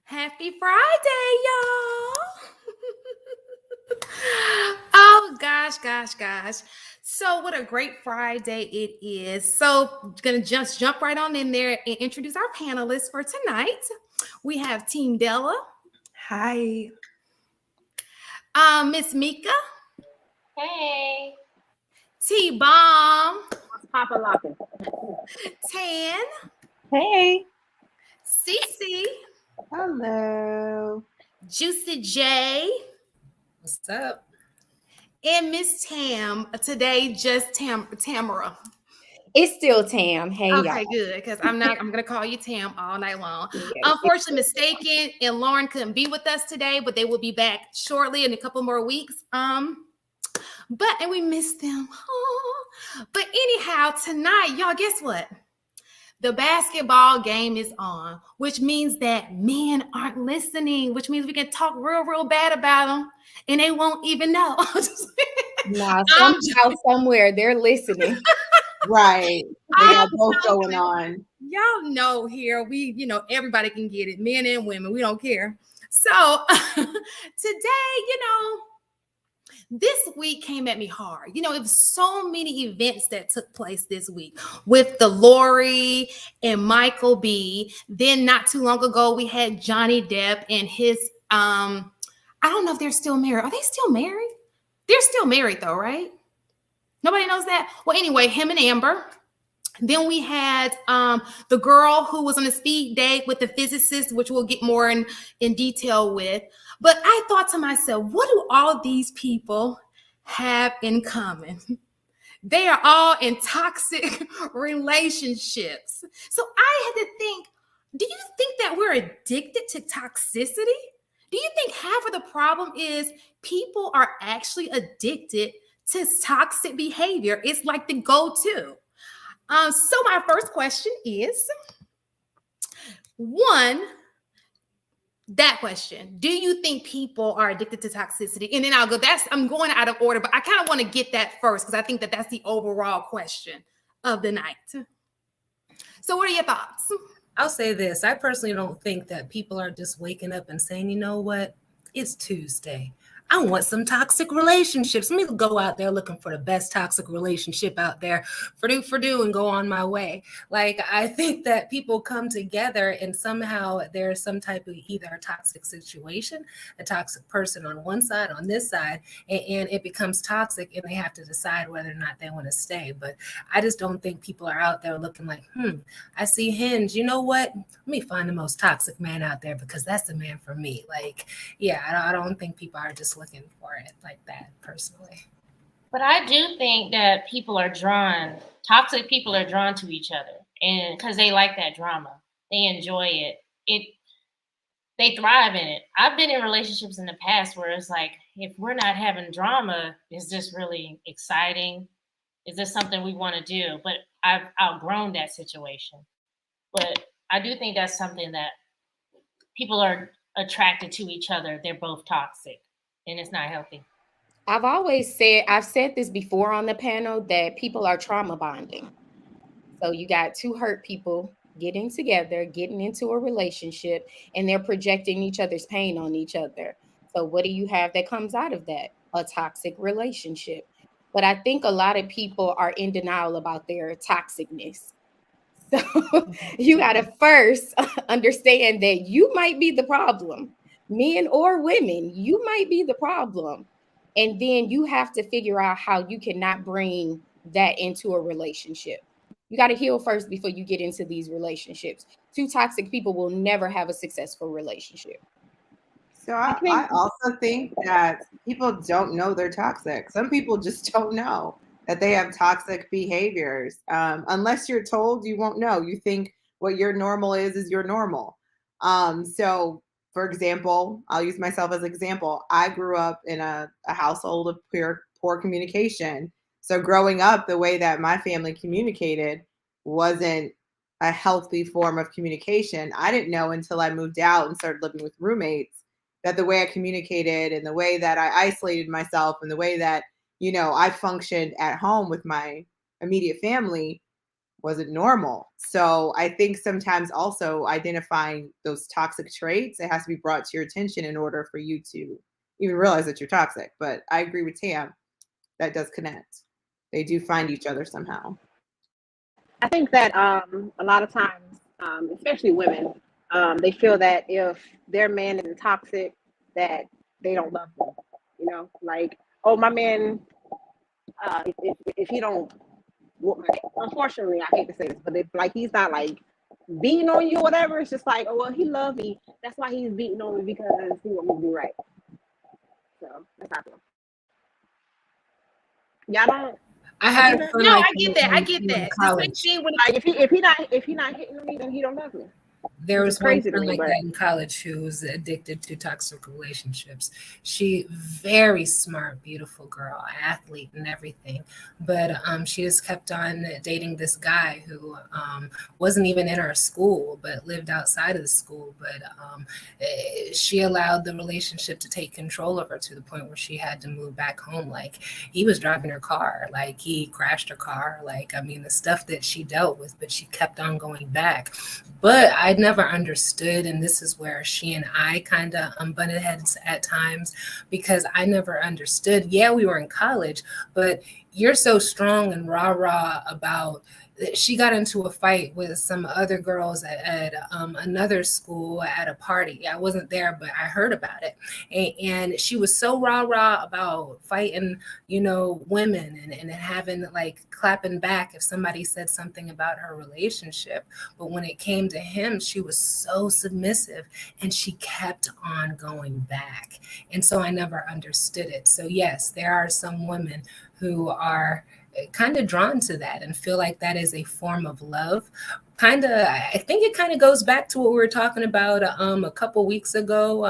Happy Friday, y'all. Oh gosh. So what a great Friday it is. So gonna just jump right on in there and introduce our panelists for tonight. We have Team Della, Hi. Miss Mika, Hey. T Bomb, Papa Locking. Tan, Hey. Cece, Hello. Juicy J, What's up? and Miss Tam. Today, just Tamara. It's still Tam. Hey, y'all. Okay, good. Because I'm gonna call you Tam all night long. Yes, Unfortunately, mistaken, and Lauren couldn't be with us today, but they will be back shortly in a couple more weeks. And we miss them. Oh. But anyhow, tonight, y'all, guess what? The basketball game is on, which means that men aren't listening, which means we can talk real bad about them, and they won't even know. Nah, somehow, somewhere, they're listening. Right. They got both going on. Y'all know here, everybody can get it, men and women, we don't care. So today, this week came at me hard. It was so many events that took place this week with the Lori and Michael B. Then not too long ago, we had Johnny Depp and his, I don't know if they're still married. Are they still married? They're still married though, right? Nobody knows that? Well, anyway, him and Amber. Then we had the girl who was on a speed date with the physicist, which we'll get more in detail with. But I thought to myself, what do all these people have in common? They are all in toxic relationships. So I had to think, do you think that we're addicted to toxicity? Do you think half of the problem is people are actually addicted to toxic behavior? It's like the go-to. So my first question is that question. Do you think people are addicted to toxicity? And then I'm going out of order, but I kind of want to get that first because I think that that's the overall question of the night. So what are your thoughts? I'll say this. I personally don't think that people are just waking up and saying, you know what? It's Tuesday. I want some toxic relationships. Let me go out there looking for the best toxic relationship out there for do and go on my way. Like, I think that people come together and somehow there's some type of either a toxic situation, a toxic person on one side, on this side, and it becomes toxic and they have to decide whether or not they want to stay. But I just don't think people are out there looking like, I see Hinge. You know what? Let me find the most toxic man out there because that's the man for me. Like, yeah, I don't think people are just looking for it like that personally. But I do think that toxic people are drawn to each other, and because they like that drama, they enjoy it. They thrive in it. I've been in relationships in the past where it's like, if we're not having drama, is this really exciting? Is this something we want to do? But I've outgrown that situation. But I do think that's something that people are attracted to each other. They're both toxic. And it's not healthy. I've said this before on the panel that people are trauma bonding. So you got two hurt people getting together, getting into a relationship, and they're projecting each other's pain on each other. So what do you have that comes out of that? A toxic relationship. But I think a lot of people are in denial about their toxicness. So you got to first understand that you might be the problem. Men or women, you might be the problem. And then you have to figure out how you cannot bring that into a relationship. You got to heal first before you get into these relationships. Two toxic people will never have a successful relationship. So I also think that people don't know they're toxic. Some people just don't know that they have toxic behaviors. Unless you're told, you won't know. You think what your normal is your normal. So for example, I'll use myself as an example. I grew up in a household of poor communication. So growing up, the way that my family communicated wasn't a healthy form of communication. I didn't know until I moved out and started living with roommates that the way I communicated and the way that I isolated myself and the way that, I functioned at home with my immediate family wasn't normal. So I think sometimes also identifying those toxic traits, it has to be brought to your attention in order for you to even realize that you're toxic. But I agree with Tam, that does connect. They do find each other somehow. I think that a lot of times, especially women, they feel that if their man isn't toxic, that they don't love them. You know, like, oh, my man, if he don't, unfortunately, I hate to say this, but if like he's not like beating on you or whatever, it's just like, oh well, he loves me. That's why he's beating on me, because he wants me to do right. So that's how I feel. Y'all don't. I had a friend No, like I get that. I get that. College. Like if he not hitting me, then he don't love me. There was one crazy to friend me, like but that in college who was addicted to toxic relationships. She very smart, beautiful girl, athlete and everything. But she just kept on dating this guy who wasn't even in our school, but lived outside of the school. But she allowed the relationship to take control of her to the point where she had to move back home. Like, he was driving her car, like he crashed her car. Like, I mean, the stuff that she dealt with, but she kept on going back. But I'd never understood, and this is where she and I kind of butted heads at times, because I never understood. Yeah, we were in college, but you're so strong and rah-rah about. She got into a fight with some other girls at another school at a party. I wasn't there, but I heard about it. And she was so rah-rah about fighting, you know, women and having like clapping back if somebody said something about her relationship. But when it came to him, she was so submissive and she kept on going back. And so I never understood it. So yes, there are some women who are kind of drawn to that and feel like that is a form of love. I think it kind of goes back to what we were talking about a couple weeks ago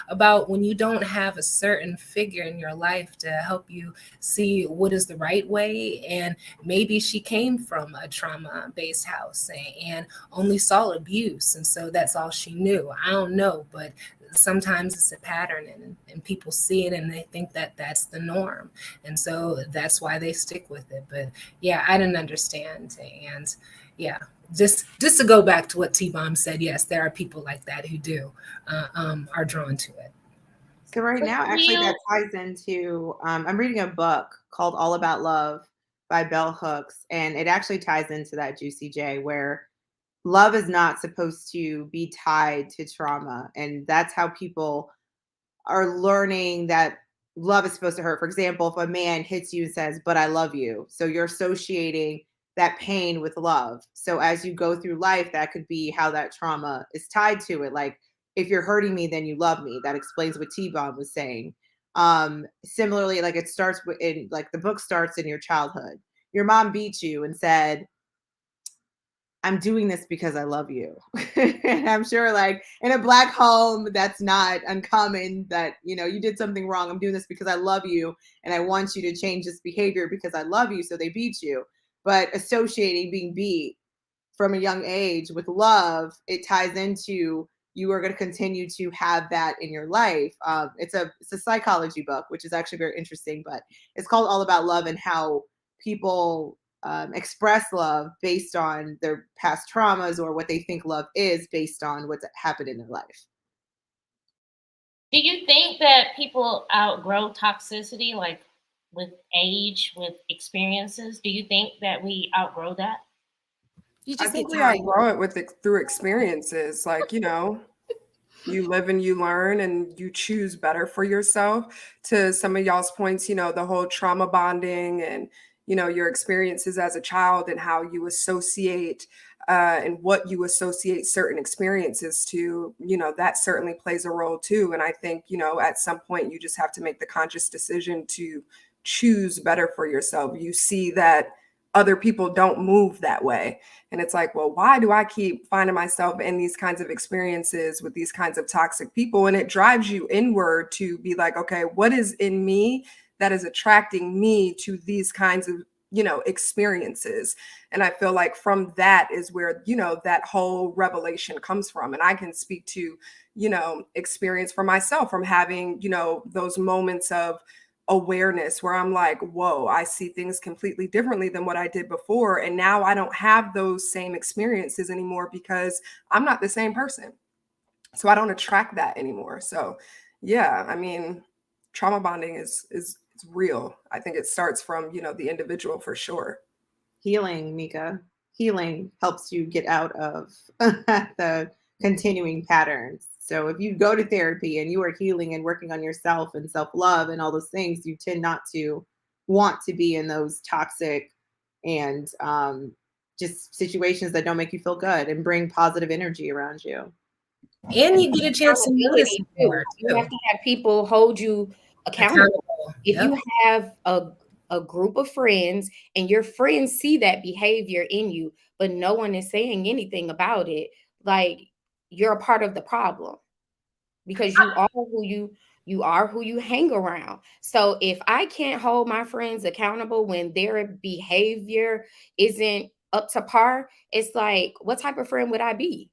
about when you don't have a certain figure in your life to help you see what is the right way. And maybe she came from a trauma-based house and only saw abuse. And so that's all she knew. I don't know, but sometimes it's a pattern and people see it and they think that that's the norm. And so that's why they stick with it. But yeah, I didn't understand. And yeah, just to go back to what T-Bomb said, yes, there are people like that who do are drawn to it. So right now, actually, that ties into, I'm reading a book called All About Love by Bell Hooks, and it actually ties into that, Juicy J, where love is not supposed to be tied to trauma. And that's how people are learning that love is supposed to hurt. For example, if a man hits you and says, "But I love you," so you're associating that pain with love. So as you go through life, that could be how that trauma is tied to it. Like, if you're hurting me, then you love me. That explains what T-Bomb was saying. Similarly, like, it starts in, like, the book starts in your childhood. Your mom beat you and said, "I'm doing this because I love you." And I'm sure, like, in a Black home, that's not uncommon that, you know, you did something wrong. "I'm doing this because I love you and I want you to change this behavior because I love you." So they beat you. But associating being beat from a young age with love, it ties into you are going to continue to have that in your life. It's a psychology book, which is actually very interesting, but it's called All About Love and how people express love based on their past traumas or what they think love is based on what's happened in their life. Do you think that people outgrow toxicity, like with age, with experiences? Do you think that we outgrow that? I think we outgrow it through experiences. Like, you know, you live and you learn and you choose better for yourself. To some of y'all's points, you know, the whole trauma bonding and, you know, your experiences as a child and how you associate and what you associate certain experiences to, you know, that certainly plays a role too. And I think, you know, at some point you just have to make the conscious decision to choose better for yourself. You see that other people don't move that way. And it's like, well, why do I keep finding myself in these kinds of experiences with these kinds of toxic people? And it drives you inward to be like, okay, what is in me that is attracting me to these kinds of, you know, experiences? And I feel like from that is where, you know, that whole revelation comes from. And I can speak to, you know, experience for myself from having, you know, those moments of awareness where I'm like, whoa, I see things completely differently than what I did before. And now I don't have those same experiences anymore because I'm not the same person. So I don't attract that anymore. So yeah, I mean, trauma bonding is real. I think it starts from, the individual for sure. Healing, Mika. Healing helps you get out of the continuing patterns. So if you go to therapy and you are healing and working on yourself and self-love and all those things, you tend not to want to be in those toxic and just situations that don't make you feel good and bring positive energy around you. And you get a chance to notice more. You have to have people hold you accountable. If you have a group of friends and your friends see that behavior in you, but no one is saying anything about it, like, you're a part of the problem, because you are who you hang around. So if I can't hold my friends accountable when their behavior isn't up to par, it's like, what type of friend would I be?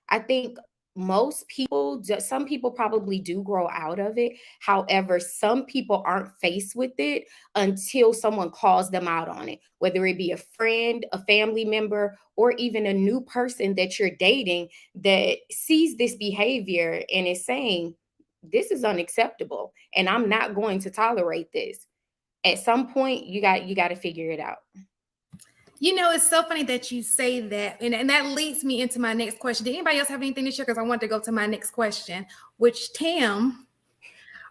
I think most people, some people probably do grow out of it. However, some people aren't faced with it until someone calls them out on it, whether it be a friend, a family member, or even a new person that you're dating that sees this behavior and is saying, this is unacceptable and I'm not going to tolerate this. At some point, you got to figure it out. It's so funny that you say that. And that leads me into my next question. Did anybody else have anything to share? Because I wanted to go to my next question, which Tam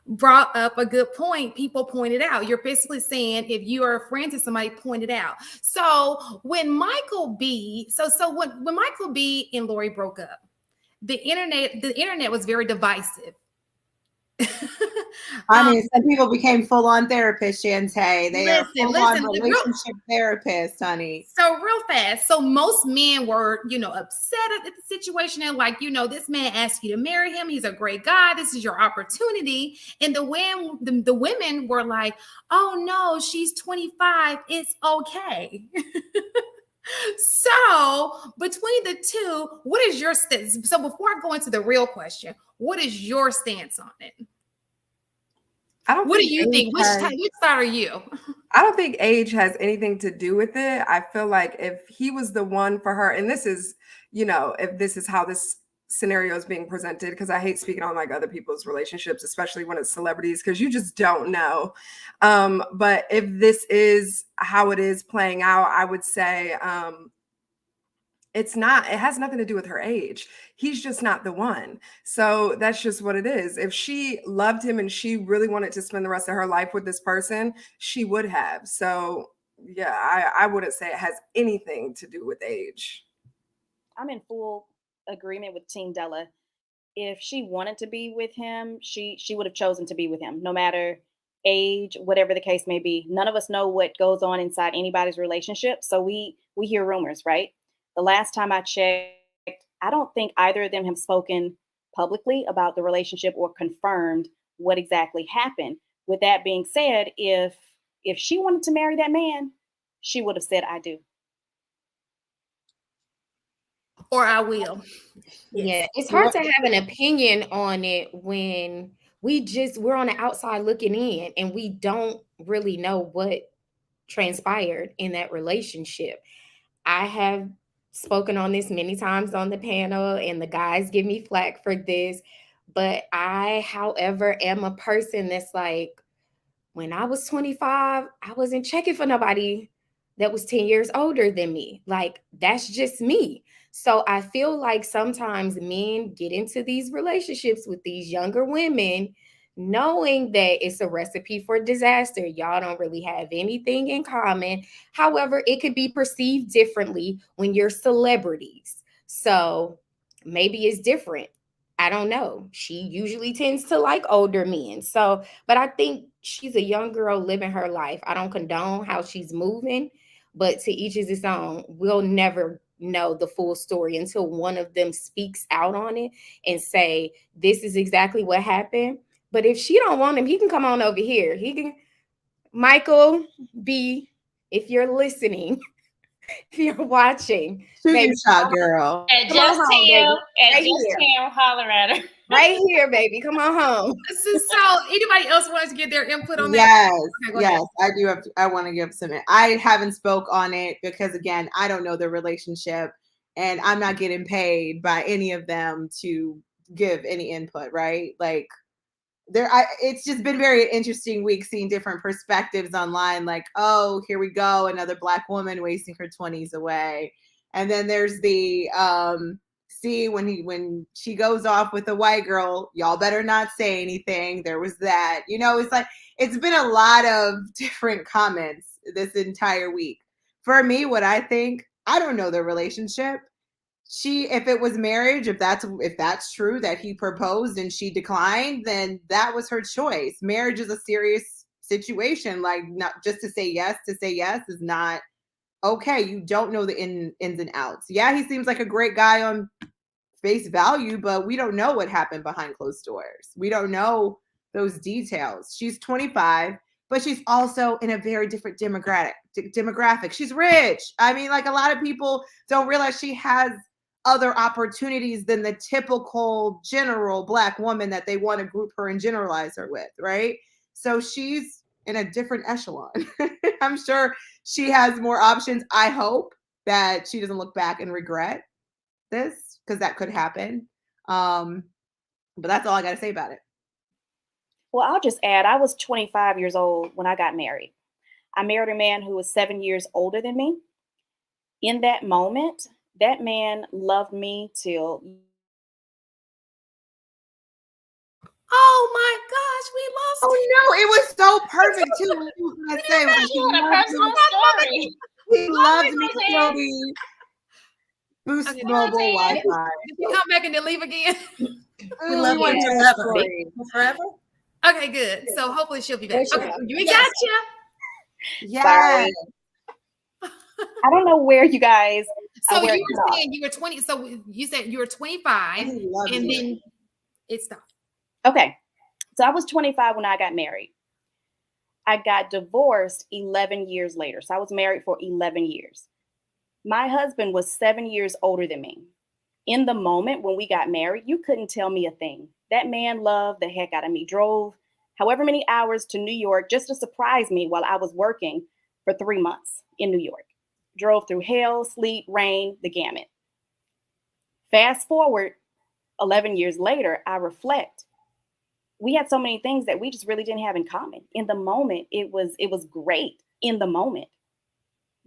brought up a good point. People pointed out. You're basically saying if you are a friend to somebody, point it out. So when Michael B. When Michael B. and Lori broke up, the internet was very divisive. I mean, some people became full-on therapists, Shantae. They are full-on relationship therapists, honey. So real fast. So most men were, upset at the situation and like, this man asked you to marry him. He's a great guy. This is your opportunity. And the women were like, oh no, she's 25. It's okay. So between the two, what is your stance? So before I go into the real question, what is your stance on it? What do you think? Which side are you? I don't think age has anything to do with it. I feel like if he was the one for her, and this is, if this is how this scenario is being presented, because I hate speaking on like other people's relationships, especially when it's celebrities, because you just don't know. But if this is how it is playing out, I would say it has nothing to do with her age. He's just not the one. So that's just what it is. If she loved him and she really wanted to spend the rest of her life with this person, she would have. So yeah, I wouldn't say it has anything to do with age. I'm in full agreement with Team Della. If she wanted to be with him, she would have chosen to be with him, no matter age, whatever the case may be. None of us know what goes on inside anybody's relationship. So we hear rumors, right? The last time I checked, I don't think either of them have spoken publicly about the relationship or confirmed what exactly happened. With that being said, if she wanted to marry that man, she would have said, I do. Or I will. Yeah, it's hard to have an opinion on it when we're on the outside looking in and we don't really know what transpired in that relationship. I have spoken on this many times on the panel and the guys give me flack for this, but I, however, am a person that's like, when I was 25, I wasn't checking for nobody that was 10 years older than me. Like, that's just me. So I feel like sometimes men get into these relationships with these younger women knowing that it's a recipe for disaster. Y'all don't really have anything in common. However, it could be perceived differently when you're celebrities. So maybe it's different. I don't know. She usually tends to like older men. So, but I think she's a young girl living her life. I don't condone how she's moving, but to each is his own. We'll never know the full story until one of them speaks out on it and say, this is exactly what happened. But if she don't want him, he can come on over here. He can, Michael B., if you're listening, If you're watching, shoot baby, your shot, girl. At Come on Just home, Tim, baby. at Right Just here. Tim, holler at her. right here, baby. Come on home. So anybody else wants to get their input on that? Yes, Okay, go yes, ahead. I do have. I want to give some. I haven't spoke on it because again, I don't know the relationship, and I'm not getting paid by any of them to give any input. Right? Like it's just been very interesting week seeing different perspectives online. Like, oh, here we go, another Black woman wasting her 20s away, and then there's the see when she goes off with a white girl, y'all better not say anything. There was that, it's like it's been a lot of different comments this entire week. For me, what I think, I don't know the relationship. If it was marriage, if that's true that he proposed and she declined, then that was her choice. Marriage is a serious situation. Like, not just to say yes is not okay. You don't know the ins and outs. Yeah, he seems like a great guy on face value, but we don't know what happened behind closed doors. We don't know those details. She's 25, but she's also in a very different demographic. She's rich. I mean, like, a lot of people don't realize she has other opportunities than the typical general Black woman that they want to group her and generalize her with, right? So she's in a different echelon. I'm sure she has more options. I hope that she doesn't look back and regret this, because that could happen. But that's all I got to say about it. Well, I'll just add, I was 25 years old when I got married. I married a man who was 7 years older than me. In that moment, that man loved me till. Oh my gosh, we lost. Oh no, it was so perfect too. He loved me till the Boost Mobile Wi-Fi. Did you come back and then leave again? We love you forever. Okay, good. So hopefully she'll be back. Okay, we got you. Yeah. I don't know where you guys. So you were saying you were 20. So you said you were 25, and then it stopped. Okay, so I was 25 when I got married. I got divorced 11 years later. So I was married for 11 years. My husband was 7 years older than me. In the moment when we got married, you couldn't tell me a thing. That man loved the heck out of me, drove however many hours to New York just to surprise me while I was working for 3 months in New York. Drove through hell, sleet, rain, the gamut. Fast forward 11 years later, I reflect. We had so many things that we just really didn't have in common. In the moment, it was great in the moment.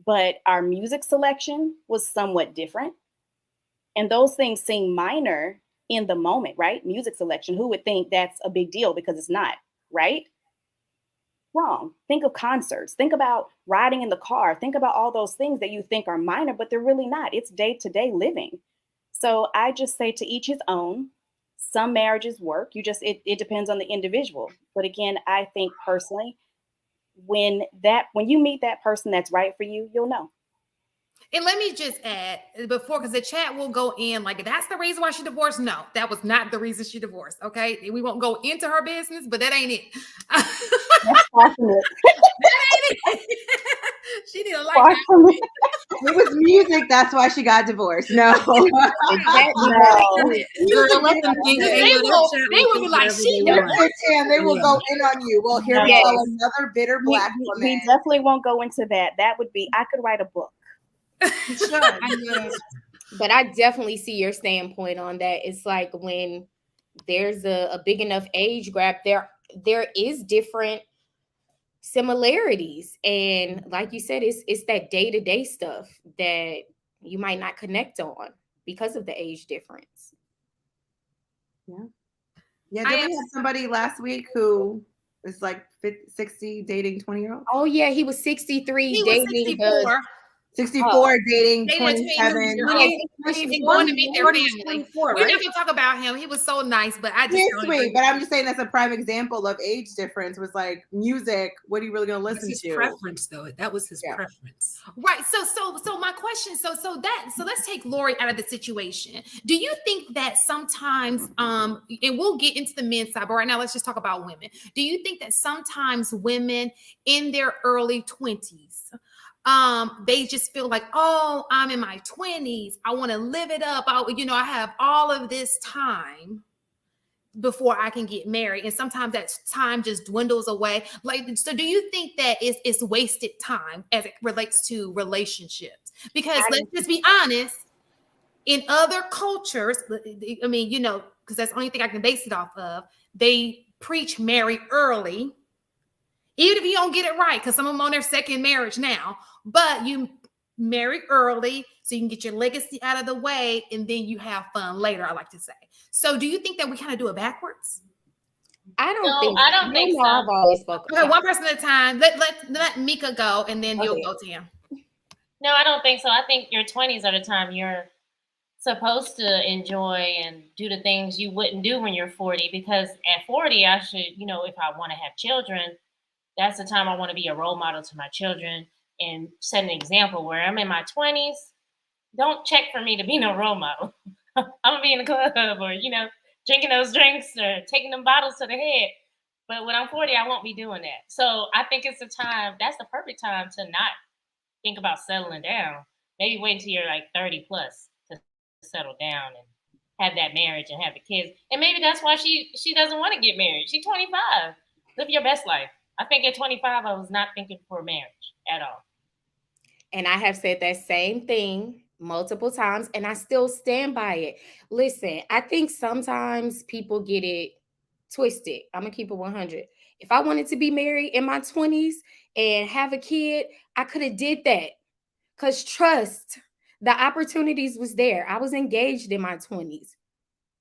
But our music selection was somewhat different. And those things seem minor in the moment, right? Music selection, who would think that's a big deal because it's not, right? Wrong. Think of concerts. Think about riding in the car. Think about all those things that you think are minor, but they're really not. It's day-to-day living. So I just say to each his own. Some marriages work. It depends on the individual. But again, I think personally, when you meet that person that's right for you, you'll know. And let me just add before, because the chat will go in like, that's the reason why she divorced. No, that was not the reason she divorced. Okay. We won't go into her business, but that ain't it. That's passionate. That ain't it. She didn't like that. It was music. That's why she got divorced. No. Girl, let them think they will be like, she and they will go in on you. Well, here we go, another bitter Black woman. We definitely won't go into that. That would be, I could write a book. But I definitely see your standpoint on that. It's like when there's a big enough age gap, there is different similarities, and like you said, it's that day-to-day stuff that you might not connect on because of the age difference. Did we have somebody last week who was like 60 dating 20-year-olds? Oh yeah, he was 63 he dating was 64. 64 dating 27. And going to meet their family. We're not going to talk about him. He was so nice, but I just sweet. But I'm just saying that's a prime example of age difference. Was like music. What are you really going to listen to? Preference, though. That was his preference, right? So my question. So let's take Lori out of the situation. Do you think that sometimes, and we'll get into the men's side, but right now let's just talk about women. Do you think that sometimes women in their early 20s they just feel like, oh, I'm in my 20s. I want to live it up. I have all of this time before I can get married. And sometimes that time just dwindles away. Like, so do you think that it's wasted time as it relates to relationships? Because let's just be honest, in other cultures, I mean, because that's the only thing I can base it off of, they preach marry early, even if you don't get it right, because some of them on their second marriage now, but you marry early so you can get your legacy out of the way, and then you have fun later, I like to say. So do you think that we kind of do it backwards? I don't think so. I've always spoken. Okay, one person at a time. Let Mika go, and then you'll go to him. No, I don't think so. I think your 20s are the time you're supposed to enjoy and do the things you wouldn't do when you're 40, because at 40, I should, if I want to have children, that's the time I want to be a role model to my children and set an example. Where I'm in my 20s, don't check for me to be no role model. I'm gonna be in the club or, drinking those drinks or taking them bottles to the head. But when I'm 40, I won't be doing that. So I think it's that's the perfect time to not think about settling down. Maybe wait until you're like 30 plus to settle down and have that marriage and have the kids. And maybe that's why she doesn't want to get married. She's 25. Live your best life. I think at 25, I was not thinking for marriage at all. And I have said that same thing multiple times, and I still stand by it. Listen, I think sometimes people get it twisted. I'm going to keep it 100. If I wanted to be married in my 20s and have a kid, I could have did that. Because trust, the opportunities was there. I was engaged in my 20s.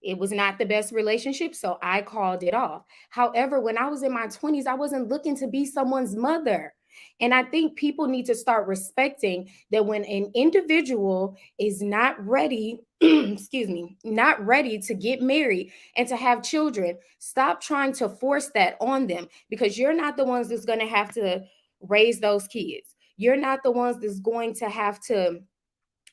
It was not the best relationship, so I called it off. However, when I was in my 20s, I wasn't looking to be someone's mother. And I think people need to start respecting that when an individual is not ready, not ready to get married and to have children, stop trying to force that on them, because you're not the ones that's going to have to raise those kids. You're not the ones that's going to have to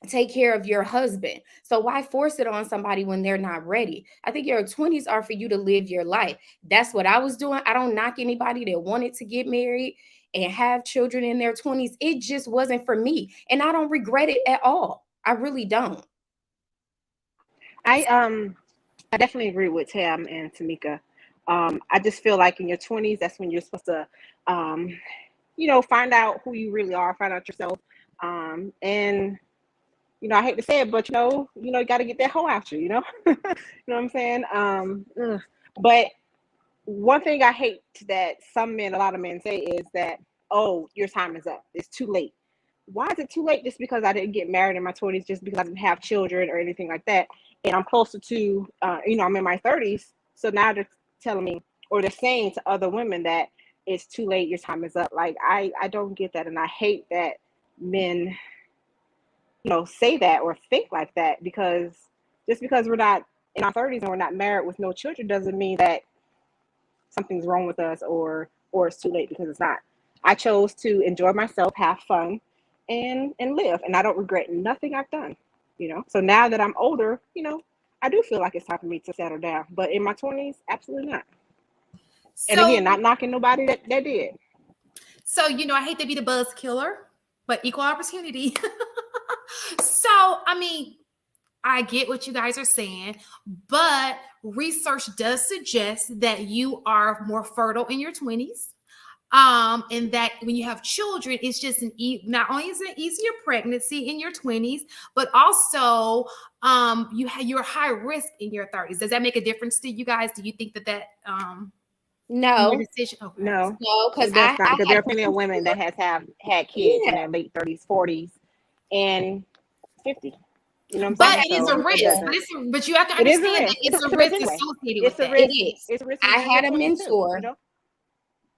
take care of your husband. So why force it on somebody when they're not ready? I think your 20s are for you to live your life. That's what I was doing. I don't knock anybody that wanted to get married and have children in their 20s. It just wasn't for me. And I don't regret it at all. I really don't. I definitely agree with Tam and Tamika. I just feel like in your 20s, that's when you're supposed to find out who you really are, find out yourself. And I hate to say it, but you got to get that hoe out you, you know what I'm saying? But one thing I hate that a lot of men say is that, oh, your time is up. It's too late. Why is it too late? Just because I didn't get married in my 20s, just because I didn't have children or anything like that. And I'm closer to, I'm in my 30s. So now they're telling me, or they're saying to other women that it's too late, your time is up. Like, I don't get that. And I hate that men say that or think like that, because just because we're not in our 30s and we're not married with no children doesn't mean that something's wrong with us or it's too late, because it's not. I chose to enjoy myself, have fun, and live, and I don't regret nothing I've done. So now that I'm older, I do feel like it's time for me to settle down. But in my 20s, absolutely not. So, and again, not knocking nobody that did. So I hate to be the buzz killer, but equal opportunity. So, I mean, I get what you guys are saying, but research does suggest that you are more fertile in your 20s. And that when you have children, it's just not only is it an easier pregnancy in your 20s, but also you're high risk in your 30s. Does that make a difference to you guys? Do you think that no decision? Okay. No, because there are plenty of women that had kids in their late 30s, 40s, and 50. But it is a risk. But you have to understand that it's a risk associated with that. It is. It's a risk. I had a mentor.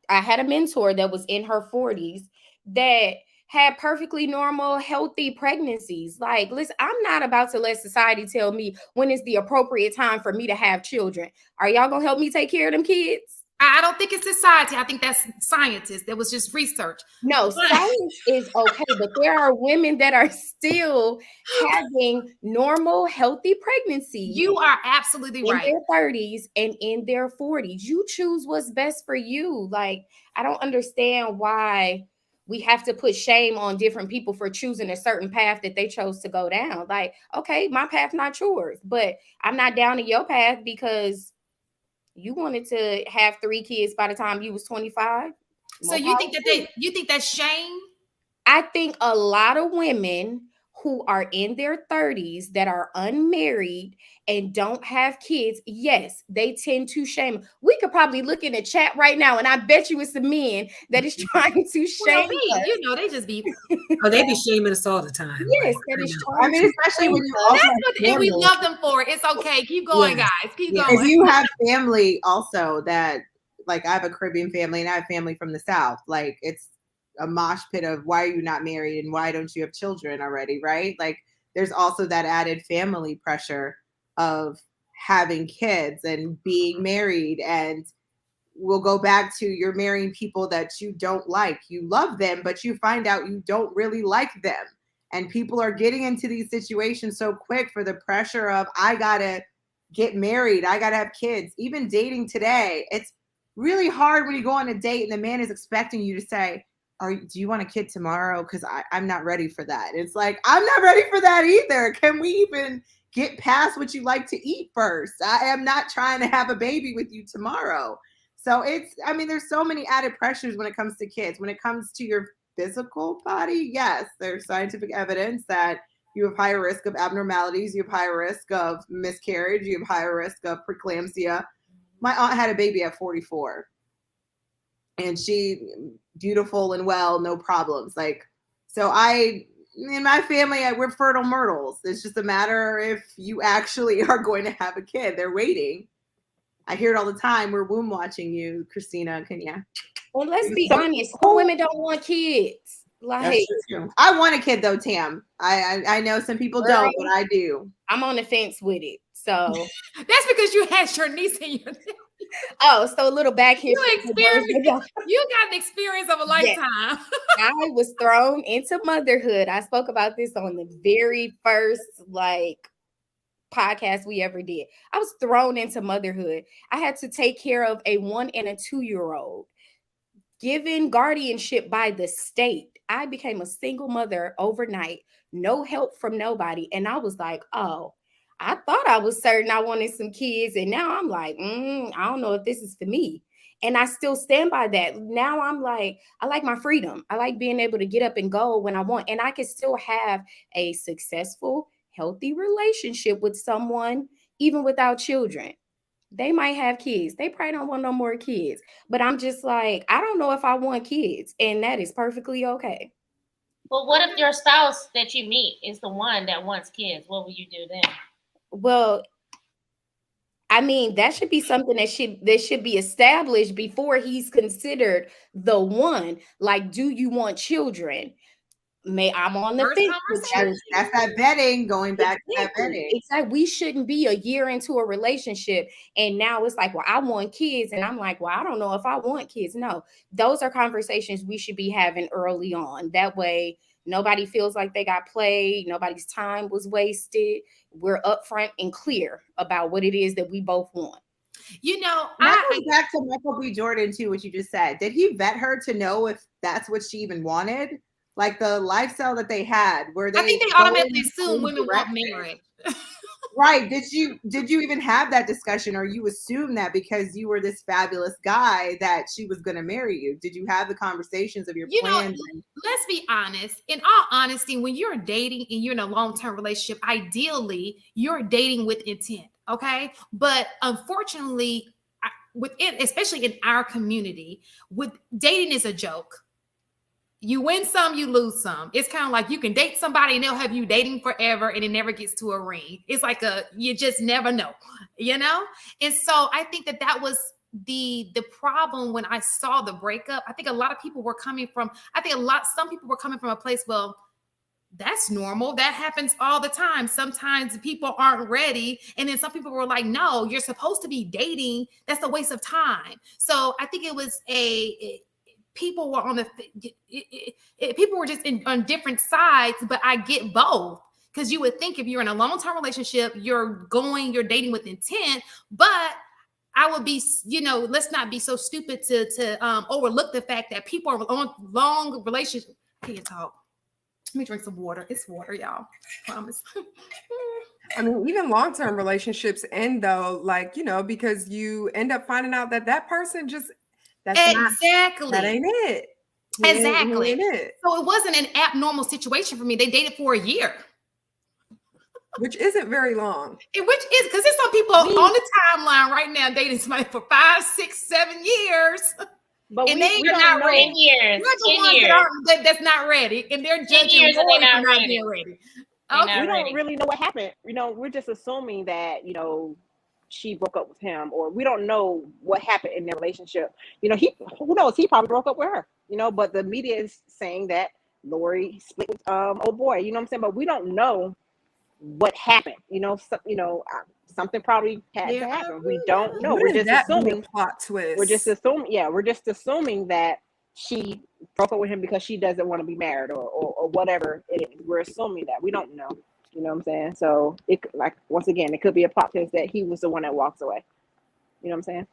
I had a mentor that was in her 40s that had perfectly normal, healthy pregnancies. Like, listen, I'm not about to let society tell me when is the appropriate time for me to have children. Are y'all gonna help me take care of them kids? I don't think it's society. I think that's scientists. That was just research. No, science is okay, but there are women that are still having normal, healthy pregnancies. You are absolutely right. In their 30s and in their 40s. You choose what's best for you. Like, I don't understand why we have to put shame on different people for choosing a certain path that they chose to go down. Like, okay, my path, not yours, but I'm not down to your path because you wanted to have 3 kids by the time you was 25. So you think that's shame? I think a lot of women who are in their 30s that are unmarried and don't have kids, yes, they tend to shame. We could probably look in the chat right now, and I bet you it's a men that is trying to shame us. They just be. Oh, they be shaming us all the time. Yes, like, that is I mean, especially when you also and we love them for it. It's okay. Keep going, guys. Keep going. If you have family also that, like, I have a Caribbean family and I have family from the South. Like, it's a mosh pit of why are you not married and why don't you have children already, right? Like, there's also that added family pressure of having kids and being married, and we'll go back to you're marrying people that you don't like. You love them, but you find out you don't really like them. And people are getting into these situations so quick for the pressure of, I gotta get married, I gotta have kids. Even dating today, it's really hard when you go on a date and the man is expecting you to say, do you want a kid tomorrow? Because I'm not ready for that. It's like, I'm not ready for that either. Can we even get past what you like to eat first? I am not trying to have a baby with you tomorrow. So there's so many added pressures when it comes to kids. When it comes to your physical body, yes, there's scientific evidence that you have higher risk of abnormalities. You have higher risk of miscarriage. You have higher risk of preeclampsia. My aunt had a baby at 44. And she beautiful and well, no problems. Like, so in my family, we're fertile myrtles. It's just a matter if you actually are going to have a kid. They're waiting. I hear it all the time. We're womb watching you, Christina. Can you? Well, let's be honest. Some women don't want kids. Like, I want a kid though, Tam. I know some people don't, but I do. I'm on the fence with it. So that's because you had your niece and your oh, so a little back history. You got the experience of a lifetime. Yes. I was thrown into motherhood. I spoke about this on the very first podcast we ever did. I was thrown into motherhood. I had to take care of a 1 and a 2-year-old, given guardianship by the state. I became a single mother overnight, no help from nobody. And I was like, oh, I thought I was certain I wanted some kids. And now I'm like, I don't know if this is for me. And I still stand by that. Now I'm like, I like my freedom. I like being able to get up and go when I want. And I can still have a successful, healthy relationship with someone, even without children. They might have kids. They probably don't want no more kids. But I'm just like, I don't know if I want kids. And that is perfectly okay. Well, what if your spouse that you meet is the one that wants kids? What will you do then? Well, I mean, that should be something that should be established before he's considered the one. Like, do you want children? I'm on the fence. That's that vetting, going back to that vetting. Exactly. We shouldn't be a year into a relationship and now it's like, well, I want kids. And I'm like, well, I don't know if I want kids. No, those are conversations we should be having early on. That way, nobody feels like they got played. Nobody's time was wasted. We're upfront and clear about what it is that we both want. You know, that goes back to Michael B. Jordan too, what you just said. Did he vet her to know if that's what she even wanted? Like the lifestyle that they had, where they, I think they automatically assume women want marriage. Right. Did you even have that discussion, or you assume that because you were this fabulous guy that she was going to marry you? Did you have the conversations of your plans? Let's be honest. In all honesty, when you're dating and you're in a long-term relationship, ideally you're dating with intent. Okay. But unfortunately, especially in our community, with dating is a joke. You win some, you lose some. It's kind of like you can date somebody and they'll have you dating forever and it never gets to a ring. It's like you just never know, you know? And so I think that was the problem when I saw the breakup. I think a lot of people were coming from, some people were coming from a place, well, that's normal. That happens all the time. Sometimes people aren't ready. And then some people were like, no, you're supposed to be dating. That's a waste of time. So I think it was people were people were just on different sides, but I get both. Because you would think if you're in a long-term relationship, you're dating with intent, but I would be, let's not be so stupid to overlook the fact that people are on long relationships. I can't talk. Let me drink some water. It's water, y'all. Promise. I mean, even long-term relationships end though, like, because you end up finding out that person just, that ain't it. Exactly. Ain't it. So it wasn't an abnormal situation for me. They dated for a year. Which isn't very long. Which is, because there's some people on the timeline right now dating somebody for 5, 6, 7 years. But and we are not ready. 10 years. You're the ones that's not ready. And they're judging and they're not for ready. being ready. Okay. We don't really know what happened. We're just assuming that, she broke up with him, or we don't know what happened in their relationship. Who knows? He probably broke up with her, but the media is saying that Lori split with old boy, you know what I'm saying? But we don't know what happened. Something probably had to happen. We don't know. We're just assuming plot twist. We're just assuming that she broke up with him because she doesn't want to be married or whatever it is. We're assuming that. We don't know. You know what I'm saying? So once again, it could be a plot twist that he was the one that walks away. You know what I'm saying?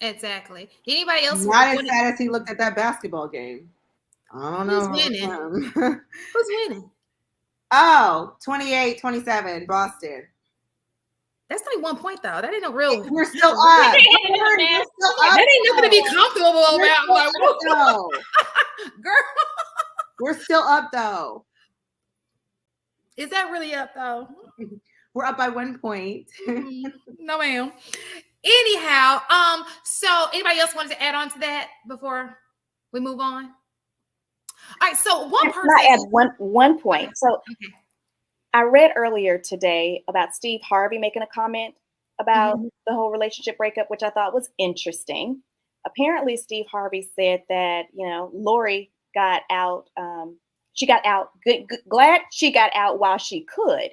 Exactly. Anybody else? Not as sad as he looked at that basketball game. I don't know. Who's winning? Who's winning? Oh, 28-27, Boston. That's only 1 point though. That ain't no real. We're still up. That ain't nothing to be comfortable about. No. Girl. We're still up though. Is that really up though? We're up by 1 point. No, ma'am. Anyhow, so anybody else wanted to add on to that before we move on? All right, so one person. Can I add one point? So I read earlier today about Steve Harvey making a comment about the whole relationship breakup, which I thought was interesting. Apparently, Steve Harvey said that, Lori got out. She got out. Glad she got out while she could.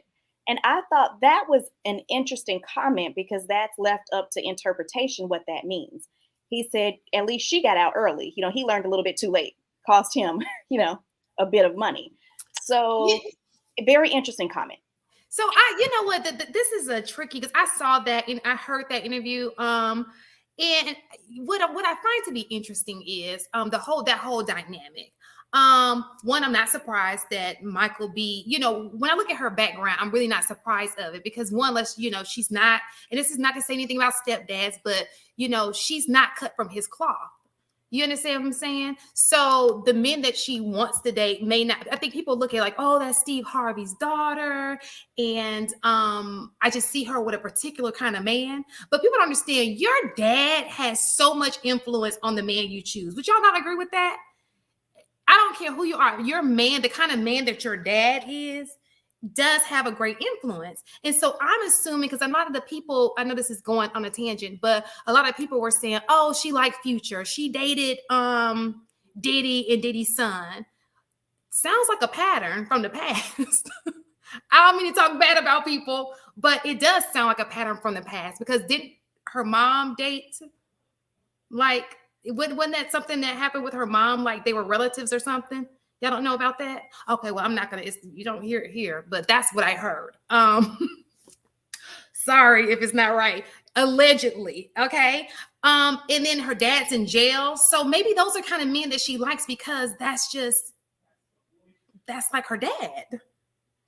And I thought that was an interesting comment because that's left up to interpretation what that means. He said, at least she got out early. He learned a little bit too late. Cost him, a bit of money. So very interesting comment. So this is a tricky, because I saw that and I heard that interview. And what I find to be interesting is that whole dynamic. One, I'm not surprised that Michael B, when I look at her background, I'm really not surprised of it because one, she's not, and this is not to say anything about stepdads, but she's not cut from his cloth. You understand what I'm saying? So the men that she wants to date may not, I think people look at like, oh, that's Steve Harvey's daughter. And I just see her with a particular kind of man. But people don't understand, your dad has so much influence on the man you choose. Would y'all not agree with that? I don't care who you are. Your man, the kind of man that your dad is, does have a great influence. And so I'm assuming, because a lot of the people, I know this is going on a tangent, but a lot of people were saying, oh, she liked Future. She dated Diddy and Diddy's son. Sounds like a pattern from the past. I don't mean to talk bad about people, but it does sound like a pattern from the past, because didn't her mom date, like, wasn't that something that happened with her mom? Like they were relatives or something? Y'all don't know about that? Okay, well, I'm not gonna, you don't hear it here, but that's what I heard. Sorry if it's not right. Allegedly, okay? And then her dad's in jail. So maybe those are kind of men that she likes because that's like her dad.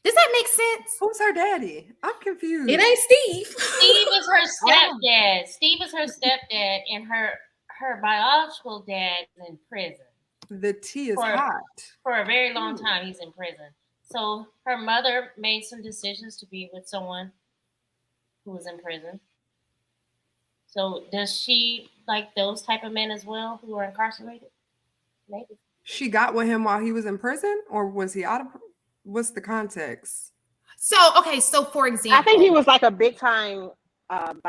Does that make sense? Who's her daddy? I'm confused. It ain't Steve. Steve is her stepdad. Steve is her stepdad, and her biological dad's in prison. The tea is hot. For a very long time, he's in prison. So her mother made some decisions to be with someone who was in prison. So does she like those type of men as well who are incarcerated? Maybe. She got with him while he was in prison, or was he out of? What's the context? So, okay. So for example, I think he was like a big time, I'm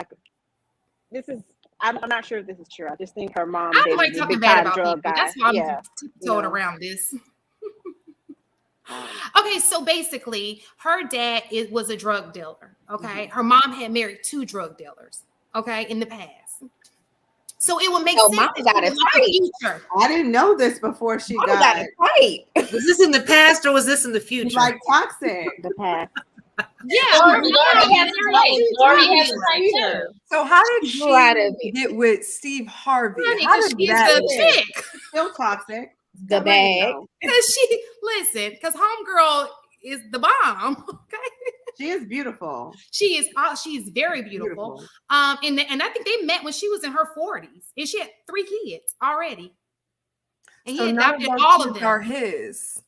not sure if this is true. I just think her mom. I don't like talking bad about people. That's why I'm tiptoeing around this. Okay, so basically, her dad was a drug dealer. Okay, her mom had married 2 drug dealers. Okay, in the past, so it would make sense. Mom got a future. I didn't know this before she got Was this in the past or was this in the future? Like toxic. The past. Yeah, Lori has a type. Lori has a type too. So how did she Right of it. get with Steve Harvey? Honey, How 'cause did she's that the work? chick. Still toxic. The bag. Cause she listen, because homegirl is the bomb. Okay. She is beautiful. She is very beautiful. And I think they met when she was in her 40s. And she had 3 kids already. And So he none of adopted those all of kids them. are his.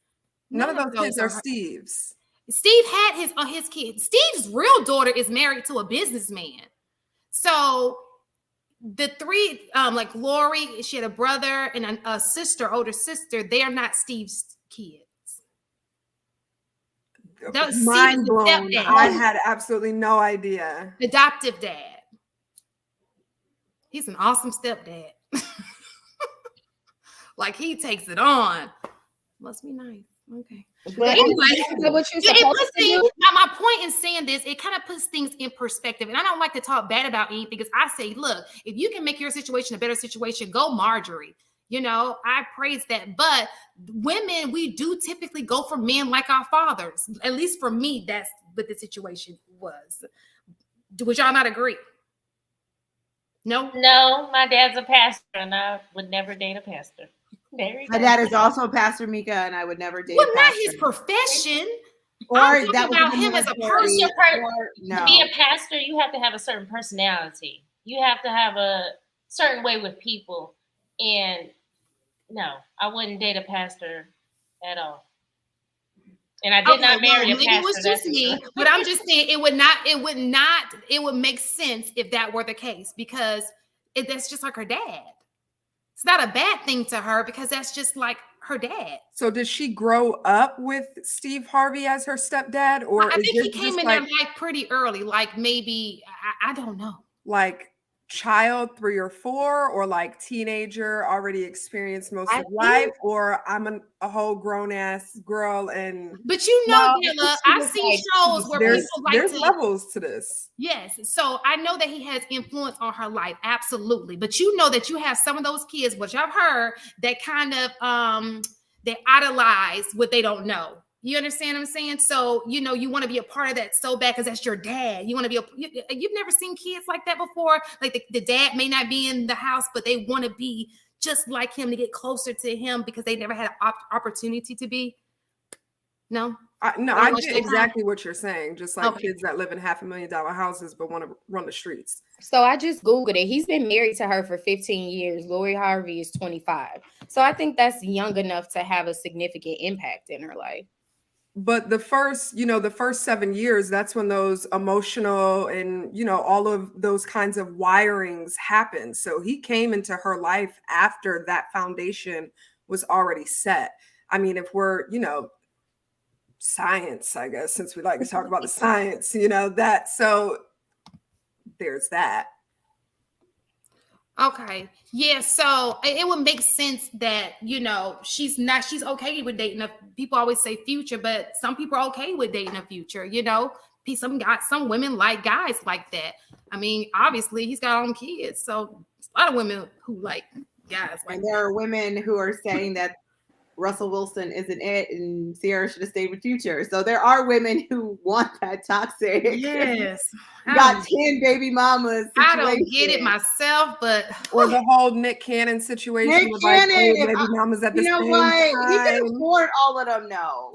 None of those kids are her. Steve's. Steve had his kids. Steve's real daughter is married to a businessman. So the 3, like Lori, she had a brother and a sister, older sister. They are not Steve's kids. Mind blown. I had absolutely no idea. Adoptive dad. He's an awesome stepdad. Like he takes it on. Must be nice. Okay. But anyway, what you're supposed to do. My point in saying this, it kind of puts things in perspective. And I don't like to talk bad about anything because I say, look, if you can make your situation a better situation, go Marjorie. You know, I praise that. But women, we do typically go for men like our fathers. At least for me, that's what the situation was. Would y'all not agree? No? No, my dad's a pastor and I would never date a pastor. My dad is also a pastor, Mika, and I would never date. Well, not his profession. Or I'm that talking about him as a person. To be a pastor, you have to have a certain personality. You have to have a certain way with people. And no, I wouldn't date a pastor at all. And I did not marry a pastor. It was just me, but I'm just saying it would make sense if that were the case because that's just like her dad. It's not a bad thing to her because that's just like her dad. So did she grow up with Steve Harvey as her stepdad? Or I think he came in there like pretty early, like maybe, I don't know. Like child 3 or 4, or like teenager already experienced most of life, or I'm a whole grown ass girl. And but you know, Dilla, I've seen shows where people like there's levels to this. Yes, so I know that he has influence on her life, absolutely. But you know that you have some of those kids, which I've heard, that kind of they idolize what they don't know. You understand what I'm saying? So, you know, you want to be a part of that so bad because that's your dad. You want to be you've never seen kids like that before. Like the dad may not be in the house, but they want to be just like him to get closer to him because they never had an opportunity to be. No? I get exactly what you're saying. Just like kids that live in $500,000 houses but want to run the streets. So I just Googled it. He's been married to her for 15 years. Lori Harvey is 25. So I think that's young enough to have a significant impact in her life. But the first 7 years, that's when those emotional and, all of those kinds of wirings happen. So he came into her life after that foundation was already set. I mean, if we're, science, I guess, since we like to talk about the science, so there's that. Okay. Yeah. So it would make sense that, she's okay with dating people always say future, but some people are okay with dating a future, some women like guys like that. I mean, obviously he's got own kids. So a lot of women who like guys like that. And there are women who are saying that Russell Wilson isn't it, and Sierra should have stayed with Future. So there are women who want that toxic. Yes, got 10 baby mamas. I don't get it myself, but or the whole Nick Cannon situation. Nick with Cannon, baby mamas at the same what? time. He can afford all of them. No,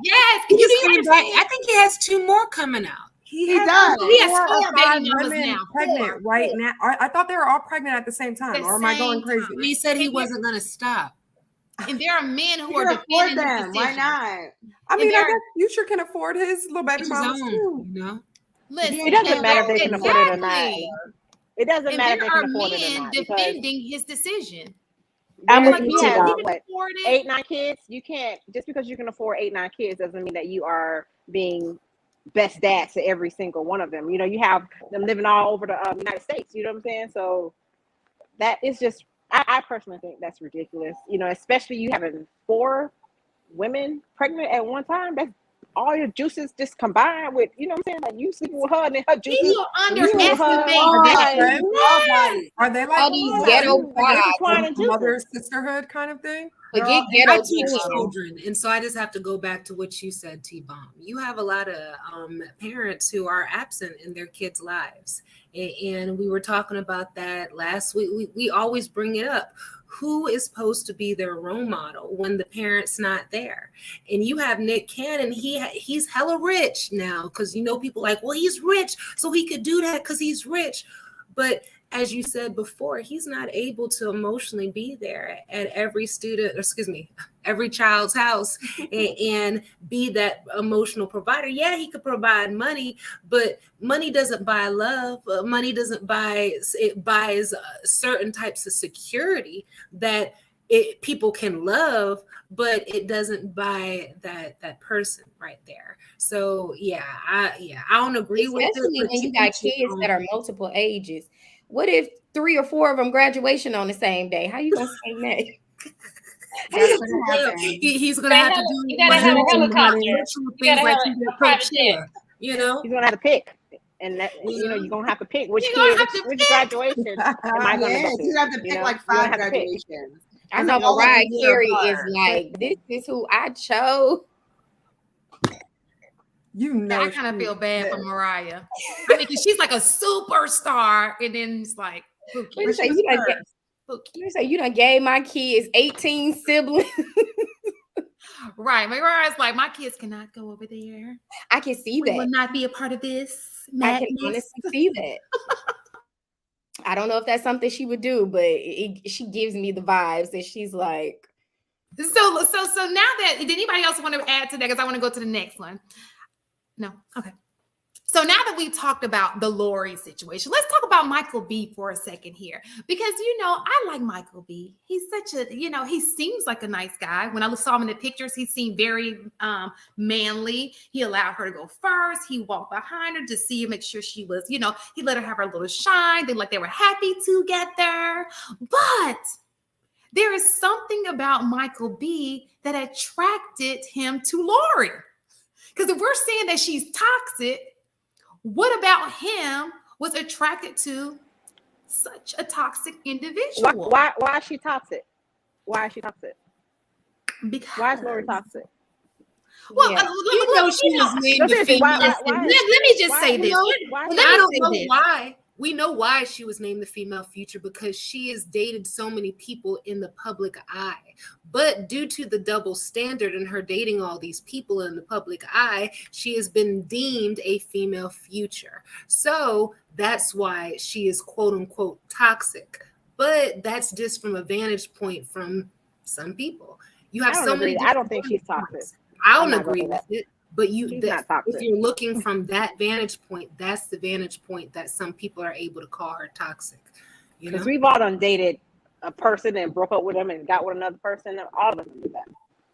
yes. I think he has 2 more coming out. He does. He has 4 baby mamas now. Pregnant right now. I thought they were all pregnant at the same time. Or am I going crazy? He said he wasn't going to stop. And there are men who are defending them. Why not? I mean, I guess Future can afford his little baby mamas too. Listen, it doesn't matter if they can afford it or not. It doesn't matter if they can afford it or not. Defending his decision. I'm with you too. 8, 9 kids. You can't, just because you can afford 8, 9 kids doesn't mean that you are being best dad to every single one of them. You have them living all over the United States. You know what I'm saying? So that is just. I personally think that's ridiculous. Especially you having 4 women pregnant at one time. That's all your juices just combined with, what I'm saying? Like you sleeping with her and then her juices. You underestimate Are they like all these ghetto mother sisterhood kind of thing? Forget I ghetto teach twins. children, and so I just have to go back to what you said, T-Bomb. You have a lot of parents who are absent in their kids' lives, and we were talking about that last week. We always bring it up. Who is supposed to be their role model when the parent's not there? And you have Nick Cannon. He's hella rich now, because people like, well, he's rich, so he could do that because he's rich. But as you said before, he's not able to emotionally be there at every every child's house and be that emotional provider. Yeah, he could provide money, but money doesn't buy love. Money doesn't buy, it buys certain types of security that people can love, but it doesn't buy that person right there. So I don't agree with it. Especially when you got kids that are multiple ages. What if 3 or 4 of them graduation on the same day? How you gonna say that? That's gonna happen. He's gonna have to do. You gotta have a helicopter. Things like Coachella. He's gonna have to pick, and that you're gonna have to pick which graduation am I gonna go to? You have to pick like 5 graduations. I know Mariah Carey is like, this is who I chose. I kind of feel bad for Mariah. I mean, 'cause she's like a superstar, and then it's like, you say you done gave my kids 18 siblings. Right. Mariah's like, my kids cannot go over there. I can see that. Will not be a part of this. I can honestly see that. I don't know if that's something she would do, but she gives me the vibes that she's like. So now that, did anybody else want to add to that? Because I want to go to the next one. No. Okay. So now that we talked about the Lori situation, let's talk about Michael B for a second here, because, I like Michael B. He's such a, he seems like a nice guy. When I saw him in the pictures, he seemed very manly. He allowed her to go first. He walked behind her to see, make sure she was, he let her have her little shine. They were happy together. But there is something about Michael B that attracted him to Lori. Because if we're saying that she's toxic, what about him was attracted to such a toxic individual? Why is she toxic? Why is she toxic? Because why is Lori toxic? Well, she was named the female. Let me just say this. I don't know why. We know why she was named the female future, because she has dated so many people in the public eye. But due to the double standard in her dating all these people in the public eye, she has been deemed a female future. So that's why she is quote unquote toxic. But that's just from a vantage point from some people. You have so many. I don't think she's toxic. I don't agree with it. But if you're looking from that vantage point, that's the vantage point that some people are able to call her toxic. Because we've all done dated a person and broke up with them and got with another person. All of them do that.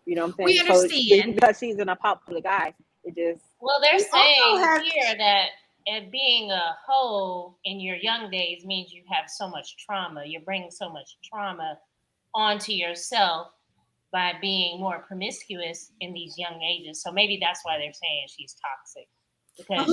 You know what I'm saying? We understand. So because she's in a public eye, it just. Well, they're saying here that being a hoe in your young days means you have so much trauma. You're bringing so much trauma onto yourself by being more promiscuous in these young ages. So maybe that's why they're saying she's toxic. Because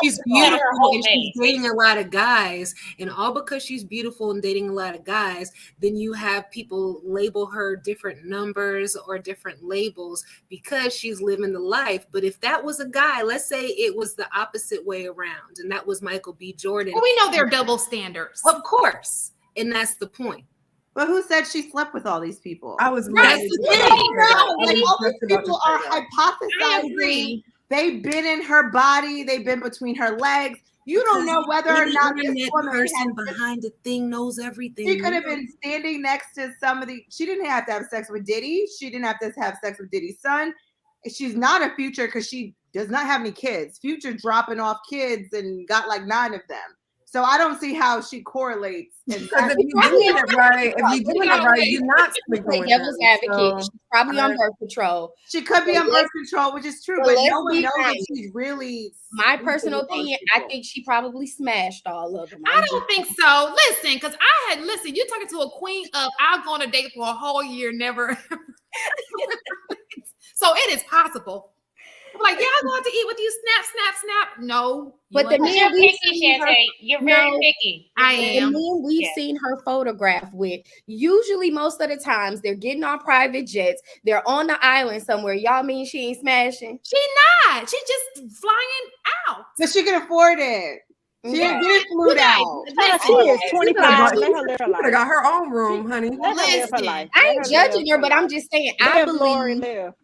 she's beautiful and she's dating a lot of guys. And all because she's beautiful and dating a lot of guys, then you have people label her different numbers or different labels because she's living the life. But if that was a guy, let's say it was the opposite way around, and that was Michael B. Jordan. Well, we know they're double standards. Of course. And that's the point. But who said she slept with all these people? I was right. All these people are hypothesizing. They've been in her body. They've been between her legs. You don't know whether or not this woman person behind the thing knows everything. She could have been standing next to somebody. She didn't have to have sex with Diddy. She didn't have to have sex with Diddy's son. She's not a Future because she does not have any kids. Future dropping off kids and got like 9 of them. So I don't see how she correlates. Because if you're doing it right, you're not sleeping with devil's advocate. She's probably on birth control. She could be on birth control, which is true, but no one knows that she's really. My personal opinion, I think she probably smashed all of them. I don't think so. Listen, because you're talking to a queen of I'll go on a date for a whole year, never. So it is possible. Like, yeah, I'm going to eat with you. Snap, snap, snap. No. But the Because men you're we've picky, seen her, Shantae. You're very picky. I the am. men we've seen her photograph with, usually most of the times they're getting on private jets. They're on the island somewhere. Y'all mean she ain't smashing? She not. She just flying out. But she can afford it. She didn't get flew out. She is 25. She Let her live her could have life. got her own room, honey. Let her live her life. I Let ain't her judging live her, but I'm life. just saying, Live, Lori, I live.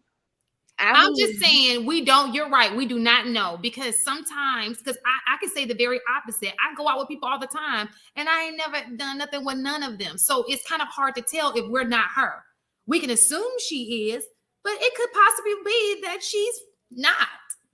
I'm just saying we don't. You're right. We do not know, because sometimes, because I can say the very opposite. I go out with people all the time, and I ain't never done nothing with none of them. So it's kind of hard to tell if we're not her. We can assume she is, but it could possibly be that she's not.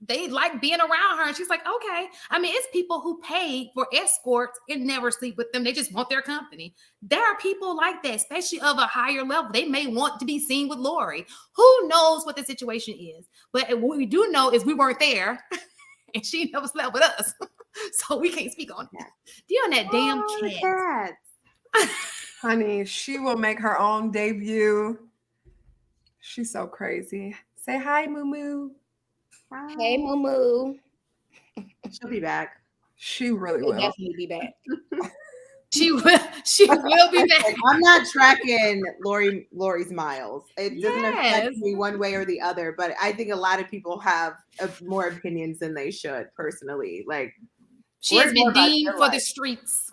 They like being around her, and she's like, okay. I mean, it's people who pay for escorts and never sleep with them. They just want their company. There are people like that, especially of a higher level. They may want to be seen with Lori. Who knows what the situation is? But what we do know is we weren't there, and she never slept with us, so we can't speak on that. Do you on that damn cat? Honey, she will make her own debut. She's so crazy. Say hi, Moo Moo. Hey, Moo Moo. She'll be back. She really She'll will. definitely be back. She will be back. I'm not tracking Lori's miles. It doesn't affect me one way or the other, but I think a lot of people have more opinions than they should, personally. Like, she has been deemed for the streets.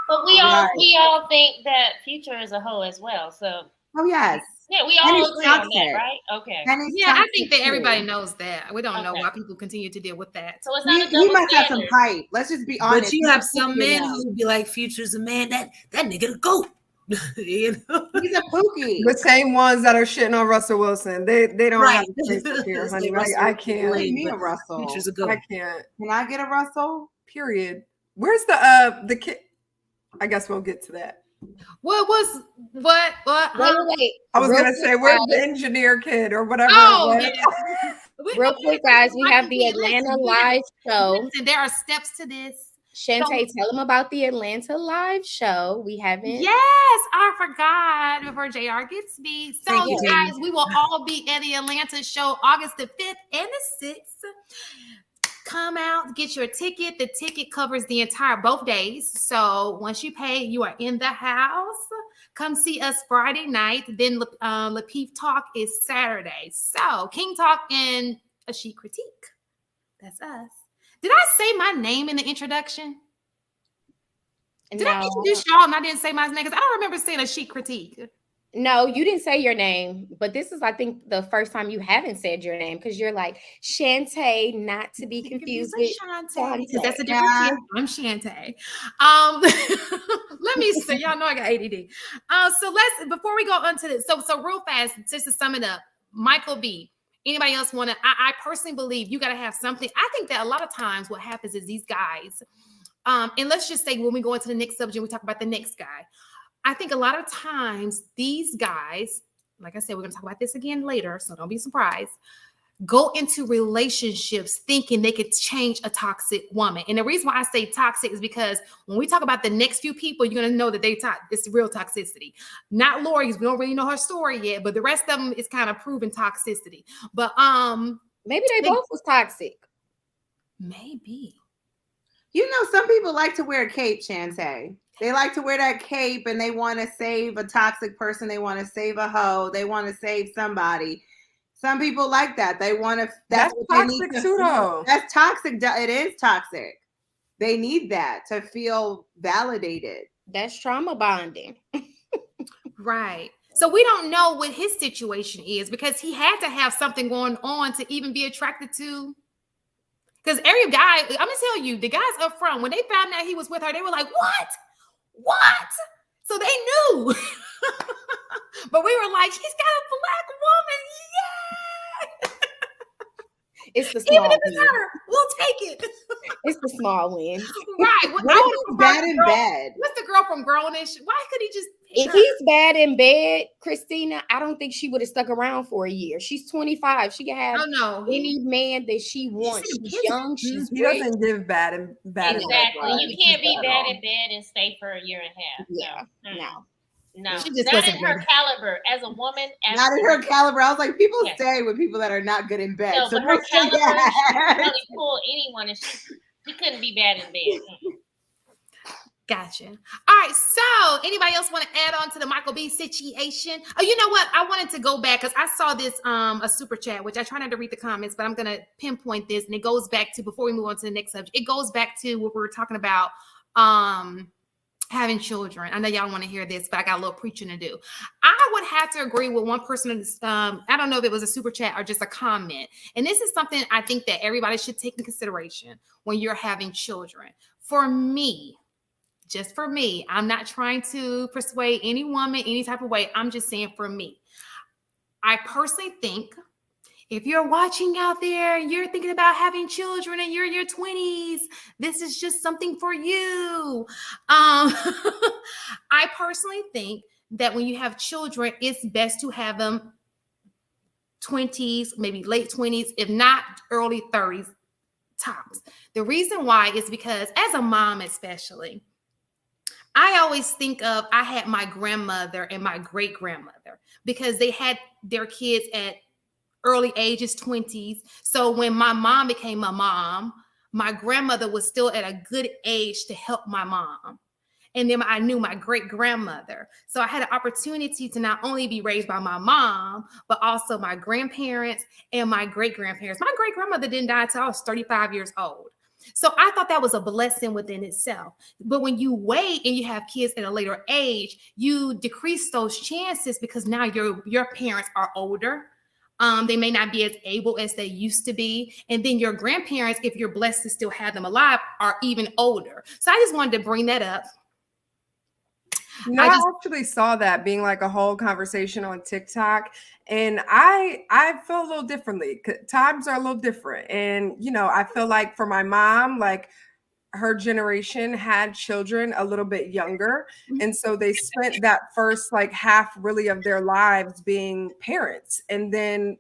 But we all think that Future is a hoe as well. So yes. Yeah, we all agree on that, right? Okay. Yeah, I think that everybody knows that. We don't know why people continue to deal with that. So it's not he must have some hype. Let's just be honest. But you have some men who be like, Future's a man. That nigga the goat. You know? He's a pookie. The same ones that are shitting on Russell Wilson. They don't have the face up here, It's honey. like I can't. What do you mean a Russell? Future's a goat. I can't. Can I get a Russell? Period. Where's the kid? I guess we'll get to that. What? Wait. I was Real gonna say, quick, where's guys. the engineer kid or whatever? Oh, it was? yeah. Real quick, guys, we have the Atlanta live show. Listen, there are steps to this. Shantae, tell them about the Atlanta live show. We haven't. Yes, I forgot before JR gets me. So, Thank you, guys, we will all be at the Atlanta show August the 5th and the 6th. Come out, get your ticket. The ticket covers the entire both days. So once you pay, you are in the house. Come see us Friday night. Then Lapeef Talk is Saturday. So King Talk and a Chic Critique. That's us. Did I say my name in the introduction? Did I introduce y'all and I didn't say my name? Because I don't remember saying a Chic Critique. No, you didn't say your name, but this is, I think, the first time you haven't said your name, because you're like Shantae, not to be confused with Shantae. Because that's a different kid. I'm Shantae. Let me see. Y'all know I got ADD. So before we go on to this, so real fast, just to sum it up, Michael B. Anybody else want to? I personally believe you got to have something. I think that a lot of times what happens is these guys, and let's just say when we go into the next subject, we talk about the next guy. I think a lot of times these guys, like I said, we're going to talk about this again later, so don't be surprised, go into relationships thinking they could change a toxic woman. And the reason why I say toxic is because when we talk about the next few people, you're going to know that it's real toxicity. Not Lori's, we don't really know her story yet, but the rest of them is kind of proven toxicity. But maybe they both was toxic. Maybe. You know, some people like to wear a cape, Shantae. They like to wear that cape and they want to save a toxic person. They want to save a hoe. They want to save somebody. Some people like that. They want to. That's toxic too, though. That's toxic. It is toxic. They need that to feel validated. That's trauma bonding. Right. So we don't know what his situation is because he had to have something going on to even be attracted to. Because every guy, I'm going to tell you, the guys up front, when they found out he was with her, they were like, what? What? So they knew. But we were like, he's got a black woman. Yeah. It's the small Even if it's win. her, we'll take it. It's the small win. Right. What if he's bad in bed? What's the girl from Grownish? Why could he just If he's bad in bed, Christina, I don't think she would have stuck around for a year. She's 25. She can have any man that she wants. She's young. He doesn't give bad in bed. Exactly. You can't be bad in bed and stay for a year and a half. Yeah. No. No, She just not wasn't in her ready. caliber as a woman. Not in her caliber. I was like, people Yes. stay with people that are not good in bed. No, So but her don't say caliber, she that. can really pull anyone, and she couldn't be bad in bed. Gotcha. All right. So, anybody else want to add on to the Michael B situation? Oh, you know what? I wanted to go back because I saw this a super chat, which I try not to read the comments, but I'm gonna pinpoint this, and it goes back to before we move on to the next subject. It goes back to what we were talking about. Having children. I know y'all want to hear this, but I got a little preaching to do. I would have to agree with one person. I don't know if it was a super chat or just a comment. And this is something I think that everybody should take into consideration when you're having children. For me, just for me, I'm not trying to persuade any woman any type of way. I'm just saying for me. I personally think if you're watching out there, you're thinking about having children and you're in your 20s, this is just something for you. I personally think that when you have children, it's best to have them 20s, maybe late 20s, if not early 30s tops. The reason why is because as a mom especially, I always think of, I had my grandmother and my great grandmother because they had their kids at early ages, 20s. So when my mom became a mom, my grandmother was still at a good age to help my mom. And then I knew my great grandmother. So I had an opportunity to not only be raised by my mom, but also my grandparents and my great grandparents. My great grandmother didn't die until I was 35 years old. So I thought that was a blessing within itself. But when you wait and you have kids at a later age, you decrease those chances because now your parents are older. They may not be as able as they used to be. And then your grandparents, if you're blessed to still have them alive, are even older. So I just wanted to bring that up. No, I actually saw that being like a whole conversation on TikTok, and I feel a little differently. Times are a little different, and I feel like for my mom, like her generation had children a little bit younger, and so they spent that first like half really of their lives being parents, and then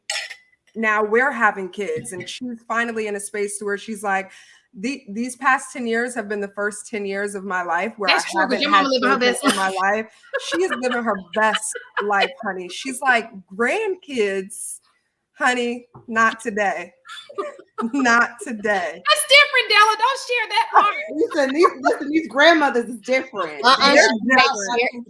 now we're having kids, and she's finally in a space to where she's like, these past 10 years have been the first 10 years of my life where That's I true, haven't your had mama living her children best in my life. She is living her best life, honey. She's like, grandkids, honey, not today. Not today. That's different, Della. Don't share that part. Listen, these grandmothers is different.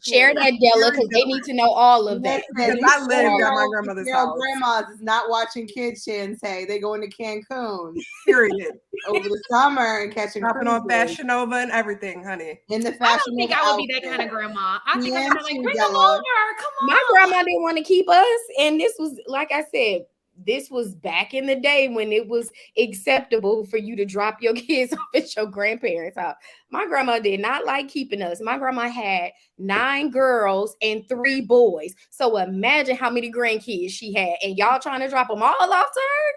Share that, Della, because they need to know all of that. Listen, because I lived at my grandmother's house. Grandmas is not watching kids, Shay. They going to Cancun. Period. Over the summer and catching Dropping on Fashion Nova and everything, honey. In the I fashion don't think I would be that kind of grandma. I think I'm like, bring them Della. over. Come on. My grandma didn't want to keep us, and this was, like I said, this was back in the day when it was acceptable for you to drop your kids off at your grandparents' house. My grandma did not like keeping us. My grandma had 9 girls and 3 boys. So imagine how many grandkids she had, and y'all trying to drop them all off to her?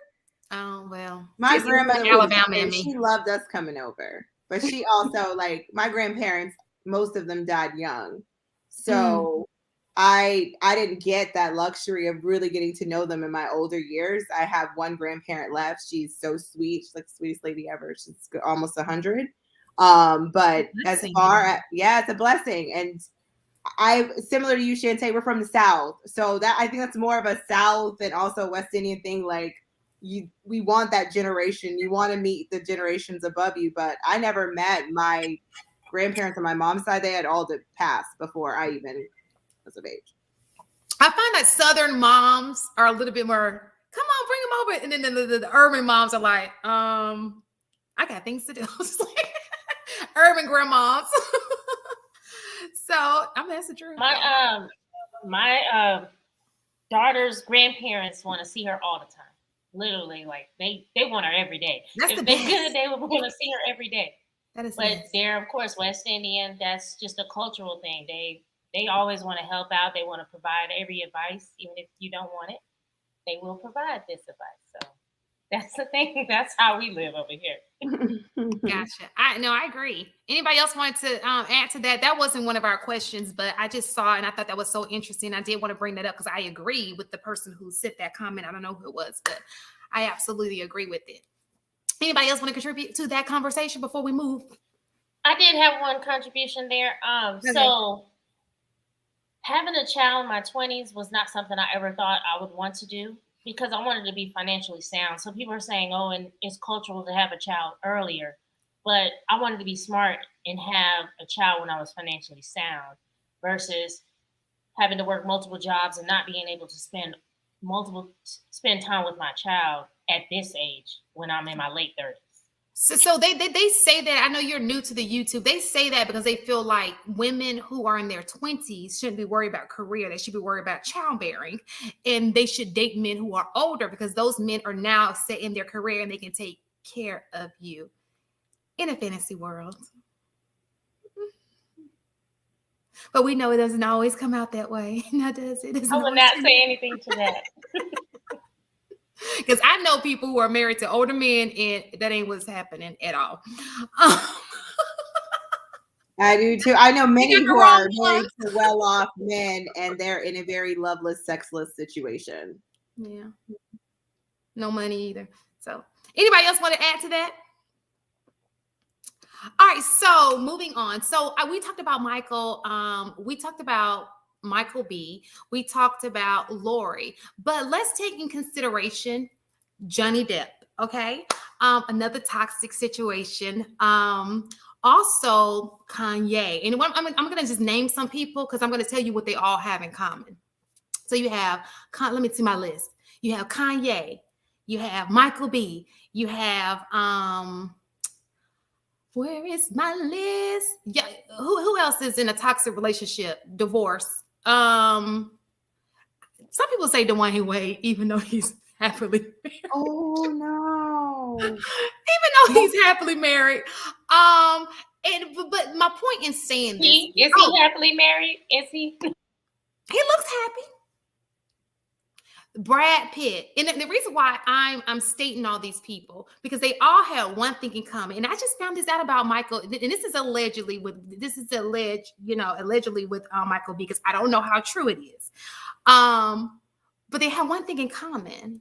Oh, well. My grandmother Alabama and me. She loved us coming over, but she also, like, my grandparents, most of them died young. So I didn't get that luxury of really getting to know them in my older years. I have one grandparent left. She's so sweet. She's like the sweetest lady ever. She's almost 100. But as far as, it's a blessing. And similar to you, Shantae, we're from the South. So that, I think that's more of a South and also West Indian thing. Like, we want that generation. You want to meet the generations above you. But I never met my grandparents on my mom's side. They had all to pass before I even was of age. I find that Southern moms are a little bit more, come on, bring them over. And then the urban moms are like, I got things to do. Urban grandmoms. So that's the truth. My daughter's grandparents want to see her all the time. Literally, like they want her every day. If they could, they would want to see her every day. That is but nice. They're, of course, West Indian. That's just a cultural thing. They always want to help out. They want to provide every advice, even if you don't want it. They will provide this advice. So that's the thing. That's how we live over here. Gotcha. I agree. Anybody else wanted to add to that? That wasn't one of our questions, but I just saw and I thought that was so interesting. I did want to bring that up because I agree with the person who said that comment. I don't know who it was, but I absolutely agree with it. Anybody else want to contribute to that conversation before we move? I did have one contribution there. Okay. So having a child in my 20s was not something I ever thought I would want to do because I wanted to be financially sound. So people are saying, oh, and it's cultural to have a child earlier. But I wanted to be smart and have a child when I was financially sound versus having to work multiple jobs and not being able to spend time with my child at this age when I'm in my late 30s. So they say that. I know you're new to the YouTube. They say that because they feel like women who are in their 20s shouldn't be worried about career. They should be worried about childbearing, and they should date men who are older because those men are now set in their career and they can take care of you in a fantasy world. But we know it doesn't always come out that way. Now, does it? I will not say anything to that. Because I know people who are married to older men, and that ain't what's happening at all. I do too. I know many who are married to well-off men, and they're in a very loveless, sexless situation. Yeah. No money either. So, anybody else want to add to that? All right. So, moving on. So, we talked about Michael. We talked about Michael B. We talked about Lori, but let's take in consideration Johnny Depp. Okay, another toxic situation. Also Kanye, and I'm going to just name some people because I'm going to tell you what they all have in common. So you have, let me see my list. You have Kanye, you have Michael B, you have where is my list? Yeah, who else is in a toxic relationship? Divorce. Some people say Dwayne Wade, even though he's happily married. Oh no. Even though he's happily married. But my point in saying this. Is he happily married? Is he? He looks happy. Brad Pitt. And the reason why I'm stating all these people, because they all had one thing in common. And I just found this out about Michael. And this is allegedly with Michael B, because I don't know how true it is. But they have one thing in common.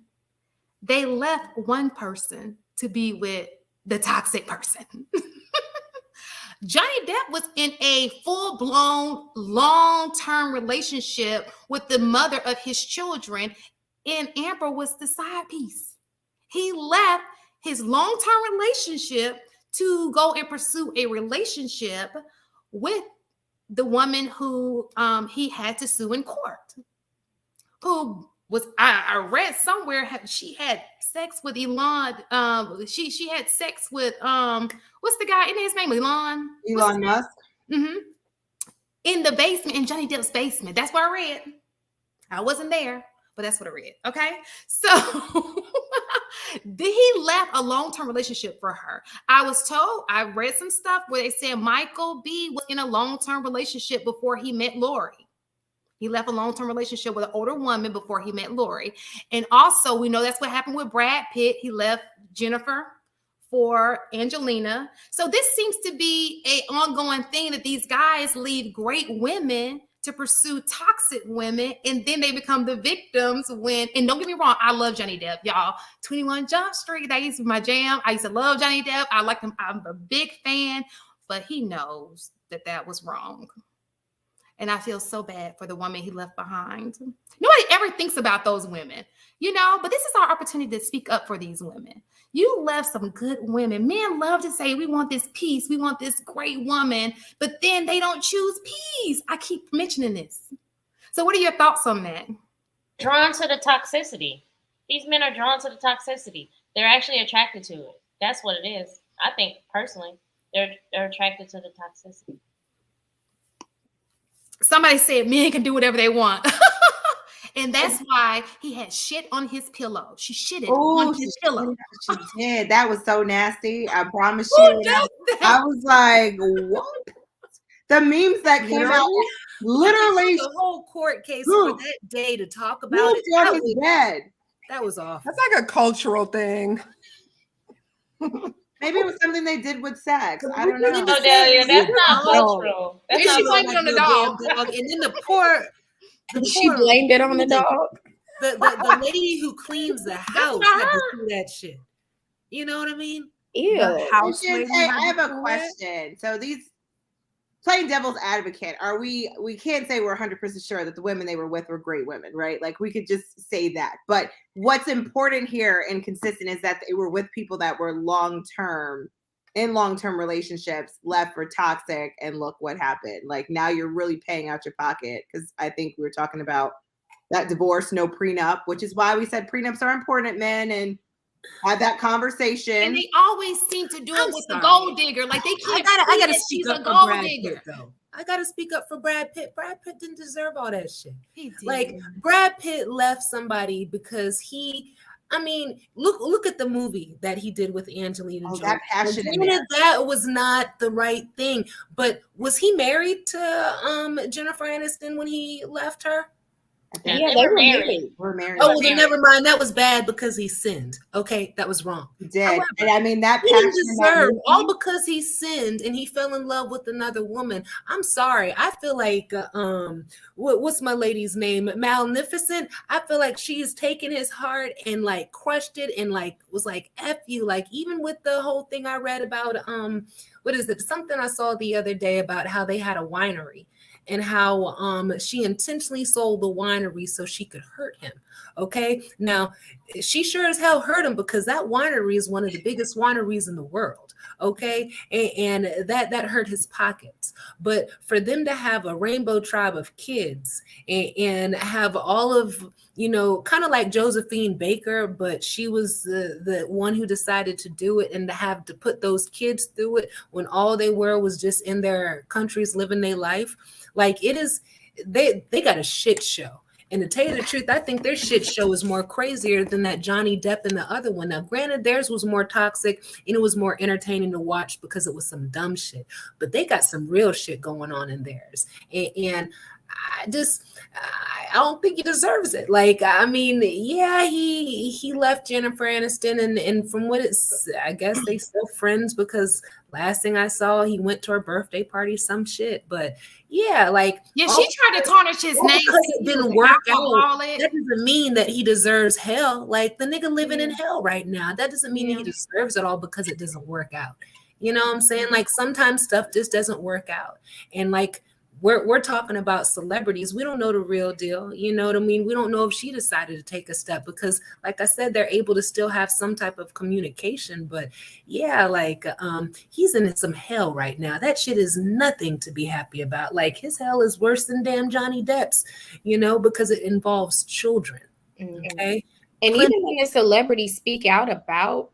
They left one person to be with the toxic person. Johnny Depp was in a full-blown, long-term relationship with the mother of his children, and Amber was the side piece. He left his long-term relationship to go and pursue a relationship with the woman who he had to sue in court. Who was, I read somewhere, she had sex with Elon. She had sex with what's the guy? Isn't his name Elon? Elon Musk. Mm-hmm. In the basement, in Johnny Depp's basement. That's what I read. I wasn't there, but that's what I read. Okay, so he left a long-term relationship for her. I read some stuff where they said Michael B was in a long-term relationship before he met Lori. He left a long-term relationship with an older woman before he met Lori. And also, we know that's what happened with Brad Pitt. He left Jennifer for Angelina. So this seems to be an ongoing thing that these guys leave great women to pursue toxic women, and then they become the victims when, and don't get me wrong, I love Johnny Depp, y'all. 21 Jump Street, that used to be my jam. I used to love Johnny Depp. I like him. I'm a big fan, but he knows that was wrong. And I feel so bad for the woman he left behind. Nobody ever thinks about those women, but this is our opportunity to speak up for these women. You left some good women. Men love to say, we want this peace. We want this great woman, but then they don't choose peace. I keep mentioning this. So what are your thoughts on that? Drawn to the toxicity. These men are drawn to the toxicity. They're actually attracted to it. That's what it is. I think personally, they're attracted to the toxicity. Somebody said men can do whatever they want. And that's why he had shit on his pillow. She shitted on his pillow. She did. That was so nasty. I promise you. I was like, what? The memes that came out, literally. The whole court case for that day to talk about it. That was bad. That was awful. That's like a cultural thing. Maybe it was something they did with sex. I don't know. No, Delia, that's not cultural. That's not she blamed it on the dog. And then the poor she blamed it on the dog. The lady who cleans the house had to do that shit. You know what I mean? Ew. I have a question. So playing devil's advocate, we can't say we're 100% sure that the women they were with were great women, right? Like we could just say that. But what's important here and consistent is that they were with people that were long-term relationships, left for toxic, and look what happened. Like now you're really paying out your pocket, because I think we were talking about that divorce, no prenup, which is why we said prenups are important, men, and have that conversation. And they always seem to do it with the gold digger. Like they can't. I gotta speak up for Brad Pitt, though. I gotta speak up for Brad Pitt. Brad Pitt didn't deserve all that shit. He did. Like Brad Pitt left somebody because look at the movie that he did with Angelina Jolie. That passion in there. That was not the right thing. But was he married to Jennifer Aniston when he left her? Yeah, they were married. We're married. Oh, well, then never mind. That was bad because he sinned. Okay, that was wrong. He did. However, and I mean, that he didn't deserve all because he sinned and he fell in love with another woman. I'm sorry. I feel like what's my lady's name? Maleficent. I feel like she's taken his heart and like crushed it and like was like F you. Like even with the whole thing I read about what is it? Something I saw the other day about how they had a winery. And how she intentionally sold the winery so she could hurt him. Okay, now she sure as hell hurt him because that winery is one of the biggest wineries in the world. Okay, and that hurt his pockets. But for them to have a rainbow tribe of kids and have all of, you know, kind of like Josephine Baker, but she was the one who decided to do it, and to have to put those kids through it when all they were was just in their countries living their life. Like it is, they got a shit show. And to tell you the truth, I think their shit show is more crazier than that Johnny Depp and the other one. Now, granted, theirs was more toxic and it was more entertaining to watch because it was some dumb shit. But they got some real shit going on in theirs. And I don't think he deserves it. Like, I mean, yeah, he left Jennifer Aniston, and from what it's, I guess they still friends because last thing I saw, he went to her birthday party, some shit. But yeah, like she tried to tarnish his name because it didn't work out. That doesn't mean that he deserves hell. Like the nigga living in hell right now. That doesn't mean he deserves it all because it doesn't work out. You know what I'm saying? Like sometimes stuff just doesn't work out, and like. We're talking about celebrities. We don't know the real deal. You know what I mean? We don't know if she decided to take a step because, like I said, they're able to still have some type of communication. But yeah, like he's in some hell right now. That shit is nothing to be happy about. Like his hell is worse than damn Johnny Depp's, you know, because it involves children. Okay. And even when the celebrities speak out about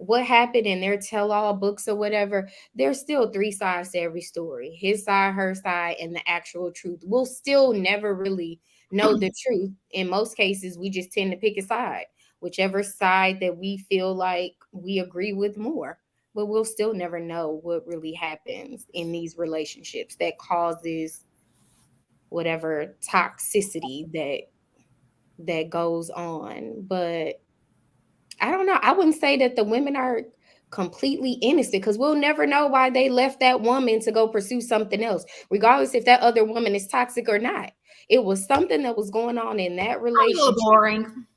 what happened in their tell-all books or whatever, there's still three sides to every story. His side, her side, and the actual truth. We'll still never really know the truth. In most cases, we just tend to pick a side, whichever side that we feel like we agree with more. But we'll still never know what really happens in these relationships that causes whatever toxicity that goes on. But I don't know. I wouldn't say that the women are completely innocent because we'll never know why they left that woman to go pursue something else, regardless if that other woman is toxic or not. It was something that was going on in that relationship. A little boring.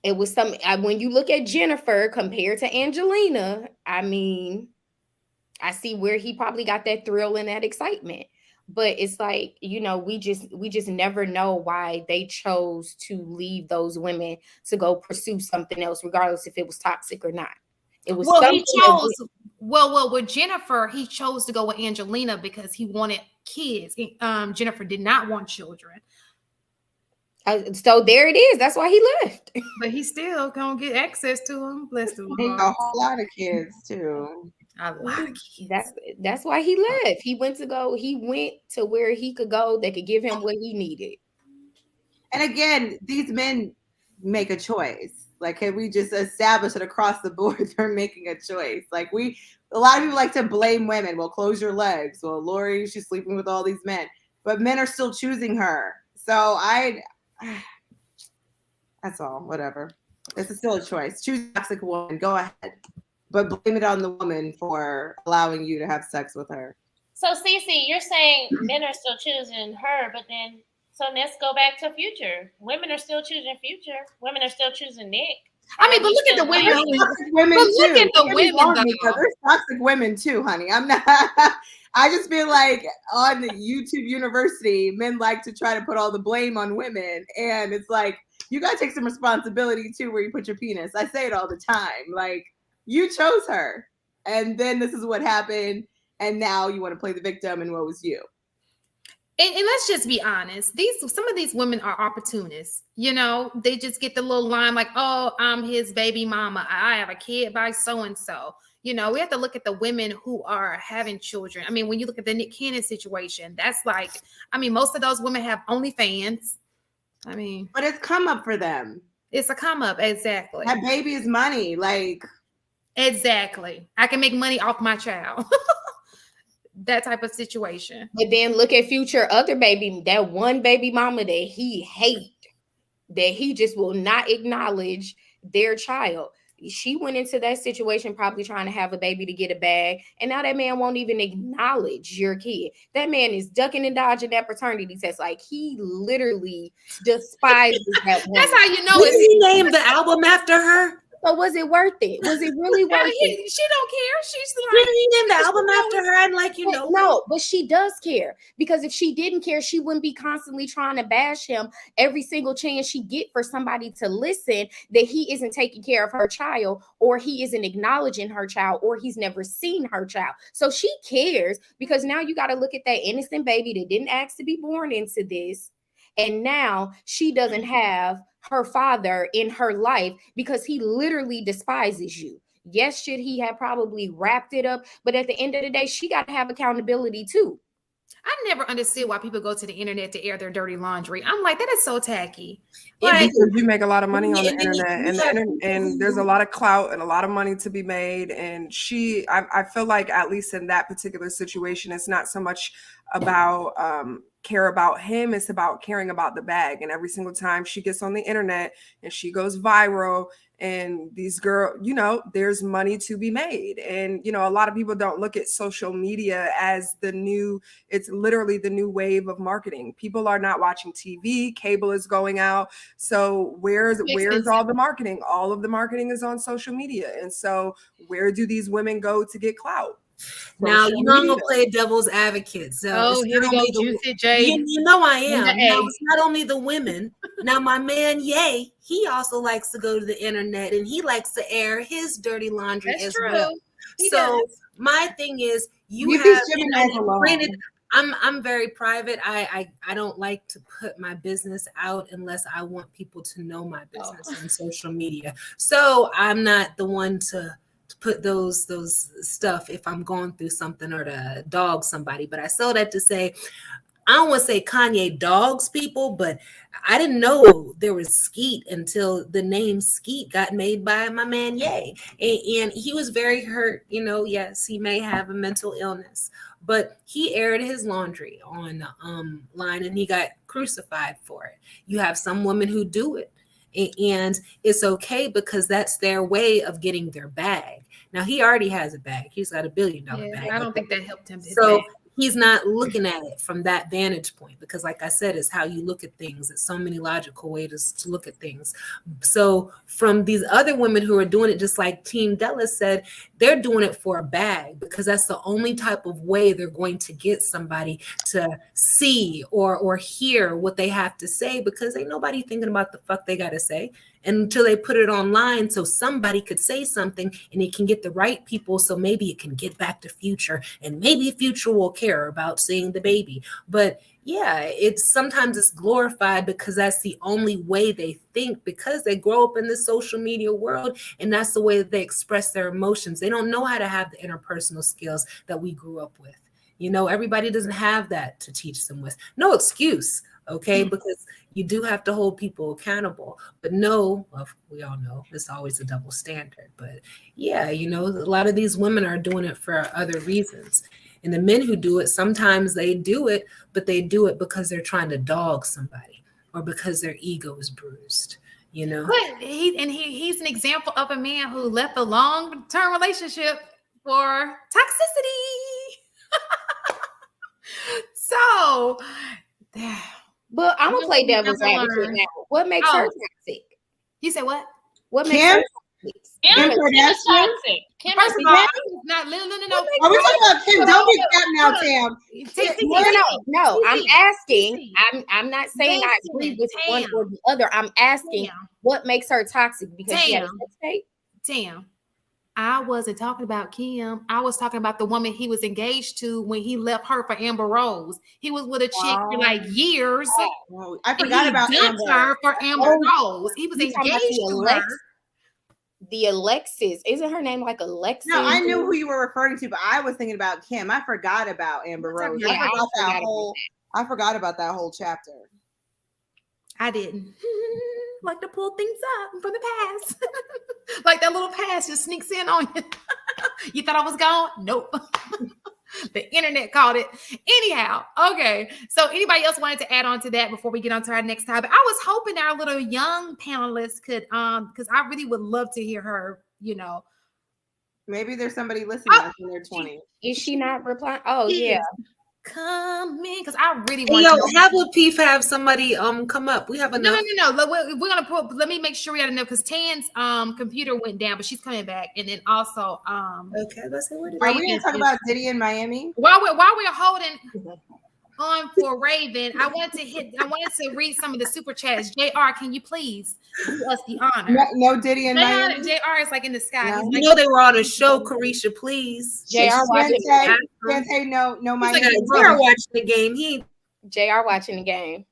It was something. When you look at Jennifer compared to Angelina, I mean, I see where he probably got that thrill and that excitement. But it's like, you know, we just never know why they chose to leave those women to go pursue something else, regardless if it was toxic or not. It was with Jennifer, he chose to go with Angelina because he wanted kids. Jennifer did not want children. So there it is. That's why he left. But he still gonna get access to them. Bless them. A whole lot of kids too. A lot of kids. That's why he left. He went to where he could go that could give him what he needed. And again, these men make a choice. Like, can we just establish it across the board? They're making a choice. Like a lot of people like to blame women. Well, close your legs. Well, Lori, she's sleeping with all these men, but men are still choosing her. So that's all. Whatever. This is still a choice. Choose a toxic woman. Go ahead. But blame it on the woman for allowing you to have sex with her. So, Cece, you're saying men are still choosing her, but then, so let's go back to Future. Women are still choosing Future. Women are still choosing Nick. I mean, but look at the women. Toxic women But too. look at the women, though. There's toxic women too, honey. I'm not. I just feel like on YouTube University, men like to try to put all the blame on women, and it's like you gotta take some responsibility too, where you put your penis. I say it all the time. Like you chose her, and then this is what happened, and now you want to play the victim, and what was you? And let's just be honest. Some of these women are opportunists. You know, they just get the little line like, "Oh, I'm his baby mama. I have a kid by so and so." You know, we have to look at the women who are having children. I mean, when you look at the Nick Cannon situation, that's like, I mean, most of those women have OnlyFans. I mean, but it's come up for them. It's a come up, exactly. That baby is money, like exactly. I can make money off my child. That type of situation. But then look at future other baby, that one baby mama that he hate, that he just will not acknowledge their child. She went into that situation probably trying to have a baby to get a bag, and now that man won't even acknowledge your kid. That man is ducking and dodging that paternity test. Like he literally despises that woman. That's how you know. Did he name the album after her? So was it worth it? Was it really worth it? She don't care. She's like, didn't he name the album after her? And like, you know, no, but she does care, because if she didn't care, she wouldn't be constantly trying to bash him every single chance she get for somebody to listen that he isn't taking care of her child, or he isn't acknowledging her child, or he's never seen her child. So she cares, because now you got to look at that innocent baby that didn't ask to be born into this. And now she doesn't have her father in her life because he literally despises you. Yes, should he have probably wrapped it up? But at the end of the day, she got to have accountability too. I never understood why people go to the internet to air their dirty laundry. I'm like, that is so tacky. Like, because you make a lot of money on the internet, and there's a lot of clout and a lot of money to be made. And I feel like, at least in that particular situation, it's not so much about care about him, it's about caring about the bag. And every single time she gets on the internet and she goes viral, and these girls, you know, there's money to be made. And, you know, a lot of people don't look at social media as it's literally the new wave of marketing. People are not watching TV, cable is going out. So where's all the marketing? All of the marketing is on social media. And so where do these women go to get clout? Now, you know, I'm going to play devil's advocate. So here we go, Juicy J. You know I am. Now, it's not only the women. Now, my man, Ye, he also likes to go to the internet, and he likes to air his dirty laundry as well. So my thing is, granted, I'm very private. I don't like to put my business out unless I want people to know my business on social media. So I'm not the one to put those stuff if I'm going through something, or to dog somebody. But I saw that to say, I don't want to say Kanye dogs people, but I didn't know there was Skeet until the name Skeet got made by my man Ye. And he was very hurt. You know, yes, he may have a mental illness, but he aired his laundry on line, and he got crucified for it. You have some women who do it, and it's okay because that's their way of getting their bag. Now, he already has a bag. He's got $1 billion bag. I don't think that helped him. So he's not looking at it from that vantage point, because like I said, it's how you look at things. It's so many logical ways to look at things. So from these other women who are doing it, just like Team Della said, they're doing it for a bag, because that's the only type of way they're going to get somebody to see or hear what they have to say, because ain't nobody thinking about the fuck they got to say until they put it online, so somebody could say something and it can get the right people, so maybe it can get back to Future, and maybe Future will care about seeing the baby. But yeah, sometimes it's glorified because that's the only way they think, because they grow up in the social media world, and that's the way that they express their emotions. They don't know how to have the interpersonal skills that we grew up with. You know, everybody doesn't have that to teach them with. No excuse, okay? Because you do have to hold people accountable. But no, well, we all know it's always a double standard. But yeah, you know, a lot of these women are doing it for other reasons. And the men who do it, sometimes they do it, but they do it because they're trying to dog somebody, or because their ego is bruised, you know? But he's an example of a man who left a long-term relationship for toxicity. So, but I'm gonna play devil's advocate now. What makes her toxic? You said what? What makes Kim? her toxic? Kim is Kardashian? toxic. Kim First is of all, toxic. not no. Are we talking about Kim? Don't be that now, Tam. No. I'm asking. TC. I'm not saying I agree with one or the other. I'm asking what makes her toxic because she had a sex tape. Tam, I wasn't talking about Kim. I was talking about the woman he was engaged to when he left her for Amber Rose. He was with a chick for like years. Oh, I forgot about dumped Amber. her for Amber Rose. He was You talking engaged about to her. The Alexis. Isn't her name like Alexis? No, I knew who you were referring to, but I was thinking about Kim. I forgot about Amber Rose. Yeah, I forgot about that whole chapter. I didn't. Like to pull things up from the past. Like that little past just sneaks in on you. You thought I was gone? Nope. The internet caught it. Anyhow, okay. So anybody else wanted to add on to that before we get on to our next topic? I was hoping our little young panelist could, because I really would love to hear her, Maybe there's somebody listening that's in their 20s. Is she not replying? Oh, yeah. Come in, because I really Hey, want yo, have Lapeef have somebody come up. We have enough. No. We're gonna put. Let me make sure we got enough because Tan's computer went down, but she's coming back, and then also Okay, let's see what. Are we gonna talk about Diddy in Miami? While we're holding on for Raven, I wanted to read some of the super chats. JR, can you please do us the honor? No Diddy in Miami. JR is like in the sky. No. You know they were on a show, Carisha, please. JR watching Can't say no Miami. JR watching the game. JR watching the game.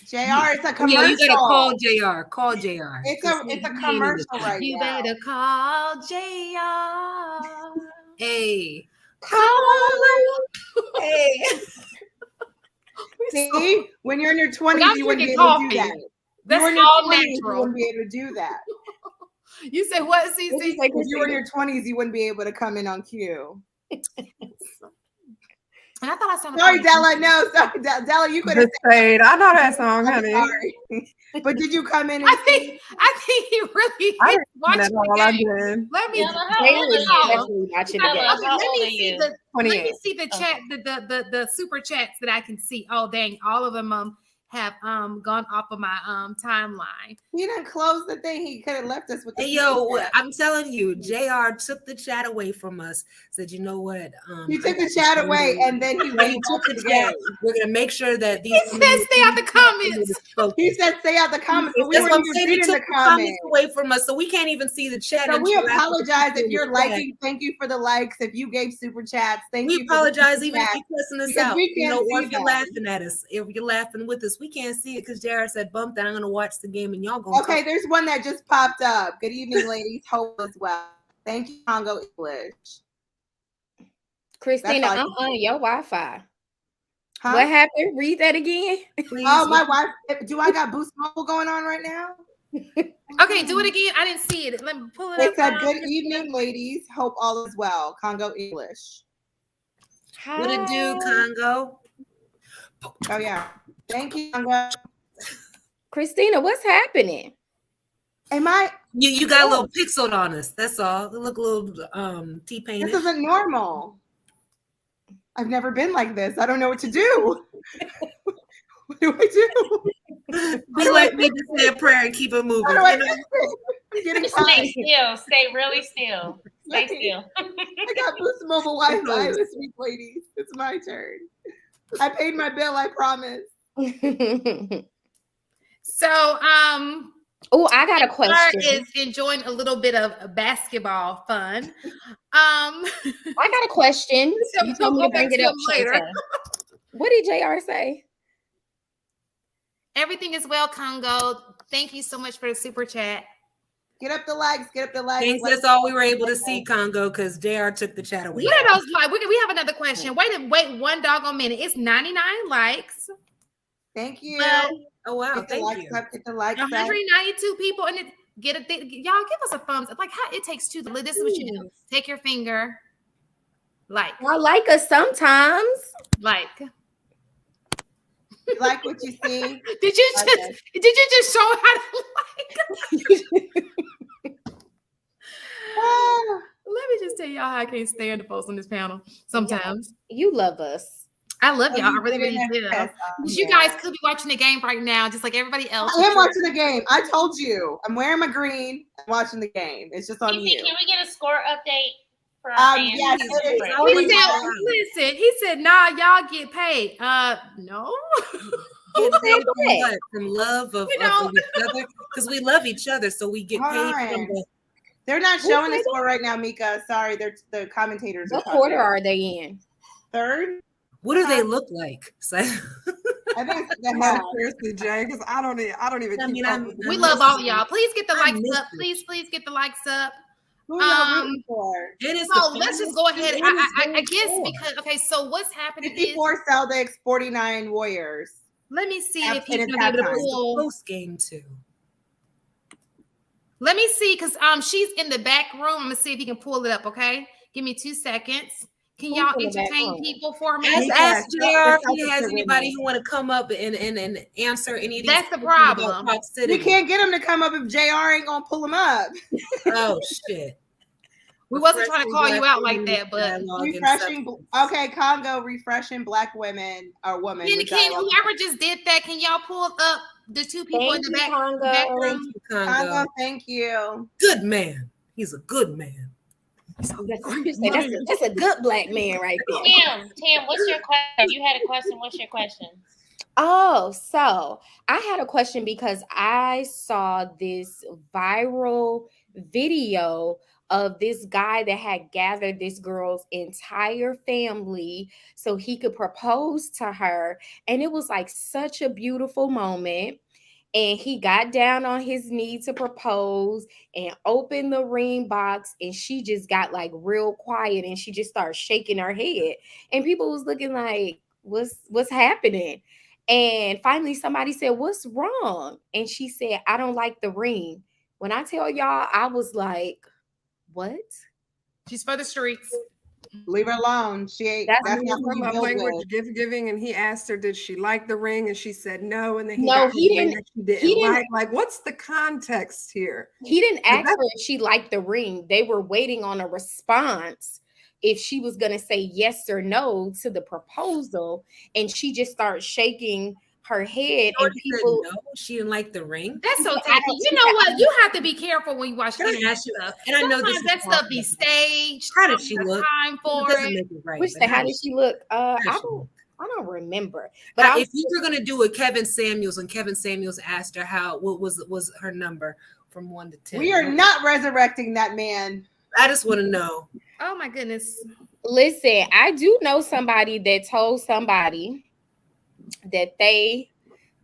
JR, it's a commercial. Yeah, you gotta call JR. Call JR. It's a commercial right You now. better call JR. Hey. Hey. See, when you're in your 20s, you wouldn't be able to do that. That's you all 20s, you natural. wouldn't be able to do that. You say what, CC? If you were in your 20s, you wouldn't be able to come in on cue. And I thought I sounded. Sorry, Della. No, sorry, Della. You could have said, I know that song, honey. Sorry. But did you come in? And I think he really I is watching that's all the I game. did. Let me Watching the game. let me see the chat, the super chats that I can see. Oh dang, all of them have gone off of my timeline. He didn't close the thing. He could have left us with the I'm telling you, JR took the chat away from us. Said, you know what? He took the chat away and then he took the chat. We're gonna make sure that these. He said, "Stay out the comments." He said, "Stay out the comments." But we That's what I'm weren't saying. even He reading took the comments away from us, so we can't even see the chat. So we apologize if you're liking. Thank you for the likes. If you gave super chats, thank you. We apologize even if you're cussing us out. We can't or see if you're that. laughing at us, if you're laughing with us, we can't see it because Jared said, "Bump that I'm gonna watch the game and y'all gonna." Okay, there's one that just popped up. Good evening, ladies. Hope as well. Thank you, Congo English. Christina, your Wi-Fi. Huh? What happened? Read that again. Please. Oh, my wife. Do I got Boost Mobile going on right now? Okay, do it again. I didn't see it. Let me pull it up. It said, "Good evening, ladies. Hope all is well." Congo English. What it do, Congo? Oh yeah. Thank you, Congo. Christina, what's happening? Am I? You got a little pixeled on us. That's all. You look a little T-painted. This isn't normal. I've never been like this. I don't know what to do. What do I do? Be like me to say a prayer and keep it moving. How do I fix it? I'm getting Stay tired. still. Stay really still. Stay still. I got Boost Mobile Wi-Fi this week, ladies. It's my turn. I paid my bill. I promise. So, oh, I got a question. Is enjoying a little bit of basketball fun. I got a question. You told me to bring it up later. What did JR say? Everything is well, Congo. Thank you so much for the super chat. Get up the likes. Get up the likes. Thanks, that's all we were able to see, Congo, because JR took the chat away. What are those likes? We have another question. Wait one doggone minute. It's 99 likes. Thank you. Oh wow, get the thank likes you. Up, get the likes 192 people, and y'all give us a thumbs up. Like how it takes two. This is what you do. Take your finger, like. I like us sometimes. Like. You like what you see? Did you just show how to like? Let me just tell y'all how I can't stand the folks on this panel sometimes. You love us. I love So y'all. I you really, didn't really do. invest Because on you guys there. could be watching the game right now, just like everybody else. I am watching the game. I told you. I'm wearing my green. I'm watching the game. It's just on you. Can we get a score update for our fans? Yes, He said, he said, nah, y'all get paid. No. Get paid from what? From love of each other? Because we love each other, so we get paid from the. They're not showing the score right now, Mika. Sorry, the commentators. What quarter are they in? Third. What do they look like? So, I think seriously, Jay, because I don't even. We love all of y'all. Please get the likes up. Please get the likes up. Who are y'all rooting for? So let's just go ahead. I guess because so what's happening 54 Celtics, 49 Warriors. Let me see if he's gonna be able to pull post game too. Let me see, because she's in the back room. I'm gonna see if he can pull it up. Okay, give me 2 seconds. Can y'all entertain people for me? Ask JR if he has anybody who want to come up and answer any of these. That's the problem. We can't get him to come up if JR ain't gonna pull him up. Oh shit. We wasn't trying to call you out like that, but refreshing. Okay, Congo refreshing black women or women. Can whoever just did that? Can y'all pull up the 2 people in the back room? Congo, thank you. Good man. He's a good man. That's a good black man right there. Tam, what's your question? You had a question. What's your question? Oh, so I had a question because I saw this viral video of this guy that had gathered this girl's entire family so he could propose to her. And it was like such a beautiful moment. And he got down on his knee to propose and opened the ring box. And she just got like real quiet and she just started shaking her head. And people was looking like, what's happening? And finally somebody said, what's wrong? And she said, I don't like the ring. When I tell y'all, I was like, what? She's for the streets. Leave her alone. She ain't. That's not love language, gift giving. And he asked her, did she like the ring? And she said no. And then he didn't like. What's the context here? He didn't ask her if she liked the ring. They were waiting on a response if she was going to say yes or no to the proposal. And she just started shaking her head, and people no, she didn't like the ring. That's so tacky. You know what? You have to be careful when you watch this stuff. And I know this that stuff be staged. How did she look? Time for it. Right, how did she look? I don't remember. But if you were gonna do a Kevin Samuels, and Kevin Samuels asked her what was her number from 1 to 10. We are not resurrecting that man. I just want to know. Oh my goodness. Listen, I do know somebody that told somebody that they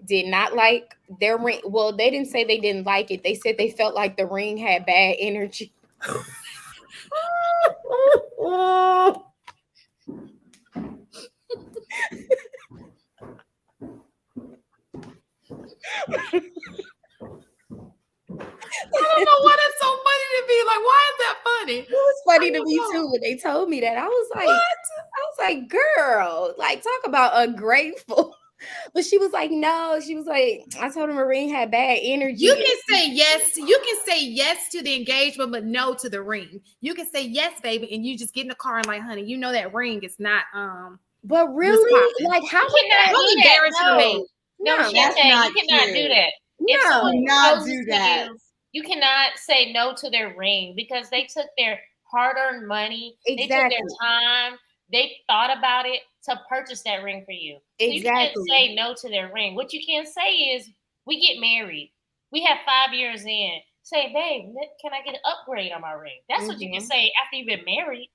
did not like their ring. Well, they didn't say they didn't like it. They said they felt like the ring had bad energy. I don't know why that's so funny to me. Like, why is that funny? It was funny to me too when they told me that. I was like, what? I was like, girl, like talk about ungrateful. But she was like, no. She was like, I told her ring had bad energy. You can say yes. You can say yes to the engagement, but no to the ring. You can say yes, baby, and you just get in the car and like, honey, you know that ring is not. But really, like, how would that be embarrassing? No, you cannot do that. No, not do that. You cannot say no to their ring because they took their hard-earned money. Exactly. They took their time. They thought about it to purchase that ring for you. So you can't say no to their ring. What you can say is, we get married. We have 5 years in. Say, babe, can I get an upgrade on my ring? That's what you can say after you've been married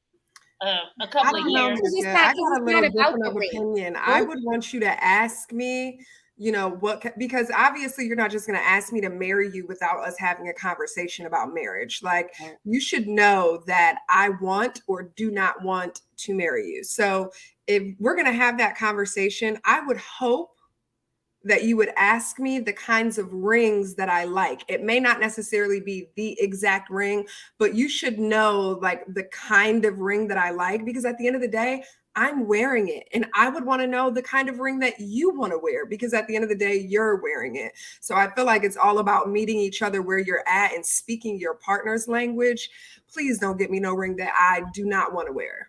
a couple of years. I got a little different of opinion. I would want you to ask me, you know, because obviously you're not just going to ask me to marry you without us having a conversation about marriage. Like, you should know that I want or do not want to marry you. So if we're going to have that conversation, I would hope that you would ask me the kinds of rings that I like. It may not necessarily be the exact ring, but you should know like the kind of ring that I like, because at the end of the day, I'm wearing it. And I would want to know the kind of ring that you want to wear, because at the end of the day, you're wearing it. So I feel like it's all about meeting each other where you're at and speaking your partner's language. Please don't get me no ring that I do not want to wear.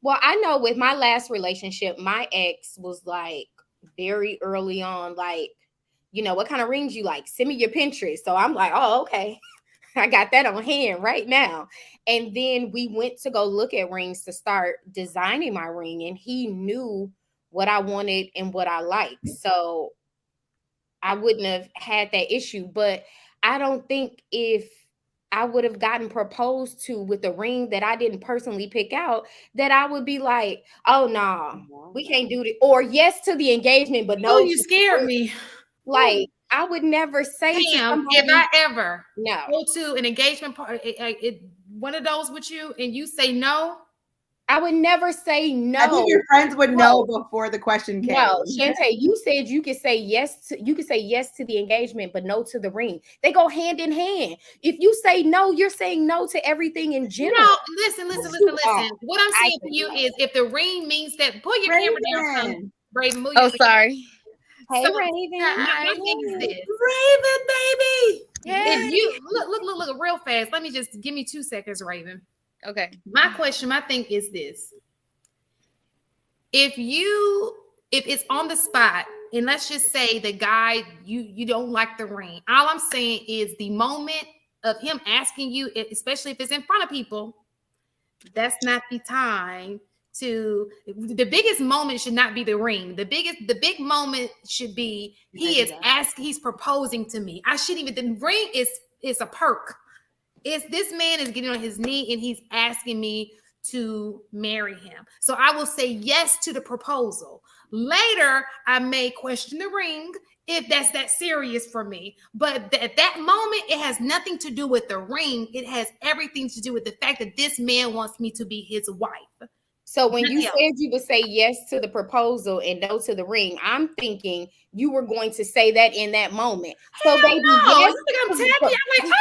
Well, I know with my last relationship, my ex was like very early on, like, what kind of rings you like? Send me your Pinterest. So I'm like, oh, okay. I got that on hand right now. And then we went to go look at rings to start designing my ring. And he knew what I wanted and what I liked. So I wouldn't have had that issue. But I don't think if I would have gotten proposed to with a ring that I didn't personally pick out, that I would be like, oh, no, we can't do it. Or yes to the engagement, but no. Oh, you scared me. Like, I would never say to somebody, if I ever no, go to an engagement party, one of those with you, and you say no, I would never say no. I think your friends would know before the question came. No, Shantae, you said you could say yes to the engagement, but no to the ring. They go hand in hand. If you say no, you're saying no to everything in general. No, listen. What I'm saying to you is, if the ring means that, pull your camera down, Raven. Sorry. Hey, So, Raven. my thing is this. Raven, baby. If you look real fast, let me just give me 2 seconds, Raven. Okay. My thing is this. If it's on the spot, and let's just say the guy, you don't like the ring, all I'm saying is the moment of him asking you, especially if it's in front of people, that's not the time to. The biggest moment should not be the ring. The big moment should be he's proposing to me. The ring is a perk. This man is getting on his knee and he's asking me to marry him. So I will say yes to the proposal. Later, I may question the ring if that's that serious for me. But at that moment, it has nothing to do with the ring. It has everything to do with the fact that this man wants me to be his wife. So when you said you would say yes to the proposal and no to the ring, I'm thinking you were going to say that in that moment. So baby, yes, I'm tapping. I'm like,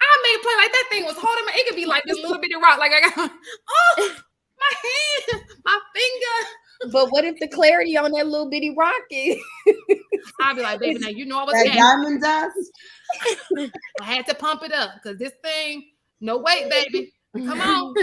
I made a play like that thing was holding me. It could be like this little bitty rock. Like I got, my hand, my finger. But what if the clarity on that little bitty rock is? I'll be like, baby, now you know I was that diamond dust. I had to pump it up because this thing, no weight, baby. Come on.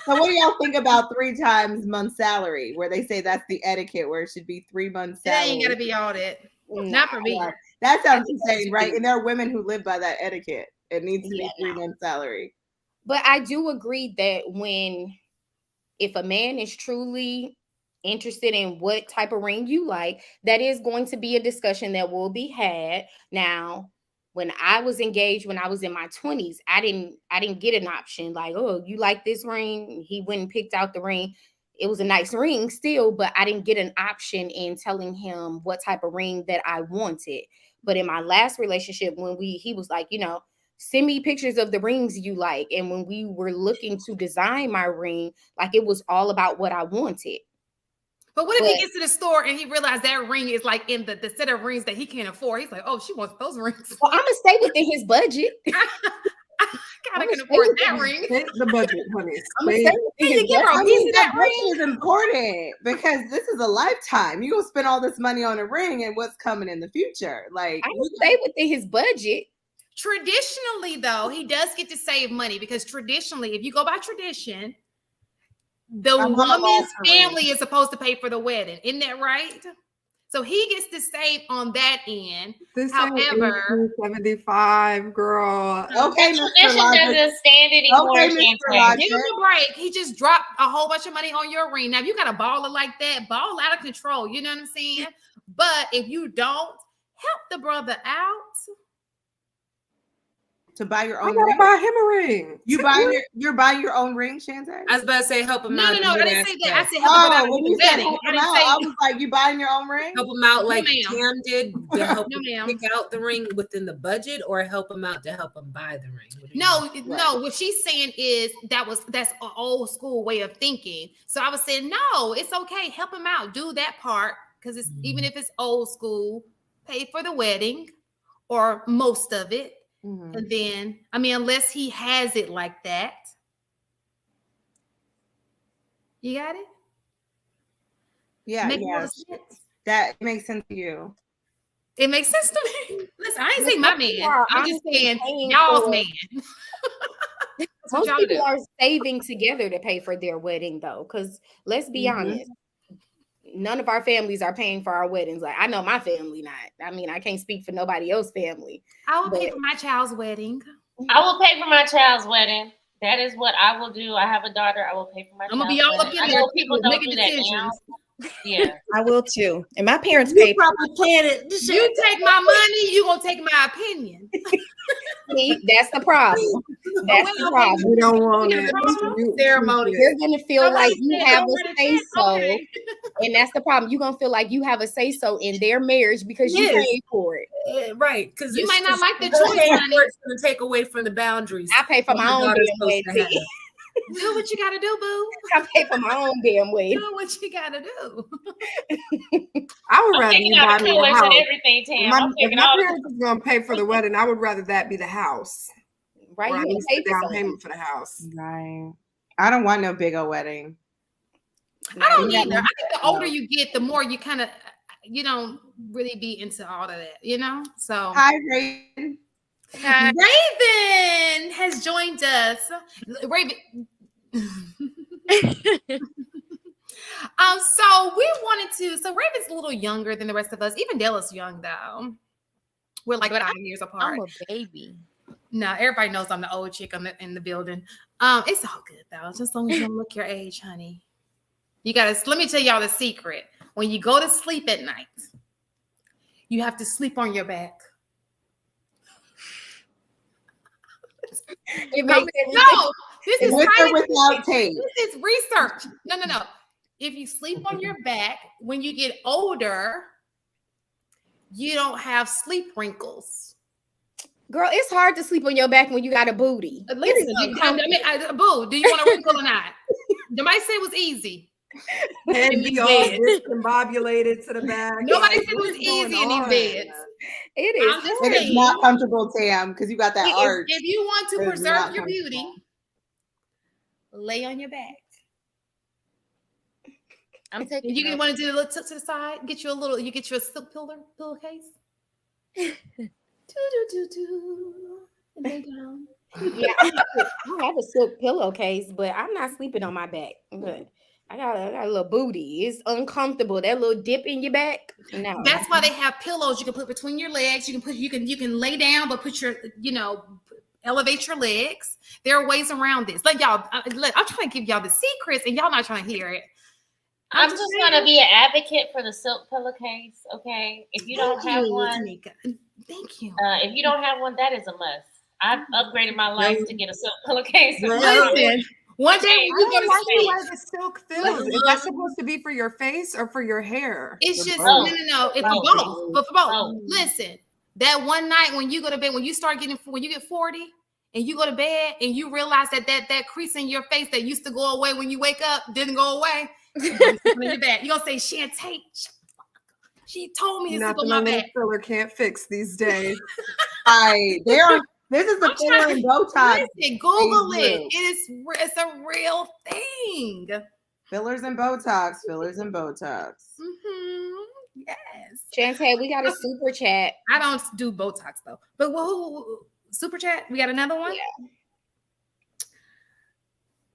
So what do y'all think about 3 times month salary, where they say that's the etiquette, where it should be 3 months salary? It ain't gotta be all that. Not for me. That sounds insane, right? And there are women who live by that etiquette. It needs to be 3 months salary. But I do agree that if a man is truly interested in what type of ring you like, that is going to be a discussion that will be had. Now, when I was engaged, when I was in my 20s, I didn't get an option like, oh, you like this ring? He went and picked out the ring. It was a nice ring still, but I didn't get an option in telling him what type of ring that I wanted. But in my last relationship, he was like, send me pictures of the rings you like. And when we were looking to design my ring, like it was all about what I wanted. But what if he gets to the store and he realized that ring is like in the set of rings that he can't afford? He's like, oh, she wants those rings. Well, I'm going to stay within his budget. I can afford that ring. Hit the budget, honey. That ring is important because this is a lifetime. You will spend all this money on a ring and what's coming in the future. Like, I'm going to stay within his budget. Traditionally, though, he does get to save money because traditionally, if you go by tradition, the woman's family is supposed to pay for the wedding. Isn't that right? So he gets to save on that end. However, 75, girl. Okay, tradition doesn't stand anymore. Okay, Mr. Give him a break. He just dropped a whole bunch of money on your ring. Now, if you got a baller like that, ball out of control. You know what I'm saying? But if you don't, help the brother out. To buy your own ring? I gotta buy him a ring. You're buying your own ring, Shantae? I was about to say help him out. No, I didn't say that. I said help him out. When you said help him out, I was like, you buying your own ring? Help him out like Cam did to help him pick out the ring within the budget, or help him out to help him buy the ring? No. What she's saying is that's an old school way of thinking. So I was saying, no, it's okay. Help him out. Do that part because it's even if it's old school, pay for the wedding or most of it. Mm-hmm. And then, unless he has it like that. You got it? Yeah. That makes sense to you. It makes sense to me. Listen, I ain't saying my man. I'm just saying y'all's man. Most people are saving together to pay for their wedding, though, because let's be honest, none of our families are paying for our weddings. Like, I know my family not. I mean, I can't speak for nobody else's family. I will pay for my child's wedding. I will pay for my child's wedding. That is what I will do. I have a daughter. I will pay for my child's wedding. I'm gonna be all up in there. People don't do that now. Yeah, I will too. And my parents pay. Probably plan it. You take my money, you gonna take my opinion. See, that's the problem. That's the problem. We don't want it. Ceremony. You're gonna feel like you have a say so, and that's the problem. You're gonna feel like you have a say so in their marriage because you paid for it. Right? Because you might not like the choice. It's gonna take away from the boundaries. I pay for my own damn wedding. Do what you gotta do, boo. I pay for my own damn wedding. Do what you gotta do. I would rather you buy me a house. Everything, Tam. If my parents is gonna pay for the wedding, I would rather that be the house. Right, you need to down payment for the house. Right. I don't want no big old wedding. I don't either. I think the older you get, the more you kind of you don't really be into all of that, you know. So hi, Raven. Raven has joined us. Raven. So we wanted to. So Raven's a little younger than the rest of us. Even Della's young though. We're like 5 years apart. I'm a baby. No, everybody knows I'm the old chick in the building. It's all good though, just as long as you don't look your age, honey. You gotta. Let me tell y'all the secret. When you go to sleep at night, you have to sleep on your back. This is with or without tape. This is research. No. If you sleep on your back, when you get older, you don't have sleep wrinkles. Girl, it's hard to sleep on your back when you got a booty. Listen, boo, do you want a wrinkle or not? Somebody said it was easy. Head be all discombobulated to the back. Nobody said it was easy in these beds. It is. It is not comfortable, Tam, because you got that arch. If you want to preserve your beauty, lay on your back. I'm taking. You want to do a little tip to the side? Get you a silk pillowcase. And lay down. Yeah, I have a silk pillowcase, but I'm not sleeping on my back. But I got a little booty. It's uncomfortable. That little dip in your back. No. That's why they have pillows you can put between your legs. You can lay down, but put your, elevate your legs. There are ways around this. Like y'all, I'm trying to give y'all the secrets, and y'all not trying to hear it. I'm just gonna be an advocate for the silk pillowcase. Okay, if you don't have one, thank you. If you don't have one, that is a must. I've upgraded my life to get a silk pillowcase. Listen, one day you go to sleep. Why the silk fills? Is that supposed to be for your face or for your hair? It's just no. It's both. But for both. Listen, that one night when you go to bed, when you get 40 and you go to bed and you realize that crease in your face that used to go away when you wake up didn't go away. You're gonna say, Shantae, she told me to sleep on my back. Filler can't fix these days. This is the filler and Botox. Listen, Google it. It's a real thing. Fillers and Botox. Mm-hmm. Yes. Shantae, we got a super chat. I don't do Botox though. But super chat? We got another one?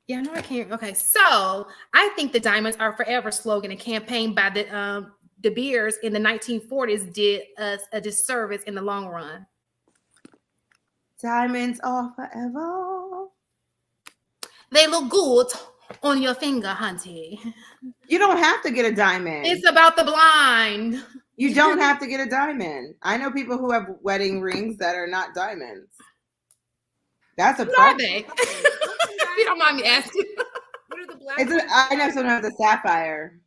Yeah, no, I can't. Okay, so I think the Diamonds Are Forever slogan, a campaign by the De Beers in the 1940s, did us a disservice in the long run. Diamonds are forever. They look good on your finger, hunty. You don't have to get a diamond. It's about the blind. You don't have to get a diamond. I know people who have wedding rings that are not diamonds. That's a problem. If you don't mind me asking. What are the black ones? I know someone has a sapphire.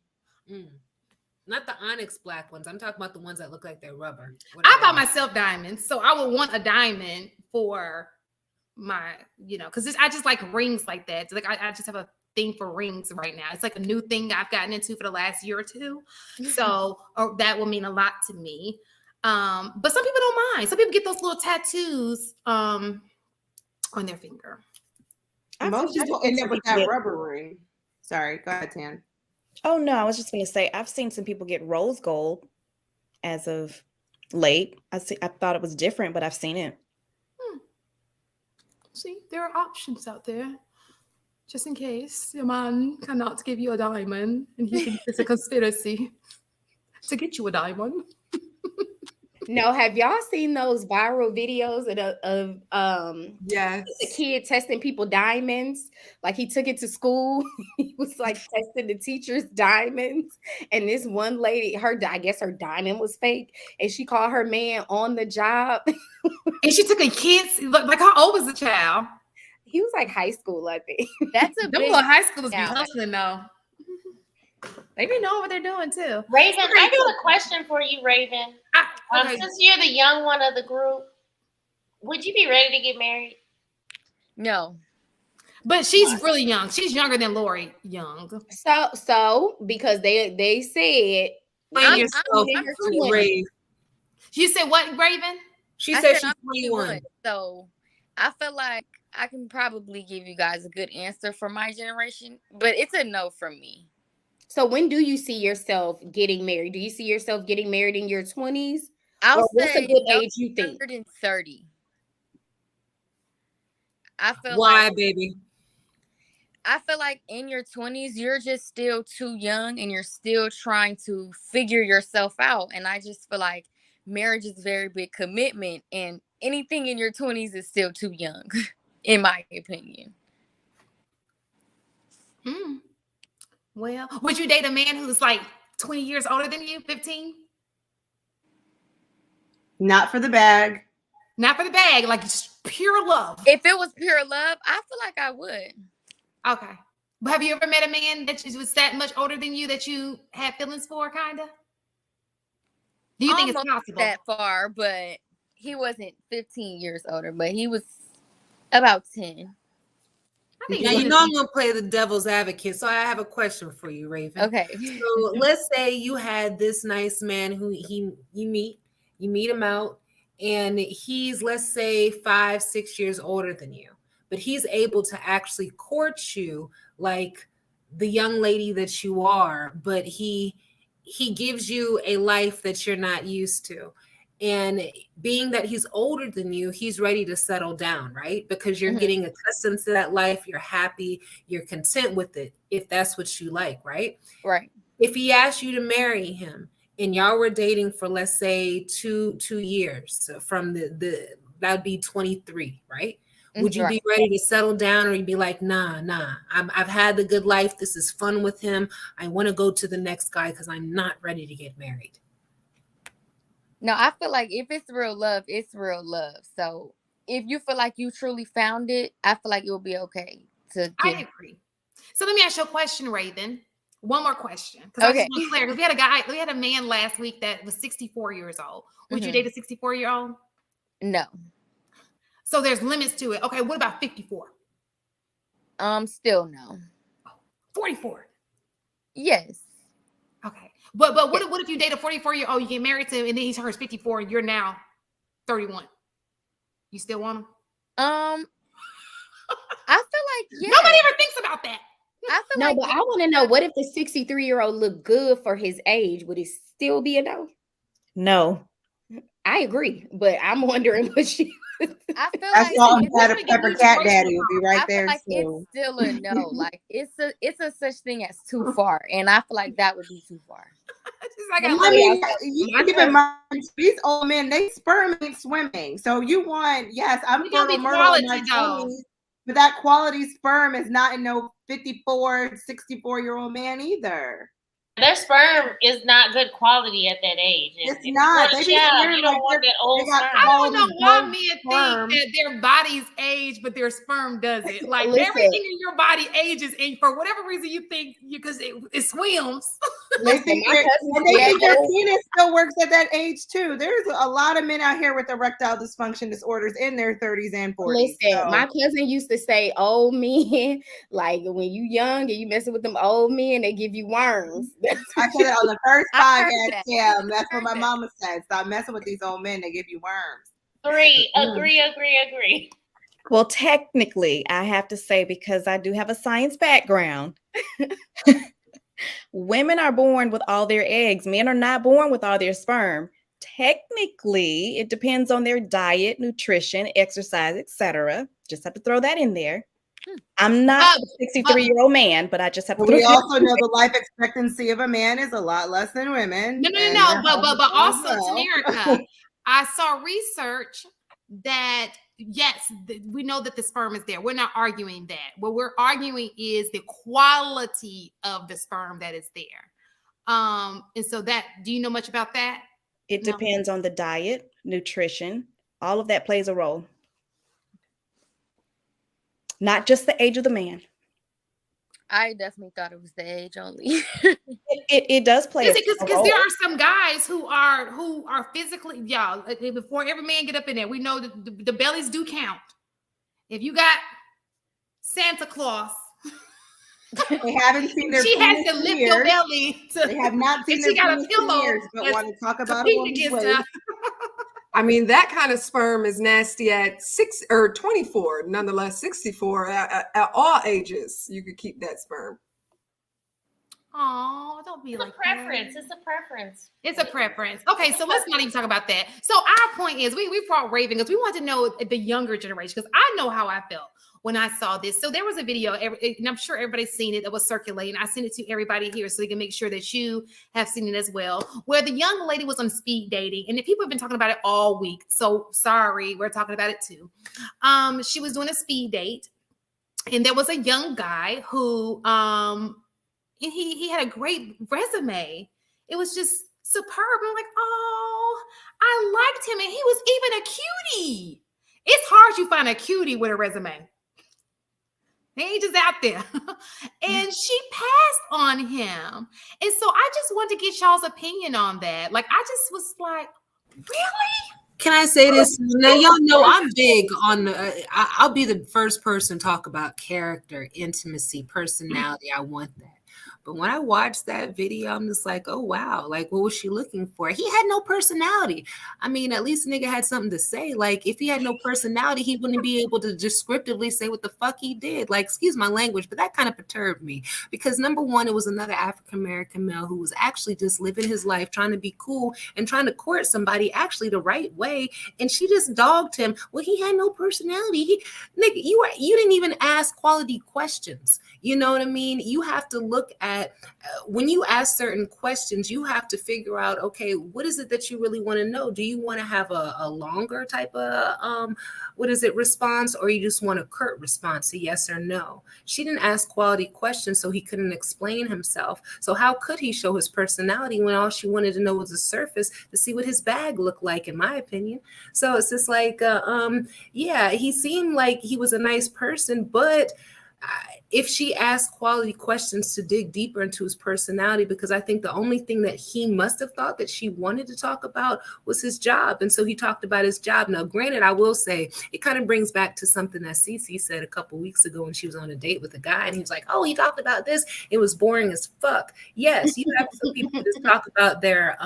Not the onyx black ones. I'm talking about the ones that look like they're rubber. I buy myself diamonds, so I would want a diamond for my, because I just like rings like that. Like I just have a thing for rings right now. It's like a new thing I've gotten into for the last year or two. So that will mean a lot to me. But some people don't mind. Some people get those little tattoos on their finger. Most people end up with that rubber ring. Sorry, go ahead, Tan. Oh no, I was just going to say I've seen some people get rose gold as of late. I thought it was different, but I've seen it. See, there are options out there. Just in case your man cannot give you a diamond and he thinks it's a conspiracy to get you a diamond. No, have y'all seen those viral videos Yes. the kid testing people diamonds? Like he took it to school. He was like testing the teacher's diamonds. And this one lady, I guess her diamond was fake. And she called her man on the job. And she took a kid's, like how old was the child? He was like high school, I think. That's a Them big little high schoolers be yeah. hustling though. They be knowing what they're doing too. Raven, I got a question for you, Raven. Okay. Since you're the young one of the group, would you be ready to get married? No. But she's really young. She's younger than Lori Young. So because they said Playing yourself. I'm Raven. You said what, Raven? She I said she's I'm 21. So I feel like I can probably give you guys a good answer for my generation, but it's a no from me. So when do you see yourself getting married? Do you see yourself getting married in your 20s? I'll what's say a good no age you think? younger than 30. I feel Why, like baby? I feel like in your 20s, you're just still too young and you're still trying to figure yourself out. And I just feel like marriage is a very big commitment, and anything in your 20s is still too young, in my opinion. Well, would you date a man who's like 20 years older than you, 15? Not for the bag. Not for the bag, like just pure love. If it was pure love, I feel like I would. Okay. But have you ever met a man that was that much older than you that you had feelings for, kind of? Do you think it's possible? That far, but he wasn't 15 years older, but he was about 10. Now, you know I'm going to play the devil's advocate, so I have a question for you, Raven. Okay. So let's say you had this nice man who you meet him out, and he's, let's say, 5-6 years older than you, but he's able to actually court you like the young lady that you are, but he gives you a life that you're not used to. And being that he's older than you, he's ready to settle down, right? Because you're getting accustomed to that life. You're happy. You're content with it, if that's what you like, right? Right. If he asked you to marry him and y'all were dating for, let's say, two years, so from that'd be 23, right? Would you be ready to settle down, or you'd be like, nah, I've had the good life. This is fun with him. I want to go to the next guy because I'm not ready to get married. No, I feel like if it's real love, it's real love. So if you feel like you truly found it, I feel like it will be okay to get. I agree. So let me ask you a question, Raven. One more question. Okay. Because we had a man last week that was 64 years old. Would you date a 64-year-old? No. So there's limits to it. Okay, what about 54? Still no. 44? Yes. Okay. But what if you date a 44-year-old, you get married to him, and then he turns 54 and you're now 31? You still want him? I feel like nobody ever thinks about that. But I want to know, what if the 63-year-old looked good for his age? Would it still be a no? No. I agree, but I'm wondering what she. I feel that's like Salt and Pepper Cat Daddy will be right there. Like it's still a no. Like it's a such thing as too far, and I feel like that would be too far. You keep in mind, these old men, they sperm ain't swimming. So you want, yes, I'm fertile Myrtle in my 20s, but that quality sperm is not in no 54, 64-year-old man either. Their sperm is not good quality at that age. It's not. They you don't want that old sperm. I don't know why men think that their bodies age, but their sperm doesn't. Like everything in your body ages, and for whatever reason you think because it swims. They think their penis still works at that age too. There's a lot of men out here with erectile dysfunction disorders in their 30s and 40s. Listen, my cousin used to say, old men, like when you young and you messing with them old men, they give you worms. I said it on the first podcast. Yeah, that's what my mama said. Stop messing with these old men; they give you worms. Agree. Well, technically, I have to say, because I do have a science background, women are born with all their eggs. Men are not born with all their sperm. Technically, it depends on their diet, nutrition, exercise, etc. Just have to throw that in there. I'm not a 63-year-old man, but I just have to. We also know the life expectancy of a man is a lot less than women. No. But also, Tamerica, I saw research that yes, we know that the sperm is there. We're not arguing that. What we're arguing is the quality of the sperm that is there. And so that, do you know much about that? It depends on the diet, nutrition, all of that plays a role. Not just the age of the man. I definitely thought it was the age only. It does play a role. Because there are some guys who are physically, y'all, before every man get up in there, we know that the bellies do count. If you got Santa Claus, they haven't seen their she has to lift your belly. They have not seen their penis in years, but want to talk about it. I mean, that kind of sperm is nasty at 6 or 24, nonetheless 64 at all ages. You could keep that sperm. Oh, don't be like preference. It's a preference. It's a preference. Okay, so let's not even talk about that. So our point is, we brought Raven because we want to know the younger generation, because I know how I felt when I saw this. So there was a video, and I'm sure everybody's seen it, that was circulating. I sent it to everybody here so they can make sure that you have seen it as well, where the young lady was on speed dating, and the people have been talking about it all week. So sorry, we're talking about it too. She was doing a speed date, and there was a young guy who, he had a great resume. It was just superb. I'm like, oh, I liked him, and he was even a cutie. It's hard you find a cutie with a resume. They ain't just out there. And she passed on him. And so I just want to get y'all's opinion on that. Like, I just was like, really? Can I say this? Now, y'all know I'm big on I'll be the first person to talk about character, intimacy, personality. I want that. But when I watched that video, I'm just like, oh, wow. Like, what was she looking for? He had no personality. I mean, at least nigga had something to say. Like, if he had no personality, he wouldn't be able to descriptively say what the fuck he did. Like, excuse my language, but that kind of perturbed me. Because number one, it was another African-American male who was actually just living his life, trying to be cool and trying to court somebody actually the right way. And she just dogged him. Well, he had no personality. Nigga, you didn't even ask quality questions. You know what I mean? You have to look at when you ask certain questions, you have to figure out, okay, what is it that you really want to know? Do you want to have a longer type of response, or you just want a curt response, a yes or no? She didn't ask quality questions, so he couldn't explain himself. So how could he show his personality when all she wanted to know was the surface to see what his bag looked like, in my opinion? So it's just like, yeah, he seemed like he was a nice person, but if she asked quality questions to dig deeper into his personality, because I think the only thing that he must have thought that she wanted to talk about was his job. And so he talked about his job. Now, granted, I will say it kind of brings back to something that Cece said a couple weeks ago when she was on a date with a guy, and he was like, oh, he talked about this. It was boring as fuck. Yes, you have some people who just talk about their,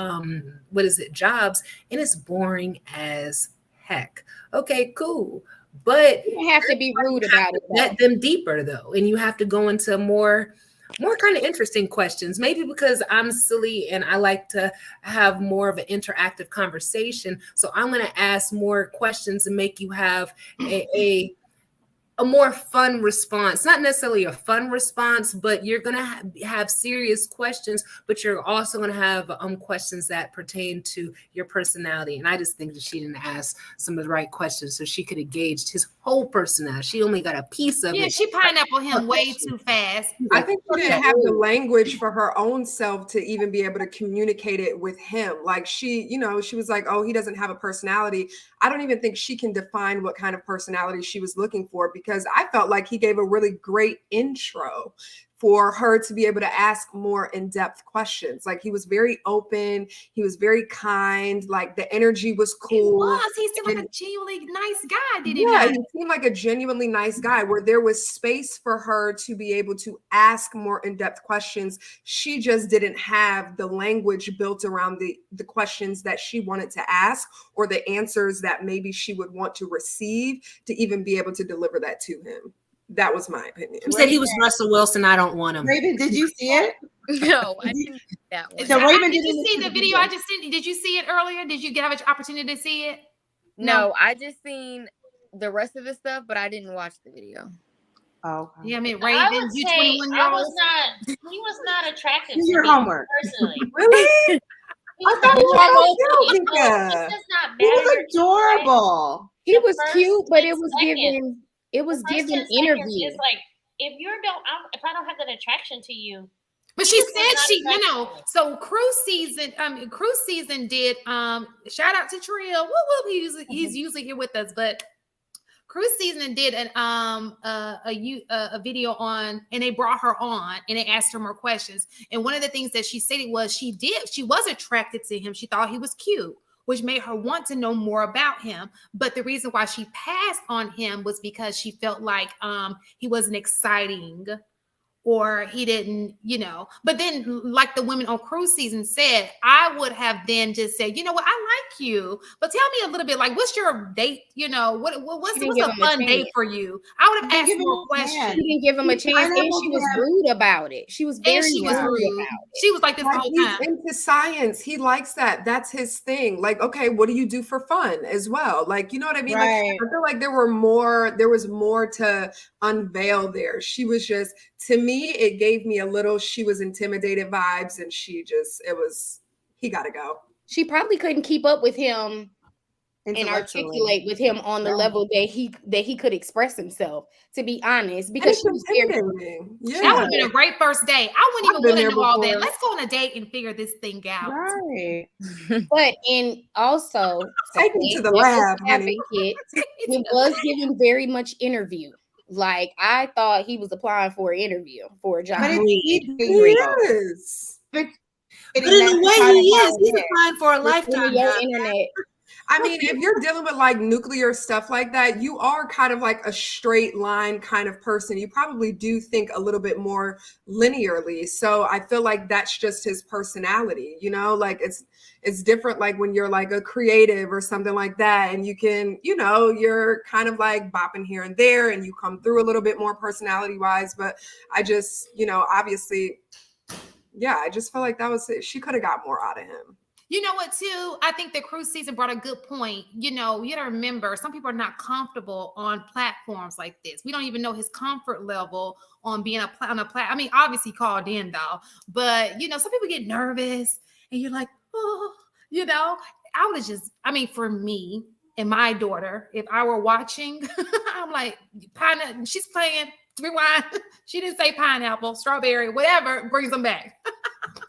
jobs, and it's boring as heck. Okay, cool. But you have to be rude about it. Let them deeper though, and you have to go into more kind of interesting questions. Maybe because I'm silly and I like to have more of an interactive conversation, so I'm going to ask more questions and make you have a more fun response. Not necessarily a fun response, but you're going to have serious questions, but you're also going to have questions that pertain to your personality. And I just think that she didn't ask some of the right questions so she could have gauged his whole personality. She only got a piece of it. Yeah, she pineapple him way too fast. I think she didn't have the language for her own self to even be able to communicate it with him. Like she was like, oh, he doesn't have a personality. I don't even think she can define what kind of personality she was looking for, because I felt like he gave a really great intro for her to be able to ask more in-depth questions. Like, he was very open. He was very kind. Like, the energy was cool. He seemed like a genuinely nice guy, didn't he? Yeah, he seemed like a genuinely nice guy, where there was space for her to be able to ask more in-depth questions. She just didn't have the language built around the questions that she wanted to ask, or the answers that maybe she would want to receive to even be able to deliver that to him. That was my opinion. He said he was Russell Wilson. I don't want him. Raven, did you see it? No, I didn't see that one. So Raven, did you see the video I just sent? Did you see it earlier? Did you have an opportunity to see it? No, I just seen the rest of the stuff, but I didn't watch the video. Oh, okay. Yeah, I mean, I Raven, would you say 21-year-old. he was not attracted Do to your me homework. personally. Really? He I was thought not he was attracted to me. cute, So Vika. it does not He matter. was adorable. He The was first cute, but 10 it was seconds. given. It was The first given 10 seconds interview. is like, if I don't have that attraction to you. But she It's said not she, attractive. so cruise season did shout out to Trill. Woo woo, he's usually here with us, but cruise season did a video on, and they brought her on and they asked her more questions. And one of the things that she stated was she was attracted to him. She thought he was cute, which made her want to know more about him. But the reason why she passed on him was because she felt like he wasn't exciting, or he didn't, but then like the women on cruise season said, I would have then just said, you know what, I like you, but tell me a little bit, like, what's your date? What's a fun date for you? I would have asked more questions. She didn't give him a chance, and she was rude about it. She was very rude about it. She was like this the whole time. He's into science. He likes that. That's his thing. Like, okay, what do you do for fun as well? Like, you know what I mean? Right. Like, I feel like there was more to unveil there. She was just, to me, it gave me a little, she was intimidated vibes, and he got to go. She probably couldn't keep up with him and articulate with him on the level that he could express himself, to be honest, because she was intimidating. Yeah. That would have been a great first date. I wouldn't even want to know all that. Let's go on a date and figure this thing out. Right. But also take me to the lab, honey. It was given very much interview. Like, I thought he was applying for an interview for a job. But he is. But in the way he is, he's applying for a lifetime job. Internet. I mean, if you're dealing with like nuclear stuff like that, you are kind of like a straight line kind of person. You probably do think a little bit more linearly. So I feel like that's just his personality, like it's different. Like when you're like a creative or something like that, and you can, you're kind of like bopping here and there, and you come through a little bit more personality wise. But I just, obviously, yeah, I just feel like she could have got more out of him. You know what, too? I think the cruise season brought a good point. You got to remember, some people are not comfortable on platforms like this. We don't even know his comfort level on being on a platform. I mean, obviously called in, though. But, some people get nervous, and you're like, oh, I would have just, for me and my daughter, if I were watching, I'm like, she's playing, rewind. She didn't say pineapple, strawberry, whatever, brings them back.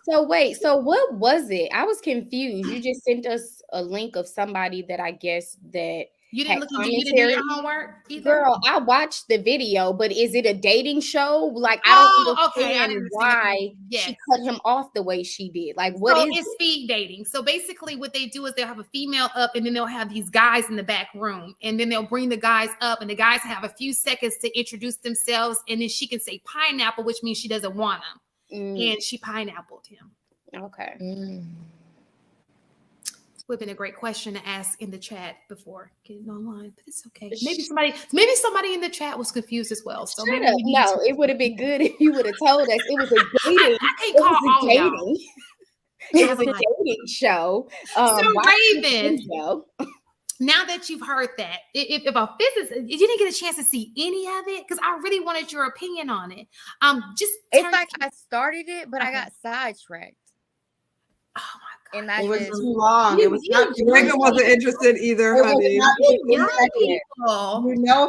So what was it? I was confused. You just sent us a link of somebody that I guess that you didn't do your homework either? Girl, I watched the video, but is it a dating show? Like, I don't understand why she cut him off the way she did. Like, it's speed dating. So basically what they do is they'll have a female up, and then they'll have these guys in the back room, and then they'll bring the guys up, and the guys have a few seconds to introduce themselves, and then she can say pineapple, which means she doesn't want him. And she pineappled him. Okay. Would have been a great question to ask in the chat before getting online, but it's okay. Maybe somebody in the chat was confused as well. So maybe it would have been good if you would have told us it was a dating. It was a dating show. So Raven, now that you've heard that, if a physicist, you didn't get a chance to see any of it, because I really wanted your opinion on it. It's like I started it, but I got sidetracked. Oh my God! And it was too long. It was not. Raven wasn't interested either, honey. You know,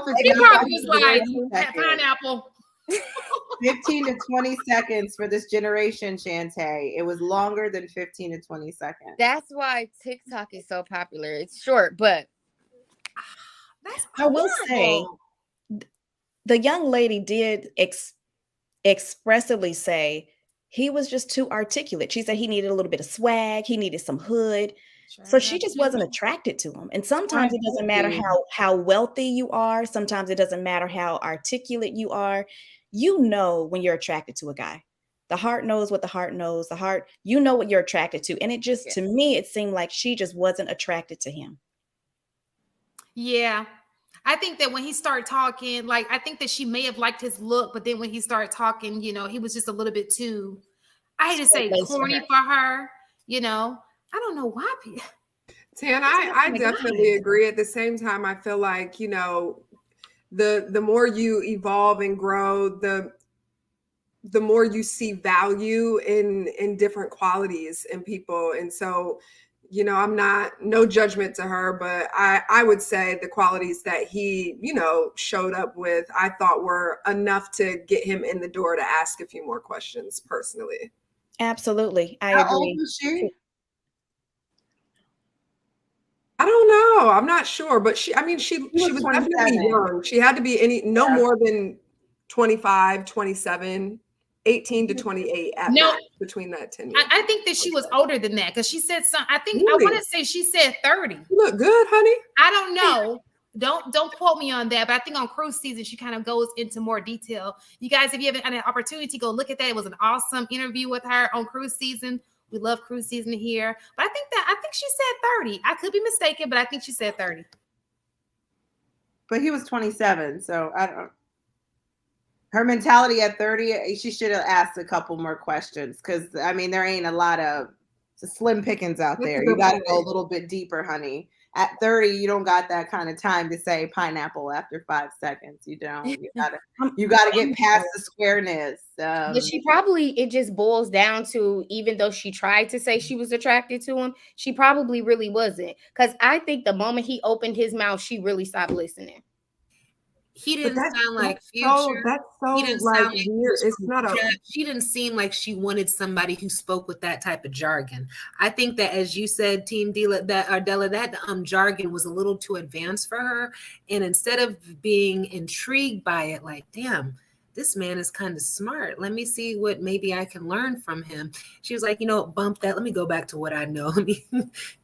if it's probably was like pineapple. 15 to 20 seconds for this generation, Shantae. It was longer than 15 to 20 seconds. That's why TikTok is so popular. It's short, but I will say the young lady did expressively say he was just too articulate. She said he needed a little bit of swag. He needed some hood. So she just wasn't attracted to him. And sometimes it doesn't matter how wealthy you are. Sometimes it doesn't matter how articulate you are. When you're attracted to a guy. The heart knows what the heart knows. The heart, what you're attracted to. And it just, to me, it seemed like she just wasn't attracted to him. Yeah. I think that when he started talking, like, I think that she may have liked his look, but then when he started talking, he was just a little bit too, I hate to say corny for her, I don't know why. Tan, I definitely agree. At the same time, I feel like, you know, the more you evolve and grow, the more you see value in different qualities in people. And so, you know, I'm not, no judgment to her, but I would say the qualities that he, you know, showed up with, I thought were enough to get him in the door to ask a few more questions personally. Absolutely. I How agree. old was she? I don't know. I'm not sure, but she was definitely young. She had to be no more than 25, 27, 18 to 28 at max, between that 10 years. I think that she was older than that because she said something. I want to say she said 30. You look good, honey. I don't know. Don't quote me on that, but I think on cruise season she kind of goes into more detail. You guys, if you haven't had an opportunity, go look at that. It was an awesome interview with her on cruise season. We love cruise season here, but I think she said 30. I could be mistaken, but I think she said 30. But he was 27, so I don't. Her mentality at 30, she should have asked a couple more questions because I mean there ain't a lot of slim pickings out there. You got to go a little bit deeper, honey. At 30, you don't got that kind of time to say pineapple after 5 seconds. You don't. You gotta get past the squareness. But she probably, it just boils down to, even though she tried to say she was attracted to him, she probably really wasn't. Because I think the moment he opened his mouth, she really stopped listening. He didn't sound like Future. That's so he didn't like sound like weird. It's not a. She didn't seem like she wanted somebody who spoke with that type of jargon. I think that, as you said, Team Della, that jargon was a little too advanced for her. And instead of being intrigued by it, like, damn, this man is kind of smart. Let me see what maybe I can learn from him. She was like, you know, bump that. Let me go back to what I know. Let me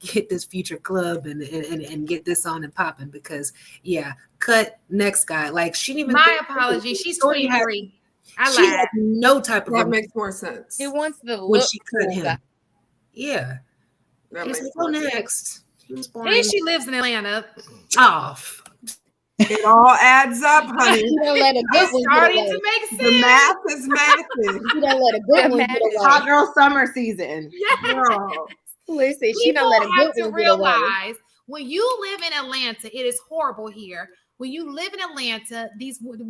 get this Future Club and get this on and popping because, yeah, cut next guy. Like, she didn't even. My apology. She's 23. She had no type of. That makes more sense. She wants the look when she cut cool him. guy. Yeah. It's like, oh, next. And she lives in Atlanta. Off. It all adds up, honey. You don't let a good one starting to make sense. The math is mathing. You don't let a good one get away. Hot girl summer season. Yes. Girl. Listen, she don't let a good one get away. Realize when you live in Atlanta, it is horrible here. When you live in Atlanta,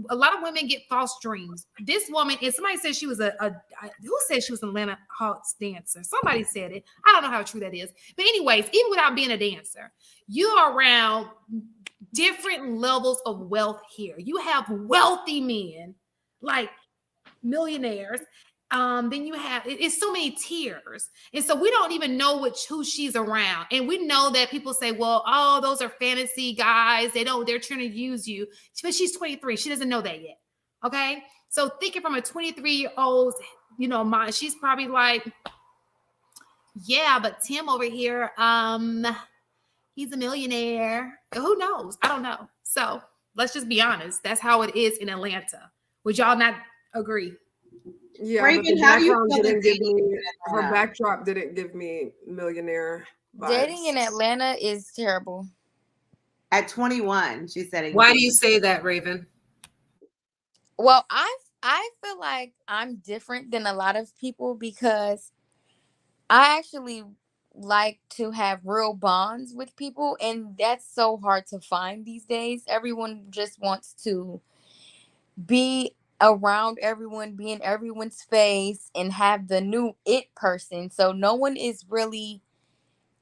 a lot of women get false dreams. This woman, and somebody said she was who said she was an Atlanta Hawks dancer? Somebody said it. I don't know how true that is. But anyways, even without being a dancer, you are around different levels of wealth here. You have wealthy men, like millionaires. Then you have it's so many tiers, and so we don't even know who she's around. And we know that people say, "Well, oh, those are fantasy guys. They're trying to use you." But she's 23. She doesn't know that yet. Okay, so thinking from a 23-year-old's, mind, she's probably like, "Yeah, but Tim over here, he's a millionaire. Who knows? I don't know." So let's just be honest. That's how it is in Atlanta. Would y'all not agree? Yeah, Raven, but how do you her backdrop didn't give me millionaire vibes. Dating in Atlanta is terrible. At 21, she said. Why do you say that, Raven? Well, I feel like I'm different than a lot of people because I actually like to have real bonds with people, and that's so hard to find these days. Everyone just wants to be around everyone, be in everyone's face, and have the new it person. So no one is really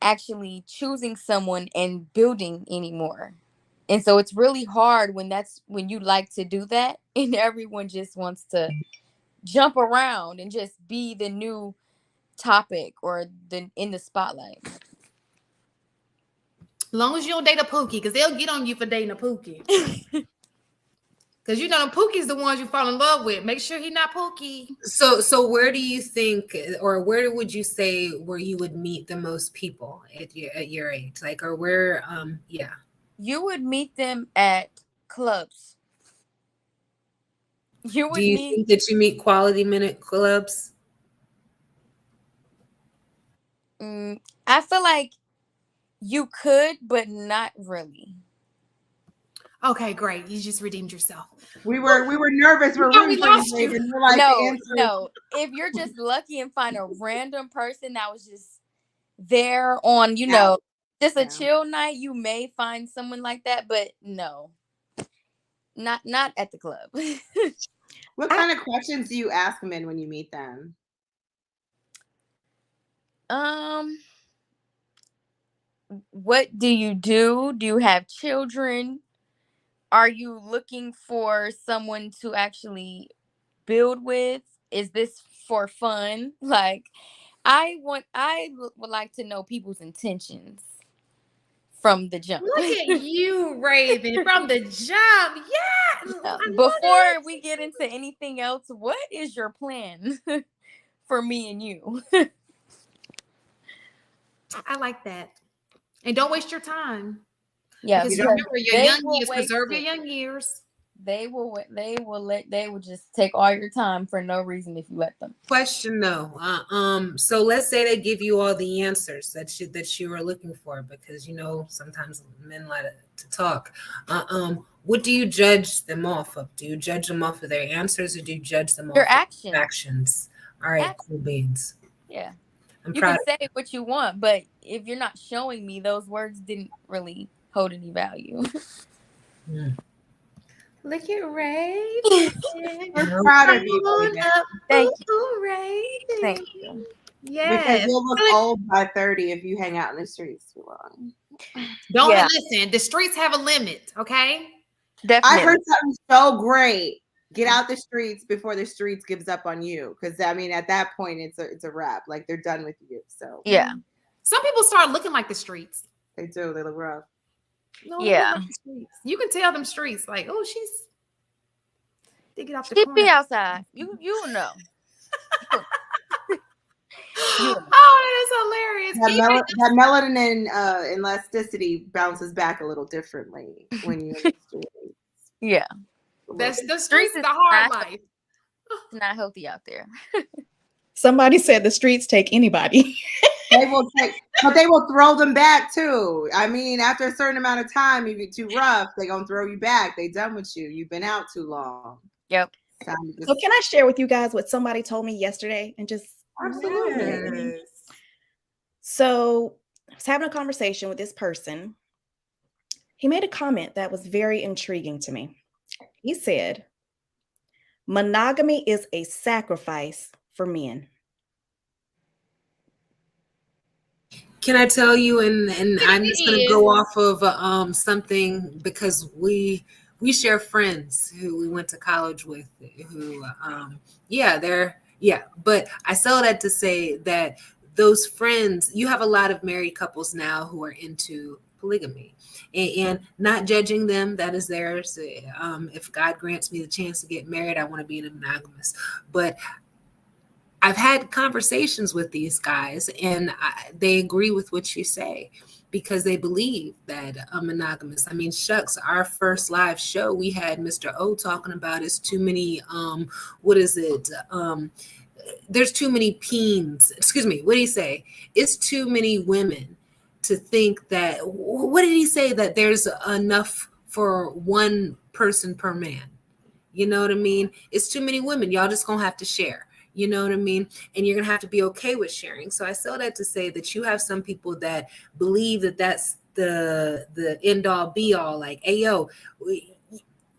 actually choosing someone and building anymore. And so it's really hard when you like to do that and everyone just wants to jump around and just be the new topic or in the spotlight. As long as you don't date a Pookie, because they'll get on you for dating a Pookie. Because the Pookie's the ones you fall in love with. Make sure he's not Pookie. So where do you think, or where would you say where you would meet the most people at your age? Like, or where, yeah. You would meet them at clubs. Do you think that you meet quality men at clubs? I feel like you could, but not really. Okay, great. You just redeemed yourself. We were nervous. We're rooting for you. Like, no. If you're just lucky and find a random person that was just there on, just a chill night, you may find someone like that, but no, not at the club. What kind of questions do you ask men when you meet them? What do you do? Do you have children? Are you looking for someone to actually build with? Is this for fun? Like, I would like to know people's intentions from the jump. Look at you, Raven, from the jump. Yeah. Before we get into anything else, what is your plan for me and you? I like that. And don't waste your time. Yeah, because remember, your young years, preserve your young years. They will just take all your time for no reason if you let them. Question though. So let's say they give you all the answers that you were looking for, because sometimes men like to talk. What do you judge them off of? Do you judge them off of their answers, or do you judge them their off of actions? All right, cool beans. Yeah. You can say what you want, but if you're not showing me, those words didn't really hold any value. Look at Ray. We're proud of you. Thank you, Ray. Thank you. Yes. Because you'll look old by 30 if you hang out in the streets too long. Don't listen. The streets have a limit, okay? Definitely. I heard something so great. Get out the streets before the streets gives up on you. Because at that point, it's a wrap. Like, they're done with you. So yeah. Some people start looking like the streets. They do. They look rough. No, like the streets. You can tell them streets. Like, oh, they get off the corner. Be outside. You know. Oh, that is hilarious. That melanin elasticity bounces back a little differently when you're in the streets. Yeah. That's the streets is the hard life. It's not healthy out there. Somebody said the streets take anybody. They will throw them back too. After a certain amount of time, if you're too rough, they're gonna throw you back. They done with you. You've been out too long. Yep. So can I share with you guys what somebody told me yesterday? And just absolutely. Yes. So I was having a conversation with this person. He made a comment that was very intriguing to me. He said, monogamy is a sacrifice for men. Can I tell you, and I'm just going to go off of something, because we share friends who we went to college with who, but I say that to say that those friends, you have a lot of married couples now who are into polygamy, and not judging them, that is theirs. If God grants me the chance to get married, I want to be in a monogamous, but I've had conversations with these guys, and they agree with what you say, because they believe that I'm monogamous. Shucks, our first live show, we had Mr. O talking about it's too many, there's too many peens. Excuse me, what did he say? It's too many women to think that, what did he say? That there's enough for one person per man. You know what I mean? It's too many women. Y'all just gonna have to share. You know what I mean? And you're going to have to be okay with sharing. So I say that to say that you have some people that believe that that's the end all be all. Like, hey, yo,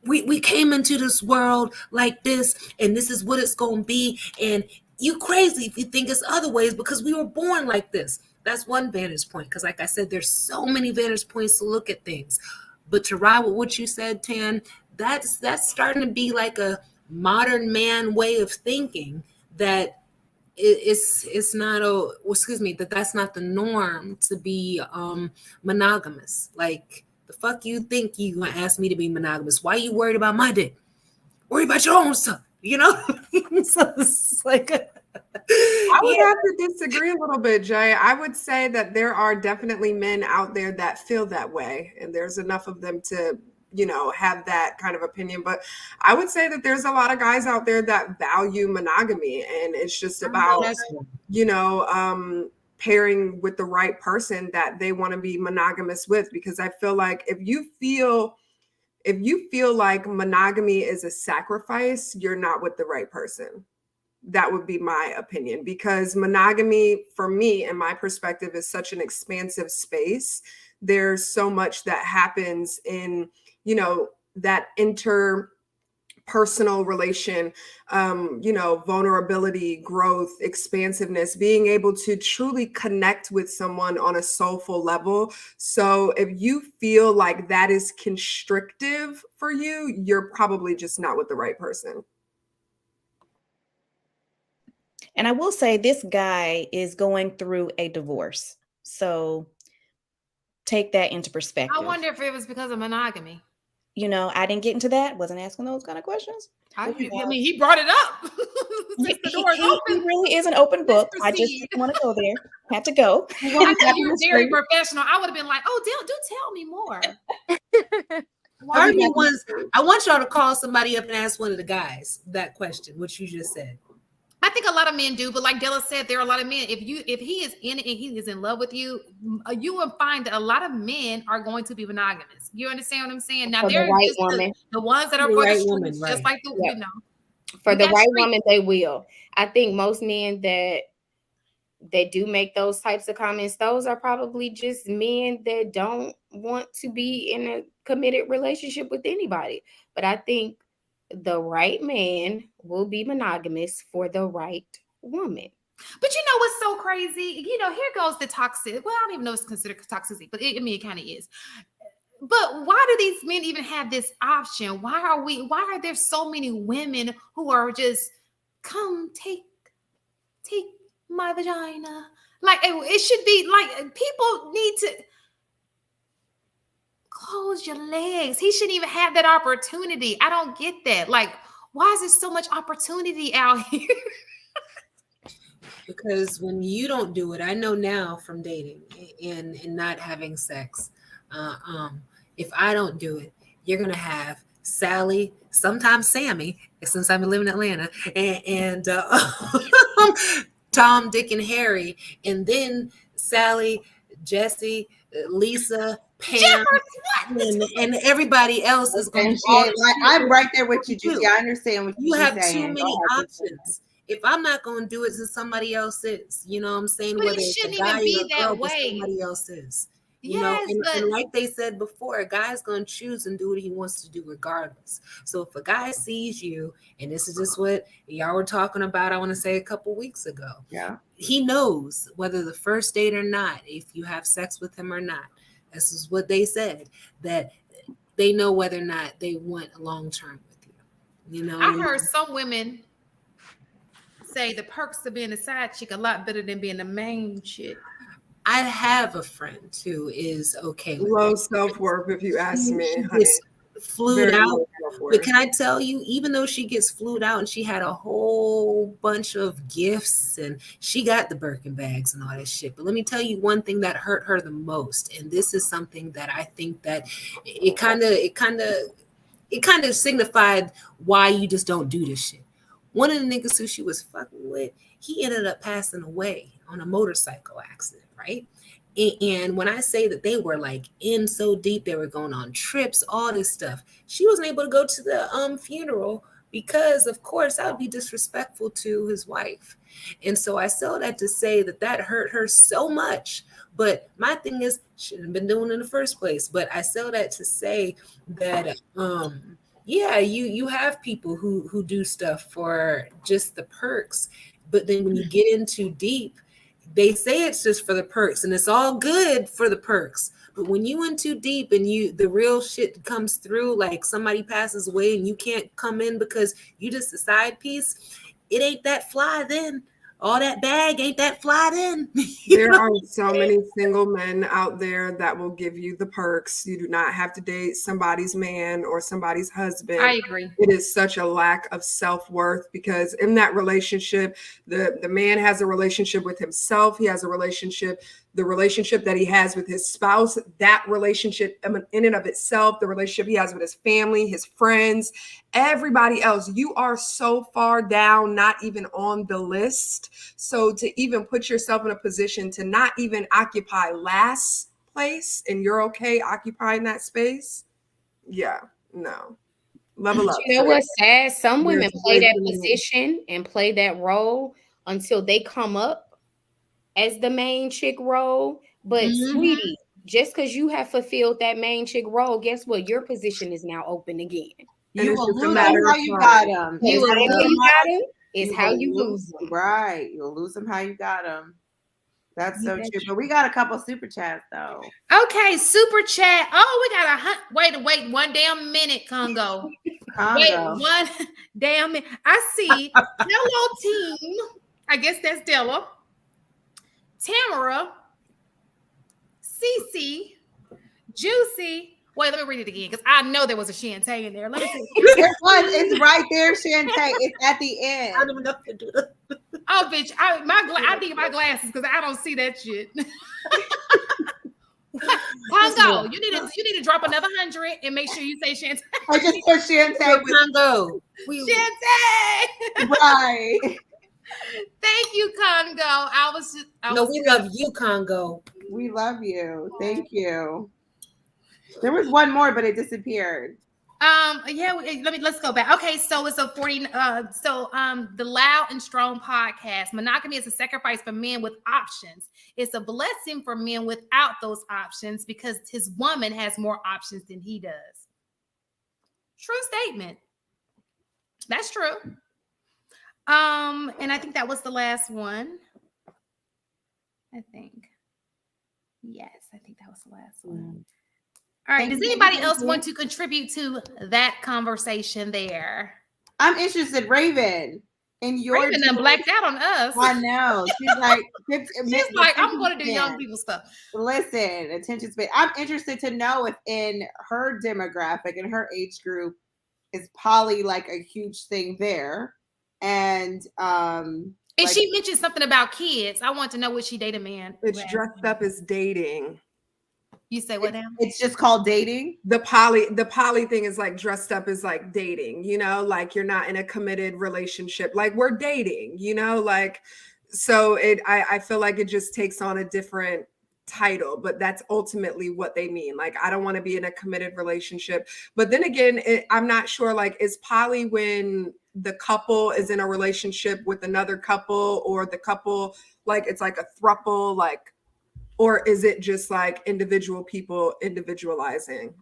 we came into this world like this, and this is what it's going to be. And you crazy if you think it's other ways, because we were born like this. That's one vantage point. Because like I said, there's so many vantage points to look at things. But to ride with what you said, Tan, that's starting to be like a modern man way of thinking. That it's not that's not the norm to be monogamous. Like, the fuck you think you gonna ask me to be monogamous? Why you worried about my dick? Worry about your own stuff, So it's like I would have to disagree a little bit, Jay. I would say that there are definitely men out there that feel that way, and there's enough of them to have that kind of opinion. But I would say that there's a lot of guys out there that value monogamy, and it's just about, pairing with the right person that they want to be monogamous with. Because I feel like if you feel like monogamy is a sacrifice, you're not with the right person. That would be my opinion, because monogamy, for me and my perspective, is such an expansive space. There's so much that happens in, that interpersonal relation, vulnerability, growth, expansiveness, being able to truly connect with someone on a soulful level. So if you feel like that is constrictive for you, you're probably just not with the right person. And I will say this guy is going through a divorce. So take that into perspective. I wonder if it was because of monogamy. I didn't get into that. Wasn't asking those kind of questions. I mean, he brought it up. He really is an open book. I just didn't want to go there. Had to go. You're very professional. I would have been like, oh, do tell me more. I want y'all to call somebody up and ask one of the guys that question, which you just said. I think a lot of men do, but like Della said, there are a lot of men. If he is in it and he is in love with you, you will find that a lot of men are going to be monogamous. You understand what I'm saying? Now, they're the right just woman, the ones that are for the streets, just like the for the right woman, they will. I think most men that do make those types of comments, those are probably just men that don't want to be in a committed relationship with anybody. But I think the right man will be monogamous for the right woman. But what's so crazy? Here goes the toxic. Well, I don't even know if it's considered toxicity, but it kind of is. But why do these men even have this option? Why are there so many women who are just, come take my vagina? Like, it should be like, people need to close your legs. He shouldn't even have that opportunity. I don't get that. Like, why is there so much opportunity out here? Because when you don't do it, I know now from dating and not having sex, if I don't do it, you're going to have Sally, sometimes Sammy, since I've been living in Atlanta, and Tom, Dick, and Harry, and then Sally, Jesse, Lisa, Pam, and everybody else is going to be. I'm right there with you, Juicy. I understand what you have too many options. If I'm not going to do it, then somebody else is. You know what I'm saying? But whether it shouldn't it's a guy even be or a girl, that way. Somebody else is. Yes, and like they said before, a guy's going to choose and do what he wants to do regardless. So if a guy sees you, and this is just what y'all were talking about, I want to say a couple weeks ago. Yeah. He knows whether the first date or not, if you have sex with him or not. This is what they said, that they know whether or not they want long-term with you. I've heard some women say the perks of being a side chick a lot better than being the main chick. I have a friend who is okay with low self-worth, if you ask me, honey. Flued out. But can I tell you, even though she gets flued out and she had a whole bunch of gifts and she got the Birkin bags and all that shit, but let me tell you one thing that hurt her the most, and this is something that I think that it kind of signified why you just don't do this shit. One of the niggas who she was fucking with, he ended up passing away on a motorcycle accident, right? And when I say that they were like in so deep, they were going on trips, all this stuff, she wasn't able to go to the funeral because, of course, that would be disrespectful to his wife. And so I saw that to say that hurt her so much. But my thing is, shouldn't have been doing it in the first place. But I saw that to say that, yeah, you have people who do stuff for just the perks. But then when you get in too deep, they say it's just for the perks and it's all good for the perks. But when you in too deep and the real shit comes through, like somebody passes away and you can't come in because you just a side piece, it ain't that fly then. All that bag ain't that fly then. There are so many single men out there that will give you the perks. You do not have to date somebody's man or somebody's husband. I agree. It is such a lack of self-worth because in that relationship, the man has a relationship with himself. He has a relationship, the relationship that he has with his spouse, that relationship in and of itself, the relationship he has with his family, his friends, everybody else. You are so far down, not even on the list. So to even put yourself in a position to not even occupy last place and you're okay occupying that space. Yeah, no. Level up. You know what's sad? Some There's women a play way that to maneuver. position and play that role until they come up as the main chick role. But sweetie, just because you have fulfilled that main chick role, guess what? Your position is now open again. And You it's will just a lose matter them how of you time. got them. You will lose you got them. It's how you lose them. Right. You'll lose them how you got them. That's so Yeah, true. But we got a couple super chats though. Okay, super chat. Oh, we got wait 1 damn minute, Congo. Wait 1 damn minute. I see. Hello, team. I guess that's Della, Tamara, Cece, Juicy. Wait, let me read it again because I know there was a Shantae in there. Let me see. There was. It's right there, Shantae. It's at the end. I don't even know if to do it. Oh, bitch! I need my glasses because I don't see that shit. Congo, you need to drop another 100 and make sure you say Shantae. I just put Shantae with Congo. Shantae. Right. Thank you, Congo. We love you, Congo. We love you. Thank you. There was one more, but it disappeared. Yeah, let's go back. Okay, so it's a 40 the Loud and Strong podcast. Monogamy is a sacrifice for men with options. It's a blessing for men without those options because his woman has more options than he does. True statement. That's true. And I think that was the last one. I think. Yes, I think that was the last one. All right. Does anybody else want to contribute to that conversation there? I'm interested, Raven. In your Raven done blacked out on us. I know. She's like, I'm going to do young people stuff. Listen, attention span. I'm interested to know if in her demographic, in her age group, is poly like a huge thing there. And she mentioned something about kids. I want to know what she dated a man. It's dressed up as dating. You say what now? It's just called dating. The poly thing is like dressed up as like dating, you know, like you're not in a committed relationship. Like we're dating, you know, like so I feel like it just takes on a different title, but that's ultimately what they mean. Like I don't want to be in a committed relationship. But then again, I'm not sure, like, is poly when the couple is in a relationship with another couple, or the couple, like it's like a throuple, like, or is it just like individual people individualizing?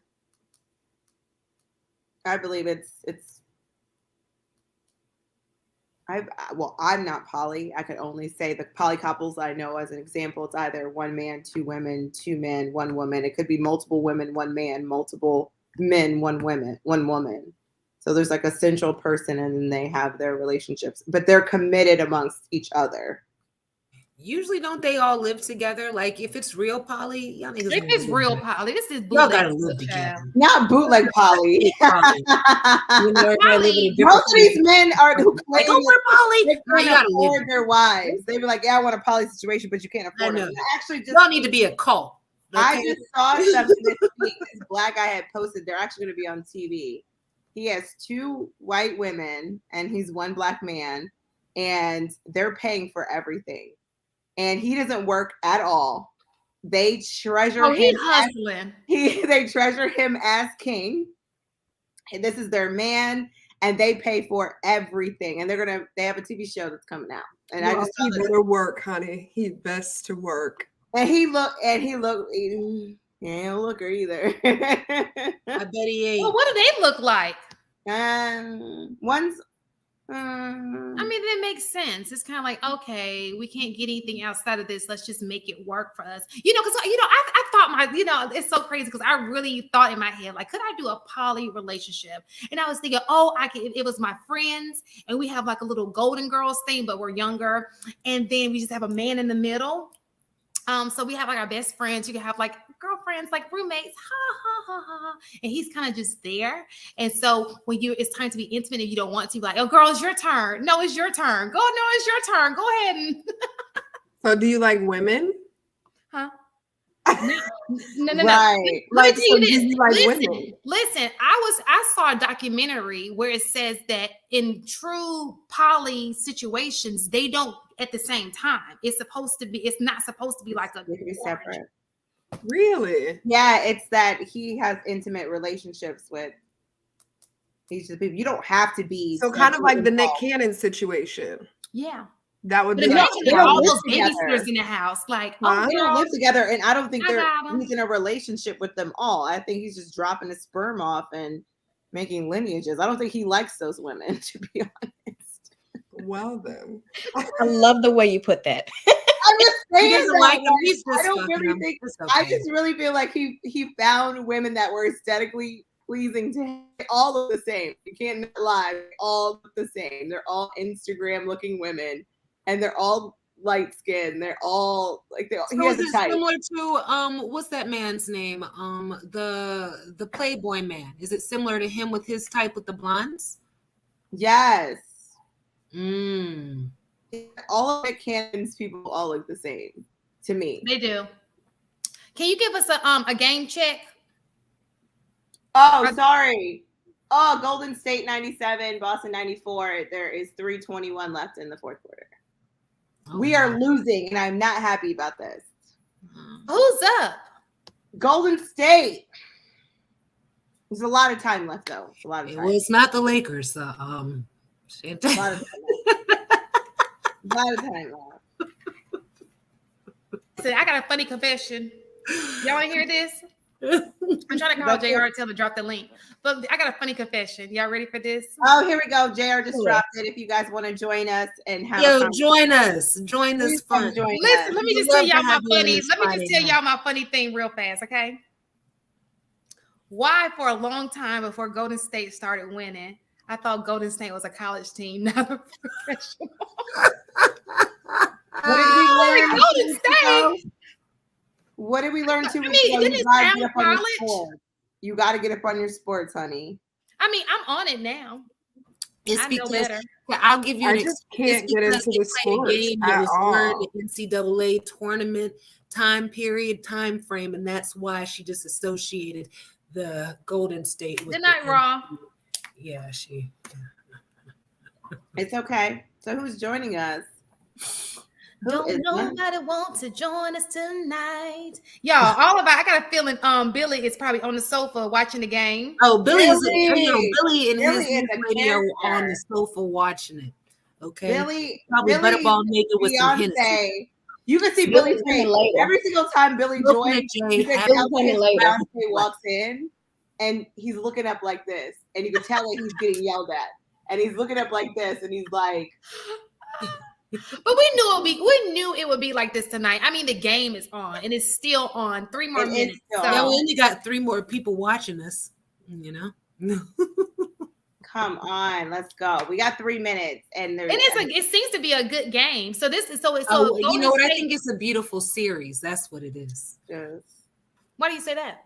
I believe I'm not poly. I could only say the poly couples I know as an example. It's either one man, two women, two men, one woman. It could be multiple women, one man, multiple men, one woman. So there's like a central person and then they have their relationships, but they're committed amongst each other. Usually, don't they all live together? Like, if it's real poly, y'all niggas. If it's real poly, this is y'all gotta live together. Not bootleg poly. Most of these men are who claim poly. They can't afford their wives. They be like, "Yeah, I want a poly situation, but you can't afford it." Actually, just y'all need to be a cult. Okay? I just saw something this week. This black guy had posted. They're actually going to be on TV. He has 2 white women and he's one black man, and they're paying for everything. And he doesn't work at all. They treasure him. He's hustling. They treasure him as king. And this is their man, and they pay for everything. And they have a TV show that's coming out. And I just he better work, honey. He best to work. And he ain't a looker either. I bet he ain't. Well, what do they look like? One's I mean, that makes sense. It's kind of like, okay, we can't get anything outside of this. Let's just make it work for us. Because, I thought it's so crazy because I really thought in my head, like, could I do a poly relationship? And I was thinking, I could, if it was my friends and we have like a little Golden Girls thing, but we're younger. And then we just have a man in the middle. So we have like our best friends. You can have like girlfriends, like roommates, ha ha ha ha, and he's kind of just there. And so when it's time to be intimate and you don't want to, be like, oh, girl, it's your turn. No, it's your turn. No, it's your turn. Go ahead and. So, do you like women? Huh? No. Right. Let me tell you this. You like women? Listen, I saw a documentary where it says that in true poly situations, they don't at the same time. It's not supposed to be like a separate. Really? Yeah, it's that he has intimate relationships with He's just people. You don't have to be. So kind of like the Nick involved. Cannon situation. Yeah. That would But be imagine like, all live those together. babysitters in the house. Like, Huh? They don't live together, and I don't think I got 'em. he's in a relationship with them all. I think he's just dropping his sperm off and making lineages. I don't think he likes those women, to be honest. well then. I love the way you put that. I'm just saying He doesn't that, like them. He's I just don't fucking really them. think. It's I okay. just really feel like he found women that were aesthetically pleasing to him. They all look the same. You can't lie. They all look the same. They're all Instagram looking women, and they're all light skinned. They're all like he has is a it type. similar to what's that man's name? The Playboy man. Is it similar to him with his type with the blondes? Yes. Mm. All of Nick Cannon's people all look the same to me. They do. Can you give us a game check? Oh, sorry. Oh, Golden State 97, Boston 94. There is 3:21 left in the fourth quarter. Oh, We are losing, and I'm not happy about this. Who's up? Golden State. There's a lot of time left, though. It's a lot of time. Well, it's not the Lakers. A lot of time left. Listen, I got a funny confession. Y'all want to hear this? I'm trying to call JR and tell him to drop the link. But I got a funny confession. Y'all ready for this? Oh, here we go. JR just dropped it. If you guys want to join us and have Yo, join us. Join this Please come fun. join Listen, us. let me We just tell love to y'all my have you on funny. this Let me Friday just tell night. y'all my funny thing real fast, okay? Why, for a long time before Golden State started winning, I thought Golden State was a college team, not a professional. What did we learn? Golden State. What did we learn 2 I weeks mean, ago? didn't You it gotta sound get up on your college? sports. You got to get up on your sports, honey. I mean, I'm on it now. It's I know because better. I'll give you I an just excuse. can't get into the sports game that at was all. during the NCAA tournament time period, time frame, and that's why she just associated the Golden State with Good night, the Raw. Yeah, she. It's okay. So who's joining us? Don't nobody want to join us tonight. Y'all, I got a feeling Billy is probably on the sofa watching the game. Oh, Billy is Billy. Billy and Billy his is a radio character. on the sofa watching it. Okay, Probably Butterball naked with some Hennessy. Beyonce. You can see Billy's Billy's face coming later. every single time Billy joins. You can tell coming when later. Beyonce walks in, and he's looking up like this, and you can tell that he's getting yelled at, and he's looking up like this, and he's like. But we knew it would be like this tonight. I mean, the game is on and it's still on. 3 more minutes. So. Yeah, we only got 3 more people watching us, you know. Come on, let's go. We got 3 minutes, and it seems to be a good game. So this is you know what? I think it's a beautiful series. That's what it is. Yes. Why do you say that?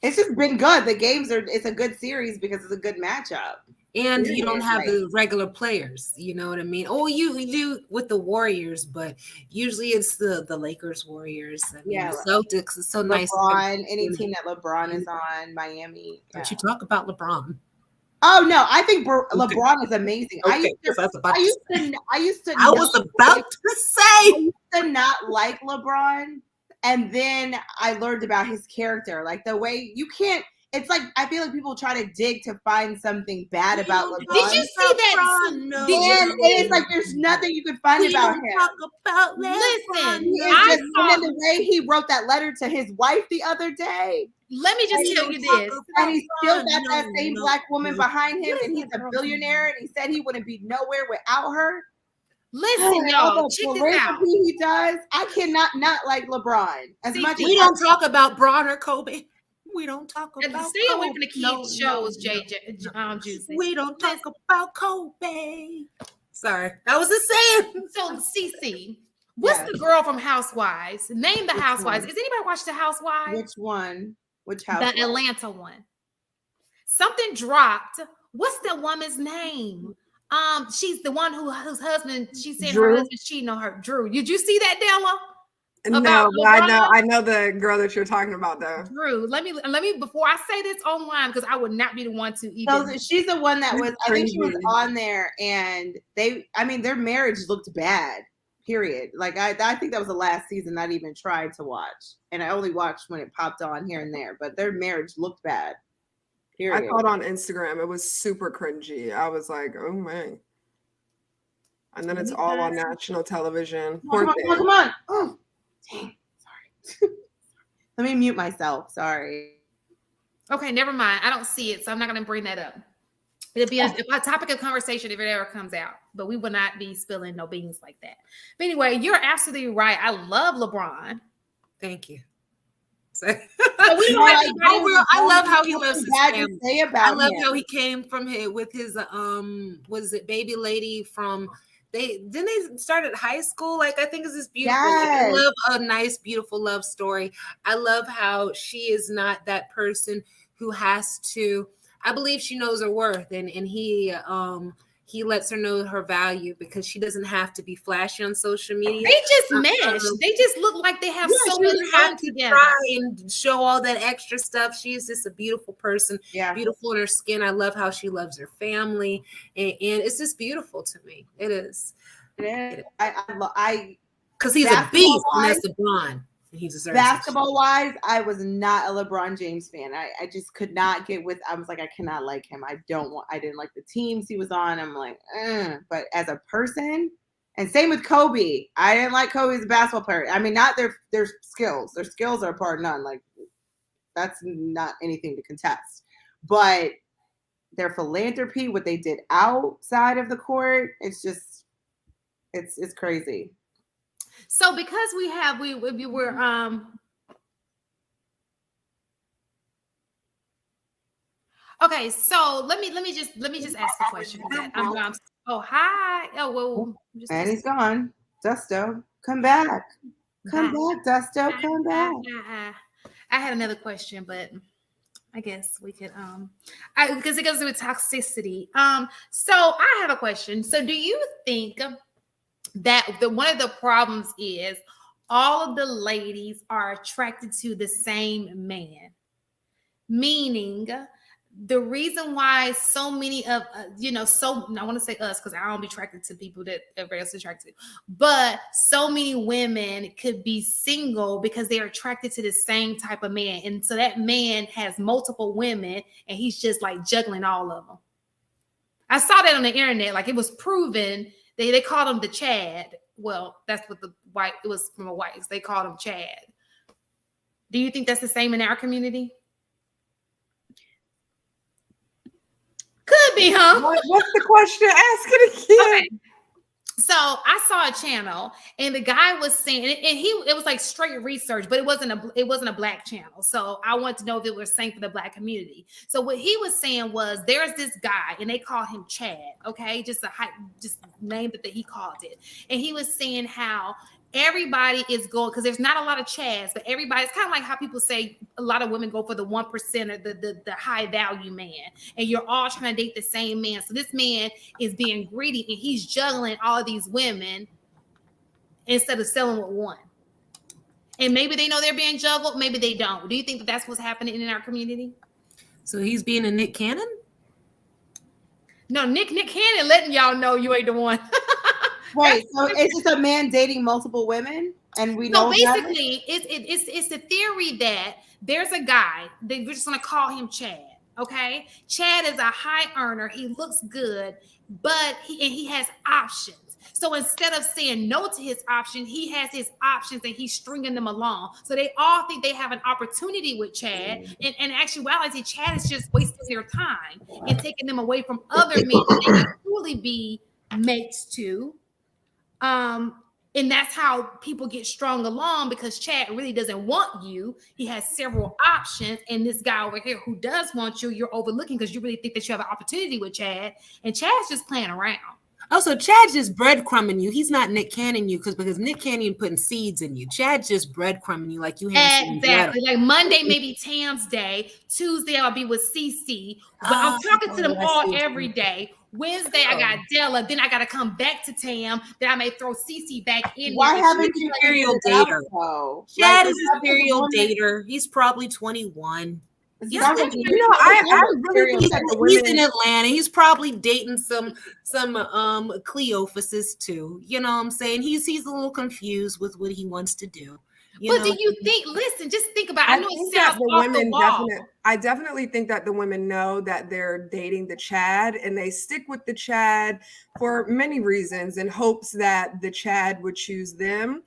It's just been good. The games it's a good series because it's a good matchup. And you don't have the regular players, you know what I mean? Oh, you do with the Warriors, but usually it's the Lakers, Warriors, the Celtics. It's so nice. LeBron, any team that LeBron is on, Miami. Don't you talk about LeBron? Oh no, I think LeBron is amazing. Okay, I used to not like LeBron, and then I learned about his character, like the way you can't. It's like I feel like people try to dig to find something bad about LeBron. Did you see that? No. It's like there's nothing you could find about him. Listen, and then the way he wrote that letter to his wife the other day. Let me just tell you this. And he still got that same black woman behind him, and he's a billionaire, and he said he wouldn't be nowhere without her. Listen, y'all, check this out. He does. I cannot not like LeBron as much. We don't talk about Braun or Kobe. We don't talk about. Stay away from the kids shows, JJ. Juicy. We don't talk about Kobe. Sorry, that was a saying. So, CC, what's the girl from Housewives? Name the Housewives. Has anybody watched the Housewives? Which one? Which Housewives? The Atlanta one. Something dropped. What's that woman's name? She's the one whose husband. She said her husband cheating on her. Drew. Did you see that, Della? No, but I know the girl that you're talking about though. Drew, let me before I say this online, because I would not be the one to even. So she's the one that was. I think she was on there, and their marriage looked bad. Period. Like I think that was the last season I'd even tried to watch, and I only watched when it popped on here and there. But their marriage looked bad. Period. I saw it on Instagram. It was super cringy. I was like, oh man. And then it's all on national television. Come on. Oh, dang. Sorry. Let me mute myself. Sorry. Okay, never mind. I don't see it, so I'm not going to bring that up. It'll be a topic of conversation if it ever comes out, but we will not be spilling no beans like that. But anyway, you're absolutely right. I love LeBron. Thank you. So we don't have I love how he loves his family. Say about I love him. how he came from here with his was it baby lady from they started high school. Like, I think it's this beautiful. Yes. Like, I love a nice, beautiful love story. I love how she is not that person who has to. I believe she knows her worth, and he lets her know her value because she doesn't have to be flashy on social media. They just mesh. They just look like they have so much fun together. Try and show all that extra stuff. She's just a beautiful person, beautiful in her skin. I love how she loves her family, and it's just beautiful to me. It is. It is. I because he's a beast, and that's LeBron. He deserves basketball wise, I was not a LeBron James fan. I just could not get with. I was like, I cannot like him. I didn't like the teams he was on. I'm like, but as a person, and same with Kobe. I didn't like Kobe as a basketball player. I mean, not their skills. Their skills are par none. Like, that's not anything to contest. But their philanthropy, what they did outside of the court, it's just, it's crazy. So because we were okay, so let me just ask a question. Oh, hi. Oh, well, and he's gone. Dusto, come back. Come back, Dusto, come back. I had another question, but I guess we could because it goes with toxicity. So I have a question. So do you think that one of the problems is all of the ladies are attracted to the same man? Meaning the reason why so many of, I want to say us, because I don't be attracted to people that everybody else is attracted to, but so many women could be single because they're attracted to the same type of man. And so that man has multiple women and he's just like juggling all of them. I saw that on the internet. Like, it was proven. They called him the Chad. Well, that's what it was from a white. They called him Chad. Do you think that's the same in our community? Could be, huh? What's the question? Ask it again. Okay. So I saw a channel and the guy was saying, and it was like straight research, but it wasn't a black channel. So I wanted to know if it was saying for the black community. So what he was saying was, there's this guy and they call him Chad. Okay. Just name that he called it. And he was saying how everybody is going, because there's not a lot of Chads, but everybody's kind of like how people say a lot of women go for the 1% or the high value man, and you're all trying to date the same man. So this man is being greedy and he's juggling all of these women instead of selling with one. And maybe they know they're being juggled, maybe they don't. Do you think that that's what's happening in our community? So he's being a Nick Cannon? No, Nick Cannon letting y'all know you ain't the one. Wait, so it's just a man dating multiple women, and we know. So basically, it's the theory that there's a guy. We're just gonna call him Chad. Okay, Chad is a high earner. He looks good, but he has options. So instead of saying no to his option, he has his options and he's stringing them along. So they all think they have an opportunity with Chad. And in actuality, Chad is just wasting their time and taking them away from other men that they can truly be mates to. And that's how people get strung along, because Chad really doesn't want you. He has several options. And this guy over here who does want you, you're overlooking because you really think that you have an opportunity with Chad. And Chad's just playing around. Oh, so Chad's just breadcrumbing you. He's not Nick Cannon you because Nick Cannon putting seeds in you. Chad's just breadcrumbing you like you have. Exactly. Like Monday, maybe Tam's day. Tuesday, I'll be with CC. But I'm talking to them all every day. Wednesday, I got Della. Then I got to come back to Tam. Then I may throw CC back in. Why haven't you serial dater? Chad is a serial dater. He's probably 21. He's in Atlanta. He's probably dating some Cleophases too. You know what I'm saying? He's a little confused with what he wants to do. But do you think? Listen, just think about. I know it sounds off the wall. I definitely think that the women know that they're dating the Chad, and they stick with the Chad for many reasons, in hopes that the Chad would choose them.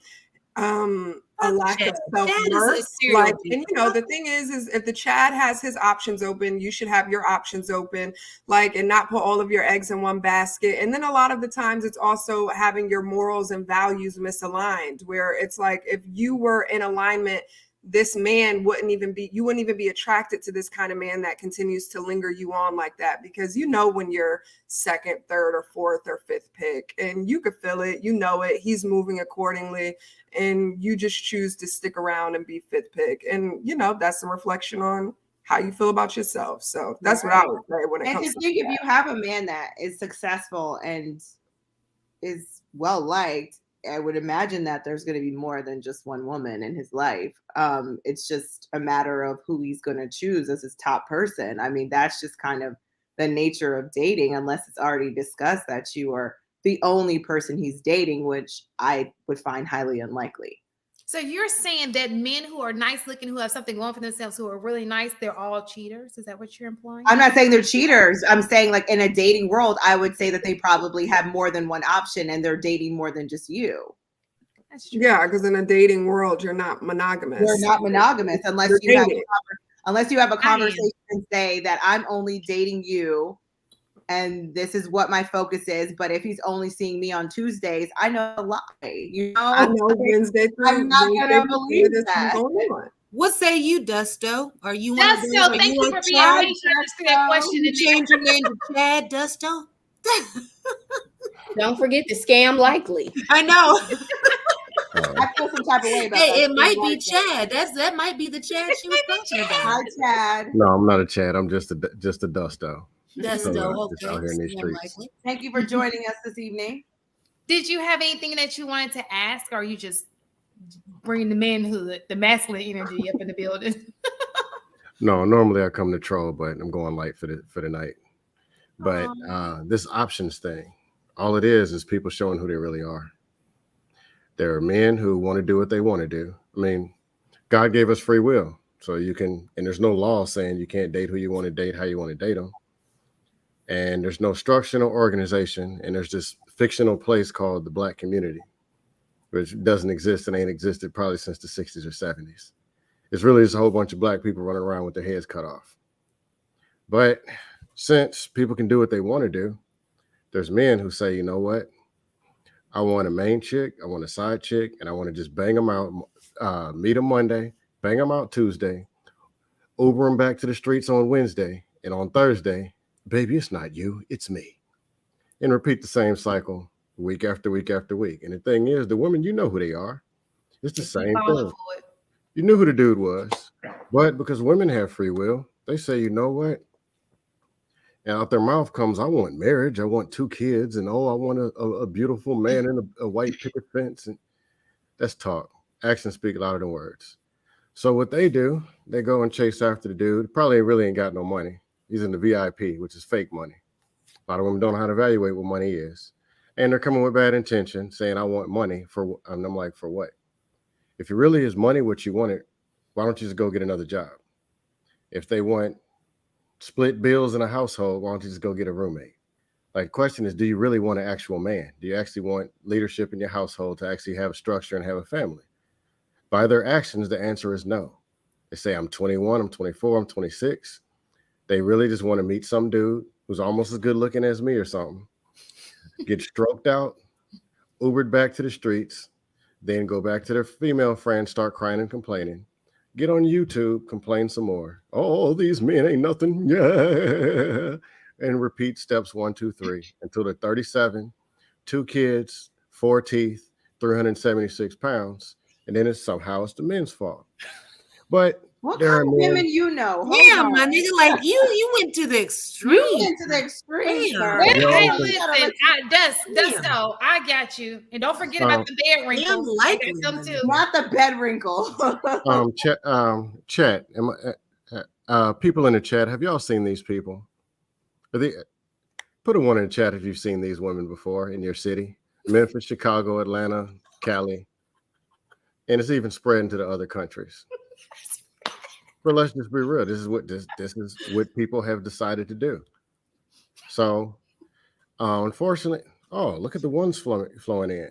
A lack of self-worth. Like, and the thing is if the Chad has his options open, you should have your options open, like, and not put all of your eggs in one basket. And then a lot of the times it's also having your morals and values misaligned, where it's like, if you were in alignment, this man wouldn't even be attracted to this kind of man that continues to linger you on like that, because when you're second, third, or fourth, or fifth pick, and you could feel it, he's moving accordingly, and you just choose to stick around and be fifth pick. And that's a reflection on how you feel about yourself. So that's what I would say when it comes to think, if you have a man that is successful and is well liked, I would imagine that there's going to be more than just one woman in his life. It's just a matter of who he's going to choose as his top person. I mean, that's just kind of the nature of dating, unless it's already discussed that you are the only person he's dating, which I would find highly unlikely. So you're saying that men who are nice looking, who have something going for themselves, who are really nice, they're all cheaters? Is that what you're implying? I'm not saying they're cheaters. I'm saying, like, in a dating world, I would say that they probably have more than one option, and they're dating more than just you. That's true. Yeah, because in a dating world, you're not monogamous. You're not monogamous unless you have a conversation and say that I'm only dating you, and this is what my focus is. But if he's only seeing me on Tuesdays, I know a lie. I know Wednesday. I'm not gonna believe that. What say you, Dusto? Are you Dusto? Thank you for being patient to that question. You change your name to Chad Dusto? Don't forget the scam likely. I know. I feel some type of way about that. It might be Chad. That might be the Chad she was talking about. Hi, Chad. No, I'm not a Chad. I'm just a Dusto. Dusto, just out here in these streets. Thank you for joining us this evening. Did you have anything that you wanted to ask, or are you just bringing the manhood, the masculine energy up in the building? No, normally I come to troll, but I'm going light for the night. But this options thing, all it is people showing who they really are. There are men who want to do what they want to do. I mean, God gave us free will, so you can, and there's no law saying you can't date who you want to date, how you want to date them. And there's no structure, no organization, and there's this fictional place called the Black community, which doesn't exist and ain't existed probably since the 60s or 70s. It's really just a whole bunch of Black people running around with their heads cut off. But since people can do what they want to do, there's men who say, you know what? I want a main chick, I want a side chick, and I want to just bang them out, meet them Monday, bang them out Tuesday, Uber them back to the streets on Wednesday, and on Thursday, baby, it's not you, it's me. And repeat the same cycle week after week after week. And the thing is, the women, you know who they are. It's the same thing. You knew who the dude was. But because women have free will, they say, you know what? And out their mouth comes, I want marriage, I want 2 kids, and I want a beautiful man and a white picket fence. And that's talk. Actions speak louder than words. So what they do, they go and chase after the dude. Probably really ain't got no money. He's in the VIP, which is fake money. A lot of women don't know how to evaluate what money is. And they're coming with bad intention, saying, I want money for, and I'm like, for what? If it really is money what you wanted, why don't you just go get another job? If they want split bills in a household, why don't you just go get a roommate? Like, the question is, do you really want an actual man? Do you actually want leadership in your household to actually have a structure and have a family? By their actions, the answer is no. They say, I'm 21, I'm 24, I'm 26. They really just want to meet some dude who's almost as good looking as me or something, get stroked out, Ubered back to the streets, then go back to their female friends, start crying and complaining, get on YouTube, complain some more. Oh, these men ain't nothing. Yeah. And repeat steps 1, 2, 3 until they're 37, 2 kids, 4 teeth, 376 pounds. And then it's the men's fault. But what kind of women you know? Hold my nigga, like you went to the extreme. You went to the extreme. Hey, listen, Dusto, I got you. And don't forget about the bed wrinkles. Like them too. Not the bed wrinkle. Chat. People in the chat, have y'all seen these people? Put a 1 in the chat if you've seen these women before in your city. Memphis, Chicago, Atlanta, Cali. and it's even spreading to the other countries. But let's just be real. This is what people have decided to do. So, unfortunately, look at the ones flowing in.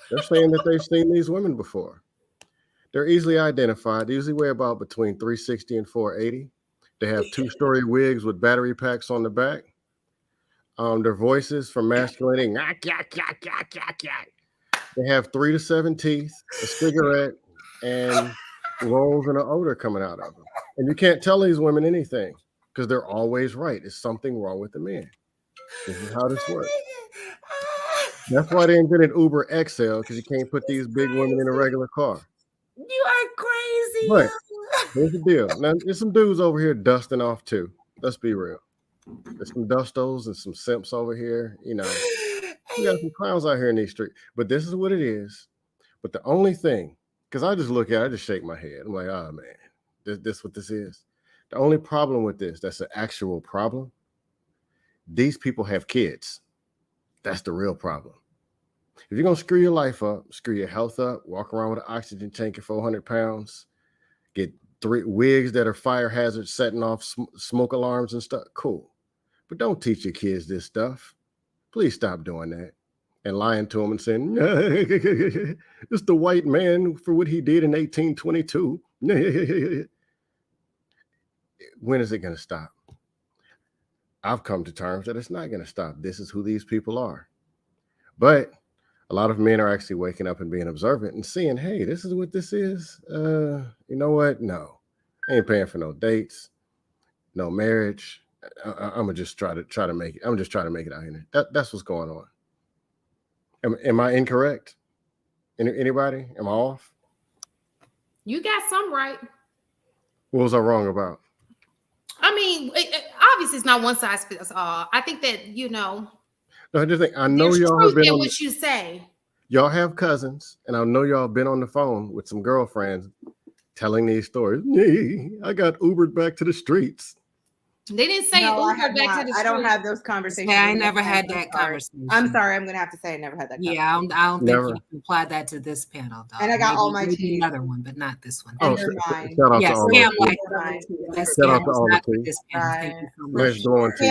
They're saying that they've seen these women before. They're easily identified. They usually weigh about between 360 and 480. They have 2-story wigs with battery packs on the back. Their voices from masculinating. They have 3 to 7 teeth, a cigarette, and rolls and an odor coming out of them. And you can't tell these women anything because they're always right. It's something wrong with the men. This is how this works. That's why they invented Uber XL, because you can't put these big women in a regular car. You are crazy. But here's the deal. Now, there's some dudes over here dusting off too. Let's be real. There's some dustos and some simps over here. You know, we got some clowns out here in these streets. But this is what it is. But the only thing, because I just look at it, I just shake my head. I'm like, oh man, this what this is. The only problem with this, that's an actual problem. These people have kids. That's the real problem. If you're going to screw your life up, screw your health up, walk around with an oxygen tank at 400 pounds, get 3 wigs that are fire hazards, setting off smoke alarms and stuff, cool. But don't teach your kids this stuff. Please stop doing that and lying to them and saying, it's the white man for what he did in 1822. When is it going to stop? I've come to terms that it's not going to stop. This is who these people are. But a lot of men are actually waking up and being observant and seeing, hey, this is what this is. You know what? No, I ain't paying for no dates, no marriage. I'm gonna just try to make it. I'm just trying to make it out here. That's what's going on. Am I incorrect? Anybody? Am I off? You got some right. What was I wrong about? I mean, obviously, it's not one size fits all. I think that, you know. No, I just think I know y'all have been on what you say. Y'all have cousins, and I know y'all been on the phone with some girlfriends telling these stories. I got Ubered back to the streets. They didn't say no, Uber back to the streets. I don't have those conversations. Yeah, I never had that conversation. I'm sorry. I'm gonna have to say I never had that. Yeah, I don't think you can apply that to this panel, though. And I got all my maybe another one, but not this one. Oh, shout out to all scam the like shout out to all the this panel. Thank you so much. Let's go on to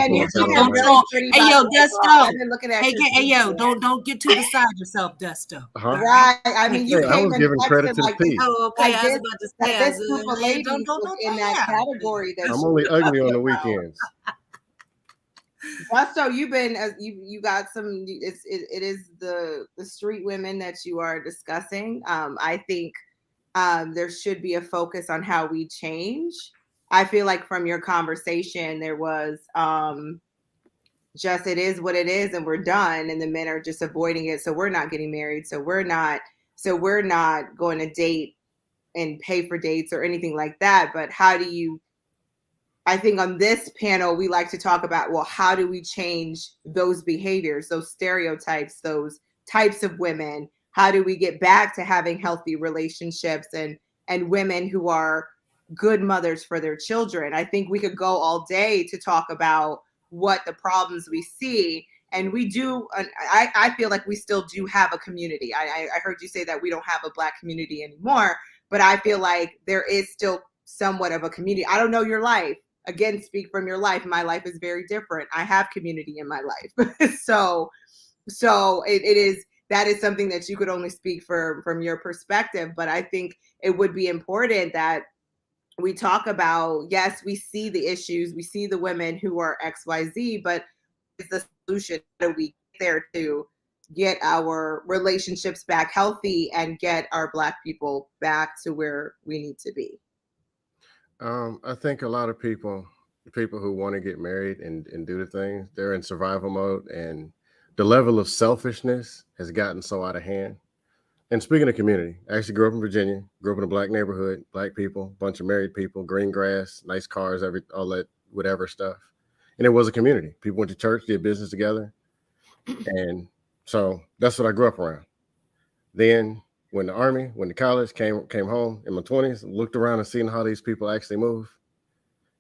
Hey, yo, Dusto. Hey, yo, don't get too beside yourself, Dusto. Right. I mean, you I was giving credit to the team. Oh, okay. I was about to say, this group of ladies was in that category. I'm only ugly on the weekends. Dusto, you've been you got some. It is the street women that you are discussing. I think there should be a focus on how we change. I feel like from your conversation there was just it is what it is and we're done, and the men are just avoiding it. So we're not getting married. So we're not going to date and pay for dates or anything like that. But how do you? I think on this panel, we like to talk about, well, how do we change those behaviors, those stereotypes, those types of women? How do we get back to having healthy relationships and women who are good mothers for their children? I think we could go all day to talk about what the problems we see. And we do, I feel like we still do have a community. I heard you say that we don't have a Black community anymore, but I feel like there is still somewhat of a community. I don't know your life. Again, speak from your life. My life is very different. I have community in my life. so that is something that you could only speak from your perspective. But I think it would be important that we talk about, yes, we see the issues. We see the women who are XYZ, but is the solution? How do we get there to get our relationships back healthy and get our Black people back to where we need to be? I think a lot of people who want to get married and do the things, they're in survival mode, and the level of selfishness has gotten so out of hand. And speaking of community, I actually grew up in Virginia, grew up in a Black neighborhood, Black people, bunch of married people, green grass, nice cars, all that whatever stuff. And it was a community. People went to church, did business together. And so that's what I grew up around. Then when the Army, when the college, came home in my 20s, looked around and seen how these people actually move.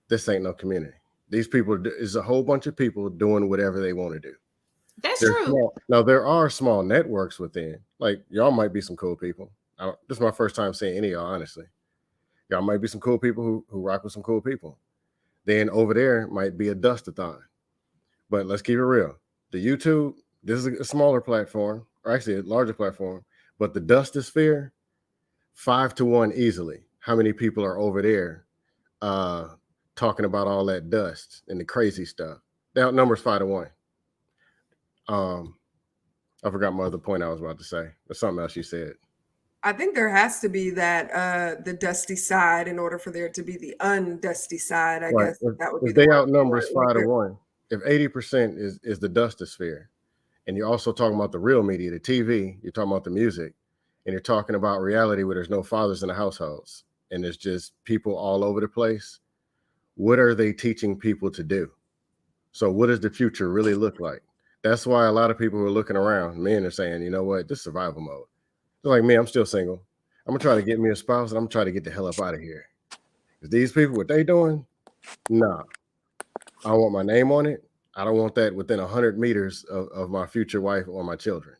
This ain't no community. These people is a whole bunch of people doing whatever they want to do. That's true. Now, there are small networks within. Like, y'all might be some cool people. This is my first time seeing any of y'all, honestly. Y'all might be some cool people who rock with some cool people. Then over there might be a dustathon. But let's keep it real. The YouTube, this is a smaller platform, or actually a larger platform, but the dustosphere, 5-1 easily. How many people are over there talking about all that dust and the crazy stuff? That number's 5-1. I forgot my other point I was about to say. There's something else you said. I think there has to be that the dusty side in order for there to be the undusty side. I guess that would be. If they outnumber us 5-1, if 80% is the dustosphere, and you're also talking about the real media, the TV, you're talking about the music, and you're talking about reality where there's no fathers in the households, and there's just people all over the place. What are they teaching people to do? So what does the future really look like? That's why a lot of people who are looking around, men are saying, you know what, this is survival mode. They're like me, I'm still single. I'm gonna try to get me a spouse, and I'm gonna try to get the hell up out of here. Because these people, what they doing? Nah. I don't want my name on it. I don't want that within 100 meters of my future wife or my children.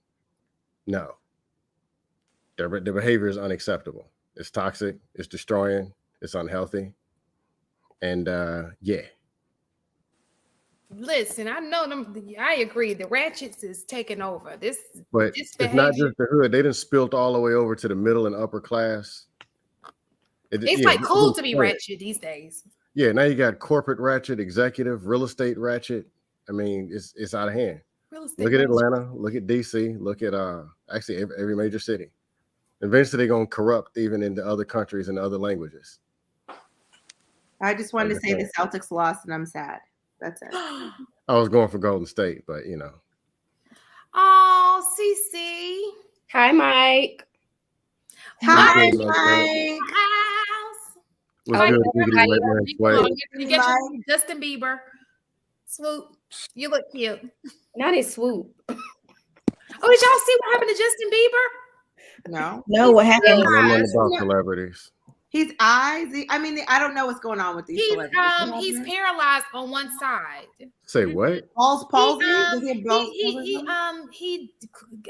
No. Their behavior is unacceptable. It's toxic. It's destroying. It's unhealthy. And yeah. Listen, I know them. I agree. The ratchets is taking over. But it's not just the hood. They done spilt all the way over to the middle and upper class. It's like cool to be ratchet these days. Yeah, now you got corporate ratchet, executive, real estate ratchet. I mean, it's out of hand. Look at Atlanta. Look at DC. Look at actually every major city. Eventually, they're gonna corrupt even into other countries and other languages. I just wanted to say the Celtics lost, and I'm sad. That's it. I was going for Golden State, but you know. Oh, CC. Hi, Mike. Hi, Mike. Justin Bieber. Swoop. You look cute. Not his swoop. Oh, did y'all see what happened to Justin Bieber? No. No, what happened? I don't know about celebrities. His eyes. I mean, I don't know what's going on with these celebrities. He's paralyzed on one side. Say what? Ball's palsy. He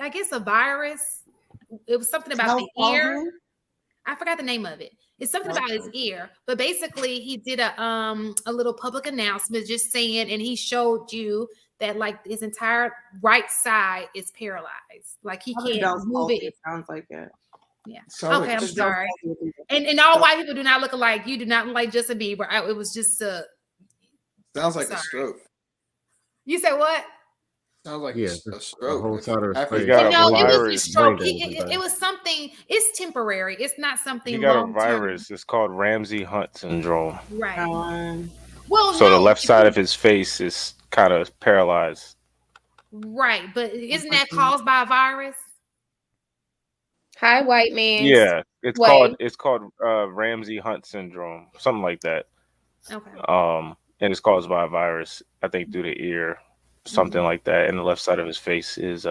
I guess a virus. It was something about the ear. I forgot the name of it. It's something about his ear, but basically he did a little public announcement just saying, and he showed you that like his entire right side is paralyzed. Like he can't move it. It sounds like it. Yeah. Okay, I'm sorry. And all white people do not look alike. You do not like Justin Bieber. It was just sounds like a stroke. You said what? Sounds like a stroke. Whole side of his face. No, it was a stroke. It was something. It's temporary. It's not something. He got a virus. It's called Ramsay Hunt syndrome. Right. Well, so the left side of his face is kind of paralyzed. Right, but isn't that caused by a virus? Hi, white man. Yeah, it's called Ramsay Hunt syndrome, something like that. Okay. And it's caused by a virus, I think, through the ear, something like that. And the left side of his face is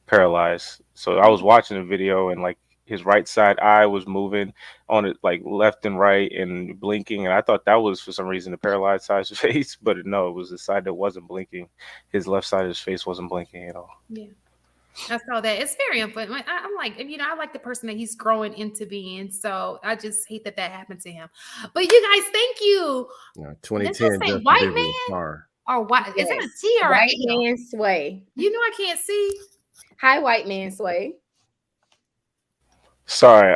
paralyzed. So I was watching the video, and like his right side eye was moving on it, like left and right, and blinking. And I thought that was for some reason the paralyzed side of his face, but no, it was the side that wasn't blinking. His left side of his face wasn't blinking at all. Yeah. I saw that. It's very unfortunate. I'm like, I like the person that he's growing into being. So I just hate that happened to him. But you guys, thank you. 2010. White man or white? Yes. Is it a T or white man sway? You know I can't see. Hi, white man sway. Sorry,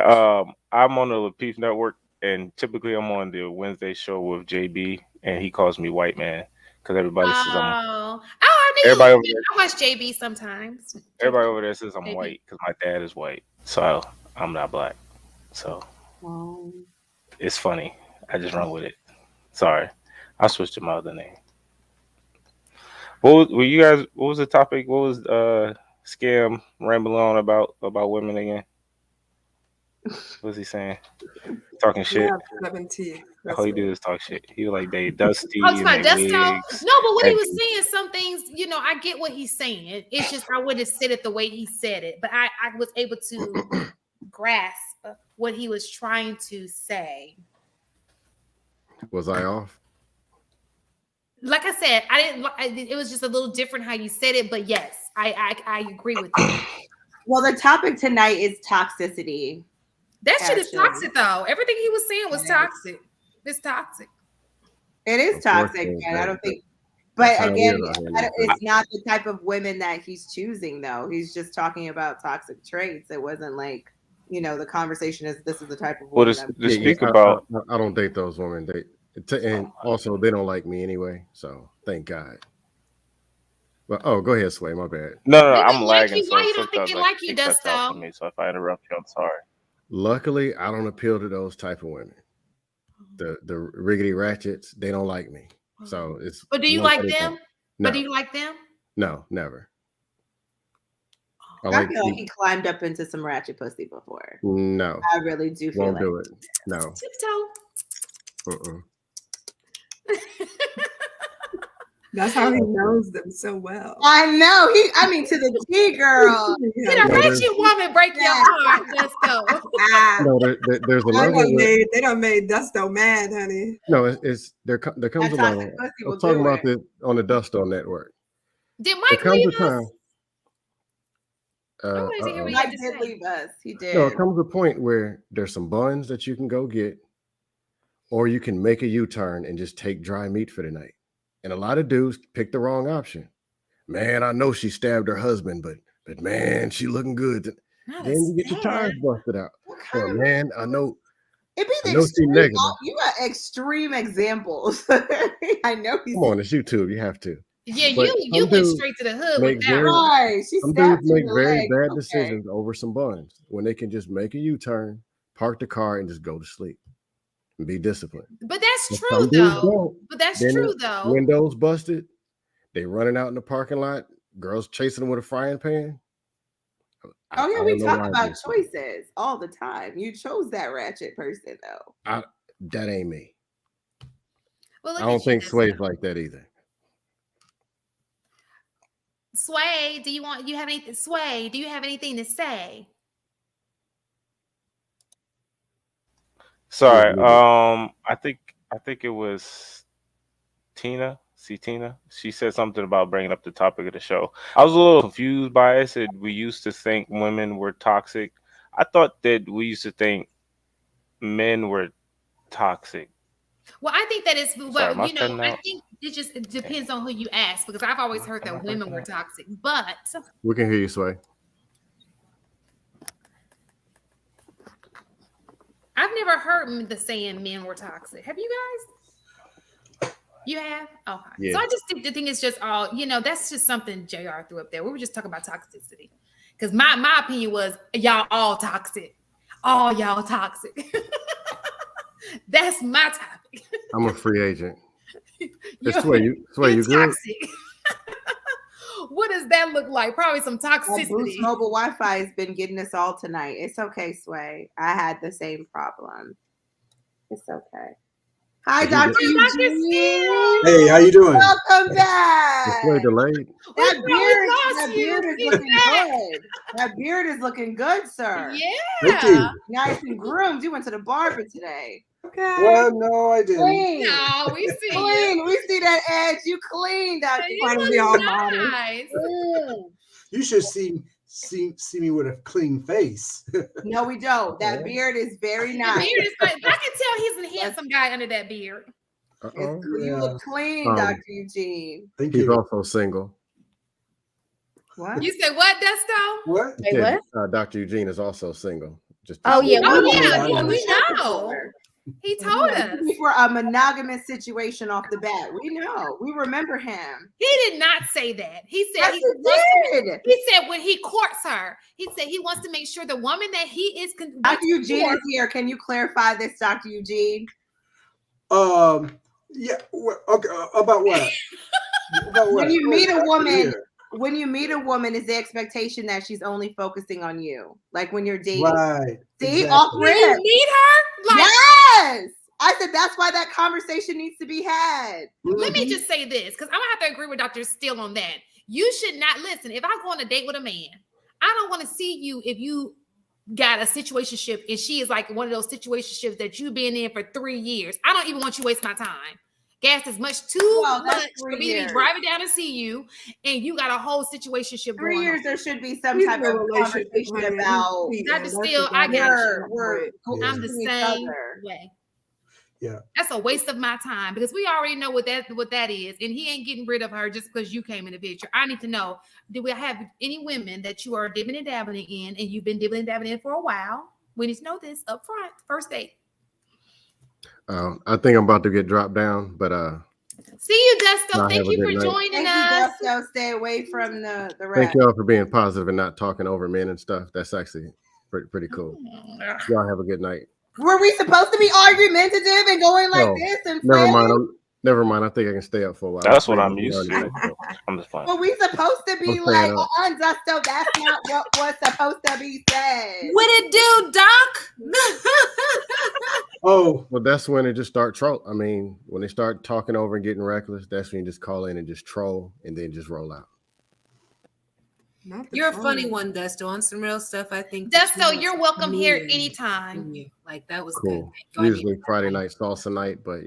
I'm on the Lapeef network, and typically I'm on the Wednesday show with JB, and he calls me white man because everybody says I'm. Everybody over there, I watch JB sometimes. Everybody over there says I'm white because my dad is white, so I'm not black. So it's funny. I just run with it. Sorry, I switched to my other name. What was the topic? What was Scam rambling on about women again? What was he saying? Talking shit. All he did is talk shit. He was like, they dusty. Oh, it's about Dusty. No, but what he was saying, some things, I get what he's saying. It's just I wouldn't have said it the way he said it, but I was able to grasp what he was trying to say. Was I off? Like I said, I didn't. It was just a little different how you said it, but yes, I agree with you. Well, the topic tonight is toxicity. That shit is toxic, though. Everything he was saying was toxic. It's toxic. It is toxic, and I don't think. But again, it's not the type of women that he's choosing, though. He's just talking about toxic traits. It wasn't like, the conversation is this is the type of woman. To speak about, I don't date those women. And also they don't like me anyway. So thank God. But go ahead, Sway. My bad. No, I'm lagging. Why you don't think they like you, Dusto? So if I interrupt you, I'm sorry. Luckily, I don't appeal to those type of women. The riggedy ratchets, they don't like me. So it's. But do you like them? No. But do you like them? No, never. I feel like he climbed up into some ratchet pussy before. No, I really do feel won't like do it. No. Tiptoe. That's how he knows them so well. I know. To the T, girl. Did a ratchet woman break your heart, Dusto? No, there's a level. They done made Dusto mad, honey. No, there comes a level. I was talking about this on the Dusto network. Did Mike leave us? Mike did leave us. He did. No, it comes a point where there's some buns that you can go get, or you can make a U-turn and just take dry meat for the night. And a lot of dudes pick the wrong option. Man, I know she stabbed her husband, but man, she looking good. Then you get your tires busted out. Oh, man, I know. It'd be the extreme. You got extreme examples. I know. Come on, it's YouTube. You have to. Yeah, you went straight to the hood with that. Right. Some dudes make very bad decisions over some buns when they can just make a U-turn, park the car, and just go to sleep. And be disciplined. But that's true, though. Windows busted. They running out in the parking lot. Girls chasing them with a frying pan. We talk about choices all the time. You chose that ratchet person, though. That ain't me. Well, I don't think Sway's like that either. Sway, do you have anything? Sway, do you have anything to say? Sorry. I think it was Tina. She said something about bringing up the topic of the show. I was a little confused by it. Said we used to think women were toxic. I thought that we used to think men were toxic. Well, I think that is, well, I think it depends on who you ask, because I've always heard that women were toxic, but we can hear you, Sway. I've never heard the saying men were toxic. Have you guys? You have? Okay. Yeah. So I just think the thing is just all, that's just something JR threw up there. We were just talking about toxicity. Because my opinion was y'all all toxic. All y'all toxic. That's my topic. I'm a free agent. Sway, you good? Toxic. What does that look like? Probably some toxicity. Boost Mobile Wi-Fi has been getting us all tonight. It's okay, Sway. I had the same problem. It's okay. Hi, Dr. Eugene. Hey, how you doing? Welcome back. It's way delayed. That beard is looking good. That beard is looking good, sir. Yeah. Thank you. Nice and groomed. You went to the barber today. Okay. Well, no, I didn't. Clean. No, we see clean. We see that edge. You clean, Dr. Nice. You should see me with a clean face. No, we don't. That beard is very nice. Beard is I can tell he's a handsome guy under that beard. You look clean, Dr. Eugene. Thank He's you. also single. What? You said what, Dusto? What? Wait, what? Dr. Eugene is also single. We know. He told us. For a monogamous situation off the bat. We know. We remember him. He did not say that. He said yes, he did. He said when he courts her, he said he wants to make sure the woman that he is. Dr. Eugene is here. Can you clarify this, Dr. Eugene? Yeah. Okay. About what? About what? When you meet a woman. When you meet a woman, is the expectation that she's only focusing on you? Like when you're dating. Right. See, exactly. off When you meet her? Yes. I said that's why that conversation needs to be had. Let me just say this, because I'm gonna have to agree with Dr. Steele on that. You should not listen. If I go on a date with a man, I don't want to see you if you got a situationship and she is like one of those situationships that you've been in for 3 years. I don't even want you to waste my time. Gas is much too Well, that's much for 3 me to be years. driving down to see you, and you got a whole situationship 3 going years, on. there should be some He's type in a of relationship, conversation honey. about Dr. Steele, I get it. we're I'm the each same other. way. Yeah. That's a waste of my time because we already know what that is, and he ain't getting rid of her just because you came in the picture. I need to know: do we have any women that you are dibbing and dabbling in, and you've been dibbing and dabbling in for a while? We need to know this up front, first date. I think I'm about to get dropped down, but see you, Dusto. Thank you for joining us. Dusto. Stay away from the Thank rest. y'all for being positive and not talking over men and stuff. That's actually pretty cool. Y'all have a good night. Were we supposed to be argumentative and going like this? And never mind. I think I can stay up for a while. That's what I'm used to. I'm just playing. Well, we supposed to be like, Dusto, that's not what was supposed to be said. What it do, Doc? Oh, well, that's when they just start troll. I mean, when they start talking over and getting reckless, that's when you just call in and just troll and then just roll out. You're a funny one, Dusto. On some real stuff, I think. Dusto, you're welcome here anytime. Like that was Cool. good. Usually Friday night salsa night, but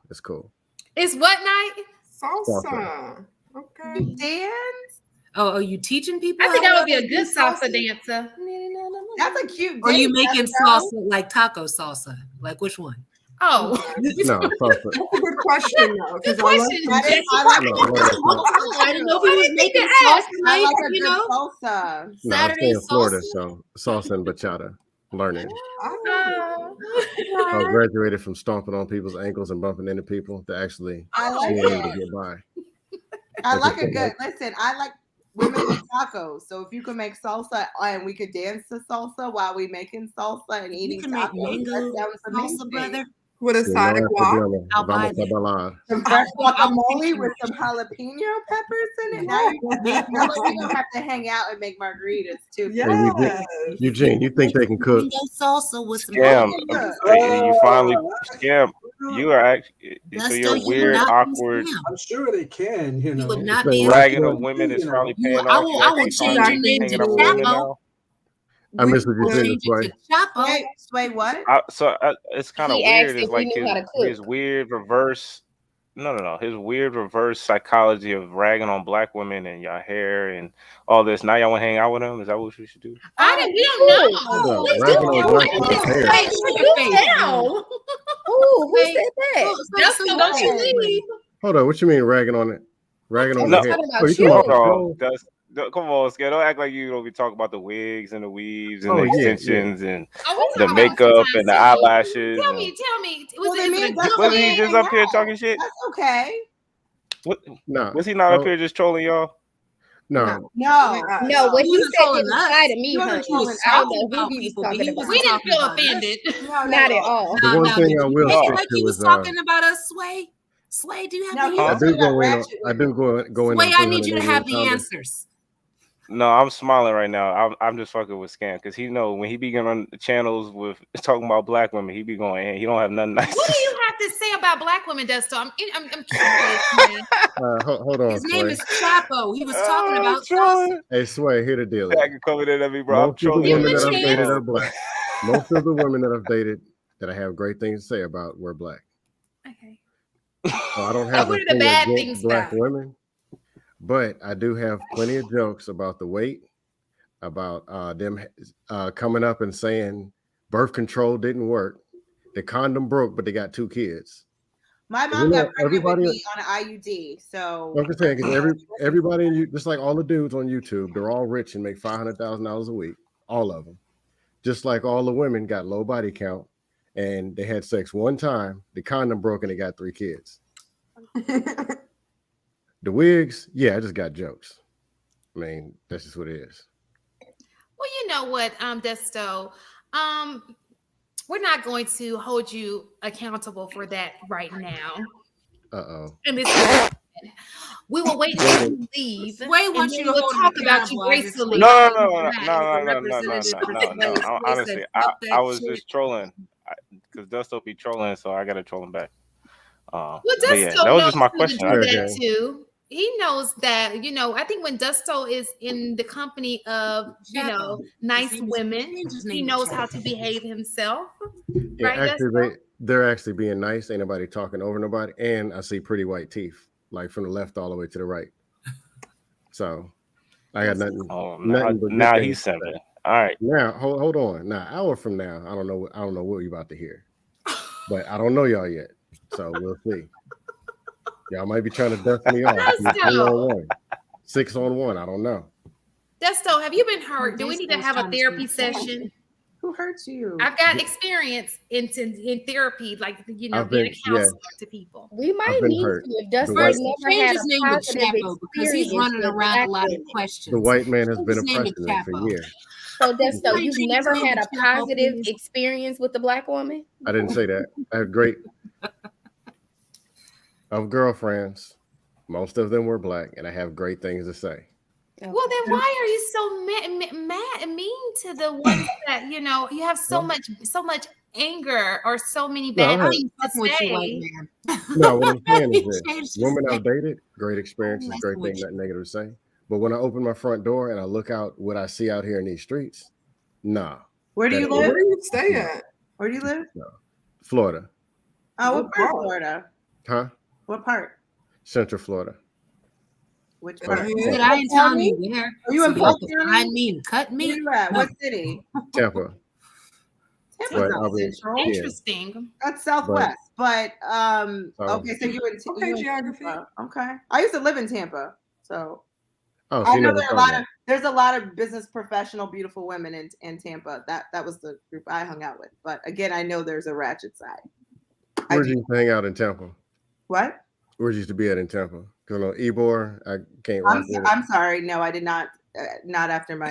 it's cool. It's what night? Salsa. Okay. You dance? Oh, are you teaching people? I think I would be a good salsa dancer. That's a cute. Or are you making salsa like taco salsa? Like which one? Oh, no, salsa. That's a good question, though. Good question. I didn't know if he was making salsa. I like a good salsa. No, I'm staying in Florida, so salsa and bachata. Learning. I graduated from stomping on people's ankles and bumping into people to actually being able to get by. I like a good. Listen, I like women with tacos. So if you could make salsa and we could dance to salsa while we making salsa and eating tacos, that sounds amazing. Brother. With a side of guac. Some fresh guacamole with some jalapeno peppers in it. Now we're gonna have to hang out and make margaritas too. Hey, Eugene, you think they can cook? Salsa with some You finally scam. You are actually so you're weird, awkward. I'm sure they can. You know, would not be ragging on women is finally paying off. I will change your name to Chapo. I miss what you said this way. Wait, what? It's kind of weird. It's like his weird reverse. No. His weird reverse psychology of ragging on black women and your hair and all this. Now y'all want to hang out with him? Is that what we should do? We don't know. Who said that? Dusto, don't you leave. Hold on. What you mean ragging on it? Ragging on the hair? Come on, Scare. Don't act like you don't be talking about the wigs and the weaves and the extensions and the makeup and the eyelashes. Tell me. Was he just up here talking shit? That's okay. What? No. Was he not up here just trolling y'all? No. What he said inside of me, honey. I don't know who he was talking about. We didn't feel offended. Not at all. The one thing I will stick like to he was is talking about us, Sway. Sway, do you have the answers? I do go in. Sway, I need you to have the answers. No, I'm smiling right now. I'm just fucking with Scam because he know when he be getting on the channels with talking about black women, he be going, hey, he don't have nothing nice. What do you have to say about black women, Dusto? I'm curious. Hold on. His name is Chapo. He was talking about Sway. Hey, Sway, here the deal. Coming in at me, bro. Most of the women that I've dated are black. Most of the women that I've dated that I have great things to say about were black. Okay. So I don't have what are the bad things black about? women. But I do have plenty of jokes about the weight, about them coming up and saying birth control didn't work. The condom broke, but they got 2 kids. My mom got pregnant with me on an IUD. So I'm just saying, because everybody, just like all the dudes on YouTube, they're all rich and make $500,000 a week. All of them. Just like all the women got low body count and they had sex one time, the condom broke and they got 3 kids. The wigs, I just got jokes. I mean, that's just what it is. Well, you know what, Dusto, we're not going to hold you accountable for that right now. And we will wait until you leave. Wait, once you we'll talk about you gracefully. No. Honestly, I was just trolling because Dusto be trolling, so I got to troll him back. Well, that was just my question. That too. he knows that, I think when Dusto is in the company of, nice women, he knows how to behave himself. Yeah, Right, actually, they're actually being nice. Ain't nobody talking over nobody. And I see pretty white teeth, like from the left all the way to the right. So I got nothing. Oh, nothing but now good he's things to simping. say. All right. Now, hold on. Now, an hour from now, I don't know what you're about to hear, but I don't know y'all yet. So we'll see. Y'all might be trying to dust me off. 3-on-1, 6-on-1. I don't know. Desto, have you been hurt? Do we need to have a therapy session? Who hurts you? I've got experience in therapy, like being a counselor to people. We might need hurt. to if Dustin white- never had a positive because he's running around a lot of questions. The white man has been His name is oppressing me for Chapo. years. So Desto, you've Change never his name had to a Chapo, positive please. experience with the black woman? I didn't say that. I had great of girlfriends. Most of them were black, and I have great things to say. Well, then why are you so mad and mean to the ones that you have so much anger or so many bad things to say? No, what I'm saying is this: women I've dated, great experiences, great things, nothing negative to say. But when I open my front door and I look out what I see out here in these streets, nah. Where do you live? Where do you stay at? Where do you live? No. Florida. Oh, what part of Florida? Huh? What part? Central Florida. Which part? I ain't telling you where. Are you in Polk County? I mean, cut me. Where you at? What city? Tampa. Tampa's not central. Interesting. That's southwest. But okay, so you in geography. Tampa. Okay. I used to live in Tampa, so Oh, I know there's a lot of business professional, beautiful women in Tampa. That was the group I hung out with. But again, I know there's a ratchet side. Where'd you hang out in Tampa? What? Where'd you used to be at in Tampa? Because Ybor, I can't rock with it. I'm sorry. No, I did not. Not after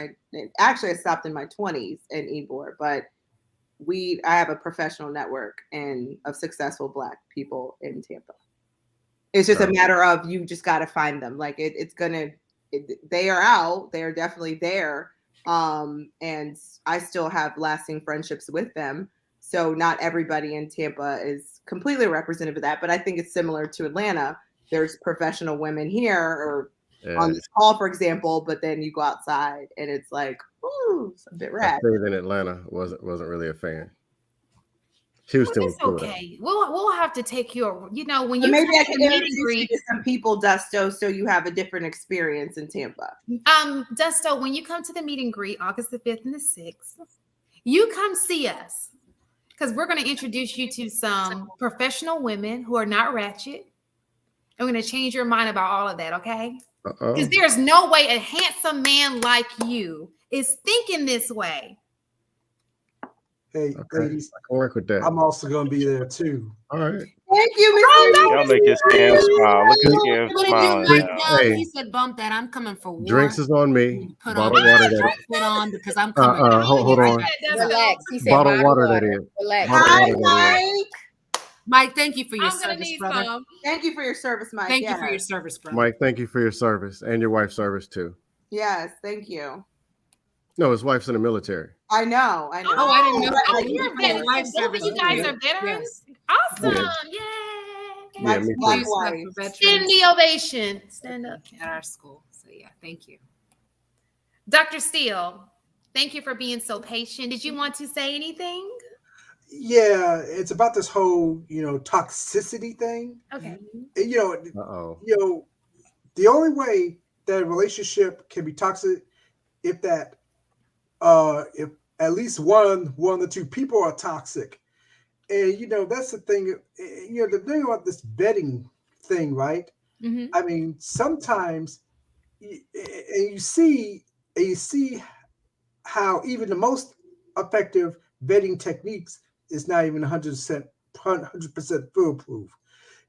actually, I stopped in my 20s in Ybor, but I have a professional network of successful Black people in Tampa. It's just a matter of you just got to find them. Like they are out. They are definitely there. And I still have lasting friendships with them. So not everybody in Tampa is completely representative of that, but I think it's similar to Atlanta. There's professional women here or on this call, for example, but then you go outside and it's like, ooh, it's a bit rad. I stayed in Atlanta. Wasn't really a fan. Houston was cool. Okay. We'll have to take your, when but you maybe I can meet introduce you to some people, Dusto, so you have a different experience in Tampa. Dusto, when you come to the meet and greet, August the 5th and the 6th, you come see us. Because we're going to introduce you to some professional women who are not ratchet. And we're going to change your mind about all of that, okay? Because there's no way a handsome man like you is thinking this way. Hey, ladies, I can work with that. I'm also going to be there too. All right. Thank you, Mr. Y'all make his skin smile. Look at his skin smiling. Right he said, "Bump that." I'm coming for war. Drinks is on me. Put Bottled water that is on because I'm coming. Hold on. Relax. He said bottled water that is. Relax. Bottled water that is. Mike, thank you for your service, brother. Some. Thank you for your service, Mike. Thank you for your service, brother. Mike, thank you for your service and your wife's service too. Yes, thank you. No, his wife's in the military. I know. Oh, I didn't know. Oh, you're veterans. Both of you guys are veterans? Yes. Awesome. Yay. Yeah, me too. Stand the ovation. Stand up. At our school. So yeah, thank you. Dr. Steele, thank you for being so patient. Did you want to say anything? Yeah, it's about this whole, toxicity thing. Okay. The only way that a relationship can be toxic if at least one or two people are toxic. And that's the thing. The thing about this vetting thing, right? Mm-hmm. I mean, sometimes you see how even the most effective vetting techniques is not even 100% foolproof.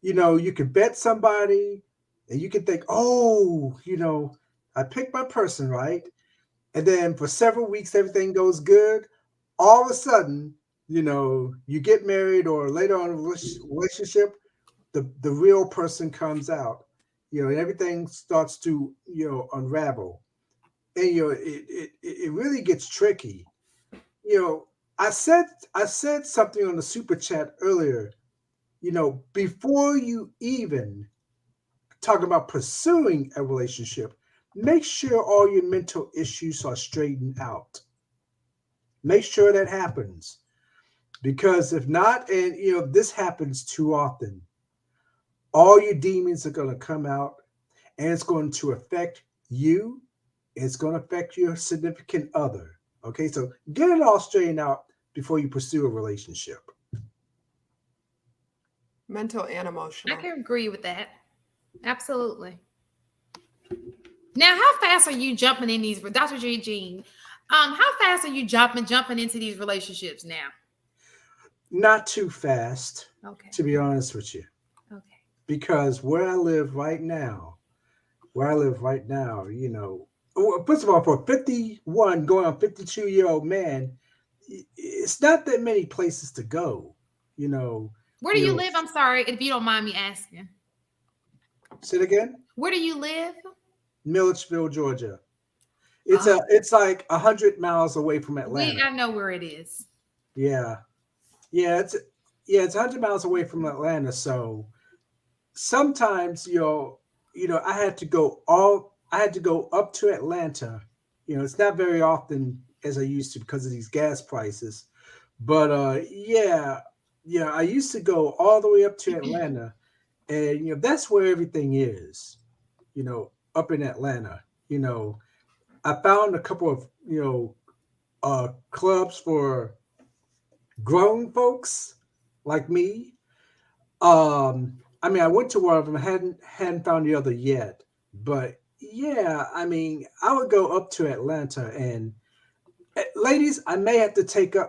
You can bet somebody and you can think, I picked my person, right? And then for several weeks, everything goes good. All of a sudden, you get married or later on in a relationship, the real person comes out, and everything starts to, unravel. And, it really gets tricky. I said something on the super chat earlier, before you even talking about pursuing a relationship, make sure all your mental issues are straightened out. Make sure that happens. Because if not, and this happens too often, all your demons are going to come out, and it's going to affect you. It's going to affect your significant other. Okay, so get it all straightened out before you pursue a relationship. Mental and emotional. I can agree with that. Absolutely. Now, how fast are you jumping in these, Dr. Eugene? How fast are you jumping into these relationships now? Not too fast, okay, to be honest with you. Okay. Because where I live right now, first of all, for a 51 going on 52-year-old man, it's not that many places to go. Where do you live? I'm sorry, if you don't mind me asking. Say it again. Where do you live? Milledgeville, Georgia. It's like 100 miles away from Atlanta. I know where it is. Yeah, it's 100 miles away from Atlanta. So sometimes I had to go up to Atlanta. It's not very often as I used to because of these gas prices. But I used to go all the way up to Atlanta, and that's where everything is. Up in Atlanta. I found a couple of clubs for grown folks like me. I went to one of them. Hadn't found the other yet, but yeah, I would go up to Atlanta, and ladies, I may have to take you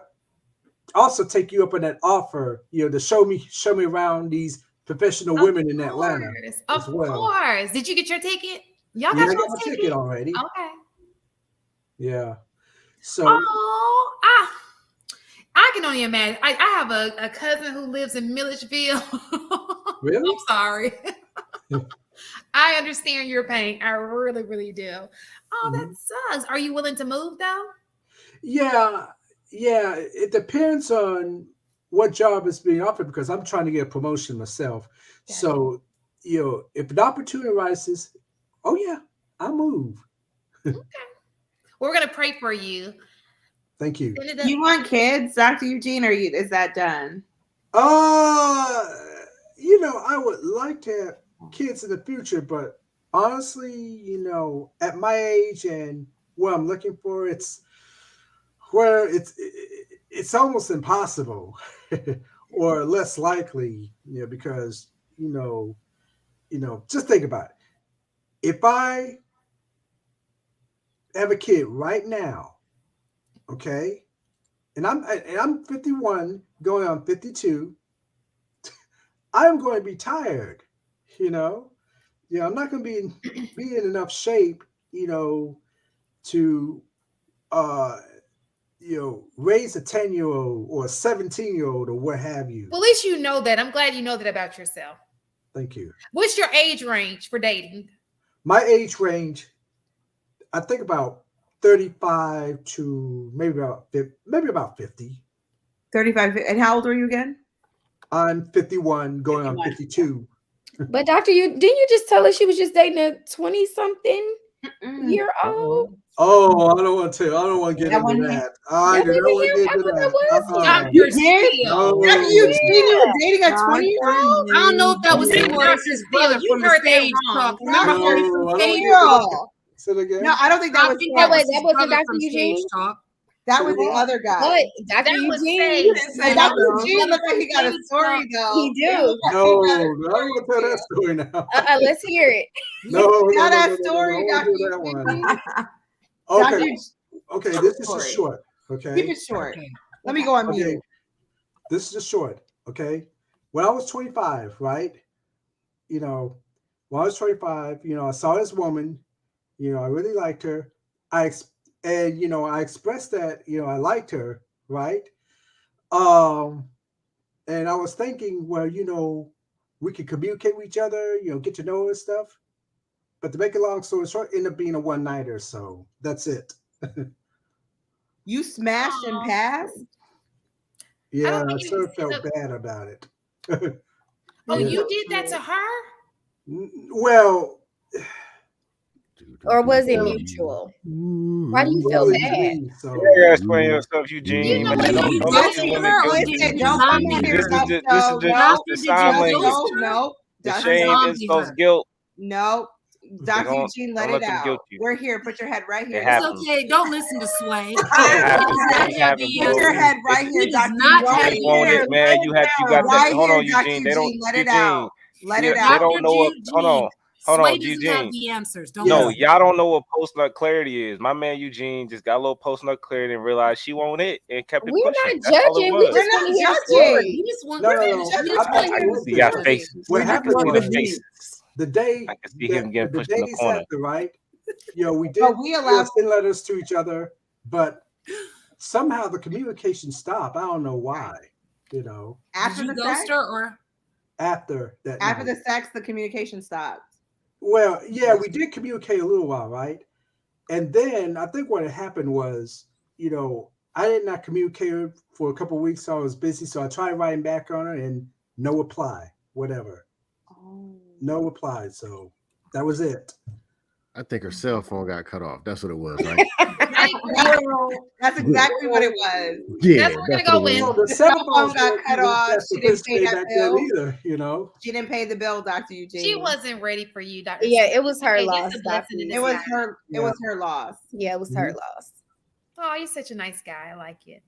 up on that offer, to show me around these professional women in Atlanta. Of course. Did you get your ticket? Y'all got I your got my ticket already. Okay. Yeah. So. I can only imagine. I have a cousin who lives in Milledgeville. Really? I'm sorry. I understand your pain. I really, really do. Oh, that sucks. Are you willing to move though? Yeah. It depends on what job is being offered because I'm trying to get a promotion myself. Gotcha. So, if an opportunity arises, oh yeah, I'll move. Okay. We're gonna pray for you. Thank you. You want kids, Dr. Eugene, or is that done? I would like to have kids in the future, but honestly, at my age and what I'm looking for, it's almost impossible or less likely, because, just think about it. If I have a kid right now, okay, and I'm 51 going on 52, I'm going to be tired, I'm not going to be in enough shape, to raise a 10-year-old or a 17-year-old or what have you. Well, at least you know that. I'm glad you know that about yourself. Thank you. What's your age range for dating? My age range, I think about 35 to maybe about 50. 35. And how old are you again? I'm 51, going 51. On 52. But Dr. Didn't you just tell us she was just dating a 20-something year old? Oh, I don't want to get into that. I don't want to get into that. You did? You were dating a 20-year-old? I don't know if that was his brother from the stage talk. Remember from the stage talk? No, I don't think that was that wasn't Dr. Eugene. That was the other guy. What? Dr. Eugene. Dr. Eugene looked like he got a story though. He do. No, I don't want to tell that story now. Let's hear it. No, that story, Dr. Eugene. Okay, this is just short. Okay. Keep it short. Okay. Let me go on mute. This is just short. Okay. When I was 25, right? When I was 25, I saw this woman, I really liked her. I expressed that, I liked her, right? And I was thinking, well, we could communicate with each other, get to know her and stuff. But to make a long story short, ended up being a one-nighter, so that's it. You smashed and passed? Yeah, I sort of felt bad about it. Oh, you did that to her? Well, or was it mutual? Why do you feel bad? You gotta explain yourself, Eugene. Man, don't let these women guilt you. Don't come here. This is No, the silence. no. The shame, insults, guilt. No. Dr. Don't- Eugene, don't let let it them out. guilt you. We're here. Put your head right here. It It's happens. okay. Don't listen to Sway. Put your head right here, He does Dr. not Eugene. have They want it, man. You got that. Right Hold on, here, Dr. Eugene. They don't. Eugene, let it Eugene. out. Let it They out. don't know what. Hold on. Hold on, Sway doesn't have Eugene. the answers. Don't No, listen. y'all don't know what post-nut clarity is. My man Eugene just got a little post-nut clarity and realized she won't it and kept it We're pushing. not That's all it judging. We was. just want to hear the story. We just want. No. You got faces. What I can happened see the was faces. the day I can see him getting the pushed in the days corner. after, right? We did But we allowed send letters to each other, but somehow the communication stopped. I don't know why. After Did you the ghost sex, her or? After that. after night. the sex, the communication stopped. Well, yeah, we did communicate a little while, right? And then I think what had happened was, I did not communicate for a couple of weeks, so I was busy. So I tried writing back on her and no reply, whatever. No reply. So that was it. I think her cell phone got cut off. That's what it was, right? That's exactly what it was. Yeah, That's what we're gonna go with. The The cell cell phone phones got cut off. She didn't pay that back then bill. either, She didn't pay the bill, Dr. Eugene. She wasn't ready for you, Dr. Yeah, it was her Hey, loss. that's a blessing in It was disguise. her. It was her loss. Yeah, it was her loss. Oh, you're such a nice guy. I like it.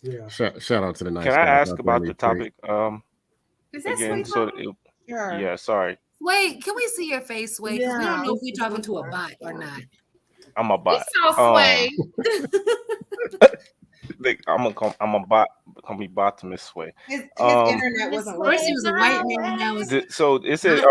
Yeah. Shout out to the nice Can I guys ask out there about in the these streets. topic? Is that Again, Sway so talking? Sure. yeah, sorry, Wait, can we see your face, Sway? Because we don't know if Yeah. we're talking to a bot or not. I'm a We bot. saw Sway. I'm a bot. Call me Botimus Way. His internet wasn't First he working. was a white man, now it's So it says Hit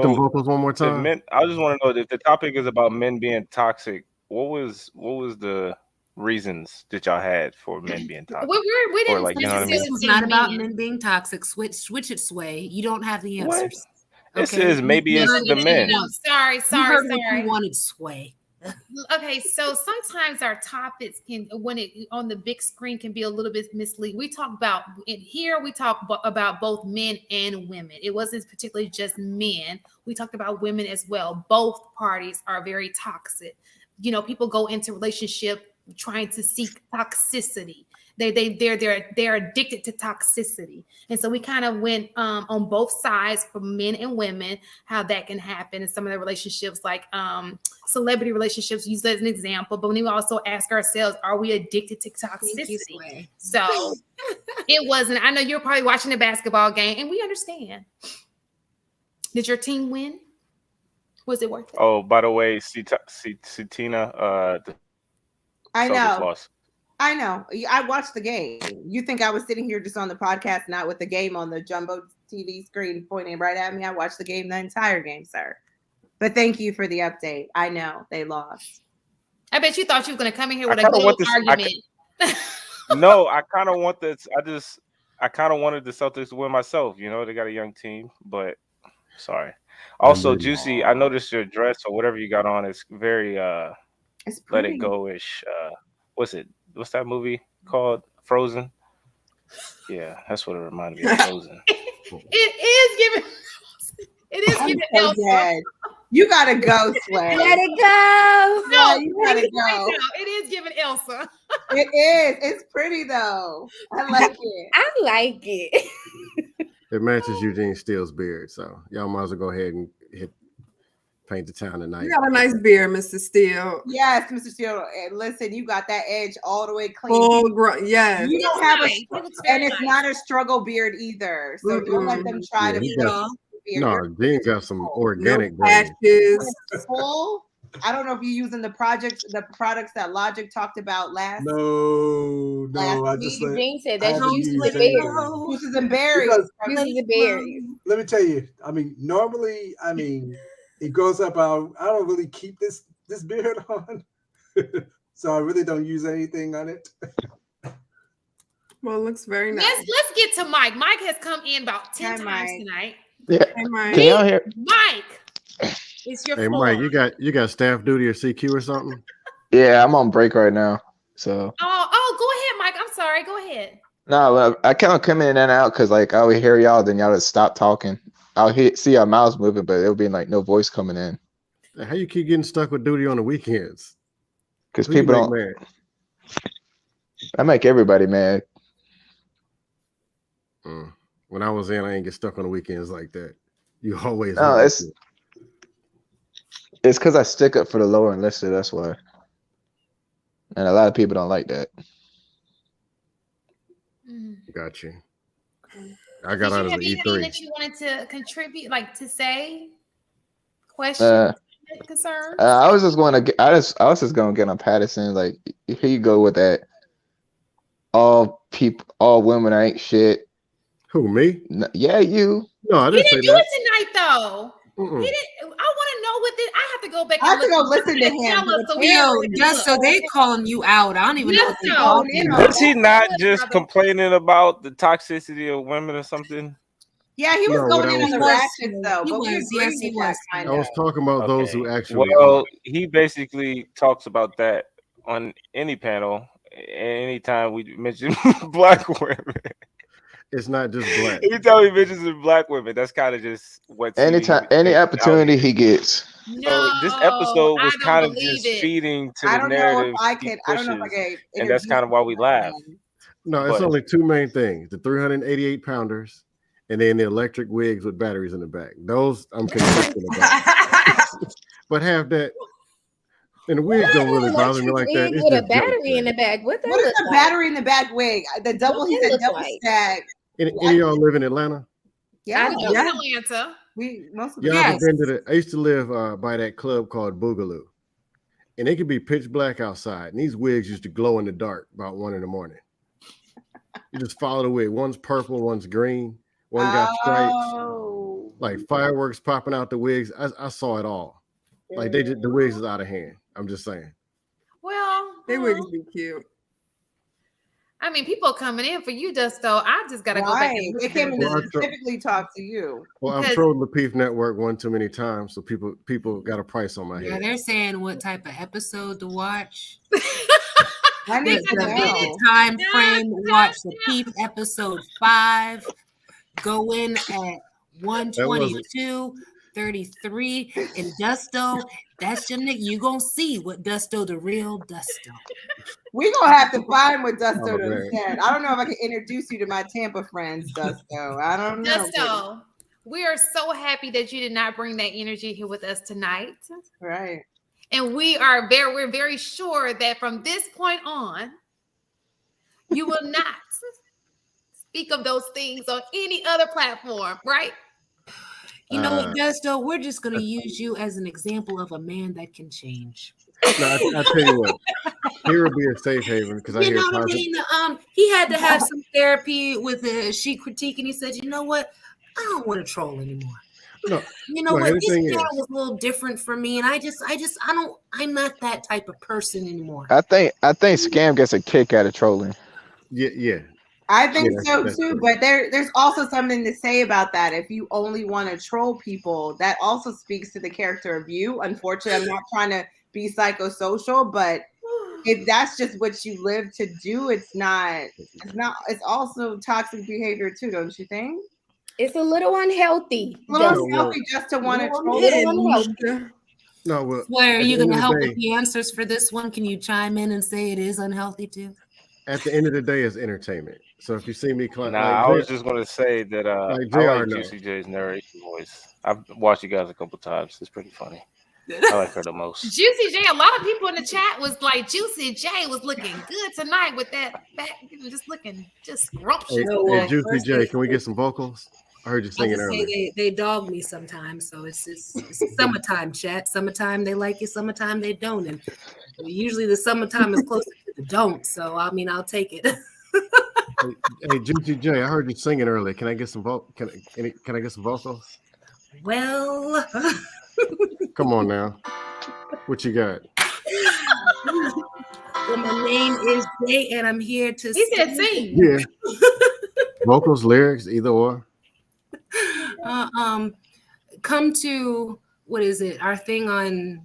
them vocals one more the time. men. I just want to know if the topic is about men being toxic. What was the reasons that y'all had for men being toxic? We didn't. Or like, you know what I This mean? was not about men being toxic. Switch it, Sway. You don't have the What? answers. This is maybe it's the men. No, sorry. You heard what you wanted, Sway. Okay, so sometimes our topics can, when it on the big screen, can be a little bit misleading. We talk about here. We talk about both men and women. It wasn't particularly just men. We talked about women as well. Both parties are very toxic. People go into relationship trying to seek toxicity. They're addicted to toxicity, and so we kind of went on both sides for men and women, how that can happen in some of the relationships, like celebrity relationships, use that as an example. But we also ask ourselves, are we addicted to toxicity? So it wasn't. I know you're probably watching a basketball game, and we understand. Did your team win? Was it worth it? Oh, by the way, Tina, the I Celtics know. lost. I know. I watched the game. You think I was sitting here just on the podcast, not with the game on the jumbo TV screen pointing right at me? I watched the game, the entire game, sir. But thank you for the update. I know they lost. I bet you thought you were going to come in here with I a kinda good want this- argument. No, I kind of want this. I kind of wanted the Celtics to win myself. They got a young team, but sorry. Also, Juicy, I noticed your dress or whatever you got on is very it's let it go-ish. What's that movie called? Frozen? Yeah, that's what it reminded me of. Frozen. It is giving Elsa. Dead. You gotta go, Sway. Let it go. No, you gotta go. It is giving Elsa. It is. It's pretty though. I like it. I like it. It matches Eugene Steele's beard, so y'all might as well go ahead and paint the town tonight. You got a nice beard, Mr. Steele. Yes, Mr. Steele. Listen, you got that edge all the way clean. Yes. You don't have and it's not a struggle beard either. So don't let them try to be no, Gene's got some organic patches. full. I don't know if you're using the products that Logic talked about last. No, I just Eugene said that's juices and berries. Juices and berries. Juices and berries. Let me tell you. Normally, it goes up. I don't really keep this beard on, so I really don't use anything on it. Well, it looks very nice. Let's get to Mike. Mike has come in about 10 times tonight. Yeah. Can y'all hear? Mike, it's your Hey, floor. Mike, you got staff duty or CQ or something? Yeah, I'm on break right now. So Oh, go ahead, Mike. I'm sorry. Go ahead. No, I kind of come in and out because like I would hear y'all, then y'all would stop talking. See your mouths moving, but it would be like no voice coming in. How you keep getting stuck with duty on the weekends? Because people don't. Mad? I make everybody mad. When I was in, I ain't get stuck on the weekends like that. You always. No, it's because I stick up for the lower enlisted. That's why. And a lot of people don't like that. Got you. I got out of the E3. Anything that you wanted to contribute, like to say? Questions, concerns? I was just going to. I was just going to get on Patterson. Like, here you go with that. All women ain't shit. Who, me? Yeah, you. No, I didn't he say didn't do that. it tonight, though. He didn't. I want to know what this. I have to go back. I have to go listen to him. So they calling you out. I don't even know what they're talking about. Was he not just complaining about the toxicity of women or something? Yeah, he was going in on the ratchets though. He but was, yes, he was. I was talking about those who actually. Well, he basically talks about that on any panel. Anytime we mention black women. It's not just black. Anytime he mentions black women, that's kind of just what. Any opportunity he gets. So this episode was kind of just feeding to the narrative. I don't know if I can. And that's kind of why we laugh. No, it's only two main things: the 388 pounders, and then the electric wigs with batteries in the back. Those I'm consistent about. But have that. And the wigs don't really bother me like that. It's with a just battery in the back. What is the battery in the back wig? The double. He said double stack. Any of y'all live in Atlanta? Yeah, we do in Atlanta. Most of y'all have been to I used to live by that club called Boogaloo, and it could be pitch black outside, and these wigs used to glow in the dark about 1 a.m. You just follow the wig. One's purple, one's green, one got stripes, like fireworks popping out the wigs. I saw it all. Like the wigs is out of hand. I'm just saying. Well, they wigs be cute. I mean, people coming in for you, Dusto. I just gotta go back. And they came in to specifically talk to you. Well, I've trolled Lapeef Network one too many times, so people got a price on my head. Yeah, they're saying what type of episode to watch. I need to the time frame. Watch the Peep episode 5. Go in at 122. 33 and Dusto, that's your nigga. You gonna see what Dusto, the real Dusto. We gonna have to find what Dusto said. I don't know if I can introduce you to my Tampa friends, Dusto. I don't know. Dusto, we are so happy that you did not bring that energy here with us tonight. Right. And we're very sure that from this point on, you will not speak of those things on any other platform, right? You know what, Dusto? We're just going to use you as an example of a man that can change. No, I'll tell you what. Here would be a safe haven because I hear what I mean? He had to have some therapy with a Chic Critique, and he said, "You know what? I don't want to troll anymore. No, you know what? This channel was a little different for me, and I'm not that type of person anymore." I think Scam gets a kick out of trolling. Yeah. I think so too, but there's also something to say about that. If you only want to troll people, that also speaks to the character of you. Unfortunately, I'm not trying to be psychosocial, but if that's just what you live to do, it's also toxic behavior too, don't you think? It's a little unhealthy. A little unhealthy just to want to troll. No, well, Where are you going to help with the answers for this one? Can you chime in and say it is unhealthy too? At the end of the day, it's entertainment. So if you see me, I was just going to say that I like Juicy J's narration voice. I've watched you guys a couple times. It's pretty funny. I like her the most. Juicy J, a lot of people in the chat was like, Juicy J was looking good tonight with that back, just looking just scrumptious. Hey, Juicy J, can we get some vocals? I heard you singing earlier. They dog me sometimes, so it's summertime chat. Summertime they like it, summertime they don't, and usually the summertime is closer to the don't. So I mean, I'll take it. Hey, Juicy J, I heard you singing earlier. Can I get some Can I get some vocals? Well, come on now. What you got? Well, my name is Jay, and I'm here to. He said sing. Yeah. Vocals, lyrics, either or. Come to what is it? Our thing on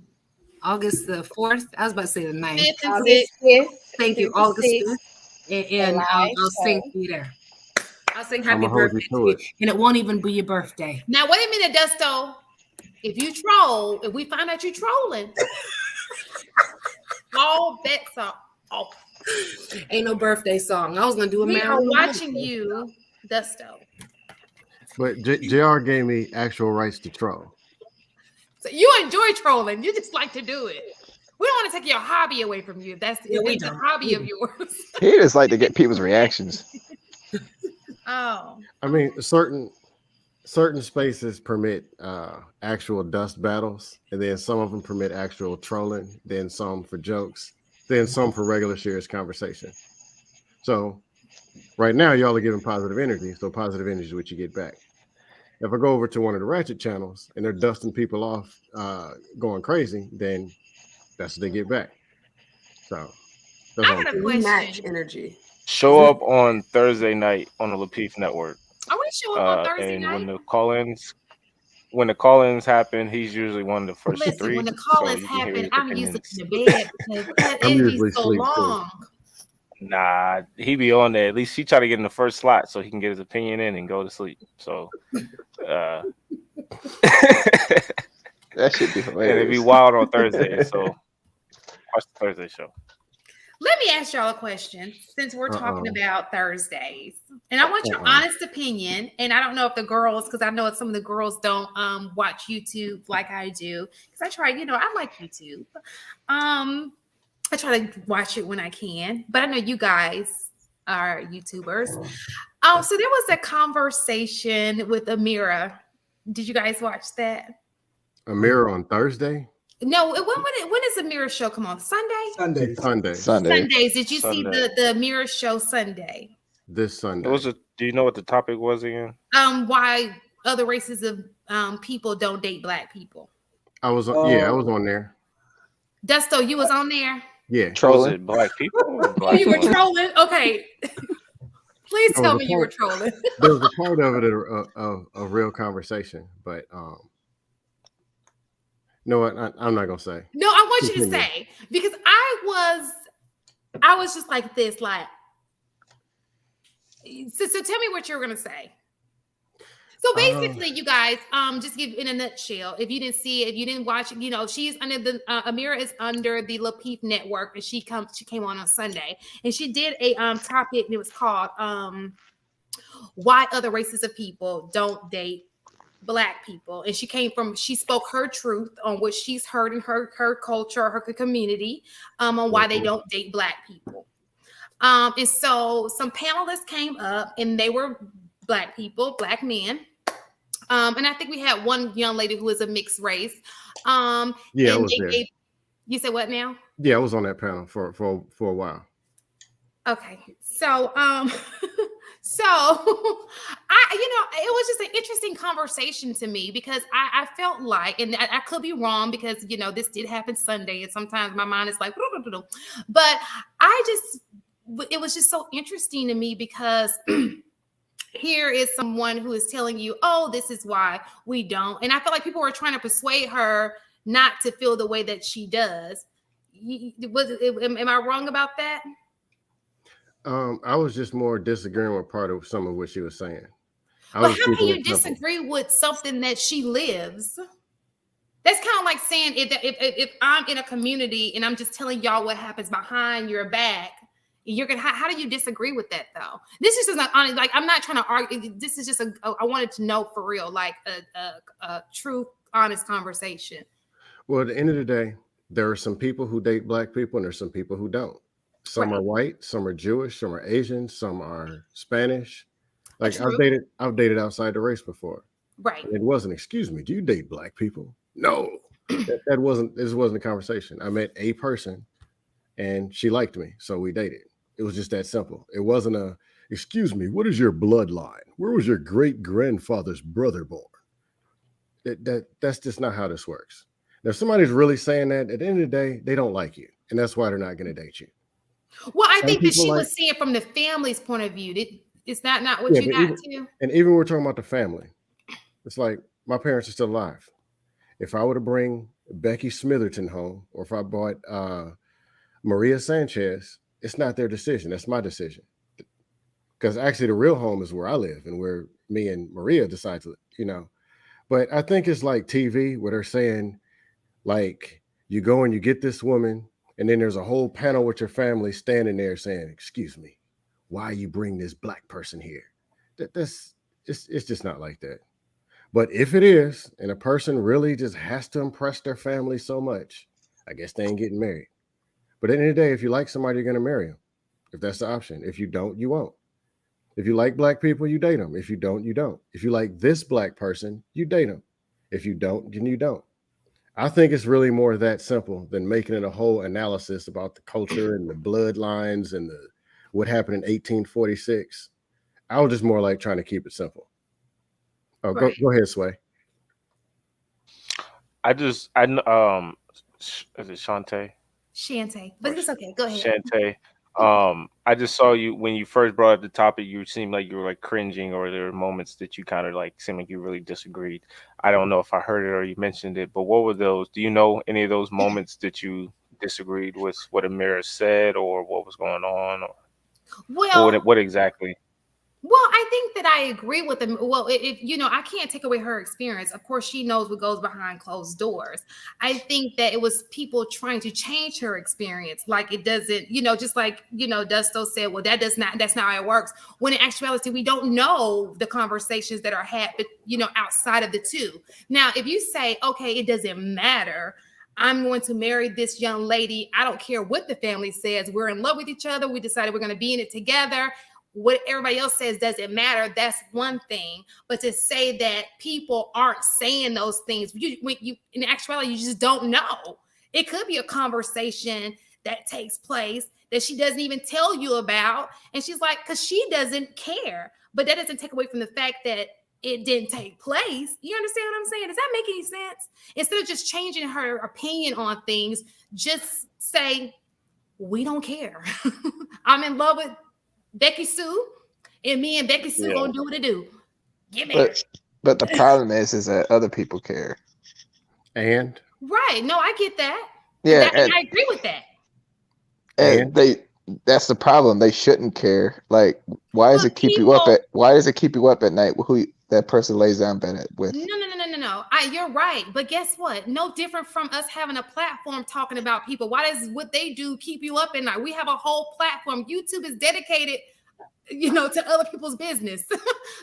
August the 4th. I was about to say the 9th. August 5th. Thank you, August 5th. and I'll sing for you there. I'll sing happy birthday to you, and it won't even be your birthday. Now, wait a minute, Dusto. If you troll, if we find out you're trolling, all bets are off. Ain't no birthday song. I was gonna do a We are watching you, Dusto. But JR gave me actual rights to troll. So you enjoy trolling. You just like to do it. We don't want to take your hobby away from you. That's a hobby of yours. He just like to get people's reactions. Oh. I mean, certain spaces permit actual dust battles, and then some of them permit actual trolling, then some for jokes, then some for regular serious conversation. So right now, y'all are giving positive energy, so positive energy is what you get back. If I go over to one of the ratchet channels and they're dusting people off, going crazy, then that's what they get back. So I got a question. Match energy. Show up on Thursday night on the Lapeef network. I want to show up on Thursday and night. When the call-ins happen, he's usually one of the first Listen, three. when the call-ins happen, I'm usually in the bed because it be so long. Nah, he be on there. At least he try to get in the first slot so he can get his opinion in and go to sleep. So that should be hilarious. And it'd be wild on Thursday. So watch the Thursday show. Let me ask y'all a question since we're talking about Thursdays. And I want your honest opinion. And I don't know if the girls, because I know some of the girls don't watch YouTube like I do. Because I try, I like YouTube. I try to watch it when I can, but I know you guys are YouTubers. So there was a conversation with Amira. Did you guys watch that? Amira on Thursday? No, when does Amira's show come on? Sunday? Sundays. Did you see the Amira show Sunday? This Sunday. Do you know what the topic was again? Why other races of people don't date Black people. I was on there. Dusto, you was on there? Yeah. Was it Black people? Oh, you were trolling? Okay. Please tell me you were trolling. There was a part of it a real conversation, but you know what? I'm not gonna say. No, I want you to say, because I was just like this, like so tell me what you're gonna say. So basically, you guys, just give in a nutshell. If you didn't see it, if you didn't watch it, she's under the Amira is under the Lapeef network, and she came on Sunday, and she did a topic, and it was called "Why Other Races of People Don't Date Black People," and she spoke her truth on what she's heard in her culture, her community, on why they don't date Black people. And so some panelists came up, and they were Black people, Black men. And I think we had one young lady who was a mixed race. I was there. You said what now? Yeah, I was on that panel for a while. Okay. So so it was just an interesting conversation to me, because I felt like, and I could be wrong, because this did happen Sunday, and sometimes my mind is like, but it was just so interesting to me, because here is someone who is telling you, oh, this is why we don't. And I feel like people were trying to persuade her not to feel the way that she does. Am I wrong about that? I was just more disagreeing with part of some of what she was saying. But how can you disagree with something that she lives? That's kind of like saying if I'm in a community and I'm just telling y'all what happens behind your back, how do you disagree with that though? This is just not like, I'm not trying to argue. This is just I wanted to know for real, like a true, honest conversation. Well, at the end of the day, there are some people who date Black people, and there's some people who don't. Some are white, some are Jewish, some are Asian, some are Spanish. Like I've dated outside the race before. Right. And it wasn't, excuse me, do you date Black people? No. This wasn't a conversation. I met a person and she liked me, so we dated. It was just that simple. It wasn't excuse me, what is your bloodline? Where was your great grandfather's brother born? That's just not how this works. Now, if somebody's really saying that, at the end of the day, they don't like you, and that's why they're not going to date you. Well, I think that she was seeing from the family's point of view. It's not what you got to. And even we're talking about the family. It's like my parents are still alive. If I were to bring Becky Smitherton home, or if I brought Maria Sanchez, it's not their decision. That's my decision. Because actually the real home is where I live and where me and Maria decide to, But I think it's like TV where they're saying, like, you go and you get this woman, and then there's a whole panel with your family standing there saying, excuse me, why you bring this black person here? It's just not like that. But if it is, and a person really just has to impress their family so much, I guess they ain't getting married. But at the end of the day, if you like somebody, you're going to marry them. If that's the option. If you don't, you won't. If you like black people, you date them. If you don't, you don't. If you like this black person, you date them. If you don't, then you don't. I think it's really more that simple than making it a whole analysis about the culture and the bloodlines and what happened in 1846. I was just more like trying to keep it simple. Oh, Right. go ahead, Sway. Is it Shantae? Shantae, but it's okay. Go ahead. Shantae. I just saw you when you first brought up the topic. You seemed like you were like cringing, or there were moments that you kind of like seemed like you really disagreed. I don't know if I heard it or you mentioned it, but what were those? Do you know any of those moments that you disagreed with what Amira said, or what was going on, or Well, what exactly? Well, I think that I agree with them. Well, if I can't take away her experience. Of course, she knows what goes behind closed doors. I think that it was people trying to change her experience. Like it doesn't, just like, Dusto said, well, that's not how it works. When in actuality, we don't know the conversations that are had, but outside of the two. Now, if you say, okay, it doesn't matter, I'm going to marry this young lady. I don't care what the family says. We're in love with each other. We decided we're going to be in it together. What everybody else says doesn't matter. That's one thing. But to say that people aren't saying those things, in actuality, you just don't know. It could be a conversation that takes place that she doesn't even tell you about. And she's like, because she doesn't care. But that doesn't take away from the fact that it didn't take place. You understand what I'm saying? Does that make any sense? Instead of just changing her opinion on things, just say, we don't care. I'm in love with Becky Sue, and me and Becky Sue gonna do what it do. Get married. But the problem is that other people care. And right, no, I get that. Yeah, and I agree with that. And that's the problem. They shouldn't care. Like, why does it keep you up at night? Who that person lays down bed with? No. You're right, but guess what? No different from us having a platform talking about people. Why does what they do keep you up at night? We have a whole platform. YouTube is dedicated, to other people's business.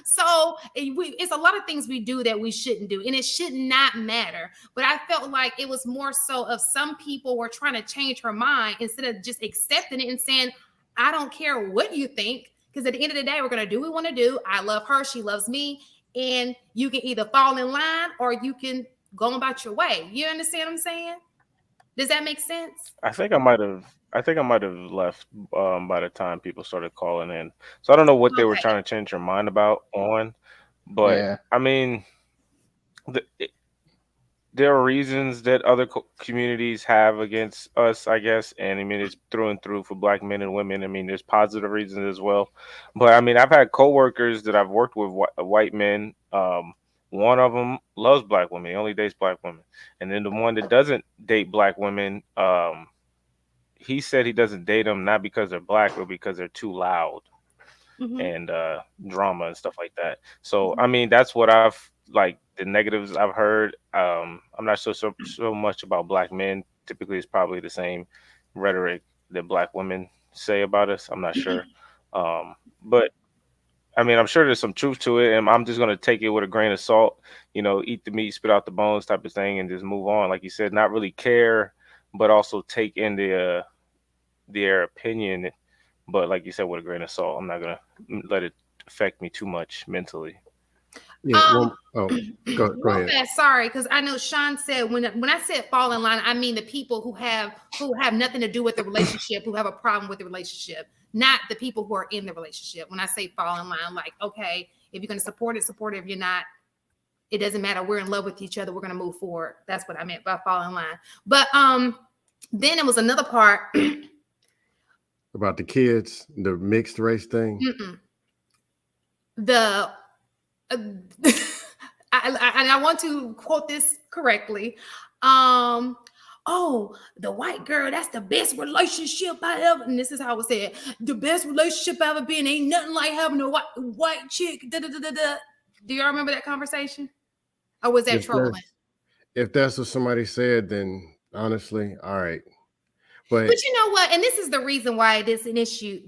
So it's a lot of things we do that we shouldn't do, and it should not matter. But I felt like it was more so of some people were trying to change her mind instead of just accepting it and saying, I don't care what you think, because at the end of the day, we're going to do what we want to do. I love her. She loves me. And you can either fall in line or you can go about your way. You understand what I'm saying? Does that make sense? I think I might have left by the time people started calling in. So I don't know what they were trying to change her mind about but yeah. I mean, there are reasons that other communities have against us, I guess. And I mean, it's through and through for Black men and women. I mean, there's positive reasons as well. But I mean, I've had coworkers that I've worked with, white men. One of them loves Black women. He only dates Black women. And then the one that doesn't date Black women, he said he doesn't date them not because they're Black, but because they're too loud and drama and stuff like that. So, I mean, that's what I've like the negatives I've heard. I'm not so much about Black men. Typically, it's probably the same rhetoric that Black women say about us. I'm not sure. But I mean, I'm sure there's some truth to it, and I'm just going to take it with a grain of salt, eat the meat, spit out the bones type of thing, and just move on. Like you said, not really care, but also take in their opinion. But like you said, with a grain of salt, I'm not going to let it affect me too much mentally. Yeah. Go ahead. Sorry, because I know Sean said when I said fall in line, I mean the people who have nothing to do with the relationship, who have a problem with the relationship, not the people who are in the relationship. When I say fall in line, like, okay, if you're going to support it, support it. If you're not, it doesn't matter. We're in love with each other. We're going to move forward. That's what I meant by fall in line. But then it was another part about the kids, the mixed race thing. I want to quote this correctly. oh, the white girl, that's the best relationship I ever. And this is how it was said: the best relationship I ever been. Ain't nothing like having a white chick. Da, da, da, da, da. Do y'all remember that conversation? Or was that trolling? If that's what somebody said, then honestly, all right. But you know what? And this is the reason why it is an issue.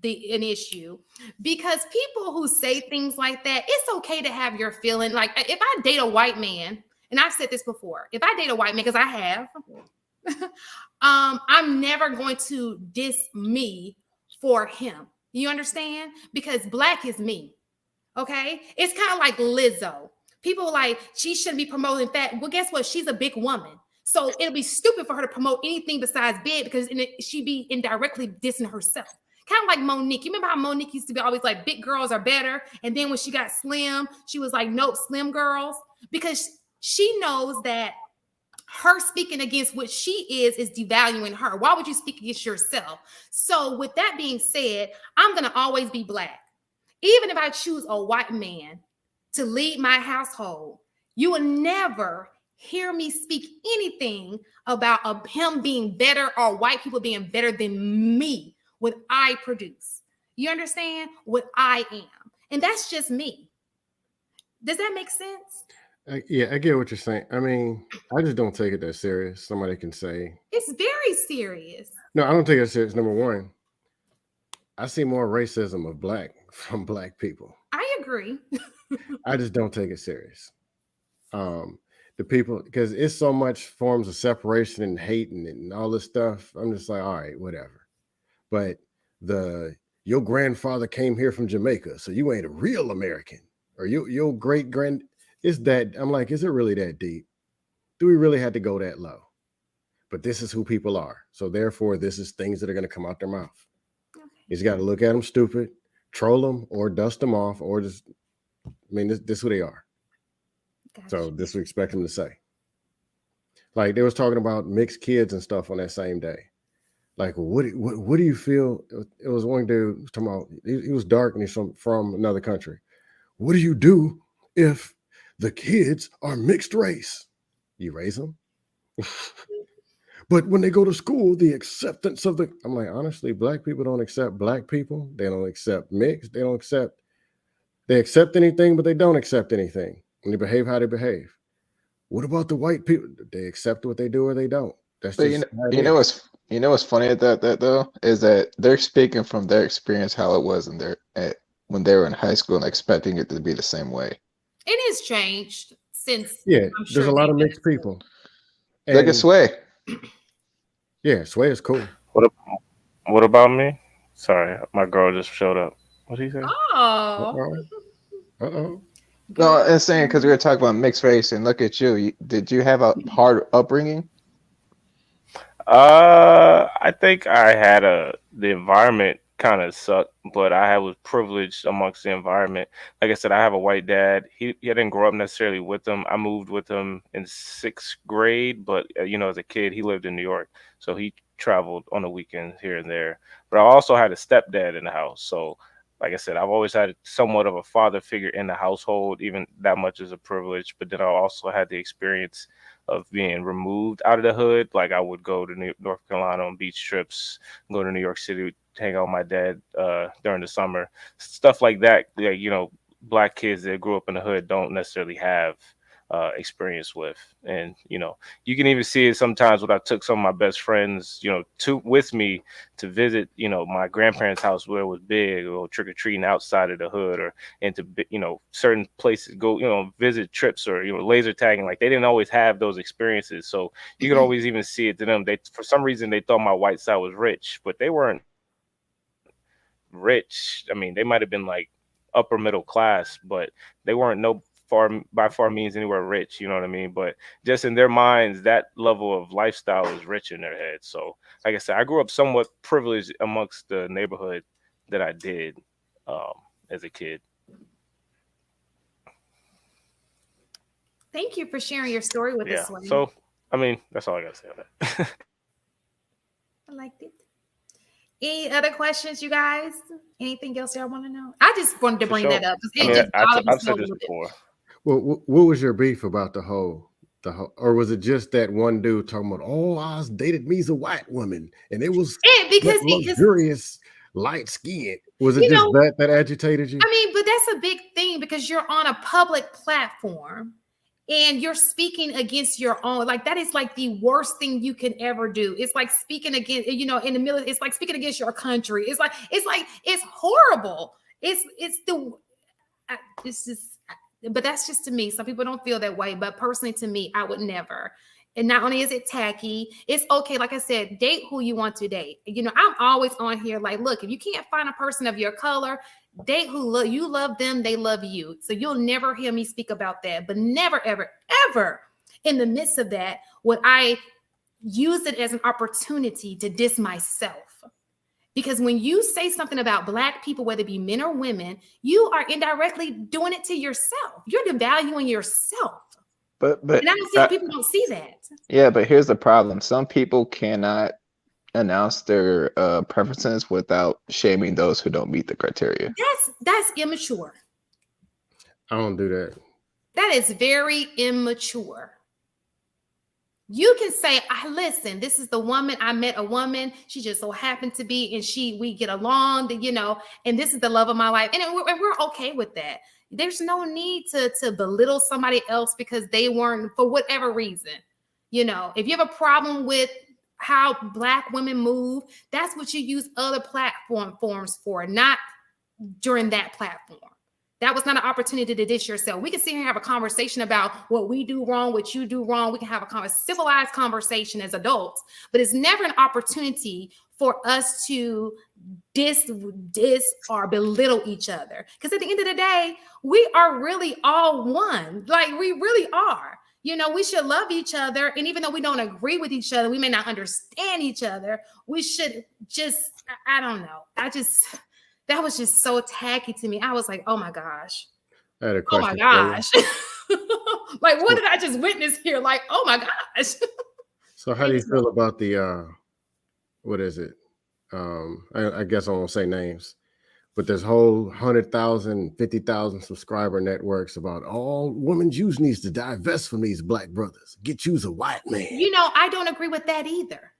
An issue, because people who say things like that, it's okay to have your feeling. Like if I date a white man, and I've said this before, if I date a white man, because I have, I'm never going to diss me for him. You understand? Because black is me. Okay, it's kind of like Lizzo. People like she shouldn't be promoting fat. Well, guess what? She's a big woman. So it'll be stupid for her to promote anything besides big because she'd be indirectly dissing herself. Kind of like Monique. You remember how Monique used to be always like, big girls are better. And then when she got slim, she was like, nope, slim girls. Because she knows that her speaking against what she is devaluing her. Why would you speak against yourself? So with that being said, I'm going to always be black. Even if I choose a white man to lead my household, you will never hear me speak anything about him being better or white people being better than me, what I produce. You understand? What I am. And that's just me. Does that make sense? Yeah, I get what you're saying. I mean, I just don't take it that serious. Somebody can say. It's very serious. No, I don't take it serious. Number one, I see more racism from black people. I agree. I just don't take it serious. The people, because it's so much forms of separation and hate and all this stuff. I'm just like, all right, whatever. But your grandfather came here from Jamaica, so you ain't a real American, or your great grand. Is that, I'm like, is it really that deep? Do we really have to go that low? But this is who people are. So therefore, this is things that are going to come out their mouth. Okay. He's got to look at them stupid, troll them, or dust them off, or just, I mean, this is who they are. Gotcha. So this we expect them to say. Like they was talking about mixed kids and stuff on that same day. Like, what do you feel? It was one dude talking about, he was dark and he's from another country. What do you do if the kids are mixed race? You raise them. But when they go to school, the acceptance of I'm like, honestly, black people don't accept black people. They don't accept mixed. They accept anything, but they don't accept anything. And they behave how they behave. What about the white people? They accept what they do or they don't. That's but just you know what's funny at that though is that they're speaking from their experience how it was when they were in high school and expecting it to be the same way. It has changed since. Yeah, there's a lot of mixed people. Look at Sway. Yeah, Sway is cool. What about me? Sorry, my girl just showed up. What did he say? Oh. Uh-oh. No, I'm saying because we were talking about mixed race, and look at you. Did you have a hard upbringing? I think I had the environment kind of sucked, but I was privileged amongst the environment. Like I said, I have a white dad. He didn't grow up necessarily with him. I moved with him in 6th grade, but as a kid, he lived in New York, so he traveled on the weekends here and there. But I also had a stepdad in the house, so like I said, I've always had somewhat of a father figure in the household. Even that much is a privilege. But then I also had the experience of being removed out of the hood. Like I would go to North Carolina on beach trips, go to New York City, hang out with my dad during the summer, stuff like that. Like, black kids that grew up in the hood don't necessarily have experience with. And you can even see it sometimes when I took some of my best friends with me to visit my grandparents' house where it was big, or trick-or-treating outside of the hood, or into certain places, go visit trips, or laser tagging. Like they didn't always have those experiences, so you could always even see it to them. They, for some reason, they thought my white side was rich, but they weren't rich. I mean, they might have been like upper middle class, but they weren't by far means anywhere rich, you know what I mean? But just in their minds, that level of lifestyle is rich in their heads. So like I said, I grew up somewhat privileged amongst the neighborhood that I did as a kid. Thank you for sharing your story with us. So I mean, that's all I gotta say on that. I liked it. Any other questions, you guys? Anything else y'all want to know? I just wanted to bring that up. I've said this before. Well, what was your beef about the whole Or was it just that one dude talking about, oh, I dated me's a white woman and it was because luxurious light skin? Was it just that agitated you? I mean, but that's a big thing because you're on a public platform and you're speaking against your own. Like, that is like the worst thing you can ever do. It's like speaking against, in the middle, it's like speaking against your country. It's horrible. But that's just to me. Some people don't feel that way, but personally to me, I would never. And not only is it tacky, it's okay. Like I said, date who you want to date. I'm always on here like, look, if you can't find a person of your color, date who you love them, they love you. So you'll never hear me speak about that. But never, ever, ever in the midst of that would I use it as an opportunity to diss myself. Because when you say something about Black people, whether it be men or women, you are indirectly doing it to yourself. You're devaluing yourself. But and I don't see how people don't see that. Yeah, but here's the problem. Some people cannot announce their preferences without shaming those who don't meet the criteria. That's immature. I don't do that. That is very immature. You can say, listen, this is the woman. I met a woman. She just so happened to be, and we get along, and this is the love of my life. And we're okay with that. There's no need to belittle somebody else because they weren't, for whatever reason. If you have a problem with how Black women move, that's what you use other platforms for, not during that platform. That was not an opportunity to dish yourself. We can sit here and have a conversation about what we do wrong, what you do wrong. We can have a civilized conversation as adults, but it's never an opportunity for us to diss or belittle each other. Because at the end of the day, we are really all one. Like, we really are. We should love each other. And even though we don't agree with each other, we may not understand each other. We should just, I don't know. That was just so tacky to me. I was like, oh my gosh. I had a question. Oh my gosh. Like, what did I just witness here? Like, oh my gosh. So how do you feel about the, what is it? I guess I won't say names, but there's whole 100,000, 50,000 subscriber networks about all women Jews needs to divest from these Black brothers. Get you's a white man. I don't agree with that either.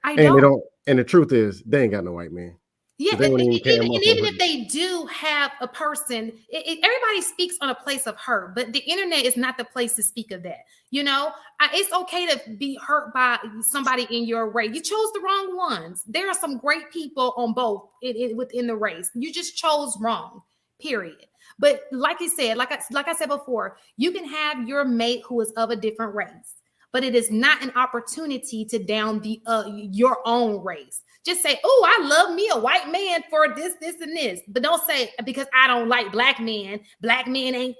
And the truth is, they ain't got no white man. Yeah, and even if they do have a person, everybody speaks on a place of hurt, but the internet is not the place to speak of that. It's okay to be hurt by somebody in your race. You chose the wrong ones. There are some great people on both within the race. You just chose wrong, period. But like you said, like I said before, you can have your mate who is of a different race, but it is not an opportunity to down your own race. Just say, oh, I love me a white man for this, and this. But don't say, because I don't like Black men ain't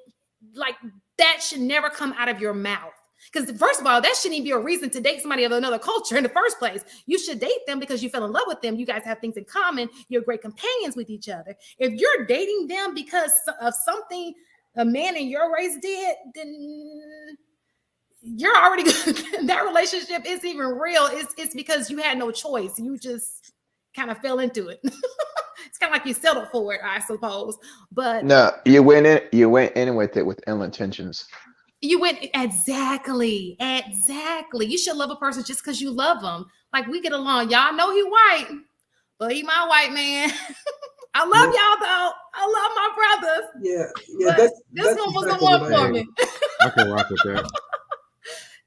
like, that should never come out of your mouth. Because first of all, that shouldn't even be a reason to date somebody of another culture in the first place. You should date them because you fell in love with them. You guys have things in common. You're great companions with each other. If you're dating them because of something a man in your race did, then you're already good. That relationship isn't even real. It's because you had no choice. You just kind of fell into it. It's kind of like you settled for it, I suppose. But no, you went in with it with ill intentions. You went exactly. You should love a person just because you love them. Like, we get along. Y'all know he white, but he my white man. I love y'all though. I love my brothers. Yeah. This one was the one for me. I can rock with that.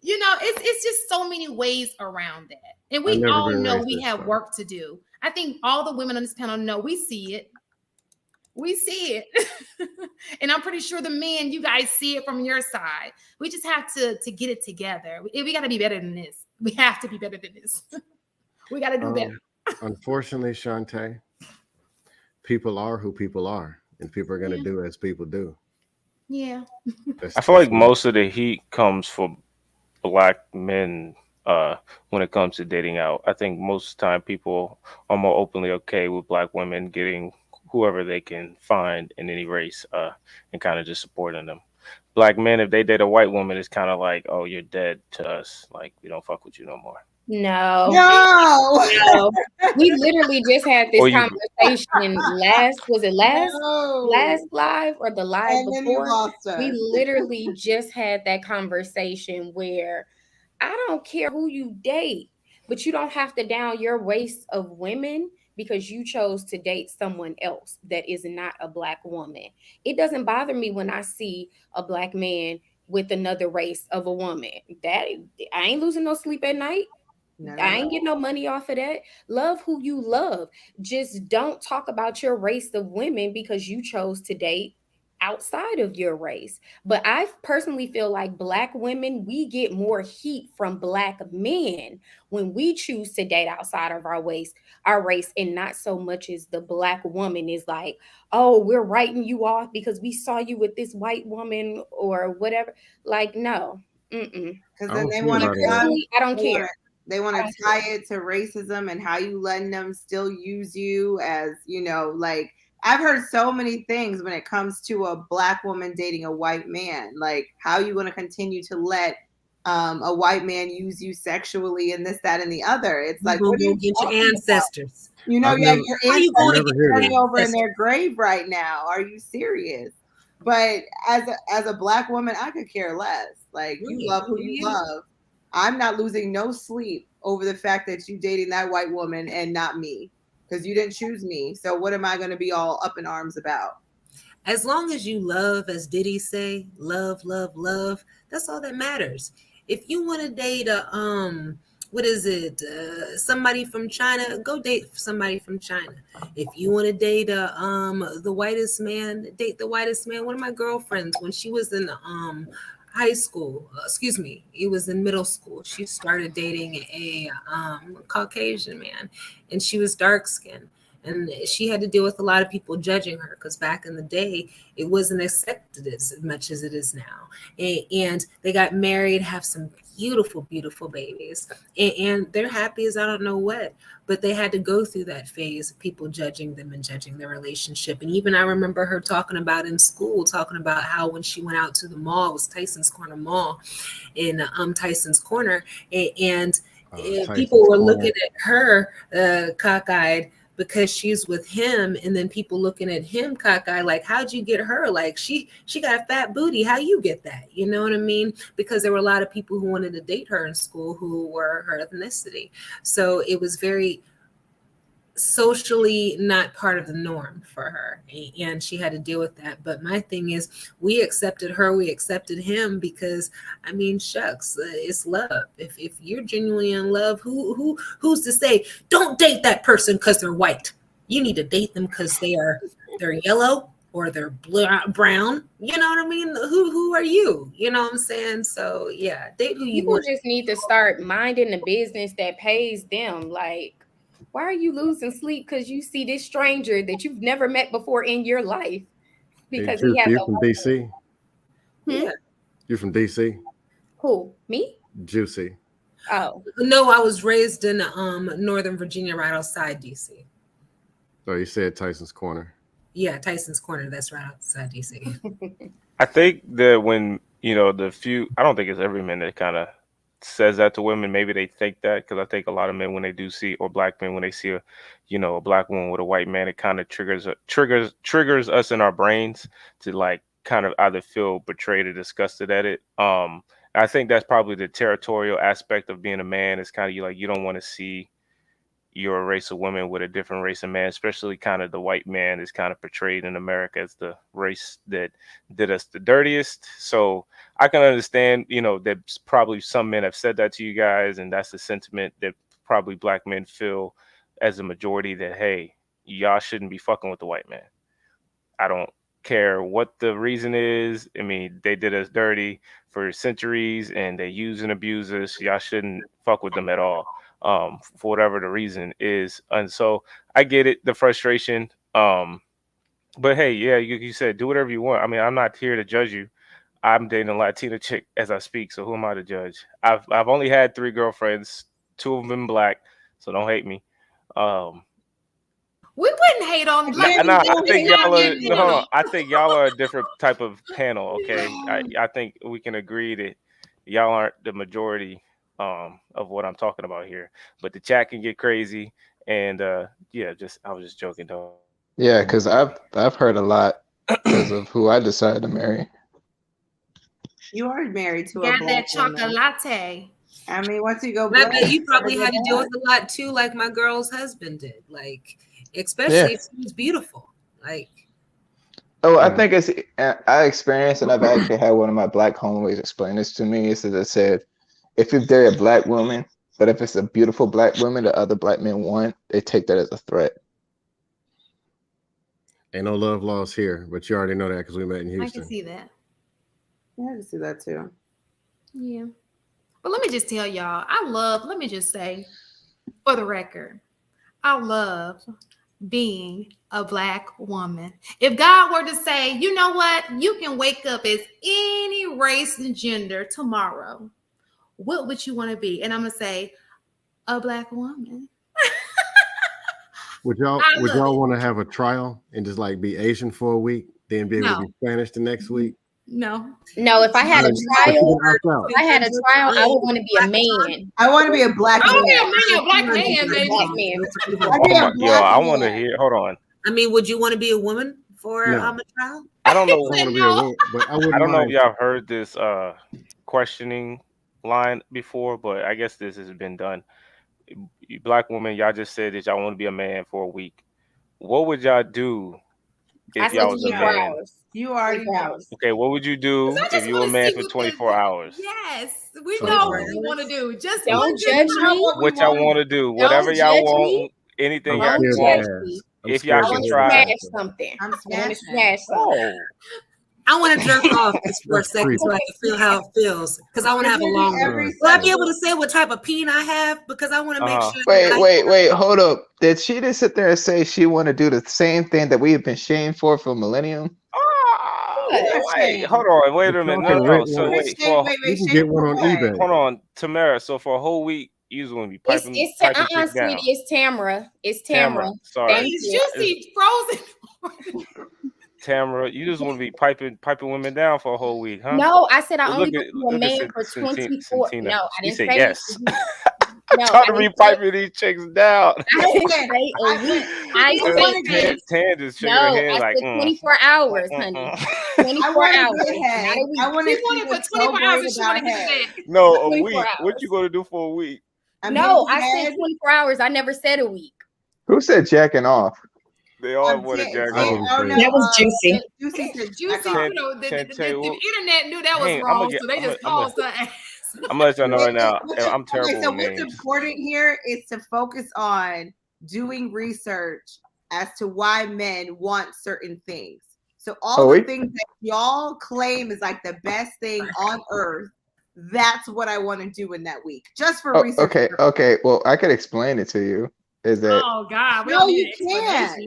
It's just so many ways around that. And we all know we have work to do. I think all the women on this panel know we see it. We see it. And I'm pretty sure the men, you guys see it from your side. We just have to get it together. We got to be better than this. We have to be better than this. We got to do better. Unfortunately, Shantae, people are who people are, and people are going to do as people do. Yeah. I feel like most of the heat comes for Black men when it comes to dating out. I think most of the time people are more openly okay with Black women getting whoever they can find in any race and kind of just supporting them. Black men, if they date a white woman, it's kind of like, oh, you're dead to us. Like, we don't fuck with you no more. No. No. We literally just had this conversation last No. live or the live And then you before. lost us. We literally just had that conversation where I don't care who you date, but you don't have to down your race of women because you chose to date someone else that is not a Black woman. It doesn't bother me when I see a Black man with another race of a woman. That I ain't losing no sleep at night. I ain't getting no money off of that. Love who you love. Just don't talk about your race of women because you chose to date outside of your race. But I personally feel like Black women, we get more heat from Black men when we choose to date outside of our race, and not so much as the Black woman is like, oh, we're writing you off because we saw you with this white woman or whatever. Like, no. Because then they want to I don't care. They want to tie it to racism and how you letting them still use you as, like I've heard so many things when it comes to a Black woman dating a white man. Like, how you going to continue to let a white man use you sexually and this, that, and the other? It's like, what do you get your ancestors? Your ancestors are turning over in their grave right now. Are you serious? But as a Black woman, I could care less. Like, you love who you love. I'm not losing no sleep over the fact that you dating that white woman and not me, because you didn't choose me. So what am I going to be all up in arms about? As long as you love, as Diddy say, love, love, love, that's all that matters. If you want to date somebody from China, go date somebody from China. If you want to date the whitest man, date the whitest man. One of my girlfriends, when she was in high school, it was in middle school, she started dating a Caucasian man, and she was dark skinned, and she had to deal with a lot of people judging her because back in the day it wasn't accepted as much as it is now. And they got married, have some beautiful babies, and they're happy as I don't know what. But they had to go through that phase of people judging them and judging their relationship. And even I remember her talking about how when she went out to the mall, it was Tyson's Corner Mall in Tyson's Corner, and people were looking at her cockeyed because she's with him, and then people looking at him cockeyed like, how'd you get her? Like, she got a fat booty, how you get that? You know what I mean? Because there were a lot of people who wanted to date her in school who were her ethnicity. So it was very socially not part of the norm for her, and she had to deal with that. But my thing is, we accepted her, we accepted him, because I mean, shucks, it's love. If you're genuinely in love, who's to say don't date that person because they're white? You need to date them because they're yellow or they're brown. You know what I mean? Who are you? You know what I'm saying? So yeah, date who you people want. just need to start minding the business that pays them. Like, why are you losing sleep because you see this stranger that you've never met before in your life? Because hey, you from DC? Yeah. You from DC? Who? Me? Juicy. Oh. No, I was raised in Northern Virginia, right outside DC. So you said Tyson's Corner. Yeah, Tyson's Corner. That's right outside DC. I think that when, I don't think it's every man that kind of says that to women. Maybe they think that, because I think a lot of men, when they do see, or Black men, when they see a Black woman with a white man, it kind of triggers us in our brains to like kind of either feel betrayed or disgusted at it. I think that's probably the territorial aspect of being a man. Is kind of you don't want to see your race of women with a different race of man, especially kind of the white man is kind of portrayed in America as the race that did us the dirtiest. So I can understand, that probably some men have said that to you guys, and that's the sentiment that probably Black men feel as a majority, that, hey, y'all shouldn't be fucking with the white man. I don't care what the reason is. I mean, they did us dirty for centuries and they use and abuse us. Y'all shouldn't fuck with them at all. For whatever the reason is. And so I get it, the frustration. But hey, yeah, you said do whatever you want. I mean, I'm not here to judge you. I'm dating a Latina chick as I speak, so who am I to judge? I've only had 3 girlfriends, 2 of them Black, so don't hate me. We wouldn't hate on Black. I think y'all are a different type of panel. Okay, I think we can agree that y'all aren't the majority of what I'm talking about here. But the chat can get crazy, and yeah, I was just joking though. Yeah, because I've heard a lot because of who I decided to marry. You are married to a Got black that woman. chocolate. I mean, once you go I black, bet you probably had to deal with a lot too, like my girl's husband did. Like, especially Yeah. if he was beautiful. Like, Oh, I think it's I experienced, and I've actually had one of my black homies explain this to me. Is that it said, if they're a black woman, but if it's a beautiful black woman that other black men want, they take that as a threat. Ain't no love lost here, but you already know that because we met in Houston. I can see that. Yeah, I can see that too. Yeah. But let me just tell y'all, let me just say, for the record, I love being a black woman. If God were to say, you know what, you can wake up as any race and gender tomorrow, what would you want to be? And I'm going to say, a black woman. Would y'all want to have a trial and just like be Asian for a week, then be able to be Spanish the next week? No. If I had a trial, I would want to be a man. I want to be a black man. I want to be a black man, baby. Yo, I want to hear. Hold on. I mean, would you want to be a woman for a trial? I don't know. I don't know if y'all heard this questioning line before, but I guess this has been done. You black women, y'all just said that y'all want to be a man for a week. What would y'all do if y'all was a man? You already know. Okay, what would you do if you were a man for 24 hours? Yes, we know what we want to do. Just don't judge me. What y'all want to do? Whatever y'all want, anything y'all want. If y'all can try something, I'm smashing. Oh. I want to jerk off just for a second so I can feel how it feels because I want to have a long run. Will I be able to say what type of peen I have? Because I want to make sure. Wait, hold up. Did she just sit there and say she want to do the same thing that we have been shamed for millennium? Wait, hold on. Wait a minute. No. So wait, you can get one on eBay. Hold on, Tamara. So for a whole week, you just want to be piping chicks down. Sweetie, it's Tamara. It's Tamara. Sorry. It's juicy, frozen. Tamara, you just want to be piping women down for a whole week, huh? No, I said I only want to be a man for 24. No, I didn't say yes. No, trying to be piping these chicks down. I didn't say a week. I said Tan just shaking her head like 24 hours, honey. 24 hours. I want to see for 24 hours. No, a week. What you going to do for a week? No, I said 24 hours. I never said a week. Who said jacking off? They all want to jack off. That was juicy. Juicy. The internet knew that was wrong, so they just paused her ass. I'm gonna let y'all know right now. I'm terrible. So what's important here is to focus on doing research as to why men want certain things. So all the things that y'all claim is like the best thing on earth, that's what I want to do in that week, just for research. Okay. Well, I could explain it to you. Is that? Oh God! No, you can't.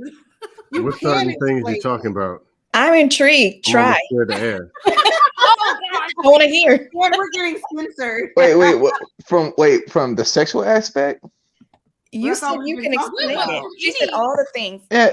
What certain things you talking about? I'm intrigued. Try. Oh God! I want to hear. We're getting censored. Wait. From the sexual aspect. You said you can explain it. You said all the things. Yeah,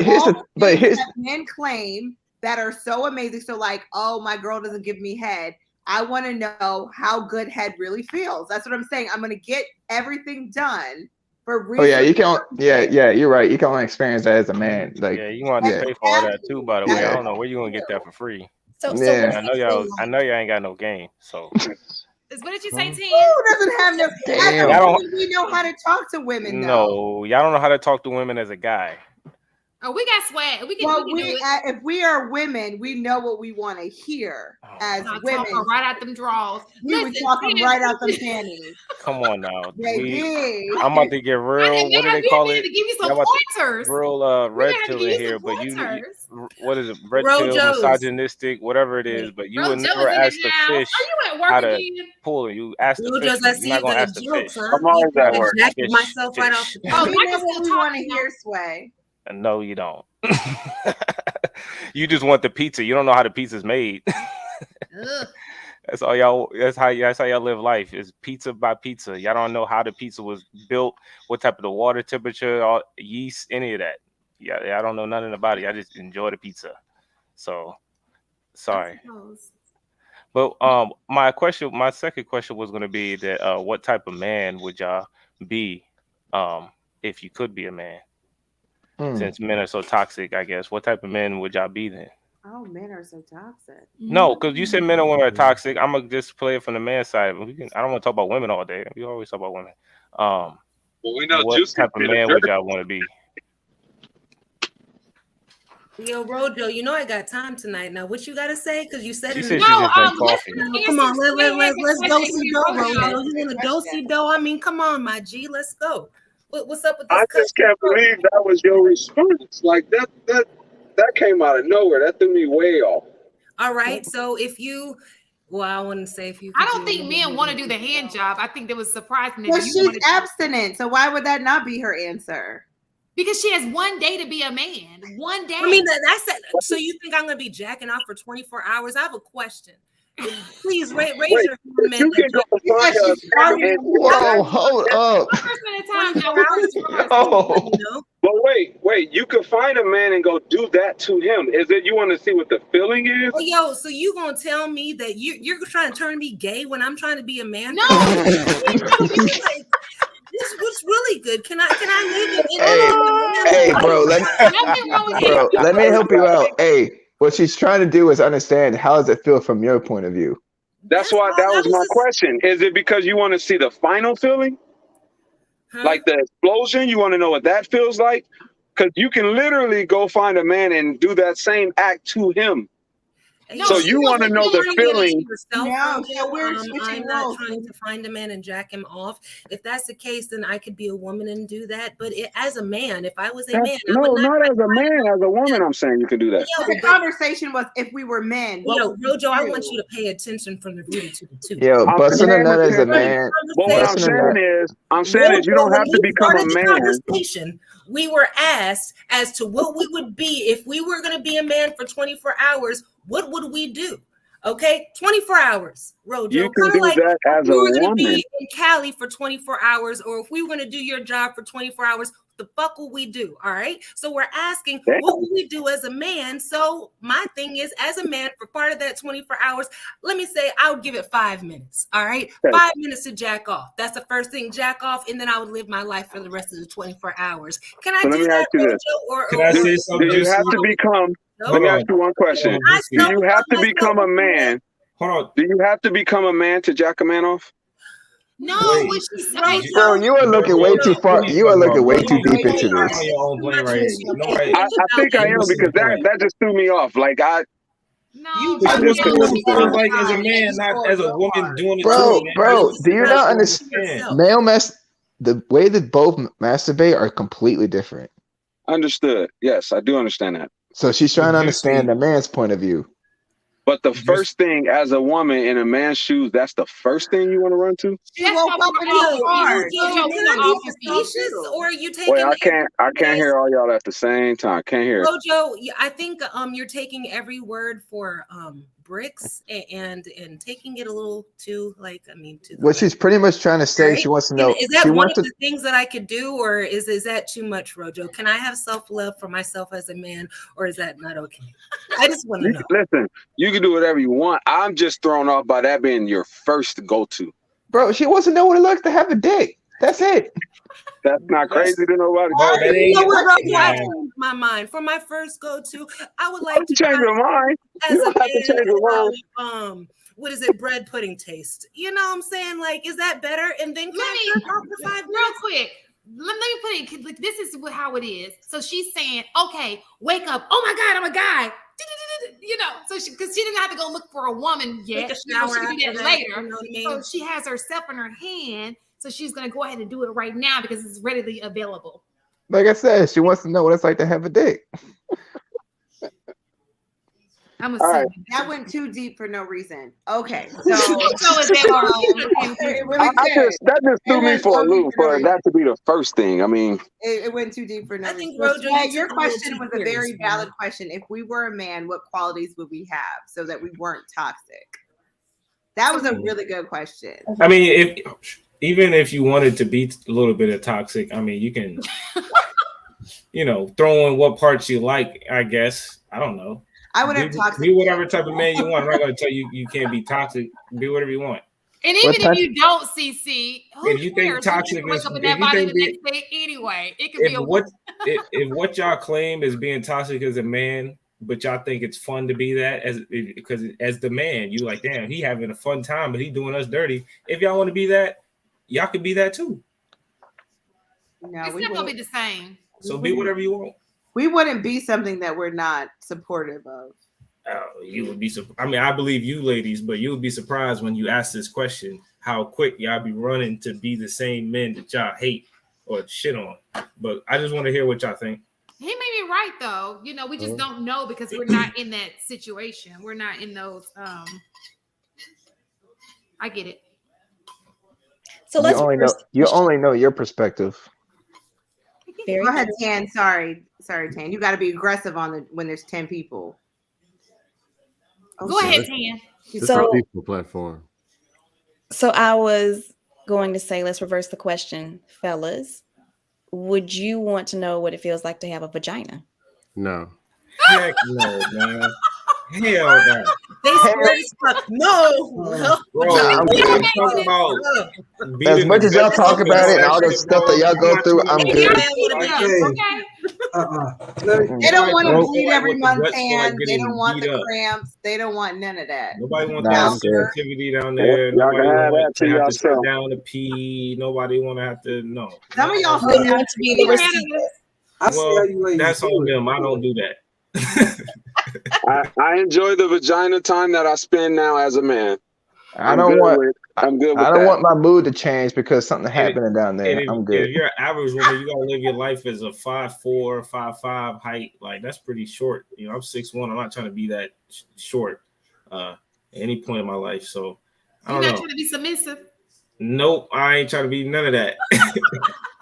here's men claim that are so amazing. So like, oh, my girl doesn't give me head. I want to know how good head really feels. That's what I'm saying. I'm going to get everything done. Oh yeah, you can. Yeah, you're right. You can only experience that as a man. Like, yeah, you want to pay for all that too. By the way, I don't know where you gonna get that for free. So I know y'all ain't got no game. So what did you say, Tim? Who doesn't have no? Damn. We know how to talk to women. No, y'all don't know how to talk to women as a guy. Oh, we got swag. We can do it. If we are women, we know what we want to hear as women. Right out them draws. We were talking right out them panties. Come on now. Baby. I'm about to get real. What do they call it? To give you some pointers. Real red pill in here, but what is it? Red pill, misogynistic, whatever it is. But you would never ask the fish how to pull it. You ask the fish. You're not gonna ask the fish. Come on, that work. Myself right off the top. We know what we want to hear, Sway. No, you don't. You just want the pizza. You don't know how the pizza's made. That's all y'all. That's how y'all live life. Is pizza by pizza. Y'all don't know how the pizza was built, what type of the water temperature, all yeast, any of that. Yeah, I don't know nothing about it. I just enjoy the pizza. So, sorry. But my second question was going to be that what type of man would y'all be if you could be a man? Since men are so toxic, I guess, what type of men would y'all be then? Oh, men are so toxic. No, because you said men and women are toxic. I'm gonna just play it from the man side. I don't want to talk about women all day. We always talk about women. Well, we know what type of man would y'all want to be? Yo, Rojo, you know I got time tonight. Now, what you gotta say? Because you said She it. said she just drank coffee. Come on, let's do-si-do, Rojo. You want a do-si-do? I mean, come on, my G, let's go. What's up with this? I just can't believe that was your response. Like that came out of nowhere. That threw me way off. All right, so if you, well, I wouldn't say if you. I don't think men want to do the hand job. I think that was surprising. Well, she's abstinent, so why would that not be her answer? Because she has one day to be a man. One day. I mean, that's it. So you think I'm gonna be jacking off for 24 hours? I have a question. Please raise your hand. You can go Whoa, hold up. But wait, you could find a man and go do that to him. Is it you want to see what the feeling is? Oh, yo, so you gonna tell me that you're trying to turn me gay when I'm trying to be a man? No. This was really good. Can I live in Hey, bro, let me help you out. Hey, what she's trying to do is understand how does it feel from your point of view. That's why that was my question. Is it because you want to see the final feeling? Like the explosion? You want to know what that feels like? Because you can literally go find a man and do that same act to him. No, so you want to know the feeling. I'm not trying to find a man and jack him off. If that's the case, then I could be a woman and do that. But as a man, if I was a man, not as a man, as a woman, I'm saying you can do that. The conversation was if we were men. Rojo, I want you to pay attention from the rooty to the tooth. Yo, busting a nut as a man. But what I'm saying is you don't have to become a man. We were asked as to what we would be if we were going to be a man for 24 hours. What would we do? Okay, 24 hours, Rojo. You can do that as a woman. Going to be in Cali for 24 hours, or if we were going to do your job for 24 hours, what the fuck will we do? All right. So we're asking, what will we do as a man? So my thing is, as a man, for part of that 24 hours, let me say I would give it 5 minutes. All right, 5 minutes to jack off. That's the first thing, jack off, and then I would live my life for the rest of the 24 hours. Can I do that, Rojo? Can I say something? Do you have to become? Let me ask you one question. Do you have to become a man? Hold on. Do you have to become a man to jack a man off? No, what she said. Bro, you are looking way too far. You are looking way too deep into this. I think I am because that just threw me off. Like I just feel like as a man, not as a woman doing it. Bro, do you not understand? The way that both masturbate are completely different. Understood. Yes, I do understand that. So she's trying to understand the man's point of view. But the first thing as a woman in a man's shoes, that's the first thing you want to run to? She woke up in his car. Or you taking? Wait, I can't hear all y'all at the same time. Can't hear. Rojo, I think you're taking every word for bricks and taking it a little too what she's pretty much trying to say, right? She wants to know, is that one of the things that I could do, or is that too much, Rojo? Can I have self-love for myself as a man, or is that not okay? I just want to know. Listen, you can do whatever you want. I'm just thrown off by that being your first go-to. Bro, she wants to know what it looks to have a dick. That's it. That's not crazy to nobody. You know what, Rojo? I changed my mind. For my first go-to, I would like to change your mind. You don't have to change your mind. What is it? Bread pudding taste. You know what I'm saying? Like, is that better? And then real quick. Let me put it. Like, this is how it is. So she's saying, "Okay, wake up. Oh my God, I'm a guy." You know, so because she didn't have to go look for a woman yet. She can do that later. You know what I mean? So she has herself in her hand. So she's going to go ahead and do it right now because it's readily available. Like I said, she wants to know what it's like to have a dick. I'm assuming that went too deep for no reason. Okay, so that just threw me for a loop for that to be the first thing. I mean, it went too deep for no reason. I think Rojo, your question was a very valid question. If we were a man, what qualities would we have so that we weren't toxic? That was a really good question. I mean, even if you wanted to be a little bit of toxic, I mean, you can, throw in what parts you like, I guess. I don't know. I would have toxic. Be whatever type of man you want. I'm not going to tell you you can't be toxic. Be whatever you want. And even if you don't, CC, if you think toxic is, wake up in that body the next day anyway, it could be if what y'all claim is being toxic as a man, but y'all think it's fun to be that because as the man, you like, damn, he having a fun time, but he doing us dirty. If y'all want to be that, y'all can be that too. No, it's not gonna be the same. So be whatever you want. We wouldn't be something that we're not supportive of. You would be. I mean, I believe you, ladies, but you would be surprised when you ask this question how quick y'all be running to be the same men that y'all hate or shit on. But I just want to hear what y'all think. He may be right though. You know, we just don't know because we're not in that situation. We're not in those. I get it. So you only know your perspective. Go ahead, Tan. Sorry, Tan. You got to be aggressive when there's 10 people. Go ahead, Tan. It's a peaceful platform. So I was going to say, let's reverse the question, fellas. Would you want to know what it feels like to have a vagina? No. Heck no, man. Hell no. They no. Bro, I'm talking about as much as y'all talk about it and all the stuff that y'all go through, I'm good. They don't want to bleed every month, and they don't want the cramps. They don't want none of that. Nobody wants that sensitivity down there. Nobody wants to have to sit down to pee. Nobody want to have to no. Some of y'all want to be the well, that's on them. I don't do that. I enjoy the vagina time that I spend now as a man. I'm good with I don't that. Want my mood to change because something happening down there. I'm good. If you're an average woman, you gotta live your life as a 5'4", 5'5" height. Like that's pretty short. You know, I'm 6'1". I'm not trying to be that short at any point in my life. So I don't know. You're not trying to be submissive. Nope, I ain't trying to be none of that.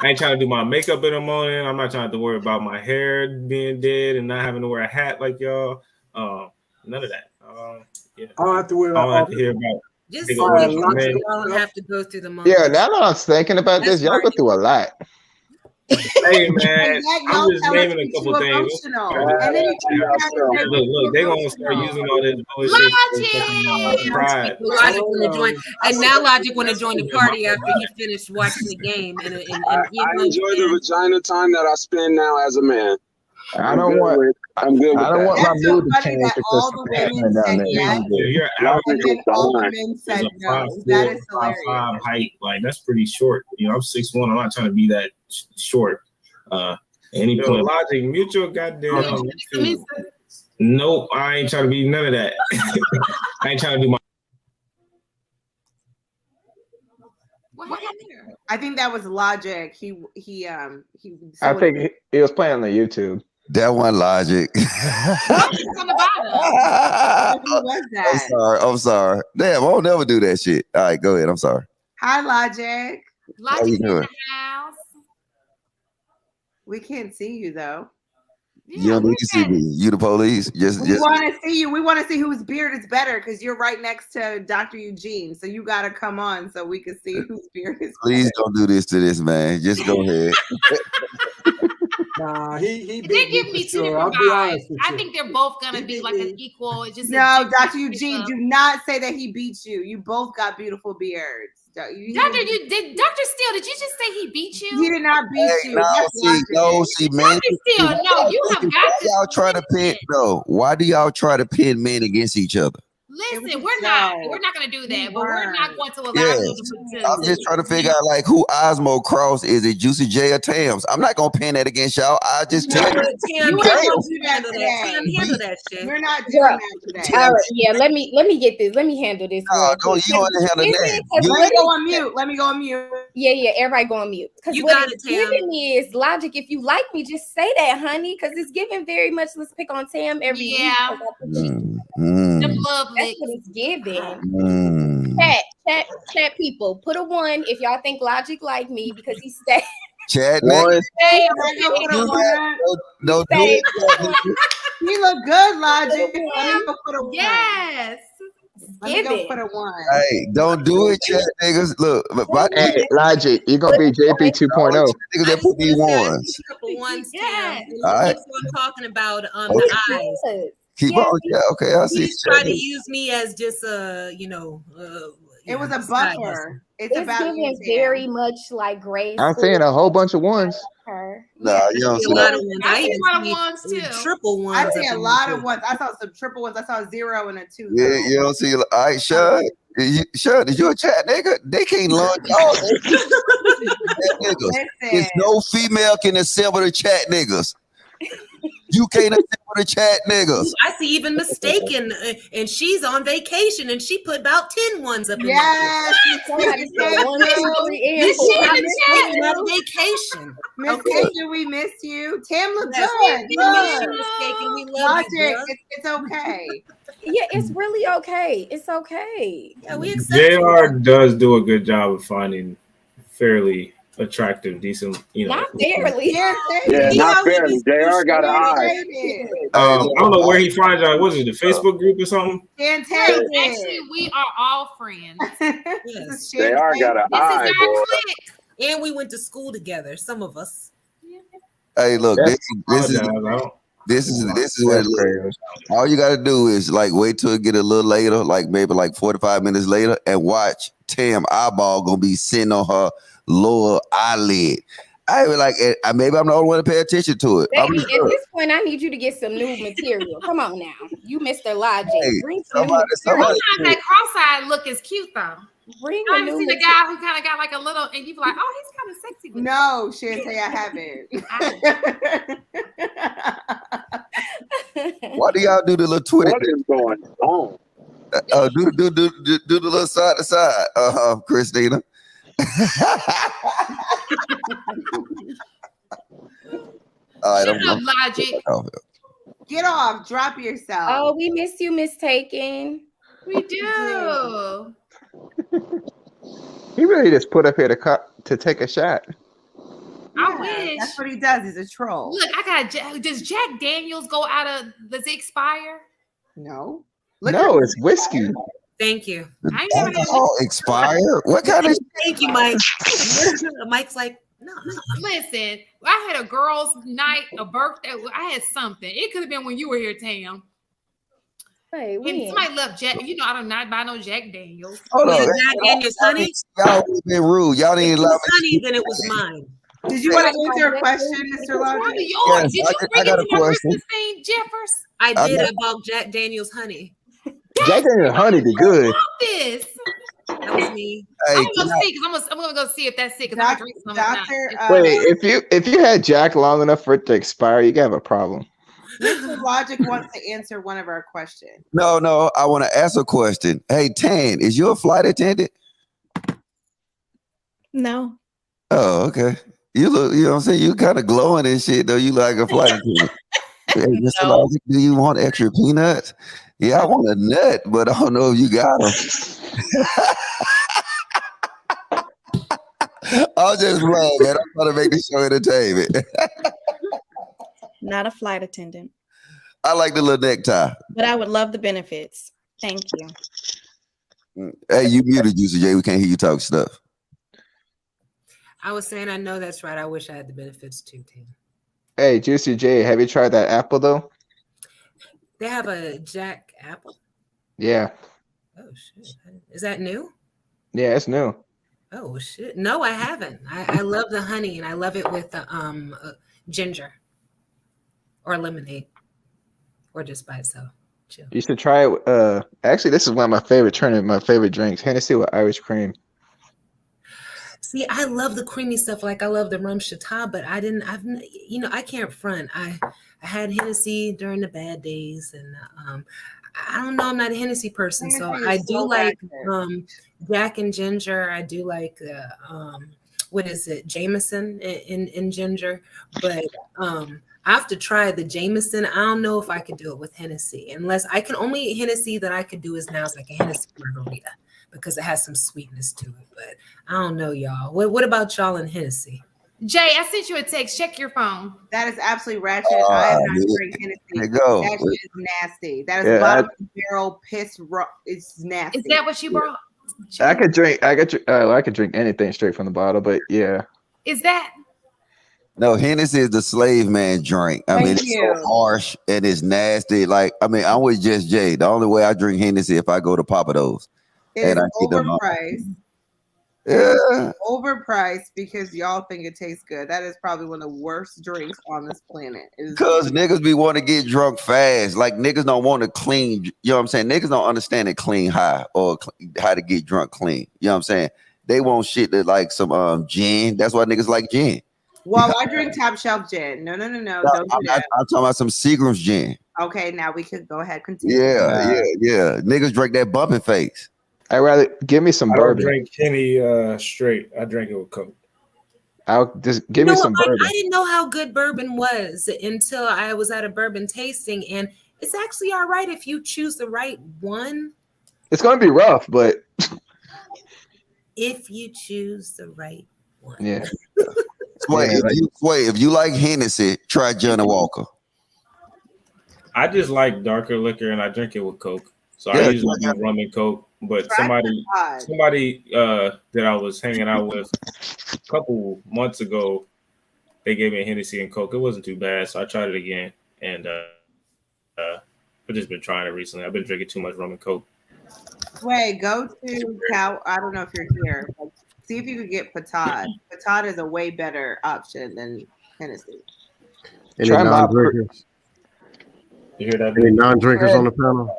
I ain't trying to do my makeup in the morning. I'm not trying to have to worry about my hair being dead and not having to wear a hat like y'all. None of that. Yeah. I don't have to worry about. I don't have to hear about. Just so you don't have to go through the month. Yeah, now that I'm thinking about this, y'all go through a lot. Hey man, I'm just naming a couple things. Look, they gonna start using all this bullshit. Pride. Logic want to join, and now Logic want to join the party after he finished watching the game. And I enjoy the vagina time that I spend now as a man. I'm good with I don't want my mood to change because something happening down there. You're out all the men said no. That is hilarious. Height, like that's pretty short. You know, I'm 6'1". I'm not trying to be that short. Any point. Logic, mutual goddamn. Nope, I ain't trying to be none of that. I ain't trying to do my. I think that was Logic. He I think he was playing on the YouTube. That one Logic. Who was that? I'm sorry. Damn, I won't never do that shit. All right, go ahead. I'm sorry. Hi, Logic. How you doing? We can't see you though. You don't need to see me. You the police. We want to see you. We want to see whose beard is better because you're right next to Dr. Eugene. So you got to come on so we can see whose beard is Please better. don't do this to this man. Just go ahead. Nah, he they give me two different vibes. I think they're both gonna be like an equal. It's just no, Dr. Eugene, do not say that he beat you. You both got beautiful beards. Dr. Steele, did you just say he beat you? He did not beat you. See, man. Dr. Steele, no, you have got to. Y'all try to pin why do y'all try to pin men against each other? Listen, we're not going to do that, but we're not going to allow you to. I'm just trying to figure out like who Osmo Cross is. It Juicy J or Tams? I'm not gonna pin that against y'all. I just tell you. We're not doing that today. All right, yeah. Let me get this. Let me handle this. No, you want to handle that. Let me go on mute. Let me go on mute. Yeah. Everybody go on mute. Because what it's giving me is Logic. If you like me, just say that, honey. Because it's giving very much. Let's pick on Tam every week. That's what it's giving. Chat people, put a 1 if y'all think Logic like me because he said. Chat No, you look good, Logic. Let me go put a 1. Yes. Let me go put a 1. Hey, don't do it, chat niggas. Look, hey, Logic, you're gonna be JP 2.0. Niggas that put me ones. Yes. All right. I'm talking about the eyes. Keep on. Yeah, okay. I see. He's trying to use me as just it was a buffer. It's about giving very much like grade I'm school. saying a whole bunch of ones. Nah, you don't see a lot that. of ones. I see a lot of ones too. Triple ones. I see a lot of ones. I saw some triple ones. I saw a 0 and a 2. Yeah, you don't see. All right, Sean. Sean, is you a chat nigga? They can't launch all niggas. It's no female can assemble the chat niggas. You can't assemble the chat niggas. I see even mistaken, and she's on vacation, and she put about 10 ones up in yes, somebody said 1, 2, 3, and 4. On vacation. Miss Tasia, we miss you. Tam look Yes, good. we miss you, mistaken. We love you. Logic, it's okay. Yeah, it's really okay. It's okay. Yeah, we accept JR does do a good job of finding fairly attractive, decent, Not fairly. Yeah, not fairly. JR got an eye. I don't know where he finds out. Was it the Facebook group or something? Actually, we are all friends. Yes. JR got an eye, boy. And we went to school together, some of us. Hey, look, this is what it looks. All you got to do is like wait till it get a little later, like maybe like 45 minutes later, and watch Tam eyeball gonna be sitting on her lower eyelid. I be like, maybe I'm the only one to pay attention to it. Baby, at this point, I need you to get some new material. Come on now, you Mr. Logic. Hey, bring some somebody- Sometimes that cross-eyed look is cute though. Bring I a haven't new seen a material. guy who kind of got like a little, and you be like, oh, he's kind of sexy. With No, Shantae, I haven't. Why do y'all do the little Twitter? What is going on? Do the little side to side, Christina. All right, Shut up, Logic. Get off. Drop yourself. Oh, we miss you, mistaken. We do. He really just put up here to take a shot. I wish. That's what he does. He's a troll. Look, I got. Does Jack Daniels go out of? Does it expire? No. No, it's whiskey. Thank you. Alcohol expire? What kind of? Thank you, Mike. Mike's like, no. Listen, I had a girls' night, a birthday. I had something. It could have been when you were here, Tam. Hey, and somebody love Jack. You know, I don't not buy no Jack Daniels. Hold on. Jack Daniels honey? Y'all been rude. Y'all didn't love me. Honey, then it was mine. Did you want to answer a question, Mr. Logic? Yes, Did you I got a question. thing, Jeffers? I did. I bought Jack Daniels honey. Jack Daniels honey be good. This. That was me. Hey, I'm gonna go see if that's it. Because I'm gonna drink some. Doctor, Wait, if you had Jack long enough for it to expire, you can have a problem. Mr. Logic wants to answer one of our questions. No, I want to ask a question. Hey, Tan, is you a flight attendant? No. Oh, okay. You look, you know what I'm saying? You kind of glowing and shit, though. You like a flight attendant. Hey, Mr. Logic, do you want extra peanuts? Yeah, I want a nut, but I don't know if you got them. I'll just love, man. I'm trying to make this show entertainment. Not a flight attendant. I like the little necktie. But I would love the benefits. Thank you. Hey, you muted, Juicy J. We can't hear you talk stuff. I was saying, I know that's right. I wish I had the benefits too, Tim. Hey, Juicy J, have you tried that apple though? They have a Jack apple. Yeah. Oh shit! Is that new? Yeah, it's new. Oh shit! No, I haven't. I love the honey, and I love it with the ginger or lemonade, or just by itself. Chill. You should try it. Actually, this is one of my favorite drinks: Hennessy with Irish cream. See, I love the creamy stuff. Like I love the rum chata, but I can't front. I had Hennessy during the bad days, and I don't know. I'm not a Hennessy person, so I do like Jack and ginger. I do like what is it, Jameson in ginger, but I have to try the Jameson. I don't know if I could do it with Hennessy, unless I can. Only Hennessy that I could do is now is like a Hennessy margarita because it has some sweetness to it. But I don't know, y'all. What about y'all and Hennessy? Jay, I sent you a text. Check your phone. That is absolutely ratchet. I have not drank Hennessy. There you go. That shit is nasty. That is bottom of the barrel piss. It's nasty. Is that what you brought? I could drink anything straight from the bottle, but yeah. Is that? No, Hennessy is the slave man drink. I mean, it's so harsh and it's nasty. Like, I mean, I'm with Just Jay. The only way I drink Hennessy if I go to Papa Do's. It is overpriced. Yeah. Overpriced because y'all think it tastes good. That is probably one of the worst drinks on this planet. Because niggas be want to get drunk fast. Like, niggas don't want to clean. You know what I'm saying? Niggas don't understand it clean high or how to get drunk clean. You know what I'm saying? They want shit that like some gin. That's why niggas like gin. Well, I drink top shelf gin. No. Don't do that. I'm talking about some Seagram's gin. Okay, now we could go ahead. Continue. Yeah. Niggas drink that bumping face. I'd rather give me some bourbon. I don't drink Henny straight. I drink it with Coke. I'll just give me some bourbon. I didn't know how good bourbon was until I was at a bourbon tasting, and it's actually all right if you choose the right one. It's gonna be rough, but if you choose the right one. Yeah. If you like Hennessy, try Johnny Walker. I just like darker liquor, and I drink it with Coke. So I usually do rum and Coke. But somebody that I was hanging out with a couple months ago, they gave me a Hennessy and Coke. It wasn't too bad, so I tried it again, and I've just been trying it recently. I've been drinking too much rum and Coke. Wait, go to Cal. I don't know if you're here. But see if you could get Patad. Patad is a way better option than Hennessy. Any non-drinkers? You hear that? Any non-drinkers on the panel?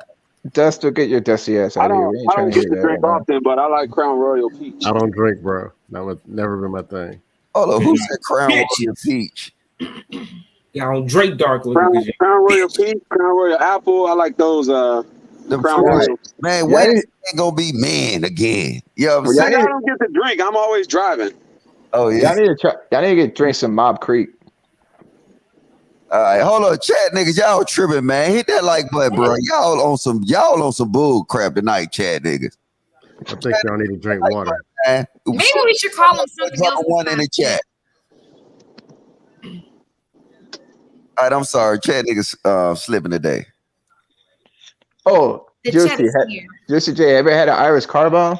Dusty, get your dusty ass out of here. I don't get to drink often, but I like Crown Royal Peach. I don't drink, bro. That would never been my thing. Hold on, who said Crown Royal Peach? Yeah, I don't drink dark liquor. Crown Royal Peach, Crown Royal Apple. I like those. Crown Royal. Man, when is it gonna be men again? You know what I'm saying? I don't get to drink. I'm always driving. Oh yeah. Y'all need to drink some Mob Creek. All right, hold on, chat niggas, y'all tripping, man. Hit that like button, bro. Y'all on some bull crap tonight, chat niggas. I think y'all need to drink water. Maybe we should call them something else. One in the chat. All right, I'm sorry, chat niggas slipping today. Oh, Juicy J, have you ever had an Irish car bomb?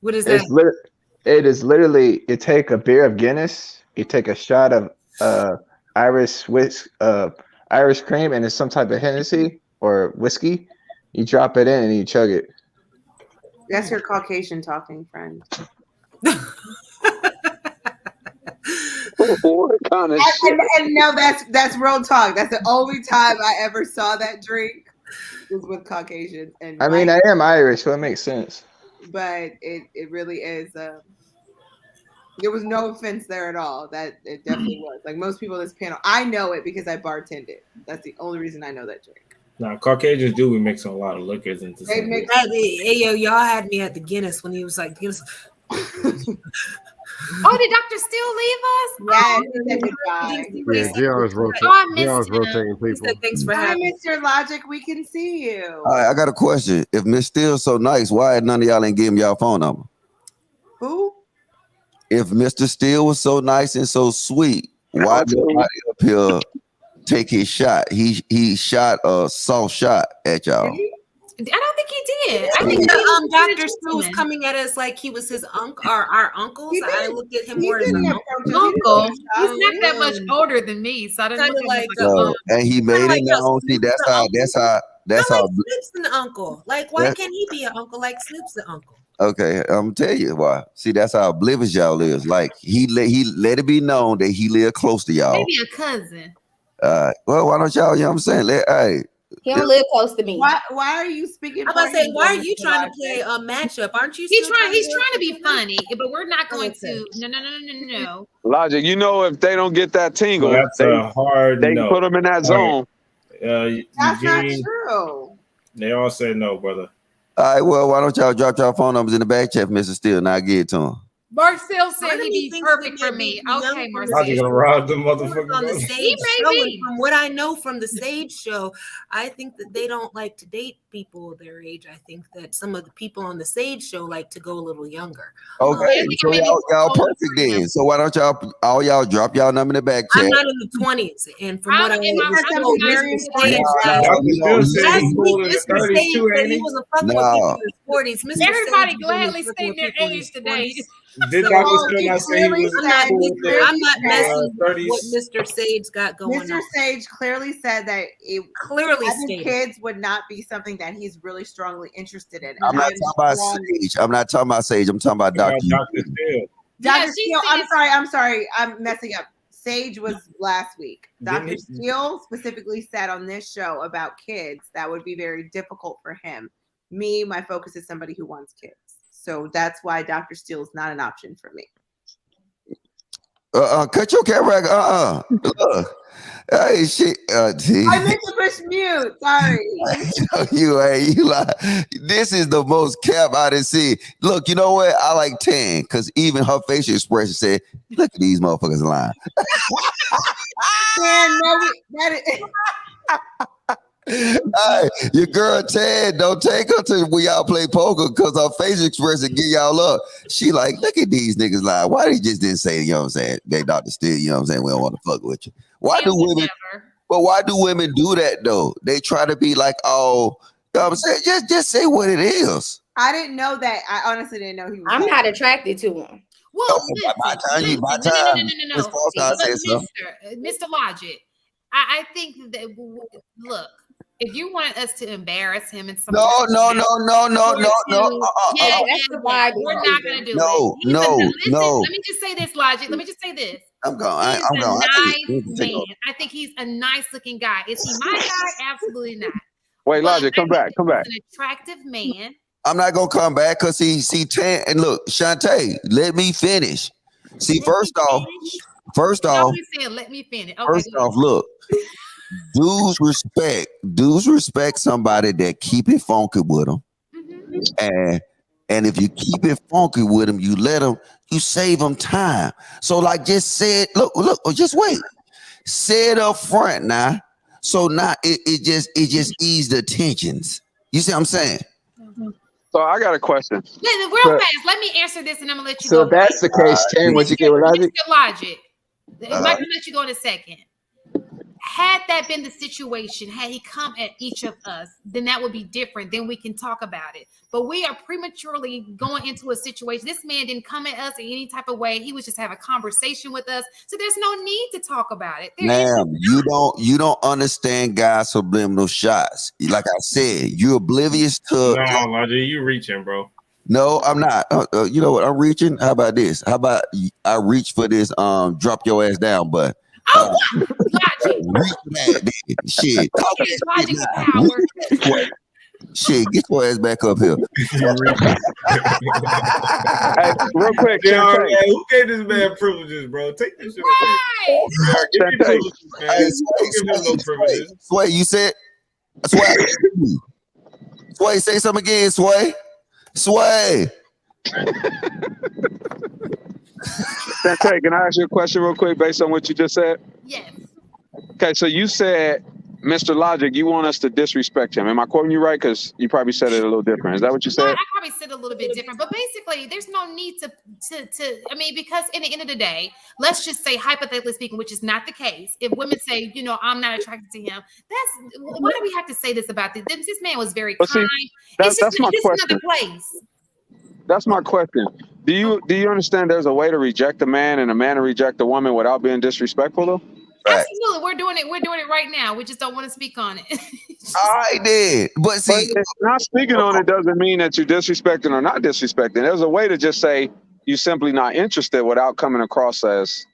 What is that? It is literally, you take a beer of Guinness, you take a shot of Irish cream, and it's some type of Hennessy or whiskey. You drop it in and you chug it. That's your Caucasian talking friend. And no, that's real talk. That's the only time I ever saw that drink was with Caucasians. And I mean, I am Irish, so it makes sense. But it really is. There was no offense there at all. That it definitely was. Like most people on this panel, I know it because I bartended. That's the only reason I know that drink. Now, Caucasians do. We mix a lot of liquors into something. Hey, yo, y'all had me at the Guinness when he was like, Guinness. Oh, did Dr. Steele leave us? Yes, Yeah, GR is rotating people. Thanks for having me. Mr. Logic, we can see you. All right, I got a question. If Miss Steele's so nice, why none of y'all ain't give him y'all phone number? Who? If Mr. Steele was so nice and so sweet, why did nobody up here take his shot? He shot a soft shot at y'all. I don't think he did. I think Dr. Steele was coming at us like he was his uncle or our uncles. I looked at him more as an uncle. He's not that much older than me, so I didn't look at him like and he made it known. See, that's how. Snoop's an uncle. Like, why can't he be an uncle like Snoop's the uncle? Okay, I'm gonna tell you why. See, that's how oblivious y'all is. Like he let it be known that he lived close to y'all. Maybe a cousin. Well, why don't y'all? You know what I'm saying? He don't live close to me. Why are you speaking? I'm about to say, why are you trying to play a matchup? Aren't you? He's trying to be funny, but we're not going to. No. Logic, if they don't get that tingle, that's a hard. They put them in that zone. That's not true. They all say no, brother. All right, well, why don't y'all drop y'all phone numbers in the back chat, Mr. Steele, and I'll get it to him. Marcel said he'd be perfect for me. Okay, Marcel. I'm gonna rob the motherfucker on the stage show. And from what I know from the stage show, I think that they don't like to date people their age. I think that some of the people on the stage show like to go a little younger. Okay, so y'all perfect then. So why don't y'all drop y'all number in the back chat? I'm not in the 20s, and from what I know, he was a fucking with people in his 40s. Everybody gladly stating their age today. Did So, Dr. Still not say he was I'm not messing with 30s? what Mr. Sage got going Mr. on. Sage clearly said that Clearly having stated. kids would not be something that he's really strongly interested in. I'm not talking about Sage. I'm not talking about Sage. I'm talking about Dr. Dr. Still. Dr. Steele, I'm sorry. I'm messing up. Sage was last week. Dr. Steele specifically said on this show about kids that would be very difficult for him. Me, my focus is somebody who wants kids. So that's why Dr. Steele is not an option for me. Cut your camera. Hey, shit. I meant to push mute. Sorry. you lie. This is the most cap I done seen. Look, you know what? I like Tan because even her facial expression said, "Look at these motherfuckers lying." Man, no, that is. Hey, your girl Tan, don't take her to when y'all play poker because her facial expression get y'all up. She like, look at these niggas lie. Why they just didn't say, you know what I'm saying? They Dr. Steele, you know what I'm saying? We don't want to fuck with you. Why do women do that though? They try to be like, oh, you know what I'm saying? Just say what it is. I didn't know that. I honestly didn't know he was. I'm not attracted to him. Well, no. Mr. Logic, I think that look, if you want us to embarrass him in some no. that's the vibe. We're not gonna do No. Let me just say this, Logic. Let me just say this. I'm going. He's a nice man. I think he's a nice looking guy. Is he my guy? Absolutely not. Wait, Logic, come back. He's an attractive man. I'm not gonna come back because he Tan and look, Shantae, let me finish. See, first off, let me finish. Okay, first off, look. Dudes respect somebody that keep it funky with them. Mm-hmm. And if you keep it funky with them, you let them, you save them time. So like just say it, look, just wait. Say it up front now. So now it just ease the tensions. You see what I'm saying? Mm-hmm. So I got a question. Real fast, let me answer this and I'm gonna let you so go. So that's the case, Tan, what you get with Logic? Logic. I'm gonna let you go in a second. Had that been the situation, had he come at each of us, then that would be different. Then we can talk about it. But we are prematurely going into a situation. This man didn't come at us in any type of way. He was just having a conversation with us. So there's no need to talk about it. Ma'am, you don't understand guys' subliminal shots. Like I said, you're oblivious to. Nah, Roger, you reaching, bro. No, I'm not. You know what? I'm reaching. How about this? How about I reach for this drop your ass down button? Shit. Shit, get your ass back up here. Hey, real quick, who gave this man privileges, bro? Take this shit away. Sway, you said Sway, say something again, Sway. Shantae, can I ask you a question real quick based on what you just said? Yes. Okay, so you said, Mr. Logic, you want us to disrespect him. Am I quoting you right? Because you probably said it a little different. Is that what you said? I probably said it a little bit different, but basically, there's no need to. I mean, because in the end of the day, let's just say, hypothetically speaking, which is not the case. If women say, you know, I'm not attracted to him, why do we have to say this about this? This man was very kind. See, that's my question. Another place. That's my question. Do you understand there's a way to reject a man and a man to reject a woman without being disrespectful though? Absolutely. We're doing it right now. We just don't want to speak on it. I did. But see, not speaking on it doesn't mean that you're disrespecting or not disrespecting. There's a way to just say you're simply not interested without coming across as,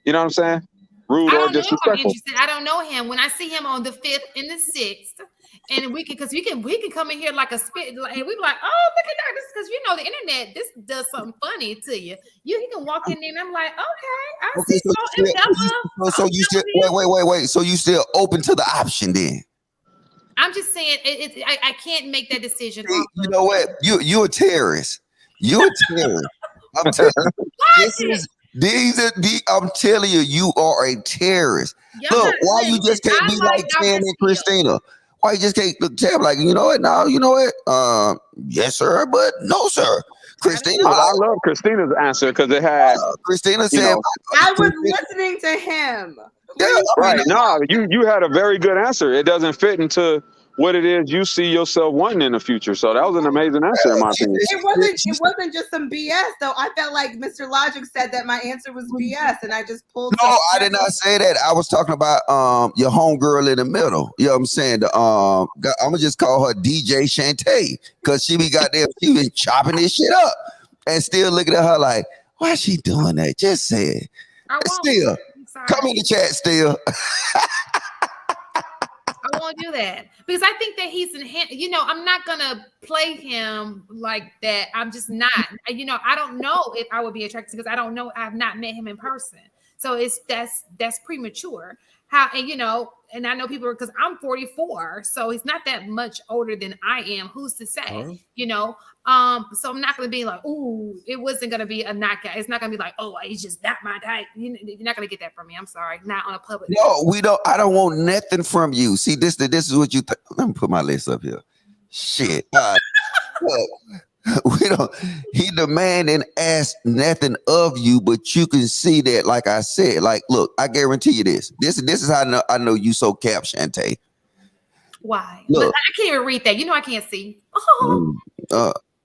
you know what I'm saying? Rude or disrespectful. I don't know him. When I see him on the 5th and the 6th, and we can come in here like a spit, and we be like, oh, look at that, this because you know the internet, this does something funny to you. He can walk in there and I'm like, okay, I see. So you still wait. So you still open to the option then? I'm just saying, I can't make that decision. See, you know what? You're a terrorist. You're a terrorist. I'm telling you. I'm telling you, you are a terrorist. Look, why you just can't be like Tam and Christina? Why you just can't look Tam like, you know what? No, you know what? Yes, sir, but no, sir. Christina, I love Christina's answer because it had Christina said, I was listening to him. Yeah, right. No, you had a very good answer. It doesn't fit into what it is you see yourself wanting in the future. So that was an amazing answer, in my opinion. It wasn't just some BS though. I felt like Mr. Logic said that my answer was BS, and I just pulled. No, I did not say that. I was talking about your homegirl in the middle. You know what I'm saying? I'm gonna just call her DJ Shantae, because she be chopping this shit up, and still looking at her like, why is she doing that? Just say it. Still, come in the chat, still. I won't do that because I think that he's I'm not gonna play him like that. I'm just not. I don't know if I would be attracted because I don't know. I've not met him in person, so that's premature. And I know people because I'm 44, so he's not that much older than I am. Who's to say? So I'm not gonna be like, ooh, it wasn't gonna be a knockout. It's not gonna be like, oh, he's just not my type. You're not gonna get that from me. I'm sorry, not on a public. No, we don't. I don't want nothing from you. See, this is what you. Let me put my list up here. Shit. We don't. He demand and ask nothing of you, but you can see that. Like I said, like, look, I guarantee you this. This is how I know you so cap, Shantae. Why? Look, I can't even read that. I can't see.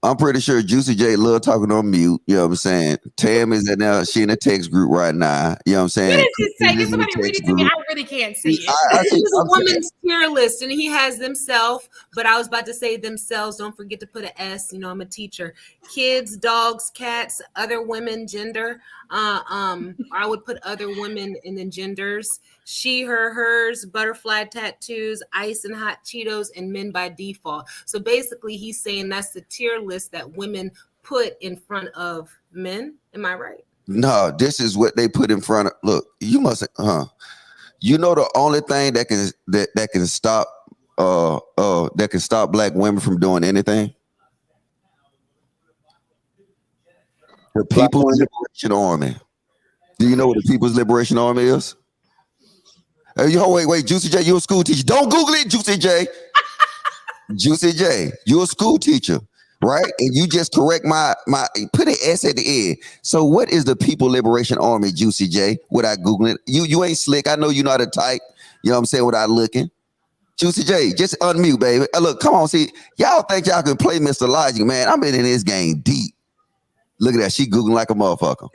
I'm pretty sure Juicy J love talking on mute. You know what I'm saying? Tam is now. She in a text group right now. You know what I'm saying? What does it say? Can somebody read it to me? I really can't see it. This is a woman's tier list, and he has themselves. But I was about to say themselves. Don't forget to put an S. I'm a teacher. Kids, dogs, cats, other women, gender. I would put other women and then genders. She, her, hers, butterfly tattoos, ice and hot Cheetos, and men by default. So basically, he's saying that's the tier list that women put in front of men. Am I right? No, this is what they put in front of. Look, you must. The only thing that can stop black women from doing anything. The People's Liberation Army. Do you know what the People's Liberation Army is? Wait, Juicy J, you're a school teacher. Don't Google it, Juicy J. Juicy J, you're a school teacher, right? And you just correct my put an S at the end. So what is the People Liberation Army, Juicy J? Without Googling it. You ain't slick. I know you know how to type, you know what I'm saying, without looking. Juicy J, just unmute, baby. Look, come on, see, y'all think y'all can play Mr. Logic, man. I've been in this game deep. Look at that. She Googling like a motherfucker.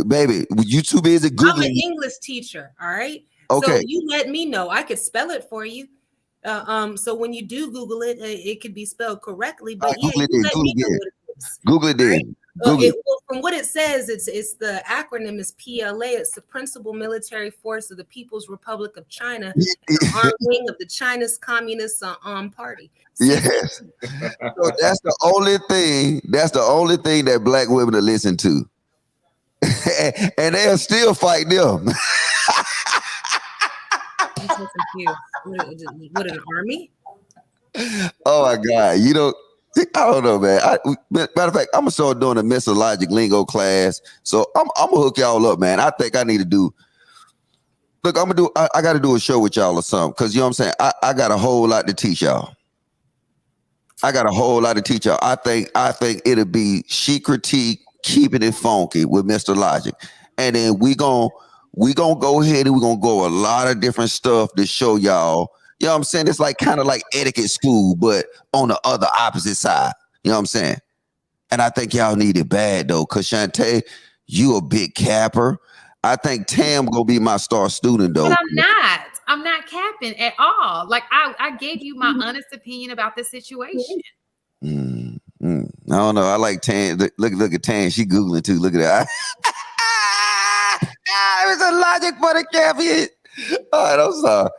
Baby, you too busy Googling. I'm an English teacher, all right? Okay. So you let me know. I could spell it for you. So when you do Google it, it could be spelled correctly. But Google it then. From what it says, it's the acronym is PLA. It's the Principal Military Force of the People's Republic of China, the armed wing of the China's Communist Party. Yes. So that's the only thing. That's the only thing that black women are listening to. And they'll still fight them. I'm so confused. What, an army? Oh my God. I don't know, man. Matter of fact, I'm gonna start doing a Mr. Logic lingo class. So I'm gonna hook y'all up, man. I think I need to do. Look, I got to do a show with y'all or something, because you know what I'm saying. I got a whole lot to teach y'all. I think it'll be Chic Critique, keeping it funky with Mr. Logic, and then we gonna go ahead and we're gonna go a lot of different stuff to show y'all. You know what I'm saying? It's like kind of like etiquette school, but on the other opposite side. You know what I'm saying? And I think y'all need it bad though, because Shantae, you a big capper. I think Tam gonna be my star student though. But I'm not capping at all. Like I gave you my honest opinion about the situation. I don't know. I like Tam. Look at Tam. She Googling too. Look at that. It was a Logic for the champion. All right, I'm sorry.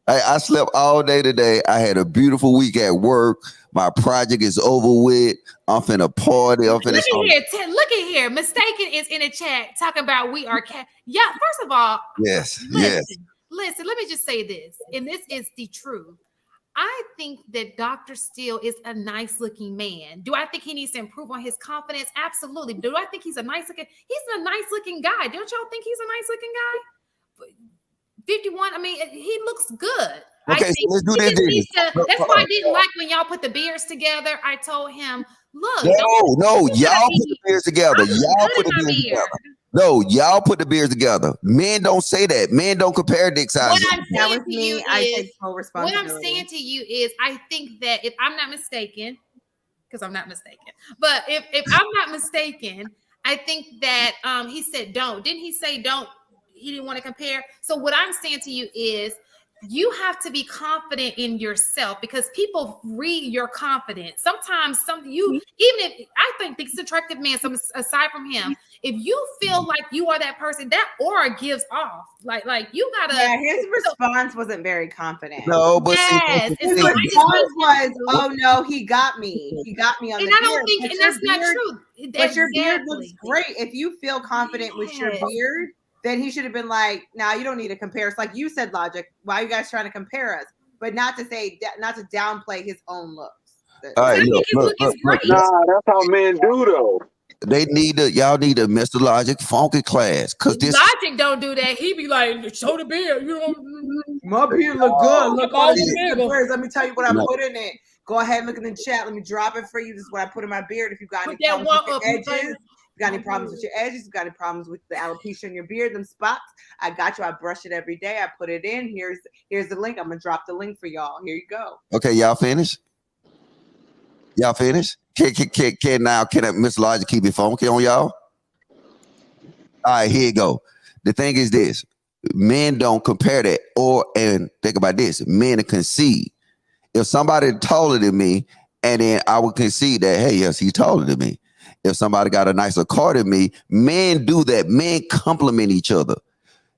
I slept all day today. I had a beautiful week at work. My project is over with. I'm finna party. Look at here. Mistaken is in a chat talking about we are yeah. First of all, yes. Listen. Let me just say this, and this is the truth. I think that Dr. Steele is a nice looking man. Do I think he needs to improve on his confidence? Absolutely. Do I think he's a nice looking guy? Don't y'all think he's a nice looking guy? 51. I mean, he looks good. Okay, so let's do this. That's why I didn't like when y'all put the beards together. I told him, look, no, y'all put the beards together. Y'all put the beards together. No, y'all put the beards together. Men don't say that. Men don't compare dick sizes. What I'm saying to you is, what I'm saying to you is, I think that if I'm not mistaken, because I'm not mistaken, but if I'm not mistaken, I think that he said don't. Didn't he say don't? He didn't want to compare. So what I'm saying to you is, you have to be confident in yourself, because people read your confidence. Sometimes even if I think this attractive man, aside from him, if you feel like you are that person, that aura gives off. Like you gotta. Yeah, his response wasn't very confident. No, but yes, his response was, "Oh no, he got me. He got me on the beard." And I don't think, and that's not true. But your beard looks great. If you feel confident with your beard, then he should have been like, "Now you don't need to compare us." Like you said, Logic. Why are you guys trying to compare us? But not to downplay his own looks. All right, look. Nah, that's how men do though. Y'all need to Mr. Logic funky class, because this Logic don't do that. He be like, show the beard. You know, my beard look good. Look all the beards. Let me tell you what I put in it. Go ahead, look in the chat. Let me drop it for you. This is what I put in my beard. If you got any problems with your edges, got any problems with your edges, you got any problems with the alopecia in your beard, them spots, I got you. I brush it every day. I put it in. Here's the link. I'm gonna drop the link for y'all. Here you go. Okay, y'all finished? Y'all finished? Can Mr. Logic keep it funky on y'all? All right, here you go. The thing is this: men don't compare that, and think about this: men concede. If somebody taller than me, and then I would concede that, hey, yes, he's taller than me. If somebody got a nicer car than me, men do that. Men compliment each other.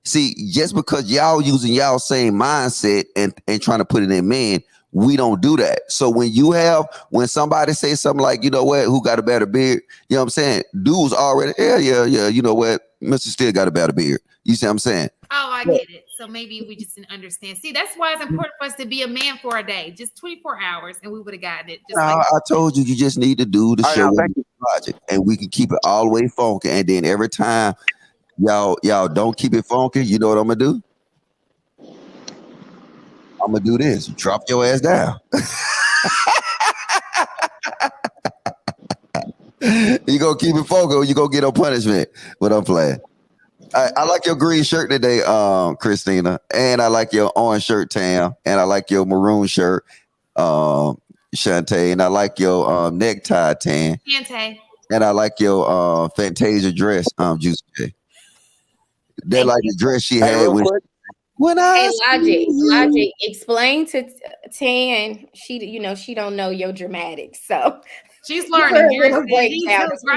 See, just because y'all using y'all same mindset and trying to put it in men, we don't do that. So when somebody say something like, you know what, who got a better beard? You know what I'm saying? Dudes already, yeah. You know what? Mr. Still got a better beard. You see what I'm saying? Oh, I get it. So maybe we just didn't understand. See, that's why it's important for us to be a man for a day, just 24 hours, and we would have gotten it. I told you just need to do the show with Logic, and we can keep it all the way funky. And then every time y'all don't keep it funky, you know what I'm gonna do? I'm gonna do this. Drop your ass down. You gonna keep it funky, or you gonna get a punishment? What I'm playing. I like your green shirt today, Christina, and I like your orange shirt, Tam, and I like your maroon shirt, Shantae, and I like your necktie, Tan, and I like your Fantasia dress, Juicy J. That like the dress she had when Hey, Logic, explain to Tan. She don't know your dramatics, so she's learning. Right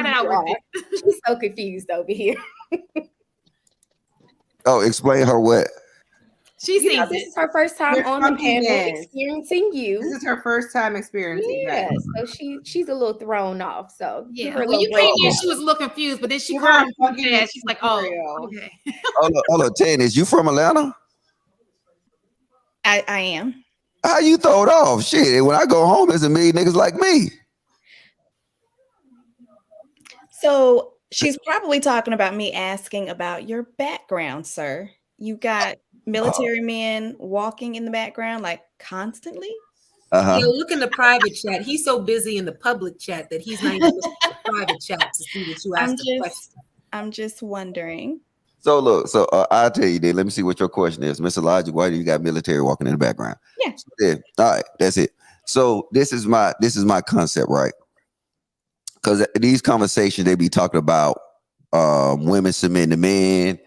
out with it. She's so confused over here. Oh, explain her what? She sees this is her first time on the panel experiencing you. This is her first time experiencing that. So she's a little thrown off. So yeah, when you came in, she was a little confused, but then she called me. She's like, "Oh, okay." Hold on, Tan, is you from Atlanta? I am. How you throw it off? Shit, when I go home, there's a million niggas like me. So she's probably talking about me asking about your background, sir. You got military men walking in the background like constantly? Look in the private chat. He's so busy in the public chat that he's not even looking at the private chat to see that you asked a question. I'm just wondering. So look, I'll tell you then. Let me see what your question is, Mr. Logic. Why do you got military walking in the background? Yeah. All right, that's it. So this is my concept, right? Because these conversations they be talking about women submitting to men,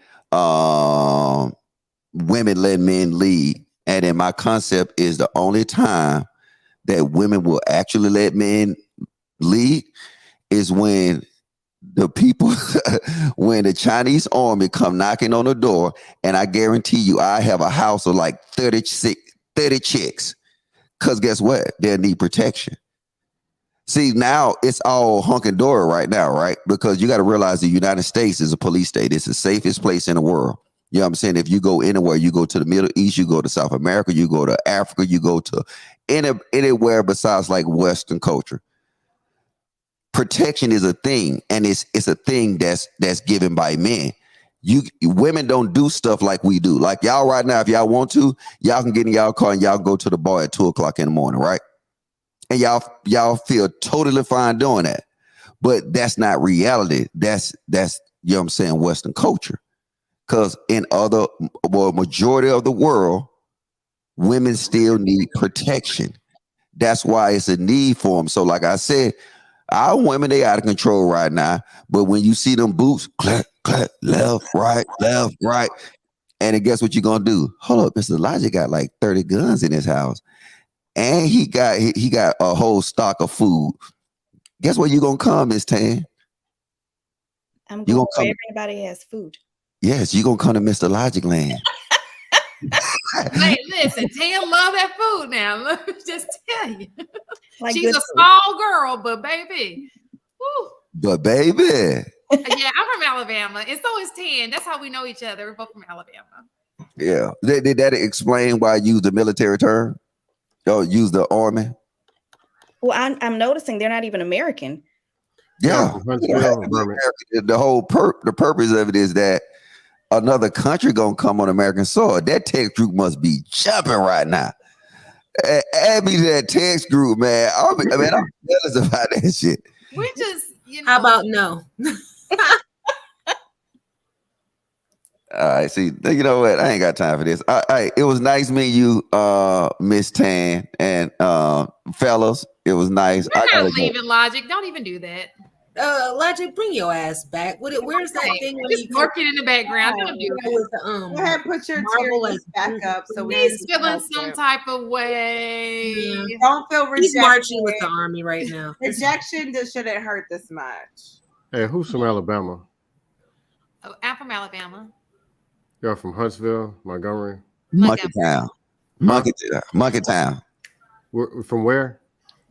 women letting men lead, and then my concept is the only time that women will actually let men lead is when the people, when the Chinese army come knocking on the door, and I guarantee you, I have a house of like 30 chicks. Because guess what? They'll need protection. See, now it's all hunky-dory right now, right? Because you got to realize the United States is a police state. It's the safest place in the world. You know what I'm saying? If you go anywhere, you go to the Middle East, you go to South America, you go to Africa, you go to anywhere besides like Western culture. Protection is a thing, and it's a thing that's given by men. Women don't do stuff like we do. Like y'all right now, if y'all want to, y'all can get in y'all car and y'all go to the bar at 2:00 in the morning, right? And y'all feel totally fine doing that. But that's not reality. That's you know what I'm saying, Western culture. Because in majority of the world, women still need protection. That's why it's a need for them. So like I said, our women, they out of control right now. But when you see them boots, clap, clap, left, right. And then guess what you're going to do? Hold up, Mr. Elijah got like 30 guns in his house. And he got a whole stock of food. Guess where you going to come, Miss Tan? I'm going where everybody has food. Yes, you're going to come to Mr. Logic Land. Hey, listen, Tam love that food now. Let me just tell you. Like she's a small girl, but baby. Woo. But baby. Yeah, I'm from Alabama. And so is Tan. That's how we know each other. We're both from Alabama. Yeah. Did that explain why I use the military term? Or use the army? Well, I'm noticing they're not even American. Yeah. The whole the purpose of it is that another country gonna come on American soil. That text group must be jumping right now. Add me to that text group, man. I'm jealous about that shit. We just, you know. How about no? All right, see, you know what? I ain't got time for this. All right, it was nice meeting you, Miss Tan, and fellas. It was nice. We're not leaving Logic. Don't even do that. Logic, bring your ass back. Where's that thing? Just working in the background. Don't do that. Go ahead, put your tears back up. So he's feeling some type of way. Yeah. Don't feel rejected. He's marching with the army right now. Rejection just shouldn't hurt this much. Hey, who's from Alabama? Oh, I'm from Alabama. Y'all from Huntsville, Montgomery? Monkeytown. Monkeytown. From where?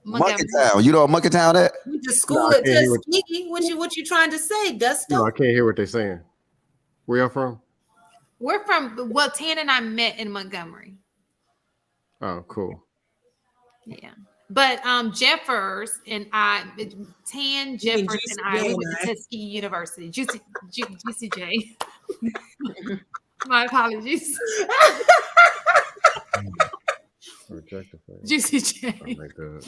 Monkeytown. You know what Monkeytown at? We just school at Tuskegee. What you trying to say, Gusto? No, I can't hear what they're saying. Where y'all from? We're from, Tan and I met in Montgomery. Oh, cool. Yeah. But Jeffers and I, Tan, Jeffers, and I went to Tuskegee University. GCJ. My apologies. Juicy J. Oh my God.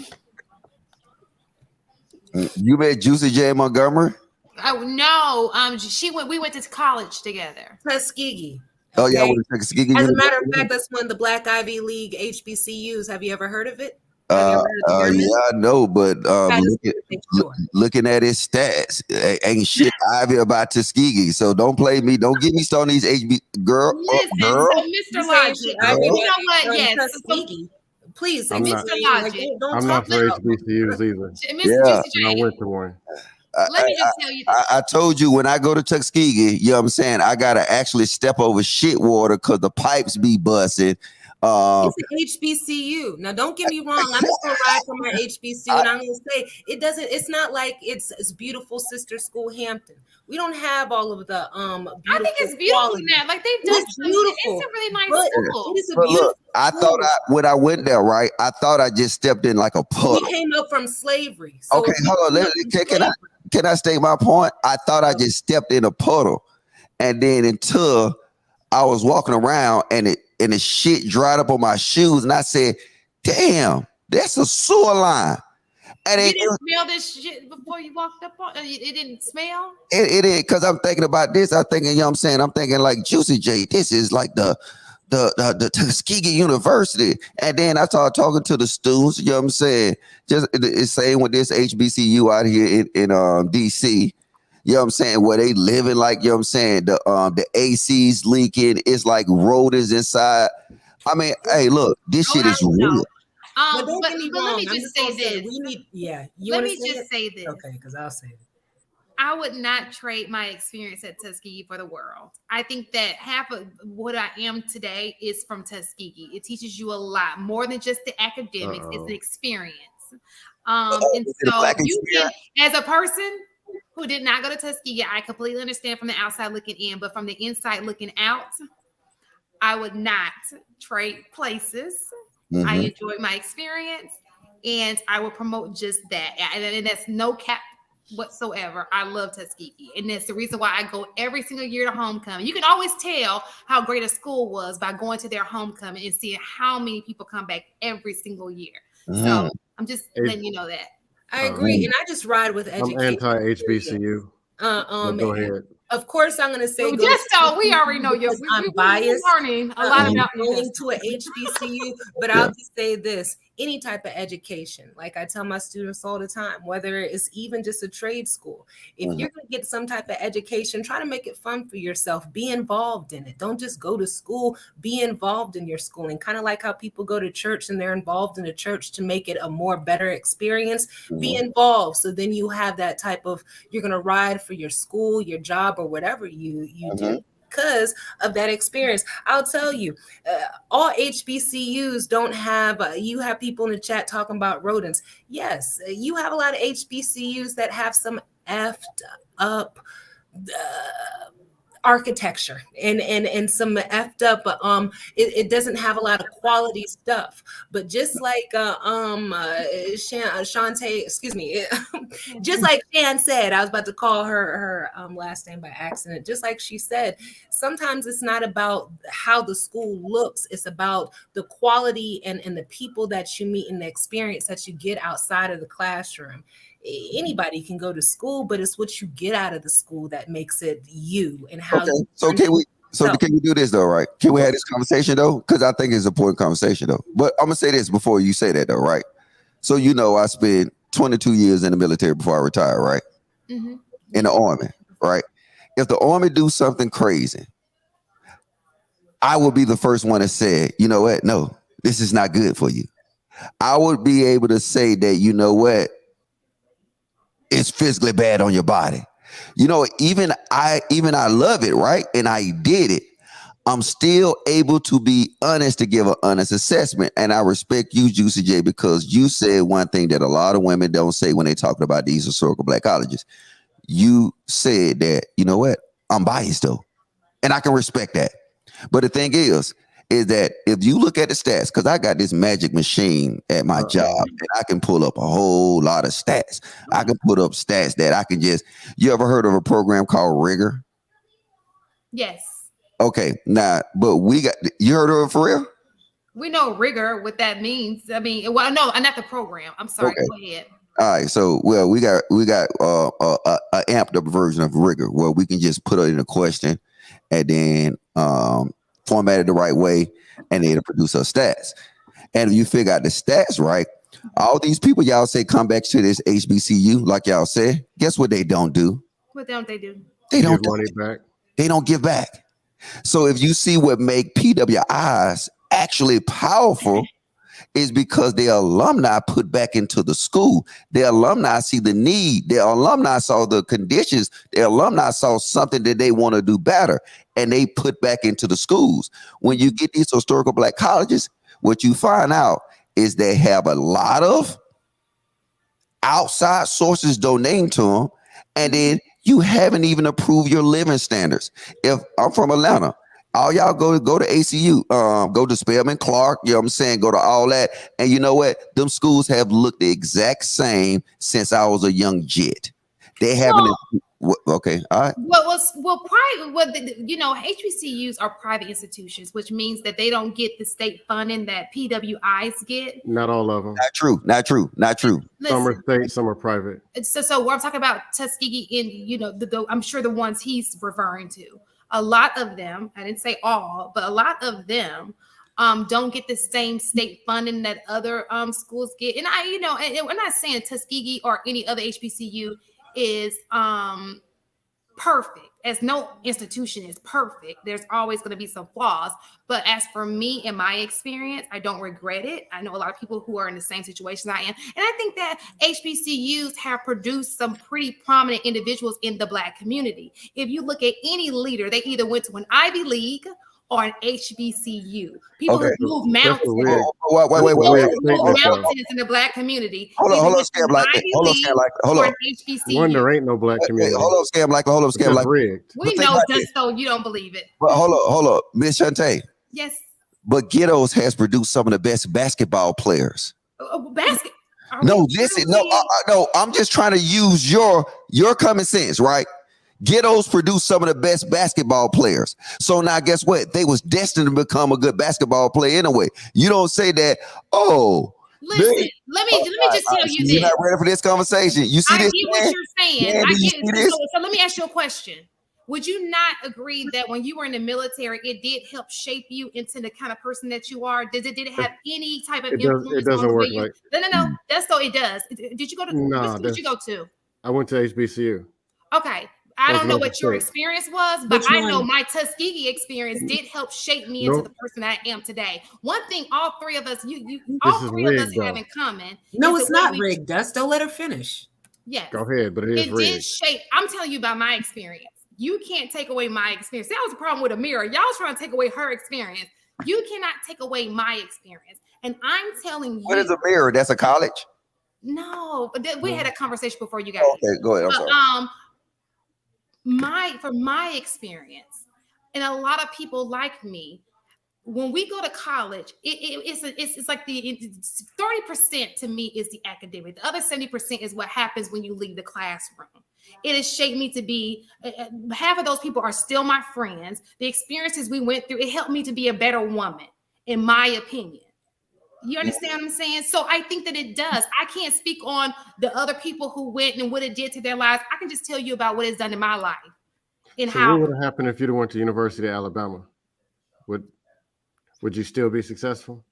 You met Juicy J in Montgomery? Oh no. We went to college together. Tuskegee. Oh yeah, we went to Tuskegee. As a matter of fact, that's one of the Black Ivy League HBCUs. Have you ever heard of it? Yeah, I know, but looking at his stats, ain't shit Ivy about Tuskegee. So don't play me. Don't get me started on these HB girl. Listen, girl. so Mr. Logic, you know what? Yes, please, Mr. Logic. I'm not for HBCUs either. Yeah, I went to one. Let me just tell you this. I told you when I go to Tuskegee, you know what I'm saying, I gotta actually step over shit water because the pipes be busted. It's an HBCU. Now, don't get me wrong. I'm just gonna ride for my HBCU, and I'm gonna say it doesn't. It's not like it's beautiful sister school Hampton. We don't have all of the I think it's beautiful now. Like they've done. It's a really nice school. It is a beautiful. Look, I thought when I went there, right? I thought I just stepped in like a puddle. We came up from slavery. So okay, hold on. Can I state my point? I thought I just stepped in a puddle, and then until I was walking around and the shit dried up on my shoes, and I said, "Damn, that's a sewer line." And you didn't smell this shit before you walked up on it. It didn't smell. It is because I'm thinking about this. I'm thinking, you know what I'm saying? I'm thinking like Juicy J. This is like the Tuskegee University. And then I started talking to the students. You know what I'm saying? Just it's saying with this HBCU out here in DC. You know what I'm saying? Where they living like, you know what I'm saying? The AC's leaking. It's like rodents inside. I mean, hey, look, this shit is real. But let me just say this. Let me just say this. Okay, because I'll say it. I would not trade my experience at Tuskegee for the world. I think that half of what I am today is from Tuskegee. It teaches you a lot more than just the academics. It's an experience. And so you can, as a person who did not go to Tuskegee, I completely understand from the outside looking in, but from the inside looking out, I would not trade places. Mm-hmm. I enjoyed my experience, and I will promote just that. And that's no cap whatsoever. I love Tuskegee, and that's the reason why I go every single year to homecoming. You can always tell how great a school was by going to their homecoming and seeing how many people come back every single year. So I'm just letting you know that. I agree, and I just ride with education. I'm anti-HBCU. Go ahead. Of course, I'm going to say we already know I'm biased. Learning a lot about going to an HBCU, but I'll just say this: any type of education, like I tell my students all the time, whether it's even just a trade school, if you're going to get some type of education, try to make it fun for yourself. Be involved in it. Don't just go to school. Be involved in your schooling. Kind of like how people go to church and they're involved in the church to make it a more better experience. Be involved, so then you have that type of, you're going to ride for your school, your job, or whatever you do because of that experience. I'll tell you, all HBCUs don't have, you have people in the chat talking about rodents. Yes, you have a lot of HBCUs that have some effed up architecture and some effed up it doesn't have a lot of quality stuff, but just like Shantae, excuse me, just like Shan said, I was about to call her last name by accident. Just like she said, sometimes it's not about how the school looks, it's about the quality and the people that you meet and the experience that you get outside of the classroom. Anybody can go to school, but it's what you get out of the school that makes it you and how. Okay. So can we do this though, right? Can we have this conversation though? Because I think it's an important conversation though. But I'm gonna say this before you say that though, right? So I spent 22 years in the military before I retired, right? In the Army, right? If the Army do something crazy, I would be the first one to say, you know what? No, this is not good for you. I would be able to say that, you know what? It's physically bad on your body. Even I love it, right? And I did it. I'm still able to be honest, to give an honest assessment. And I respect you, Juicy J, because you said one thing that a lot of women don't say when they talk about these historical black colleges. You said that, you know what? I'm biased though. And I can respect that. But the thing is that if you look at the stats, because I got this magic machine at my job, and I can pull up a whole lot of stats. I can put up stats that I can you ever heard of a program called Rigor? Yes. Okay, now, but you heard of it for real? We know Rigor, what that means. I mean, well, no, not the program. I'm sorry, okay. Go ahead. All right, so we got a amped up version of Rigor where we can just put it in a question and then formatted the right way, and it'll produce our stats. And if you figure out the stats right, all these people y'all say come back to this HBCU, like y'all said, guess what they don't do? What don't they do? They don't give money back. They don't give back. So if you see what make PWIs actually powerful is because their alumni put back into the school. Their alumni see the need. Their alumni saw the conditions. Their alumni saw something that they want to do better, and they put back into the schools. When you get these historical black colleges, what you find out is they have a lot of outside sources donating to them, and then you haven't even approved your living standards. If I'm from Atlanta, all y'all go to ACU, go to Spelman Clark, you know what I'm saying? Go to all that. And you know what? Them schools have looked the exact same since I was a young jit. They haven't. Okay, all right. HBCUs are private institutions, which means that they don't get the state funding that PWIs get. Not all of them. Not true. Listen, some are state, some are private. So we're talking about Tuskegee, I'm sure the ones he's referring to. A lot of them, I didn't say all, but a lot of them don't get the same state funding that other schools get. And and we're not saying Tuskegee or any other HBCU is perfect, as no institution is perfect. There's always going to be some flaws. But as for me, in my experience, I don't regret it. I know a lot of people who are in the same situation I am. And I think that HBCUs have produced some pretty prominent individuals in the Black community. If you look at any leader, they either went to an Ivy League or an HBCU. People who move mountains. Wait. Move mountains in the Black community. Hold on, Scam Black. Hold on. One, there ain't no Black community. Hold on, Scam Black. We know just so you don't believe it. But hold up, Miss Shantae. Yes. But Ghettos has produced some of the best basketball players. No, listen, no, I'm just trying to use your common sense, right? Ghettos produce some of the best basketball players. So now guess what? They was destined to become a good basketball player anyway. You don't say that, listen, let me just tell you this. You're not ready for this conversation. You see I this? get what you're saying. Man, I do you get see this? so let me ask you a question. Would you not agree that when you were in the military, it did help shape you into the kind of person that you are? Did it have any type of influence? It doesn't on the work way you, like. No. That's so it does. Did you go to? No, What school did you go to? I went to HBCU. Okay. I don't know Oklahoma what your State. experience was, but I know my Tuskegee experience did help shape me into the person I am today. One thing all three of us, all three of us have in common. No, it's not rigged, Dust. Don't let her finish. Yes. Go ahead, but it did shape. I'm telling you about my experience. You can't take away my experience. That was the problem with Amira. Y'all trying to take away her experience. You cannot take away my experience. And I'm telling you. What is a mirror? That's a college? No, we had a conversation before you guys. Okay, go ahead. I'm sorry. From my experience, and a lot of people like me, when we go to college, it's like the 30% to me is the academic. The other 70% is what happens when you leave the classroom. It has shaped me to be, half of those people are still my friends. The experiences we went through, it helped me to be a better woman, in my opinion. You understand what I'm saying? So I think that it does. I can't speak on the other people who went and what it did to their lives. I can just tell you about what it's done in my life. And so what would have happened if you'd went to University of Alabama? Would you still be successful?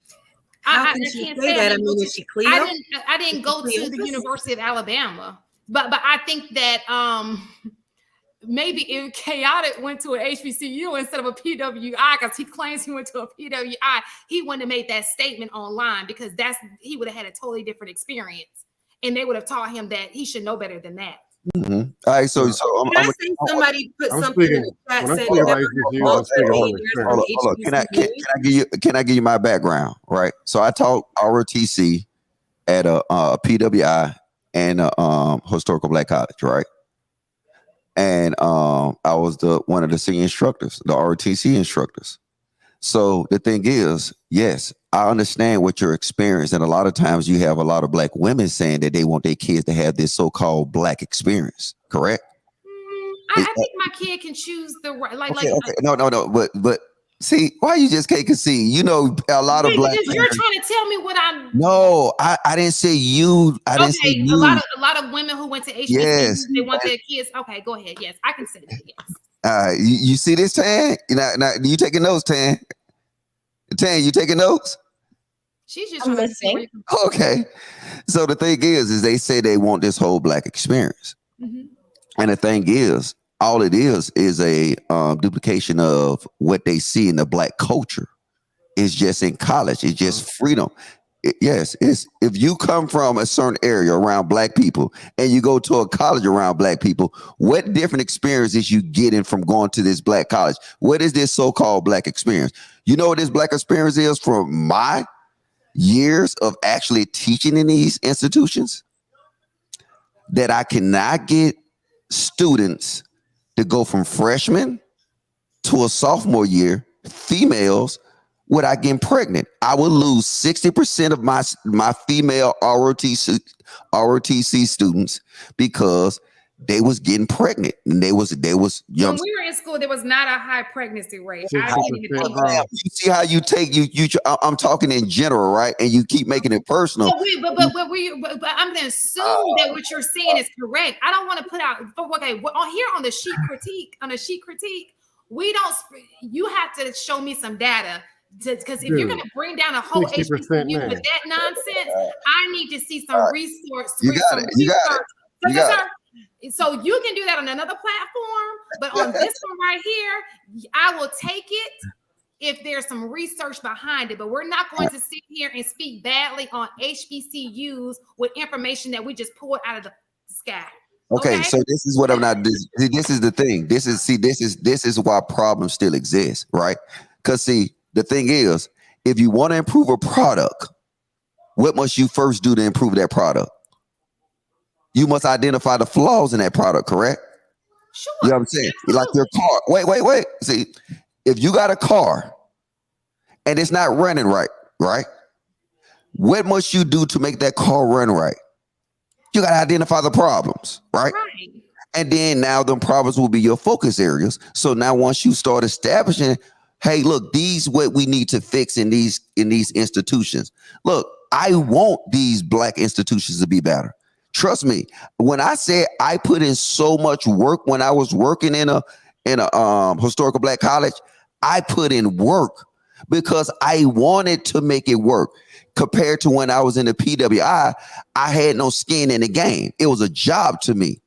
I can't say that. I mean, is she Cleo? I didn't go to the University of Alabama, but I think that maybe if Chaotic went to an HBCU instead of a PWI, because he claims he went to a PWI, he wouldn't have made that statement online, because he would have had a totally different experience, and they would have taught him that he should know better than that. Mm-hmm. All right, so somebody put something in the chat saying Can I give you my background? Right. So I taught ROTC at a PWI and a historical black college, right? And I was one of the senior instructors, the ROTC instructors. So the thing is, yes, I understand what your experience, and a lot of times you have a lot of black women saying that they want their kids to have this so-called black experience, correct? I think my kid can choose the right, okay. No, but see, why you just can't concede? You know, a lot of black. Because you're trying to tell me what I'm. No, I didn't say you. I didn't say you. A lot of women who went to HBCU, yes, they want their kids. Okay, go ahead. Yes, I can say that. Yes. You see this, Tan? Now, you taking notes, Tan? Tan, you taking notes? She's just listening. Okay. So the thing is they say they want this whole black experience. Mm-hmm. And the thing is, all it is a duplication of what they see in the black culture. It's just in college. It's just freedom. Yes, it's if you come from a certain area around black people and you go to a college around black people, what different experiences you getting from going to this black college? What is this so-called black experience? You know what this black experience is from my years of actually teaching in these institutions? That I cannot get students to go from freshman to a sophomore year, females, without getting pregnant. I would lose 60% of my female ROTC students because they was getting pregnant and they was young. When we were in school, there was not a high pregnancy rate. You see how you take you I'm talking in general, right? And you keep making it personal. But I'm going to assume that what you're saying is correct. I don't want to put out on the Chic Critique, we don't. You have to show me some data. Because if you're going to bring down a whole HBCU with that nonsense, I need to see some resource. You got it. So you can do that on another platform, but on this one right here, I will take it if there's some research behind it. But we're not going to sit here and speak badly on HBCUs with information that we just pulled out of the sky. Okay, so this is what I'm not. This is the thing. This is why problems still exist, right? Because see. The thing is, if you want to improve a product, what must you first do to improve that product? You must identify the flaws in that product, correct? Sure. You know what I'm saying? Like your car. Wait. See, if you got a car and it's not running right? What must you do to make that car run right? You got to identify the problems, right? Right. And then now them problems will be your focus areas. So now once you start establishing, hey, look, these what we need to fix in these institutions. Look, I want these Black institutions to be better. Trust me, when I say I put in so much work when I was working in a historical Black college, I put in work because I wanted to make it work. Compared to when I was in the PWI, I had no skin in the game. It was a job to me.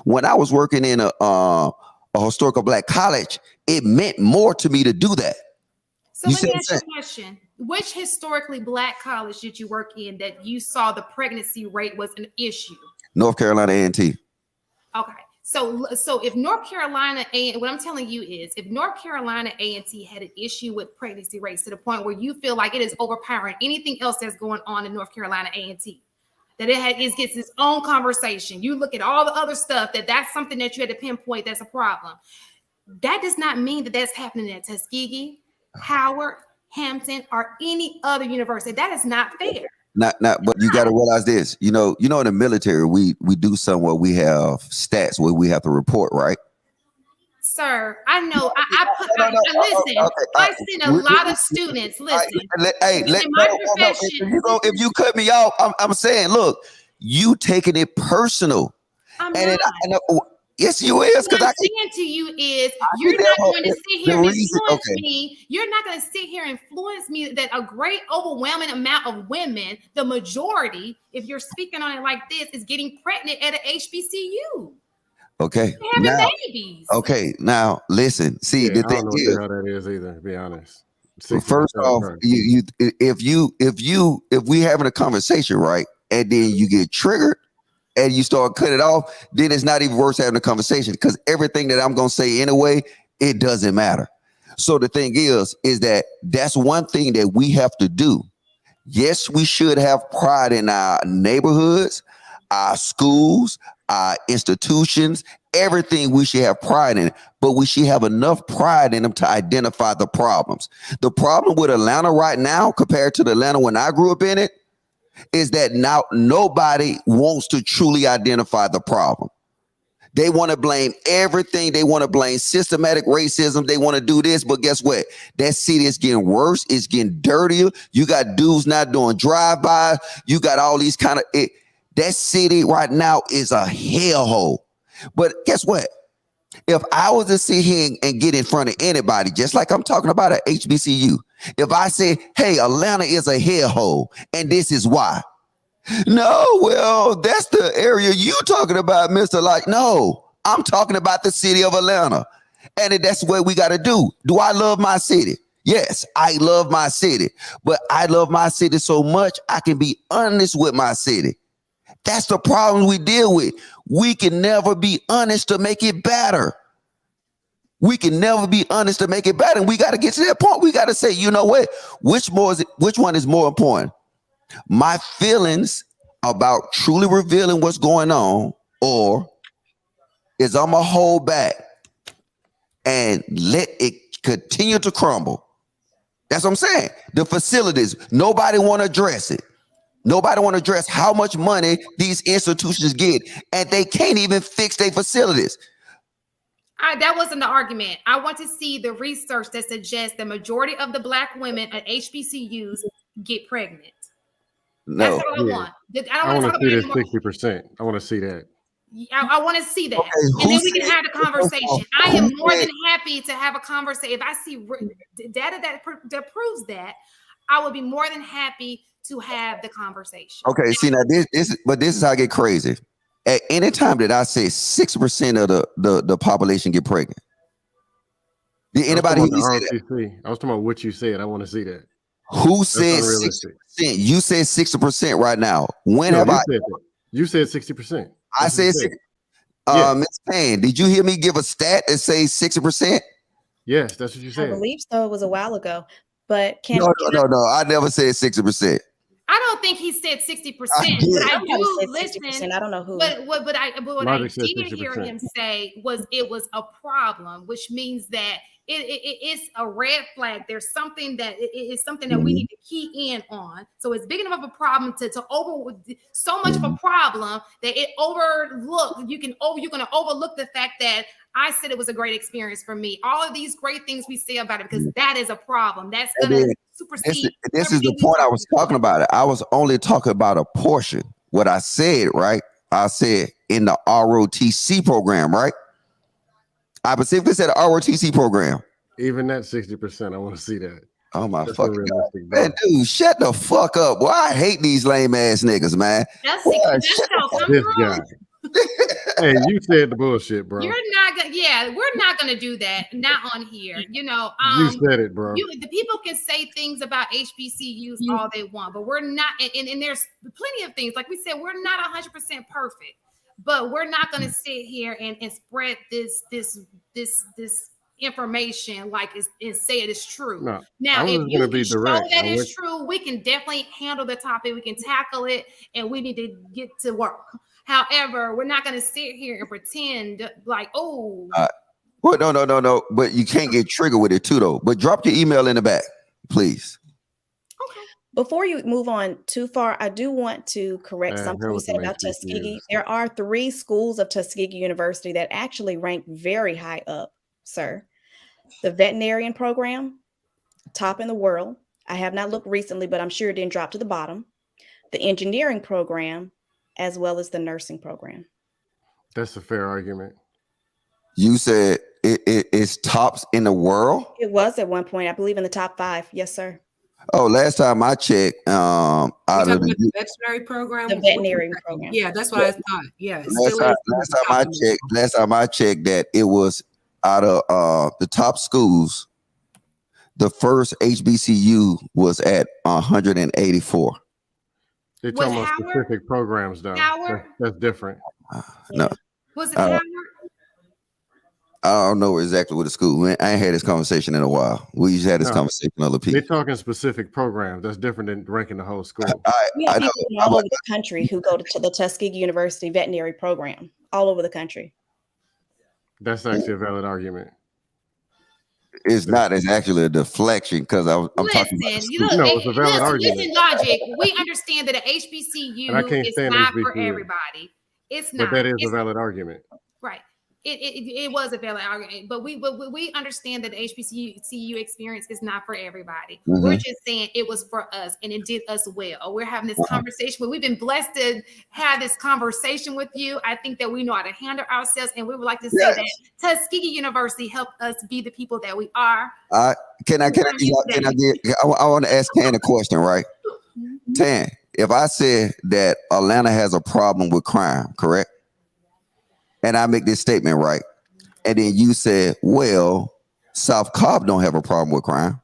When I was working in a historical Black college, it meant more to me to do that. So let me ask you a question. Which historically Black college did you work in that you saw the pregnancy rate was an issue? North Carolina A&T. Okay. So if North Carolina what I'm telling you is if North Carolina A&T had an issue with pregnancy rates to the point where you feel like it is overpowering anything else that's going on in North Carolina A&T, that it gets its own conversation. You look at all the other stuff that's something that you had to pinpoint that's a problem. That does not mean that that's happening at Tuskegee, Howard, Hampton, or any other university. That is not fair. Not, but you got to realize this. You know, in the military, we do something where we have stats where we have to report, right? Sir, I know. Listen. I seen a lot of students. Listen. If you cut me off, I'm saying, look, you taking it personal. I'm not. Yes, you is. What I'm saying to you is you're not going to sit here and influence me. You're not going to sit here and influence me that a great overwhelming amount of women, the majority, if you're speaking on it like this, is getting pregnant at an HBCU. Okay. Having babies. Okay. Now listen. See, the thing is, how that is either. To be honest. First off, if we having a conversation, right, and then you get triggered and you start cutting it off, then it's not even worth having a conversation because everything that I'm gonna say anyway, it doesn't matter. So the thing is that's one thing that we have to do. Yes, we should have pride in our neighborhoods, our schools, our institutions, everything we should have pride in, but we should have enough pride in them to identify the problems. The problem with Atlanta right now compared to the Atlanta when I grew up in it is that now nobody wants to truly identify the problem. They want to blame everything. They want to blame systematic racism. They want to do this, but guess what? That city is getting worse. It's getting dirtier. You got dudes not doing drive-bys. You got all these kind of that city right now is a hellhole. But guess what? If I was to sit here and get in front of anybody, just like I'm talking about at HBCU, if I say, hey, Atlanta is a hellhole, and this is why. No, well, that's the area you talking about, Mr. Like, no, I'm talking about the city of Atlanta. And that's what we got to do. Do I love my city? Yes, I love my city. But I love my city so much, I can be honest with my city. That's the problem we deal with. We can never be honest to make it better. We can never be honest to make it better. And we got to get to that point. We got to say, you know what? Which one is more important? My feelings about truly revealing what's going on, or is I'm gonna hold back and let it continue to crumble? That's what I'm saying. The facilities, nobody want to address it. Nobody want to address how much money these institutions get, and they can't even fix their facilities. That wasn't the argument. I want to see the research that suggests the majority of the Black women at HBCUs get pregnant. No, that's what I want. I want to see this 60%. I want to see that. I want to see that, okay, and then we can have the conversation. I am more than happy to have a conversation. If I see data that proves that, I would be more than happy to have the conversation. Okay, see now this is how I get crazy. At any time that I say 6% of the population get pregnant, did anybody hear me say that? I was talking about what you said. I want to see that. Who said 60%? You said 60% right now. When have I? You said 60%. I said 60%. Ms. Payne, did you hear me give a stat that says 60%? Yes, that's what you said. I believe so. It was a while ago. But no. I never said 60%. I don't think he said 60%, but I do listen. I don't know who. But what I did hear him say was it was a problem, which means that it's a red flag. There's something that it's something that we need to key in on. So it's big enough of a problem to over so much of a problem that it overlook. You're going to overlook the fact that I said it was a great experience for me. All of these great things we say about it, because that is a problem. That's going to supersede. This is the point I was talking about. I was only talking about a portion. What I said, right? I said in the ROTC program, right? I specifically said the ROTC program. Even that 60%, I want to see that. Oh my fucking God. Man, dude, shut the fuck up. Boy, I hate these lame ass niggas, man. That's this guy. Hey, you said the bullshit, bro. You're not gonna, we're not gonna do that. Not on here. You said it, bro. The people can say things about HBCUs all they want, but we're not. And there's plenty of things, like we said, we're not 100% perfect, but we're not gonna sit here and spread this information like and say it is true. No, now, if you can show that it's true, we can definitely handle the topic. We can tackle it, and we need to get to work. However, we're not going to sit here and pretend like, oh. Well, no. But you can't get triggered with it too, though. But drop your email in the back, please. Okay. Before you move on too far, I do want to correct something you said about Tuskegee. There are 3 schools of Tuskegee University that actually rank very high up, sir. The veterinarian program, top in the world. I have not looked recently, but I'm sure it didn't drop to the bottom. The engineering program, as well as the nursing program. That's a fair argument. You said it's tops in the world? It was at one point, I believe, in the top 5. Yes, sir. Oh, last time I checked, out of the veterinary program. The veterinary program. Yeah, that's what I thought. Yeah. Last time I checked that it was out of the top schools, the first HBCU was at 184. They're talking about specific programs, though. That's different. No. Was it Howard? I don't know exactly what the school. I ain't had this conversation in a while. We used to have this conversation with other people. They're talking specific programs. That's different than ranking the whole school. We have people all over the country who go to the Tuskegee University veterinary program, all over the country. That's actually a valid argument. It's not. It's actually a deflection because I'm talking about the school. No, it's a valid argument. Listen, Logic. We understand that an HBCU is not for everybody. It's not. But that is a valid argument. Right. It was a valid argument, but we understand that the HBCU experience is not for everybody. Mm-hmm. We're just saying it was for us, and it did us well. We're having this conversation. But we've been blessed to have this conversation with you. I think that we know how to handle ourselves, and we would like to say that Tuskegee University helped us be the people that we are. I want to ask Tan a question, right? Tan, if I said that Atlanta has a problem with crime, correct? And I make this statement, right? And then you said, well, South Cobb don't have a problem with crime.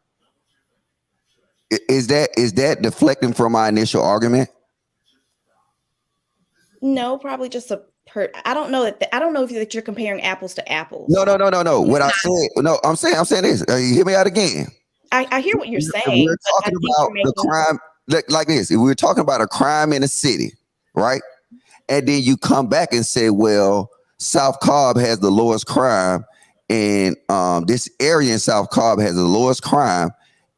Is that deflecting from my initial argument? No, probably just I don't know if you're comparing apples to apples. No. What I said, no, I'm saying this. You hear me out again. I hear what you're saying. We're talking about the crime like this. If we're talking about a crime in a city, right? And then you come back and say, well, South Cobb has the lowest crime, and this area in South Cobb has the lowest crime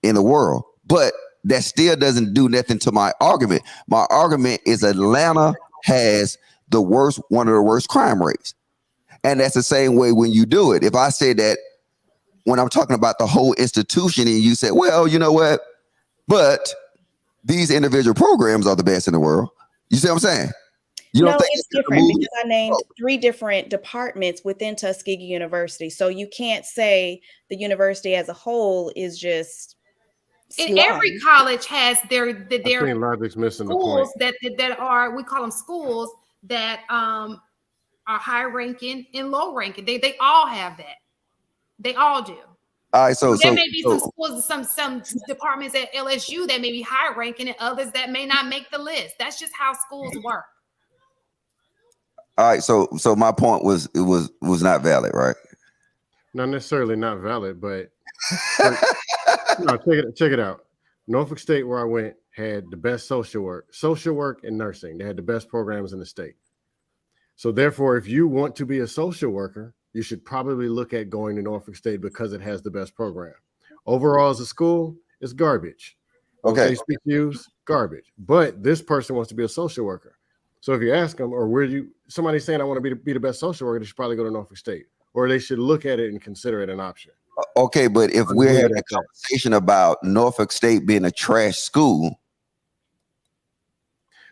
in the world. But that still doesn't do nothing to my argument. My argument is Atlanta has one of the worst crime rates. And that's the same way when you do it. If I say that when I'm talking about the whole institution and you say, well, you know what? But these individual programs are the best in the world. You see what I'm saying? No, it's different because I named 3 different departments within Tuskegee University. So you can't say the university as a whole is just and every college has their Logic's missing schools the point. that are, we call them schools that are high ranking and low ranking. They all have that. They all do. All right, so there may be some schools, some departments at LSU that may be high ranking and others that may not make the list. That's just how schools work. All right, so my point was not valid, right? Not necessarily not valid, but no, check it out. Norfolk State, where I went, had the best social work and nursing. They had the best programs in the state. So therefore, if you want to be a social worker, you should probably look at going to Norfolk State because it has the best program. Overall, as a school, it's garbage. Okay. HBCUs, garbage. But this person wants to be a social worker. So if you ask them, or somebody's saying I want to be the best social worker, they should probably go to Norfolk State, or they should look at it and consider it an option. Okay, but if we're having a conversation about Norfolk State being a trash school,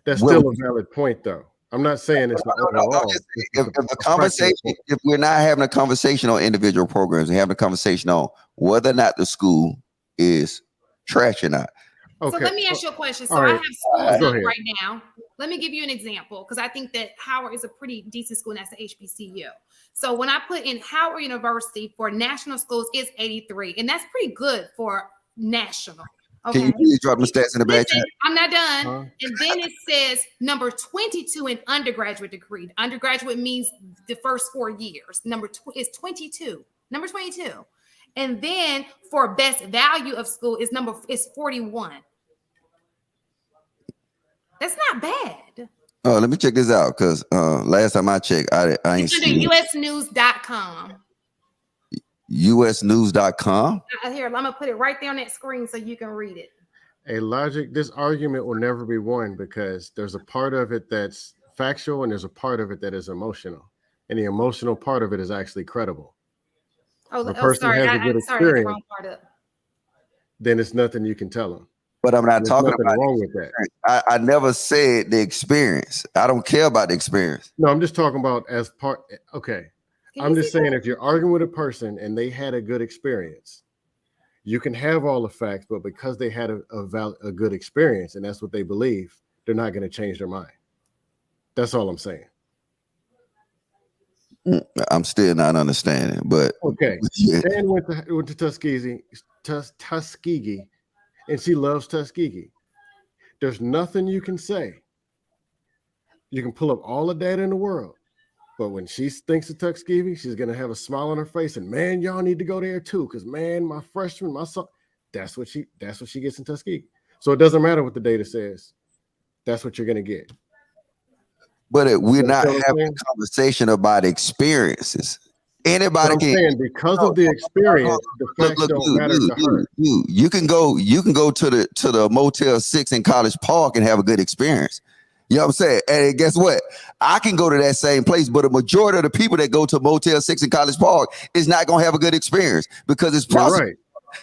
that's still a valid point, though. I'm not saying it's not overall. If we're not having a conversation on individual programs, we're having a conversation on whether or not the school is trash or not. Okay. So let me ask you a question. So I have schools up right now. Let me give you an example, because I think that Howard is a pretty decent school, and that's the HBCU. So when I put in Howard University for national schools, it's 83, and that's pretty good for national. Okay. Can you please drop the stats in the back chat? I'm not done. And then it says number 22 in undergraduate degree. Undergraduate means the first 4 years. Number is 22. Number 22. And then for best value of school is 41. That's not bad. Oh, let me check this out, because last time I checked, I ain't seen it. usnews.com. usnews.com? Here, I'm gonna put it right there on that screen so you can read it. This argument will never be won, because there's a part of it that's factual and there's a part of it that is emotional. And the emotional part of it is actually credible. Sorry, the wrong part up. Then it's nothing you can tell them. But I'm not talking about wrong with that. I never said the experience. I don't care about the experience. No, I'm just talking about as part. Okay. I'm just saying, if you're arguing with a person and they had a good experience, you can have all the facts, but because they had a good experience and that's what they believe, they're not going to change their mind. That's all I'm saying. I'm still not understanding, but okay. Dan went to Tuskegee, and she loves Tuskegee. There's nothing you can say. You can pull up all the data in the world, but when she thinks of Tuskegee, she's gonna have a smile on her face, and man, y'all need to go there too, because man, my freshman, my son, that's what she gets in Tuskegee. So it doesn't matter what the data says. That's what you're gonna get. But we're not having a conversation about experiences. Anybody can, because of the experience, the facts don't matter to her. You can go to the Motel 6 in College Park and have a good experience. You know what I'm saying? And guess what? I can go to that same place, but a majority of the people that go to Motel 6 in College Park is not going to have a good experience because it's possible. Right.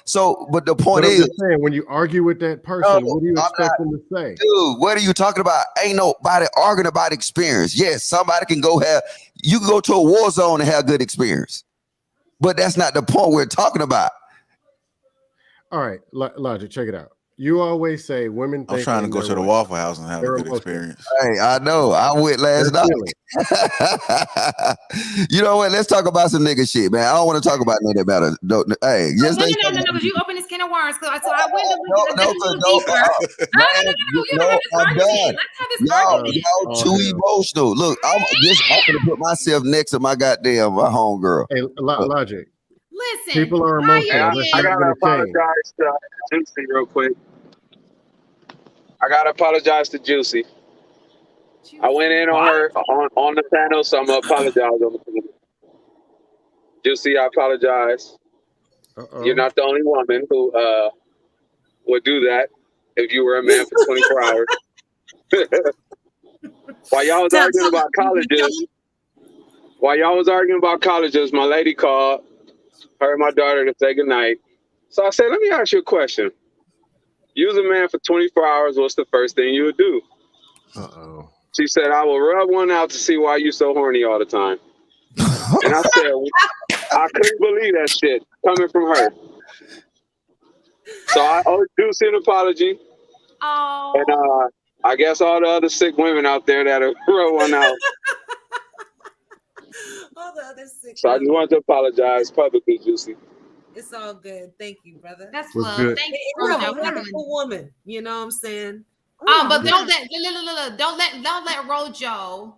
So, but the point is, saying, when you argue with that person, what do you expect them to say? Dude, what are you talking about? Ain't nobody arguing about experience. Yes, somebody can you can go to a war zone and have good experience, but that's not the point we're talking about. All right, Logic, check it out. You always say women think I'm trying to go to the Waffle House and have a good experience. Hey, I know. I went last night. You know what? Let's talk about some nigga shit, man. I don't want to talk about none about it. Hey, yes, no, because you open this can of worms. So I went I'm done. Y'all too emotional. Look, I'm gonna put myself next to my homegirl. Hey, Logic. Listen, people are emotional. I gotta apologize to Juicy real quick. I gotta apologize to Juicy. I went in on her on the panel, so I'm gonna apologize on the panel. Juicy, I apologize. You're not the only woman who would do that if you were a man for 24 hours. While y'all was arguing about colleges, my lady called. Her and my daughter to say goodnight. So I said, let me ask you a question. You was a man for 24 hours. What's the first thing you would do? She said, I will rub one out to see why you so horny all the time. And I said, I couldn't believe that shit coming from her. So I owe Juicy an apology. Oh. And I guess all the other sick women out there that rub one out. All the other sick. So I just wanted to apologize publicly, Juicy. It's all good. Thank you, brother. That's love. Thank you. You're a wonderful woman. You know what I'm saying? But don't let Rojo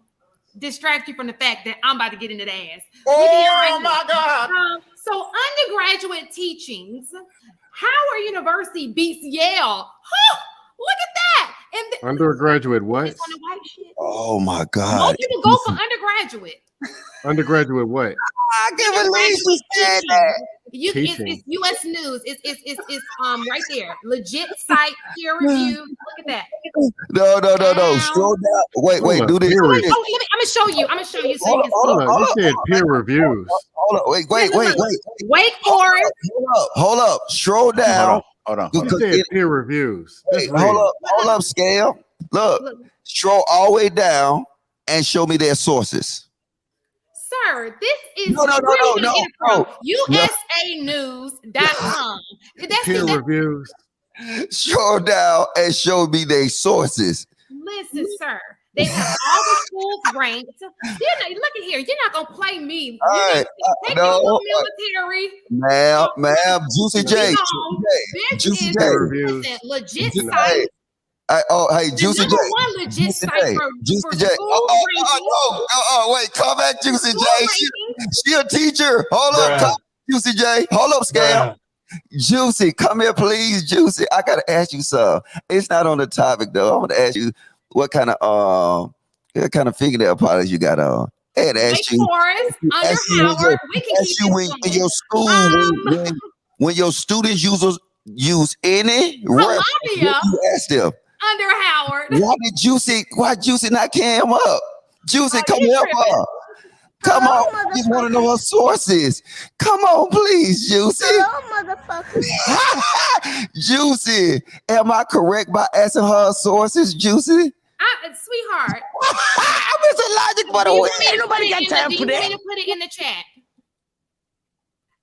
distract you from the fact that I'm about to get into the ass. Oh my God. So undergraduate teachings, Howard University beats Yale. Look at that. And undergraduate what? It's on the white shit. Oh my Most God. people go for undergraduate. Undergraduate what? I can't believe she said that. It's U.S. News. It's right there. Legit site, peer review. Look at that. No. Scroll down. Wait. Do this. I'm gonna show you. So you can see. Hold on. You said peer reviews. Hold on. Wait. Wake Forest. Hold up. Scroll down. Hold on. You said peer reviews. Wait, hold up, Scale. Look. Scroll all the way down and show me their sources. Sir, this is No. USAnews.com. Peer reviews. Scroll down and show me their sources. Listen, sir. They have all the schools ranked. Look at here. You're not gonna play me. All right. Take your little military. Ma'am, Juicy J. Juicy J. Legit site. Hey, Juicy J. One legit site for Juicy J. Wait, come back, Juicy J. She a teacher. Hold up, come, Juicy J. Hold up, Scale. Juicy, come here, please, Juicy. I gotta ask you something. It's not on the topic though. I want to ask you what kind of fingernail polish you got on. And ask you, under Howard. We can keep you in your school when your students use any rep, you ask them. Under Howard. Why Juicy not came up? Juicy, come help her. Come on, I just want to know her sources. Come on, please, Juicy. Hello, motherfucker. Juicy, am I correct by asking her sources, Juicy? Sweetheart. I'm Mr. Logic, by the way. Ain't nobody got time for that. Do you want me to put it in the chat?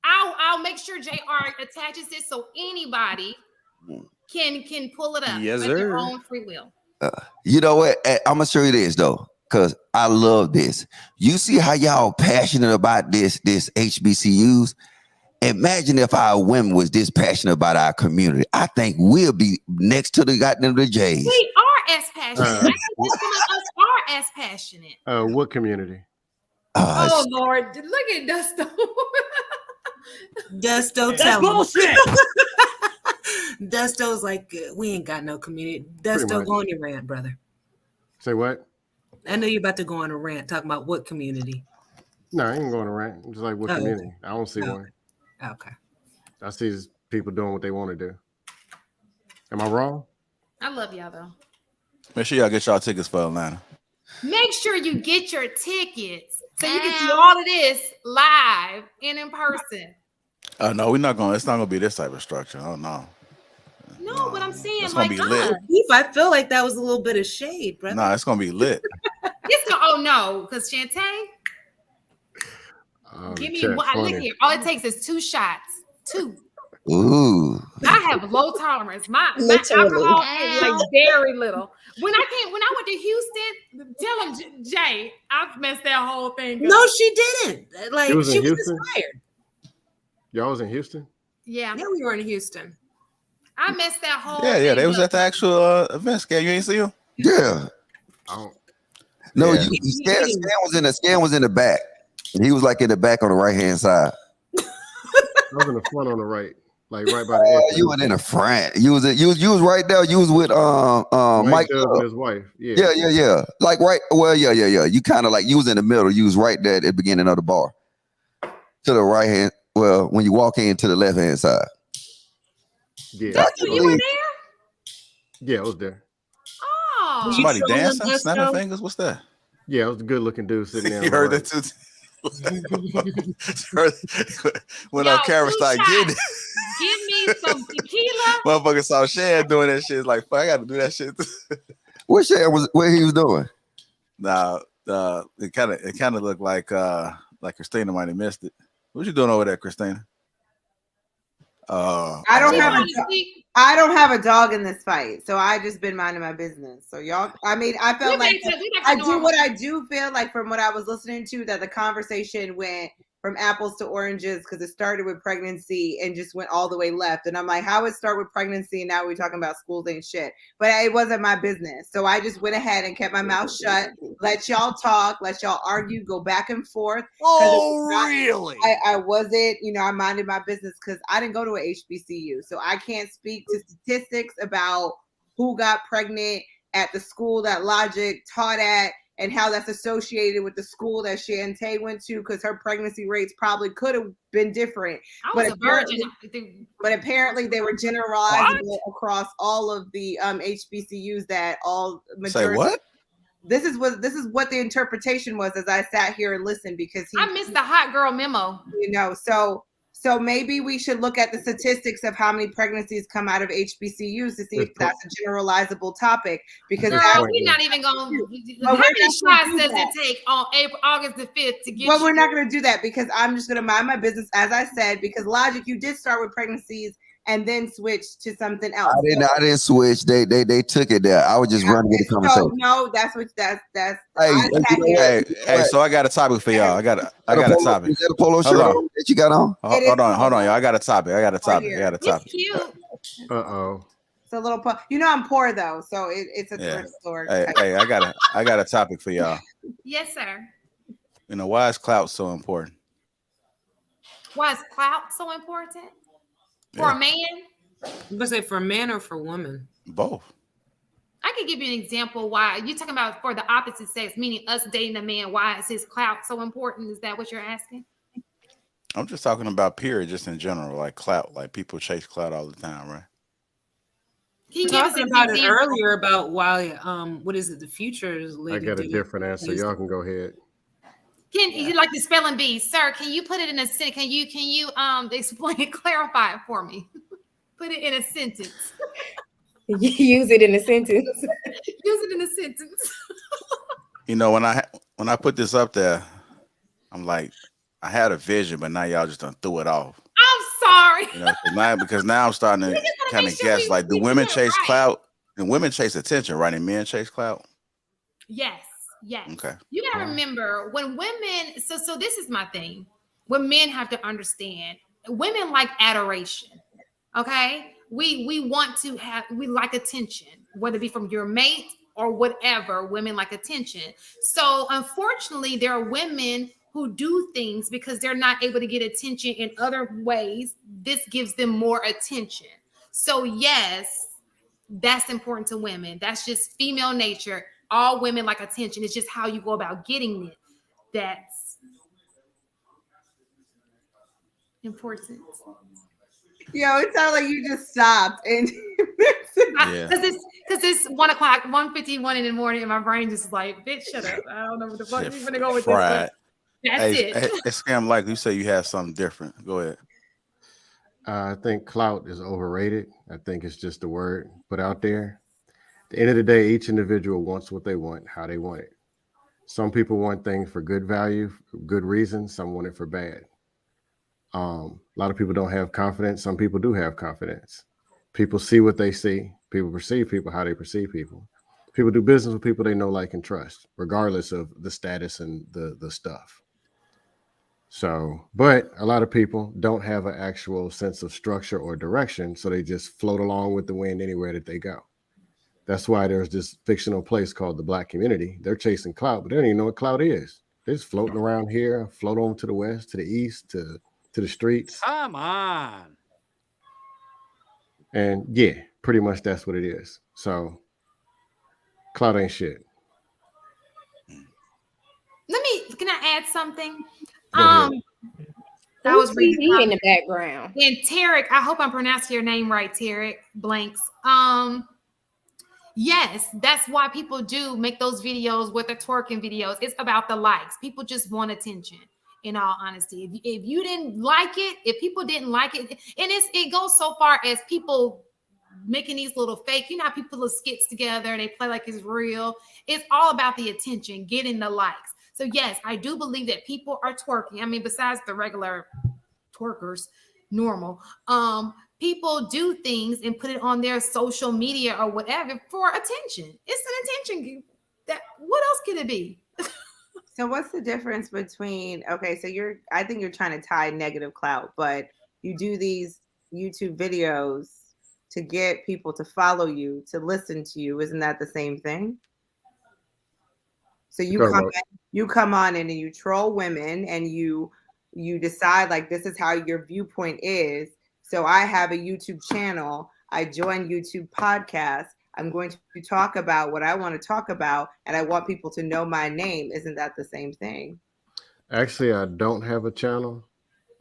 I'll make sure JR attaches it so anybody can pull it up. Yes, at sir. Their own free will. You know what? I'm gonna show you this though, because I love this. You see how y'all passionate about this HBCUs? Imagine if our women was this passionate about our community. I think we'll be next to the goddamn the Jays. We are as passionate. I think some of us are as passionate. What community? Oh Lord, look at Dusto. Dusto, That's bullshit. Dusto's like, we ain't got no community. Dusto, go on your rant, brother. Say what? I know you're about to go on a rant talking about what community. No, I ain't going to rant. Just like what community? I don't see one. Okay. I see people doing what they want to do. Am I wrong? I love y'all though. Make sure y'all get y'all tickets for Atlanta. Make sure you get your tickets so you can see all of this live and in person. No, we're not going. It's not going to be this type of structure. Oh no. No, but I'm saying It's gonna like be lit. I feel like that was a little bit of shade, brother. Nah, it's going to be lit. Oh no, because Shantae. Give me what? Look here. All it takes is 2 shots. 2. Ooh. I have low tolerance. My alcohol is like very little. When I went to Houston, tell him Jay, I've messed that whole thing up. No, she didn't. Like She was she in was Houston? inspired. Y'all was in Houston? Yeah. Yeah, we were in Houston. I messed that whole Yeah, they thing was up. at the actual event. Scale, you ain't see him? Yeah. No, Yeah. Scan was in the back. And he was like in the back on the right hand side. I was in the front on the right, like right by the exit. You were in the front. You was right there. You was with Mike and his wife. Yeah. Like right. Well, yeah. You kind of like you was in the middle. You was right there at the beginning of the bar. To the right hand. Well, when you walk in to the left hand side. Yeah. You were there? Yeah, I was there. Oh. Somebody dancing, snapping fingers. What's that? Yeah, it was a good looking dude sitting there. You heard that too? When on camera started getting it. Give me some tequila. Motherfucker saw Shan doing that shit. It's like, fuck, I got to do that shit. What he was doing? Nah, it kind of looked like Christina might have missed it. What you doing over there, Christina? I don't have a dog in this fight, so I just been minding my business. So y'all, I mean, I felt like I do what I do feel like from what I was listening to, that the conversation went from apples to oranges because it started with pregnancy and just went all the way left. And I'm like, how it start with pregnancy and now we're talking about schools ain't shit. But it wasn't my business. So I just went ahead and kept my mouth shut, let y'all talk, let y'all argue, go back and forth. Really? I wasn't, I minded my business because I didn't go to a HBCU. So I can't speak to statistics about who got pregnant at the school that Logic taught at and how that's associated with the school that Shantae went to, because her pregnancy rates probably could have been different. I was a virgin. But apparently they were generalizable across all of the HBCUs that all majority. Say what? This is what the interpretation was as I sat here and listened, because I missed the hot girl memo. You know, so maybe we should look at the statistics of how many pregnancies come out of HBCUs to see if that's a generalizable topic. Because we're not even going to. How many shots does it take on August the 5th to get? Well, we're not going to do that, because I'm just going to mind my business, as I said. Because Logic, you did start with pregnancies and then switch to something else. I didn't switch. They took it there. I was just running with the conversation. No, that's what that's. Hey, so I got a topic for y'all. I got a topic. Is that a polo shirt that you got on? Hold on, y'all. I got a topic. It's cute. Uh-oh. It's a little. You know, I'm poor though, so it's a thrift store. Hey, I got a topic for y'all. Yes, sir. You know, why is clout so important? Why is clout so important? For a man? I'm gonna say for a man or for women? Both. I could give you an example why you're talking about for the opposite sex, meaning us dating a man. Why is his clout so important? Is that what you're asking? I'm just talking about period, just in general, like clout. Like people chase clout all the time, right? You talking about it earlier about why what is it? The Futures lady. I got a different answer. Y'all can go ahead. Can you like the spelling bee, sir? Can you put it in a sentence? Can you explain it, clarify it for me? Put it in a sentence. Use it in a sentence. Use it in a sentence. You know, when I put this up there, I'm like, I had a vision, but now y'all just done threw it off. I'm sorry. You know, because now I'm starting to kind of guess. Like, do women chase clout? And women chase attention, right? And men chase clout. Yes. Yes. Okay. You gotta remember when women. So this is my thing. When men have to understand, women like adoration. Okay. We want to we like attention, whether it be from your mate or whatever. Women like attention. So unfortunately, there are women who do things because they're not able to get attention in other ways. This gives them more attention. So yes, that's important to women. That's just female nature. All women like attention. It's just how you go about getting it. That's important. Yo, it sounds like you just stopped and because it's 1:51 in the morning, and my brain just like, bitch, shut up. I don't know what the fuck you're gonna go with this. That's it. Hey, Scam, like you say, you have something different. Go ahead. I think clout is overrated. I think it's just a word put out there. At the end of the day, each individual wants what they want, how they want it. Some people want things for good value, good reasons. Some want it for bad. A lot of people don't have confidence. Some people do have confidence. People see what they see. People perceive people how they perceive people. People do business with people they know, like, and trust, regardless of the status and the stuff. So, but a lot of people don't have an actual sense of structure or direction, so they just float along with the wind anywhere that they go. That's why there's this fictional place called the Black community. They're chasing clout, but they don't even know what clout is. They're just floating around here, float on to the west, to the east, to the streets. Come on. And yeah, pretty much that's what it is. So clout ain't shit. Can I add something? Go ahead. That was reading in the background. And Tarek, I hope I'm pronouncing your name right, Tarek Blanks. Yes, that's why people do make those videos with the twerking videos. It's about the likes. People just want attention, in all honesty. If you didn't like it, if people didn't like it, and it goes so far as people making these little fake, you know how people do skits together and they play like it's real. It's all about the attention, getting the likes. So yes, I do believe that people are twerking. I mean, besides the regular twerkers, normal, people do things and put it on their social media or whatever for attention. It's an attention. What else could it be? So what's the difference between, okay, so I think you're trying to tie negative clout, but you do these YouTube videos to get people to follow you, to listen to you. Isn't that the same thing? So you come on and you troll women and you decide like this is how your viewpoint is. So I have a YouTube channel. I join YouTube podcasts. I'm going to talk about what I want to talk about, and I want people to know my name. Isn't that the same thing? Actually, I don't have a channel.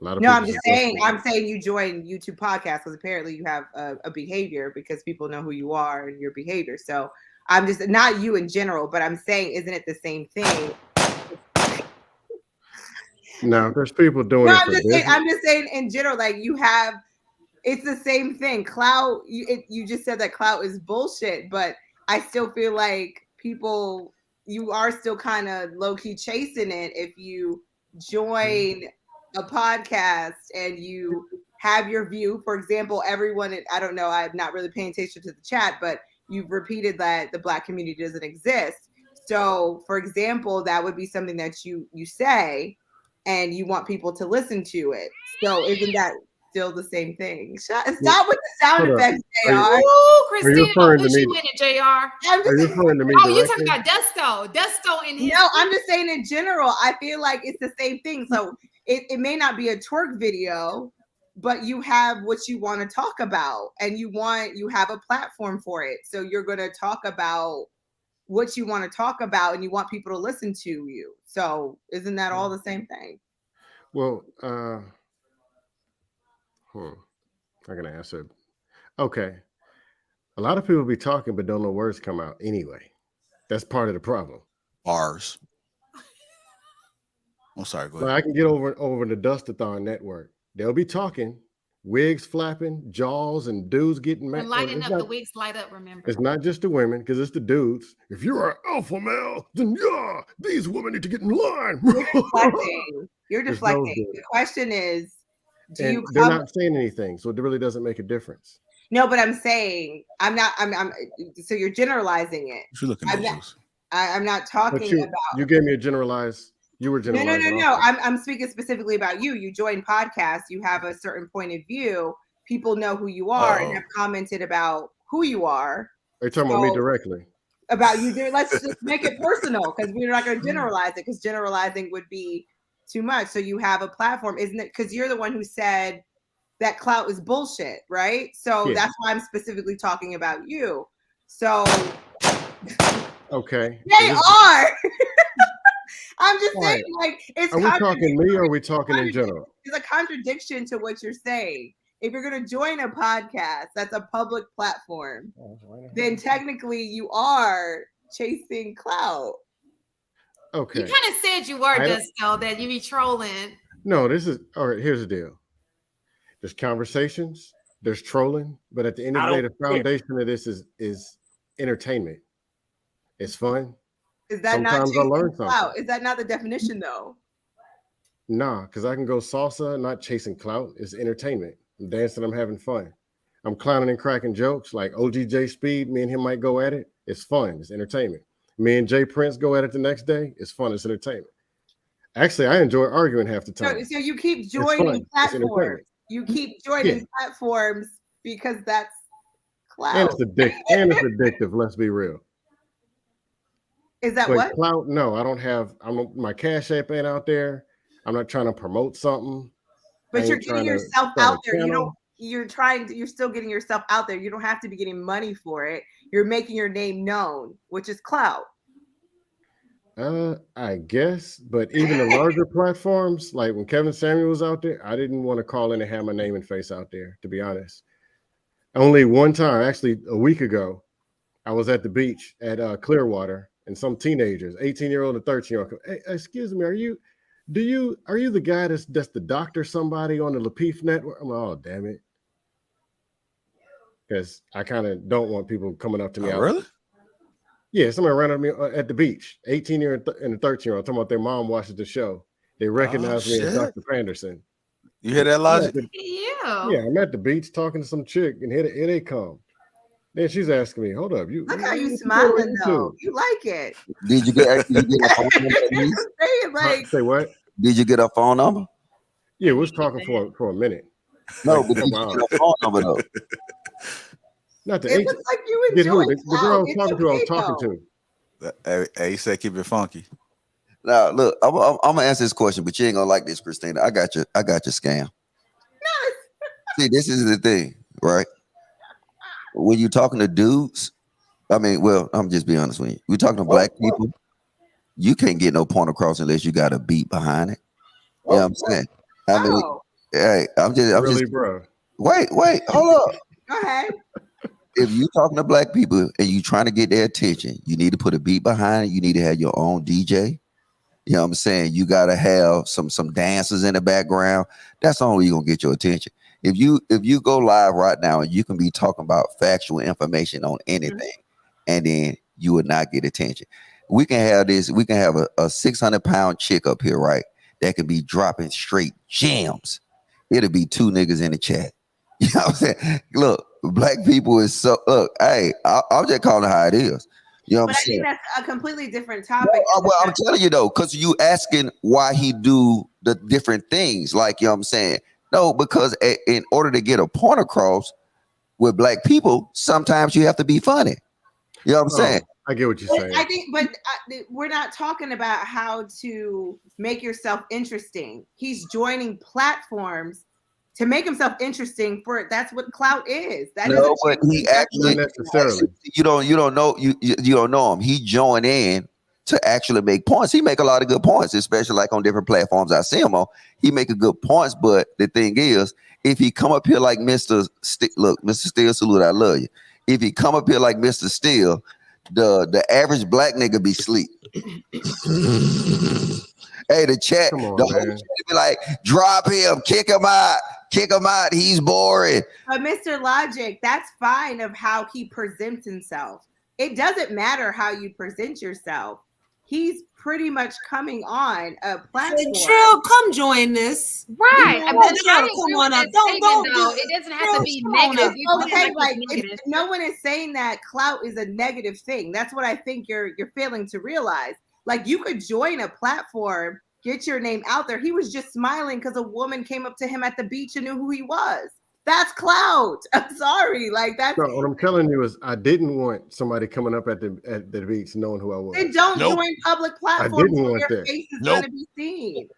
A lot of No, people I'm just saying. I'm saying you join YouTube podcast because apparently you have a behavior because people know who you are and your behavior. So I'm just not you in general, but I'm saying, isn't it the same thing? No, there's people doing No, it for business. I'm just saying in general, like you have. It's the same thing. Clout. You just said that clout is bullshit, but I still feel like people. You are still kind of low key chasing it if you join a podcast and you have your view. For example, everyone, I don't know, I'm not really paying attention to the chat, but you've repeated that the Black community doesn't exist. So, for example, that would be something that you say, and you want people to listen to it. So, isn't that still the same thing? Stop with the sound effects, JR. Ooh, Christina, referring to put me? you in it, JR. Are you referring to me Oh, you directly? talking about Desco in his. No, I'm just saying in general, I feel like it's the same thing. So it may not be a twerk video, but you have what you want to talk about, and you have a platform for it. So you're going to talk about what you want to talk about, and you want people to listen to you. So isn't that all the same thing? Well, I'm gonna answer. Okay, a lot of people be talking but don't know words come out anyway. That's part of the problem. Bars. I'm sorry, go ahead. Like I can get over the Dustathon network. They'll be talking, wigs flapping, jaws, and dudes getting mad. And lighting up, the wigs light up, remember. It's not just the women, because it's the dudes. If you're an alpha male, then yeah, these women need to get in line. You're deflecting. The question is, they're not saying anything, so it really doesn't make a difference. No, but I'm saying I'm so you're generalizing it. You're looking at those. I'm not talking about. You gave me a generalized. You were generalizing. No. I'm speaking specifically about you. You join podcasts. You have a certain point of view. People know who you are and have commented about who you are. Are you talking about me directly? About you. Let's just make it personal, because we're not going to generalize it, because generalizing would be too much. So you have a platform, isn't it? Because you're the one who said that clout is bullshit, right? So that's why I'm specifically talking about you. So okay, they are. I'm just saying, like, it's. Are we talking me or are we talking in general? It's a contradiction to what you're saying. If you're going to join a podcast that's a public platform, then technically you are chasing clout. Okay. You kind of said you were, Desco, that you be trolling. No, this is all right. Here's the deal. There's conversations, there's trolling, but at the end of the day, the foundation of this is entertainment. It's fun. Is that Sometimes not I learn clout? something. Is that not the definition, though? Nah, because I can go salsa, not chasing clout. It's entertainment. I'm dancing, I'm having fun. I'm clowning and cracking jokes like OGJ Speed. Me and him might go at it. It's fun. It's entertainment. Me and Jay Prince go at it the next day. It's fun. It's entertainment. Actually, I enjoy arguing half the time. So you keep joining platforms. You keep joining platforms because that's clout. And it's addictive. Let's be real. Is that but what? Clout? No, I don't have. My Cash App ain't out there. I'm not trying to promote something. But you're getting yourself out there. You're still getting yourself out there. You don't have to be getting money for it. You're making your name known, which is clout. I guess, but even the larger platforms, like when Kevin Samuel was out there, I didn't want to call in and have my name and face out there, to be honest. Only one time, actually a week ago, I was at the beach at Clearwater, and some teenagers, 18-year-old and 13-year-old, hey, excuse me, are you the guy that's the doctor somebody on the Lapeef network? I'm like, oh, damn it. Because I kind of don't want people coming up to me. Really? Yeah, somebody ran up to me at the beach, 18-year-old and a 13-year-old, talking about their mom watches the show. They recognized me as Dr. Panderson. You hear that logic? Yeah, I'm at the beach talking to some chick, and here they come. Then she's asking me, hold up, look how you smiling though. You like it. Did you get a phone number? Say what? Did you get a phone number? Yeah, we was talking for a minute. No, but did you get a phone number though? Not the it looks like you enjoy the girl I was talking to. I was talking to. Hey, he said keep it funky. Now look, I'm gonna answer this question, but you ain't gonna like this, Christina. I got your scam. See, this is the thing, right? When you're talking to dudes, I mean, well, I'm just being honest with you. We're talking to black people. You can't get no point across unless you got a beat behind it. You know what I'm saying? I mean, hey, I'm just, bro. Wait, hold up. Go ahead. If you're talking to black people and you're trying to get their attention, you need to put a beat behind it. You need to have your own DJ. You know what I'm saying? You gotta have some dancers in the background. That's the only way you're gonna get your attention. If you go live right now and you can be talking about factual information on anything, and then you would not get attention. We can have this. We can have a 600-pound chick up here, right? That can be dropping straight gems. It'll be 2 niggas in the chat. You know what I'm saying? Look, black people is so. Look, hey, I'm just calling it how it is. You know what I'm saying? I think that's a completely different topic. Well, I'm telling you though, because you asking why he do the different things, like, you know what I'm saying? No, because in order to get a point across with black people, sometimes you have to be funny. You know what I'm saying? I get what you're saying. I think, but we're not talking about how to make yourself interesting. He's joining platforms to make himself interesting. That's what clout is. No, but he actually necessarily. You don't know him. He joined in to actually make points. He make a lot of good points, especially like on different platforms I see him on. He make a good points, but the thing is, if he come up here like Mr. Mr. Steele, salute, I love you. If he come up here like Mr. Steele, the average black nigga be sleep. Hey, the chat, the whole chat be like, drop him, kick him out, he's boring. But Mr. Logic, that's fine of how he presents himself. It doesn't matter how you present yourself. He's pretty much coming on a platform. Trill, come join this. Right. You I know, mean, Trill, come on up. Don't it doesn't have to be negative. Okay, like no one is saying that clout is a negative thing. That's what I think you're failing to realize. Like, you could join a platform, get your name out there. He was just smiling because a woman came up to him at the beach and knew who he was. That's clout. I'm sorry. Like, that's. No, what I'm telling you is, I didn't want somebody coming up at the beach knowing who I was. Then don't join public platforms I didn't where want your that. face is going to be seen.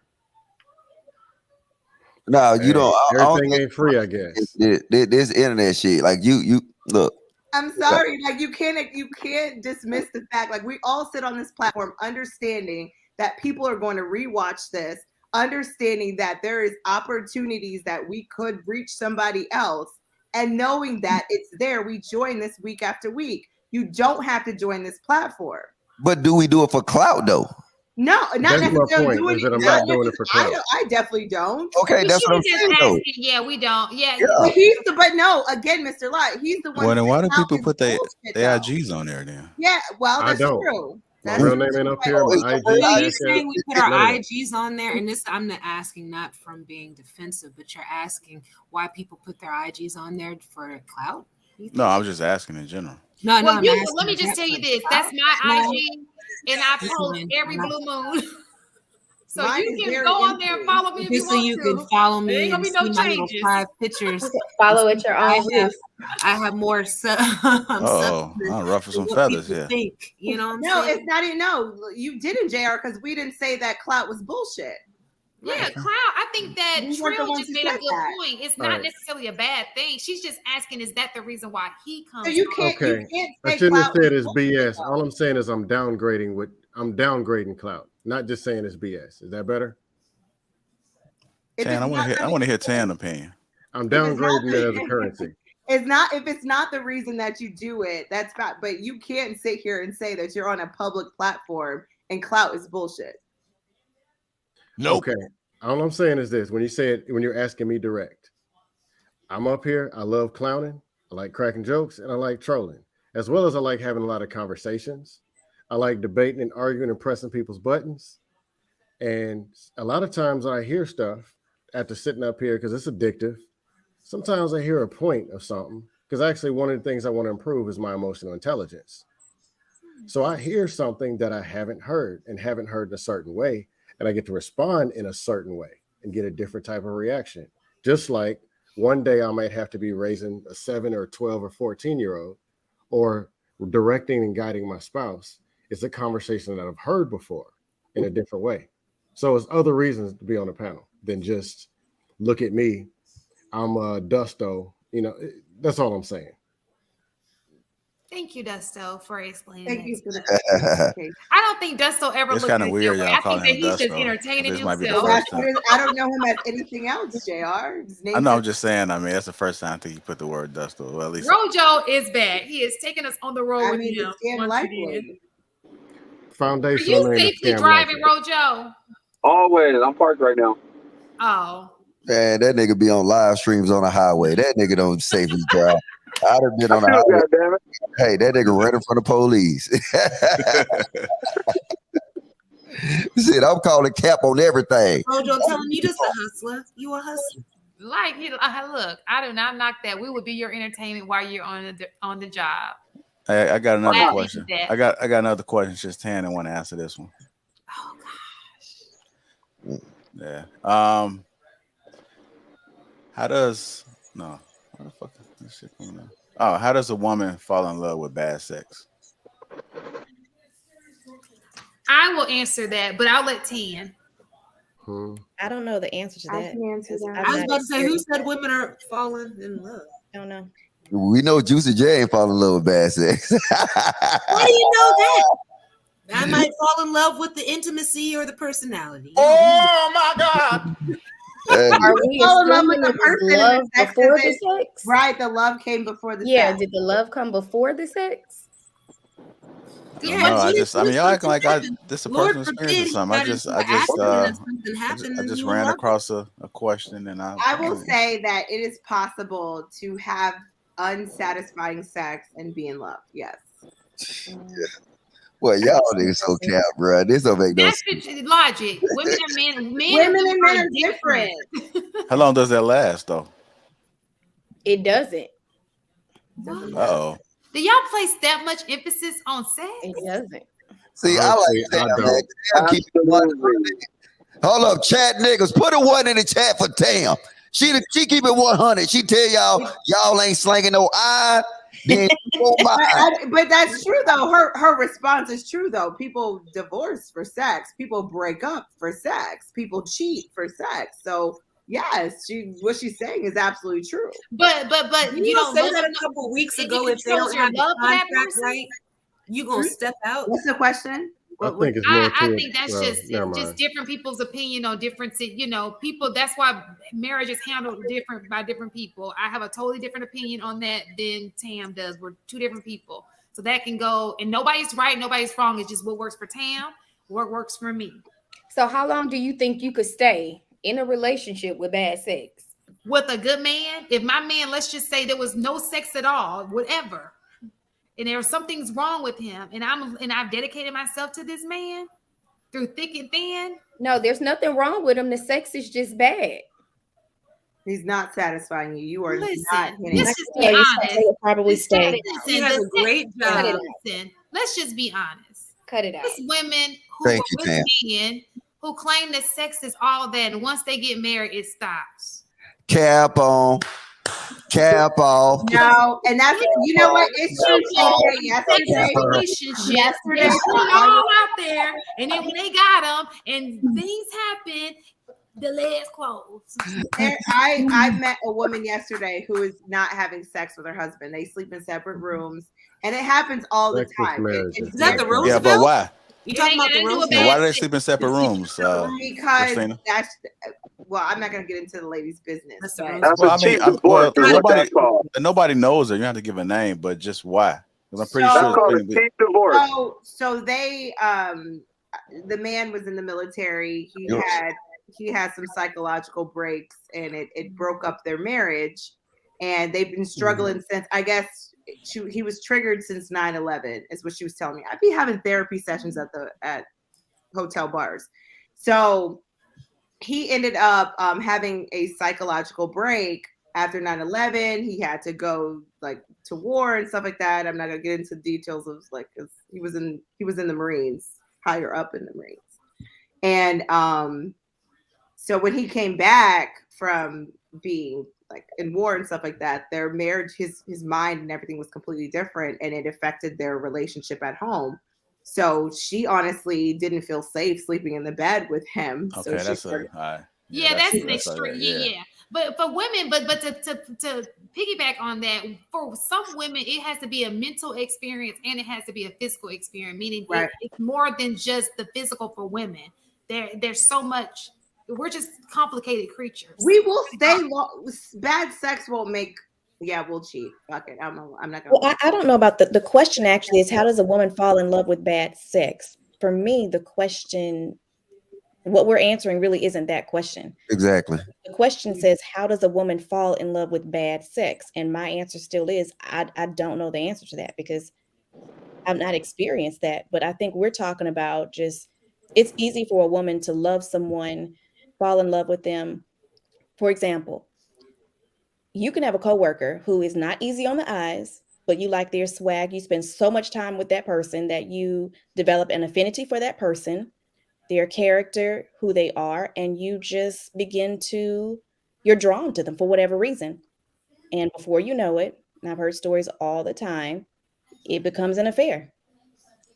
No, you don't. Everything ain't free, I guess. This internet shit. Like, you look. I'm sorry. Like, you can't dismiss the fact. Like, we all sit on this platform understanding that people are going to rewatch this, understanding that there is opportunities that we could reach somebody else, and knowing that it's there, we join this week after week. You don't have to join this platform. But do we do it for clout though? No, not That's my necessarily point, doing is that it. I'm not doing it for clout. I definitely don't. Okay, that's what I'm saying though. Yeah, we don't. Yeah. But no, again, Mr. Lott, he's the one. Well, then why do people put their their IGs on there then? Yeah, well, I that's don't. true. My real name ain't up here. My IG. Are you saying we put our none of that. IGs on there? And this, I'm not asking, not from being defensive, but you're asking why people put their IGs on there for clout? No, I was just asking in general. No, Well, no. let me just tell you this. That's my IG, and I post every blue moon. So Mine you is can very go on there and follow me if you Just so want you to. can follow There me ain't gonna and be no see my little changes. 5 pictures. Follow at your own risk. I have more Oh, I'll ruffle some feathers here. Think, you know what I'm No, saying? it's not even. No, you didn't, JR, because we didn't say that clout was bullshit. Yeah, clout. I think that We weren't the Trill ones just who made a said good that. point. It's not Right. necessarily a bad thing. She's just asking, is that the reason why he comes? So you on? can't. Okay. You can't I say shouldn't have clout said was it's bullshit, BS. All though. I'm saying is I'm downgrading clout, not just saying it's BS. Is that better? Tan, I want to hear Tan's opinion. I'm downgrading it as a currency. It's not, if it's not the reason that you do it, that's not. But you can't sit here and say that you're on a public platform and clout is bullshit. Nope. Okay. All I'm saying is this: when you're asking me direct, I'm up here. I love clowning. I like cracking jokes, and I like trolling, as well as I like having a lot of conversations. I like debating and arguing and pressing people's buttons. And a lot of times I hear stuff after sitting up here because it's addictive. Sometimes I hear a point of something because actually one of the things I want to improve is my emotional intelligence. So I hear something that I haven't heard in a certain way, and I get to respond in a certain way and get a different type of reaction. Just like one day I might have to be raising a 7 or 12 or 14-year-old or directing and guiding my spouse. It's a conversation that I've heard before in a different way. So it's other reasons to be on the panel than just look at me. I'm a Dusto, that's all I'm saying. Thank you, Dusto, for explaining Thank that. you for the I don't think Dusto ever It's looked kind at of it weird, that way. y'all I think calling that him he's just Dusto. entertaining This might be the himself. first time. I don't know him as anything else, JR. His I name's know. I'm just saying. I mean, that's the first time I think you put the word Dusto. Well, at least Rojo is back. He is taking us on the road with him. it's damn likely. Foundation Are you remain the safely scam driving, likely. Rojo? Always. I'm parked right now. Oh. Man, that nigga be on live streams on the highway. That nigga don't safely drive. I'd have been on the highway. Goddammit. Hey, that nigga ran in front of police. Shit, I'm calling cap on everything. Rojo, tell him you just a hustler. You a hustler. Like, look, I do not knock that. We would be your entertainment while you're on the job. Hey, I got another Glad question. that. I got another question. Just Tan and want to answer this one. Oh gosh. Yeah. How does where the fuck is this shit coming out? Oh, how does a woman fall in love with bad sex? I will answer that, but I'll let Tan. I don't know the answer to that. I can answer that. I was about to say, who said women are falling in love? I don't know. We know Juicy J ain't fall in love with bad sex. Why do you know that? I might fall in love with the intimacy or the personality. Oh my God. Are we fall in love with assuming the it was person love and the sex before is the it- sex? Right, the love came before the Yeah, sex. did the love come before the sex? Yeah, no, I mean, y'all acting like this is a Lord personal experience or forbid something. he got into an accident and something happened I and just you in ran love across a question and I will say that it is possible to have unsatisfying sex and be in love. Yes. Well, y'all niggas so cap, bro. This don't make no That's sense. the logic. Women and men, Women and men are different. How long does that last though? It doesn't. Uh-oh. Do y'all place that much emphasis on sex? It doesn't. See, I like Tam, man. Tam keep it 100. Hold up, chat niggas. Put a 1 in the chat for Tam. She keep it 100. She tell y'all ain't slanging no iron. Then But that's true though. Her response is true though. People divorce for sex. People break up for sex. People cheat for sex. So yes, what she's saying is absolutely true. But you don't say that a couple weeks ago if they don't have the contract right. You gonna step out? What's the question? I think it's more I think that's just never mind. different people's opinion on different, people. That's why marriage is handled different by different people. I have a totally different opinion on that than Tam does. We're two different people. So that can go, and nobody's right, nobody's wrong. It's just what works for Tam, what works for me. So how long do you think you could stay in a relationship with bad sex? With a good man? If my man, let's just say there was no sex at all, whatever, and there was something's wrong with him, and I've dedicated myself to this man through thick and thin. No, there's nothing wrong with him. The sex is just bad. He's not satisfying you. You are not hitting. Let's just be honest. Probably stay. Listen, has a great job. Listen, let's just be honest. Cut it out. There's women who Thank are you, with Tam. men who claim that sex is all that, and once they get married, it stops. cap on. Cap off. No, and that's what it's true. Yesterday, They put it all out there, and then when they got them, and things happen, the legs closed. I met a woman yesterday who is not having sex with her husband. They sleep in separate rooms, and it happens all the time. Is that the Roosevelt? Yeah, but why? You talking about the Roosevelt? Yeah, why do they sleep in separate rooms? Because Christina? I'm not going to get into the lady's business. Nobody knows her. You don't have to give a name, but just why? Because I'm pretty sure. So they, the man was in the military. He had some psychological breaks, and it broke up their marriage. And they've been struggling since, I guess, he was triggered since 9/11, is what she was telling me. I'd be having therapy sessions at hotel bars. So he ended up having a psychological break after 9/11. He had to go to war and stuff like that. I'm not gonna get into details of cause he was in the Marines, higher up in the Marines. And so when he came back from being in war and stuff like that, their marriage, his mind and everything was completely different, and it affected their relationship at home. So she honestly didn't feel safe sleeping in the bed with him. Okay, so that's all right. Yeah, that's an extreme. Yeah. But for women, but to piggyback on that, for some women, it has to be a mental experience and it has to be a physical experience, meaning it's more than just the physical for women. There's so much. We're just complicated creatures. We will stay bad sex won't make. Yeah, we'll cheat. Fuck it. I'm not gonna. Well, I don't know about the question actually is how does a woman fall in love with bad sex? For me, the question, what we're answering really isn't that question. Exactly. The question says, how does a woman fall in love with bad sex? And my answer still is, I don't know the answer to that because I've not experienced that. But I think we're talking about just, it's easy for a woman to love someone, fall in love with them. For example, you can have a coworker who is not easy on the eyes, but you like their swag. You spend so much time with that person that you develop an affinity for that person, their character, who they are, and you just you're drawn to them for whatever reason. And before you know it, and I've heard stories all the time, it becomes an affair.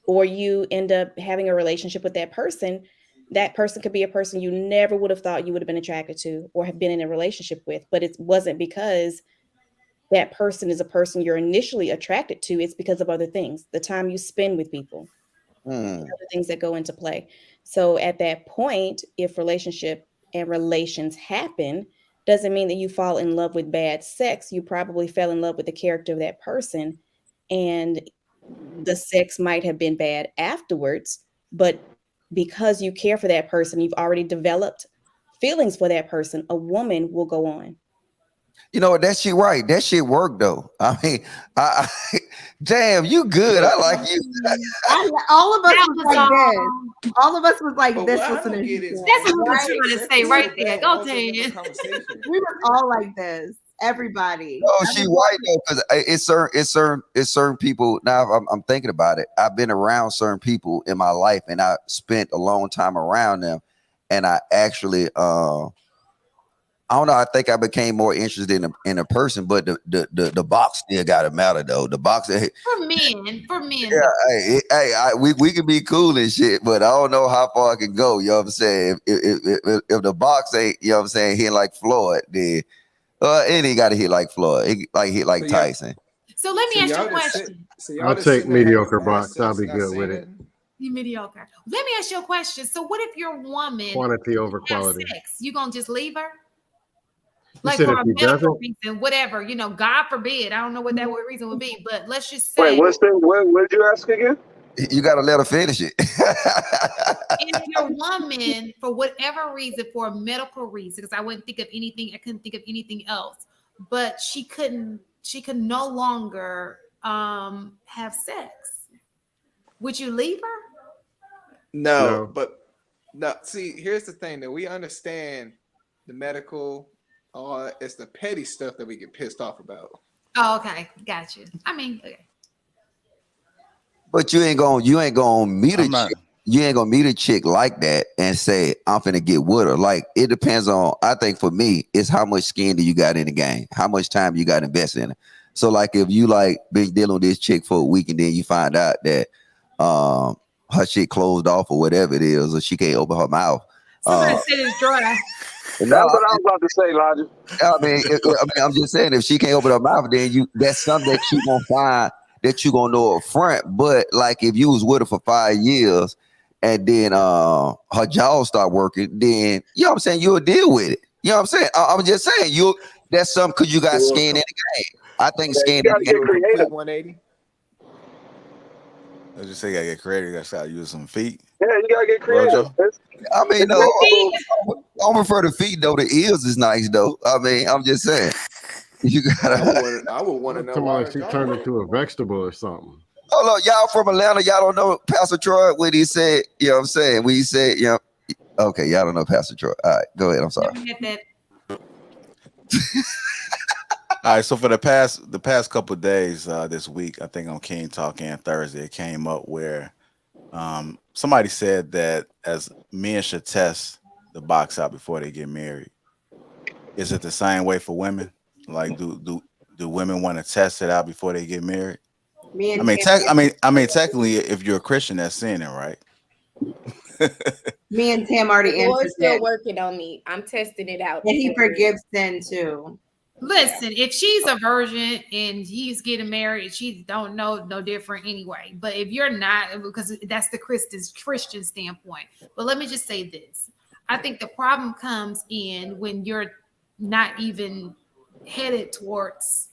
Or you end up having a relationship with that person. That person could be a person you never would have thought you would have been attracted to or have been in a relationship with, but it wasn't because that person is a person you're initially attracted to. It's because of other things, the time you spend with people, other things that go into play. So at that point, if relationship and relations happen, doesn't mean that you fall in love with bad sex. You probably fell in love with the character of that person, and the sex might have been bad afterwards, but because you care for that person, you've already developed feelings for that person, a woman will go on. You know what? That shit right. That shit worked though. I mean, damn, you good. I like you. All of us was like this. All of us was like this listening. That's what we're trying to say right there. Go Tan. We were all like this. Everybody. Oh, she right though, because it's certain people. Now I'm thinking about it. I've been around certain people in my life, and I spent a long time around them, and I actually I don't know. I think I became more interested in a person, but the box still got to matter though. The box for men. Yeah, we can be cool and shit, but I don't know how far I can go. You know what I'm saying? If the box ain't, you know what I'm saying, hit like Floyd, then and he got to hit like Floyd, hit like Tyson. So let me ask you a question. I'll take mediocre box. I'll be good with it. You mediocre. Let me ask you a question. So what if your woman quantity over quality? Sex, you gonna just leave her? You like for a medical reason, whatever, you know, God forbid. I don't know what that reason would be, but let's just say. Wait, what did you ask again? You got to let her finish it. If your woman, for whatever reason, for a medical reason, because I couldn't think of anything else, but she could no longer have sex. Would you leave her? No. But no. See, here's the thing that we understand the medical. It's the petty stuff that we get pissed off about. Oh, okay, got you. I mean, okay. But you ain't gonna meet a chick. You ain't gonna meet a chick like that and say, I'm finna get with her. Like, it depends on, I think for me, it's how much skin do you got in the game, how much time you got invested in it. So like if you like been dealing with this chick for a week and then you find out that her shit closed off or whatever it is, or she can't open her mouth. Somebody said it's dry. That's what I was about to say, Logic. I'm just saying, if she can't open her mouth, then that's something that you gonna find that you gonna know up front. But like if you was with her for 5 years and then her jaw start working, then you know what I'm saying, you'll deal with it. You know what I'm saying? I'm just saying that's something because you got skin in the game. I think skin in the game. Creative 180. I just say you gotta get creative. You gotta start using some feet. Yeah, you gotta get creative. I mean, no, I prefer the feet though. The ears is nice though. I mean, I'm just saying. You gotta. I would want to know why she turned into a vegetable or something. Oh look, y'all from Atlanta, y'all don't know Pastor Troy when he said, you know what I'm saying? When he said, you know, okay, y'all don't know Pastor Troy. All right, go ahead. I'm sorry. All right, so for the past couple of days this week, I think on King Talk and Thursday, it came up where somebody said that as men should test the box out before they get married. Is it the same way for women? Like, do women want to test it out before they get married? I mean, technically, if you're a Christian, that's sinning, right? Me and Tam already The Lord's answered still it. working on me. I'm testing it out. And he forgives sin too. Listen, if she's a virgin and he's getting married, she don't know no different anyway. But if you're not, because that's the Christian standpoint. But let me just say this. I think the problem comes in when you're not even headed towards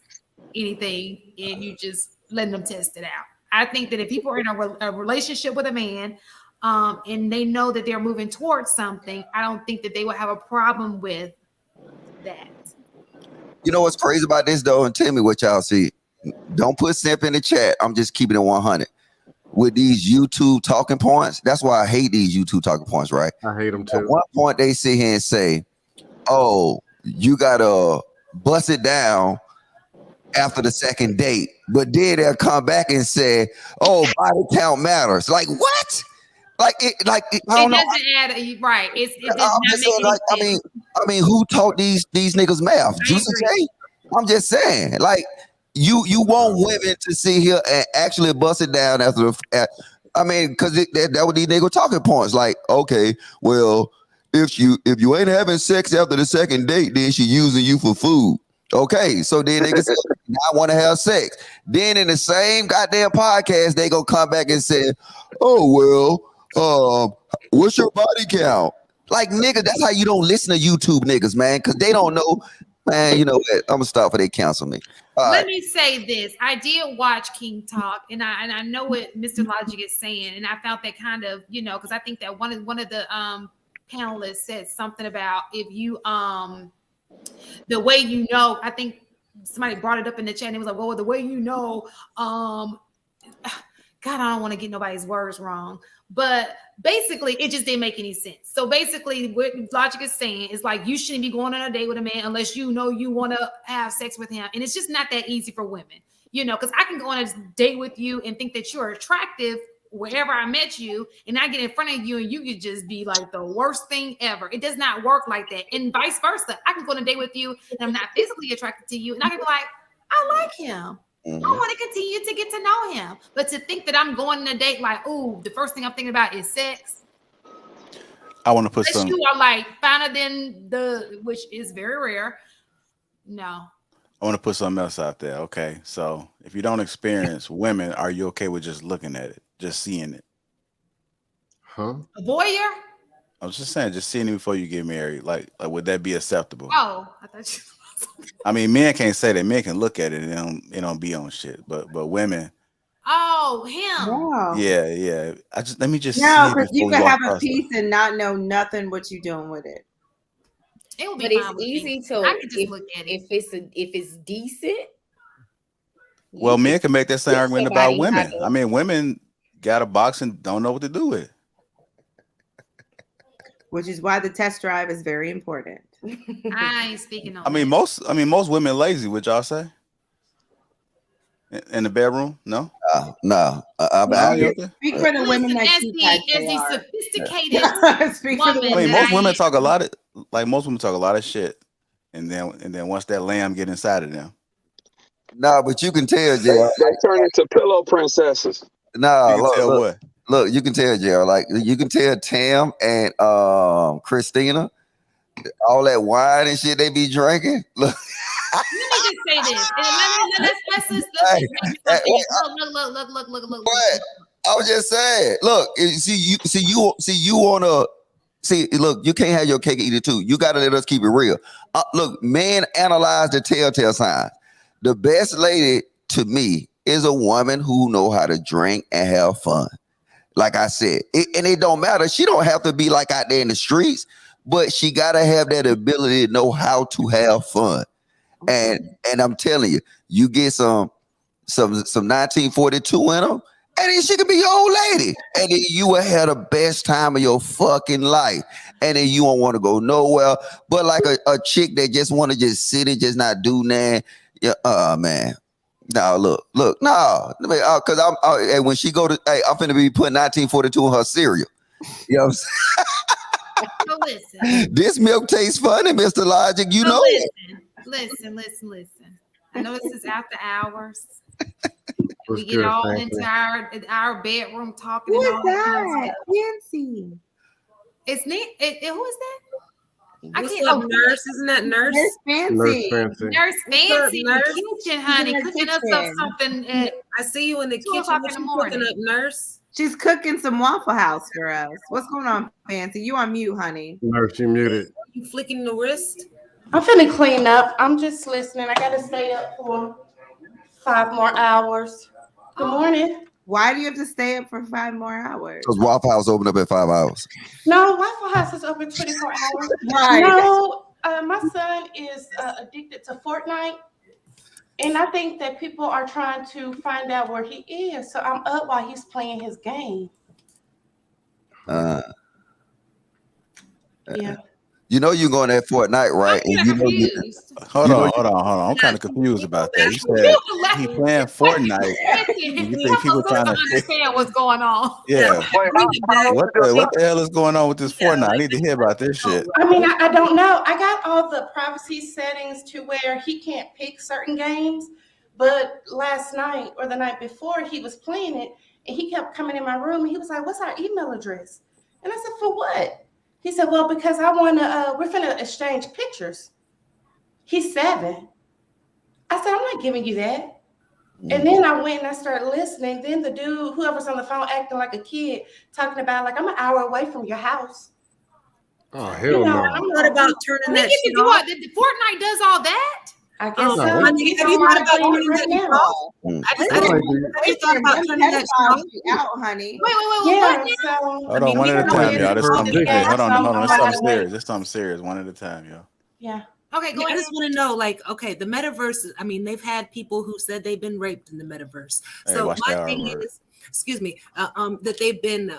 anything and you just letting them test it out. I think that if people are in a relationship with a man and they know that they're moving towards something, I don't think that they will have a problem with that. You know what's crazy about this though, and tell me what y'all see. Don't put simp in the chat. I'm just keeping it 100 with these YouTube talking points. That's why I hate these YouTube talking points, right? I hate them too. At one point they sit here and say, "Oh, you gotta bust it down after the second date," but then they'll come back and say, "Oh, body count matters." Like what? I don't know. Doesn't add right. It does I'm not just make saying, any sense. I mean, who taught these niggas math? Juicy J? I'm just saying, like, you want women to sit here and actually bust it down after the. I mean, because that would these nigga talking points. Like, okay, well, if you ain't having sex after the second date, then she using you for food. Okay, so then niggas say, I want to have sex. Then in the same goddamn podcast, they gonna come back and say, "Oh well, what's your body count?" Like, nigga, that's how you don't listen to YouTube niggas, man, because they don't know, man. You know what? I'm gonna stop for they counsel me. Let me say this. I did watch King Talk, and I know what Mr. Logic is saying, and I found that kind of, because I think that one of the panelists said something about if you the way I think somebody brought it up in the chat and it was like, well, the way God, I don't want to get nobody's words wrong, but basically it just didn't make any sense. So basically what Logic is saying is like, you shouldn't be going on a date with a man unless you know you want to have sex with him. And it's just not that easy for women, because I can go on a date with you and think that you're attractive wherever I met you, and I get in front of you and you could just be like the worst thing ever. It does not work like that. And vice versa. I can go on a date with you and I'm not physically attracted to you, and I can be like, I like him. I want to continue to get to know him. But to think that I'm going on a date like, ooh, the first thing I'm thinking about is sex. I want to put Unless you are like finer than which is very rare. No. I want to put something else out there. Okay. So if you don't experience women, are you okay with just looking at it, just seeing it? Huh? A voyeur? I was just saying, just seeing it before you get married. Like would that be acceptable? Oh, I thought you. I mean, men can't say that. Men can look at it and they don't be on shit. But women. Oh, him. Wow. Yeah. Let me just no, see because you can have a piece and not know nothing what you're doing with it. It will be but it's easy to I can just look at it. if it's decent. Well, men can make that same argument about women. I mean, women got a box and don't know what to do with. Which is why the test drive is very important. I ain't speaking on. I mean, most women lazy. Would y'all say? In the bedroom? No. No. Speak for the women that you guys are. Sophisticated Speak for the I mean, most women talk a lot of shit, and then once that lamb get inside of them. No, but you can tell, They turn into pillow princesses. No, look, you can tell, Gerald. Like you can tell Tam and Christina, all that wine and shit they be drinking. Look. Let me just say this. Look. I was just saying. Look, you wanna see. Look, you can't have your cake and eat it too. You gotta let us keep it real. Look, men analyze the telltale signs. The best lady to me is a woman who know how to drink and have fun. Like I said, and it don't matter. She don't have to be like out there in the streets, but she gotta have that ability to know how to have fun. And I'm telling you, you get some 1942 in them, and then she could be your old lady, and then you will have the best time of your fucking life. And then you don't want to go nowhere. But like a chick that just want to just sit and just not do nothing. Yeah, man. No, look, no, because and when she go to, I'm finna be putting 1942 in her cereal. You know what I'm saying? So listen. This milk tastes funny, Mr. Logic. You know it. Listen. I know this is after hours. What's We get good, all Franklin? into our bedroom talking. Who and is all that kind of that? stuff. Nancy. It's Nick. Who is that? I What's can't. up, nurse? Isn't that nurse? Nurse Fancy. Nurse Fancy in the Nurse? kitchen, honey, cooking us up something. I see you in the 2 kitchen. o'clock What in the you cooking morning. up, nurse? She's cooking some Waffle House for us. What's going on, Fancy? You on mute, honey. Nurse, you muted. You flicking the wrist? I'm finna clean up. I'm just listening. I gotta stay up for 5 more hours. Good morning. Why do you have to stay up for 5 more hours? Because Waffle House opened up at 5 hours. No, Waffle House is open 24 hours. Right. No, my son is addicted to Fortnite. And I think that people are trying to find out where he is. So I'm up while he's playing his game. Yeah. You know you're going at Fortnite, right? And you know Hold on. I'm kind of confused about that. You said he playing Fortnite. And you think people trying to understand what's going on. Yeah. What the hell is going on with this Fortnite? I need to hear about this shit. I mean, I don't know. I got all the privacy settings to where he can't pick certain games. But last night or the night before, he was playing it and he kept coming in my room. And he was like, "What's our email address?" And I said, "For what?" He said, "Well, because I want to, we're finna exchange pictures." He's 7. I said, "I'm not giving you that." And then I went and I started listening. Then the dude, whoever's on the phone acting like a kid, talking about like, "I'm an hour away from your house." Oh, hell no. What about turning that shit off? Fortnite does all that? I guess so. Have you thought about turning that shit off? Have you thought about turning that shit off? Out, honey. Wait. Yeah, so Hold on, one at a time, y'all. There's something serious. There's something serious. One at a time, y'all. Yeah. Okay, go I ahead. just want to know, like, okay, the metaverse. I mean, they've had people who said they've been raped in the metaverse. Hey, So watch my that thing word. is, excuse me, that they've been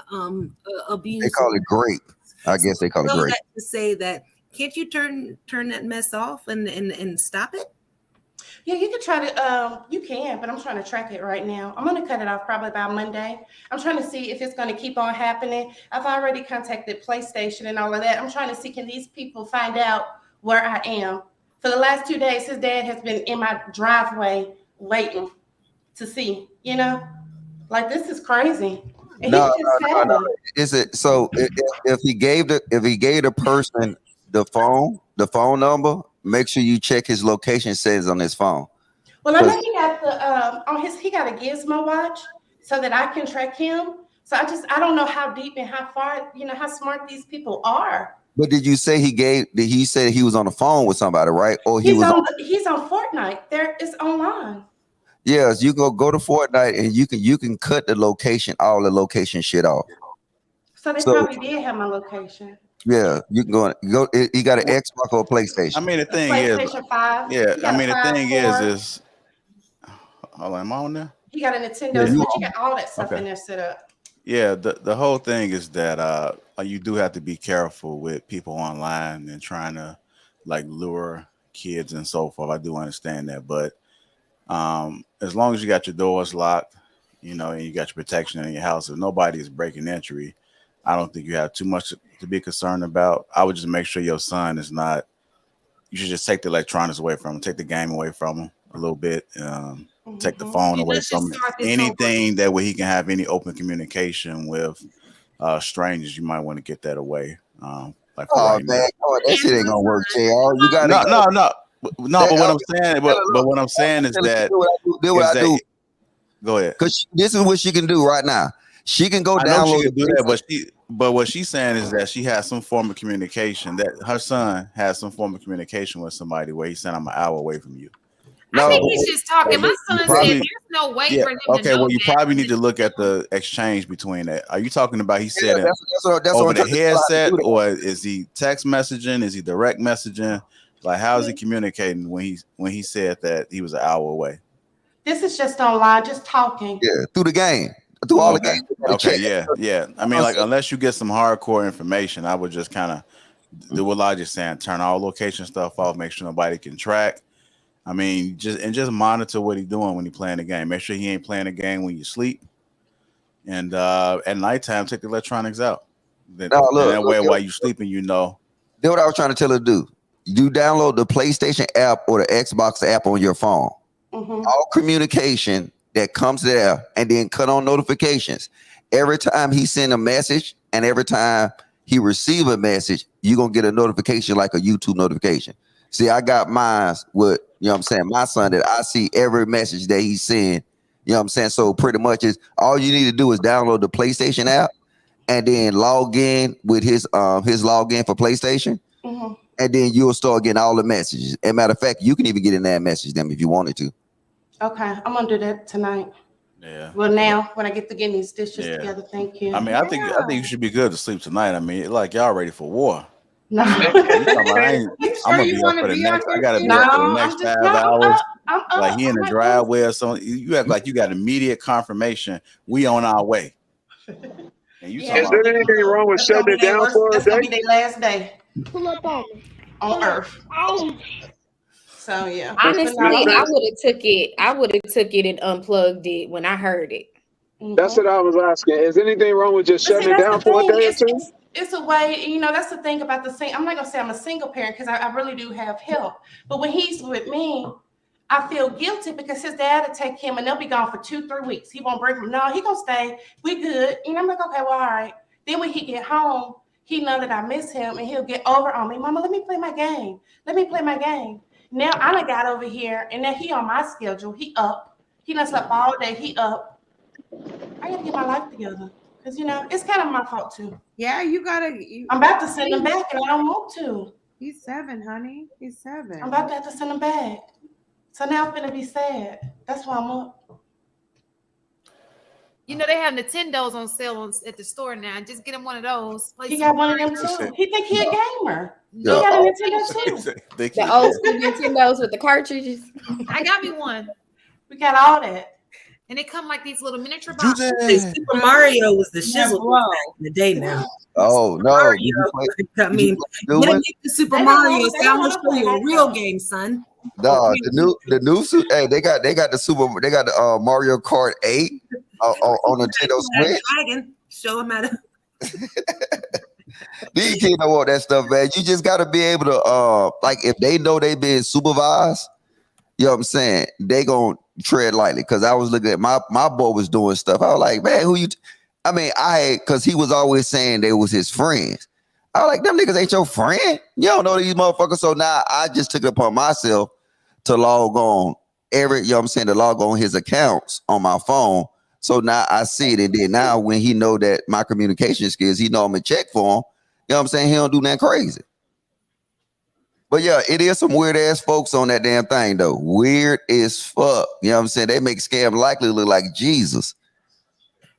abused. They call it grape. I guess they call it Know grape. that to say that, can't you turn that mess off and stop it? Yeah, you can try to, you can, but I'm trying to track it right now. I'm going to cut it off probably by Monday. I'm trying to see if it's going to keep on happening. I've already contacted PlayStation and all of that. I'm trying to see, can these people find out where I am? For the last 2 days, his dad has been in my driveway waiting to see, you know, like this is crazy. And No. he's Is it so? If he gave the person the phone number, make sure you check his location settings on his phone. Well, I know he got the he got a Gizmo watch so that I can track him. So I don't know how deep and how far, you know, how smart these people are. But did you say he said he was on the phone with somebody, right? Or He's on Fortnite. It's online. Yes, you go to Fortnite and you can cut the location, all the location shit off. So they probably did have my location. Yeah, you can go. He got an Xbox or a PlayStation. I mean, the thing PlayStation 5. Yeah, He got I mean, a the 5 thing core. is, hold on, am I on there? He got a Nintendo Yeah, Switch. You got all that stuff okay. in there set up. Yeah, the whole thing is that you do have to be careful with people online and trying to like lure kids and so forth. I do understand that, but as long as you got your doors locked, you know, and you got your protection in your house, if nobody is breaking entry, I don't think you have too much to be concerned about. I would just make sure your son is not. You should just take the electronics away from him, take the game away from him a little bit, take the phone away from him. Anything that way he can have any open communication with strangers, you might want to get that away. Like oh man, that shit ain't gonna work, JR. You gotta no. But what I'm saying, is that do what I do. Go ahead. Because this is what she can do right now. She can go download. She can do that, but what she's saying is that she has some form of communication. That her son has some form of communication with somebody where he's saying, "I'm an hour away from you." I think he's just talking. My son said there's no way for him to know. Okay, well, you that. probably need to look at the exchange between that. Are you talking about he said that's over what the I'm headset, talking about. or is he text messaging? Is he direct messaging? Like, how is he communicating when he said that he was an hour away? This is just online, just talking. Yeah, through the game, through all the games. Okay, yeah. I mean, like, unless you get some hardcore information, I would just kind of do what I just saying: turn all location stuff off, make sure nobody can track. I mean, just monitor what he's doing when he's playing the game. Make sure he ain't playing the game when you sleep. And at nighttime, take the electronics out. That way, while you sleeping, you know. That's what I was trying to tell her to do. You download the PlayStation app or the Xbox app on your phone. All communication that comes there, and then cut on notifications. Every time he send a message, and every time he receive a message, you're gonna get a notification like a YouTube notification. See, I got mine with, you know what I'm saying, my son, that I see every message that he's sent. You know what I'm saying? So pretty much is all you need to do is download the PlayStation app and then log in with his login for PlayStation. Mm-hmm. And then you'll start getting all the messages. As a matter of fact, you can even get in there and message them if you wanted to. Okay, I'm gonna do that tonight. Yeah. Well, now when I get to getting these dishes together, thank you. I mean, I think you should be good to sleep tonight. I mean, like y'all ready for war. No. I'm gonna be up for the next. I gotta be up for the next 5 hours. Like he in the driveway or something. You act like you got immediate confirmation. We on our way. And you Is there anything wrong with shutting it down for a That's day? gonna be their last day Pull up on me. on Earth. So yeah. Honestly, I would have took it and unplugged it when I heard it. That's what I was asking. Is anything wrong with just shutting it down for a day or two? It's a way, you know, that's the thing about the thing. I'm not gonna say I'm a single parent because I really do have help. But when he's with me, I feel guilty because his dad will take him and they'll be gone for 2-3 weeks. He won't bring him. No, he gonna stay. We good. And I'm like, okay, well, all right. Then when he get home, he know that I miss him and he'll get over on me. Mama, let me play my game. Let me play my game. Now I done got over here and then he on my schedule. He up. He done slept all day. He up. I gotta get my life together. Because, you know, it's kind of my fault too. Yeah, you gotta. I'm about to send him back and I don't want to. He's 7, honey. He's 7. I'm about to have to send him back. So now I'm gonna be sad. That's why I'm up. You know, they have Nintendos on sale at the store now. Just get him one of those. He got one of them too. He think he a gamer. Yeah. He got a Nintendo too. The old school Nintendos with the cartridges. I got me one. We got all that. And they come like these little miniature boxes. Super Mario was the shizzle back in the day now. Oh no! I mean, you gotta get the Super Mario. So I'm gonna show you a real game, son. No, the new hey, they got the Mario Kart 8 on Nintendo Switch. Dragon, show him how to. These kids don't want that stuff, man. You just gotta be able to like if they know they being supervised, you know what I'm saying? They gonna tread lightly. Cause I was looking at my boy was doing stuff. I was like, man, who you? Cause he was always saying they was his friends. I was like, them niggas ain't your friend. You don't know these motherfuckers. So now I just took it upon myself to log on you know what I'm saying, to log on his accounts on my phone. So now I see it. And then now when he know that my communication skills, he know I'm gonna check for him. You know what I'm saying? He don't do nothing crazy. But yeah, it is some weird ass folks on that damn thing though. Weird as fuck. You know what I'm saying? They make Scam Likely look like Jesus.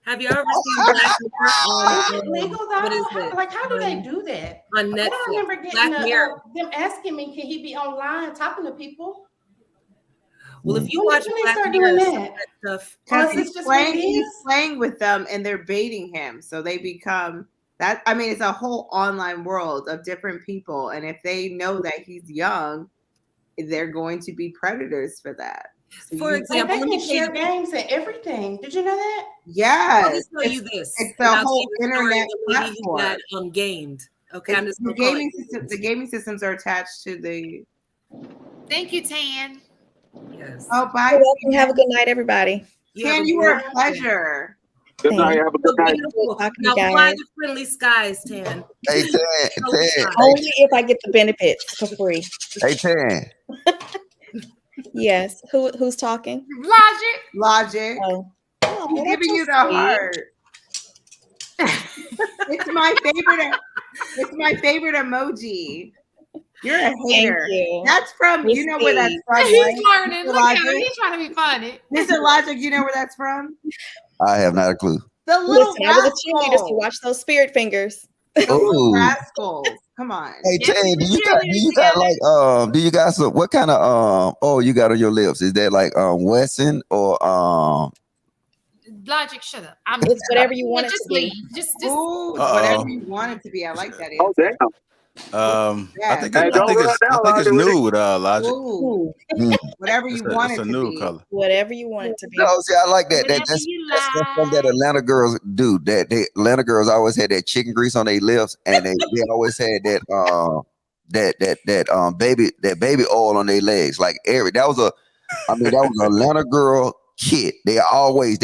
Have you ever seen Black Mirror on legal though? what is it? Like, how do they do that? On Netflix. I remember getting them asking me, can he be online talking to people? Well, if you When watch they Black start Mirror, doing some of that? that stuff. Because He's playing with them and they're baiting him. So they become that. I mean, it's a whole online world of different people. And if they know that he's young, they're going to be predators for that. So For example, they can share games and everything. Did you know that? Yes. I'll just tell you this. It's the whole internet platform. platform. Gamed. Okay, I'm just the gaming systems are attached to the. Thank you, Tan. Yes. Oh, bye. You're welcome. Have a good night, everybody. Tan, you were a pleasure. Good night. Have a good night. Now fly the friendly skies, Tan. Hey, Tan. Only if I get the benefits for free. Hey, Tan. Yes. Who's talking? Logic. Oh. He's giving you the heart. It's my favorite. It's my favorite emoji. You're a hater. You. That's from. You know where that's from. He's Right? learning. Look at him. He's trying to be funny. Mr. Logic, you know where that's from? I have not a clue. The little Listen, I was a cheerleader, so watch those spirit fingers. Ooh. rascals. Come on. Hey, Tan, do you got like do you got some what kind of you got on your lips? Is that like Wesson or Logic, shut up. It's whatever you want it to be. Just Ooh, whatever you want it to be. I like that. Oh, damn. I think it's nude, Logic. Ooh. Whatever you want it it's a to nude be. color. Whatever you want it to be. No, see, I like that. That's stuff that Atlanta girls do. Atlanta girls always had that chicken grease on their lips, and they always had that baby oil on their legs. Like that was an Atlanta girl Shit, their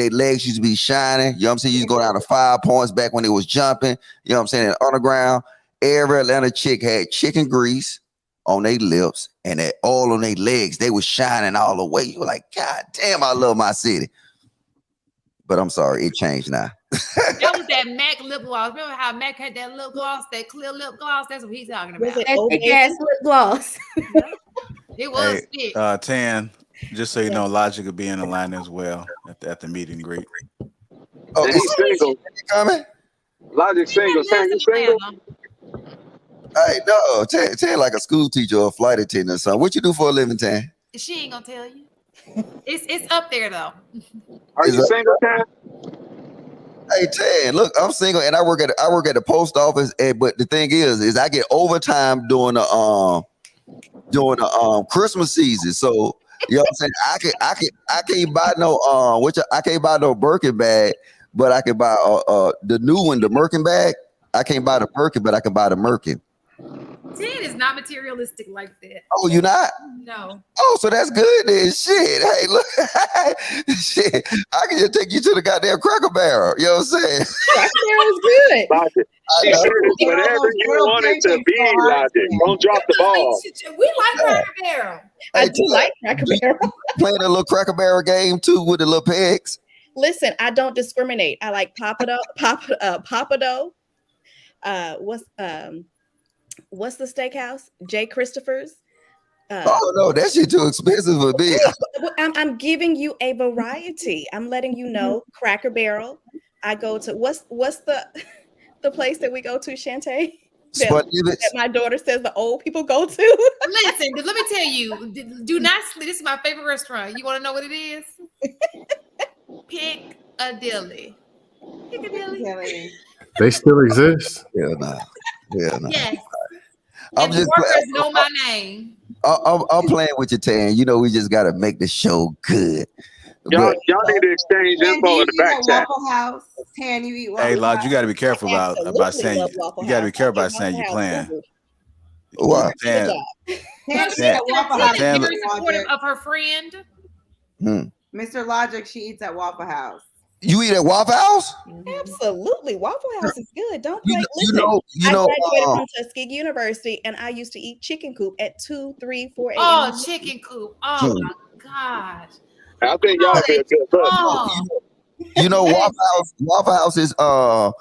legs used to be shining. You know what I'm saying? You used to go down to 5 points back when it was jumping. You know what I'm saying? In underground, every Atlanta chick had chicken grease on their lips and that oil on their legs. They was shining all the way. You were like, God damn, I love my city. But I'm sorry, it changed now. That was that MAC lip gloss. Remember how MAC had that lip gloss, that clear lip gloss? That's what he's talking about. That big ass lip gloss. It was thick. Tan, just so you know, Logic will be in Atlanta as well at the meet and greet. Oh, he's single. Coming? Logic single. Tan, you single? Hey, no, Tan like a school teacher or a flight attendant or something. What you do for a living, Tan? She ain't gonna tell you. It's up there though. Are you single, Tan? Hey, Tan, look, I'm single and I work at the post office. But the thing is I get overtime during the Christmas season. So you know what I'm saying? I can't buy no I can't buy no Birkin bag, but I can buy the new one, the Merkin bag. I can't buy the Birkin, but I can buy the Merkin. Tan is not materialistic like that. Oh, you not? No. Oh, so that's good then. Shit. Hey, look. Shit. I can just take you to the goddamn Cracker Barrel. You know what I'm saying? Cracker Barrel's good. Logic. She said it's whatever you want it to be, Logic. Don't drop the ball. We like Cracker Barrel. I do like Cracker Barrel. Playing a little Cracker Barrel game too with the little pegs. Listen, I don't discriminate. I like Papado. What's the steakhouse? J. Christopher's. Oh no, that shit too expensive for me. I'm giving you a variety. I'm letting you know. Cracker Barrel. I go to what's the place that we go to, Shantae? That my daughter says the old people go to. Listen, let me tell you. Do not. This is my favorite restaurant. You want to know what it is? Piccadilly. Piccadilly. They still exist. Yeah, no. Yeah, no. Yes. I'm just workers know my name. I'm playing with you, Tan. You know we just gotta make the show good. Y'all need to exchange info in the back chat. Waffle House. Tan, you eat Waffle Hey, Lodge, House? you got to be careful about saying you got to be careful about saying you playing. What? Tan, she's very supportive of her friend. Mr. Logic, she eats at Waffle House. You eat at Waffle House? Absolutely. Waffle House is good. Don't play. You I know, graduated from Tuskegee University and I used to eat chicken coop at 2, 3, 4 a.m. Oh, chicken coop. Oh my gosh. I think y'all be a good Oh. You know, Waffle House is I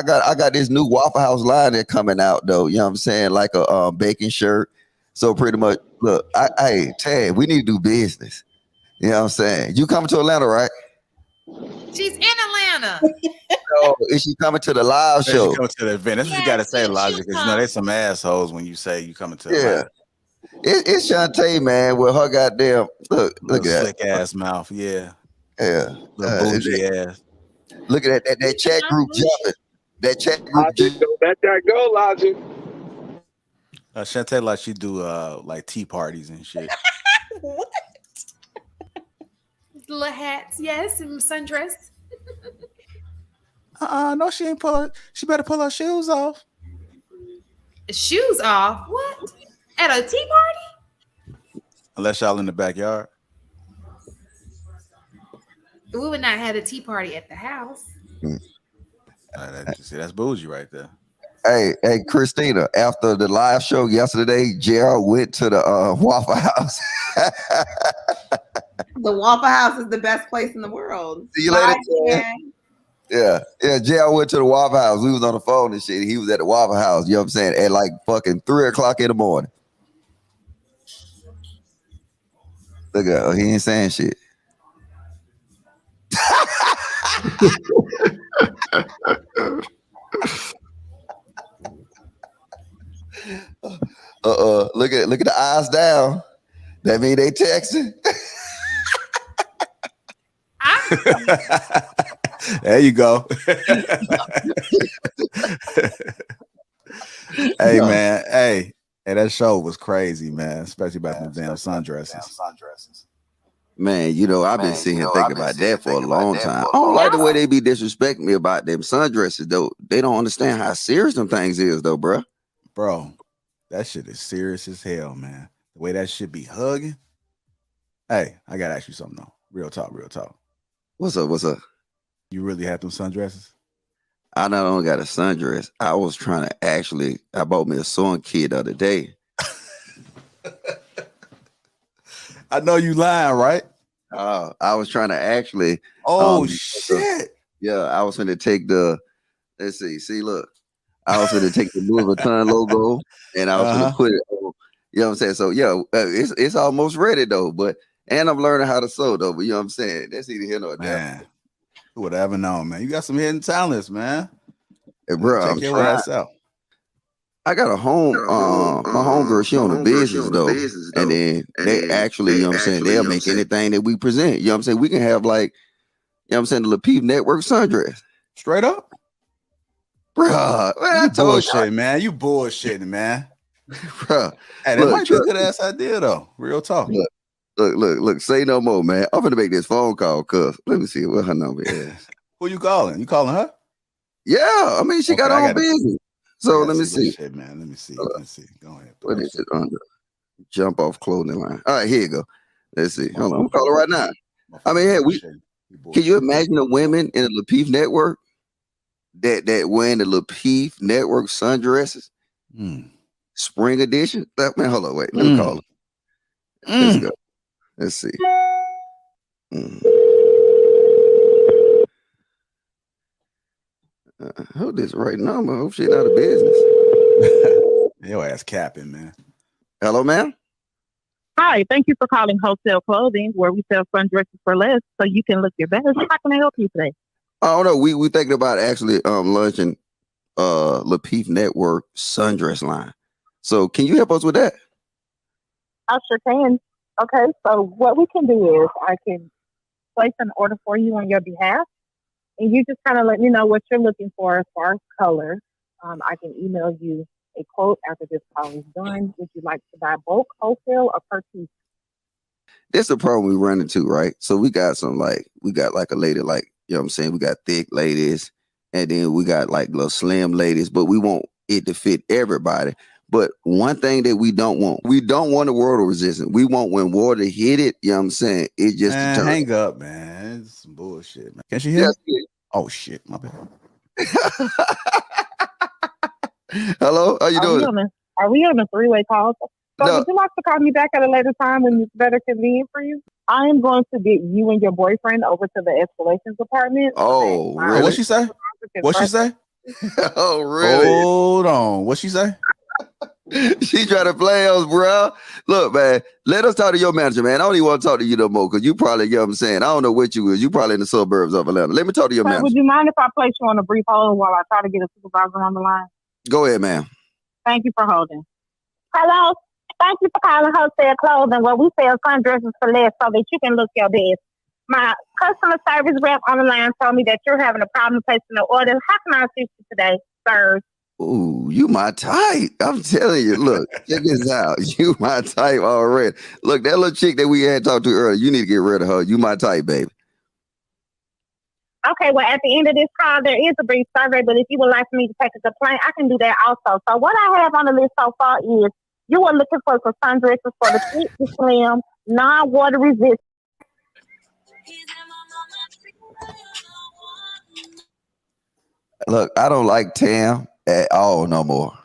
got this new Waffle House line that's coming out though. You know what I'm saying? Like a bacon shirt. So pretty much, look, hey, Tad, we need to do business. You know what I'm saying? You coming to Atlanta, right? She's in Atlanta. No, is she coming to the live show? Coming to the event. That's what you got to say, Logic. Because you know there's some assholes when you say you coming to. Atlanta. It's Shantae, man, with her goddamn look at that slick ass mouth, yeah, little bougie ass. Look at that chat group jumping. That chat group. Let that go, Logic. Shantae, like she do like tea parties and shit. What? Little hats, yes, and sundress. No, she ain't pull her. She better pull her shoes off. Shoes off? What? At a tea party? Unless y'all in the backyard. We would not have a tea party at the house. See, that's bougie right there. Hey, Christina, after the live show yesterday, Gerald went to the Waffle House. The Waffle House is the best place in the world. See you later. Yeah, Gerald went to the Waffle House. We was on the phone and shit. He was at the Waffle House, you know what I'm saying, at like fucking 3 o'clock in the morning. Look at him, he ain't saying shit. Look at the eyes down. That mean they texting. There you go. Hey man, hey, that show was crazy, man. Especially about the damn sundresses. Man, you know, I've been sitting here thinking about that for a long time. I don't like the way they be disrespecting me about them sundresses, though. They don't understand how serious them things is, though, bro. Bro, that shit is serious as hell, man. The way that shit be hugging. Hey, I gotta ask you something though. Real talk, real talk. What's up? What's up? You really had them sundresses? I not only got a sundress, I was trying to I bought me a sewing kit the other day. I know you lying, right? I was trying to actually. Shit! Yeah, I was going to take the. Let's see. See, look. I was going to take the Louis Vuitton logo, and I was going to put it on. You know what I'm saying? So yeah, it's almost ready though. And I'm learning how to sew though. But you know what I'm saying? That's either here or there. Man, who would have ever known, man? You got some hidden talents, man. Hey, bro, check I'm your trying. ass out. I got a home. My homegirl, she on a business though, and then they actually, you know what I'm saying, they'll make anything that we present. You know what I'm saying? We can have like, you know what I'm saying, the Lapeef Network sundress. Straight up, bro. You bullshitting, man. You bullshitting, man. Bro, hey, that might be a good ass idea though. Real talk. Look. Say no more, man. I'm gonna make this phone call, cause let me see what her number is. Who you calling? You calling her? Yeah, I mean she got her own business. So let me see. Shit, man. Let me see. Go ahead. What is it under? Jump off clothing line. All right, here you go. Let's see. Hold on. I'm calling right now. I mean, hey, can you imagine the women in the Lapeef Network that wearing the Lapeef Network sundresses? Spring edition? Man, hold on, wait. Let me call her. Let's go. Let's see. Hold this right number. Hope she out of business. Your ass capping, man. Hello, ma'am. Hi, thank you for calling Wholesale Clothing, where we sell sundresses for less so you can look your best. How can I help you today? Oh no, we thinking about actually launching Lapeef Network sundress line. So can you help us with that? I sure can. Okay, so what we can do is I can place an order for you on your behalf, and you just kind of let me know what you're looking for as far as color. I can email you a quote after this call is done. Would you like to buy bulk, wholesale, or per piece? That's the problem we run into, right? So we got like a lady, like, you know what I'm saying? We got thick ladies, and then we got like little slim ladies, but we want it to fit everybody. But one thing that we don't want a water resistant. We want when water hit it, you know what I'm saying? It just hang up, man. It's some bullshit, man. Can she hear me? Oh shit, my bad. Hello, how you doing? Are we on a three-way call? So would you like to call me back at a later time when it's better convenient for you? I am going to get you and your boyfriend over to the escalations department. Oh, really? What she say? What she say? Oh, really? Hold on. What she say? She trying to play us, bro. Look, man, let us talk to your manager, man. I don't even want to talk to you no more because you probably, you know what I'm saying? I don't know what you is. You probably in the suburbs of Atlanta. Let me talk to your manager. Would you mind if I place you on a brief hold while I try to get a supervisor on the line? Go ahead, ma'am. Thank you for holding. Hello. Thank you for calling Wholesale Clothing, where we sell sundresses for less so that you can look your best. My customer service rep on the line told me that you're having a problem placing an order. How can I assist you today, sir? Ooh, you my type. I'm telling you, look, check this out. You my type already. Look, that little chick that we had talked to earlier, you need to get rid of her. You my type, baby. Okay, well, at the end of this call, there is a brief survey, but if you would like for me to take a complaint, I can do that also. So what I have on the list so far is you are looking for some sundresses for the fit, the slim, non-water resistant. Look, I don't like Tam at all no more.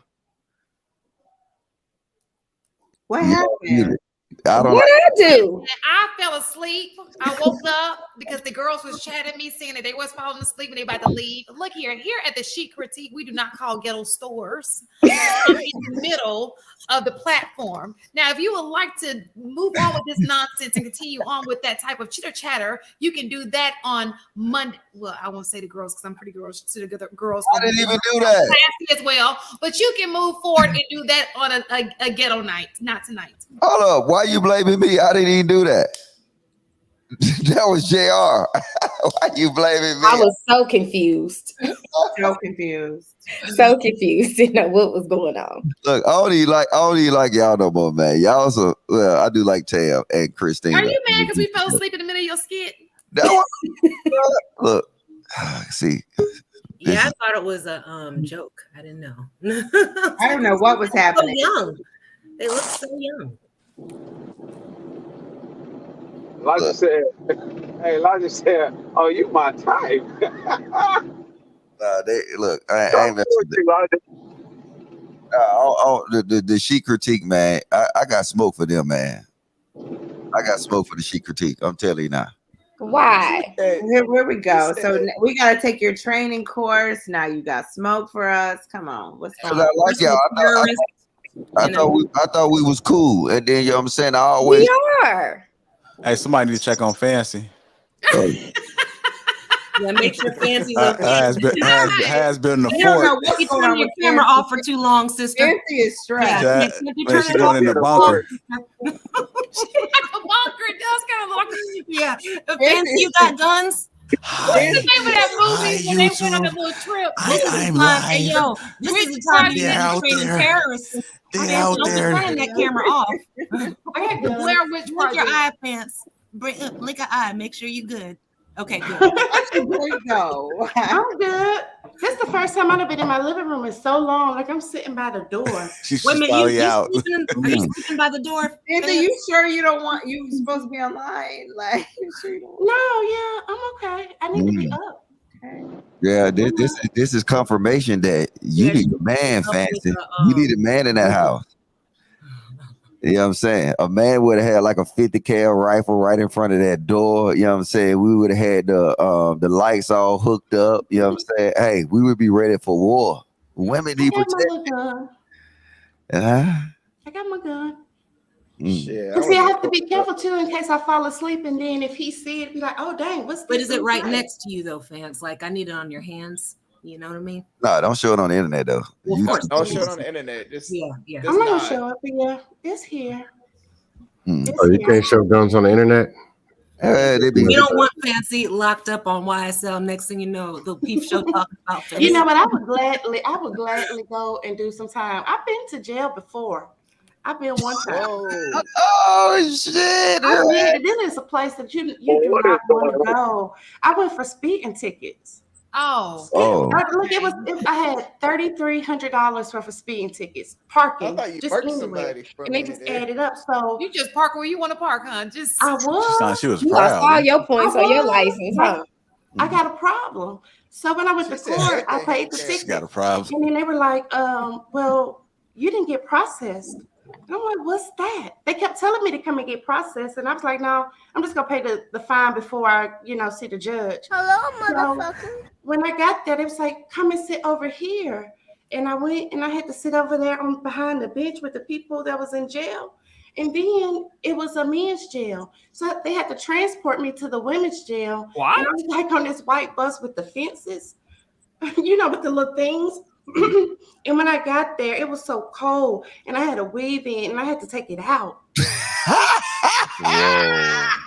What happened? I don't What I do? I fell asleep. I woke up because the girls was chatting me saying that they was falling asleep and they about to leave. Look here at the Chic Critique, we do not call ghetto stores in the middle of the platform. Now, if you would like to move on with this nonsense and continue on with that type of chitter chatter, you can do that on Monday. Well, I won't say the girls because I'm pretty girls to the girls. I didn't even do that as well. But you can move forward and do that on a ghetto night, not tonight. Hold up. Why you blaming me? I didn't even do that. That was JR. Why you blaming me? I was so confused. So confused. So confused. Didn't know what was going on. Look, I don't even like y'all no more, man. Y'all also, well, I do like Tam and Christina. Are you mad because we fell asleep in the middle of your skit? That was, look, see. Yeah, I thought it was a joke. I didn't know. I don't know what was happening. So young. They look so young. Elijah said, "Hey, Elijah said, oh, you my type." They look. I ain't messing with that. The Chic Critique, man. I got smoke for them, man. I got smoke for the Chic Critique. I'm telling you now. Why? Here we go. So we got to take your training course. Now you got smoke for us. Come on, what's going on? I like y'all. I thought we was cool, and then you know what I'm saying. I always We are. Hey, somebody need to check on Fancy. Yeah, make sure Fancy's has been in the fort. You turn your camera off for too long, sister. Fancy is stressed. Yeah, man, she's going in the bunker. She's like a bunker. It does kind of look. Yeah, Fancy, you got guns. What's the name of that movie when they went on a little trip? I'm lying. Hey, yo, this is the time you They're out training there. terrorists. They're out Don't there. turn that camera off. I had the Blair Witch Blink your eye Project. pants. Blink an eye. Make sure you're good. Okay, good. There you go. I'm good. This is the first time I've been in my living room in so long. Like I'm sitting by the door. She's Wait a minute, finally you out. are you sleeping by the door? Fancy, you sure you don't want? You supposed to be online? Like, you sure you don't? No, yeah, I'm okay. I need to be up. Okay. Yeah, this is confirmation that you need a man, Fancy. You need a man in that house. You know what I'm saying? A man would have had like a 50 cal rifle right in front of that door. You know what I'm saying? We would have had the lights all hooked up. You know what I'm saying? Hey, we would be ready for war. Women need protection. I got my gun. Shit, And see, I have to be careful too in case I fall asleep, and then if he see it, be like, "Oh dang, what's this?" But is it right inside? next to you though, fans? Like I need it on your hands. You know what I mean? No, don't show it on the internet though. Well, of course. Don't show it on the internet. Just, yeah. I'm not gonna show up, but yeah, it's here. Oh, you can't show guns on the internet? We don't want Fancy locked up on YSL. Next thing you know, the Peep Show talking about Fancy. You know what? I would gladly go and do some time. I've been to jail before. I've been one time. Oh shit! This is a place that you do not want to go. I went for speeding tickets. Oh. Look, I had $3,300 worth of speeding tickets, parking, I thought you just murked anywhere, somebody for a and they minute just there. added up. So You just park where you want to park, huh? Just I was. She was You lost proud. all your points on your license, huh? I got a problem. So when I went to court, I paid the She ticket. got a problem. And then they were like, well, you didn't get processed. And I'm like, what's that? They kept telling me to come and get processed. And I was like, no, I'm just going to pay the fine before I, see the judge. Hello, motherfucker. So when I got there, they was like, come and sit over here. And I went and I had to sit over there behind the bench with the people that was in jail. And then it was a men's jail. So they had to transport me to the women's jail. What? And I was like on this white bus with the fences, with the little things. And when I got there, it was so cold, and I had a weave in, and I had to take it out.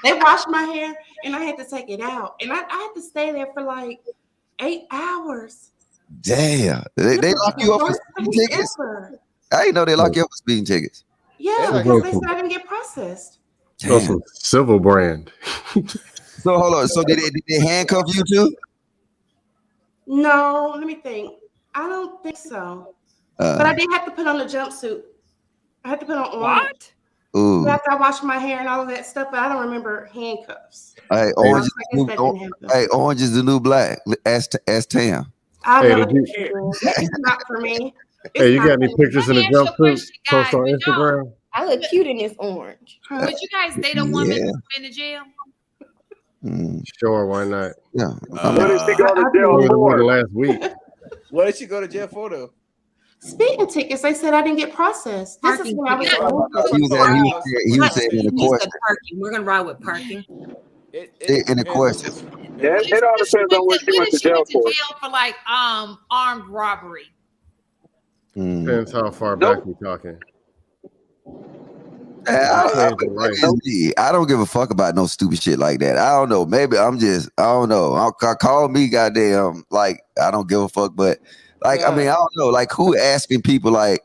They washed my hair, and I had to take it out, and I had to stay there for like 8 hours. Damn, they lock you up for speeding tickets. I didn't know they lock you up for speeding tickets. Yeah, because they said I didn't get processed. So some civil brand. So hold on. So did they handcuff you too? No, let me think. I don't think so. But I did have to put on a jumpsuit. I had to put on orange. Ooh. After I washed my hair and all of that stuff, but I don't remember handcuffs. Hey, orange is the new black. Ask Tam. I know did it's not for me. Hey, you got any pictures in the jumpsuit? Post on Instagram? I look cute in this orange. Would you guys date a woman who's been to jail? Sure, why not? Yeah. What did she go to jail for? Last week. What did she go to jail for though? Speeding tickets. They said I didn't get processed. This is when I was. He was saying in the question. Parking. We're gonna ride with parking. In the question. Yeah, it all depends on what she went to jail for. For like armed robbery. Depends how far back we're talking. I don't give a fuck about no stupid shit like that. I don't know. Maybe I don't know. Call me goddamn like I don't give a fuck. But like, I mean, I don't know. Like, who asking people like,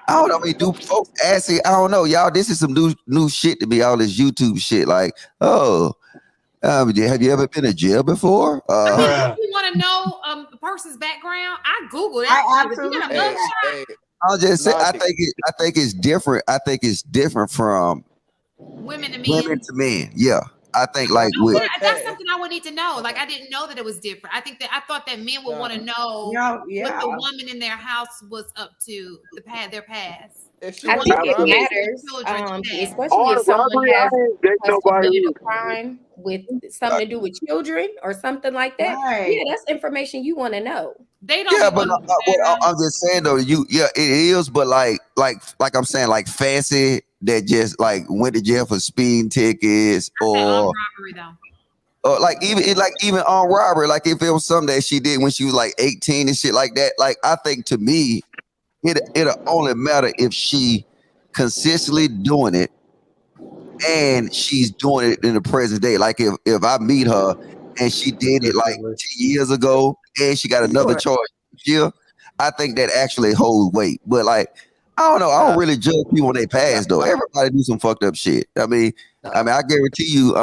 I don't know. I mean, do folks asking? I don't know, y'all. This is some new shit to me. All this YouTube shit. Like, have you ever been to jail before? If you want to know the person's background, I Google it. I absolutely. I'll just say I think it's different. I think it's different from Women to men. Women to men. Yeah. I think like with that's something I would need to know. Like I didn't know that it was different. I thought that men would want to know what the woman in their house was up to, their past. I think it matters, especially if someone has committed a crime with something to do with children or something like that. Yeah, that's information you want to know. They don't. Yeah, but I'm just saying though, it is, but like I'm saying, like fancy that just like went to jail for speeding tickets or robbery though. Or like even on robbery, like if it was something that she did when she was like 18 and shit like that, like I think to me, it'll only matter if she consistently doing it and she's doing it in the present day. Like if I meet her and she did it like 10 years ago and she got another charge here, I think that actually holds weight. But like, I don't know. I don't really judge people when they pass though. Everybody do some fucked up shit. I mean, I guarantee you,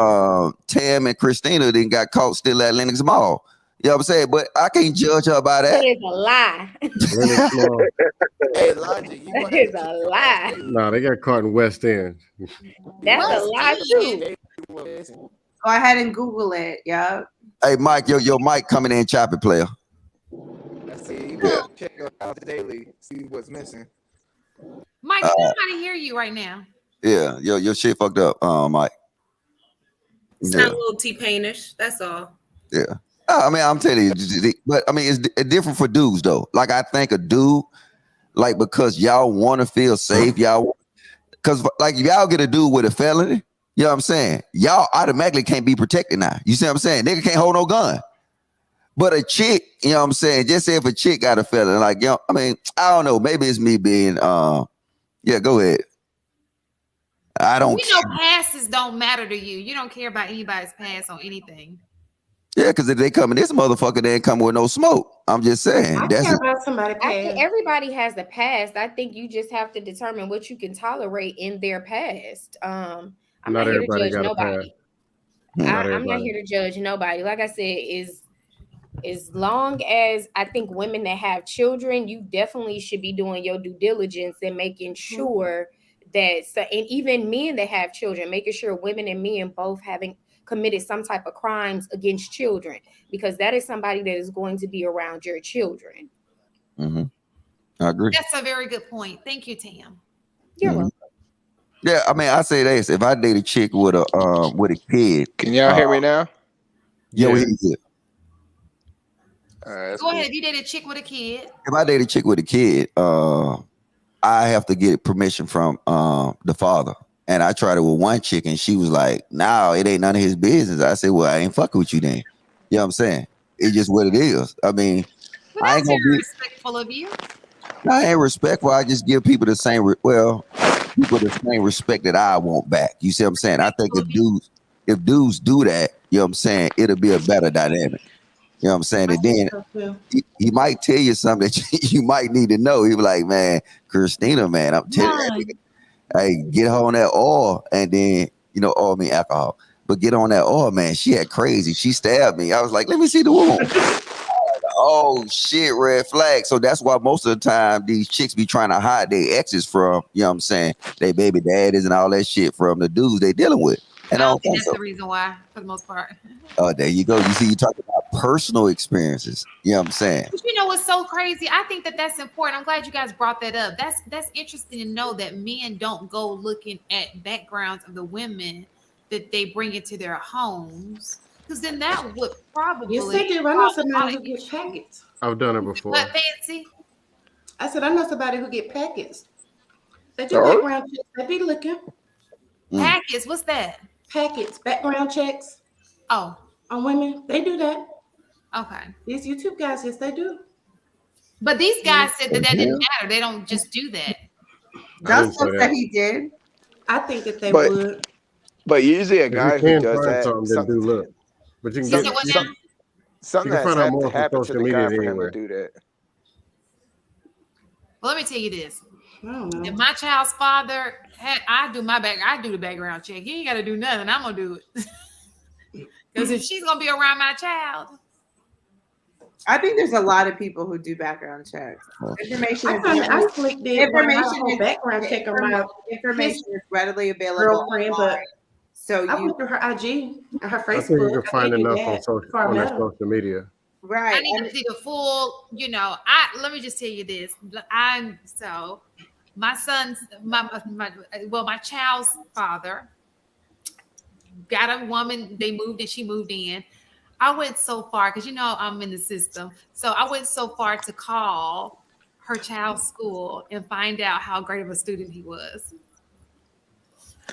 Tam and Christina then got caught still at Lenox Mall. You know what I'm saying? But I can't judge her by that. That is a lie. Hey, Logic, that is a lie. No, they got caught in West End. That's a lie too. Go ahead and Google it. Yeah. Hey, Mike, your mic coming in choppy, player. Let's see. You gotta check your house daily, see what's missing. Mike, I'm trying to hear you right now. Yeah, your shit fucked up, Mike. Sound a little T-Painish. That's all. Yeah. I mean, I'm telling you, but I mean, it's different for dudes though. Like I think a dude, like because y'all want to feel safe, because like y'all get a dude with a felony, you know what I'm saying? Y'all automatically can't be protected now. You see what I'm saying? Nigga can't hold no gun. But a chick, you know what I'm saying? Just say if a chick got a felony, like I mean, I don't know. Maybe it's me being, yeah. Go ahead. I don't. You know, passes don't matter to you. You don't care about anybody's past on anything. Yeah, because if they come in this motherfucker, they ain't come with no smoke. I'm just saying. I care about somebody past. I think everybody has a past. I think you just have to determine what you can tolerate in their past. I'm not here to judge nobody. I'm not here to judge nobody. Like I said, as long as I think women that have children, you definitely should be doing your due diligence and making sure that, and even men that have children, making sure women and men both having committed some type of crimes against children, because that is somebody that is going to be around your children. Mm-hmm. I agree. That's a very good point. Thank you, Tam. You're welcome. Yeah, I mean, I say this: if I date a chick with a kid, can y'all hear me now? Yeah, we hear you. Go ahead. If you date a chick with a kid, if I date a chick with a kid, I have to get permission from the father. And I tried it with one chick and she was like, no, it ain't none of his business. I said, well, I ain't fucking with you then. You know what I'm saying? It's just what it is. I mean, I ain't gonna be respectful of you. I ain't respectful. I just give people the same respect that I want back. You see what I'm saying? I think if dudes do that, you know what I'm saying, it'll be a better dynamic. You know what I'm saying? And then he might tell you something that you might need to know. He be like, man, Christina, man, I'm telling you, hey, get her on that oil, and then, oil mean alcohol. But get on that oil, man. She had crazy. She stabbed me. I was like, let me see the wound. Oh, shit, red flag. So that's why most of the time these chicks be trying to hide their exes from, you know what I'm saying, their baby daddies and all that shit from the dudes they dealing with. And I don't think that's the reason why, for the most part. Oh, there you go. You see, you talking about personal experiences. You know what I'm saying? But you know what's so crazy? I think that's important. I'm glad you guys brought that up. That's interesting to know that men don't go looking at backgrounds of the women that they bring into their homes, because then that would probably. Yes, they do. I know somebody who gets packets. I've done it before. What, Fancy? I said I know somebody who get packets. They do background checks. They be looking. Packets? What's that? Packets, background checks. Oh, on women, they do that. Okay. These YouTube guys, yes, they do. But these guys said that didn't matter. They don't just do that. Dustin said he did. I think that they would. But usually a guy who does that, something look. But you can get something that's happened to the guy for him to do that. Well, let me tell you this. If my child's father I do the background check. He ain't got to do nothing. I'm gonna do it. Because if she's gonna be around my child, I think there's a lot of people who do background checks. Information is I slick did background check on my information is readily available girlfriend, online. but So I you went through her IG and her I think Facebook. you can find enough on their social media. Right. I need to see the full, let me just tell you this. My son's my child's father got a woman, they moved and she moved in. I went so far because I'm in the system. So I went so far to call her child's school and find out how great of a student he was.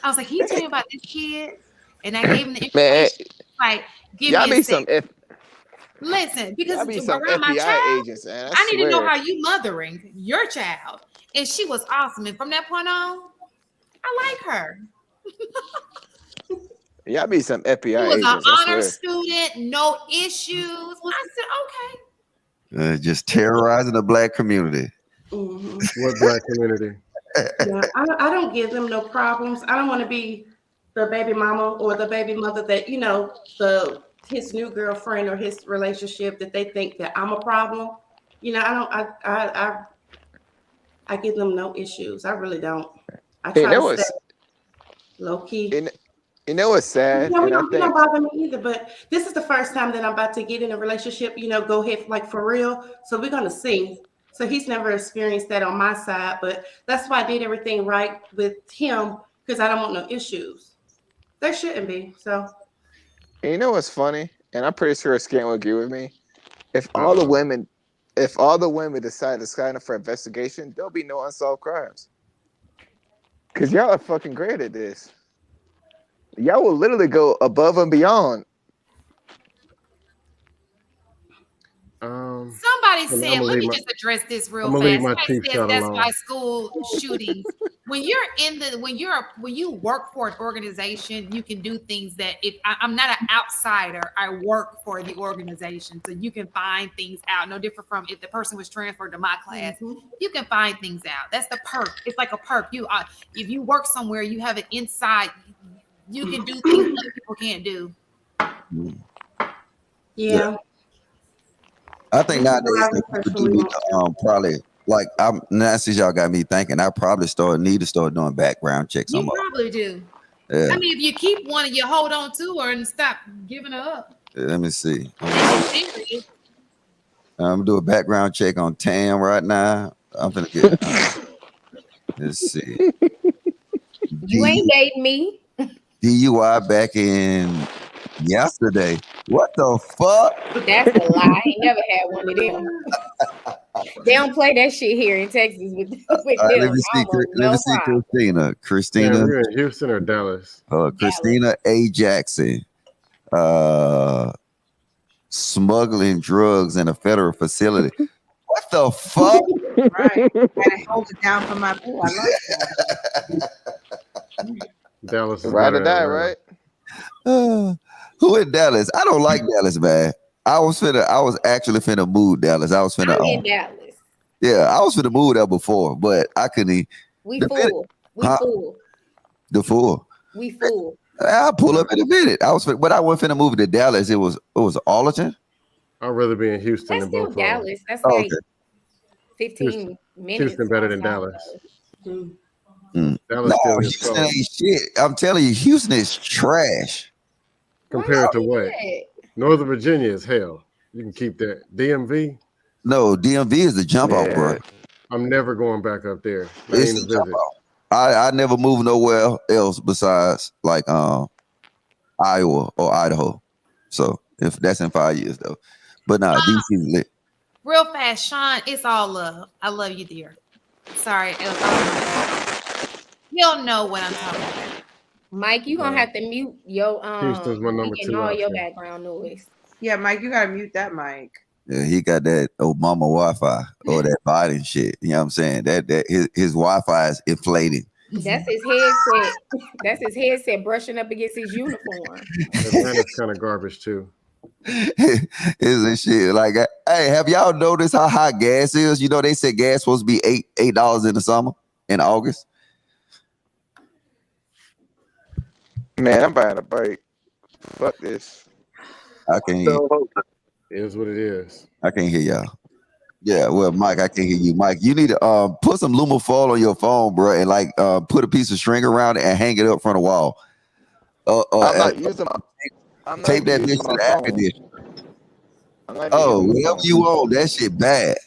I was like, can you tell me about this kid? And I gave him the information. Like, give me a second. Listen, because y'all be some around my FBI child, agents, man. I need to know how you mothering your child. And she was awesome. And from that point on, I like her. Y'all be some FBI He was agents. an honor student, no issues. I said, okay. Just terrorizing the black community. Mm-hmm. What black community? Yeah, I don't give them no problems. I don't want to be the baby mama or the baby mother that his new girlfriend or his relationship that they think that I'm a problem. I give them no issues. I really don't. I try to stay low key. You know what's sad? You don't bother me either. But this is the first time that I'm about to get in a relationship. Go ahead like for real. So we're gonna see. So he's never experienced that on my side, but that's why I did everything right with him because I don't want no issues. There shouldn't be. So. And you know what's funny? And I'm pretty sure Scan will agree with me. If all the women decide to sign up for investigation, there'll be no unsolved crimes. Because y'all are fucking great at this. Y'all will literally go above and beyond. Somebody said, let me just address this real fast. Somebody says that's why school shootings. When you work for an organization, you can do things that I'm not an outsider, I work for the organization. So you can find things out. No different from if the person was transferred to my class, you can find things out. That's the perk. It's like a perk. If you work somewhere, you have an inside, you can do things other people can't do. Yeah. I think nowadays people do need to probably now since y'all got me thinking, I probably need to start doing background checks. You probably do. Yeah. I mean, if you keep one, you hold on to her and stop giving her up. Let me see. I'm gonna do a background check on Tam right now. I'm gonna get. Let's see. You ain't dating me. DUI back in yesterday. What the fuck? That's a lie. I ain't never had one of them. They don't play that shit here in Texas with them. Let me see Christina. Christina. Yeah, we're in Houston or Dallas? Christina A. Jackson. Smuggling drugs in a federal facility. What the fuck? Right. Gotta hold it down for my boo. I like that. Dallas is ride or die, right? Who in Dallas? I don't like Dallas, man. I was actually finna move Dallas. I'm in Dallas. Yeah, I was finna move there before, but I couldn't. We fool. The fool. We fool. I'll pull up in a minute. But I wasn't finna move to Dallas. It was Arlington. I'd rather be in Houston That's than still Buffalo. Dallas. That's like 15 minutes. Houston better than Dallas. No, Houston ain't shit. I'm telling you, Houston is trash. Compared to what? Northern Virginia is hell. You can keep that. DMV? No, DMV is the jump off, bro. I'm never going back up there. It's the jump off. I never moved nowhere else besides like Iowa or Idaho. So if that's in 5 years though. But nah, DC is lit. Real fast, Sean, it's all love. I love you, dear. Sorry. You'll know what I'm talking about. Mike, you gonna have to mute your Houston's my number 2 all your option. background noise. Yeah, Mike, you gotta mute that mic. Yeah, he got that Obama Wi-Fi or that Biden shit. You know what I'm saying? That his Wi-Fi is inflating. That's his headset. That's his headset brushing up against his uniform. Atlanta's kind of garbage too. It's shit. Like, hey, have y'all noticed how high gas is? You know, they said gas supposed to be $8 in the summer, in August. Man, I'm buying a bike. Fuck this. I can't. It is what it is. I can't hear y'all. Yeah, well, Mike, I can't hear you. Mike, you need to put some Lumafoil on your phone, bro, and like put a piece of string around it and hang it up from the wall. I'm not using. I'm not Tape that using bitch to my the air phone. conditioner. I'm not even Oh, using my whatever phone. you want, that shit bad.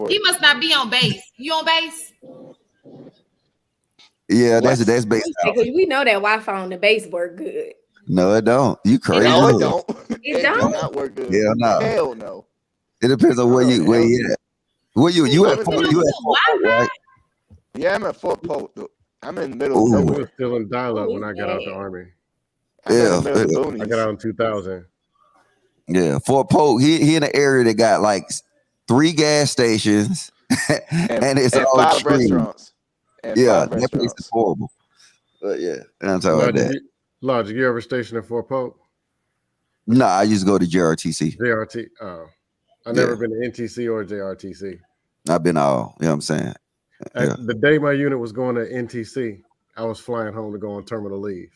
He must not be on base. You on base? Yeah, that's Because based out. we know that Wi-Fi on the base work good. No, it don't. You crazy? No, it don't. It It do don't? not work good. Hell no. Hell no. It depends on where you at. Where you at? You at Fort Polk, right? Yeah, I'm at Fort Polk. I'm in the middle of We nowhere. was still in dial-up when I got out the army. I'm in the Yeah, middle of the boonies. I got out in 2000. Yeah, Fort Polk. He in an area that got like 3 gas stations and it's and all 5 trees. restaurants. And Yeah, 5 that place is restaurants. horrible. But yeah, I'm talking about that. Logic, you ever stationed at Fort Polk? Nah, I used to go to JRTC. JRT. Oh, I've never been to NTC or JRTC. I've been all. You know what I'm saying? Yeah. The day my unit was going to NTC, I was flying home to go on terminal leave.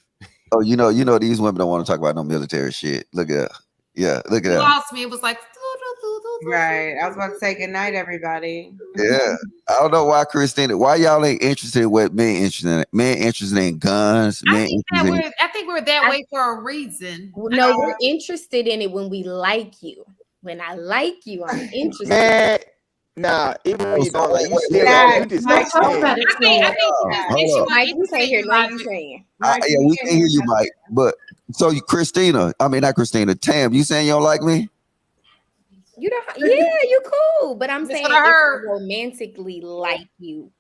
Oh, you know, these women don't want to talk about no military shit. Look at that. Yeah, look at You that. lost me. It was like Right. I was about to say good night, everybody. Yeah. I don't know why Christina, why y'all ain't interested in what men interested in? Men interested in guns. Men I think we're that way for a reason. No, we're interested in it when we like you. When I like you, I'm interested. Man, nah, even when you don't like, you still Mike, you just Mike, stand. I think Mike, you can't hear nothing you saying. yeah, we can hear you, Mike. But so you, Christina, I mean not Christina, Tam, you saying you don't like me? You don't. Yeah, you cool. But I'm saying what I if heard. I romantically like you.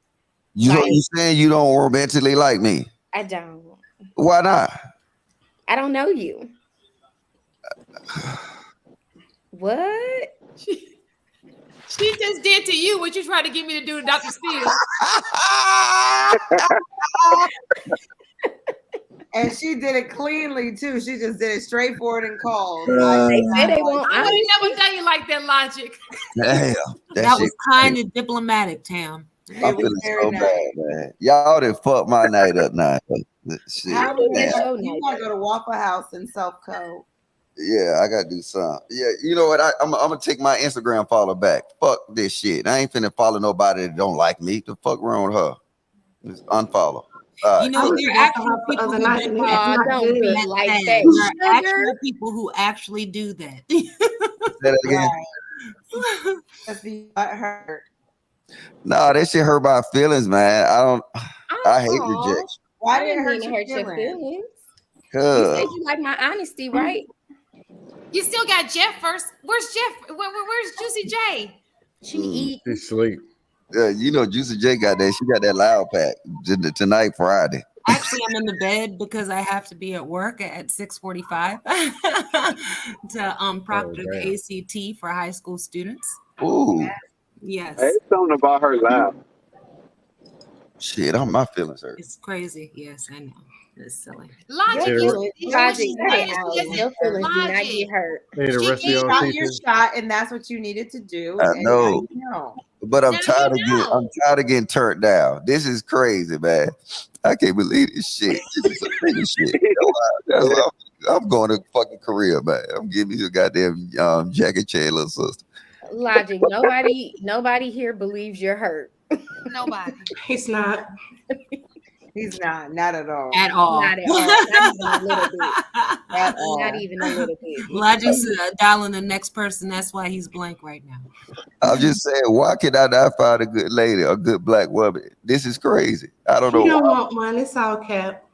You saying you don't romantically like me? I don't. Why not? I don't know you. What? She just did to you what you tried to get me to do to Dr. Steele. And she did it cleanly too. She just did it straightforward and cold. They say they won't. I would have never done you like that, Logic. Damn. That was kind of diplomatic, Tam. I'm feeling so bad, man. Y'all done fucked my night up now. Shit. How do you want to go to Waffle House in South Code? Yeah, I gotta do something. Yeah, you know what? I'm gonna take my Instagram follow back. Fuck this shit. I ain't finna follow nobody that don't like me. The fuck wrong with her? Just unfollow. You know, there are actual people who do that. Don't be like that. There are actual people who actually do that. Say that again. That's the hurt. No, that shit hurt my feelings, man. I hate rejection. Why I did it didn't hurt mean to hurt your feelings? You Cause said you like my honesty, right? You still got Jeff first. Where's Jeff? Where's Juicy J? She eat. She sleep. yeah, you know, Juicy J got that. She got that loud pack tonight, Friday. Actually, I'm in the bed because I have to be at work at 6:45 to proctor the ACT for high school students. Ooh. Yes. Hey, something about her laugh. Shit, my feelings hurt. It's crazy. Yes, I know. It's silly. Logic. Logic. Your feelings do not get hurt. She got your shot, and that's what you needed to do. I know. But I'm Now tired you of getting turned down. This is crazy, man. I can't believe this shit. This is some nigga shit. That's why I'm going to fucking Korea, man. I'm giving you a goddamn Jackie Chan little sister. Logic. Nobody here believes you're hurt. Nobody. He's not. He's not at all. At all. Not at all. Not even a little bit. At all. Not even a little bit. Logic's dialing the next person. That's why he's blank right now. I'm just saying, why can I not find a good lady, a good black woman? This is crazy. I don't know. You don't want one. It's all cap.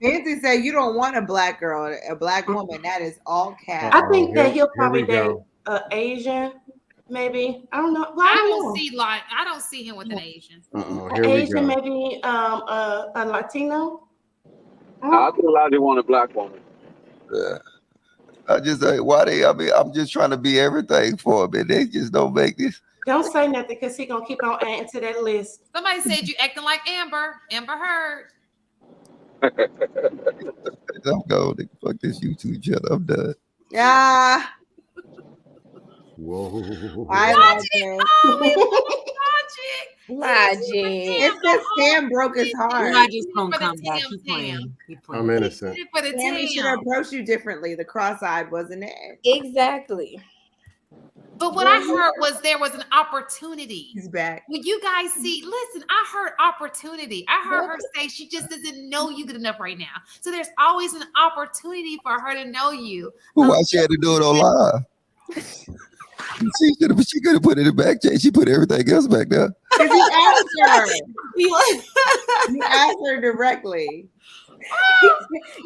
Nancy said you don't want a black girl, a black woman. That is all cap. I think that he'll probably date an Asian, maybe. I don't know. Well, I don't see him with an Asian. An Asian, maybe a Latino. I think Logic want a black woman. Yeah. I just say, I'm just trying to be everything for them, and they just don't make this. Don't say nothing because he's gonna keep on adding to that list. Somebody said you acting like Amber Heard. I'm going. Fuck this YouTube channel. I'm done. Yeah. Whoa. I Logic. Oh, we love Logic. Logic. It says Tam broke his heart. Logic's gonna come back. He playing. I'm innocent. For the Tammy should Tam. approach you differently. The cross-eyed wasn't it. Exactly. But what I heard was there was an opportunity. He's back. When you guys see, listen, I heard opportunity. I heard her say she just doesn't know you good enough right now. So there's always an opportunity for her to know you. Why she had to do it on live? She could have put it in the back chat. She put everything else back there. Because he asked her. He asked her directly.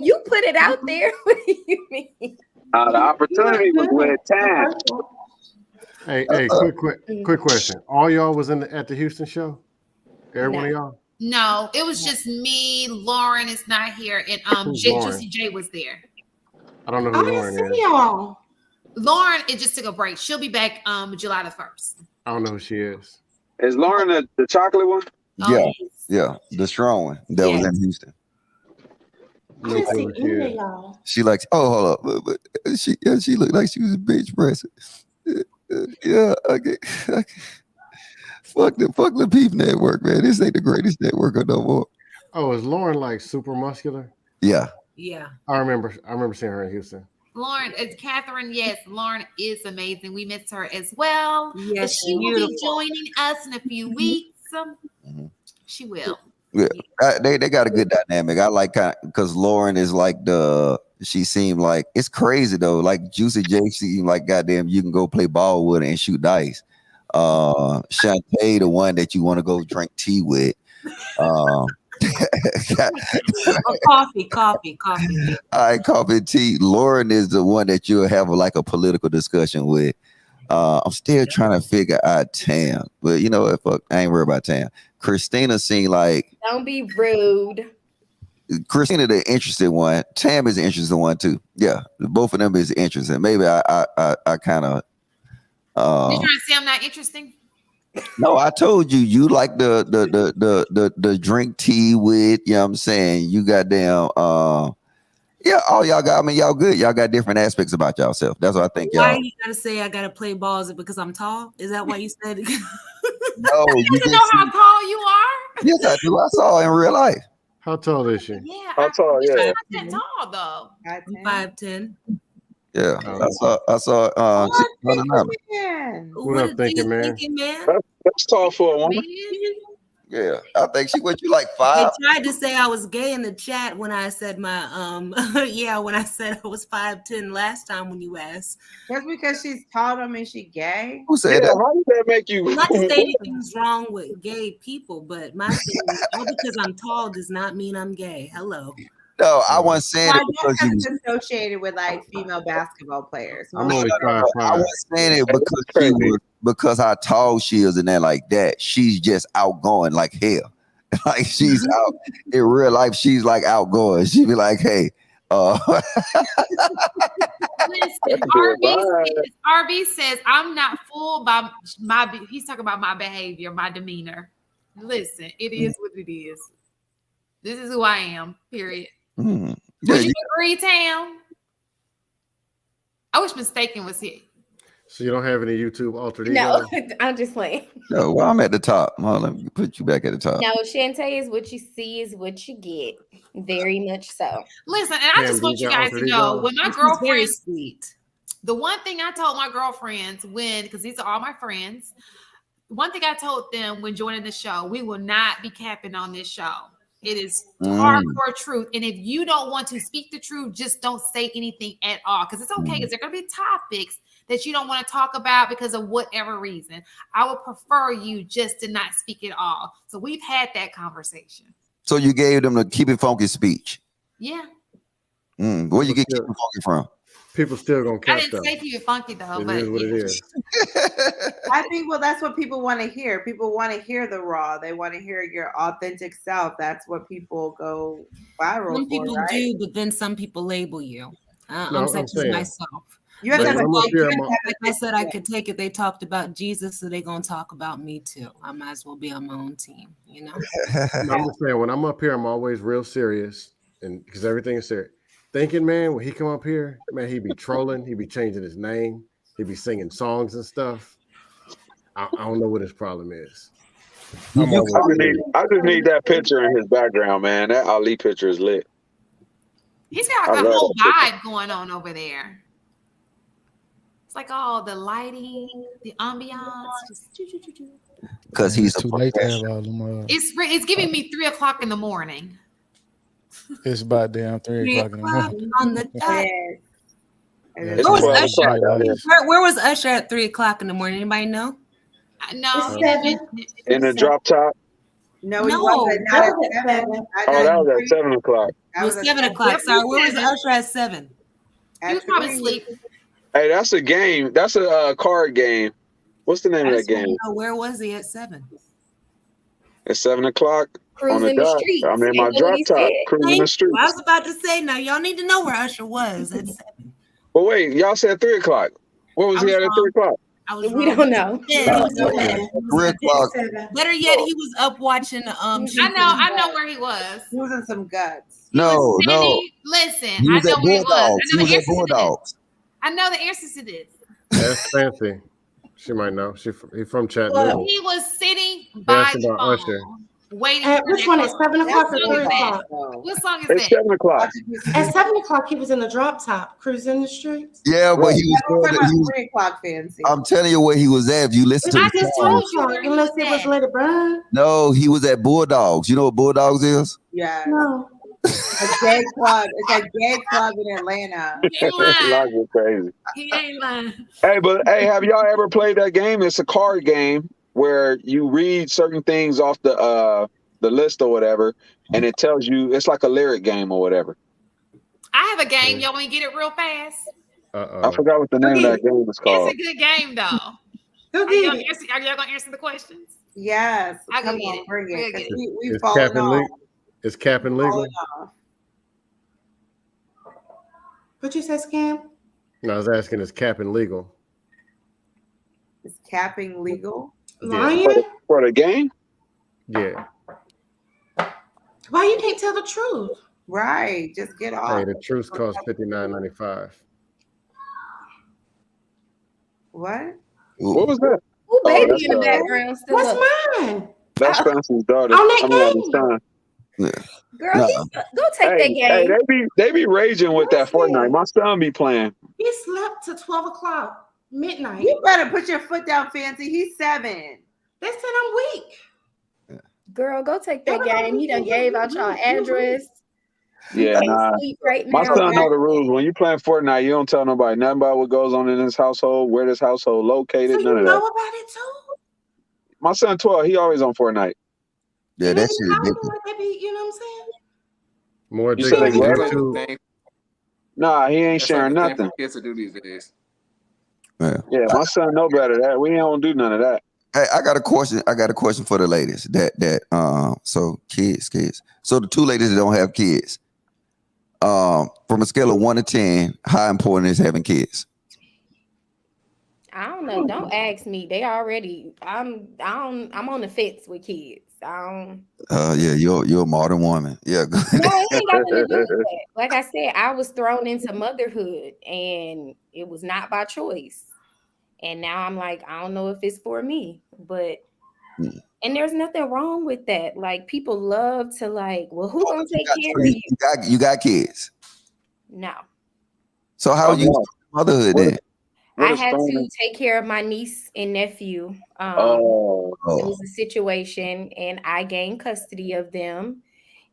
You put it out there. What do you mean? The opportunity was with Tam. Hey, quick question. All y'all was at the Houston show? Every one of y'all? No, it was just me. Lauren is not here, and Juicy J was there. I don't know who Lauren is. Y'all. Lauren, it just took a break. She'll be back July the 1st. I don't know who she is. Is Lauren the chocolate one? Yeah, the strong one that was in Houston. She likes. Oh, hold up, but she looked like she was a bench presser. Yeah, okay. Fuck the Lapeef network, man. This ain't the greatest network no more. Oh, is Lauren like super muscular? Yeah. Yeah. I remember seeing her in Houston. Lauren, it's Catherine. Yes, Lauren is amazing. We miss her as well. Yes, she will be joining us in a few weeks. She will. Yeah, they got a good dynamic. I like because Lauren is like she seemed like, it's crazy though. Like Juicy J seemed like goddamn you can go play ball with her and shoot dice. Shantae, the one that you want to go drink tea with. Coffee. All right, coffee and tea. Lauren is the one that you'll have like a political discussion with. I'm still trying to figure out Tam, but you know what? Fuck, I ain't worried about Tam. Christina seemed like. Don't be rude. Christina, the interested one. Tam is the interesting one too. Yeah, both of them is interesting. Maybe I kind of. You trying to say I'm not interesting? No, I told you like the drink tea with. You know what I'm saying? You goddamn. Yeah, all y'all got. I mean, y'all good. Y'all got different aspects about yourself. That's what I think. Why y'all. you gotta say I gotta play balls? Is it because I'm tall? Is that why you said it? No, you know how tall you are. Yes, I do. I saw in real life. How tall is she? Yeah, how tall? Yeah, not that tall though. 5'10". Yeah, I saw. What up, thinking man? That's tall for a woman. Yeah, I think she went you like They 5. tried to say I was gay in the chat when I said when I said I was 5'10" last time when you asked. Just because she's tall don't mean she gay. Who said that? How does that make you? Not to say anything's wrong with gay people, but my thing is, all because I'm tall does not mean I'm gay. Hello. No, I wasn't saying Well, it because I you guess was. it's associated with like female basketball players. I'm only 5'5". I wasn't saying it because she was, because how tall she is and that like that. She's just outgoing like hell. Like she's out in real life. She's like outgoing. She'd be like, "Hey, Listen, RB says I'm not fooled by my. He's talking about my behavior, my demeanor. Listen, it is what it is. This is who I am. Period. Yeah, Would you agree, Tam? I wish Mistaken was here. So you don't have any YouTube alter ego? No, I'm just playing. No, well, I'm at the top. Hold on, let me put you back at the top. No, Shantae is what you see is what you get. Very much so. Listen, and I just want you guys to know when my girlfriends, sweet. The one thing I told my girlfriends because these are all my friends, one thing I told them when joining the show, we will not be capping on this show. It is hardcore truth. And if you don't want to speak the truth, just don't say anything at all. Because it's okay, because there are going to be topics that you don't want to talk about because of whatever reason. I would prefer you just to not speak at all. So we've had that conversation. So you gave them the keep it funky speech. Yeah. Where you get keep it funky from? People still gonna catch I didn't say keep it funky though, it but is what it is. I think that's what people want to hear. People want to hear the raw. They want to hear your authentic self. That's what people go viral Some for, people right? do, but then some people label you. No, I'm such as saying. myself. You have to have like I said, I could take it. They talked about Jesus, so they're gonna talk about me too. I might as well be on my own team, you know. No, I'm just saying, when I'm up here, I'm always real serious, and because everything is serious. Thinking man, when he come up here, man, he be trolling, he be changing his name, he be singing songs and stuff. I don't know what his problem is. I just need that picture in his background, man. That Ali picture is lit. He's got like a whole vibe going on over there. It's like all the lighting, the ambiance. Because he's too late to have all them. It's giving me 3 o'clock in the morning. It's about damn 3 o'clock in the morning. On the dot. It's 12 o'clock. Where was Usher at 3 o'clock in the morning? Anybody know? No. In the drop top? No, he wasn't. Not at 7. Oh, that was at 7 o'clock. It was 7 o'clock. Sorry, where was Usher at 7? He was probably asleep. Hey, that's a game. That's a card game. What's the name of that game? Where was he at 7? At 7 o'clock on the Cruising the dot. streets. I'm in my drop top, cruising the streets. I was about to say, now y'all need to know where Usher was at 7. But wait, y'all said 3 o'clock. What was he at 3 o'clock? We don't know. Yeah, 3 o'clock. better yet, he was up watching. I know where he was. He was in some guts. No. Listen, He was at Bulldogs. He was at Bulldogs. I know the answers to this. That's Fancy. She might know. He from Chattanooga. He was sitting by Dancing the by phone, Usher. Waiting. Which one is 7 o'clock or 3 o'clock? What song is It's that? 7 o'clock. At 7 o'clock, he was in the drop top, cruising the streets. Yeah, but he was. 3 o'clock fancy. I'm telling you where he was at. If you listen to I the just song. told you, unless it was Let It Burn. No, he was at Bulldogs. You know what Bulldogs is? Yeah. No. A gay club. It's a gay club in Atlanta. You're crazy. He ain't lying. Hey, have y'all ever played that game? It's a card game where you read certain things off the list or whatever, and it tells you it's like a lyric game or whatever. I have a game. Y'all want to get it real fast? I forgot what the name of that game was called. It's a good game, though. Are y'all going to answer the questions? Yes. I'll Come go get on, it. bring it. 'Cause we've Is fallen capping off. legal? Is capping legal? What you say, Scam? No, I was asking, is capping legal? Is capping legal? Lying? For the game? Yeah. Why you can't tell the truth? Right. Just get off. Hey, the truth costs $59.95. What? What was that? Who baby that's, in the background still What's up? mine? That's Fancy's daughter. On that his game. son. Girl, go take that Hey, game. they be raging with that Fortnite. My son be playing. He slept to 12 o'clock, midnight. You better put your foot down, Fancy. He's 7. They said I'm weak. Girl, go take that game. He done gave out y'all address. Yeah, Can't nah. sleep right My now. son know the rules. When you playing Fortnite, you don't tell nobody nothing about what goes on in this household, where this household located, So none you of know that. about it too? My son 12, he always on Fortnite. Yeah, that shit is Like different. they be, you know what I'm saying? More You said addicted they to what? YouTube. Nah, he ain't That's sharing like the thing nothing. for kids to do these days. Yeah, my son know better than that. We don't do none of that. Hey, I got a question for the ladies. So kids. So the two ladies that don't have kids. From a scale of 1 to 10, how important is having kids? I don't know. Don't ask me. They already. I'm on the fence with kids. Yeah, you're a modern woman. Yeah. No, it ain't got nothing to do with that. Like I said, I was thrown into motherhood, and it was not by choice. And now I'm like, I don't know if it's for me, but. And there's nothing wrong with that. Like, people love to well, who gonna take care of you? You got kids. No. So how are you motherhood then? I had to take care of my niece and nephew. It was a situation, and I gained custody of them,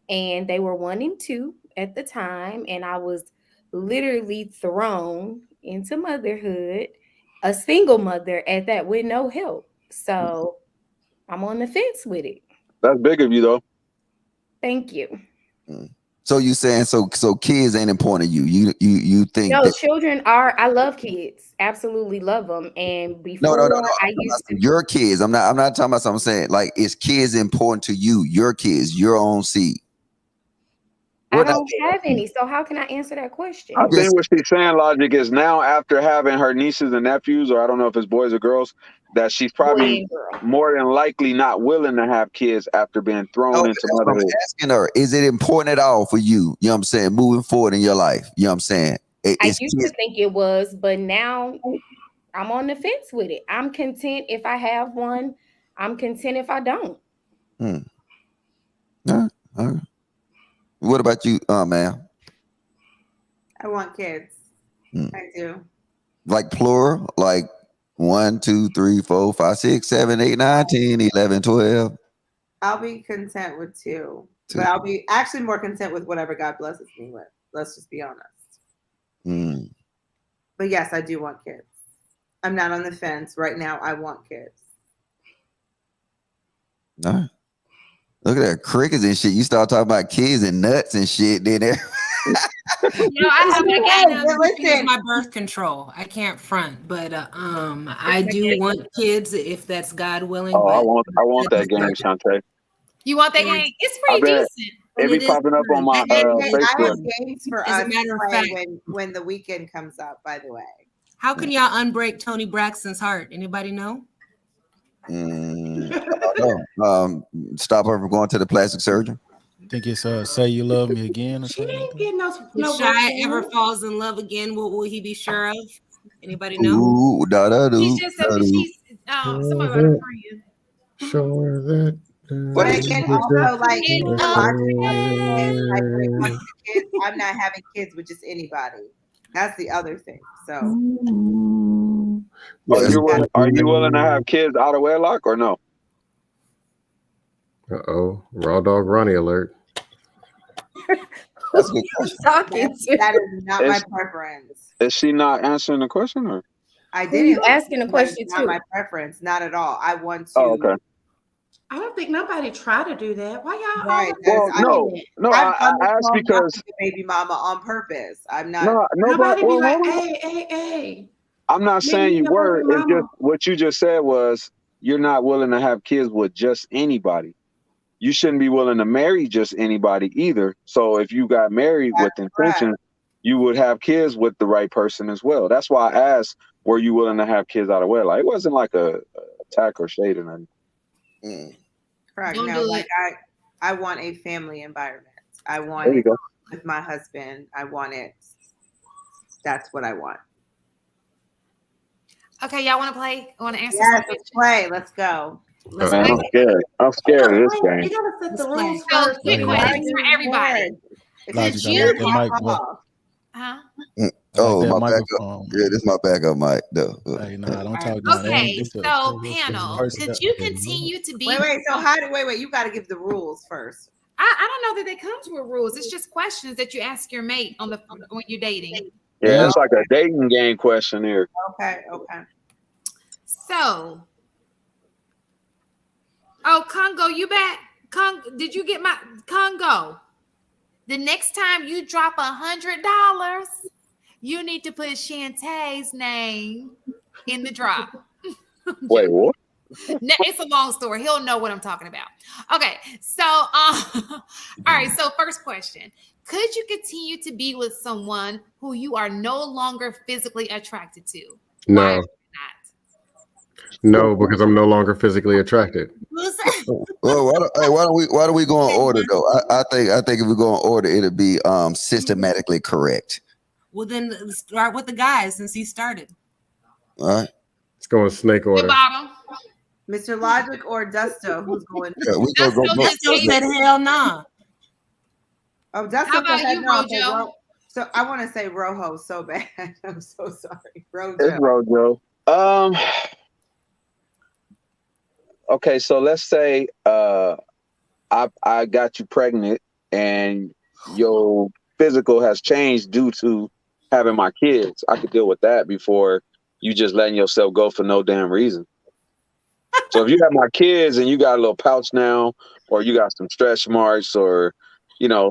and they were 1 and 2 at the time, and I was literally thrown into motherhood, a single mother at that, with no help. So I'm on the fence with it. That's big of you, though. Thank you. So you saying so kids ain't important to you? You think? No, children are. I love kids. Absolutely love them. And before No. I used to. Your kids. I'm not talking about something. I'm saying like, is kids important to you? Your kids, your own seed. I don't have any. So how can I answer that question? I think what she's saying, Logic, is now after having her nieces and nephews, or I don't know if it's boys or girls, that she's probably more than likely not willing to have kids after being thrown into motherhood. I'm asking her, is it important at all for you? You know what I'm saying? Moving forward in your life. You know what I'm saying? I used to think it was, but now I'm on the fence with it. I'm content if I have one. I'm content if I don't. What about you, ma'am? I want kids. I do. Like plural, like 1, 2, 3, 4, 5, 6, 7, 8, 9, 10, 11, 12. I'll be content with two. But I'll be actually more content with whatever God blesses me with. Let's just be honest. But yes, I do want kids. I'm not on the fence right now. I want kids. Nah. Look at that crickets and shit. You start talking about kids and nuts and shit. Then I have use my birth control. I can't front, but I do want kids if that's God willing. Oh, I want that game, Shantae. You want that game? It's pretty decent. It be popping up on my Facebook. I have games for us to play when the weekend comes up, by the way. How can y'all unbreak Tony Braxton's heart? Anybody know? Stop her from going to the plastic surgeon. Think it's Say You Love Me Again or something? She didn't get no If Shy ever falls in love again, what will he be sure of? Anybody know? Ooh, He's just somebody about a friend. Sure that. But again, also like kids, I'm not having kids with just anybody. That's the other thing. So, are you willing to have kids out of wedlock or no? Raw dog Ronnie alert. That is not my preference. Is she not answering the question, or I didn't asking a question too? Not my preference, not at all. I want to. Oh, okay. I don't think nobody tried to do that. Why y'all? Right. Well, no. I asked because the baby mama on purpose. I'm not. Nobody be like, hey. I'm not saying you were. It's just what you just said was you're not willing to have kids with just anybody. You shouldn't be willing to marry just anybody either. So if you got married with intention, you would have kids with the right person as well. That's why I asked, were you willing to have kids out of wedlock? It wasn't like a attack or shade or nothing. Correct. No, like I want a family environment. I want it with my husband. I want it. That's what I want. Okay, y'all want to play? Want to answer? Yes, let's play. Let's go. I'm scared. I'm scared of this game. You gotta set the rules So, first. quick question for everybody. Did you? Oh, my backup. Yeah, this is my backup mic, though. Hey, nah, don't talk down. Okay, so panel, could you continue to be? Wait. So how do? Wait. You got to give the rules first. I don't know that they come with rules. It's just questions that you ask your mate when you're dating. Yeah, it's like a dating game questionnaire. Okay. So, Congo, you back? Did you get my Congo? The next time you drop $100, you need to put Shantae's name in the drop. Wait, what? It's a long story. He'll know what I'm talking about. Okay, so all right. So first question: could you continue to be with someone who you are no longer physically attracted to? No. No, because I'm no longer physically attracted. Well, why don't we go in order though? I think if we go in order, it'll be systematically correct. Well, then start with the guys since he started. All right. Let's go in snake order. Mr. Logic or Dusto? Who's going? Yeah, we go. Dusto said hell nah. Oh, Dusto. How about you, Rojo? So I want to say Rojo so bad. I'm so sorry, Rojo. It's Rojo. Okay, so let's say I got you pregnant and your physical has changed due to having my kids. I could deal with that before you just letting yourself go for no damn reason. So if you have my kids and you got a little pouch now, or you got some stretch marks, or a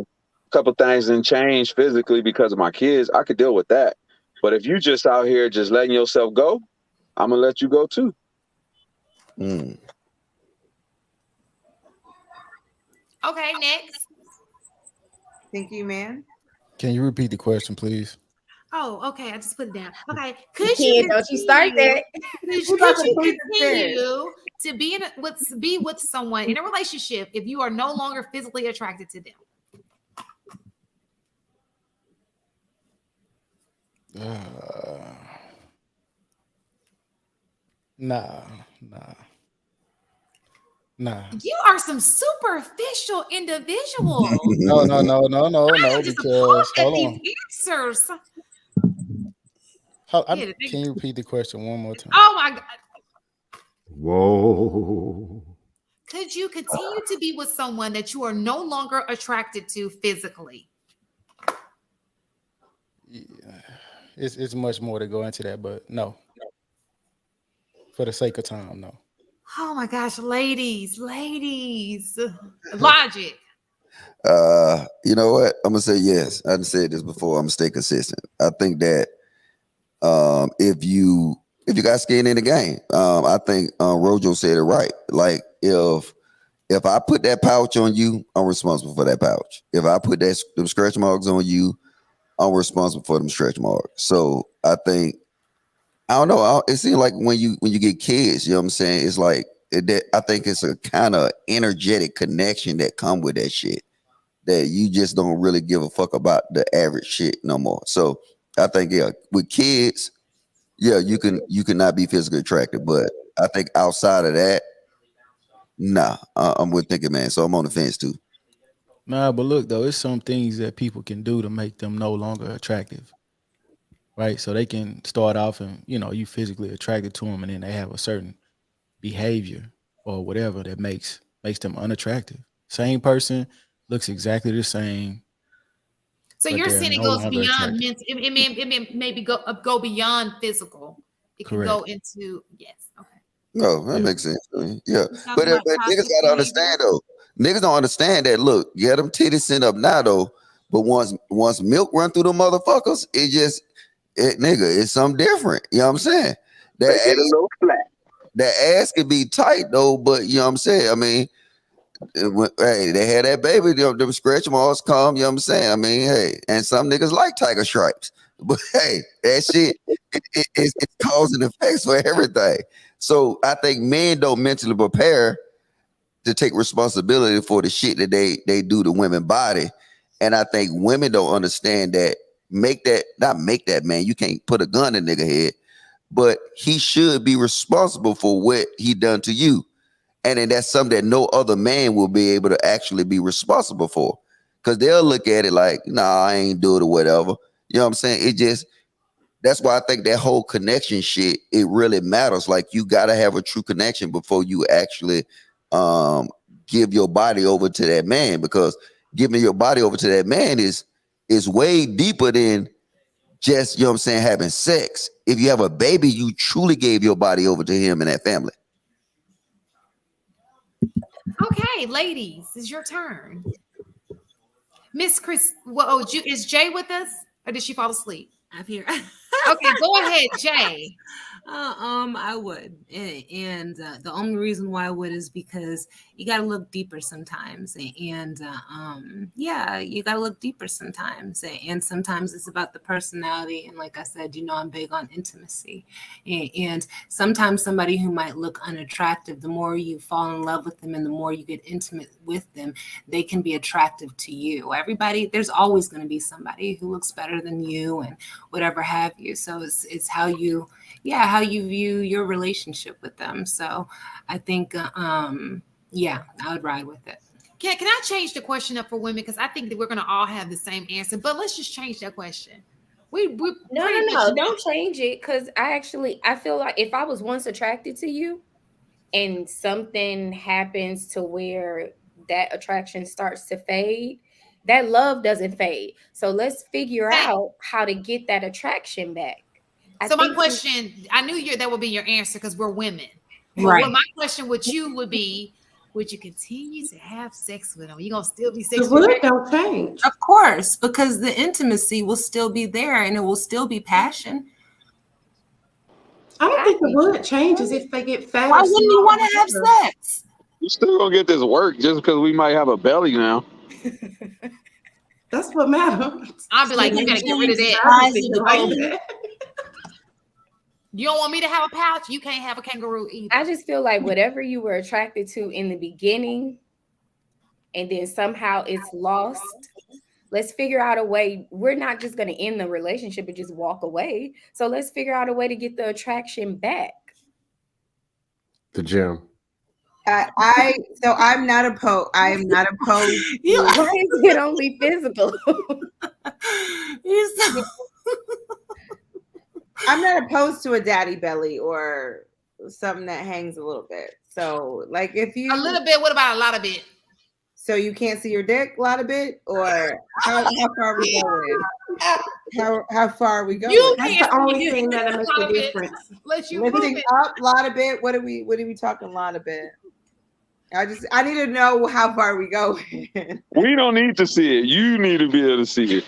couple things didn't change physically because of my kids, I could deal with that. But if you just out here just letting yourself go, I'm gonna let you go too. Okay, next. Thank you, man. Can you repeat the question, please? Oh, okay. I just put it down. Okay. Could you don't you start that? Could you continue to be with someone in a relationship if you are no longer physically attracted to them? Nah. Nah. You are some superficial individual. No, because At hold these on. answers. Can you repeat the question one more time? Oh my God. Whoa. Could you continue to be with someone that you are no longer attracted to physically? Yeah. It's much more to go into that, but no. For the sake of time, no. Oh my gosh, ladies. Logic. You know what? I'm gonna say yes. I done said this before. I'm gonna stay consistent. I think that if you got skin in the game, I think Rojo said it right. Like if I put that pouch on you, I'm responsible for that pouch. If I put them stretch marks on you, I'm responsible for them stretch marks. So I think I don't know. It seems like when you get kids, you know what I'm saying? It's like I think it's a kind of energetic connection that come with that shit that you just don't really give a fuck about the average shit no more. So I think with kids, you can not be physically attracted, but I think outside of that, nah, I'm with thinking, man. So I'm on the fence too. Nah, but look though, it's some things that people can do to make them no longer attractive. Right? So they can start off and, you physically attracted to them and then they have a certain behavior or whatever that makes them unattractive. Same person looks exactly the same. So you're saying it goes beyond mental. It may maybe go beyond physical. It could go into yes. Okay. No, that makes sense. Yeah, but niggas gotta understand though. Niggas don't understand that. Look, them titties sent up now though. But once milk run through the motherfuckers, it's something different. You know what I'm saying? They get a little flat. That ass could be tight though, but you know what I'm saying? I mean, hey, they had that baby, them stretch marks come, you know what I'm saying? I mean, hey, and some niggas like tiger stripes. But hey, that shit it's causing effects for everything. So I think men don't mentally prepare to take responsibility for the shit that they do to women's body. And I think women don't understand that not make that man. You can't put a gun in nigga head, but he should be responsible for what he done to you. And then that's something that no other man will be able to actually be responsible for. Because they'll look at it like, nah, I ain't do it or whatever. You know what I'm saying? That's why I think that whole connection shit, it really matters. Like you got to have a true connection before you actually give your body over to that man, because giving your body over to that man is way deeper than just, you know what I'm saying, having sex. If you have a baby, you truly gave your body over to him and that family. Okay, ladies, it's your turn. Miss Chris, is Jay with us or did she fall asleep? I'm here. Okay, go ahead, Jay. I would, and the only reason why I would is because you got to look deeper sometimes, and you got to look deeper sometimes, and sometimes it's about the personality, and like I said, I'm big on intimacy, and sometimes somebody who might look unattractive, the more you fall in love with them and the more you get intimate with them, they can be attractive to you. There's always going to be somebody who looks better than you and whatever have you. So it's how you view your relationship with them. So I think, I would ride with it. Can I change the question up for women? Because I think that we're going to all have the same answer, but let's just change that question. No, don't change it. Because I feel like if I was once attracted to you and something happens to where that attraction starts to fade, that love doesn't fade. So let's figure out how to get that attraction back. My question, I knew that would be your answer because we're women. Right. Well, my question with you would be, would you continue to have sex with them? You gonna still be sexual? The wood don't change. Of course, because the intimacy will still be there and it will still be passion. I don't think the wood changes if they get fat. Why wouldn't you want to have sex? You still gonna get this work just because we might have a belly now. That's what matters. I'll be like, you gotta get rid of that. You don't want me to have a pouch? You can't have a kangaroo either. I just feel like whatever you were attracted to in the beginning and then somehow it's lost, let's figure out a way. We're not just going to end the relationship and just walk away. So let's figure out a way to get the attraction back. The gym. I'm not opposed. I am not opposed. Why is it only physical? I'm not opposed to a daddy belly or something that hangs a little bit. So, like, if you a little bit, what about a lot of bit? So you can't see your dick a lot of bit, or how far are we going? How far are we going? That's the only thing that'll make the difference. Let you Lifting up a lot of bit. What are we talking a lot of bit? I need to know how far we go. We don't need to see it. You need to be able to see it.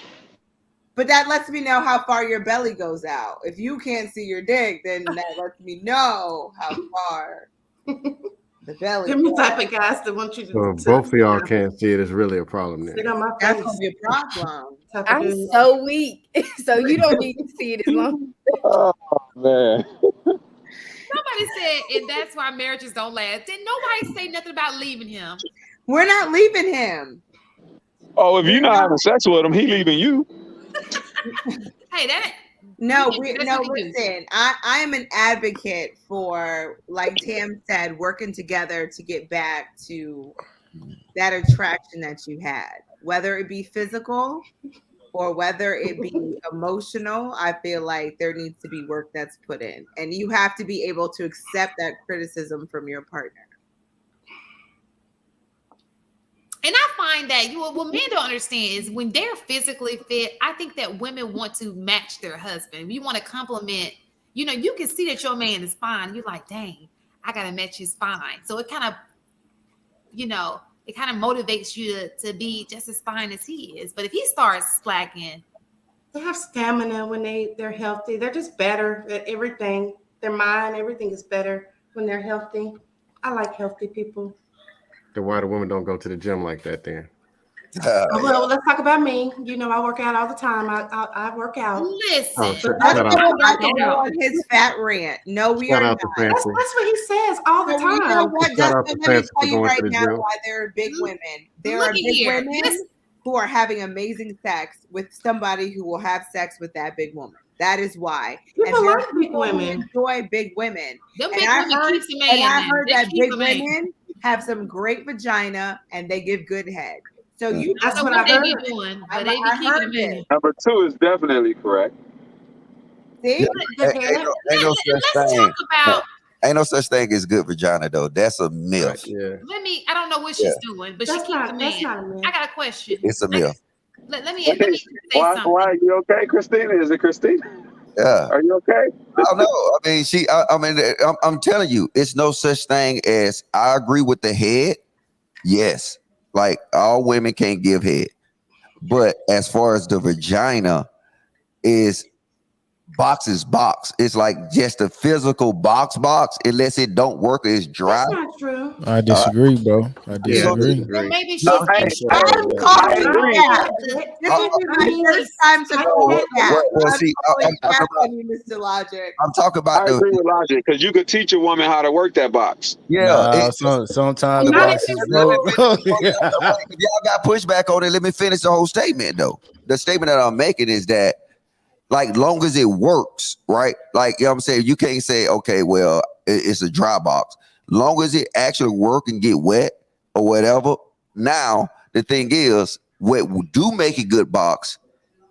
But that lets me know how far your belly goes out. If you can't see your dick, then that lets me know how far the belly. Give me type of guys that want you to. So if both of y'all can't see it, it's really a problem there. Sit on my That's face. gonna be a problem. I'm so weak, so you don't need to see it as long. Oh man. Somebody said, and that's why marriages don't last. Did nobody say nothing about leaving him? We're not leaving him. Oh, if you're not having sex with him, he leaving you. Hey, that listen. I am an advocate for, like Tam said, working together to get back to that attraction that you had, whether it be physical or whether it be emotional. I feel like there needs to be work that's put in, and you have to be able to accept that criticism from your partner. And I find that what men don't understand is when they're physically fit, I think that women want to match their husband. You want to compliment, you can see that your man is fine. You're like, dang, I got to match his fine. So it kind of, it kind of motivates you to be just as fine as he is. But if he starts slacking. They have stamina when they're healthy. They're just better at everything. Their mind, everything is better when they're healthy. I like healthy people. Then why the women don't go to the gym like that then? Well, let's talk about me. I work out all the time. I work out. Listen, his fat rant. No, we are not. That's what he says all the time. You know what, Justin, let me tell you right now why there are big women. There are big women who are having amazing sex with somebody who will have sex with that big woman. That is why. People like big women. Enjoy big women. I heard that big women have some great vagina and they give good head. So that's what I heard. They be doing, but they be keeping them in. Number 2 is definitely correct. See? Ain't no such thing as good vagina though. That's a myth. Yeah. I don't know what she's doing, but she's keeping them in. I got a question. It's a myth. Let me say something. Why are you okay, Christina? Is it Christina? Yeah. Are you okay? I don't know. I'm telling you, it's no such thing as, I agree with the head. Yes. Like all women can't give head. But as far as the vagina is box. It's like just a physical box, unless it don't work, it's dry. That's not true. I disagree, bro. I disagree. Well, maybe she's I'm calling that. This will be my first time to call that. Mr. Logic. I'm talking about I agree with Logic, because you could teach a woman how to work that box. Yeah. Sometimes the box is broke. If y'all got pushback on it, let me finish the whole statement though. The statement that I'm making is that, like, long as it works, right? Like, you know what I'm saying? You can't say, okay, well, it's a dry box. Long as it actually work and get wet or whatever. Now, the thing is, what do make a good box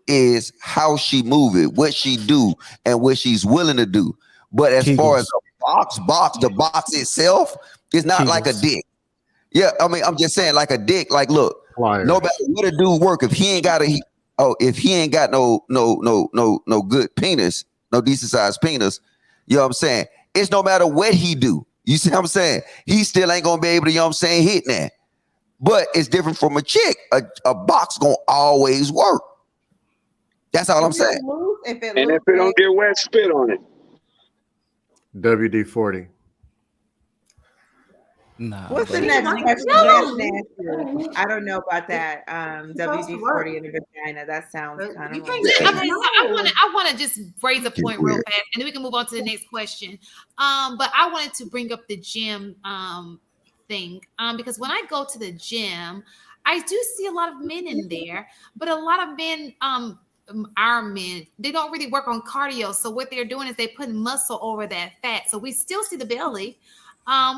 is how she move it, what she do, and what she's willing to do. But as far as a box, the box itself is not like a dick. Yeah, I mean, I'm just saying, like a dick, like, look, no matter what a dude work, if he ain't got no good penis, no decent sized penis, you know what I'm saying? It's no matter what he do. You see what I'm saying? He still ain't gonna be able to, you know what I'm saying, hit that. But it's different from a chick. A box gonna always work. That's all I'm saying. If it don't get wet, spit on it. WD-40. Nah. What's the next question? That's nasty. I don't know about that. WD-40 in the vagina. That sounds kind of. I want to just raise a point real fast, and then we can move on to the next question. But I wanted to bring up the gym thing because when I go to the gym, I do see a lot of men in there, but a lot of men, our men, they don't really work on cardio. So what they're doing is they're putting muscle over that fat. So we still see the belly.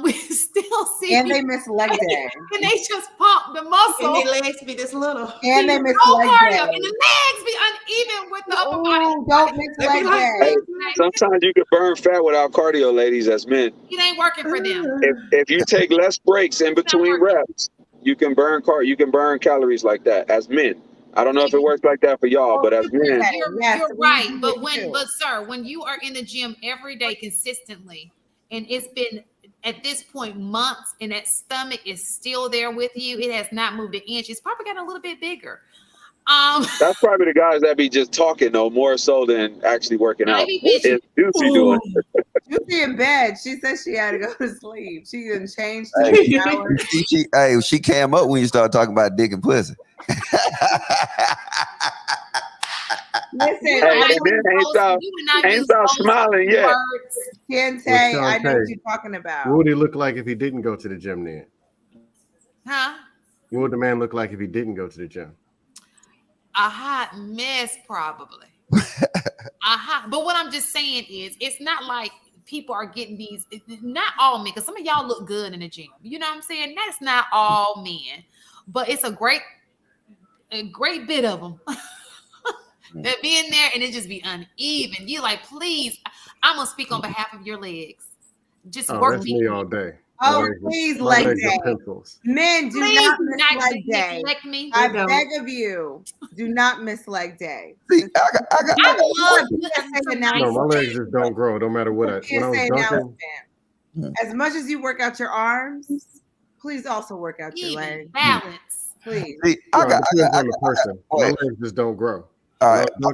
We still see, and they miss leg day, and they just pump the muscle, and their legs be this little, and they miss no leg cardio, day, and the legs be uneven with the upper body. Don't miss They leg be like, day. Hey, sometimes you can burn fat without cardio, ladies, as men. It ain't working for them. If you take less breaks in between reps, you can burn calories like that as men. I don't know if it works like that for y'all, but as men, You're right. But sir, when you are in the gym every day consistently, and it's been at this point months, and that stomach is still there with you, it has not moved an inch. It's probably gotten a little bit bigger. that's probably the guys that be just talking though, more so than actually working out. Maybe What is Juicy doing? Juicy in bed. She said she had to go to sleep. She didn't change to the shower. She came up when you started talking about dick and pussy. Listen, ain't stop smiling yet. Kente, I know what you're talking about. What would he look like if he didn't go to the gym then? Huh? What would the man look like if he didn't go to the gym? A hot mess, probably. But what I'm just saying is, it's not like people are getting these. Not all men, because some of y'all look good in the gym. You know what I'm saying? That's not all men, but it's a great bit of them that be in there, and it just be uneven. You like, please, I'm gonna speak on behalf of your legs. Just work that's me all day. Oh, please, leg day. Men, do not miss leg day. I beg of you, do not miss leg day. See, I love no, my legs just don't grow, no matter what. When I was dunking, as much as you work out your arms, please also work out your legs. Balance, please. See, I got the person. My legs just don't grow. All right, I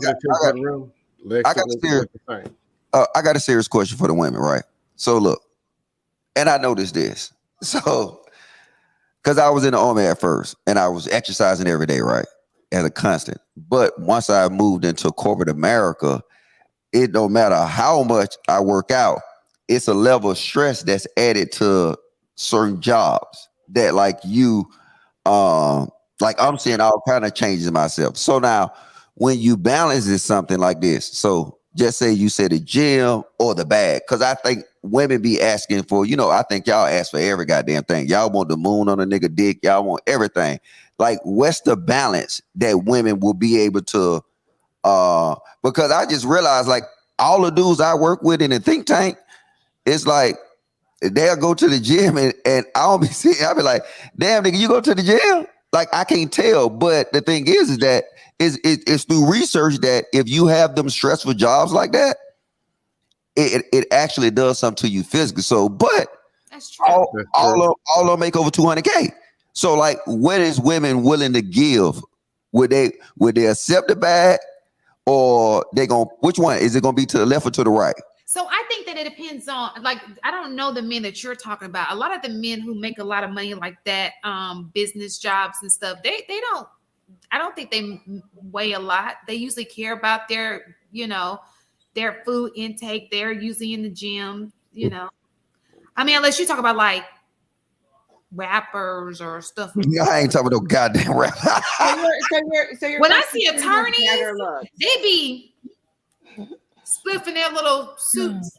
got a serious question for the women, right? So look, and I noticed this. So, because I was in the Army at first, and I was exercising every day, right, as a constant. But once I moved into corporate America, it don't matter how much I work out, it's a level of stress that's added to certain jobs that, like I'm seeing all kind of changes in myself. So now, when you balance is something like this, so just say you said the gym or the bag, because I think women be asking for, I think y'all ask for every goddamn thing. Y'all want the moon on a nigga dick. Y'all want everything. Like, what's the balance that women will be able to, because I just realized, like, all the dudes I work with in the think tank, it's like, they'll go to the gym and I don't be seeing, I'll be like, damn nigga, you go to the gym? Like, I can't tell. But the thing is that it's through research that if you have them stressful jobs like that, it actually does something to you physically. So, but that's true. All of them make over 200K. So, like, what is women willing to give? Would they accept the bag, or which one is it gonna be, to the left or to the right? So I think that it depends on, like, I don't know the men that you're talking about. A lot of the men who make a lot of money like that, business jobs and stuff, I don't think they weigh a lot. They usually care about their food intake. They're usually in the gym, I mean, unless you talk about like rappers or stuff. I ain't talking about no goddamn rap. so you're when I see attorneys, they be spliffing their little suits,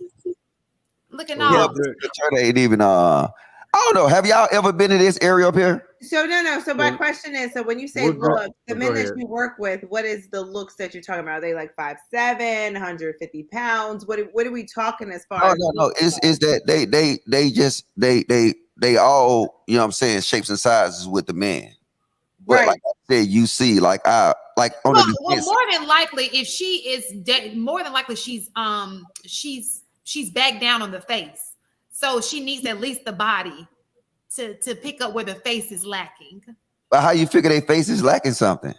looking all. Attorney ain't even. I don't know. Have y'all ever been in this area up here? So no. So my question is, so when you say look, the men that you work with, what is the looks that you're talking about? Are they like 5'7", 150 pounds? What are we talking as far? No. It's that they all, you know what I'm saying, shapes and sizes with the men. But right. Like I said, you see, like on the defense. More than likely, if she is more than likely she's back down on the face, so she needs at least the body to pick up where the face is lacking. But how you figure their face is lacking something?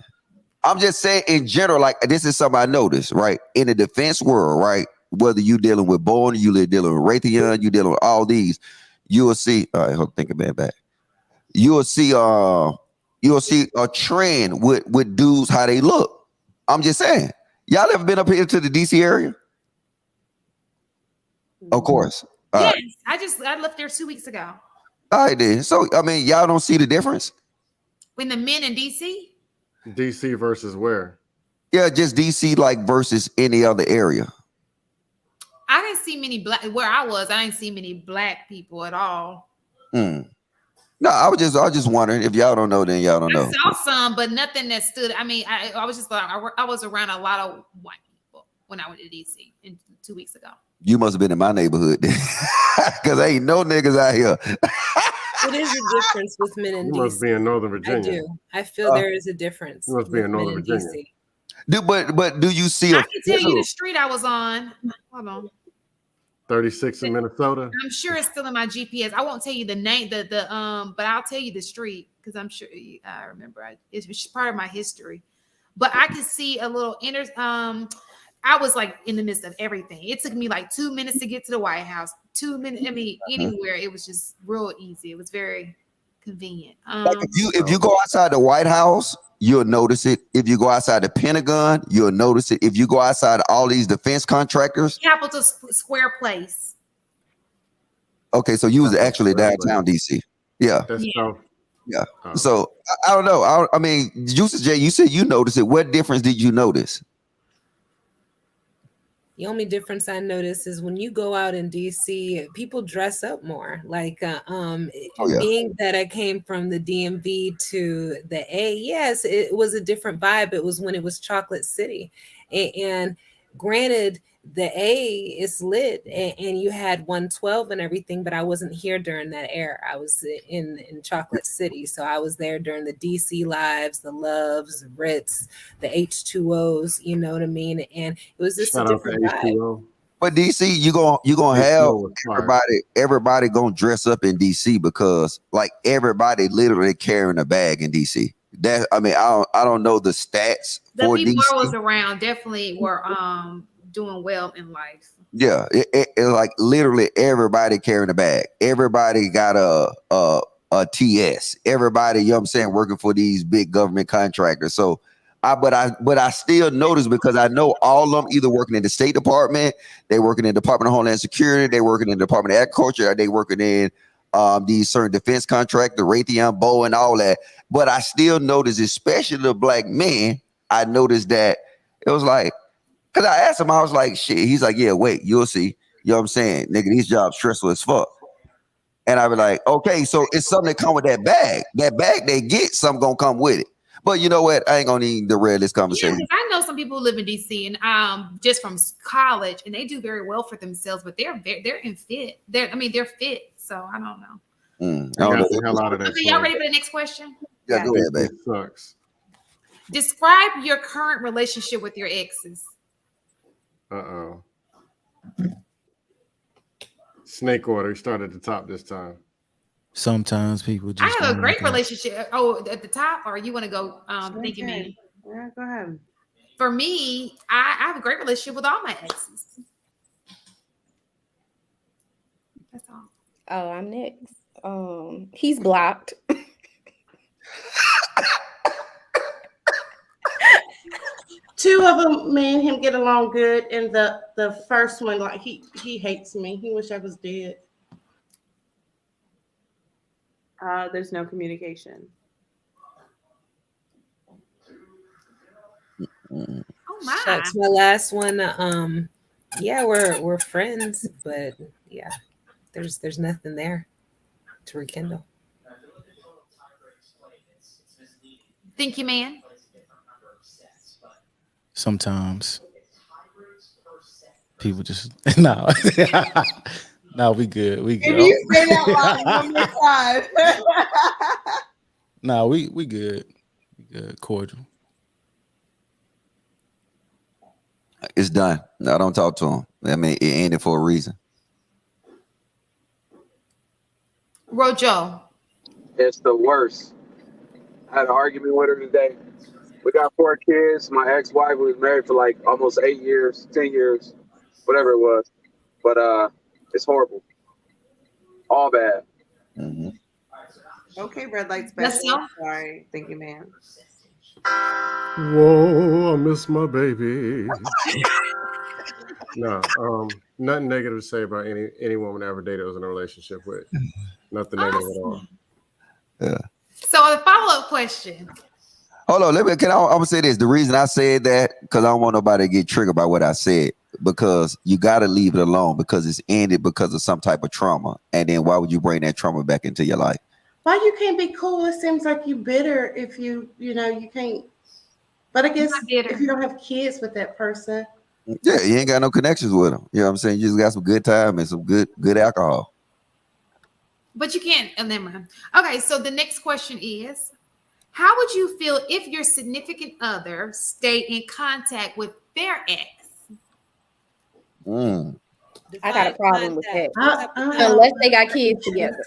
I'm just saying in general, like, this is something I noticed, right? In the defense world, right? Whether you dealing with Bourne, you dealing with Raytheon, you dealing with all these, you will see. All right, hold on, think about that. You will see a trend with dudes, how they look. I'm just saying. Y'all ever been up here to the DC area? Of course. Yes, I left there 2 weeks ago. All right, then. So, I mean, y'all don't see the difference? When the men in DC? DC versus where? Yeah, just DC, like, versus any other area. I didn't see many black where I was. I didn't see many black people at all. No, I was just wondering. If y'all don't know, then y'all don't know. I saw some, but nothing that stood. I mean, I was just like, I was around a lot of white people when I went to DC 2 weeks ago. You must have been in my neighborhood because ain't no niggas out here. It is a difference with men in DC. You must be in Northern Virginia. I do. I feel there is a difference. You must be in Northern Virginia. But do you see? I can tell you the street I was on. Hold on. 36 in Minnesota. I'm sure it's still in my GPS. I won't tell you the name, but I'll tell you the street because I'm sure I remember. It's part of my history. But I could see a little I was like in the midst of everything. It took me like 2 minutes to get to the White House. 2 minutes. I mean, anywhere. It was just real easy. It was very convenient. Like if you go outside the White House, you'll notice it. If you go outside the Pentagon, you'll notice it. If you go outside all these defense contractors, Capitol Square Place. Okay, so you was actually downtown DC. Yeah. Yeah. So I don't know. I mean, Juicy J, you said you noticed it. What difference did you notice? The only difference I notice is when you go out in DC, people dress up more. Like being that I came from the DMV to the A, yes, it was a different vibe. It was when it was Chocolate City. And granted, the A is lit and you had 112 and everything, but I wasn't here during that era. I was in Chocolate City. So I was there during the DC Lives, the Loves, the Ritz, the H2Os, you know what I mean? And it was just a different vibe. But DC, you gonna have everybody gonna dress up in DC because like everybody literally carrying a bag in DC. That I mean, I don't know the stats. The for people DC. I was around definitely were doing well in life. Yeah, it like literally everybody carrying a bag. Everybody got a TS. Everybody, you know what I'm saying, working for these big government contractors. So but I still notice because I know all of them either working in the State Department, they working in the Department of Homeland Security, they working in the Department of Agriculture, they working in these certain defense contractors, Raytheon, Bow, and all that. But I still notice, especially the black men, I noticed that it was like, because I asked him, I was like, shit. He's like, yeah, wait, you'll see. You know what I'm saying? Nigga, these jobs stressful as fuck. And I was like, okay, so it's something that come with that bag. That bag they get, something gonna come with it. But you know what? I ain't gonna need to derail this conversation. Yeah, I know some people who live in DC and just from college, and they do very well for themselves, but they're in fit. They're fit. So I don't know. I got the hell out of that. Okay, y'all ready for the next question? Yeah, go ahead, babe. Sucks. Describe your current relationship with your exes. Snake order. Start at the top this time. Sometimes people just. I have a great relationship. Oh, at the top, or you want to go? Thank you, man. Yeah, go ahead. For me, I have a great relationship with all my exes. That's all. Oh, I'm next. He's blocked. Two of them, me and him get along good, and the first one, like he hates me. He wish I was dead. There's no communication. Oh my! That's my last one. Yeah, we're friends, but yeah, there's nothing there to rekindle. Thank you, man. Sometimes people just no. No, we good. We good. If you say that line one more time. No, we good. We good. Cordial. It's done. I don't talk to him. I mean, it ended for a reason. Rojo. It's the worst. I had an argument with her today. We got 4 kids. My ex-wife was married for like almost 8 years, 10 years, whatever it was. But it's horrible. All bad. Mm-hmm. Okay, red light special. Sorry. Thank you, man. Whoa, I miss my baby. No, nothing negative to say about any woman I ever dated I was in a relationship with. Nothing negative at all. Yeah. So the follow-up question. Hold on, I'm gonna say this. The reason I said that, because I don't want nobody to get triggered by what I said, because you gotta leave it alone because it's ended because of some type of trauma. And then why would you bring that trauma back into your life? Why you can't be cool? It seems like you bitter if you can't. But I guess if you don't have kids with that person. Yeah, you ain't got no connections with them. You know what I'm saying? You just got some good time and some good alcohol. But you can't. Never mind. Okay, so the next question is, how would you feel if your significant other stayed in contact with their ex? I got a problem with that. Unless they got kids together.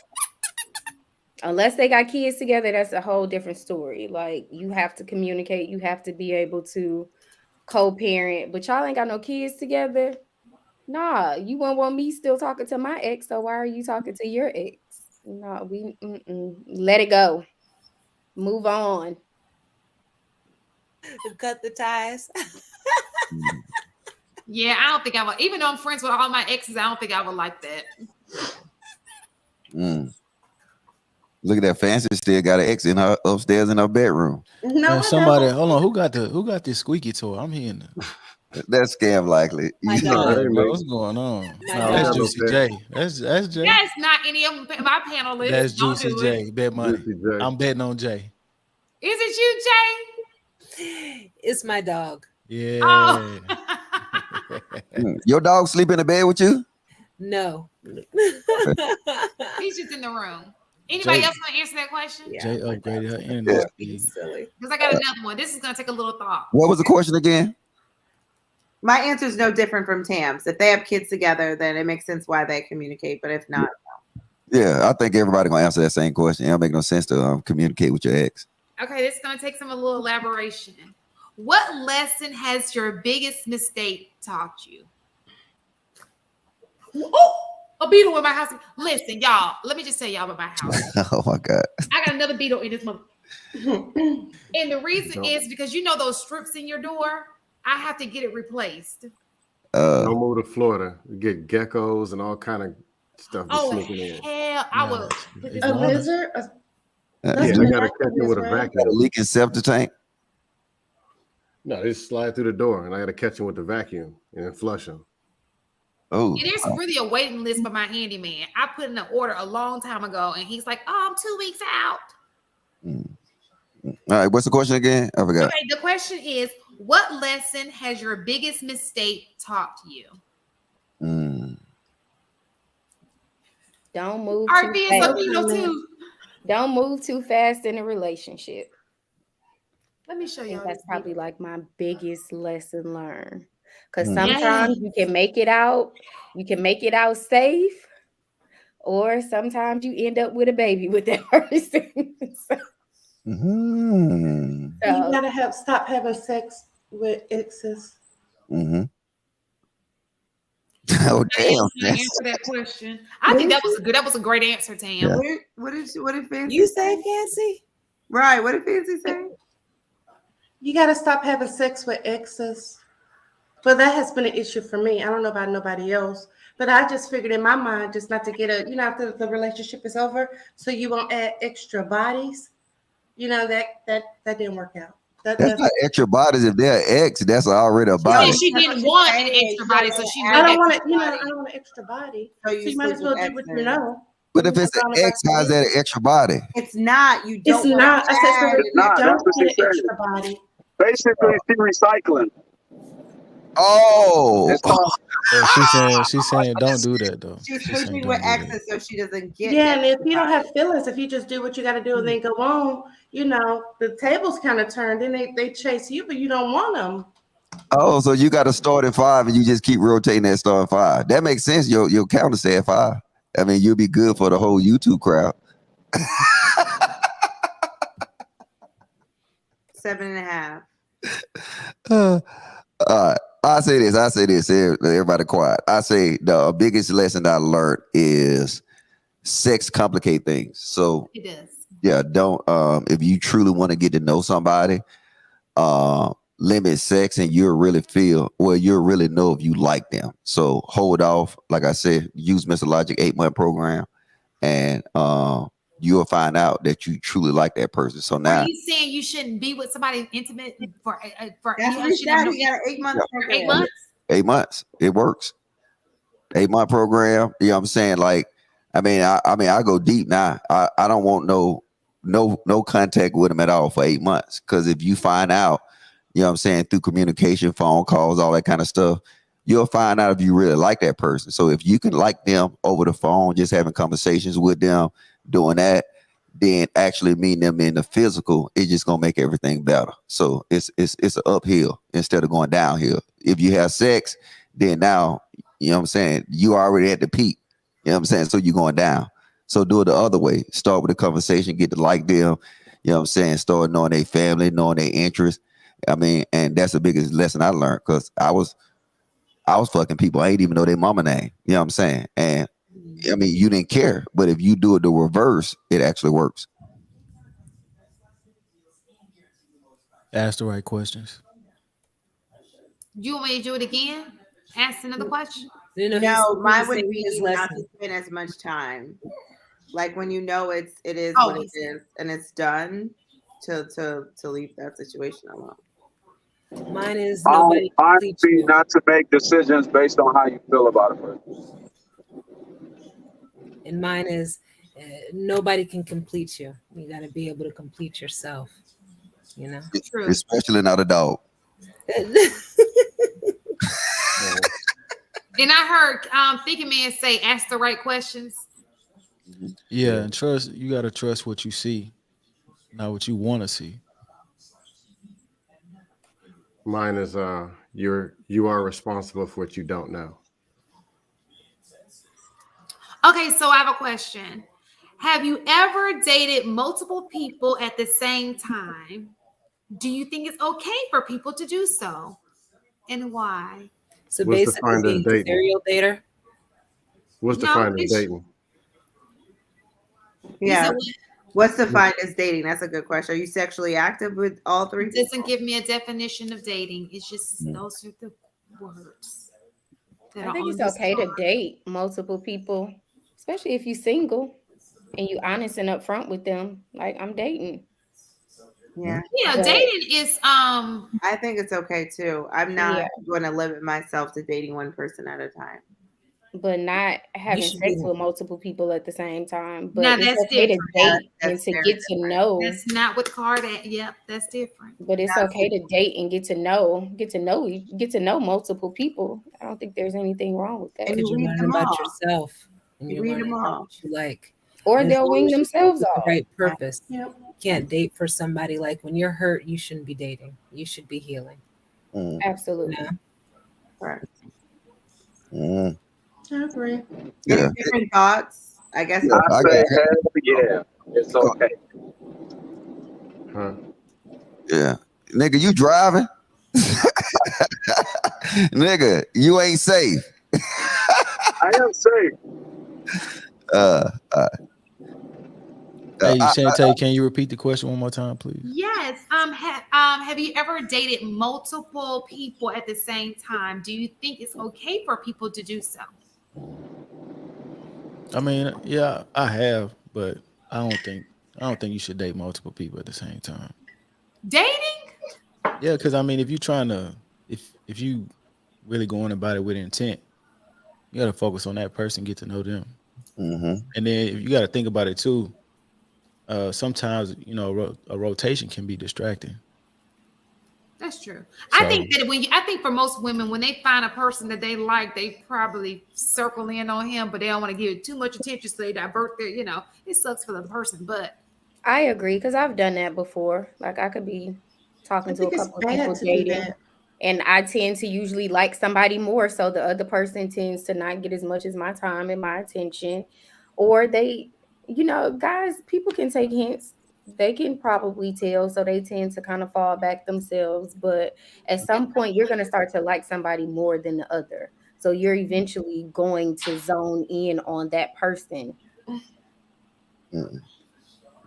Unless they got kids together, that's a whole different story. Like, you have to communicate. You have to be able to co-parent. But y'all ain't got no kids together. Nah, you won't want me still talking to my ex. So why are you talking to your ex? No, let it go. Move on. Cut the ties. Yeah, I don't think I would. Even though I'm friends with all my exes, I don't think I would like that. Look at that, Fancy still got an ex in her upstairs in her bedroom. No, somebody, hold on, who got this squeaky toy? I'm hearing That's scam likely. What's going on? No, that's Juicy J. That's J. That's not any of my panelists. That's Don't Juicy do J. it. Bet money. I'm betting on Jay. Is it you, Jay? It's my dog. Yeah. Oh. Your dog sleep in the bed with you? No. He's just in the room. Anybody else want to answer that question? Jay upgraded her internet speed. Because I got another one. This is going to take a little thought. What was the question again? My answer is no different from Tam's. If they have kids together, then it makes sense why they communicate. But if not, Yeah, I think everybody gonna answer that same question. It don't make no sense to communicate with your ex. Okay, this is going to take a little elaboration. What lesson has your biggest mistake taught you? Oh, a beetle in my house. Listen, y'all, let me just tell y'all about my house. Oh my God. I got another beetle in this month. And the reason is because you know those strips in your door? I have to get it replaced. Don't move to Florida. You get geckos and all kind of stuff sneaking in. Hell, I will. A lizard? Yeah, I gotta catch them with a vacuum. Got a leaking septic tank. No, they just slide through the door, and I gotta catch them with the vacuum and then flush them. Oh, It is really a waiting list for my handyman. I put in an order a long time ago, and he's like, "Oh, I'm 2 weeks out." All right, what's the question again? I forgot. Okay, the question is, what lesson has your biggest mistake taught you? Don't move Our too fans fast. too. Don't move too fast in a relationship. Let me show you. That's probably like my biggest lesson learned. Because sometimes you can make it out, safe, or sometimes you end up with a baby with that person. You gotta stop having sex with exes. Oh damn! Answer that question. I think that was a great answer, Tam. Yeah. What did Fancy you say, Fancy? Right. What did Fancy say? You gotta stop having sex with exes. But that has been an issue for me. I don't know about nobody else. But I just figured in my mind just not to get after the relationship is over, so you won't add extra bodies. That didn't work out. That's not extra bodies. If they're ex, that's already a body. Yeah, she didn't want an extra body, so she. I don't want it. I don't want an extra body. So you might as well do what you know. But if it's an ex, how's that an extra body? It's not. You don't. It's not. I said It's not. That's what an she extra body. Basically, she's recycling. Oh, she's saying don't do that though. She's sleeping with exes so she doesn't get. Yeah, and if you don't have feelings, if you just do what you got to do and then go on, the tables kind of turned. Then they chase you, but you don't want them. Oh, so you got to start at 5 and you just keep rotating that start at 5. That makes sense. Your counter say at 5. I mean, you'll be good for the whole YouTube crowd. 7.5. All right. I say this. Everybody quiet. I say the biggest lesson I learned is sex complicate things. So it does. Yeah, don't. If you truly want to get to know somebody, limit sex, and you'll really know if you like them. So hold off. Like I said, use Mr. Logic 8-month program, and you'll find out that you truly like that person. So now, are you saying you shouldn't be with somebody intimate for That's what he said. He got an 8 month for program. 8 months? 8 months, it works. 8-month program. You know what I'm saying? Like, I mean, I go deep now. I don't want no contact with him at all for 8 months. Because if you find out, you know what I'm saying, through communication, phone calls, all that kind of stuff, you'll find out if you really like that person. So if you can like them over the phone, just having conversations with them, doing that, then actually meeting them in the physical, it's just gonna make everything better. So it's an uphill instead of going downhill. If you have sex, then now, you know what I'm saying, you already at the peak. You know what I'm saying? So you're going down. So do it the other way. Start with a conversation, get to like them, you know what I'm saying? Start knowing their family, knowing their interests. I mean, and that's the biggest lesson I learned, because I was fucking people I ain't even know their mama name. You know what I'm saying? And I mean, you didn't care. But if you do it the reverse, it actually works. Ask the right questions. You want me to do it again? Ask another question? No, mine would be not to spend as much time. Like when you know it is what it is and it's done, to leave that situation alone. Mine is nobody. Honesty, not to make decisions based on how you feel about a person. And mine is nobody can complete you. You got to be able to complete yourself. You know, true. Especially not a dog. And I heard Thinking Man say, ask the right questions. Yeah, and trust. You got to trust what you see, not what you want to see. Mine is you are responsible for what you don't know. Okay, so I have a question. Have you ever dated multiple people at the same time? Do you think it's okay for people to do so? And why? So basically being a serial dater? What's defined as dating? Yeah. What's defined as dating? That's a good question. Are you sexually active with all three? It doesn't give me a definition of dating. It's just those are the words. I think it's okay to date multiple people, especially if you're single and you honest and upfront with them. Like, I'm dating. Yeah. Dating is I think it's okay too. I'm not going to limit myself to dating one person at a time. But not having sex with multiple people at the same time. But now, it's that's okay different. to date and to get to know. That's not what card at. Yep, that's different. But it's okay to date and get to know multiple people. I don't think there's anything wrong with that. And you learn about yourself. And you read them all. What you like. Or they'll wing themselves off. The right purpose. Yep. You can't date for somebody like when you're hurt, you shouldn't be dating. You should be healing. Absolutely. Yeah. Right. I agree. Yeah. Different thoughts. I guess. I say hell yeah. It's okay. Huh? Yeah. Nigga, you driving? Nigga, you ain't safe. I am safe. Hey, Shantae, can you repeat the question one more time, please? Yes. Have you ever dated multiple people at the same time? Do you think it's okay for people to do so? I mean, yeah, I have, but I don't think you should date multiple people at the same time. Dating? Yeah, because I mean, if you're trying to, if you really going about it with intent, you got to focus on that person, get to know them, and then if you got to think about it too. Sometimes a rotation can be distracting. That's true. So, I think that I think for most women, when they find a person that they like, they probably circle in on him, but they don't want to give it too much attention, so they divert their. It sucks for the person, but I agree because I've done that before. Like I could be talking to a couple of people dating, and I tend to usually like somebody more, so the other person tends to not get as much as my time and my attention, or they. Guys, people can take hints. They can probably tell, so they tend to kind of fall back themselves. But at some point, you're going to start to like somebody more than the other. So you're eventually going to zone in on that person.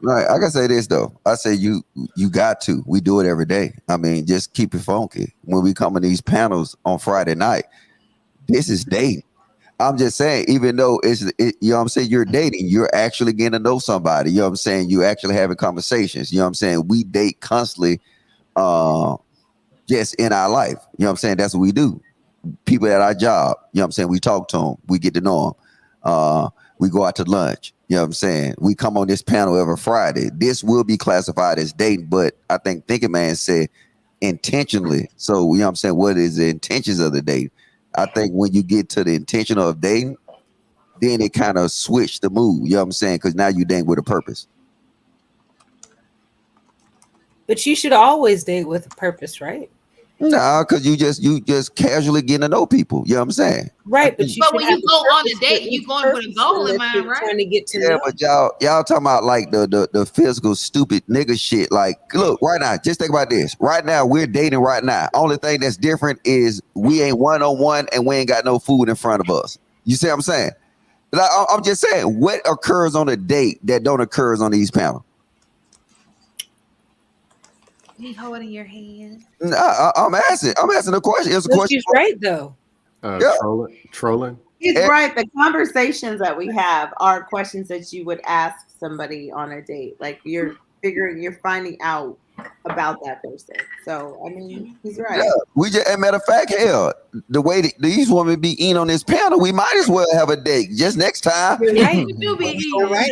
Right. I can say this though. I say you got to. We do it every day. I mean, just keep it funky. When we come in these panels on Friday night, this is dating. I'm just saying, even though you know what I'm saying, you're dating, you're actually getting to know somebody. You know what I'm saying? You actually having conversations. You know what I'm saying? We date constantly, just in our life. You know what I'm saying? That's what we do. People at our job, you know what I'm saying? We talk to them. We get to know them. We go out to lunch. You know what I'm saying? We come on this panel every Friday. This will be classified as dating, but I think Thinking Man said intentionally. So, you know what I'm saying? What is the intentions of the date? I think when you get to the intention of dating, then it kind of switched the mood. You know what I'm saying? Because now you dating with a purpose. But you should always date with a purpose, right? No, because you just casually getting to know people. You know what I'm saying? Right, but when you go on a date, you going with a goal in mind, right? Trying to get to Yeah, know. but y'all talking about like the physical stupid nigga shit. Like, look, right now, just think about this. Right now, we're dating right now. Only thing that's different is we ain't one-on-one and we ain't got no food in front of us. You see what I'm saying? Like, I'm just saying, what occurs on a date that don't occurs on these panels? Me holding your hand. Nah, I'm asking a question. It's a question. She's right though. Yeah. Trolling. He's right. The conversations that we have are questions that you would ask somebody on a date. Like you're finding out about that person. So I mean, he's right. Yeah, we just, as a matter of fact, hell, the way that these women be eating on this panel, we might as well have a date just next time. We do be eating. Right.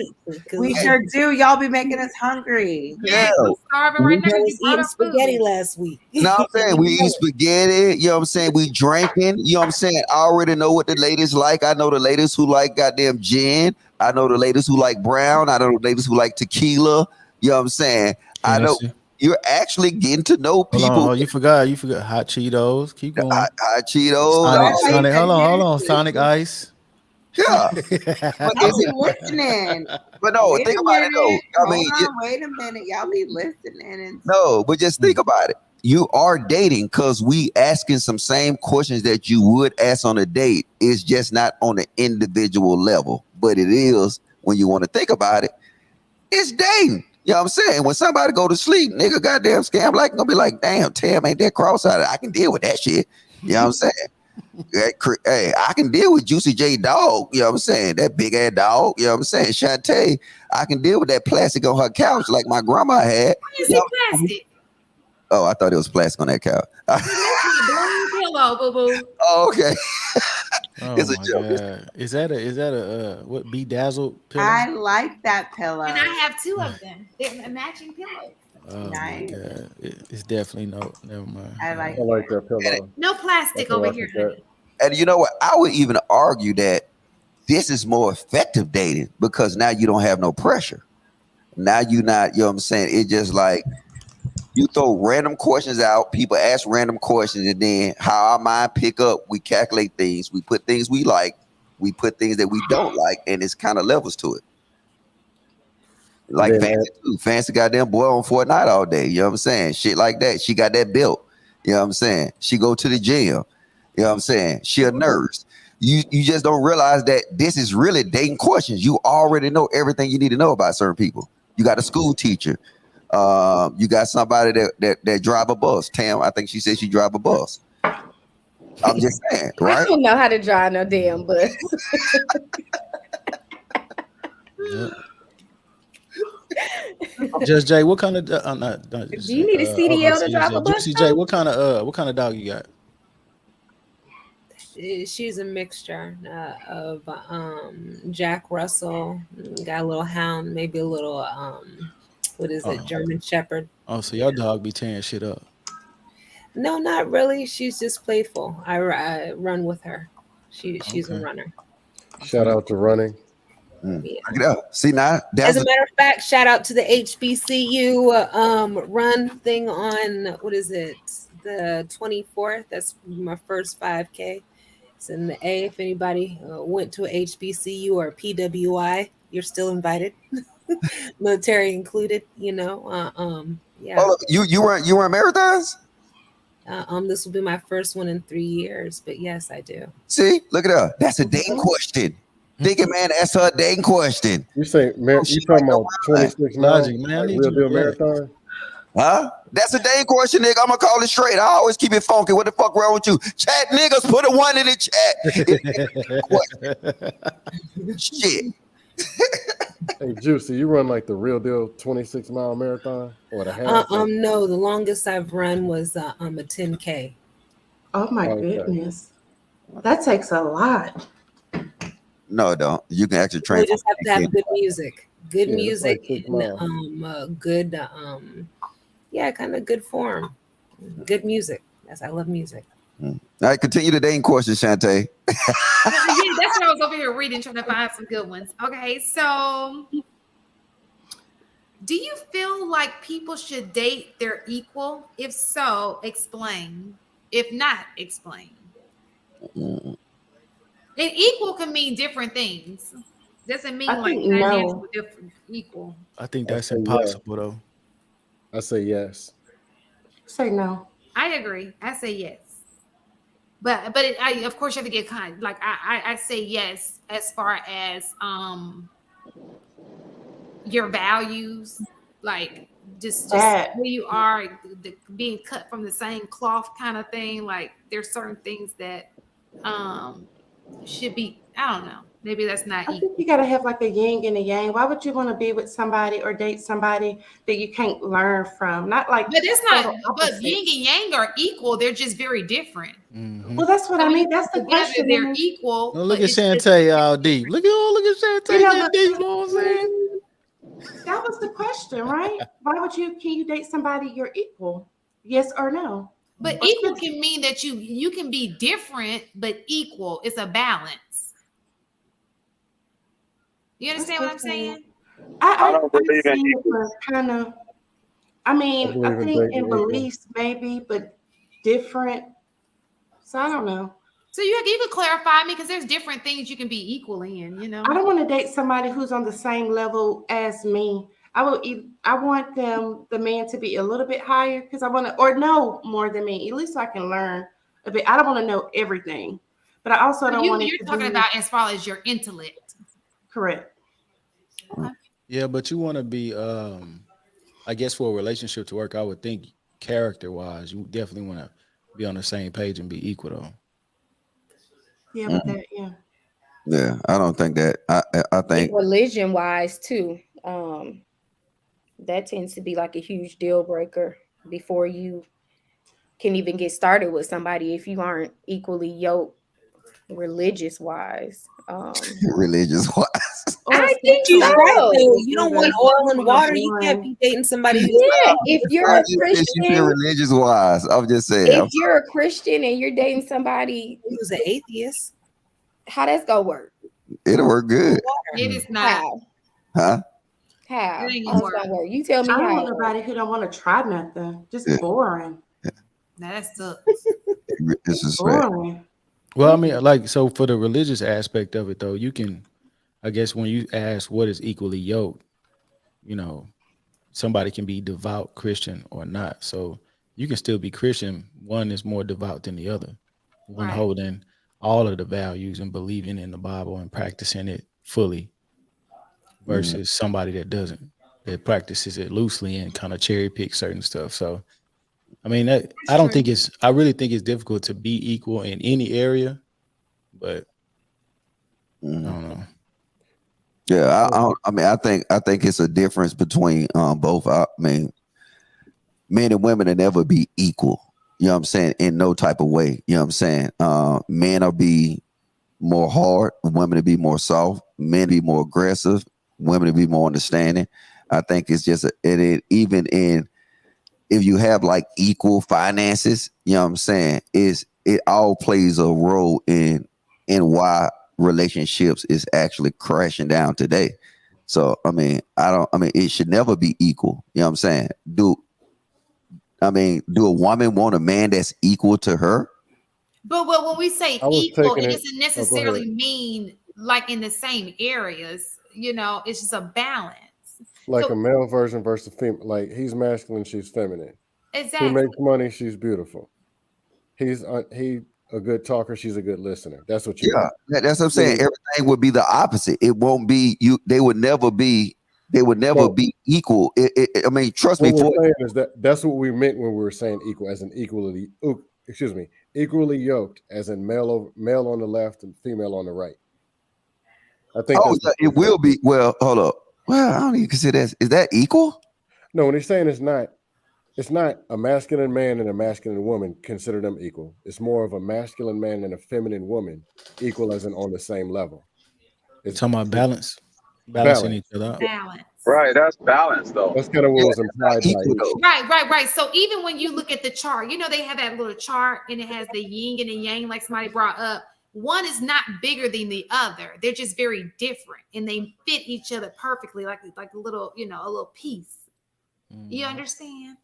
We sure do. Y'all be making us hungry. Yeah. Starving right now. was eating spaghetti last week. No, I'm saying we eat spaghetti. You know what I'm saying? We drinking. You know what I'm saying? I already know what the ladies like. I know the ladies who like goddamn gin. I know the ladies who like brown. I know the ladies who like tequila. You know what I'm saying? I know. You're actually getting to know people. Hold on, you forgot hot Cheetos. Keep going. Hot Cheetos. Sonic, hold on. Sonic Ice. Yeah. But y'all be listening. But no, Wait think a about it though. minute. I mean, Wait a minute. Y'all be listening. And no, but just think about it. You are dating because we asking some same questions that you would ask on a date. It's just not on an individual level, but it is when you want to think about it. It's dating. You know what I'm saying? When somebody go to sleep, nigga, goddamn scam, like gonna be like, damn, Tam ain't that cross-eyed. I can deal with that shit. You know what I'm saying? Hey, I can deal with Juicy J Dog. You know what I'm saying? That big ass dog. You know what I'm saying? Shantae, I can deal with that plastic on her couch like my grandma had. Why is it plastic? Oh, I thought it was plastic on that couch. Pillow, boo boo. Oh, okay. Oh It's a my joke. God. Is that a what bedazzled pillow? I like that pillow. And I have two of them. They're matching pillows. Oh Nice. my God. It's definitely never mind. I like that pillow. No plastic over here, honey. And you know what? I would even argue that this is more effective dating because now you don't have no pressure. Now you not, you know what I'm saying? It's just like you throw random questions out, people ask random questions, and then how our mind pick up, we calculate things, we put things we like, we put things that we don't like, and it's kind of levels to it. Like Fancy too. Fancy goddamn boy on Fortnite all day. You know what I'm saying? Shit like that. She got that built. You know what I'm saying? She go to the gym. You know what I'm saying? She a nurse. You just don't realize that this is really dating questions. You already know everything you need to know about certain people. You got a school teacher. You got somebody that drive a bus. Tam, I think she said she drive a bus. I'm just saying, right? I don't know how to drive no damn bus. Just Jay, what kind of Do you need a CDL to drive a bus? Juicy J, what kind of dog you got? She's a mixture of Jack Russell, got a little hound, maybe a little what is it, German Shepherd. Oh, so your dog be tearing shit up. No, not really. She's just playful. I run with her. She's a runner. Shout out to running. Yeah. See now, as a matter of fact, shout out to the HBCU run thing on what is it, the 24th. That's my first 5K. It's in the A. If anybody went to a HBCU or PWI, you're still invited. Military included. You know. Yeah. Oh, you were marathons? This will be my first one in 3 years, but yes, I do. See, look at her. That's a dating question. Thinking, man, that's her dating question. You say, man, you talking about 26 miles, man? like real deal marathon? Huh? That's a dang question, nigga. I'm gonna call it straight. I always keep it funky. What the fuck wrong with you? Chat niggas, put a 1 in the chat. Shit. Hey, Juicy, you run like the real deal 26-mile marathon or the half? No, the longest I've run was a 10K. Oh my goodness, that takes a lot. No, it don't. You can actually train. You just have to have good music, good Yeah, music, like and good, kind of good form, good music. Yes, I love music. All right, continue the dating question, Shantae. Yeah, that's what I was over here reading, trying to find some good ones. Okay, so do you feel like people should date their equal? If so, explain. If not, explain. And equal can mean different things. Doesn't mean like financial different equal. I think that's impossible though. I say yes. Say no. I agree. I say yes. But of course you have to get kind. Like I say yes as far as your values, like just who you are, being cut from the same cloth kind of thing. Like there's certain things that should be, I don't know, maybe that's not I equal. think you got to have like a yin and a yang. Why would you want to be with somebody or date somebody that you can't learn from? Not like, but it's not, but yin and yang are equal. They're just very different. Mm-hmm. Well, that's what I mean. That's the question. They're equal. Oh, look at Shantae all deep. Look at Shantae deep. You know what I'm saying? That was the question, right? Why would can you date somebody you're equal? Yes or no? But equal can mean that you can be different, but equal. It's a balance. You understand what I'm saying? I don't believe in equal. Kind of. I mean, I think in beliefs maybe, but different. So I don't know. So you could clarify me because there's different things you can be equal in. You know, I don't want to date somebody who's on the same level as me. I want the man to be a little bit higher because I want to, or know more than me, at least so I can learn a bit. I don't want to know everything, but I also don't want. You're talking about as far as your intellect. Correct. Okay. Yeah, but you want to be, I guess, for a relationship to work, I would think character-wise, you definitely want to be on the same page and be equal, though. Yeah, but that, yeah. Yeah, I don't think that. I think religion-wise too. That tends to be like a huge deal breaker before you can even get started with somebody if you aren't equally yoked religious-wise. Religious-wise. I think She's so. right, though. You don't want oil and water. You can't be dating somebody who's if you're a Christian, religious-wise, I'm just saying. If you're a Christian and you're dating somebody who's an atheist, how that's gonna work? It'll work good. It is not. Huh? How? It ain't How's gonna that work? You tell me I don't how. want nobody who don't want to try nothing. Just boring. Now that sucks. This is boring. Well, I mean, like, so for the religious aspect of it, though, you can, I guess, when you ask what is equally yoked, you know, somebody can be devout Christian or not. So you can still be Christian. One is more devout than the other. One holding all of the values and believing in the Bible and practicing it fully versus somebody that doesn't, that practices it loosely and kind of cherry pick certain stuff. So, I mean, I really think it's difficult to be equal in any area, but I don't know. Yeah, I think it's a difference between both. I mean, men and women will never be equal. You know what I'm saying? In no type of way. You know what I'm saying? Men will be more hard, women will be more soft, men be more aggressive, women will be more understanding. I think it's just even in if you have like equal finances, you know what I'm saying? It all plays a role in why relationships is actually crashing down today. So I mean, it should never be equal. You know what I'm saying? Do a woman want a man that's equal to her? But when we say equal, it doesn't necessarily mean like in the same areas. You know, it's just a balance. Like a male version versus female. Like he's masculine, she's feminine. Exactly. He makes money, she's beautiful. He a good talker, she's a good listener. That's what you want. That's what I'm saying. Everything would be the opposite. It won't be you. They would never be they would never be equal. I mean, trust me. What we're saying is that's what we meant when we were saying equal, as in equally yoked, as in male on the left and female on the right. I think. Oh yeah, it will be. Well, hold up. Well, I don't even consider that. Is that equal? No, when they're saying it's not a masculine man and a masculine woman, consider them equal. It's more of a masculine man and a feminine woman, equal as in on the same level. It's talking about balancing each other out. Balance. Right, that's balance though. That's kind of what was implied by Right. So even when you look at the chart, they have that little chart and it has the yin and the yang, like somebody brought up. One is not bigger than the other. They're just very different and they fit each other perfectly, like a little, a little piece. You understand?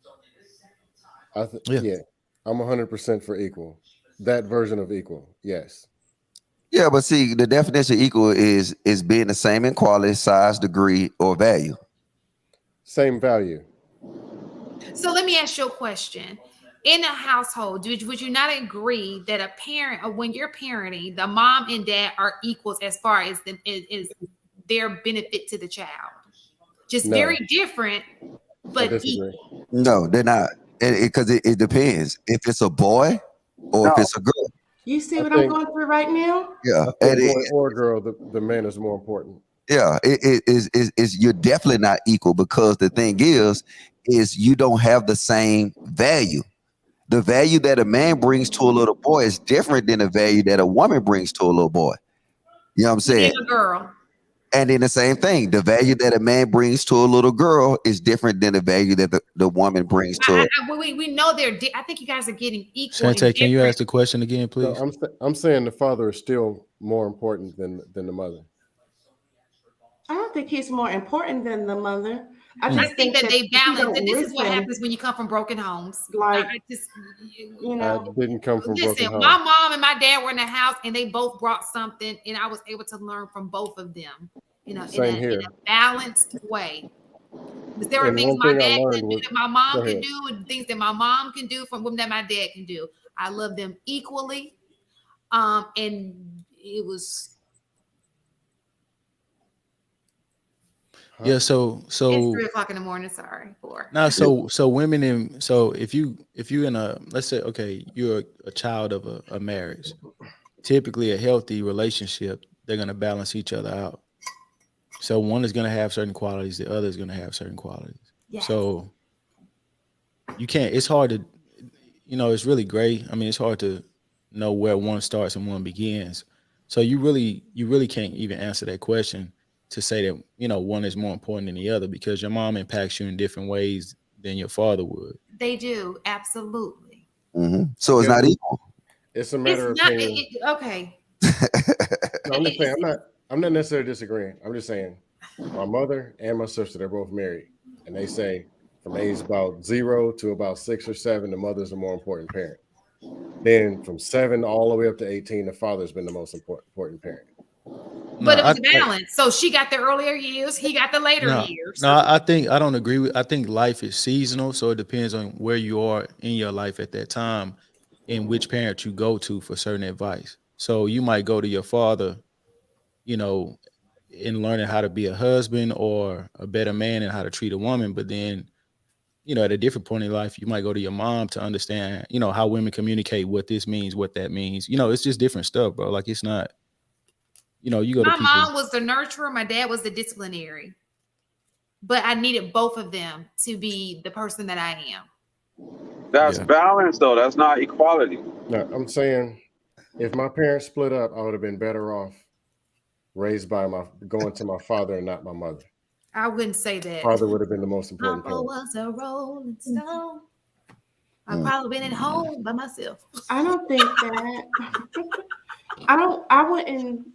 Yeah, I'm 100% for equal. That version of equal, yes. Yeah, but see, the definition of equal is being the same in quality, size, degree, or value. Same value. So let me ask you a question. In a household, would you not agree that a parent, or when you're parenting, the mom and dad are equals as far as their benefit to the child? Just very different, but equal. No, they're not. Because it depends. If it's a boy or if it's a girl. You see what I'm going through right now? Yeah. Boy or girl, the man is more important. Yeah, it is you're definitely not equal, because the thing is you don't have the same value. The value that a man brings to a little boy is different than the value that a woman brings to a little boy. You know what I'm saying? And a girl. And then the same thing, the value that a man brings to a little girl is different than the value that the woman brings to it. We know I think you guys are getting equal. Shante, can you ask the question again, please? No, I'm saying the father is still more important than the mother. I don't think he's more important than the mother. I just think that they balance, and this is what happens when you come from broken homes. I didn't come from broken homes. My mom and my dad were in the house, and they both brought something, and I was able to learn from both of them. In a balanced way. Because there were things my dad can do that my mom can do, and things that my mom can do from that my dad can do. I love them equally, and it was. Yeah, so it's 3:00 in the morning. Sorry, 4. Now, so women if you in a, let's say, okay, you're a child of a marriage, typically a healthy relationship, they're gonna balance each other out. So one is gonna have certain qualities, the other is gonna have certain qualities. Yes. So you can't. It's hard to, it's really gray. I mean, it's hard to know where one starts and one begins. So you really can't even answer that question to say that, one is more important than the other, because your mom impacts you in different ways than your father would. They do, absolutely. Mm-hmm. So it's not equal. It's a matter of opinion. Okay. No, I'm just saying, I'm not necessarily disagreeing. I'm just saying my mother and my sister, they're both married. And they say from age about 0 to about 6 or 7, the mother's a more important parent. Then from 7 all the way up to 18, the father's been the most important parent. But it was a balance. So she got the earlier years, he got the later years. No, I don't agree with. I think life is seasonal, so it depends on where you are in your life at that time and which parent you go to for certain advice. So you might go to your father, in learning how to be a husband or a better man and how to treat a woman. But then, at a different point in life, you might go to your mom to understand, how women communicate, what this means, what that means. It's just different stuff, bro. Like, it's not. You go to my mom was the nurturer, my dad was the disciplinary, but I needed both of them to be the person that I am. That's balance, though. That's not equality. No, I'm saying if my parents split up, I would have been better off raised by going to my father and not my mother. I wouldn't say that. Father would have been the most important Mama parent. was a rolling stone. I've probably been at home by myself. I don't think that. I wouldn't.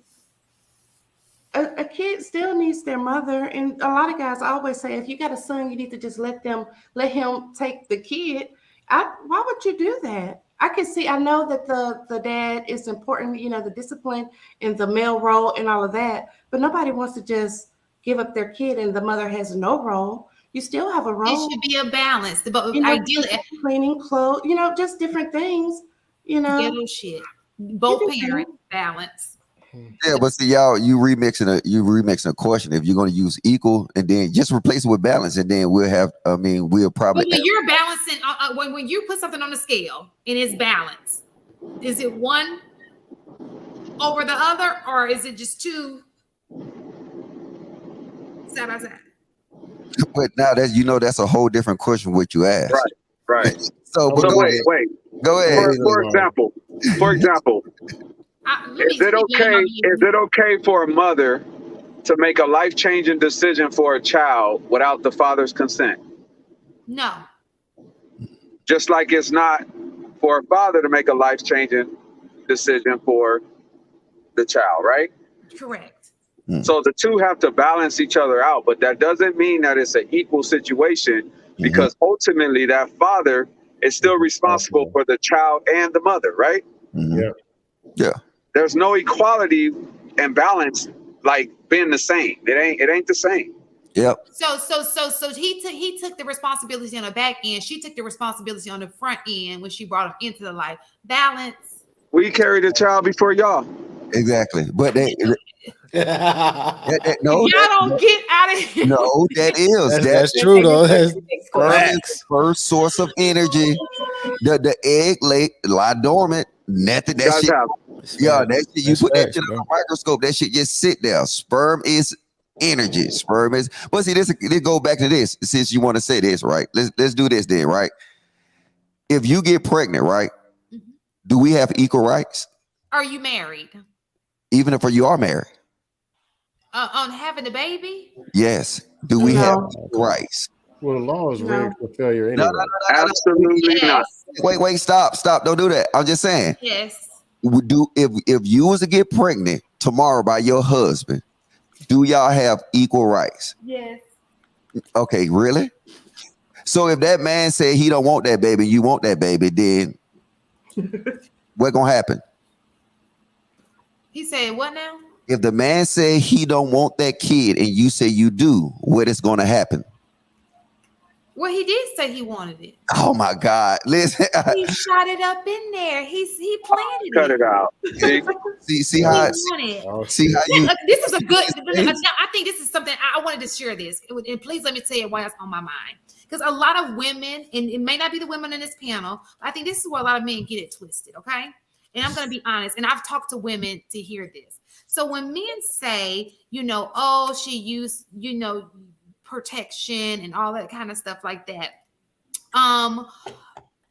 A kid still needs their mother, and a lot of guys always say, if you got a son, you need to just let him take the kid. Why would you do that? I know that the dad is important, the discipline and the male role and all of that, but nobody wants to just give up their kid and the mother has no role. You still have a role. It should be a balance. But ideally, cleaning clothes, just different things, Ghetto shit. Both parents balance. Yeah, but see, y'all, you remixing a question. If you're going to use equal, and then just replace it with balance, and then we'll have. I mean, we'll probably. But when you're balancing, when you put something on the scale and it's balanced, is it one over the other, or is it just two side by side? But now that that's a whole different question. What you asked, right? So, So wait. Go ahead. For example, is it okay for a mother to make a life-changing decision for a child without the father's consent? No. Just like it's not for a father to make a life-changing decision for the child, right? Correct. So the two have to balance each other out, but that doesn't mean that it's an equal situation, because ultimately that father is still responsible for the child and the mother, right? Yeah. There's no equality and balance like being the same. It ain't the same. Yep. So he took the responsibility on the back end. She took the responsibility on the front end when she brought him into the life. Balance. We carried the child before y'all. Exactly, but no, y'all don't get out of here. No, that's true though. That's first source of energy. The egg lie dormant. Nothing. That shit. That shit. You put that shit on a microscope. That shit just sit there. Sperm is energy. Sperm is. But see, this go back to this. Since you want to say this, right? Let's do this then, right? If you get pregnant, right? Do we have equal rights? Are you married? Even if you are married. On having a baby? Yes. Do we have rights? Well, the law is rigged for failure anyway. No, absolutely not. Wait, stop. Don't do that. I'm just saying. Yes. If you was to get pregnant tomorrow by your husband, do y'all have equal rights? Yes. Okay, really? So if that man said he don't want that baby, you want that baby, then what gonna happen? He said what now? If the man said he don't want that kid and you say you do, what is gonna happen? Well, he did say he wanted it. Oh my God! Listen, he shot it up in there. He planted Cut it out. See how you. This is a good. I think this is something I wanted to share this, and please let me tell you why it's on my mind. Because a lot of women, and it may not be the women in this panel, but I think this is where a lot of men get it twisted. Okay, and I'm going to be honest, and I've talked to women to hear this. So when men say, oh, she used, protection and all that kind of stuff like that.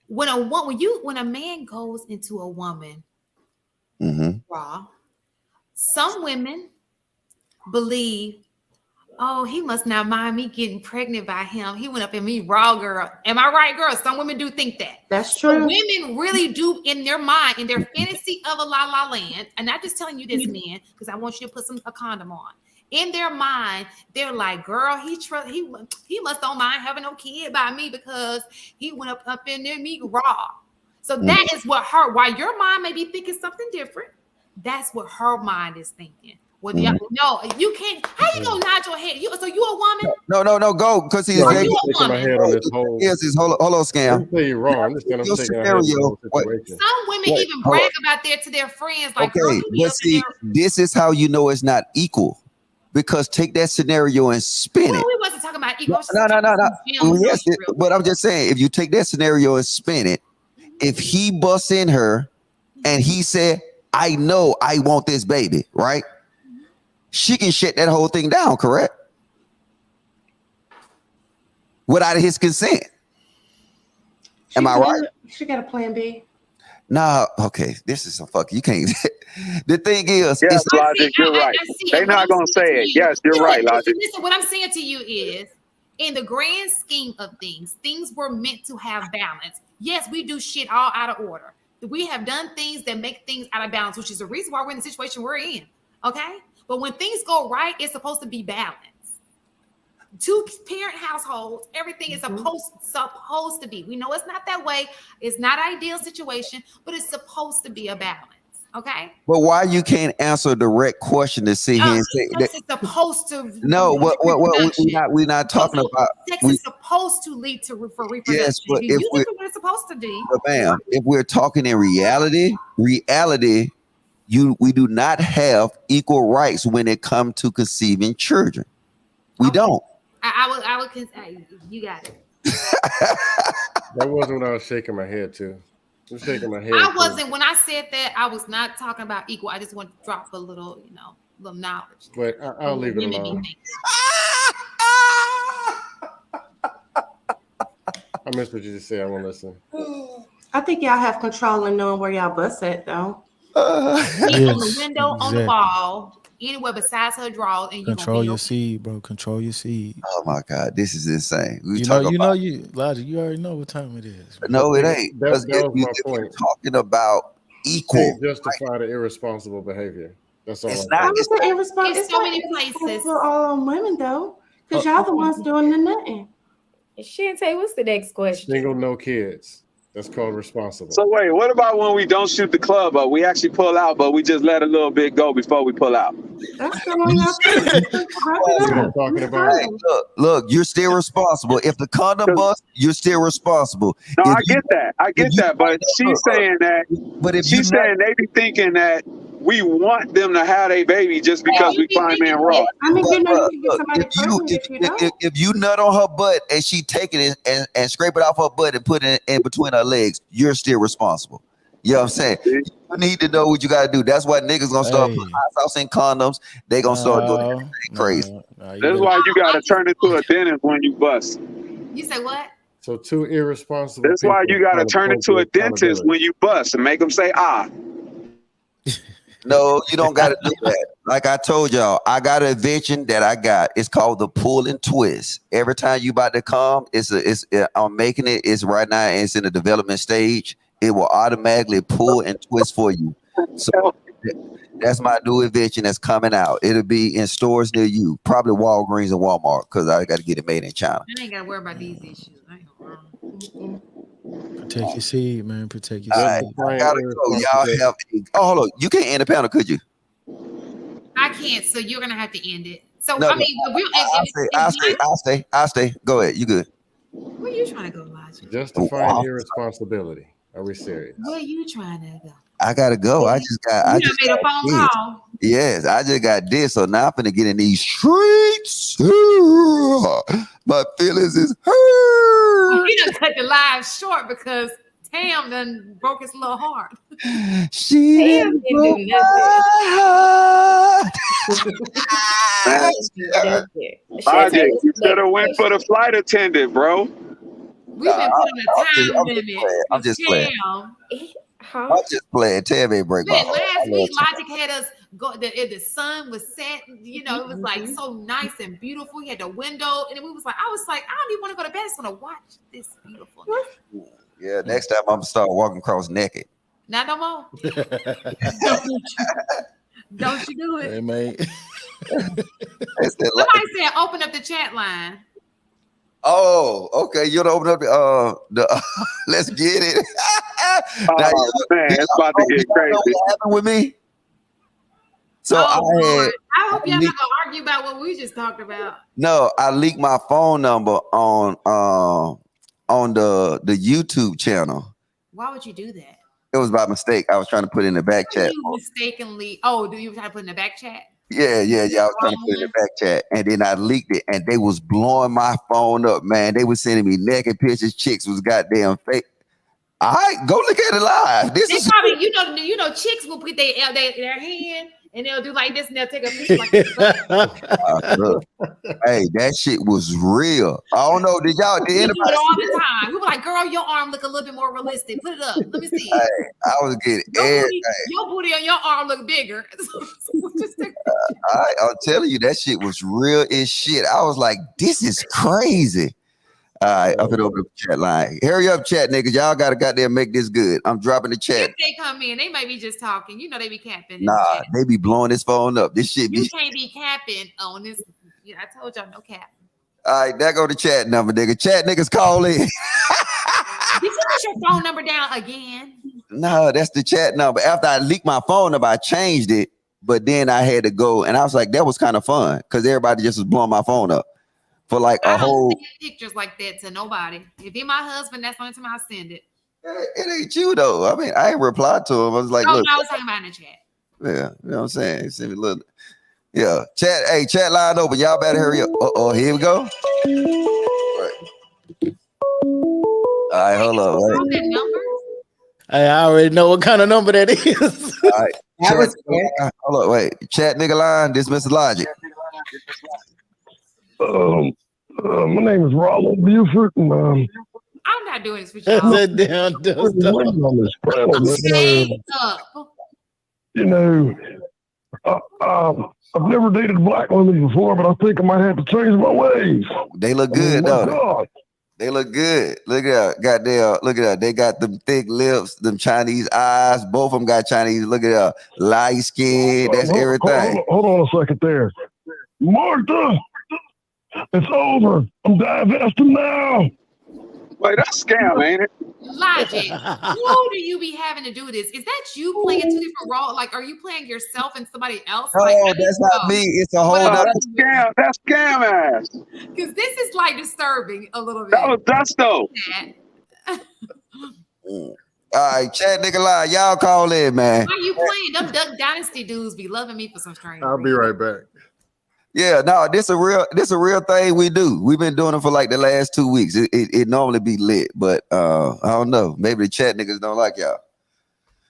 When a man goes into a woman raw, some women believe, oh, he must not mind me getting pregnant by him. He went up in me raw, girl. Am I right, girl? Some women do think that. That's true. So women really do in their mind, in their fantasy of a la la land. And I'm just telling you this, man, because I want you to put a condom on. In their mind, they're like, girl, he must don't mind having no kid by me because he went up in there me raw. So that is what while your mind may be thinking something different, that's what her mind is thinking. Well, no, you can't. How you gonna nod your head? So you a woman? No, go because he's. I'm shaking my head on this whole. Yes, his holo scam. I'm telling you wrong. I'm just gonna take situation. Some women even brag about that to their friends. Like, okay, but see, this is how you know it's not equal. Because take that scenario and spin it. We wasn't talking about equal. No. Yes, but I'm just saying, if you take that scenario and spin it, if he busts in her and he said, I know I want this baby, right? She can shut that whole thing down, correct? Without his consent. Am I right? She got a plan B. No, okay. This is some fuck. You can't. The thing is, yes, Logic, you're right. They're not gonna say it. Yes, you're right, Logic. Listen, what I'm saying to you is, in the grand scheme of things were meant to have balance. Yes, we do shit all out of order. We have done things that make things out of balance, which is the reason why we're in the situation we're in. Okay, but when things go right, it's supposed to be balanced. Two-parent households, everything is supposed to be. We know it's not that way. It's not an ideal situation, but it's supposed to be a balance. Okay. But why you can't answer a direct question to sit here and say that it's supposed to? No, we're not talking about. Sex is supposed to lead to reproduction. Yes, but if what it's supposed to be. But ma'am, if we're talking in reality, we do not have equal rights when it comes to conceiving children. We don't. I would you got it. That wasn't what I was shaking my head to. I'm shaking my head. I wasn't. When I said that, I was not talking about equal. I just want to drop a little, little knowledge. But I'll leave it alone. I missed what you just said. I won't listen. I think y'all have control in knowing where y'all bust at, though. On the window, on the wall, anywhere besides her draw, and you control your seed, bro. Control your seed. Oh my God, this is insane. Logic, you already know what time it is. Bro. No, it ain't. That was my point. Talking about equal. Justify the irresponsible behavior. That's all. It's not. It's so many places for all women, though, because y'all the ones doing the nothing. Shantae, what's the next question? Single, no kids. That's called responsible. So wait, what about when we don't shoot the club up? We actually pull out, but we just let a little bit go before we pull out. That's still on your talking about. Hey, look, you're still responsible. If the condom busts, you're still responsible. No, I get that. But she's saying that. But if she's saying they be thinking that we want them to have a baby just because we find men wrong. I mean, you can get somebody pregnant if you don't. If you nut on her butt and she take it and scrape it off her butt and put it in between her legs, you're still responsible. You know what I'm saying? You need to know what you got to do. That's why niggas gonna start putting hot sauce in condoms. They gonna start doing everything crazy. That's why you gotta turn into a dentist when you bust. You say what? So two irresponsible. That's why you gotta turn into a dentist when you bust and make them say ah. No, you don't got to do that. Like I told y'all, I got an invention that I got. It's called the pull and twist. Every time you about to come, I'm making it. It's right now. And it's in the development stage. It will automatically pull and twist for you. So that's my new invention that's coming out. It'll be in stores near you, probably Walgreens and Walmart, because I got to get it made in China. I ain't got to worry about these issues. Protect your seed, man. Protect your seed. I gotta go. Y'all have. Hold on. You can't end the panel, could you? I can't. So you're gonna have to end it. So No, I mean, I'll stay. Go ahead. You good? Where are you trying to go, Logic? Justifying irresponsibility. Are we serious? Where are you trying to go? I gotta go. I just made a phone call. Yes, I just got this. So now I'm gonna get in these streets. My feelings is hurt. He done cut the live short because Tam done broke his little heart. She Tam didn't do Logic, you should have went for the flight attendant, bro. We've been put on a time limit. I'm just playing. Huh? I'm just playing. Tam ain't break my heart. Last week, Logic had us go. The sun was set. You know, it was like so nice and beautiful. He had the window, and we was like, I was like, I don't even want to go to bed. I just want to watch this beautiful. Yeah, next time I'm gonna start walking across naked. Not no more. Don't you do it? Hey, man. Somebody said, open up the chat line. Oh, okay. You don't open up the let's get it. Man, it's about to get crazy. What happened with me? So I hope y'all not gonna argue about what we just talked about. No, I leaked my phone number on the YouTube channel. Why would you do that? It was by mistake. I was trying to put it in the back chat. You mistakenly. Oh, do you try to put in the back chat? Yeah. I was trying to put it in the back chat, and then I leaked it, and they was blowing my phone up, man. They was sending me naked pictures. Chicks was goddamn fake. All right, go look at it live. This is probably you know chicks will put their hand and they'll do like this and they'll take a picture like this. Hey, that shit was real. I don't know. Did anybody do it all the time? We were like, girl, your arm look a little bit more realistic. Put it up. Let me see. Hey, I was getting everything. Your booty on your arm look bigger. I'm telling you, that shit was real as shit. I was like, this is crazy. All right, up and over the chat line. Hurry up, chat niggas. Y'all gotta goddamn make this good. I'm dropping the chat. If they come in, they might be just talking. You know they be capping. Nah, they be blowing this phone up. This shit You can't be capping on this. Yeah, I told y'all no cap. All right, there go the chat number, nigga. Chat niggas call in. Did you put your phone number down again? No, that's the chat number. After I leaked my phone number, I changed it, but then I had to go, and I was like, that was kind of fun because everybody just was blowing my phone up. For like a whole send pictures like that to nobody. If you're my husband, that's the only time I send it. It ain't you though. I mean, I ain't replied to him. I was like, no, look, I was talking about in the chat. Yeah, you know what I'm saying? Send me a little. Yeah, chat. Hey, chat line open. Y'all better hurry up. Here we go. All right, hold on. Right. Hey, I already know what kind of number that is. All right. That was quick. Hold on, wait. Chat nigga line. This Mr. Logic. My name is Ronald Buford, and I'm not doing this with y'all. That damn dust on this panel, you know, I've never dated a black woman before, but I think I might have to change my ways. They look good, don't they? They look good. Look at that. Goddamn. Look at that. They got them thick lips, them Chinese eyes. Both of them got Chinese. Look at that. Light skin. That's everything. Hold on a second there. Martha, it's over. I'm divesting now. Wait, that's a scam, ain't it? Logic. Who do you be having to do this? Is that you playing two different roles? Like, are you playing yourself and somebody else? No, like, that's not me. It's a whole other. That's scam. That's scam ass. Because this is like disturbing a little bit. That was Dusto. All right, chat nigga line. Y'all call in, man. Why you playing? Them Duck Dynasty dudes be loving me for some strange I'll be right back. Yeah, no, this a real thing we do. We've been doing it for like the last 2 weeks. It normally be lit, but I don't know. Maybe the chat niggas don't like y'all.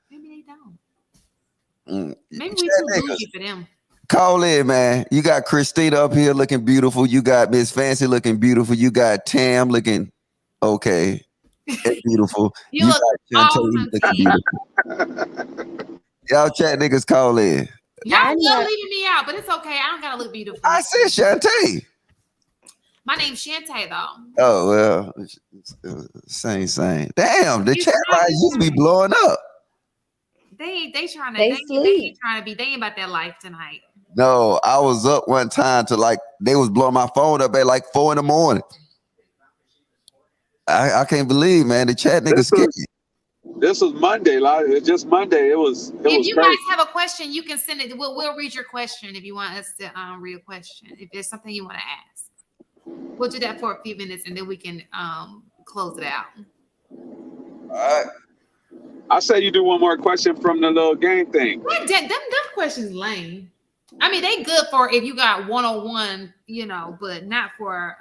Maybe they don't. Maybe we Chat too niggas. bougie for them. Call in, man. You got Christina up here looking beautiful. You got Miss Fancy looking beautiful. You got Tam looking okay and beautiful. You look got Shantae awesome, looking beautiful. Y'all chat niggas call in. Y'all love leaving me out, but it's okay. I don't gotta look beautiful. I said Shantae. My name's Shantae, though. Oh well, same. Damn, the chat lines used to be blowing up. They trying to They they sleep. ain't trying to be. They ain't about that life tonight. No, I was up one time to like they was blowing my phone up at like 4 a.m. I can't believe, man, the chat niggas scared. This was Monday, like just Monday. It was If you crazy. guys have a question, you can send it. We'll read your question if you want us to read a question. If there's something you want to ask, we'll do that for a few minutes and then we can close it out. All right. I say you do one more question from the little game thing. Them questions lame. I mean, they good for if you got 101, you know, but not for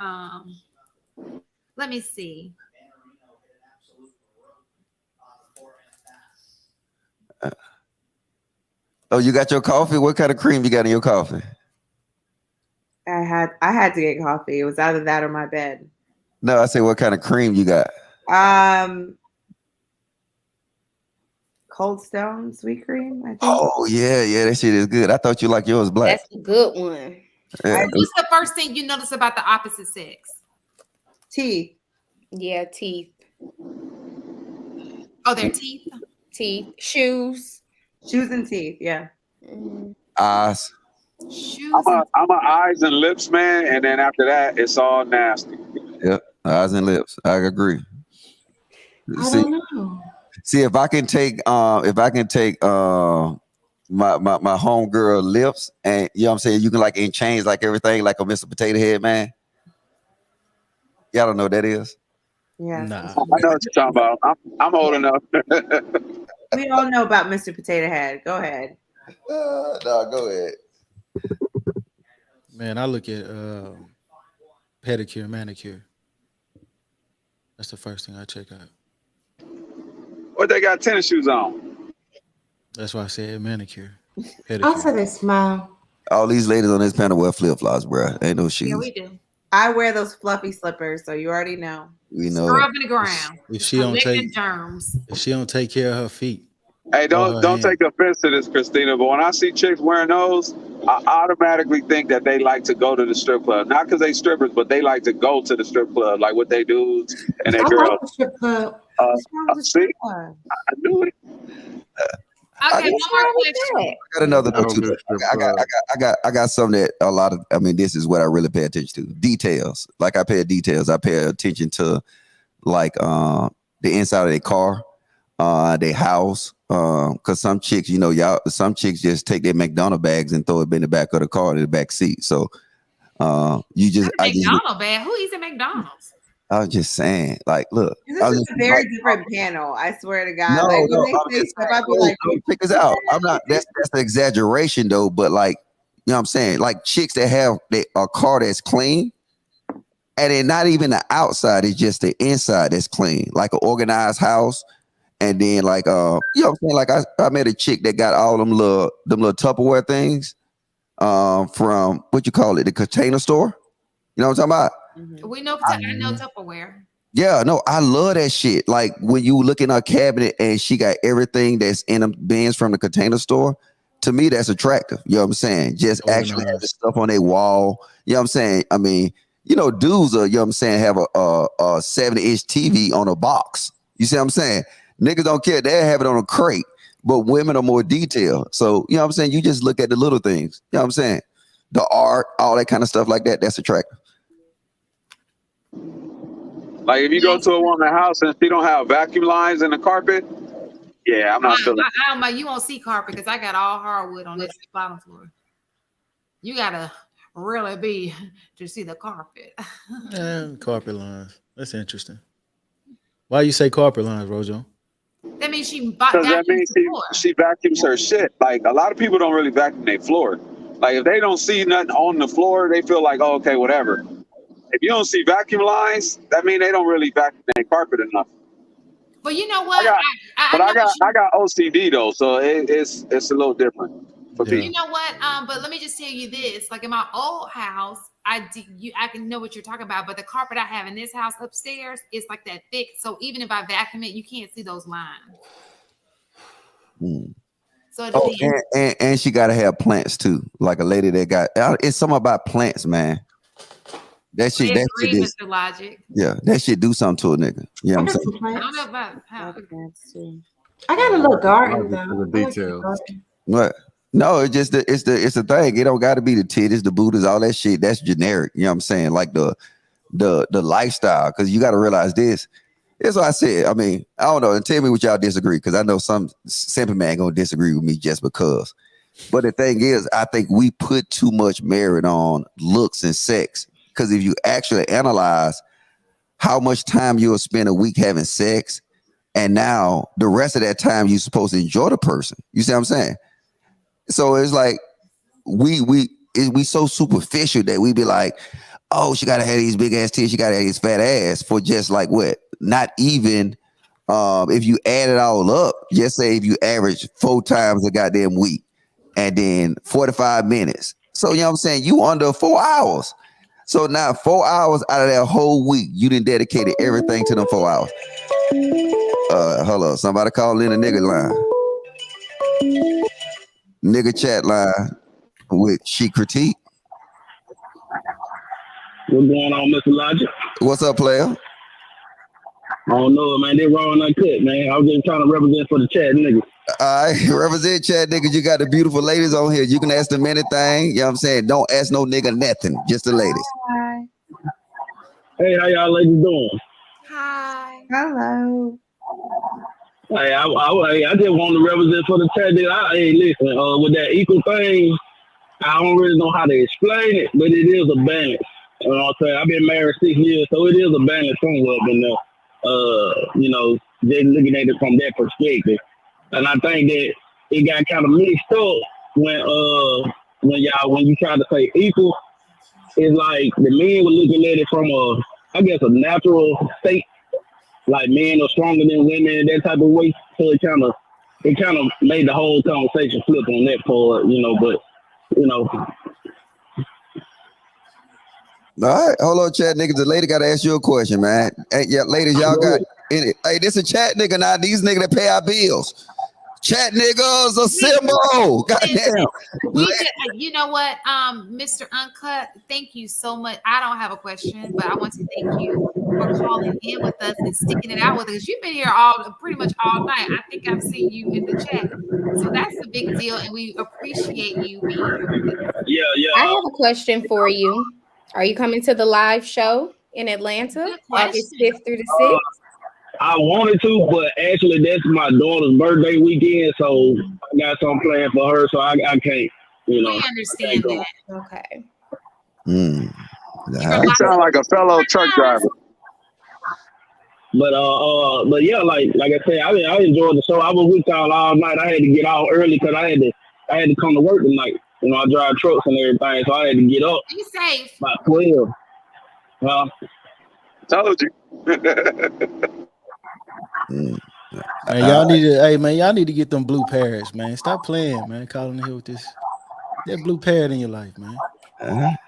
let me see. Oh, you got your coffee? What kind of cream you got in your coffee? I had to get coffee. It was either that or my bed. No, I say what kind of cream you got? Cold Stone sweet cream, I think. Oh yeah, that shit is good. I thought you like yours black. That's a good one. Yeah. What's the first thing you notice about the opposite sex? Teeth. Yeah, teeth. Oh, their teeth? Teeth. Shoes. Shoes and teeth, yeah. Eyes. I'm a eyes and lips man, and then after that, it's all nasty. Yep, eyes and lips. I agree. I don't know. See if I can take my homegirl lips, and you know what I'm saying, you can like in change like everything like a Mr. Potato Head man. Y'all don't know what that is? Yeah. Nah. I know what you're talking about. I'm old enough. We all know about Mr. Potato Head. Go ahead. No, go ahead. Man, I look at pedicure, manicure. That's the first thing I check out. What they got tennis shoes on? That's why I said manicure. I said they smile. All these ladies on this panel wear flip flops, bro. Ain't no shoes. Yeah, we do. I wear those fluffy slippers, so you already know. We know. Scrub in the ground. If she don't Collecting take germs. if she don't take care of her feet. Hey, don't take offense to this, Christina, but when I see chicks wearing those, I automatically think that they like to go to the strip club. Not because they strippers, but they like to go to the strip club, like with their dudes and their I girls. like the strip club. See, I knew it. Okay, one more question. I got another one too. I got something that a lot of. I mean, this is what I really pay attention to. Details. Like I pay details. I pay attention to, like the inside of their car, their house. Cause some chicks, you know, some chicks just take their McDonald's bags and throw it in the back of the car in the back seat. So, McDonald's bag. Who eats at McDonald's? I was just saying, like, look. Is This is a very different panel. I swear to God. No, Like when no, they I'm say just stuff, saying, I'd be like, check this out. I'm not. That's the exaggeration though. But like, you know what I'm saying? Like chicks that have a car that's clean, and then not even the outside, it's just the inside that's clean, like an organized house. And then like, you know what I'm saying? Like I met a chick that got all them little Tupperware things, from what you call it, the Container Store. You know what I'm talking about? We know. I know Tupperware. Yeah, no, I love that shit. Like when you look in her cabinet and she got everything that's in them bins from the Container Store. To me, that's attractive. You know what I'm saying? Just actually have the stuff on their wall. You know what I'm saying? I mean, you know, dudes are, you know what I'm saying, have a 70-inch TV on a box. You see what I'm saying? Niggas don't care. They have it on a crate. But women are more detailed. So, you know what I'm saying? You just look at the little things. You know what I'm saying? The art, all that kind of stuff like that, that's attractive. Like if you go to a woman's house and she don't have vacuum lines in the carpet, yeah, I'm not feeling it. You won't see carpet because I got all hardwood on this bottom floor. You gotta really be to see the carpet. Carpet lines. That's interesting. Why you say carpet lines, Rojo? That means because that means she vacuums her shit. Like a lot of people don't really vacuum their floor. Like if they don't see nothing on the floor, they feel like, oh, okay, whatever. If you don't see vacuum lines, that means they don't really vacuum their carpet enough. But you know what? I got OCD though, so it's a little different for me. You know what? But let me just tell you this: like in my old house, I can know what you're talking about. But the carpet I have in this house upstairs is like that thick, so even if I vacuum it, you can't see those lines. So and she gotta have plants too. Like a lady that got it's something about plants, man. That shit is, Mr. Logic. yeah, that shit do something to a nigga. You know what I'm saying? I don't know about how. I got a little garden though. The details. What? No, it's just it's the thing. It don't got to be the titties, the booties, all that shit. That's generic. You know what I'm saying? Like the lifestyle, because you got to realize this. That's what I said. I mean, I don't know. And tell me what y'all disagree, because I know some simple man gonna disagree with me just because. But the thing is, I think we put too much merit on looks and sex. Because if you actually analyze how much time you'll spend a week having sex, and now the rest of that time you're supposed to enjoy the person. You see what I'm saying? So it's like we so superficial that we be like, oh, she gotta have these big ass titties, she gotta have this fat ass for just like what? Not even if you add it all up, just say if you average 4 times a goddamn week and then 45 minutes. So you know what I'm saying? You under 4 hours. So now 4 hours out of that whole week, you done dedicated everything to them 4 hours. Hello, somebody call in a nigga line. Nigga chat line with Chic Critique. What's going on, Mr. Logic? What's up, player? I don't know, man. They raw and uncut, man. I was just trying to represent for the chat niggas. All right, represent chat niggas. You got the beautiful ladies on here. You can ask them anything. You know what I'm saying? Don't ask no nigga nothing. Just the ladies. Hi. Hey, how y'all ladies doing? Hi. Hello. Hey, I just want to represent for the chat niggas. Hey, listen, with that equal thing, I don't really know how to explain it, but it is a balance. You know what I'm saying? I've been married 6 years, so it is a balance somewhere in there. You know, just looking at it from that perspective. And I think that it got kind of mixed up when you try to say equal. It's like the men were looking at it from a natural state. Like men are stronger than women in that type of way. So it kind of made the whole conversation flip on that part, you know, but you know. All right, hold on, chat niggas. The lady got to ask you a question, man. Hey, yeah, ladies, y'all got it. Hey, this a chat nigga now. These niggas that pay our bills. Chat niggas a symbol. Goddamn. You know what, Mr. Uncut, thank you so much. I don't have a question, but I want to thank you for calling in with us and sticking it out with us. You've been here pretty much all night. I think I've seen you in the chat. So that's a big deal, and we appreciate you being here. Yeah. I have a question for you. Are you coming to the live show in Atlanta, August 5th through the 6th? I wanted to, but actually that's my daughter's birthday weekend, so I got something planned for her, so I can't, you know. We understand that. Okay. You sound like a fellow truck driver. But yeah, like I said, I enjoyed the show. I was with y'all all night. I had to get out early because I had to come to work tonight. You know, I drive trucks and everything, so I had to get up. Be safe. About 12. Told you. Man, y'all need to. Hey, man, y'all need to get them blue parrots, man. Stop playing, man. Calling in here with this. That blue parrot in your life, man. All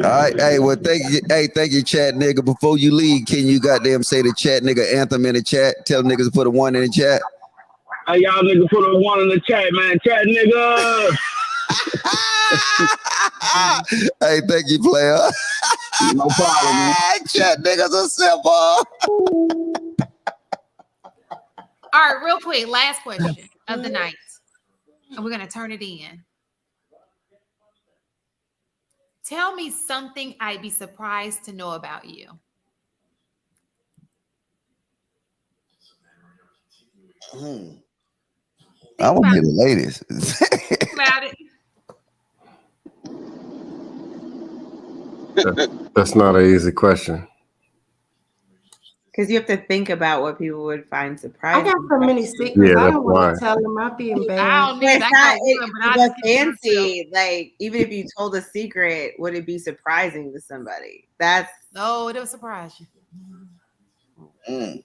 right, hey, well, thank you, chat nigga. Before you leave, can you goddamn say the chat nigga anthem in the chat? Tell niggas to put a 1 in the chat. Hey, y'all niggas put a 1 in the chat, man. Chat nigga. Hey, thank you, player. No problem, man. Chat niggas are simple. All right, real quick, last question of the night, and we're gonna turn it in. Tell me something I'd be surprised to know about you. I want to hear the ladies. Think about it. That's not an easy question. Because you have to think about what people would find surprising. I got so many secrets. Yeah, I that's don't want why. to tell them. I'd be I embarrassed. don't need. I got one, but I But just keep it to myself. fancy, like even if you told a secret, would it be surprising to somebody? That's Oh, it'll surprise you.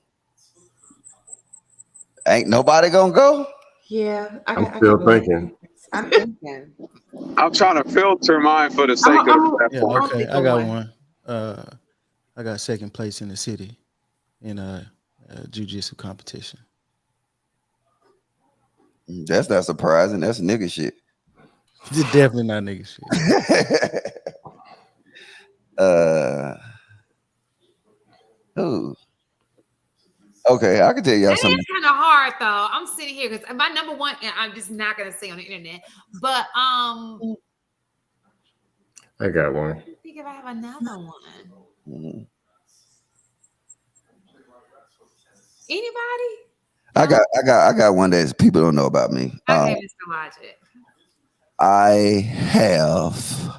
Ain't nobody gonna go. Yeah, I'm still thinking. I'm thinking. I'm trying to filter mine for the sake of that Yeah, part. okay. I got one. I got second place in the city in a jiu-jitsu competition. That's not surprising. That's nigga shit. It's definitely not nigga shit. Ooh. Okay, I can tell y'all That something. is kind of hard though. I'm sitting here because my number one, and I'm just not gonna say on the internet, but I got one. I think if I have another one. Anybody? I got one that people don't know about me. Okay, Mr. Logic. I have.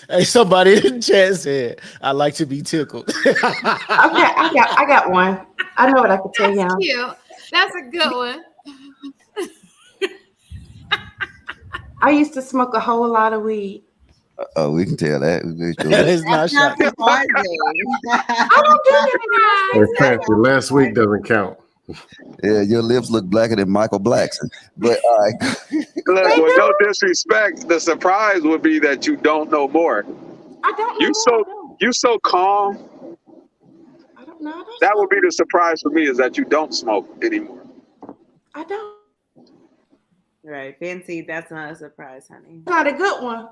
Hey, somebody in the chat said, I like to be tickled. Okay, I got one. I know what I could tell y'all. Cute. That's a good one. I used to smoke a whole lot of weed. Oh, we can tell that. It's not shocking. I don't do that Hey, fancy. Last week doesn't count. Yeah, your lips look blacker than Michael Blackson. But all right. Look, with no disrespect, the surprise would be that you don't know more. I don't know. You so calm. I don't know. That would be the surprise for me, is that you don't smoke anymore. I don't. Right, fancy. That's not a surprise, honey. Not a good one.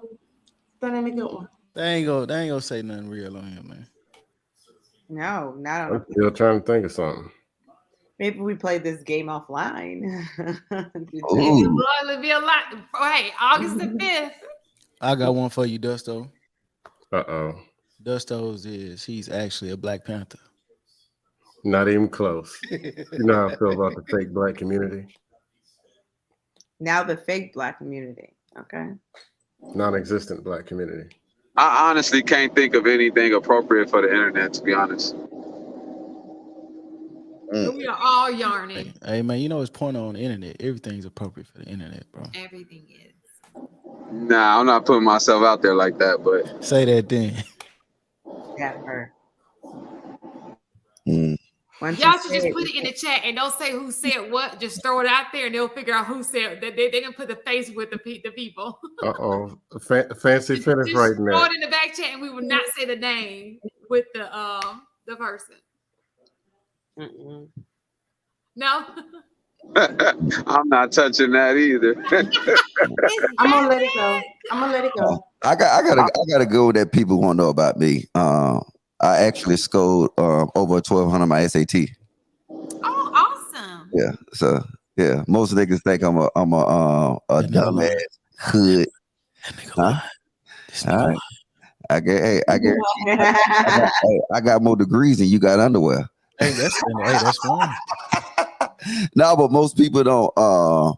That ain't a good one. They ain't gonna say nothing real on here, man. No, not on. I'm still trying to think of something. Maybe we played this game offline. It'll be a lot. Hey, August the 5th. I got one for you, Dusto. Uh-oh. Dusto's he's actually a Black Panther. Not even close. You know how I feel about the fake Black community? Now the fake Black community. Okay. Non-existent Black community. I honestly can't think of anything appropriate for the internet, to be honest. We are all yarning. Hey, man, you know it's porno on the internet. Everything's appropriate for the internet, bro. Everything is. Nah, I'm not putting myself out there like that, but say that then. Yeah, her. Y'all should just put it in the chat and don't say who said what. Just throw it out there and they'll figure out who said that. They can put the face with the people. Uh-oh. Fancy finish Just right throw now. it in the back chat and we will not say the name with the person. No. I'm not touching that either. I'm gonna let it go. I got a goal that people won't know about me. I actually scored over 1,200 on my SAT. Oh, awesome. Yeah. So yeah, most niggas think I'm a dumbass hood. Huh? All right. I got more degrees than you got underwear. Hey, that's fine. No, but most people don't. I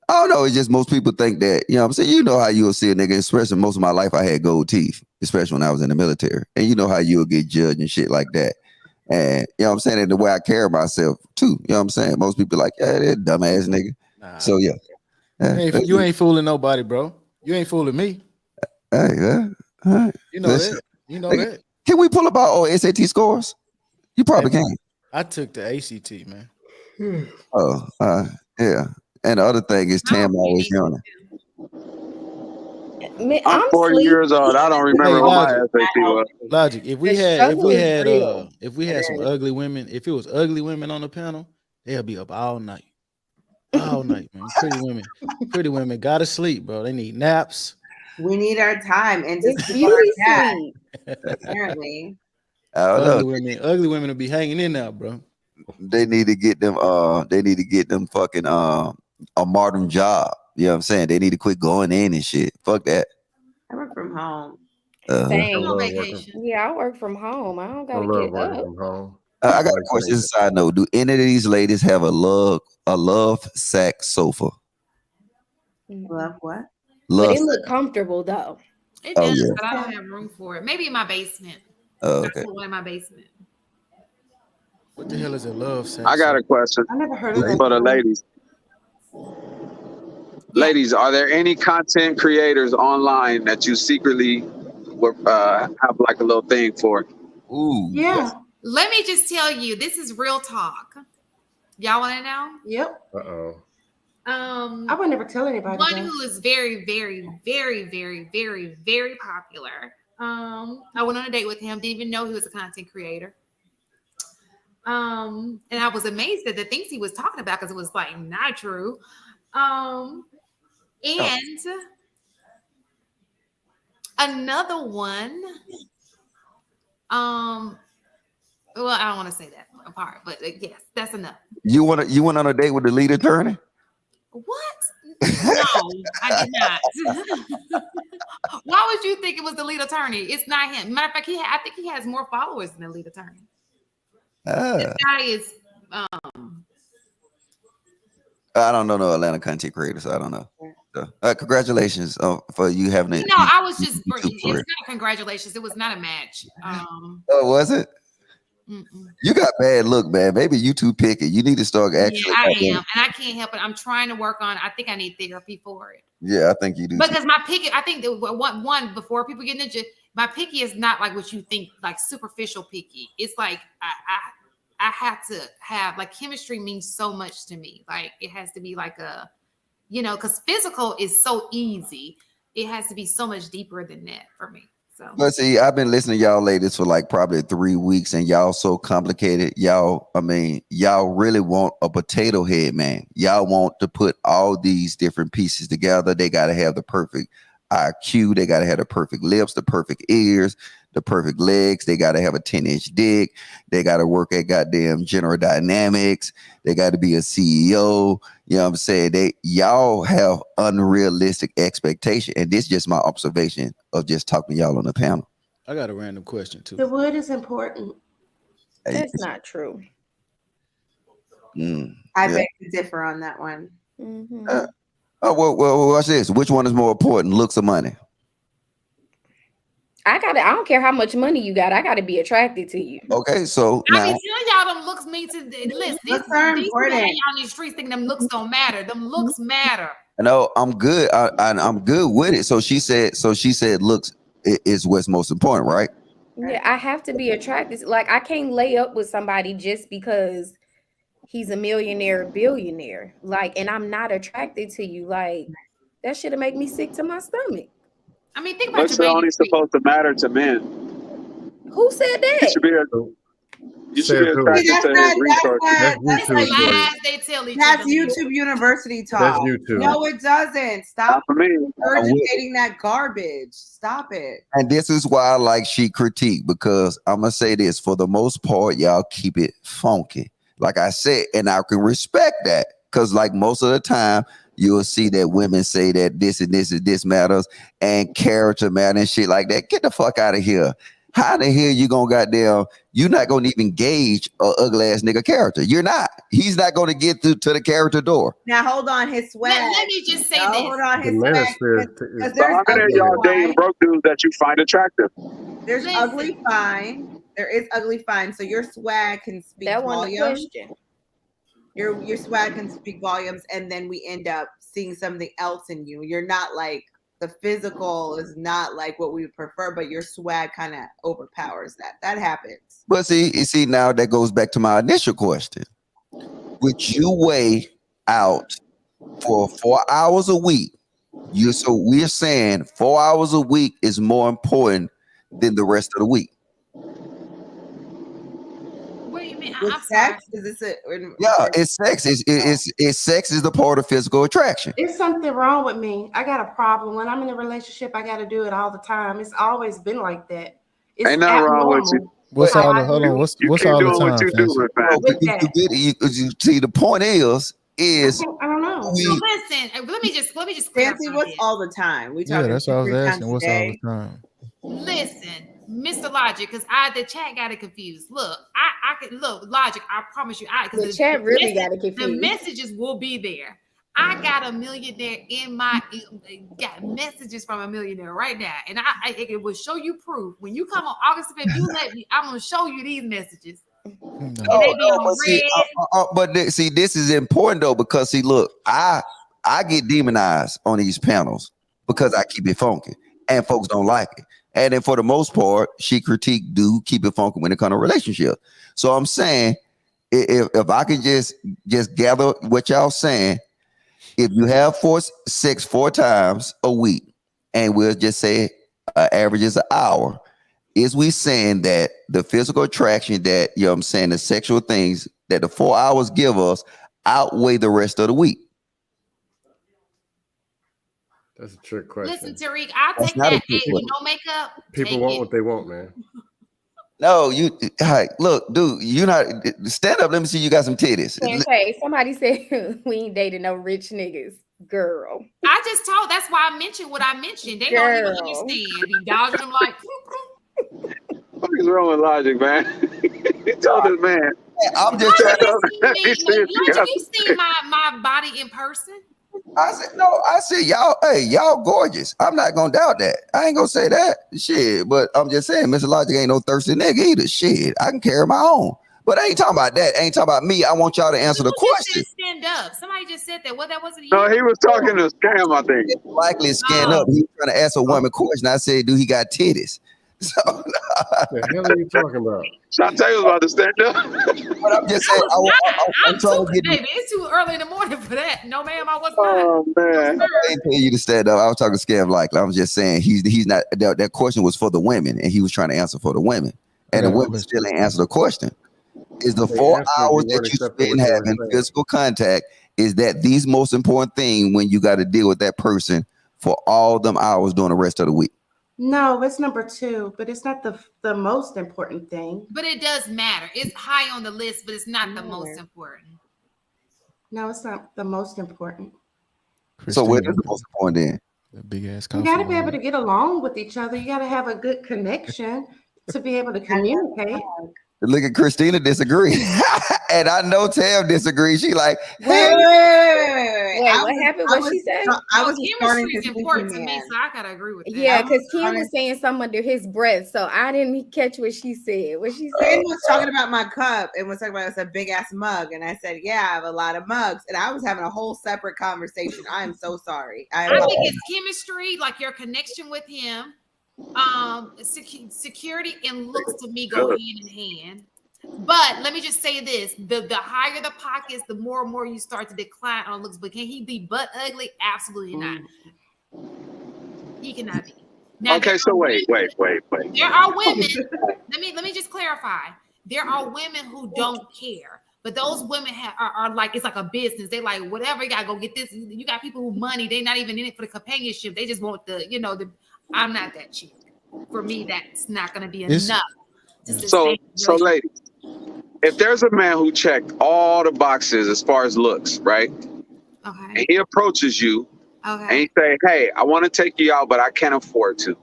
don't know. It's just most people think that, you know what I'm saying? You know how you'll see a nigga, especially most of my life I had gold teeth, especially when I was in the military. And you know how you'll get judged and shit like that. And you know what I'm saying? And the way I carry myself too. You know what I'm saying? Most people like, yeah, that dumbass nigga. Nah. So yeah. You ain't fooling nobody, bro. You ain't fooling me. Hey, yeah. All right. You know that. You know that. Can we pull up our SAT scores? You probably can. I took the ACT, man. Oh, yeah. And the other thing is Tam always yawning. I'm 40 years old. I don't remember what my SAT was. Logic. If we had some ugly women, if it was ugly women on the panel, they'll be up all night. All night, man. Pretty women gotta sleep, bro. They need naps. We need our time and just beauty sleep. Apparently. Ugly women will be hanging in now, bro. They need to get them fucking a modern job. You know what I'm saying? They need to quit going in and shit. Fuck that. I work from home. Same. Yeah, I work from home. I don't gotta get up. From home. I got a question. As a side note, do any of these ladies have a love sack sofa? Love what? But it look comfortable though. It does, but I don't have room for it. Maybe in my basement. Oh, okay. One in my basement. What the hell is a love sack? I got a question. I never heard of that for the ladies. Ladies, are there any content creators online that you secretly have like a little thing for? Ooh. Yeah. Let me just tell you, this is real talk. Y'all want to know? Yep. Uh-oh. I would never tell anybody. One who is very, very, very, very, very, very popular. I went on a date with him. Didn't even know he was a content creator. And I was amazed at the things he was talking about because it was like not true. And another one. Well, I don't want to say that apart, but yes, that's enough. You went on a date with the lead attorney? What? No, I did not. Why would you think it was the lead attorney? It's not him. Matter of fact, I think he has more followers than the lead attorney. This guy is. I don't know no Atlanta content creators. So I don't know. So, congratulations for you having it. No, I was just. It's not congratulations. It was not a match. Oh, was it? Mm-mm. You got bad look, man. Maybe you too picky. You need to start actually. Yeah, I am, and I can't help it. I'm trying to work on it. I think I need therapy for it. Yeah, I think you do. Because my picky, I think that one before people get into my picky is not like what you think, like superficial picky. It's like I have to have like chemistry means so much to me. Like it has to be like a, because physical is so easy. It has to be so much deeper than that for me. So. But see, I've been listening to y'all ladies for like probably 3 weeks, and y'all so complicated. Y'all really want a potato head, man. Y'all want to put all these different pieces together. They got to have the perfect IQ. They got to have the perfect lips, the perfect ears, the perfect legs. They got to have a 10-inch dick. They got to work at goddamn General Dynamics. They got to be a CEO. You know what I'm saying? Y'all have unrealistic expectation. And this is just my observation of just talking to y'all on the panel. I got a random question too. The wood is important. That's not true. I beg to differ on that one. Mm-hmm. Well, watch this. Which one is more important, looks or money? I don't care how much money you got. I gotta be attracted to you. Okay, so I be telling y'all them looks mean to listen. These important. Y'all in the streets thinking them looks don't matter. Them looks matter. No, I'm good. I'm good with it. So she said looks is what's most important, right? Yeah, I have to be attracted. Like I can't lay up with somebody just because he's a millionaire, billionaire. Like, and I'm not attracted to you. Like that should make me sick to my stomach. I mean, think about Looks are only supposed to matter to men. Who said that? You should be attracted to his resources. That's YouTube University talk. That's YouTube. No, it doesn't. Stop for me. regurgitating that garbage. Stop it. And this is why I like Chic Critique, because I'm gonna say this: for the most part, y'all keep it funky. Like I said, and I can respect that, because like most of the time, you'll see that women say that this and this and this matters and character matters and shit like that. Get the fuck out of here. How the hell you gonna goddamn, you're not gonna even gauge a ugly ass nigga character. You're not. He's not gonna get to the character door. Now hold on, his swag. Let me just say this. Hold on, his swag. How many of y'all dating broke dudes that you find attractive? There's ugly fine. There is ugly fine. So your swag can speak That wasn't the volumes. question. Your swag can speak volumes, and then we end up seeing something else in you. You're not like, the physical is not like what we would prefer, but your swag kind of overpowers that. That happens. But see, now that goes back to my initial question. Would you weigh out for 4 hours a week? So we're saying 4 hours a week is more important than the rest of the week. What do you mean? With sex? Is this Yeah, it's sex. It's sex is the part of physical attraction. There's something wrong with me. I got a problem. When I'm in a relationship, I got to do it all the time. It's always been like that. It's Ain't nothing wrong with you. What's all the hold on? What's all the time? You see, the point is I don't know. So listen, let me just Fancy, what's all the time? We talking that's what I was 3 asking. times What's a all day? the time? Listen, Mr. Logic, because the chat got it confused. Look, I can look Logic. I promise you, The chat really got it confused. The messages will be there. I got a millionaire in my got messages from a millionaire right now, and it will show you proof when you come on August 5th. You let me. I'm gonna show you these messages. But see, this is important though, because see, look, I get demonized on these panels because I keep it funky, and folks don't like it. And then for the most part, Chic Critique do keep it funky when it comes to relationships. So I'm saying, if I can just gather what y'all saying, if you have sex 4 times a week, and we'll just say average is an hour, is we saying that the physical attraction that, you know what I'm saying, the sexual things that the 4 hours give us outweigh the rest of the week? That's a trick question. Listen, Tariq, I'll take that. Hey, with no makeup. People want what they want, man. No, look, dude, you not stand up. Let me see you got some titties. Okay, somebody said we ain't dating no rich niggas. Girl. I just told, that's why I mentioned what I mentioned. They don't even understand. Be dodging them like What is wrong with Logic, man? He told this man. I'm just trying to. Logic, you seen my body in person? I said, y'all gorgeous. I'm not gonna doubt that. I ain't gonna say that. Shit, but I'm just saying, Mr. Logic ain't no thirsty nigga either. Shit, I can carry my own. But I ain't talking about that. I ain't talking about me. I want y'all to answer the question. Stand up. Somebody just said that. Well, that wasn't you. No, he was talking to Scam, I think. Likely stand up. He was trying to ask a woman question. I said, do he got titties? So the hell are you talking about? Shantae was about to stand up. But I'm just saying, I'm trying to get baby, it's too early in the morning for that. No, ma'am, I was not. Oh man, I didn't tell you to stand up. I was talking to Scam Likely. I was just saying he's not. That question was for the women, and he was trying to answer for the women, and the women still ain't answered the question. Is the 4 hours that you spend having physical contact, is that the most important thing when you got to deal with that person for all them hours during the rest of the week? No, it's number 2, but it's not the most important thing. But it does matter. It's high on the list, but it's not the most important. No, it's not the most important. So what is the most important then? The big ass. You got to be able to get along with each other. You got to have a good connection to be able to communicate. Look at Christina disagree. And I know Tam disagrees. She like, wait. What happened? What she said? Chemistry is important to me, so I gotta agree with that. Yeah, because Kim was saying something under his breath, so I didn't catch what she said. What she said? Kim was talking about my cup and was talking about it's a big ass mug, and I said, "Yeah, I have a lot of mugs," and I was having a whole separate conversation. I am so sorry. I think it's chemistry, like your connection with him. Security and looks to me go hand in hand. But let me just say this: the higher the pockets, the more and more you start to decline on looks. But can he be butt ugly? Absolutely not. He cannot be. Now, okay, so wait. There are women. let me just clarify. There are women who don't care, but those women are like, it's like a business. They like, whatever, you gotta go get this. You got people who money. They're not even in it for the companionship. They just want I'm not that cheap. For me, that's not going to be enough. So ladies, if there's a man who checked all the boxes as far as looks, right? Okay. And he approaches you, okay, and he say, "Hey, I want to take you out, but I can't afford to."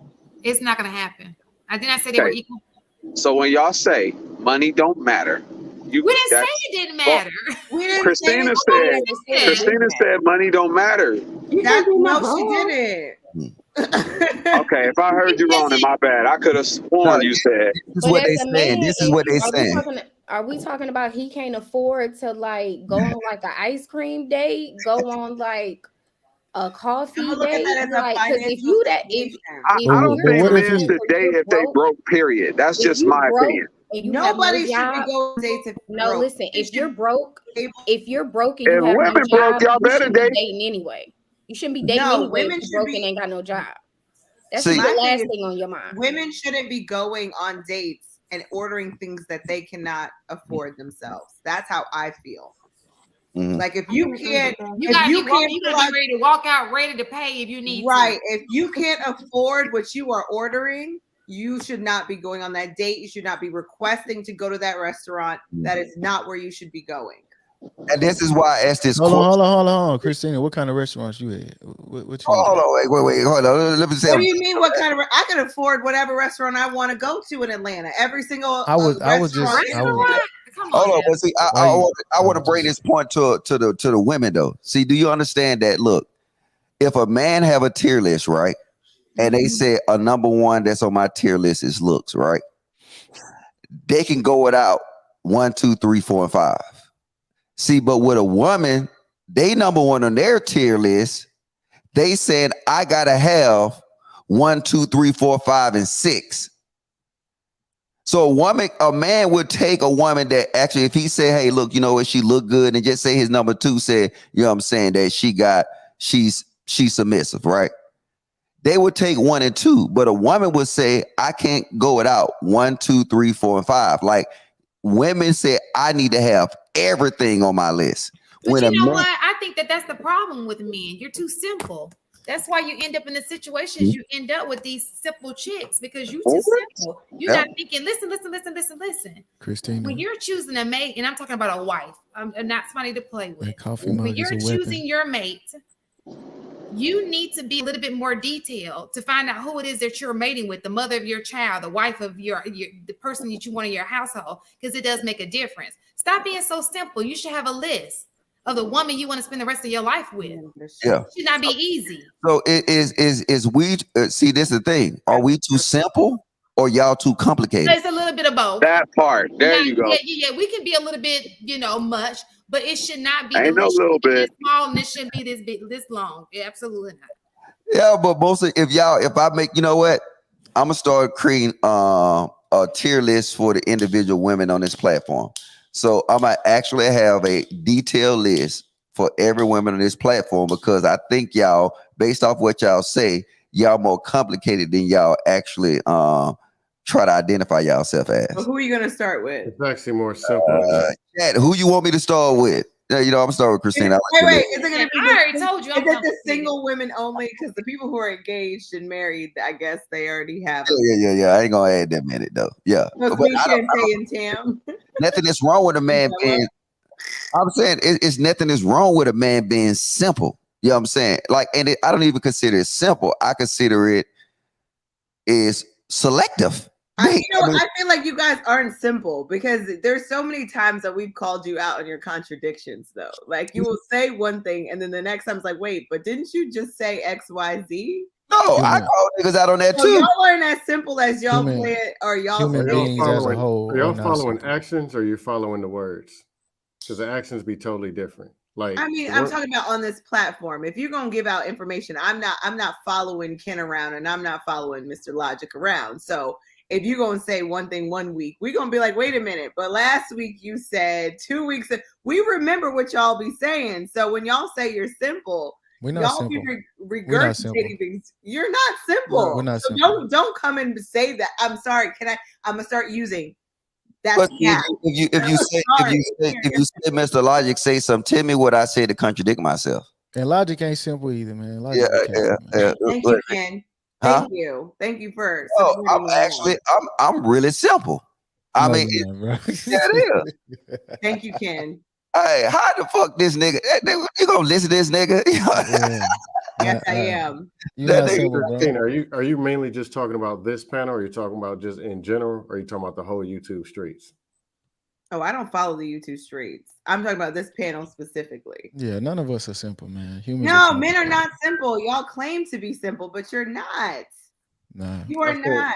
It's not going to happen. I did not say they were equal. So when y'all say money don't matter, we didn't say it didn't matter. Christina said money don't matter. No, she didn't. Okay, if I heard you wrong, then my bad. I could have sworn you said. This is what they saying. This is what they are saying. are we talking about he can't afford to like go on like an ice cream date, go on like a coffee date? Like, because if you that if I don't think men should date if they broke. Period. That's just my opinion. And you Nobody have no should job, be going on dates if no, broke. listen, if you're broke and you If have no women job, broke, y'all you better shouldn't be date. dating anyway. You shouldn't be dating No, anyway women if should you're broke be- and ain't got no job. That's See- the My last thing thing is, on your mind. women shouldn't be going on dates and ordering things that they cannot afford themselves. That's how I feel. Like if you can't, you gotta be ready to walk out ready to pay if you need right. to. If you can't afford what you are ordering, you should not be going on that date. You should not be requesting to go to that restaurant. That is not where you should be going. And this is why I asked this Hold question. on, hold on, Christina. What kind of restaurants you had? What you Hold on, wait, hold on. Let me say. What do you mean? What kind of? I can afford whatever restaurant I want to go to in Atlanta. Every single Hold on, but see, I want to bring this point to the women though. See, do you understand that? Look, if a man have a tier list, right, and they say a number one that's on my tier list is looks, right, they can go without 1, 2, 3, 4, and 5. See, but with a woman, they number one on their tier list. They said I gotta have 1, 2, 3, 4, 5, and 6. So a man would take a woman that actually, if he said, hey, look, you know what, she look good, and just say his number 2 said, you know what I'm saying, that she's submissive, right? They would take 1 and 2, but a woman would say, I can't go without 1, 2, 3, 4, and 5. Like women say, I need to have everything on my list. But you know what? I think that's the problem with men. You're too simple. That's why you end up in the situations you end up with these simple chicks because you're too simple. You're not thinking, listen. Christina. When you're choosing a mate, and I'm talking about a wife, I'm not somebody to play with. Coffee mug When you're is a weapon. choosing your mate, you need to be a little bit more detailed to find out who it is that you're mating with, the mother of your child, the wife of the person that you want in your household, because it does make a difference. Stop being so simple. You should have a list of the woman you want to spend the rest of your life with. Yeah. It should not be easy. So it is we see, this is the thing. Are we too simple or y'all too complicated? It's a little bit of both. That part. There you go. Yeah. We can be a little bit, much, but it should not be. Ain't no little bit. This small, and it shouldn't be this big, this long. Yeah, absolutely not. Yeah, but mostly if I make, you know what, I'm gonna start creating a tier list for the individual women on this platform. So I'm gonna actually have a detailed list for every woman on this platform because I think y'all, based off what y'all say, y'all more complicated than y'all actually try to identify yourself as. But who are you gonna start with? It's actually more simple. Chad, who you want me to start with? I'm gonna start with Christina. Wait, is it gonna be? I already told you. Is it the single women only? Because the people who are engaged and married, I guess they already have. Yeah. I ain't gonna add them in it though. Yeah. But me, Shantae, and Tam. Nothing is wrong with a man being. I'm saying it's nothing is wrong with a man being simple. You know what I'm saying? Like, and I don't even consider it simple. I consider it is selective. I feel like you guys aren't simple because there's so many times that we've called you out on your contradictions, though. Like you will say one thing and then the next time it's like, wait, but didn't you just say X, Y, Z? No, I call niggas out on that too. Y'all aren't as simple as y'all play it, or y'all. Are y'all following actions or you're following the words? Because the actions be totally different. Like, I mean, I'm talking about on this platform. If you're gonna give out information, I'm not following Ken around, and I'm not following Mr. Logic around. So if you're gonna say one thing 1 week, we're gonna be like, wait a minute, but last week you said 2 weeks. We remember what y'all be saying. So when y'all say you're simple, y'all be regurgitating things. You're not simple. No, we're not so simple. don't come and say that. I'm sorry. I'm gonna start using. But if you say Mr. Logic say something, tell me what I say to contradict myself. And Logic ain't simple either, man. Logic Yeah. Thank you, Ken. Thank you for. I'm really simple. I mean, it is. Thank you, Ken. Hey, how the fuck this nigga? You gonna listen to this nigga? Yes, I am. Christina, are you mainly just talking about this panel, or are you talking about just in general, or are you talking about the whole YouTube streets? Oh, I don't follow the YouTube streets. I'm talking about this panel specifically. Yeah, none of us are simple, man. Humans. No, men are not simple. Y'all claim to be simple, but you're not. Nah. You are not.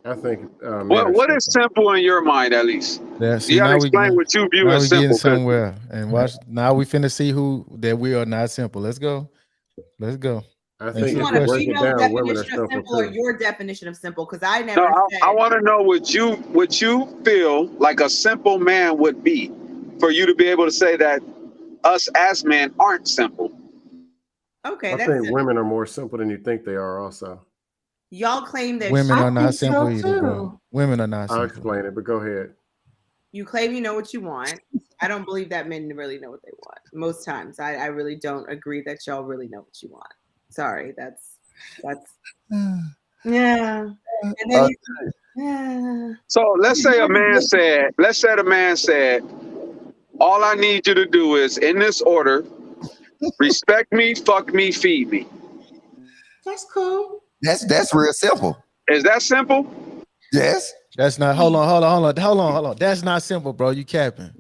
I think. What is simple in your mind, at least? See, You gotta now explain what you view as getting simple. somewhere, and watch. Now we finna see who that we are not simple. Let's go. Let's go. I think you want a female definition of simple or your definition of simple? Because I never said. I want to know what you feel like a simple man would be, for you to be able to say that us as men aren't simple. Okay, I think women are more simple than you think they are. Also, y'all claim that women are not simple either, bro. Women are not simple. I'll explain it, but go ahead. You claim you know what you want. I don't believe that men really know what they want. Most times, I really don't agree that y'all really know what you want. Sorry, that's yeah. And then yeah. So let's say a man said, all I need you to do is, in this order, respect me, fuck me, feed me. That's cool. That's real simple. Is that simple? Yes. That's not. Hold on. That's not simple, bro. You capping.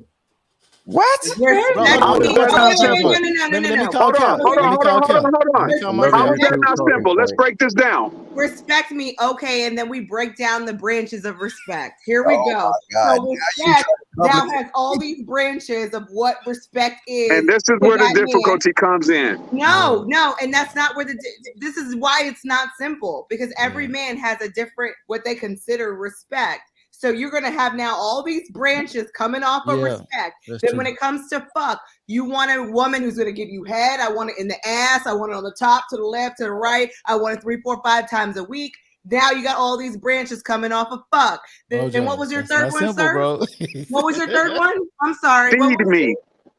What? Hold on. How is that not simple? Let's break this down. Respect me, okay, and then we break down the branches of respect. Here we go. So respect now has all these branches of what respect is. And this is where the difficulty comes in. No, and that's not where this is why it's not simple, because every man has a different what they consider respect. So you're going to have now all these branches coming off of respect. Then when it comes to fuck, you want a woman who's going to give you head. I want it in the ass. I want it on the top, to the left, to the right. I want it 3, 4, 5 times a week. Now you got all these branches coming off of fuck. Then what was your third one, simple, sir? Bro. What was your third one? I'm sorry. Feed me.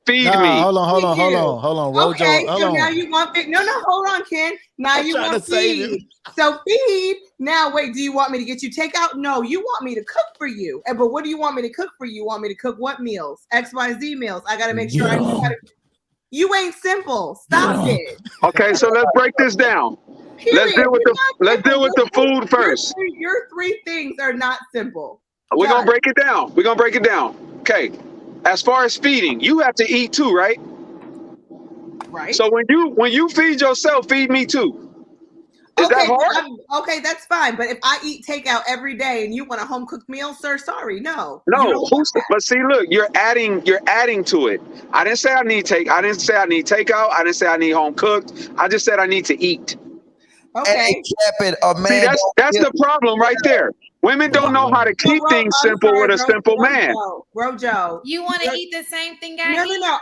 Feed me. Hold on. Rojo, okay, so now you want no, hold on, Ken. Now you want feed. So feed. Now wait, do you want me to get you takeout? No, you want me to cook for you. But what do you want me to cook for you? You want me to cook what meals? XYZ meals. I gotta make sure you ain't simple. Stop it. Okay, so let's break this down. Let's deal with the food first. Your 3 things are not simple. We're gonna break it down. Okay. As far as feeding, you have to eat too, right? Right. So when you feed yourself, feed me too. Is that hard? Okay, that's fine. But if I eat takeout every day and you want a home cooked meal, sir, sorry, no. No, but see, look, you're adding to it. I didn't say I need takeout. I didn't say I need home cooked. I just said I need to eat. Okay. See, that's the problem right there. Women don't know how to keep things simple with a simple man. Rojo, you want to eat the same thing I eat? No.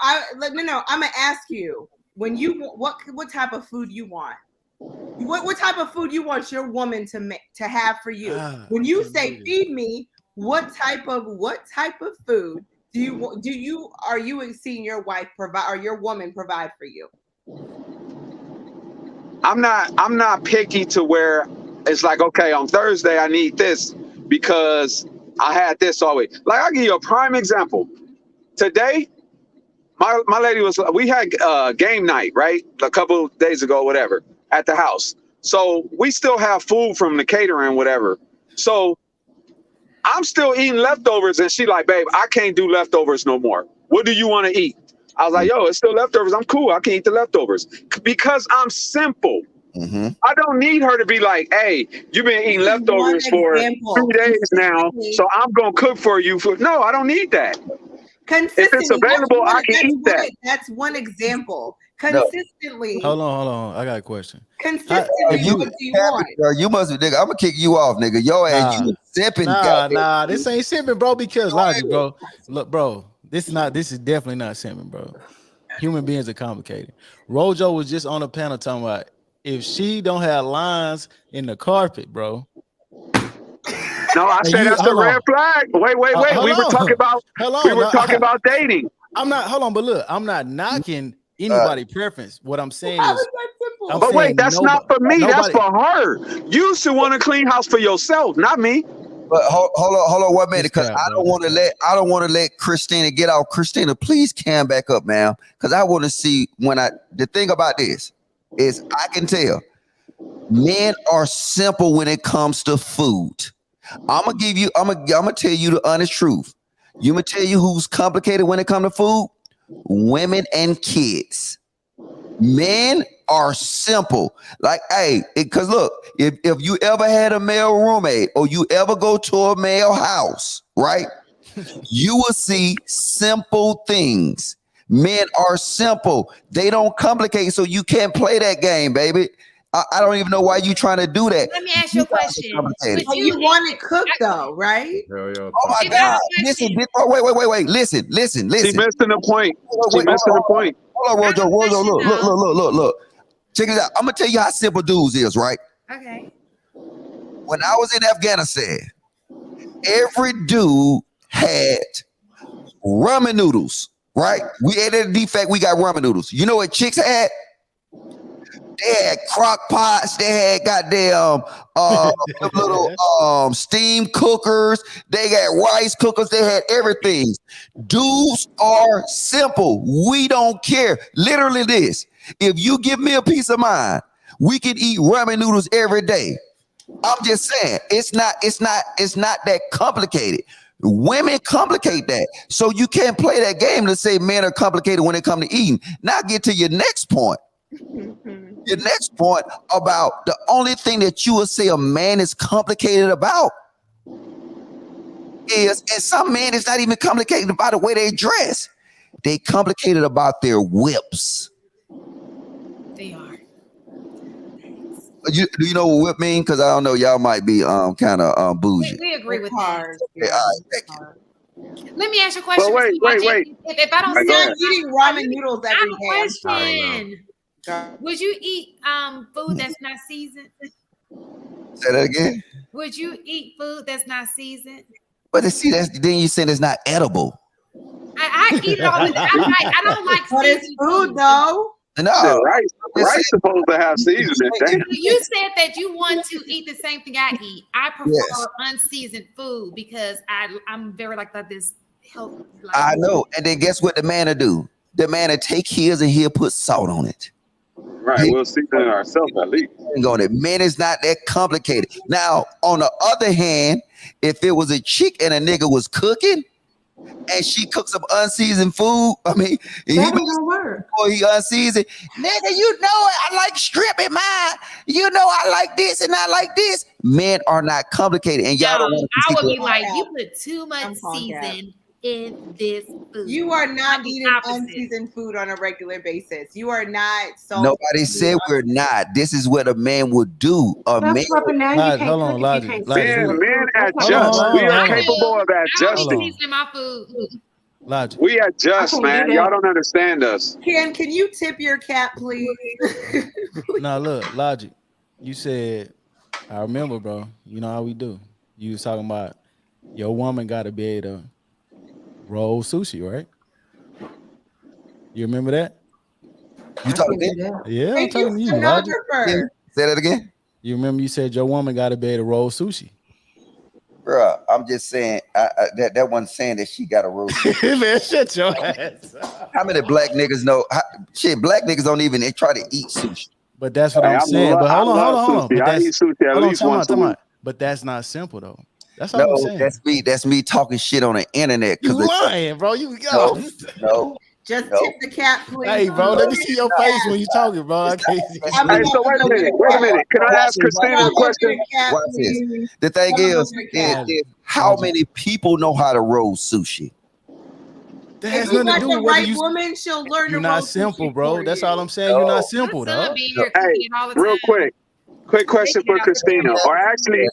I'm gonna ask you what type of food you want. What type of food you want your woman to have for you? When you say feed me, what type of food are you seeing your wife provide or your woman provide for you? I'm not picky to where it's like, okay, on Thursday I need this because I had this always. Like, I'll give you a prime example. Today, my lady we had game night, right? A couple of days ago, whatever, at the house. So we still have food from the catering, whatever. So I'm still eating leftovers, and she like, babe, I can't do leftovers no more. What do you want to eat? I was like, yo, it's still leftovers. I'm cool. I can eat the leftovers because I'm simple. Mm-hmm. I don't need her to be like, hey, you've been eating leftovers for 2 days now, so I'm going to cook for you. No, I don't need that. If it's available, I can eat that. That's one example. Consistently. No. Hold on. I got a question. Consistently, what do you want? Girl, you must be, nigga. I'm gonna kick you off, nigga. Yo, ass, you sipping. Nah, this ain't sipping, bro. Because logic, bro. Look, bro. This is definitely not sipping, bro. Human beings are complicated. Rojo was just on a panel talking about if she don't have lines in the carpet, bro. No, I said that's the red flag. Wait. We were talking about dating. I'm not. Hold on, but look, I'm not knocking anybody preference. What I'm saying is, but wait, that's not for me. That's for her. You should want a clean house for yourself, not me. But hold on 1 minute, because I don't want to let Christina get out. Christina, please cam back up, ma'am, because I want to see the thing about this is I can tell men are simple when it comes to food. I'm gonna tell you the honest truth. You gonna tell you who's complicated when it comes to food? Women and kids. Men are simple. Like, hey, because look, if you ever had a male roommate or you ever go to a male house, right? You will see simple things. Men are simple. They don't complicate, so you can't play that game, baby. I don't even know why you trying to do that. Let me ask you a question. But you want it cooked though, right? Oh my God. Listen, wait. Listen. She missing the point. She missing the point. Hold on, Rojo, look. Check it out. I'm gonna tell you how simple dudes is, right? Okay. When I was in Afghanistan, every dude had ramen noodles, right? We ate at a defect, we got ramen noodles. You know what chicks had? They had crock pots, they had goddamn little steam cookers, they got rice cookers, they had everything. Dudes are simple. We don't care. Literally this. If you give me a piece of mind, we can eat ramen noodles every day. I'm just saying, it's not that complicated. Women complicate that. So you can't play that game to say men are complicated when it comes to eating. Now get to your next point. Your next point about the only thing that you would say a man is complicated about is, and some men is not even complicated about the way they dress. They complicated about their whips. They are. Do you know what whip mean? Because I don't know, y'all might be kind of bougie. We agree with that. Okay, all right, thank you. Let me ask you a question. But wait. If I don't I'm see not eating ramen noodles every day. I have a question. Would you eat food that's not seasoned? Say that again. Would you eat food that's not seasoned? But see, then you saying it's not edible. I eat it all the time. I don't like but it's food though. No, rice supposed to have seasoning. You said that you want to eat the same thing I eat. I prefer unseasoned food because I'm very like this health. I know, and then guess what the man will do? The man will take his and he'll put salt on it. Right, we'll season it ourselves at least. Man is not that complicated. Now, on the other hand, if it was a chick and a nigga was cooking, and she cooks some unseasoned food, I mean, that ain't gonna work. Or he unseasoned, nigga, you know I like strip in mine. You know I like this and I like this. Men are not complicated, and y'all don't want to. I would be like, you put too much season in this food. You are not eating unseasoned food on a regular basis. You are not. Nobody said we're not. This is what a man would do. Man, hold on, Logic. Men adjust. We are capable of adjusting. My food. Logic. We adjust, man. Y'all don't understand us. Can you tip your cat, please? Now look, Logic. You said, I remember, bro. You know how we do. You was talking about your woman got to be able to roll sushi, right? You remember that? You talking to me? Yeah, I'm talking to you. Logic. Say that again. You remember you said your woman got to be able to roll sushi. Bruh, I'm just saying that wasn't saying that she got a roll. Man, shut your ass. How many black niggas know? Black niggas don't even try to eat sushi. But that's what I'm saying. But hold on. But I eat sushi at least once a week. But that's not simple though. That's all I'm saying. That's me talking shit on the internet. You lying, bro. You go. No. Just tip the cat, please. Hey, bro, let me see your face when you talking, bro. I can't see. Hey, so wait a minute. Can I ask Christina a question? Watch this. The thing is how many people know how to roll sushi? That has nothing to do with whether woman, she'll learn. You're not simple, bro. That's all I'm saying. You're not simple, though. Hey, real quick question for Christina, or actually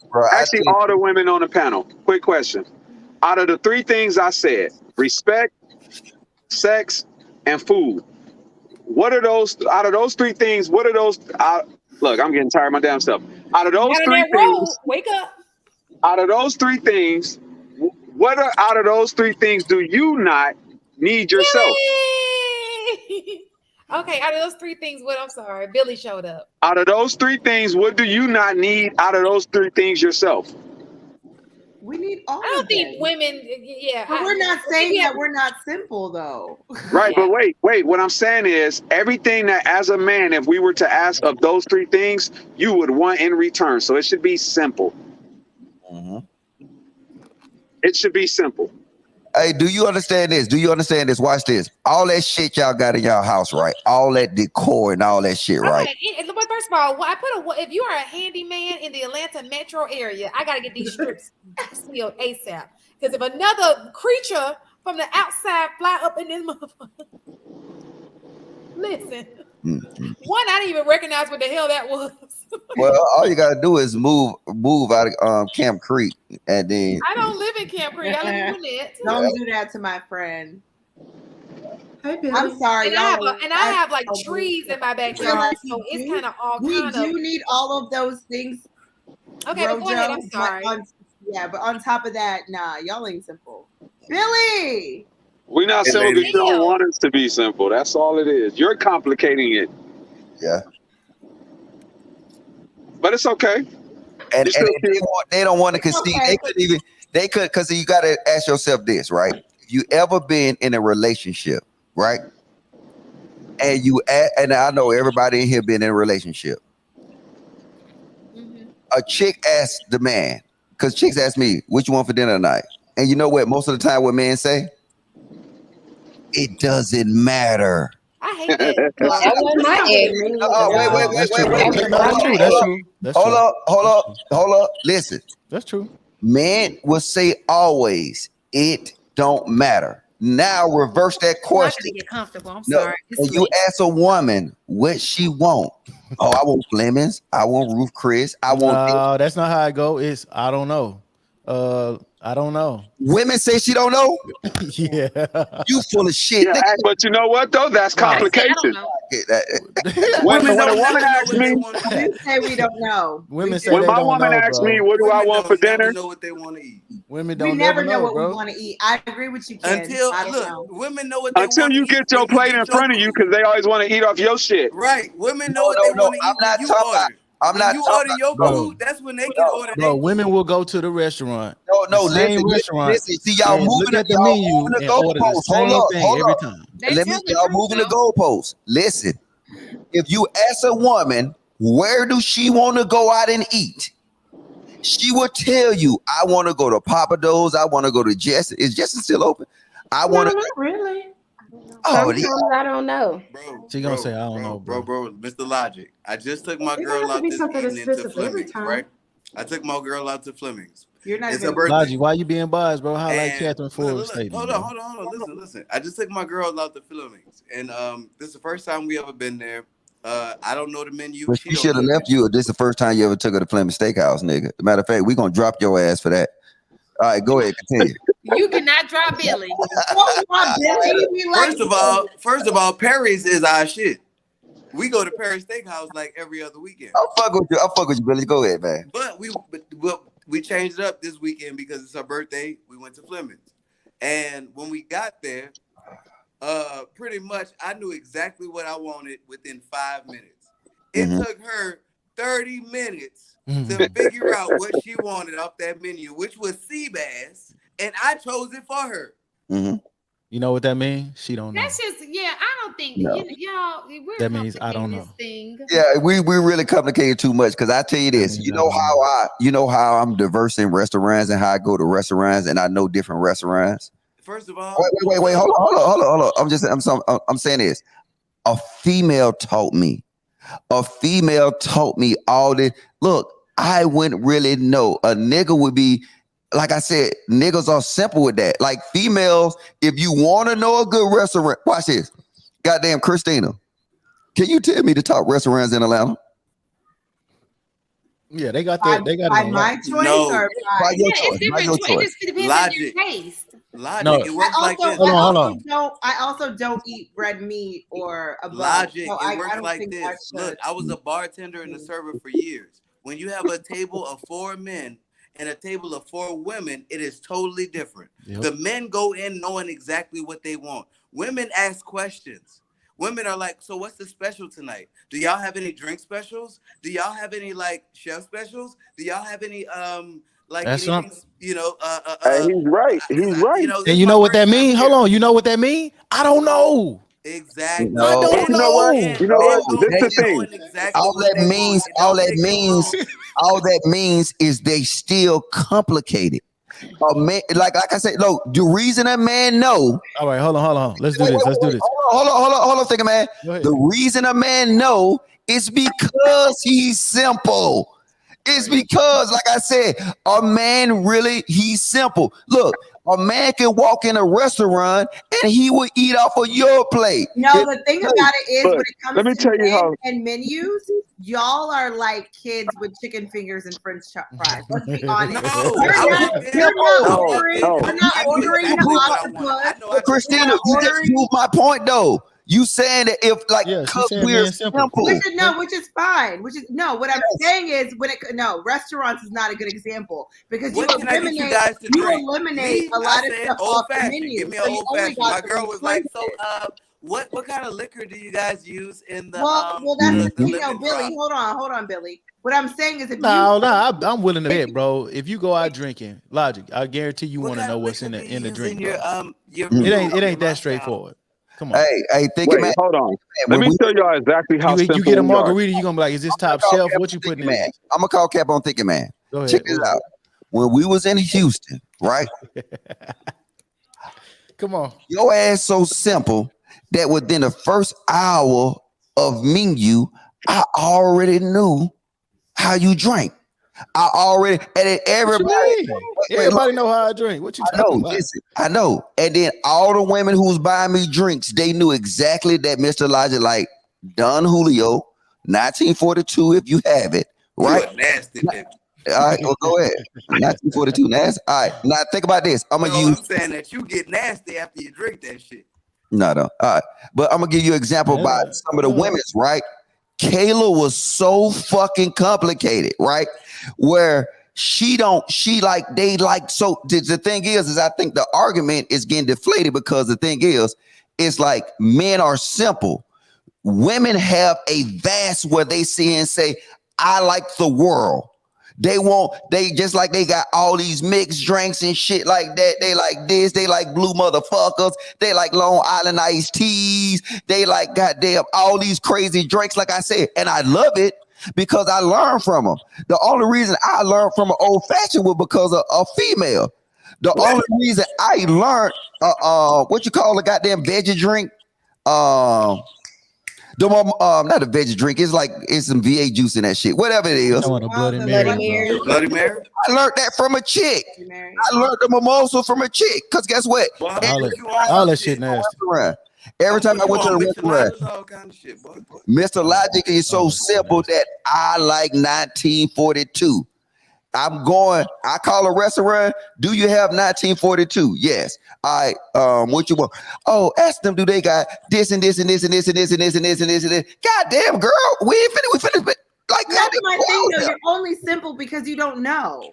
all the women on the panel. Quick question. Out of the three things I said, respect, sex, and food, what are those? Out of those three things, what are those? Look, I'm getting tired of my damn self. Out of those three things, wake up. Out of those three things, out of those three things do you not need yourself? Okay, out of those three things, I'm sorry, Billy showed up. Out of those three things, what do you not need out of those three things yourself? We need all. I don't think women. Yeah, but we're not saying that we're not simple, though. Right, but wait. What I'm saying is everything that, as a man, if we were to ask of those three things, you would want in return. So it should be simple. Mm-hmm. It should be simple. Hey, do you understand this? Do you understand this? Watch this. All that shit y'all got in y'all house, right? All that decor and all that shit, right? Okay, first of all, if you are a handyman in the Atlanta metro area, I gotta get these strips sealed ASAP. Because if another creature from the outside fly up in this motherfucker, listen. One, I didn't even recognize what the hell that was. Well, all you gotta do is move out of Camp Creek, and then I don't live in Camp Creek. I live in Gwinnett. Don't do that to my friend. Hey, Billy. I'm sorry, I have like trees in my backyard, so it's kind of all we kind of. We do need all of those things. Okay, but go ahead. I'm sorry. But on top of that, nah, y'all ain't simple. Billy. We're not simple because you don't want us to be simple. That's all it is. You're complicating it. Yeah. But it's okay. And they don't want to concede. Okay. They could, because you got to ask yourself this, right? If you ever been in a relationship, right? And I know everybody in here been in a relationship. A chick asked the man, because chicks ask me, what you want for dinner tonight? And you know what? Most of the time what men say? It doesn't matter. I hate that. Wait. Hold up. Listen. That's true. Men will say always, it don't matter. Now reverse that question. I get comfortable. I'm sorry. And you ask a woman what she want. Oh, I want Flemings. I want Ruth Chris. I want. No, that's not how I go. It's I don't know. I don't know. Women say she don't know. Yeah. You full of shit. Yeah, but you know what though? That's complication. When a woman asks me, you say we don't know. Women say when my woman asks me, what do I want for dinner? Know what they want to eat. Women don't we never know what bro. we want to eat. I agree with you, Ken. Women know what they until want you to get eat your plate in front of you because they always want to eat off your shit. Right. Women know what they want to eat. I'm not talking about. I'm when not you talking order your food, that's when they can order. Bro, women will go to the restaurant. No, restaurant. See, y'all moving at the menu and order the same thing every time. Y'all moving the goalposts. Listen, if you ask a woman where do she want to go out and eat, she will tell you, I want to go to Papa Do's. I want to go to Jess. Is Jess still open? I want to. Not really. Sometimes I don't know. She gonna say I don't know, bro. Mr. Logic. I just took my girl out this evening to Fleming's, right? I took my girl out to Fleming's. You're not even Logic, why you being biased, bro? How like Catherine Ford statement? Hold on. Listen. I just took my girl out to Fleming's, and this is the first time we ever been there. I don't know the menu. But she should have left you. This is the first time you ever took her to Fleming's Steakhouse, nigga. As a matter of fact, we gonna drop your ass for that. All right, go ahead, continue. You cannot drop Billy. First of all, Perry's is our shit. We go to Perry's Steakhouse like every other weekend. I'll fuck with you, Billy. Go ahead, man. But we changed it up this weekend because it's her birthday. We went to Fleming's, and when we got there, pretty much I knew exactly what I wanted within 5 minutes. It took her 30 minutes to figure out what she wanted off that menu, which was sea bass, and I chose it for her. You know what that means? She don't know. That's just I don't think No. y'all. That means I don't know. Yeah, we really complicated too much because I tell you this, you know how I'm diverse in restaurants and how I go to restaurants and I know different restaurants. First of all, wait, hold on. I'm saying this. A female taught me all this. Look, I wouldn't really know. A nigga would be, like I said, niggas are simple with that. Like females, if you want to know a good restaurant, watch this. Goddamn Christina, can you tell me the top restaurants in Atlanta? Yeah, they got that. They got by my choice or by your choice. By your choice. It depends on your taste. Logic. It works like this. Hold on. I also don't eat red meat or above. Logic. So It works like this. Look, I was a bartender and a server for years. When you have a table of 4 men and a table of 4 women, it is totally different. Yep. The men go in knowing exactly what they want. Women ask questions. Women are like, so what's the special tonight? Do y'all have any drink specials? Do y'all have any like chef specials? Do y'all have any like anything, he's right. He's right. And you know what that means? Hold on. You know what that means? I don't know. Exactly. I don't know. You know what? This the thing. All that means is they still complicated. A man, like I said, look, the reason a man know. All right, hold on. Let's do this. Let's do this. Hold on, thinking man. The reason a man know is because he's simple. It's because, like I said, a man really, he's simple. Look, a man can walk in a restaurant and he will eat off of your plate. No, the thing about it is, when it comes let me to tell you men how. and menus, y'all are like kids with chicken fingers and French fries. Let's be honest. You're not ordering the octopus. Christina, you just proved my point, though. You saying that if because we're simple, which is fine. What I'm saying is restaurants is not a good example because you eliminate a lot of stuff off the menu. Give me an old fashioned. My girl was like, so what kind of liquor do you guys use in the well that's Billy, hold on, Billy. What I'm saying is I'm willing to bet, bro. If you go out drinking, Logic, I guarantee you want to know what's in the drink. It ain't that straightforward. Come on. Hey, Wait, hold on. Let me tell y'all exactly how simple you get a we are. margarita, you're gonna be like, is this top shelf? What you putting in? I'm gonna call Cap on Thinking Man. Go ahead. Check this out. When we was in Houston, right? Come on. Your ass so simple that within the first hour of menu, I already knew how you drank. Everybody know how I drink. What you talking about? Listen, I know. And then all the women who was buying me drinks, they knew exactly that Mr. Elijah like Don Julio, 1942, if you have it, right? Nasty, baby. All right, well, go ahead. 1942, nasty. All right, now think about this. I'm saying that you get nasty after you drink that shit. No. All right, but I'm gonna give you an example about some of the women's, right? Kayla was so fucking complicated, right? Where the thing is I think the argument is getting deflated because the thing is, it's like men are simple. Women have a vast where they see and say, I like the world. They just like they got all these mixed drinks and shit like that. They like this, they like blue motherfuckers, they like Long Island iced teas, they like goddamn all these crazy drinks, like I said, and I love it because I learned from them. The only reason I learned from an old fashioned was because of a female. The only reason I learned what you call a goddamn veggie drink, not a veggie drink. It's some VA juice in that shit. Whatever it is. Bloody Mary. I learned that from a chick. I learned the mimosa from a chick. Cause guess what? All that shit nasty. Every time I went to the restaurant, Mr. Logic is so simple that I like 1942. I call a restaurant. Do you have 1942? Yes. All right. What you want? Oh, ask them. Do they got this and this and this and this and this and this and this and this and this? Goddamn, girl, we finished. Like that's my thing, though. You're only simple because you don't know.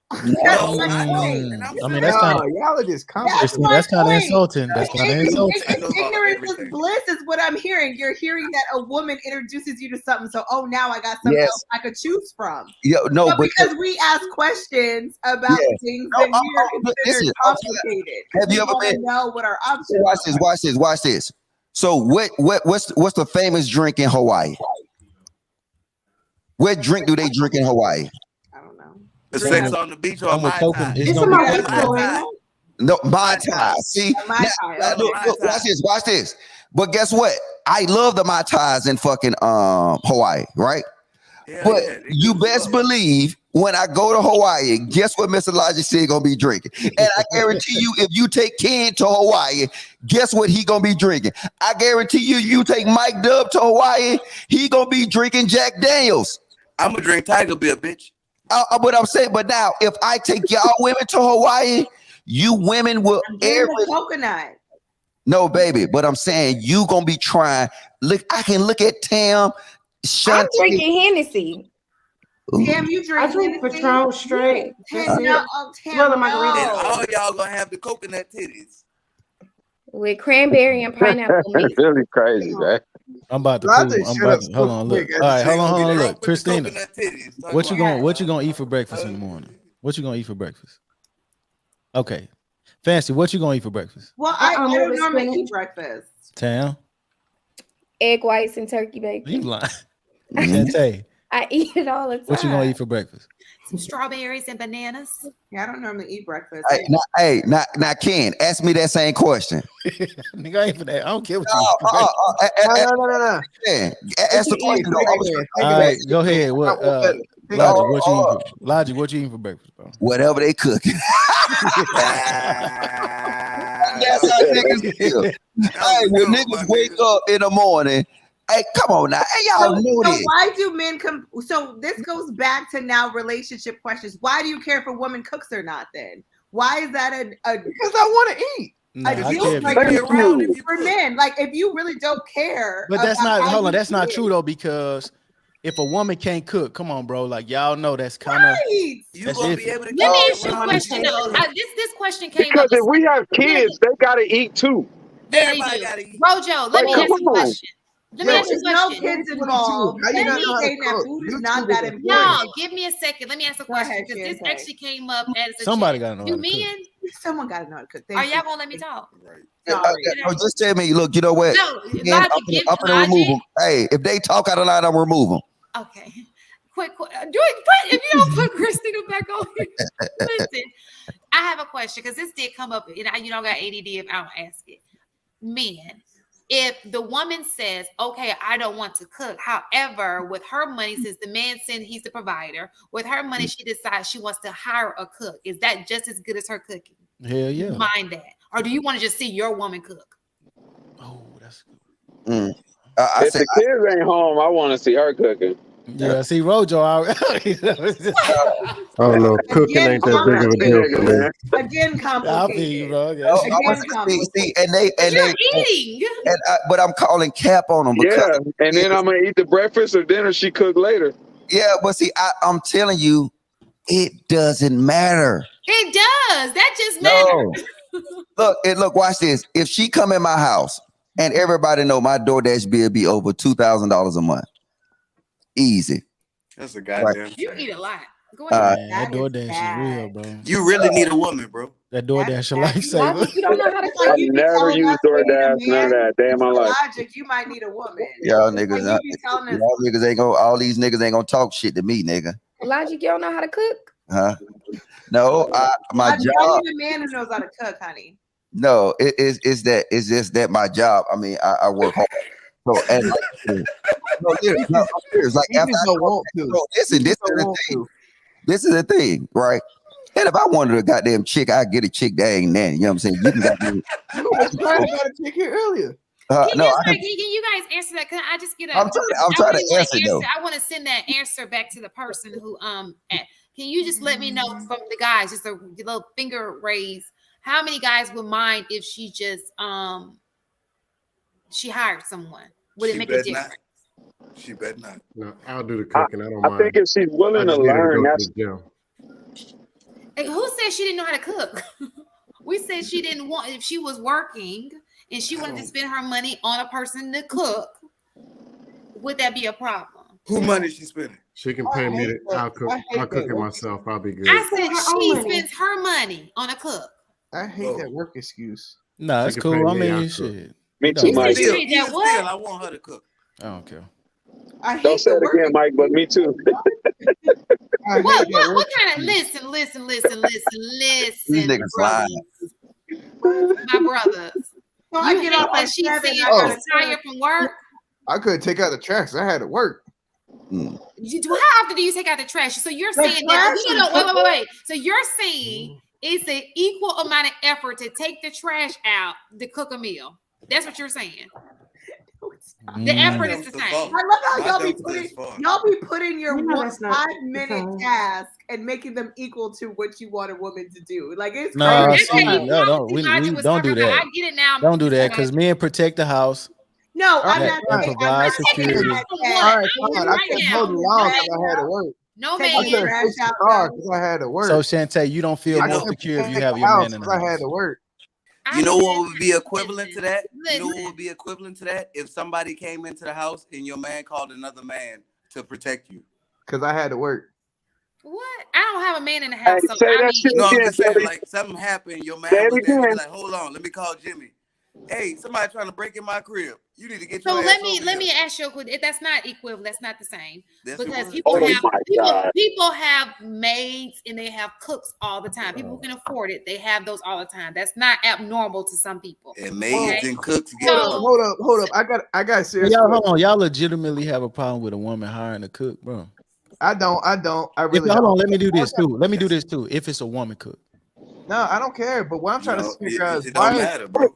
That's my point. I mean, that's kind of y'all are just that's kind of insulting. That's kind of insulting. Ignorance is bliss, is what I'm hearing. You're hearing that a woman introduces you to something, so now I got something else I could choose from. Yeah, no, but because we ask questions about things that we are considered complicated. Have you ever been? Know what our options? Watch this. So what's the famous drink in Hawaii? What drink do they drink in Hawaii? The sex on the beach or Mai Tai? No, Mai Tai. See, look, watch this. But guess what? I love the Mai Tais in fucking Hawaii, right? But you best believe when I go to Hawaii, guess what Mr. Elijah said gonna be drinking? And I guarantee you, if you take Ken to Hawaii, guess what he gonna be drinking? I guarantee you take Mike Dub to Hawaii, he gonna be drinking Jack Daniels. I'm gonna drink Tiger Beer, bitch. But I'm saying, but now if I take y'all women to Hawaii, you women will coconut. No, baby, but I'm saying you gonna be trying. Look, I can look at Tam. I'm drinking Hennessy. Tam, you drink? I drink Patron straight. Tam, and all y'all gonna have the coconut titties with cranberry and pineapple. That's really crazy, man. I'm about to hold on, look. All right, hold on, look. Christina, what you gonna eat for breakfast in the morning? What you gonna eat for breakfast? Okay. Fancy, what you gonna eat for breakfast? Well, I don't normally eat breakfast. Tam? Egg whites and turkey bacon. You lying. Chante. I eat it all the time. What you gonna eat for breakfast? Some strawberries and bananas. Yeah, I don't normally eat breakfast. Now, Ken, ask me that same question. Nigga, I ain't for that. I don't care what you No. Yeah, ask the question. All right, go ahead. What Logic, what you eating for breakfast, bro? Whatever they cook. That's how niggas feel. Hey, when niggas wake up in the morning, hey, come on now. Hey, y'all know so this. why do men come? So this goes back to now relationship questions. Why do you care if a woman cooks or not then? Why is that a because I want to eat. No, a deal breaker for men? Like if you really don't care. But that's not, about hold how on, that's you not eat. true though, because if a woman can't cook, come on, bro. Like y'all know that's kind of Right. You gonna be able to Let me ask you a question though. This question came Because up. if we have kids, they gotta eat too. Yeah, they do. Rojo, let me ask you a question. Let me ask you a There's no question. kids involved. How you Let not me know how to say that cook? food is YouTube not that is a important. No, give me a second. Let me ask a question ahead, because this Shantae. actually came up as a somebody chat. gotta know Do how to cook. men? Someone got to know how to cook. Are y'all gonna let me talk? No, just tell me. Look, you know what? No, Ken, Logic, I'm gonna remove them. Hey, if they talk out of line, I'm gonna remove them. Okay. Quick. Do it. But if you don't put Christina back on here, listen. I have a question because this did come up. And you don't got ADD if I don't ask it. Men, if the woman says, "Okay, I don't want to cook," however, with her money, since the man said he's the provider, with her money, she decides she wants to hire a cook. Is that just as good as her cooking? Hell yeah. Mind that, or do you want to just see your woman cook? Oh, that's good. If the kids ain't home, I want to see her cooking. Yeah, see Rojo. I don't know. Cooking ain't that big of a deal for me. Again, I feel you, bro. See, and they eating. But I'm calling cap on them because and then I'm gonna eat the breakfast or dinner she cooked later. Yeah, but see, I'm telling you, it doesn't matter. It does. That just matters. Look, watch this. If she come in my house and everybody know my DoorDash bill be over $2,000 a month, easy. That's a goddamn. You eat a lot. Go ahead. That DoorDash is real, bro. You really need a woman, bro. That DoorDash a lifesaver. You don't know how to cook. I've never used DoorDash, none of that day in my life. Logic, you might need a woman. Y'all niggas ain't gonna. All these niggas ain't gonna talk shit to me, nigga. Logic, you don't know how to cook? Huh? No, my job. I need a man who knows how to cook, honey. No, it's just that my job. I mean, I work hard. So and I'm serious. Like after listen, this is the thing. This is the thing, right? And if I wanted a goddamn chick, I'd get a chick that ain't nanny. You know what I'm saying? You can got me. You were trying to get a chick here earlier. Can you guys answer that? Can I just get a? I'm trying to answer though. I want to send that answer back to the person who Can you just let me know from the guys, just a little finger raise, how many guys would mind if she just she hired someone? Would it make a difference? She better not. No, I'll do the cooking. I don't I mind. think if she's willing to learn, that's. Hey, who said she didn't know how to cook? We said she didn't want, if she was working and she wanted to spend her money on a person to cook, would that be a problem? Who money she spending? She can pay me to. I'll cook it myself. I'll be good. I said she spends her money on a cook. I hate that work excuse. Nah, it's cool. I mean, shit. Me too, Mike. I want her to cook. I don't care. Don't say it again, Mike, but me too. What kind of listen, These niggas lying. my brothers. So I get off that at she 7, said I you're gotta tired from work. I couldn't take out the trash. I had to work. How often do you take out the trash? So you're saying that wait. So you're saying it's an equal amount of effort to take the trash out to cook a meal. That's what you're saying. The effort is the same. I love how y'all be putting your 5-minute task and making them equal to what you want a woman to do. Like it's crazy. We don't do that. I get it now. Don't do that because men protect the house. No, I'm not saying provide security. All right, come on. I couldn't hold it long because I had to work. No man. I couldn't fix the car because I had to work. So Shantae, you don't feel more secure if you have your man in the house. I had to work. You know what would be equivalent to that? You know what would be equivalent to that? If somebody came into the house and your man called another man to protect you. Because I had to work. What? I don't have a man in the house. Hey, So say that shit no, I'm again, just saying, buddy. like something happened, your man Say it was there, again. be like, hold on, let me call Jimmy. hey, somebody trying to break in my crib. You need to get So your let ass me over here. ask you a question. That's not equivalent. That's not the same. Yes, because it was. people have maids and they have cooks all the time. People who can afford it, they have those all the time. That's not abnormal to some people. And maids and cooks get Hold up. I got serious. Y'all, hold on. Y'all legitimately have a problem with a woman hiring a cook, bro? I don't. I really Hold don't. on. Let me do this too. If it's a woman cook. No, I don't care. But what I'm trying to figure out is it why don't is matter, bro.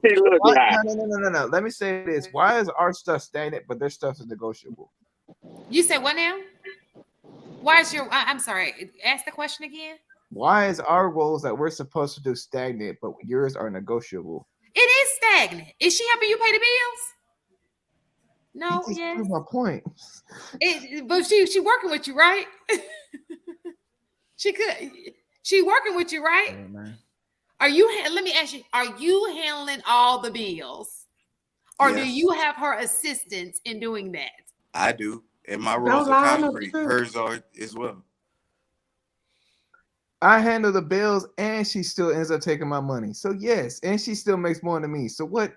no. Let me say this. Why is our stuff stagnant, but their stuff is negotiable? You said what now? Why is your? I'm sorry. Ask the question again. Why is our roles that we're supposed to do stagnant, but yours are negotiable? It is stagnant. Is she helping you pay the bills? No. Yes. That's my point. But she working with you, right? She working with you, right? Are you? Let me ask you. Are you handling all the bills, or do you have her assistance in doing that? I do, and my roles are concrete. Hers are as well. I handle the bills, and she still ends up taking my money. So yes, and she still makes more than me. So what?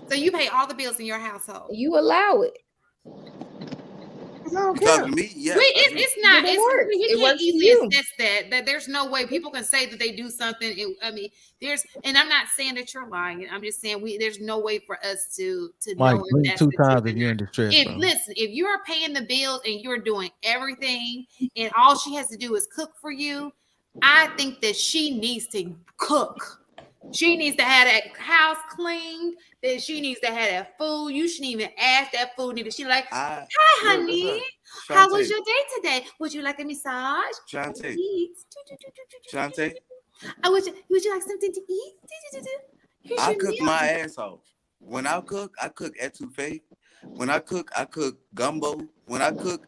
So you pay all the bills in your household. You allow it. I don't care. Talking to me? Yeah, it's not. It works. We It can't works for easily you. assess that there's no way people can say that they do something. And I'm not saying that you're lying. I'm just saying there's no way for us to Mike, know if blink that's 2 the times truth. if you're in distress, bro. Listen, if you're paying the bills and you're doing everything, and all she has to do is cook for you, I think that she needs to cook. She needs to have that house cleaned. That she needs to have that food. You shouldn't even ask that food. She like, hi, honey. How was your day today? Would you like a massage? Shantae. Shantae. Would you like something to eat? I cook my ass off. When I cook etouffee. When I cook gumbo. When I cook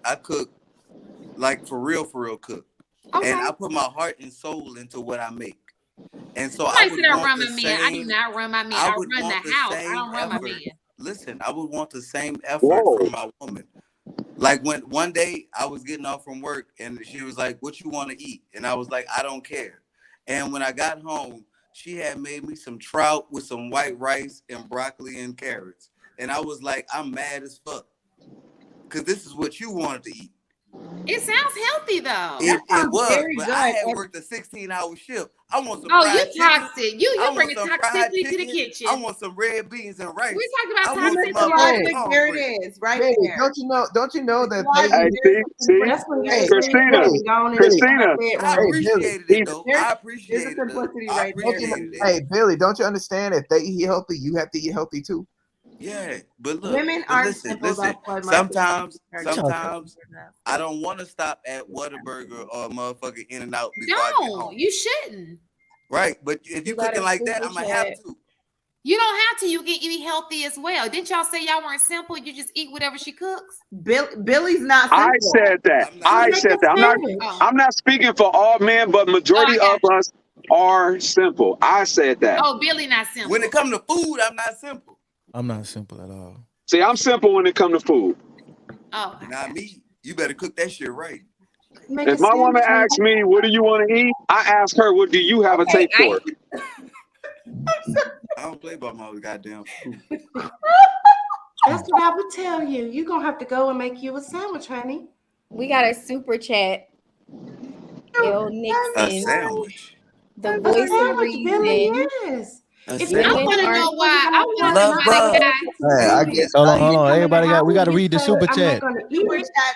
like for real cook. Okay. And I put my heart and soul into what I make. And so I do not run my man. I do not run my man. I run the house. I don't run my man. Listen, I would want the same effort from my woman. Like when one day I was getting off from work and she was like, "What you want to eat?" And I was like, "I don't care." And when I got home, she had made me some trout with some white rice and broccoli and carrots. And I was like, I'm mad as fuck. Because this is what you wanted to eat. It sounds healthy though. It was, but I had worked a 16-hour shift. I want some. Oh, you toxic! You bringing toxicity to the kitchen. I want some red beans and rice. We talked about toxicity. There it is, right there. Don't you know that? Christina. I appreciated it though. I appreciated it. Hey, Billy, don't you understand? If they eat healthy, you have to eat healthy too. Yeah, but look, women aren't simple. Sometimes I don't want to stop at Whataburger or motherfucking In-N-Out before I get home. You shouldn't. Right, but if you're cooking like that, I'm gonna have to. You don't have to. You can eat healthy as well. Didn't y'all say y'all weren't simple? You just eat whatever she cooks. Billy's not simple. I said that. I'm not speaking for all men, but majority of us are simple. I said that. Oh, Billy not simple. When it comes to food, I'm not simple. I'm not simple at all. See, I'm simple when it comes to food. Oh, not me. You better cook that shit right. If my woman asks me, what do you want to eat? I ask her, what do you have a taste for? I don't play by my goddamn food. That's what I would tell you. You're going to have to go and make you a sandwich, honey. We got a super chat. L. Nixon. A sandwich. The voice of reason. Yes. I want to know why. I want to know why. Hold on. Everybody we got to read the super chat.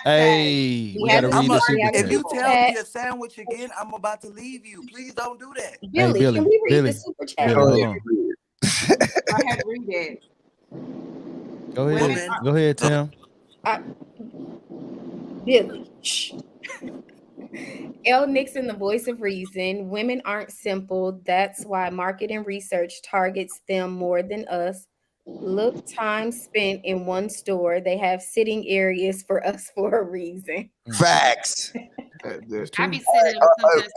Hey, we got to read the super chat. If you tell me a sandwich again, I'm about to leave you. Please don't do that. Billy, can we read the super chat? Hold on. Go ahead, read it. Go ahead, Tim. Billy. L. Nixon, the voice of reason. Women aren't simple. That's why market and research targets them more than us. Look, time spent in one store. They have sitting areas for us for a reason. Facts. I be sitting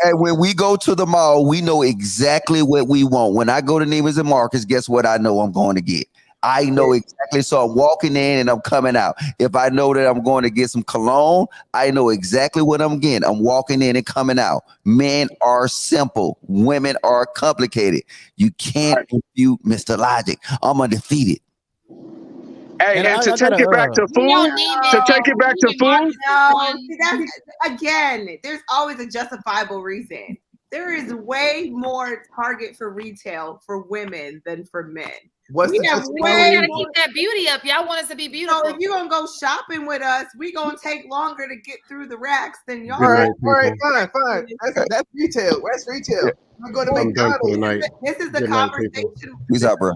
and when we go to the mall, we know exactly what we want. When I go to Neiman's and Marcus, guess what I know I'm going to get? I know exactly. So I'm walking in and I'm coming out. If I know that I'm going to get some cologne, I know exactly what I'm getting. I'm walking in and coming out. Men are simple. Women are complicated. You can't refute Mr. Logic. I'm undefeated. Hey, and to take it back to food, No, see, again, there's always a justifiable reason. There is way more target for retail for women than for men. We have gotta keep that beauty up. Y'all want us to be beautiful. So if you're gonna go shopping with us, we gonna take longer to get through the racks than y'all. All right, fine. That's retail. That's retail. I'm going to McDonald's. This is the conversation. Who's up, bro?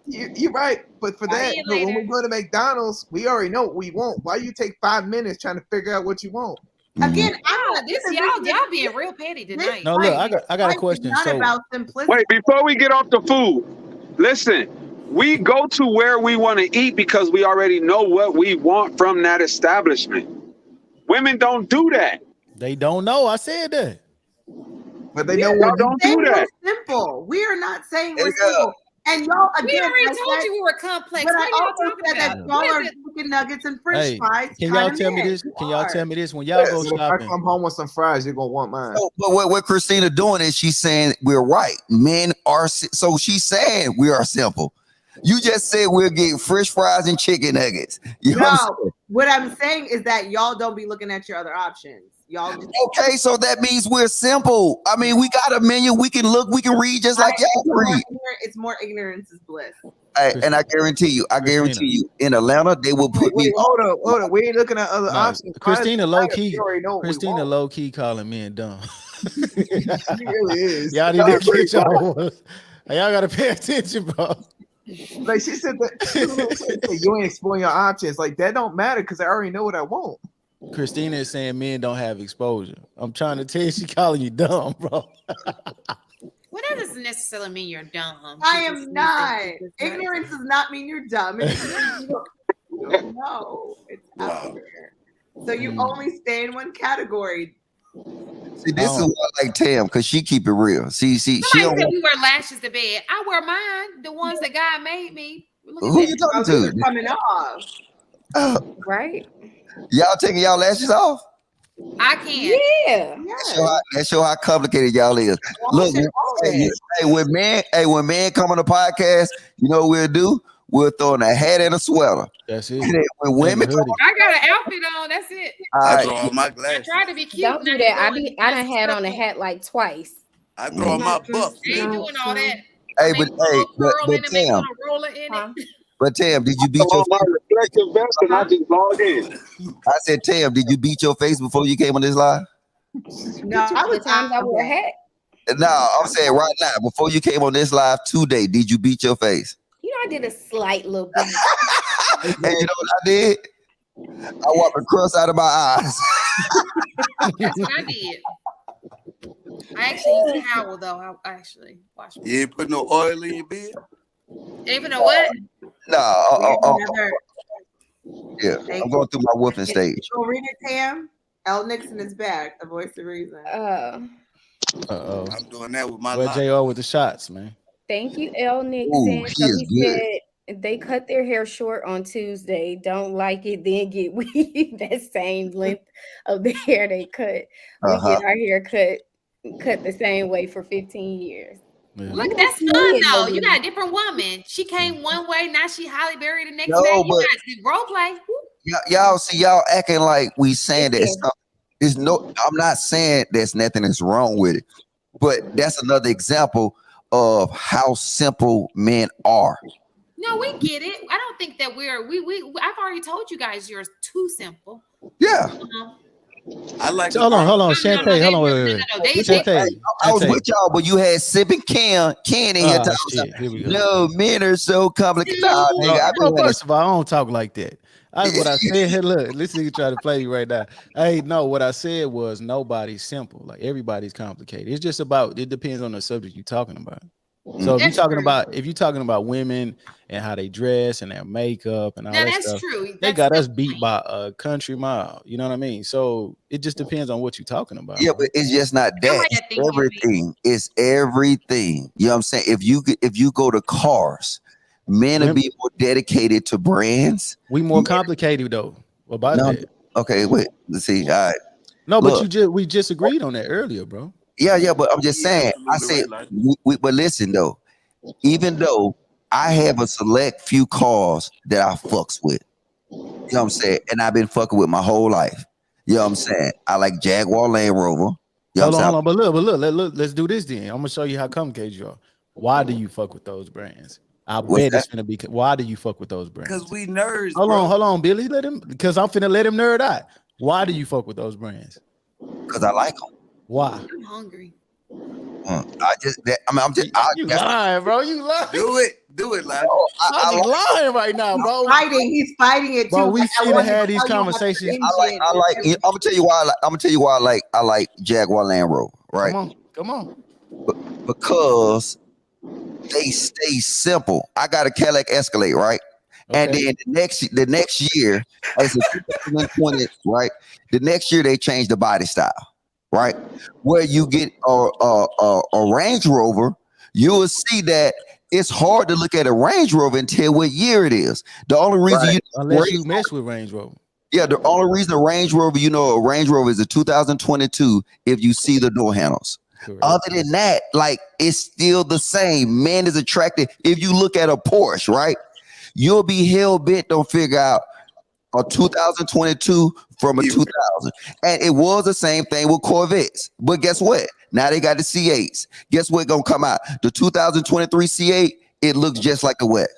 You're right, but for that, when we go to McDonald's, we already know what we want. Why you take 5 minutes trying to figure out what you want? Again, y'all being real petty tonight. No, look, I got a question. Not So, about simplicity. Wait, before we get off the food, listen, we go to where we want to eat because we already know what we want from that establishment. Women don't do that. they don't know. I said that. But they know Y'all don't do that. Simple. We are not saying There we're you go. simple. And y'all, We again, already I told said- you we were complex. But What I are y'all also talking said that about? y'all What are is it? chicken nuggets and French Hey, fries. can y'all kinda tell me men. this? You Can y'all are. tell me this? When y'all go If I shopping, come home with some fries, you're gonna want mine. So, but what Christina doing is she's saying we're right. Men are so she's saying we are simple. You just said we're getting French fries and chicken nuggets. You know what I'm saying? No, what I'm saying is that y'all don't be looking at your other options. Y'all just Okay, so that means we're simple. I mean, we got a menu. We can look, we can read just like y'all can read. It's more ignorance is bliss. And I guarantee you, in Atlanta, they will put me. Hold up. We ain't looking at other options. Christina low key. We already know what we Christina want. low key calling men dumb. She really is. Y'all need to get y'all. Y'all gotta pay attention, bro. Like she said that you ain't exploring your options. Like that don't matter because I already know what I want. Christina is saying men don't have exposure. I'm trying to tell you, she calling you dumb, bro. Well, that doesn't necessarily mean you're dumb. I am not. Ignorance does not mean you're dumb. It just means you don't know. It's out there. So you only stay in one category. See, this is what I like Tam because she keep it real. See, she Somebody don't. said we wear lashes to bed. I wear mine, the ones that God made me. Look at Who that. you talking These to? are coming off. Right. Y'all taking y'all lashes off? I can. Yeah. That show how complicated y'all is. Look, when men come on the podcast, you know what we'll do? We'll throw in a hat and a sweater. That's it. And then when women come on, I got an outfit on. That's it. I throw on my glasses. I try to be cute. Don't do that. I done had on a hat like twice. I throw on my buff. I ain't doing all that. hey, but Tam, Roller in it. but Tam, did you beat your my face? reflective vest and I just logged in. I said, Tam, did you beat your face before you came on this live? No, I was times I wore a hat. No, I'm saying right now, before you came on this live today, did you beat your face? You know, I did a slight little bit. And you know what I did? I wiped the crust out of my eyes. That's what I did. I actually used a towel though. I actually washed my You ain't put no oil in your beard? Even though what? No, yeah, I'm going through my woofing stage. Go read it, Tam. L. Nixon is back. The voice of reason. Uh-oh. I'm doing that with my Well, life. JR with the shots, man. Thank you, L. Nixon. Ooh, So he is he good. said they cut their hair short on Tuesday. Don't like it, then get weave. That same length of the hair they cut. We get our hair cut the same way for 15 years. Yeah. Look, that's fun though. You got a different woman. She came one way, now she Halle Berry the next No, day. You but- guys did role play. Y'all acting like we saying that there's no. I'm not saying there's nothing that's wrong with it, but that's another example of how simple men are. No, we get it. I don't think that I've already told you guys you're too simple. Yeah. I like. Hold on, Shantae. Hold on, wait. Shantae. I was with y'all, but you had sipping can in your time. Shit, here we go. No, men are so complicated. Nah, nigga, First of all, I don't talk like that. What I said, hey, look, this nigga try to play you right now. Hey, no, what I said was nobody's simple. Like everybody's complicated. It's just about, it depends on the subject you're talking about. So if you're talking about women and how they dress and their makeup and all that stuff, they got us beat by a country mile. You know what I mean? So it just depends on what you're talking about. Yeah, but it's just not that. It's everything. It's everything. You know what I'm saying? If you go to cars, men are being more dedicated to brands. We more complicated though about that. Okay, wait. Let's see. All right. No, but we just agreed on that earlier, bro. Yeah, but I'm just saying. I said, but listen though. Even though I have a select few cars that I fucks with, you know what I'm saying, and I've been fucking with my whole life. You know what I'm saying? I like Jaguar Land Rover. You know Hold on, but look, let's do this then. I'm gonna show you how complicated you are. Why do you fuck with those brands? I bet it's gonna be. Why do you fuck with those brands? Because we nerds. Hold on, Billy. Because I'm finna let him nerd out. Why do you fuck with those brands? Because I like them. Why? I'm hungry. I'm just. You lying, bro. You lying. Do it, lad. I'm lying right now, bro. He's fighting it too. Bro, we finna have these conversations. I'm gonna tell you why I like Jaguar Land Rover. Right? Come on. Because they stay simple. I got a Cadillac Escalade, right? Okay. And then the next year, as a 2020, right? The next year they changed the body style, right? Where you get a Range Rover, you will see that it's hard to look at a Range Rover and tell what year it is. The only reason unless you mess with Range Rover. Yeah, the only reason a Range Rover, a Range Rover is a 2022 if you see the door handles. Correct. Other than that, like, it's still the same. Man is attracted. If you look at a Porsche, right, you'll be hell bent on figure out a 2022 from a 2000. And it was the same thing with Corvettes. But guess what? Now they got the C8s. Guess what's going to come out? The 2023 C8, it looks just like the what?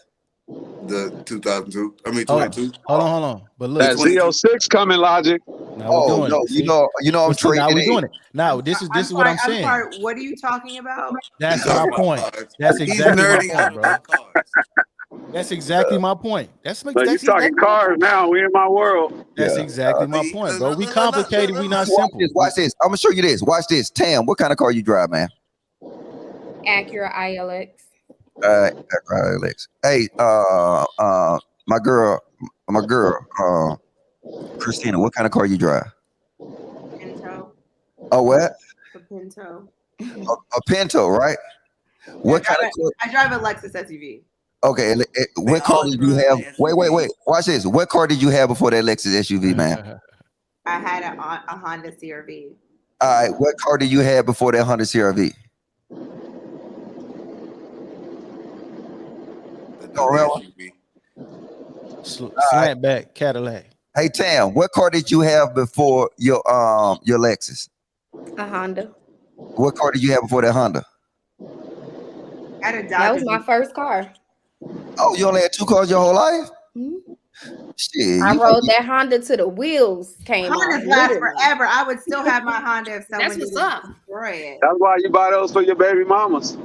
The 2002. I mean 22. Hold on. But look, that Z06 coming, Logic. No, you know I'm trading. Now we're doing it. Now this is what I'm saying. Sorry, what are you talking about? That's my point. That's exactly my point, bro. That's exactly my point. That's you talking cars now. We in my world. That's exactly my point, bro. We complicated. We not simple. Watch this. I'm gonna show you this. Watch this. Tam, what kind of car you drive, man? Acura ILX. ILX. Hey, my girl, Christina, what kind of car you drive? Pinto. Oh, what? A Pinto. A Pinto, right? What kind of car? I drive a Lexus SUV. Okay, what car did you have? Wait. Watch this. What car did you have before that Lexus SUV, man? I had a Honda CR-V. All right, what car did you have before that Honda CR-V? Slant back Cadillac. Hey Tam, what car did you have before your Lexus? A Honda. What car did you have before that Honda? That was my first car. Oh, you only had two cars your whole life? Mm-hmm. Shit, I rode that Honda till the wheels came off. Hondas last forever. I would still have my Honda if someone didn't destroy it. That's why you buy those for your baby mamas.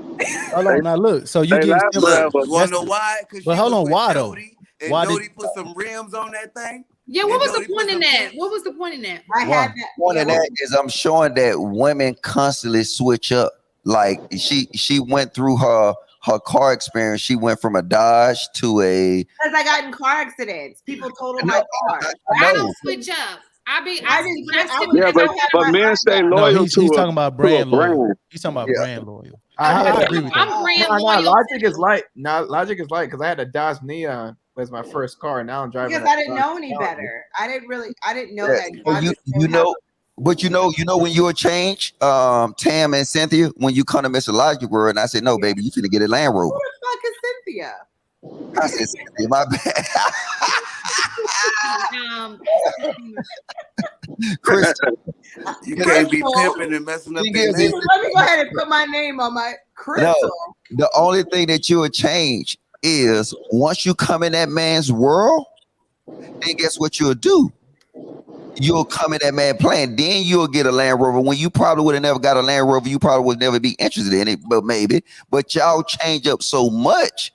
Hold on, now look. So you get. You want to know why? But hold on, why though? And why Dodie put some rims on that thing? Yeah, what was the point in that? What was the point in that? I had that. Point of that is I'm showing that women constantly switch up. Like she went through her car experience. She went from a Dodge to a. Because I got in car accidents. People totaled my car. I don't switch up. But men stay loyal to. He's talking about brand loyal. He's talking about brand loyal. I agree with that. I'm brand loyal. Logic is light. Logic is light because I had a Dodge Neon was my first car. And now I'm driving. Because I didn't know any better. I didn't know that. But you know when you a change, Tam and Cynthia, when you come to Mr. Logic World, and I said, no, baby, you finna get a Land Rover. Who the fuck is Cynthia? I said, Cynthia, my bad. Chris, you can't be pimping and messing up. Let me go ahead and put my name on my Crystal. No, the only thing that you will change is once you come in that man's world, then guess what you'll do? You'll come in that man plan. Then you'll get a Land Rover when you probably would have never got a Land Rover. You probably would never be interested in it, but maybe. But y'all change up so much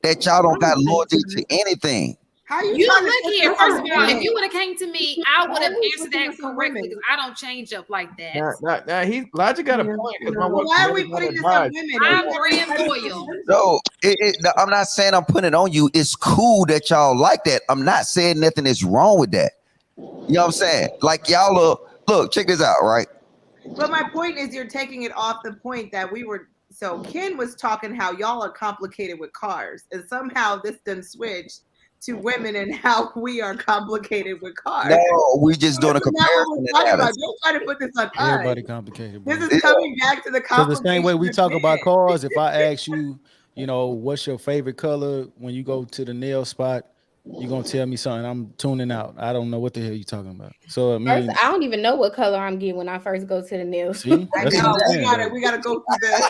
that y'all don't got loyalty to anything. How you look here? First of all, if you would have came to me, I would have answered that correctly because I don't change up like that. Logic got a point. Why are we putting this on women? I'm brand loyal. No, I'm not saying I'm putting it on you. It's cool that y'all like that. I'm not saying nothing is wrong with that. You know what I'm saying? Like y'all look, check this out, right? But my point is you're taking it off the point that we were So Ken was talking how y'all are complicated with cars, and somehow this done switched to women and how we are complicated with cars. No, we just doing a comparison. Don't try to put this on Everybody us. complicated. Bro. This is coming back to the So the same way we talk about men. cars, if I ask you, you know, what's your favorite color when you go to the nail spot, you're gonna tell me something. I'm tuning out. I don't know what the hell you're talking about. So I mean, first, I don't even know what color I'm getting when I first go to the nails. See, I know we gotta go through this.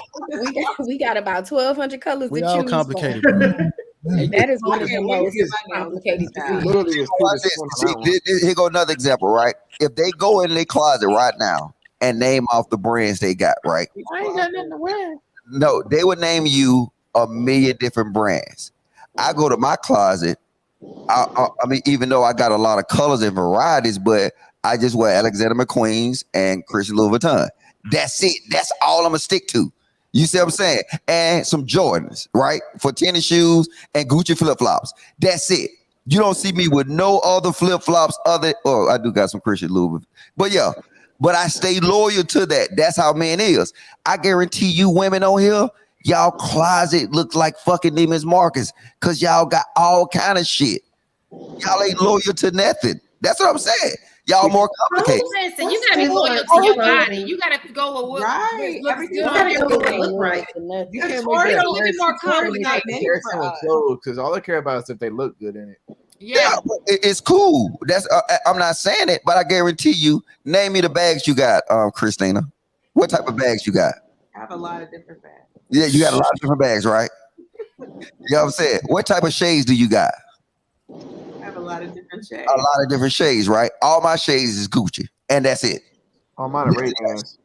we got about 1,200 colors we to all choose complicated, from. bro. And that is one of the most complicated See, here go another example, right? If they go in their closet right now and name off the brands they got, right? I ain't got nothing to wear. No, they would name you a million different brands. I go to my closet. I mean, even though I got a lot of colors and varieties, but I just wear Alexander McQueen's and Christian Louis Vuitton. That's it. That's all I'm gonna stick to. You see what I'm saying? And some Jordans, right? For tennis shoes and Gucci flip-flops. That's it. You don't see me with no other flip-flops I do got some Christian Louis. But yeah, but I stay loyal to that. That's how man is. I guarantee you women on here, y'all closet look like fucking Neiman's Marcus because y'all got all kind of shit. Y'all ain't loyal to nothing. That's what I'm saying. Y'all more complicated. Listen, you gotta be loyal to your body. You gotta go with what looks good. Look right. You can't Victoria make that don't even more complicated comparison with clothes because all they care about is if they look good in it. Yeah, it's cool. That's I'm not saying it, but I guarantee you. Name me the bags you got, Christina. What type of bags you got? I have a lot of different bags. Yeah, you got a lot of different bags, right? You know what I'm saying? What type of shades do you got? I have a lot of different shades. A lot of different shades, right? All my shades is Gucci, and that's it. All mine are Ray-Bans.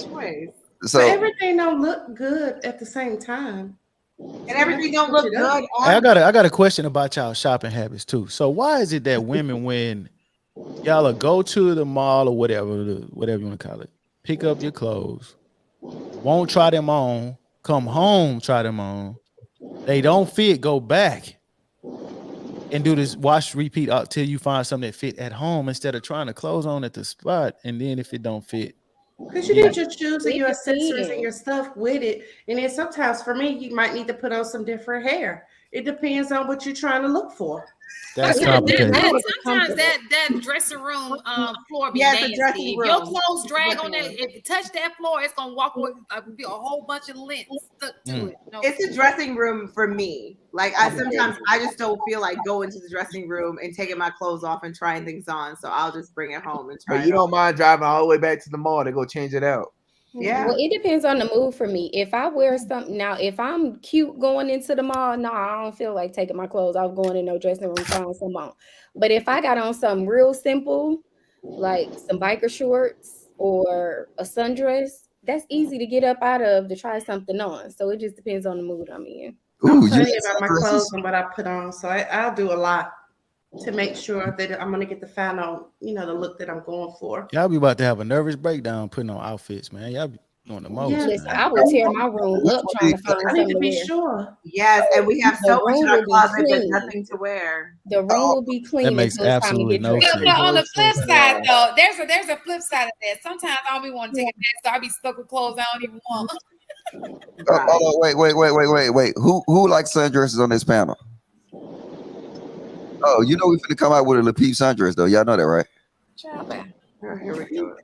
Choice. So but everything don't look good at the same time. And everything don't look good. I got a question about y'all shopping habits too. So why is it that women, when y'all go to the mall or whatever you want to call it, pick up your clothes, won't try them on, come home, try them on, they don't fit, go back and do this wash repeat until you find something that fit at home instead of trying to close on at the spot, and then if it don't fit, because you need your shoes and your accessories and your stuff with it. And then sometimes for me, you might need to put on some different hair. It depends on what you're trying to look for. That's complicated. Sometimes that dressing room floor be nasty. If your clothes drag on that, if you touch that floor, it's gonna walk with be a whole bunch of lint stuck to it. No. It's a dressing room for me. Like I just don't feel like going to the dressing room and taking my clothes off and trying things on. So I'll just bring it home and try. But you don't mind driving all the way back to the mall to go change it out. Yeah. Well, it depends on the mood for me. If I wear something now, if I'm cute going into the mall, no, I don't feel like taking my clothes off, going in no dressing room, trying some on. But if I got on something real simple, like some biker shorts or a sundress, that's easy to get up out of to try something on. So it just depends on the mood I'm in. I'm funny about my clothes and what I put on. So I'll do a lot to make sure that I'm going to get the final, the look that I'm going for. Y'all be about to have a nervous breakdown putting on outfits, man. Y'all be doing the most. Yes, Listen, I would tear my room up trying to find something to wear. Sure. Yes, and we have so much in our closet, but nothing to wear. The room will be clean. That makes absolutely no sense. But on the flip side, though, there's a flip side of that. Sometimes I don't be want to take it back, so I be stuck with clothes I don't even want. Wait. Who likes sundresses on this panel? Oh, you know we finna come out with a Lapeef sundress though. Y'all know that, right? Here we go.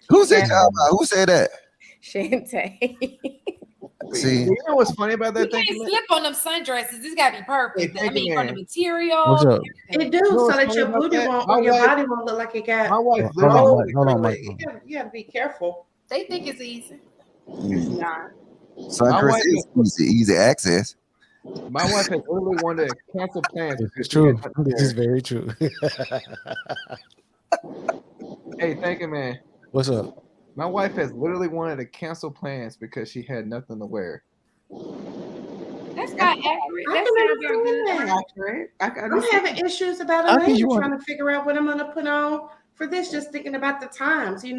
Who said Who said that? Shantae. See, you know what's funny about that? You can't slip on them sundresses. This gotta be perfect. Hey, I mean, from the What's material. up? It do, so that your booty your body won't look like it got. My wife Hold on, Mike. You gotta be careful. They think it's easy. It's not. sundress is easy access. My wife has literally wanted to cancel plans. It's true. This is very true. Hey, thank you, man. What's up? My wife has literally wanted to cancel plans because she had nothing to wear. That's not accurate. That's not very good. Accurate. I'm having issues about a man trying to figure out what I'm gonna put on for this. Just thinking about the times, Is he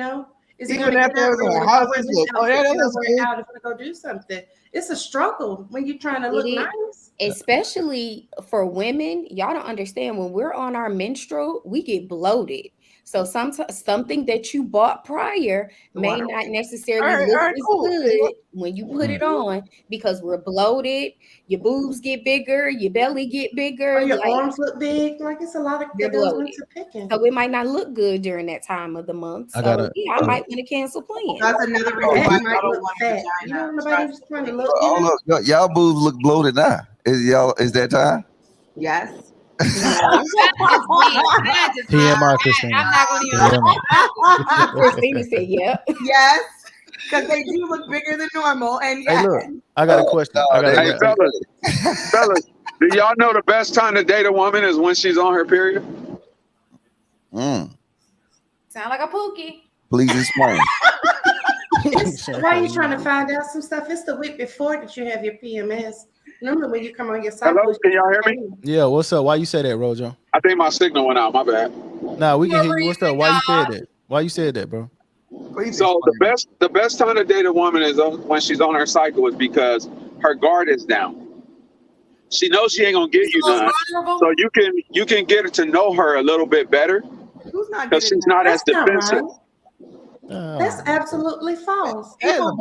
Even gonna after get everything, how does this look? Oh, yeah, that looks good. out if gonna go do something? It's a struggle when you're trying to look nice. Especially for women, y'all don't understand when we're on our menstrual, we get bloated. So something that you bought prior may not necessarily look as good when you put it on, because we're bloated, your boobs get bigger, your belly get bigger, or your arms look big. Like it's a lot that goes into picking. so it might not look good during that time of the month. So I might want to cancel plans. That's another reason why I don't want fat. You know, nobody's trying to look Oh, look, y'all boobs look bloated now. Is that time? Yes. TMI, Christina. I'm not gonna even. Christina said, "Yep." Yes, because they do look bigger than normal. And Hey, look, I got a question. Hey, fellas, do y'all know the best time to date a woman is when she's on her period? Sound like a pookie. Please explain. Why are you trying to find out some stuff? It's the week before that you have your PMS. Remember when you come on your cycle? Hello, can y'all hear me? Yeah, what's up? Why you say that, Rojo? I think my signal went out. My bad. Nah, we can hear you. What's up? Why you said that? Why you said that, bro? So the best time to date a woman is when she's on her cycle, is because her guard is down. She knows she ain't gonna get you none, so you can get her to know her a little bit better, because she's not as defensive. That's absolutely false. You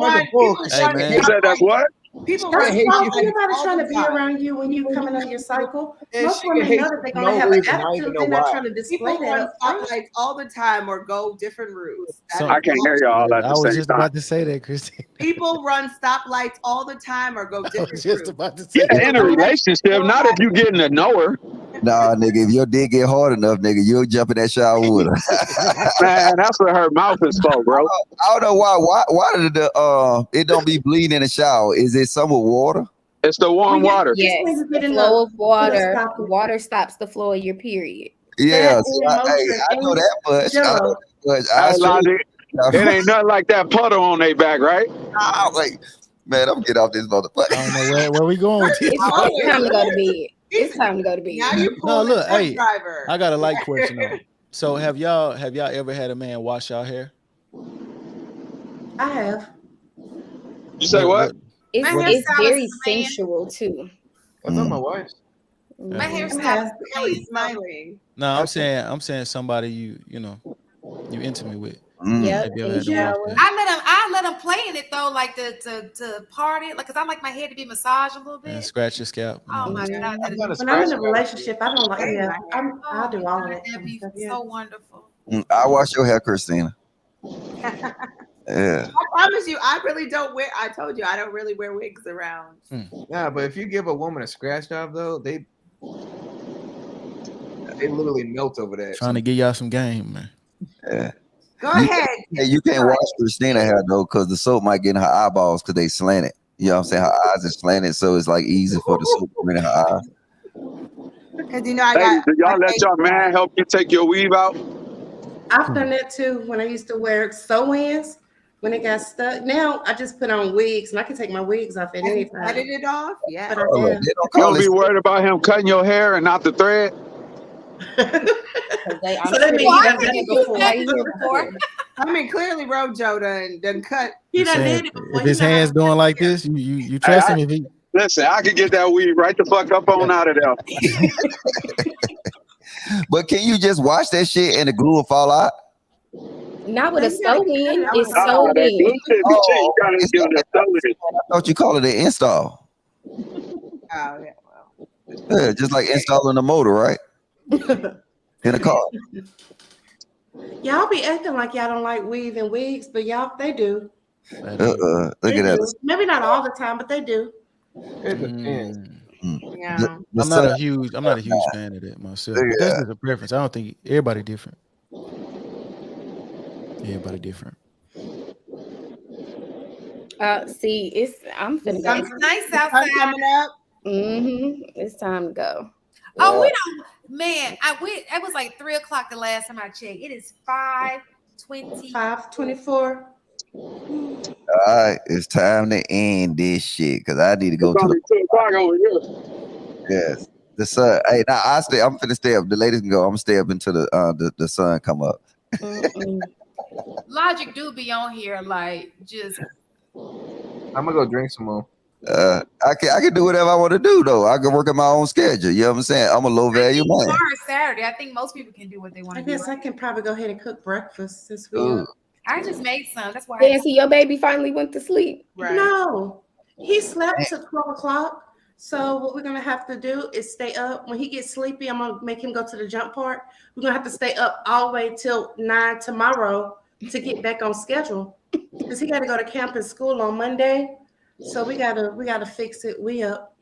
said that's what? People that's false. Everybody's trying to be around you when you coming on your cycle. Most women know that they're going to have an attitude. They're not trying to display People run stoplights all the time or go different routes. I can't hear y'all at the same time. I was just about to say that, Christine. People run stoplights all the time or go different routes. Just about to say in a relationship, not if you getting to know her. Nah, nigga, if your dick get hard enough, nigga, you'll jump in that shower with her. Man, that's what her mouth is for, bro. I don't know why did it don't be bleeding in the shower? Is it some with water? It's the warm water. Yes, the flow of water. Water stops the flow of your period. Yeah, I know that much. It ain't nothing like that puddle on their back, right? Oh, wait, man, I'm getting off this motherfucker. I don't know where we going with this. It's time to go to bed. It's time to go to bed. Now you No, look, hey, driver. I got a light question though. So have y'all ever had a man wash y'all hair? I have. You say what? It's very sensual too. What's up, my wife? My hairstyle really smiling. No, I'm saying somebody you intimate with. Yep. I let them play in it though, like to party, like, cause I like my hair to be massaged a little bit. And scratch your scalp. Oh my god! When I'm in a relationship, I don't like. Yeah, I'll do all of that. That'd be so wonderful. I wash your hair, Christina. Yeah. I promise you, I really don't wear. I told you, I don't really wear wigs around. Yeah, but if you give a woman a scratch job, though, they literally melt over that. Trying to get y'all some game, man. Yeah. Go ahead. You can't wash Christina hair though, because the soap might get in her eyeballs because they slanted. You know what I'm saying? Her eyes are slanted, so it's like easy for the soap to get in her eyes. Because do y'all let your man help you take your weave out? I've done that too when I used to wear sew-ins. When it got stuck, now I just put on wigs, and I can take my wigs off at any time. Edit it off, yeah. But I You don't be worried about him cutting your hair and not the thread. I mean, clearly, Rojo done cut. He done did it before. If his hands doing like this, you trust him? If he... Listen, I can get that weave right the fuck up on out of there. But can you just wash that shit and the glue will fall out? Not with a sew-in. It's sewed in. I thought you call it an install. Oh, yeah, Yeah, just like installing a motor, right? In a car. Y'all be acting like y'all don't like weave and wigs, but y'all, they do. Look at that. Maybe not all the time, but they do. It depends. Yeah. I'm not a huge fan of that myself. But that's just a preference. I don't think everybody different. Everybody different. See, I'm finna go. It's nice outside. Coming up. It's time to go. Oh, we don't, man. It was like 3:00 the last time I checked. It is 5:20. 5:24. All right, it's time to end this shit because I need to go to the 2 o'clock over here. Yes. The sun. Hey, now I'm finna stay up. The ladies can go. I'm gonna stay up until the sun come up. Logic do be on here like just. I'm gonna go drink some more. I can do whatever I want to do though. I can work at my own schedule. You know what I'm saying? I'm a low value man. Tomorrow is Saturday. I think most people can do what they want to do. I guess I can probably go ahead and cook breakfast since we are. I just made some. That's why. Fancy, your baby finally went to sleep. Right. No, he slept till 12 o'clock. So what we're gonna have to do is stay up. When he gets sleepy, I'm gonna make him go to the jump park. We're gonna have to stay up all the way till 9 tomorrow to get back on schedule because he got to go to camp and school on Monday. So we gotta fix it. We up.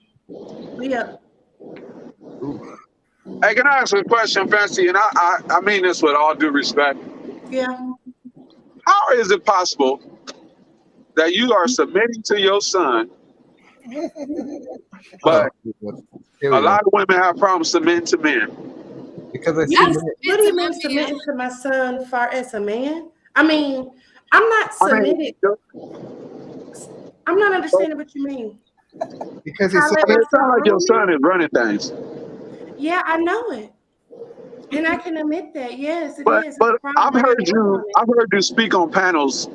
Hey, can I ask a question, Fancy? And I mean this with all due respect. Yeah. How is it possible that you are submitting to your son, but a lot of women have problems submitting to men? Because what do you mean submitting to my son far as a man? I mean, I'm not submitted. I'm not understanding what you mean. Because it sounds like your son is running things. Yeah, I know it. And I can admit that, yes, it is. But I've heard you speak on panels,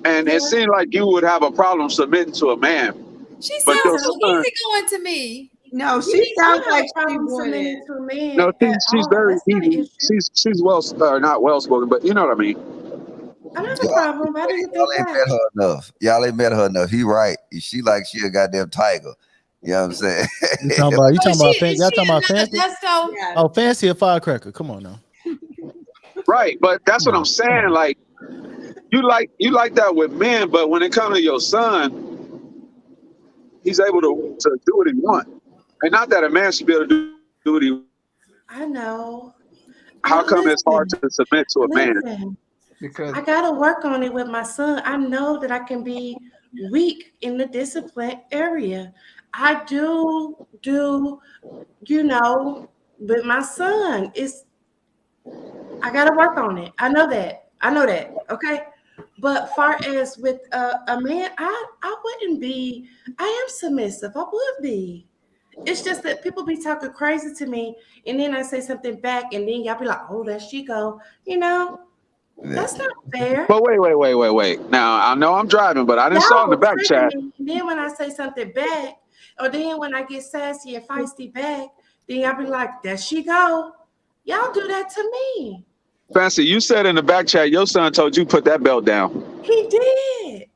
and it seemed like you would have a problem submitting to a man. She But sounds your so son- easy going to me. No, she sounds like she submitting wouldn't. to a man. No, at she's all. very That's not an easy. issue. She's not well spoken, but you know what I mean. I don't have a problem. Why do you Y'all think ain't met that? her enough. Y'all ain't met her enough. He right. She like she a goddamn tiger. You know what I'm saying? You talking about Is Fancy? she Y'all talking about another Fancy? gusto? Oh, Fancy a firecracker. Come on now. Right, but that's what I'm saying. Like you like that with men, but when it comes to your son, he's able to do what he wants. And not that a man should be able to do what he. I know. How come it's hard to submit to a man? Listen, Because I gotta work on it with my son. I know that I can be weak in the discipline area. I do, you know, with my son. I gotta work on it. I know that. Okay. But far as with a man, I wouldn't be. I am submissive. I would be. It's just that people be talking crazy to me, and then I say something back, and then y'all be like, "Oh, there she go." You know, that's not fair. But wait. Now I know I'm driving, but I didn't saw in the back chat. And then when I say something back, or then when I get sassy and feisty back, then y'all be like, "There she go." Y'all do that to me. Fancy, you said in the back chat your son told you put that belt down. He did.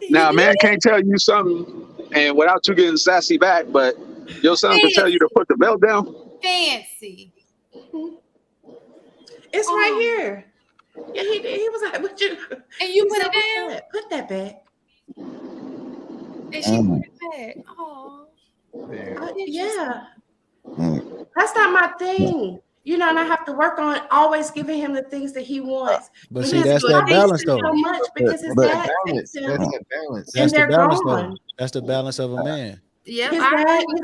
Now a man can't tell you something and without you getting sassy back, but your son can tell you to put the belt down. Fancy. It's right here. Yeah, he did. He was like, "What you?" And you He put said, it down. Put that back. And she put it back. Oh. Yeah. That's not my thing. You know, and I have to work on always giving him the things that he wants. But see, that's that balance though. So much because his dad takes him, that's that balance. and That's the they're balance gone. though. That's the balance of a man. Yeah, His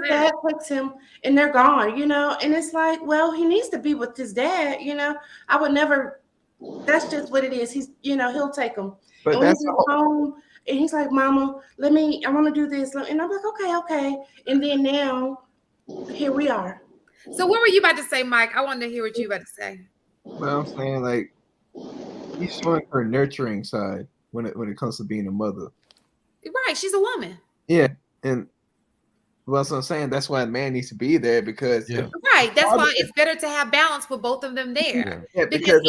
dad takes him, and they're gone. You know, and it's like, well, he needs to be with his dad. You know, I would never. That's just what it is. He's, you know, he'll take him. But and when that's he gets home, and he's like, "Mama, I want to do this," and I'm like, "Okay." And then now, here we are. So what were you about to say, Mike? I wanted to hear what you were about to say. Well, I'm saying, like, he's showing her nurturing side when it comes to being a mother. Right, she's a woman. Yeah, and well, so I'm saying that's why a man needs to be there because Right, that's why it's better to have balance with both of them there. Yeah, because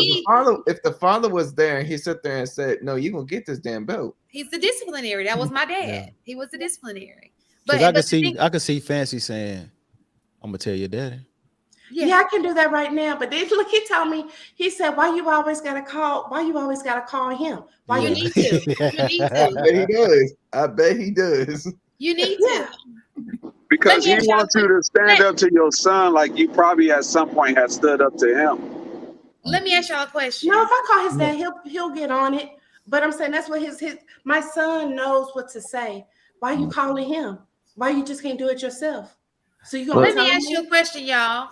if the father was there and he sat there and said, "No, you're gonna get this damn belt." He's the disciplinary. That was my dad. Yeah. He was the disciplinary. But I could see Fancy saying, "I'm gonna tell your daddy." Yeah, I can do that right now. But then look, he told me, he said, "Why you always gotta call him? Why you need to? You need I to." bet he does. I bet he does. You need to. Because he wants you to stand up to your son like you probably at some point had stood up to him. Let me ask y'all a question. No, if I call his dad, he'll get on it. But I'm saying that's what my son knows what to say. Why you calling him? Why you just can't do it yourself? So you gonna let me ask you a question, y'all.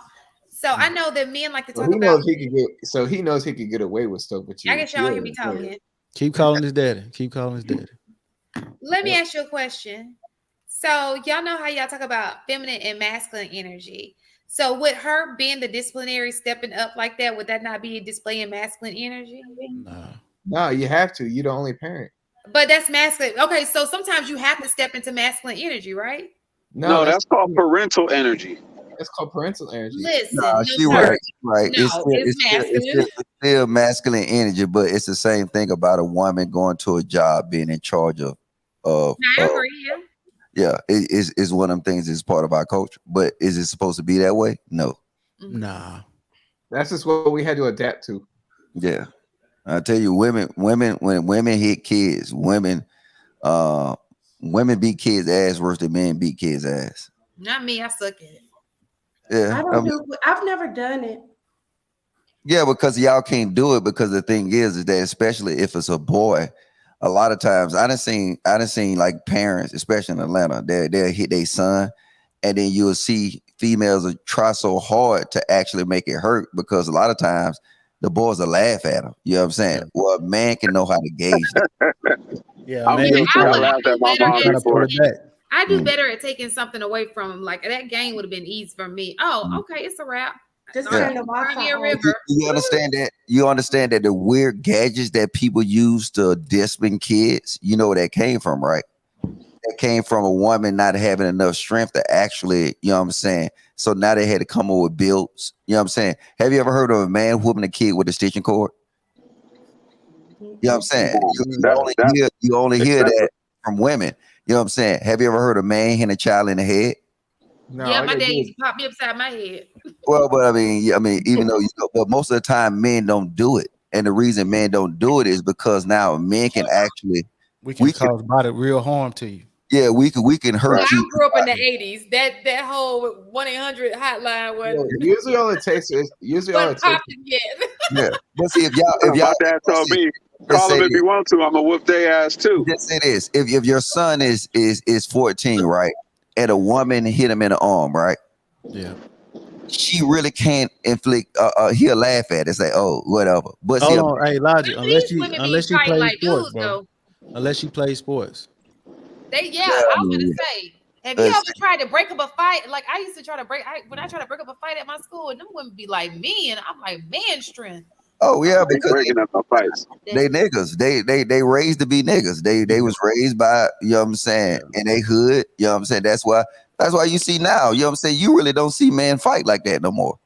So I know that men like to talk he about. knows he knows he can get away with stuff with you. I guess y'all hear me talking. Keep calling his daddy. Keep calling his daddy. Let me ask you a question. So y'all know how y'all talk about feminine and masculine energy. So with her being the disciplinary, stepping up like that, would that not be displaying masculine energy? No, you have to. You're the only parent. But that's masculine. Okay, so sometimes you have to step into masculine energy, right? No, that's called parental energy. It's called parental energy. Listen, No, no, she sir. right. No, it's Still masculine energy, but it's the same thing about a woman going to a job, being in charge of. I agree. Yeah, it is one of them things that's part of our culture. But is it supposed to be that way? No. Nah. That's just what we had to adapt to. Yeah. I tell you, women, when women hit kids, women beat kids' ass worse than men beat kids' ass. Not me. I suck at it. Yeah. I've never done it. Yeah, because y'all can't do it, because the thing is that especially if it's a boy, a lot of times I done seen like parents, especially in Atlanta, they'll hit their son, and then you'll see females try so hard to actually make it hurt, because a lot of times the boys will laugh at them. You know what I'm saying? Well, a man can know how to gauge that. Yeah, I'm guilty. I laughed at my mom before. I do better at taking something away from him. Like that game would have been easy for me. Oh, okay, it's a wrap. Just Yeah. turn the Wi-Fi on. You understand that? You understand that the weird gadgets that people use to discipline kids, you know where that came from, right? That came from a woman not having enough strength to actually, you know what I'm saying? So now they had to come up with builds. You know what I'm saying? Have you ever heard of a man whooping a kid with a stitching cord? You know what I'm saying? You only hear that from women. You know what I'm saying? Have you ever heard a man hitting a child in the head? No, yeah, my dad used to pop me upside my head. Well, but I mean, even though but most of the time men don't do it, and the reason men don't do it is because now men can actually we can cause body real harm to you. Yeah, we can hurt you. I grew up in the 80s. That whole 1-800 hotline was usually all it takes is Yeah, but see if y'all my dad told me, call him if you want to. I'm gonna whoop their ass too. Just say this: if your son is 14, right, and a woman hit him in the arm, right? Yeah. She really can't inflict. He'll laugh at it, say, "Oh, whatever." But hold on, hey, Logic. Unless you play like sports, dudes, bro. Unless you play sports. I was gonna say, have you ever tried to break up a fight? Like I used to try to when I try to break up a fight at my school, and them women be like me, and I'm like man strength. Oh yeah, because breaking up fights. They niggas. They raised to be niggas. They was raised by, you know what I'm saying, in they hood. You know what I'm saying. That's why you see now. You know what I'm saying. You really don't see men fight like that no more.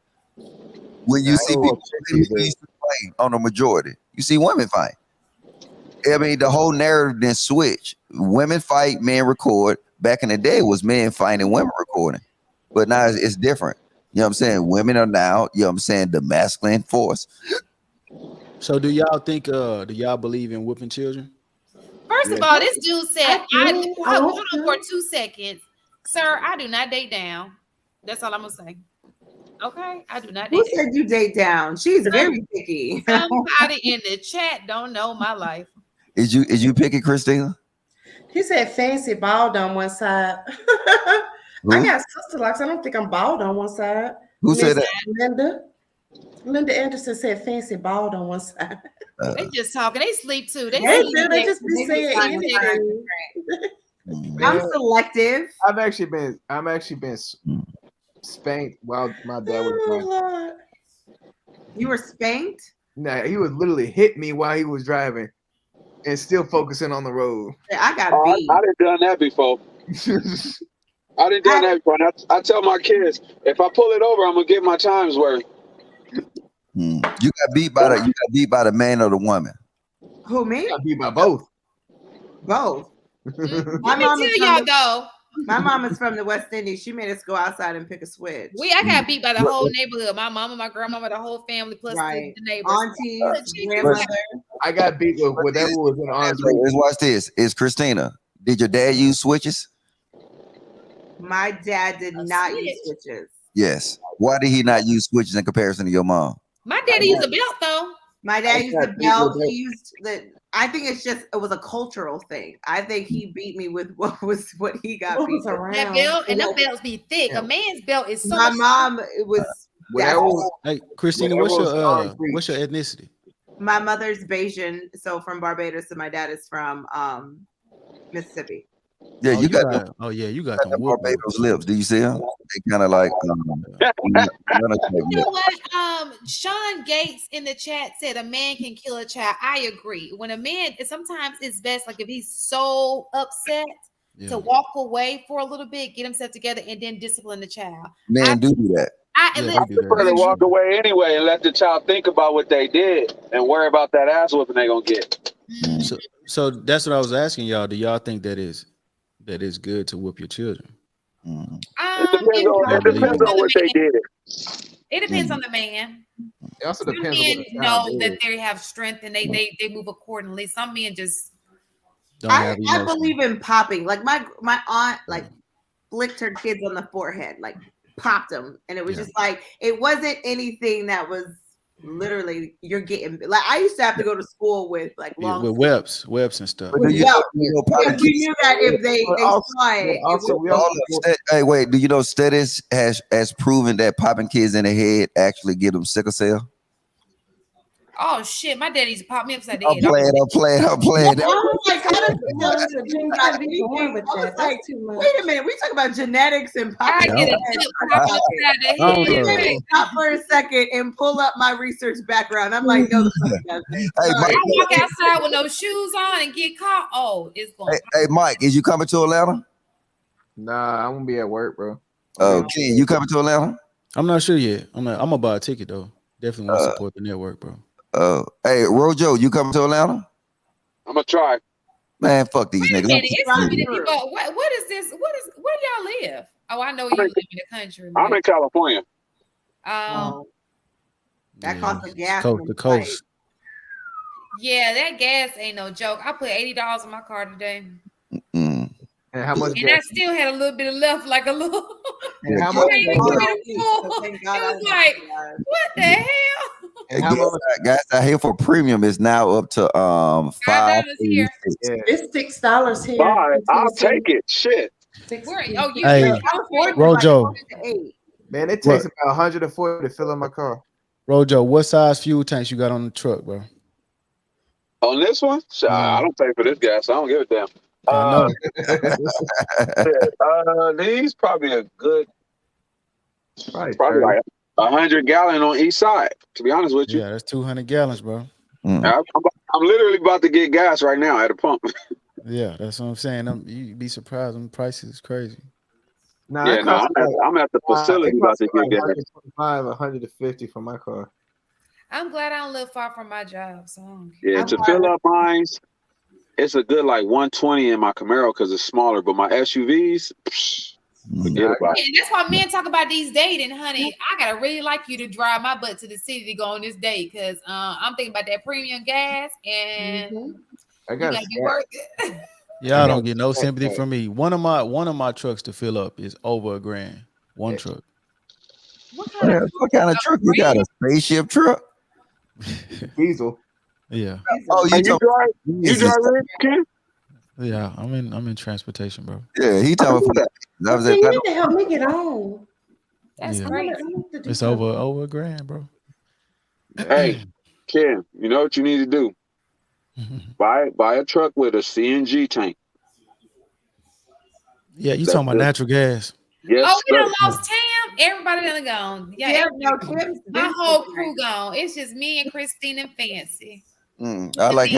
When you see people fight on the majority, you see women fight. I mean, the whole narrative then switch. Women fight, men record. Back in the day, it was men fighting, women recording. But now it's different. You know what I'm saying? Women are now, you know what I'm saying, the masculine force. So do y'all think, do y'all believe in whipping children? First of all, this dude said, hold on for 2 seconds. Sir, I do not date down. That's all I'm going to say. Okay, I do not date down. Who said you date down? She's very picky. Somebody in the chat don't know my life. Is you picky, Christina? He said fancy bald on one side. I got sister locks. I don't think I'm bald on one side. Who said that? Linda Anderson said fancy bald on one side. They just talking. They sleep too. They just be saying anything. I'm selective. I'm actually been spanked while my dad was driving. You were spanked? Nah, he would literally hit me while he was driving and still focusing on the road. I got beat. I done done that before. I done done that before. I tell my kids, if I pull it over, I'm gonna get my time's worth. You got beat by the man or the woman? Who, me? I got beat by both. Both. Let me tell y'all though. My mom is from the West Indies. She made us go outside and pick a switch. I got beat by the whole neighborhood. My mama, my grandmama, the whole family, plus the neighbors. Aunties, grandmother. I got beat with whatever was in arms. Let's watch this. Is Christina, did your dad use switches? My dad did not use switches. Yes. Why did he not use switches in comparison to your mom? My daddy used a belt though. My dad used a belt. He used I think it was a cultural thing. I think he beat me with what he got beat around. That belt, and them belts be thick. A man's belt is so my mom. It was. Hey, Christina, what's your ethnicity? My mother's Bayesian, so from Barbados, and my dad is from Mississippi. Yeah, you got you got the Barbados lips. Do you see them? They kind of like. You know what? Sean Gates in the chat said a man can kill a child. I agree. When a man, sometimes it's best, like if he's so upset, to walk away for a little bit, get himself together, and then discipline the child. Men do that. I prefer to walk away anyway and let the child think about what they did and worry about that ass whooping they gonna get. So that's what I was asking y'all. Do y'all think that is good to whoop your children? It depends on what they did. It depends on the man. It also Some depends men on what the know child that is. they have strength and they move accordingly. Some men just I believe in popping. Like my aunt flicked her kids on the forehead, like popped them, and it was just like it wasn't anything that was literally you're getting. Like I used to have to go to school with like long with webs and stuff. with you belts. know, Because we knew that if they saw it, Hey, wait. Do you know studies has proven that popping kids in the head actually give them sickle cell? oh shit, my dad used to pop me upside the I'm head. playing. I was like, how does wait a minute, we talk about genetics and popping. I get it. Stop for a second and pull up my research background. I'm like, no, the fuck doesn't. I walk outside with no shoes on and get caught. Oh, it's going. Hey, Mike, is you coming to Atlanta? Nah, I'm gonna be at work, bro. Oh, Ken, you coming to Atlanta? I'm not sure yet. I'm gonna buy a ticket though. Definitely want to support the network, bro. Hey, Rojo, you coming to Atlanta? I'm gonna try. Man, fuck these niggas. It's so many people. What is this? Where do y'all live? Oh, I know you live in the country. I'm in California. That costs a gas. Coast to coast. Yeah, that gas ain't no joke. I put $80 in my car today. And how much? And I still had a little bit of left, like a little. And how much? It was like, what the hell? Guys, I hear for premium is now up to $5 here. It's $6 here. I'll take it. Shit. Hey, Rojo. Man, it takes about 140 to fill up my car. Rojo, what size fuel tanks you got on the truck, bro? On this one, I don't pay for this gas. So I don't give a damn. These probably a good, probably like 100 gallon on each side. To be honest with you, yeah, that's 200 gallons, bro. I'm literally about to get gas right now at a pump. Yeah, that's what I'm saying. You'd be surprised. The prices is crazy. Nah, yeah, no, I'm at the facility about to get gas. 125, 150 for my car. I'm glad I don't live far from my job. So Yeah, to fill up mines, it's a good like 120 in my Camaro because it's smaller. But my SUVs, forget about it. And that's why men talk about these dating, honey. I gotta really like you to drive my butt to the city to go on this date because I'm thinking about that premium gas and I gotta be worth it. Yeah, I don't get no sympathy from me. One of my trucks to fill up is over $1,000. One truck. What kind of truck you got? A spaceship truck? Diesel. Yeah. Oh, you drive, Ken? Yeah, I'm in transportation, bro. Yeah, he talking about that. Was you need to help me get on. That's Yeah. great. It's over $1,000, bro. Hey, Ken, you know what you need to do? Buy a truck with a CNG tank. Yeah, you talking about natural gas? Yes. We done lost Tam. Everybody done gone. Yeah, my whole crew gone. It's just me and Christine and Fancy. I like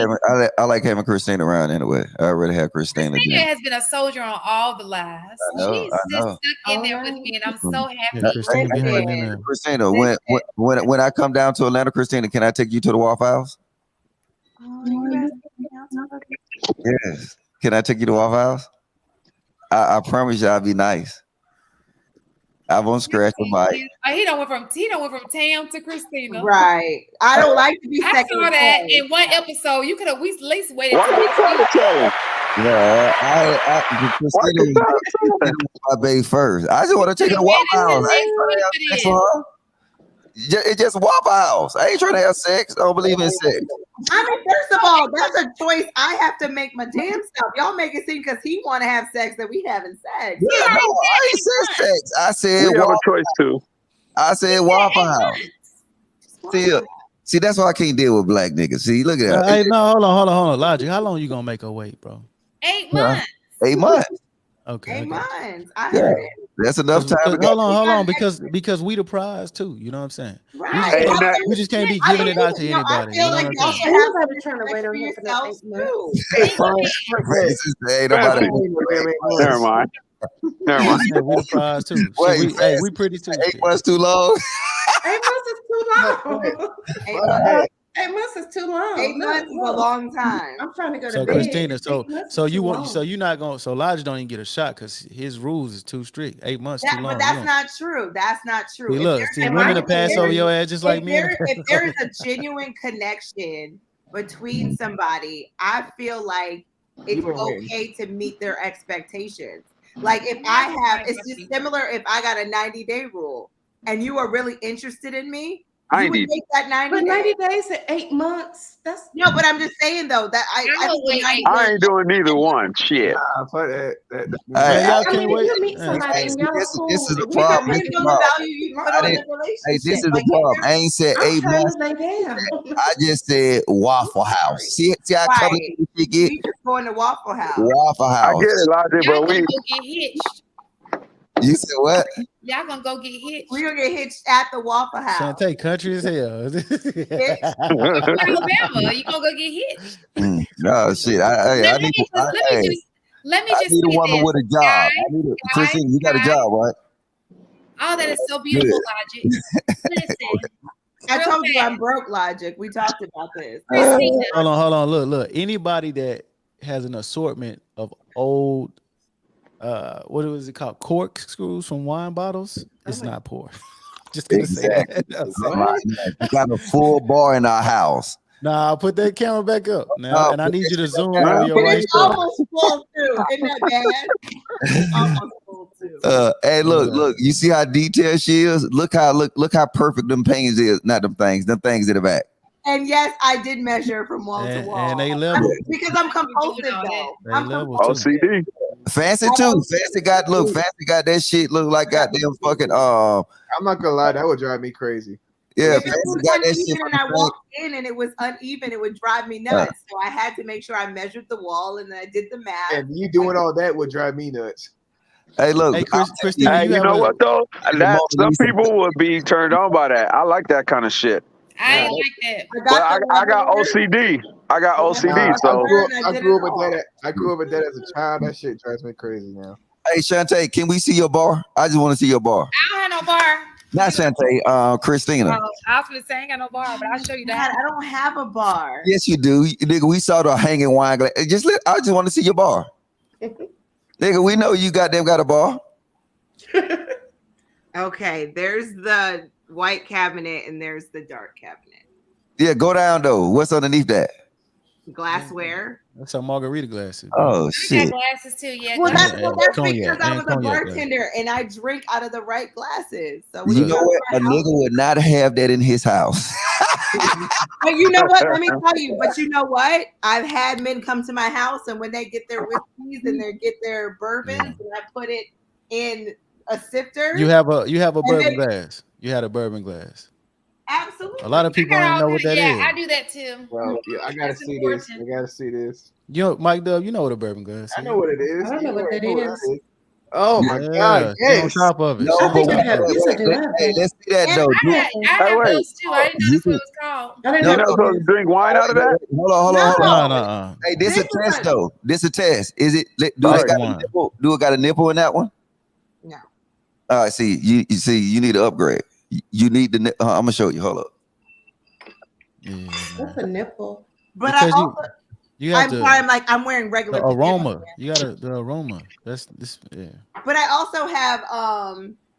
having Christine around anyway. I already have Christine. Christina has been a soldier on all the lives. She's just stuck in there with me, and I'm so happy. Christina, when I come down to Atlanta, Christina, can I take you to the Waffle House? Yes. Can I take you to Waffle House? I promise you I'll be nice. I won't scratch the mic. He don't went from Tam to Christina. Right. I don't like to be second. I saw that in one episode. You could have at least waited. Why are you trying to tell him? Yeah, Christina was my baby first. I just want to take her to Waffle House. I ain't trying to have sex with her. It's just Waffle House. I ain't trying to have sex. I don't believe in sex. I mean, first of all, that's a choice I have to make my damn self. Y'all make it seem because he want to have sex that we having sex. Yeah, no, I ain't said sex. I said we have a choice too. I said Waffle House. See, that's why I can't deal with black niggas. See, look at that. Hey, no, hold on. Logic. How long you gonna make her wait, bro? 8 months. 8 months. Okay. 8 months. I Yeah. heard it. That's enough time. Hold on, because we the prize too. You know what I'm saying? Right. We just can't be giving it out to anybody. I feel like you also have to trying to wait on him for that 8 months. Ain't nobody. Never mind. Never mind. We the prize too. Wait, we pretty too. 8 months too long. 8 months is too long. 8 months is too long. 8 months is a long time. I'm trying to go to So bed. Christina, so you're not going. So Lodge don't even get a shot because his rules is too strict. 8 months too long. But that's not true. That's not true. Women to pass over your ass just like men. If there is a genuine connection between somebody, I feel like it's okay to meet their expectations. Like if it's just similar if I got a 90-day rule and you are really interested in me, you would take that 90 days at 8 months. That's no, but I'm just saying though that I ain't doing neither one. Shit. Y'all can't wait. This is the problem. This is the problem. I ain't said 8 months. I just said Waffle House. See how couple you get? We just going to Waffle House. Waffle House. I get it, Logic, but we. Get hitched. You said what? Y'all gonna go get hitched. We're gonna get hitched at the Waffle House. Shantae, country as hell. Alabama, you gonna go get hitched. No shit. I need a woman with a job. Christine, you got a job, right? Oh, that is so beautiful, Logic. Listen. I told you I'm broke, Logic. We talked about this. Hold on. Look. Anybody that has an assortment of old what was it called? Corkscrews from wine bottles. It's not poor. Just gonna say that. We got a full bar in our house. Nah, I'll put that camera back up now, and I need you to zoom on your right. It's almost full too. Isn't that bad? It's almost full too. Hey, look. You see how detailed she is? Look how perfect them paintings is. Not them things in the back. And yes, I did measure from wall to wall. And they level. Because I'm compulsive though. I'm OCD. Fancy too. Fancy got that shit look like goddamn fucking I'm not gonna lie, that would drive me crazy. Yeah, if it was uneven and I walked in and it was uneven, it would drive me nuts. So I had to make sure I measured the wall and then I did the math. And you doing all that would drive me nuts. Hey, look, Christina, you know what though? Some people would be turned on by that. I like that kind of shit. I ain't like that. But I got OCD. I got OCD. So I grew up with that as a child. That shit drives me crazy now. Hey, Shantae, can we see your bar? I just want to see your bar. I don't have no bar. Not Shantae, Christina. I was gonna say I ain't got no bar, but I'll show you that. I don't have a bar. Yes, you do. Nigga, we saw the hanging wine glass. I just want to see your bar. Nigga, we know you got a bar. Okay, there's the white cabinet and there's the dark cabinet. Yeah, go down though. What's underneath that? Glassware. That's some margarita glasses. Oh I shit. got glasses too, yeah. Well, that's cognac, because I was a cognac bartender and I drink out of the right glasses. So You know what? A nigga would not have that in his house. But you know what? Let me tell you. But you know what? I've had men come to my house and when they get their whiskeys and they get their bourbons and I put it in a sifter. You have a bourbon glass. You had a bourbon glass. Absolutely. A lot of people don't know what that is. Yeah, I do that too. Well, yeah, I gotta see this. I gotta see this. You know, Mike Dub, you know what a bourbon glass is. I know what it is. I don't know what that is. Oh my God! Yes. On top of it. No, hey, let's see that though. I have those too. I didn't know that's what it was called. You're not supposed to drink wine out of that? Hold on. No. Hey, this a test though. This a test. Is it? Do it got a nipple? Do it got a nipple in that one? No. All right. See, you see, you need to upgrade. You need the. I'm gonna show you. Hold up. Yeah, That's a nipple. But because I also, I'm wearing regular the aroma. You got the aroma. That's this. Yeah. But I also have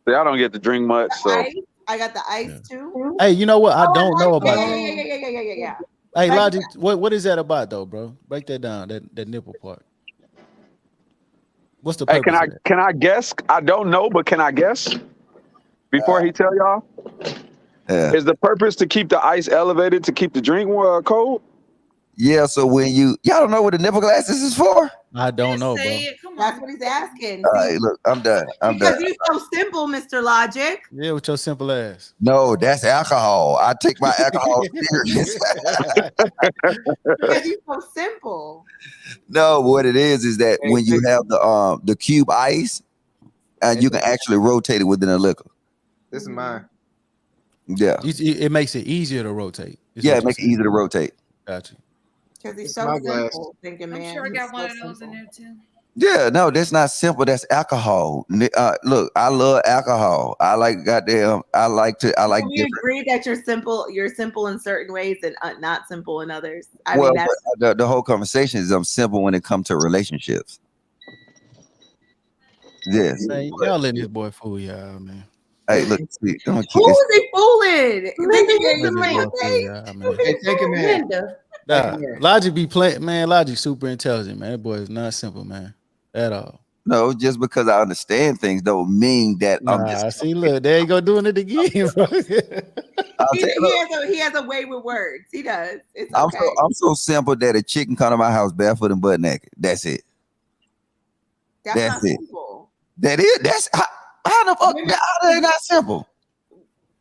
See, I don't get to drink much, so ice. I got the ice too. Hey, you know what? I don't know about. Yeah. Hey, Logic, what is that about though, bro? Break that down. That nipple part. What's the purpose? Hey, can I guess? I don't know, but can I guess before he tell y'all? Yeah. Is the purpose to keep the ice elevated to keep the drink cold? Yeah. So when y'all don't know what the nipple glasses is for? I don't know, bro. Come That's what he's asking. All right, look, I'm done. Because you're so simple, Mr. Logic. Yeah, with your simple ass. No, that's alcohol. I take my alcohol serious. Because you're so simple. No, what it is that when you have the cube ice, and you can actually rotate it within a liquor. This is mine. Yeah, it makes it easier to rotate. Yeah, it makes it easier to rotate. Gotcha. Because he's so simple, thinking, man. I'm sure I got one of those in there too. Yeah, no, that's not simple. That's alcohol. Look, I love alcohol. I like goddamn. I like. Do you agree that you're simple? You're simple in certain ways and not simple in others. I well, mean, that's the whole conversation is I'm simple when it comes to relationships. Yes. Man, y'all letting this boy fool y'all, man. Hey, look, see, who is he fooling? Hey, take him in. Nah, Logic be playing, man. Logic super intelligent, man. That boy is not simple, man, at all. No, just because I understand things don't mean that I'm just. See, look, there you go doing it again, bro. He has a way with words. He does. It's I'm okay. so simple that a chick can come to my house barefoot and butt naked. That's it. That's not simple. That is. That's how the fuck. How they not simple?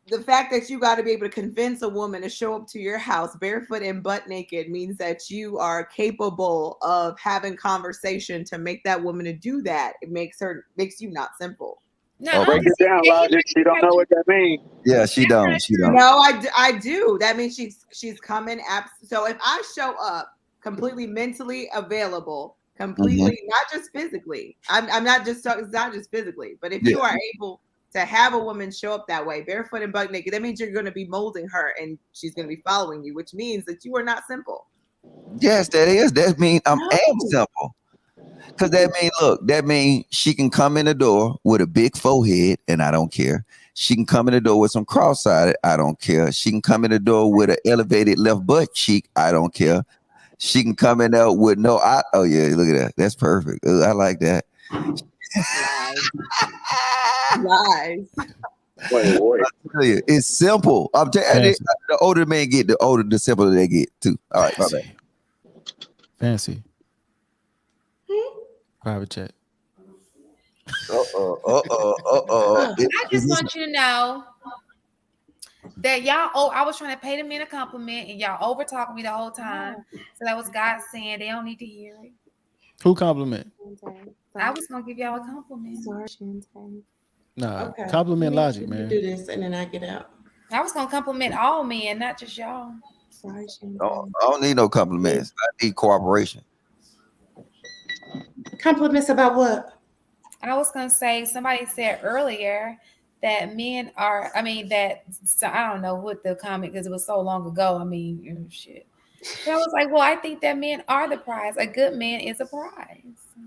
The fact that you got to be able to convince a woman to show up to your house barefoot and butt naked means that you are capable of having conversation to make that woman to do that. It makes you not simple. No, break it down, Logic. She don't know what that means. Yeah, she don't. She don't. No, I do. That means she's coming. So if I show up completely mentally available, completely not just physically. I'm not just talking. It's not just physically, but if you are able to have a woman show up that way, barefoot and butt naked, that means you're going to be molding her and she's going to be following you, which means that you are not simple. Yes, that is. That means am simple. Because that means she can come in the door with a big forehead, and I don't care. She can come in the door with some cross-sided, I don't care. She can come in the door with an elevated left butt cheek, I don't care. She can come in there with no eye. Oh yeah, look at that. That's perfect. I like that. Lies. Wait. I tell you, it's simple. I'm telling you, the older the man get, the simpler they get too. All right, my bad. Fancy. Private chat. I just want you to know that y'all. Oh, I was trying to pay them in a compliment, and y'all over talking me the whole time. So that was God saying they don't need to hear it. Who compliment? I was gonna give y'all a compliment. Nah, compliment Logic, man. Do this and then I get out. I was gonna compliment all men, not just y'all. I don't need no compliments. I need cooperation. Compliments about what? I was gonna say somebody said earlier that men are. I mean so I don't know what the comment because it was so long ago. I mean, shit. So I was like, well, I think that men are the prize. A good man is a prize.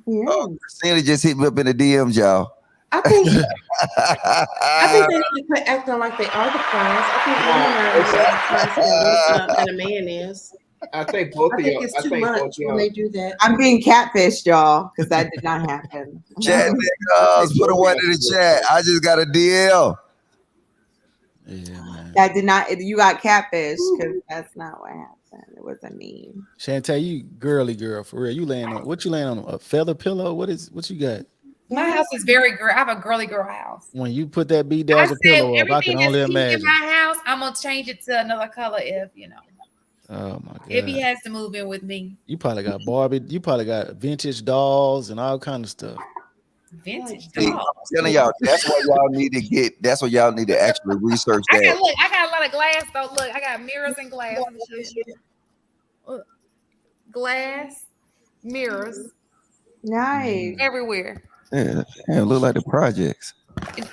Yeah. Oh, Christina just hit me up in the DMs, y'all. I think they need to quit acting like they are the prize. I think women are the prize than a man is. I think both of you. It's too much when they do that. I'm being catfished, y'all, because that did not happen. Chat niggas, put a one in the chat. I just got a DL. Yeah, man. That did not. You got catfished because that's not what happened. It wasn't me. Chantel, you girly girl for real. You laying on what? You laying on a feather pillow? What you got? My house is very girl. I have a girly girl house. When you put that bedazzle pillow up, I can only imagine. In my house, I'm gonna change it to another color if you know. Oh my god! If he has to move in with me, you probably got Barbie. You probably got vintage dolls and all kind of stuff. Vintage dolls. I'm telling y'all, that's what y'all need to get. That's what y'all need to actually research. I got a lot of glass though. Look, I got mirrors and glass. Glass, mirrors, nice everywhere. Yeah, it look like the projects.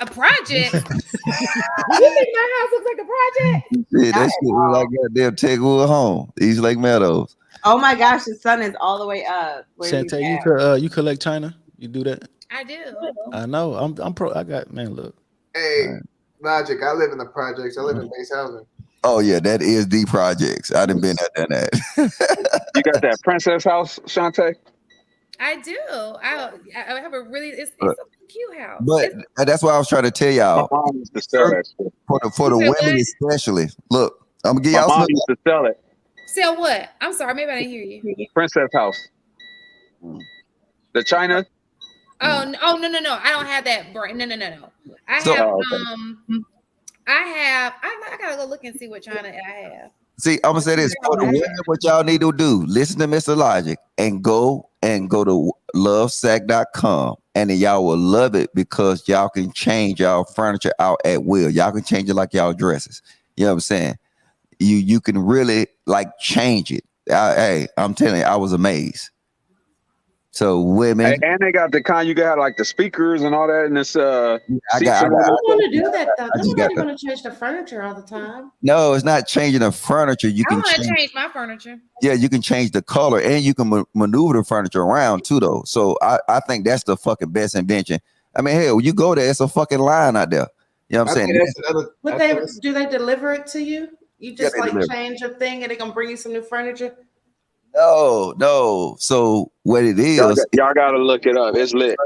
A project? You think my house looks like a project? Yeah, that shit look like goddamn Tegwood home, East Lake Meadows. Oh my gosh, the sun is all the way up. Chantel, you collect China? You do that? I do. I know. I'm pro. I got look. Hey, Logic. I live in the projects. I live in base housing. Oh yeah, that is the projects. I done been there, done that. You got that princess house, Shantae? I do. I have a really it's a cute house. But that's why I was trying to tell y'all. For the women especially. Look, I'm gonna give y'all. My mom used to sell it. Sell what? I'm sorry, maybe I didn't hear you. Princess house. The China. Oh no! I don't have that brand. No. I gotta go look and see what China I have. See, I'm gonna say this for the women. What y'all need to do: listen to Mr. Logic and go to lovesac.com, and then y'all will love it because y'all can change y'all furniture out at will. Y'all can change it like y'all dresses. You know what I'm saying? You can really like change it. Hey, I'm telling you, I was amazed. So women, and they got the kind you got like the speakers and all that, and this I don't want to do that though. Nobody want to change the furniture all the time. No, it's not changing the furniture. You I can want to change my furniture. Yeah, you can change the color and you can maneuver the furniture around too, though. So I think that's the fucking best invention. I mean, hell, you go there, it's a fucking line out there. You know what I'm saying? But do they deliver it to you? You just deliver. change your thing and they're gonna bring you some new furniture? No. So what it is, y'all gotta look it up. It's lit.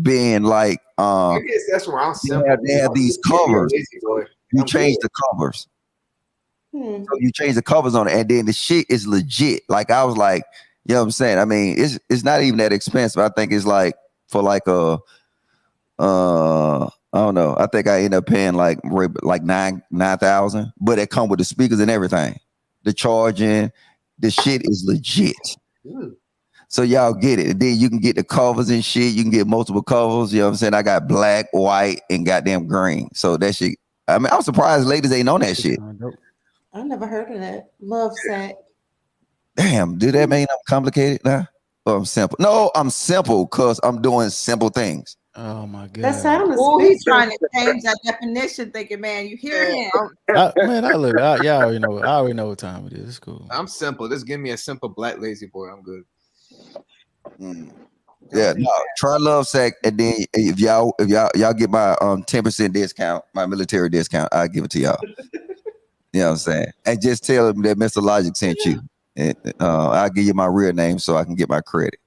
Being like, I guess that's where I'm simple. They have these covers. You change the covers. So you change the covers on it, and then the shit is legit. Like I was like, you know what I'm saying? I mean, it's not even that expensive. I think it's like for like a I don't know. I think I end up paying like 9,000, but it come with the speakers and everything. The charging, the shit is legit. So y'all get it. And then you can get the covers and shit. You can get multiple covers. You know what I'm saying? I got black, white, and goddamn green. So that shit. I mean, I'm surprised ladies ain't on that shit. I never heard of that. Love sack. Damn, do that mean I'm complicated now? Or I'm simple? No, I'm simple because I'm doing simple things. Oh my god. That sounds. Oh, he's trying to change that definition, thinking, man, you hear him. Y'all already know. I already know what time it is. It's cool. I'm simple. Just give me a simple black lazy boy. I'm good. Yeah, no, try Love Sack, and then if y'all get my 10% discount, my military discount, I'll give it to y'all. You know what I'm saying? And just tell them that Mr. Logic sent you. And, I'll give you my real name so I can get my credit.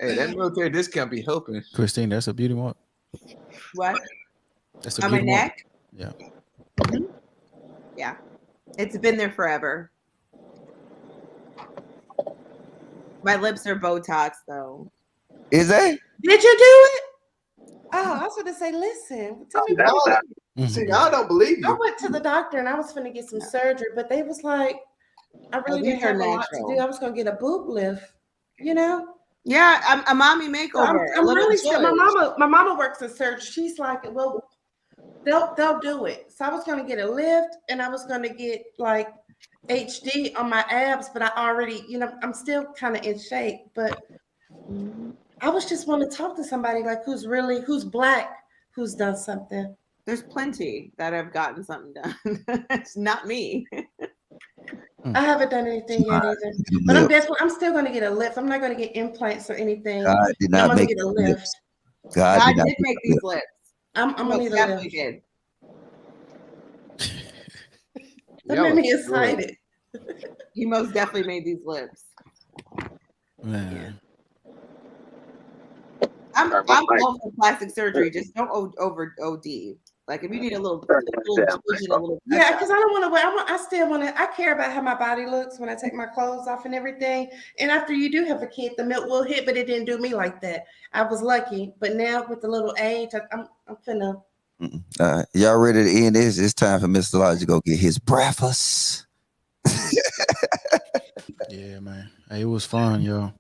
Hey, that military discount be helping. Christine, that's a beauty mark. What? That's a on my beauty mark. neck? Yeah. Mm-hmm. Yeah. It's been there forever. My lips are Botox, though. Is that? Did you do it? Oh, I was going to say, listen, tell me about it. See, I don't believe you. I went to the doctor and I was going to get some surgery, but they was like, I really didn't have a lot to do. I was going to get a boob lift, you know? Yeah, a mommy makeover. I'm really scared. My mama works in surgery. She's like, well, they'll do it. So I was going to get a lift and I was going to get like HD on my abs, but I already, I'm still kind of in shape, but I was just want to talk to somebody like who's black, who's done something. There's plenty that have gotten something done. It's not me. I haven't done anything yet either, but I'm still going to get a lift. I'm not going to get implants or anything. God did not make get a lift. God did make these lips. I'm going to need a lift. Did. That made me excited. He most definitely made these lips. Man. I'm all for plastic surgery. Just don't over OD. Like if you need a little yeah, because I don't want to wear. I still want to. I care about how my body looks when I take my clothes off and everything. And after you do have a kid, the milk will hit, but it didn't do me like that. I was lucky, but now with the little age, I'm finna. Y'all ready to end this? It's time for Mr. Logic to go get his breakfast. Yeah, man. Hey, it was fun, y'all.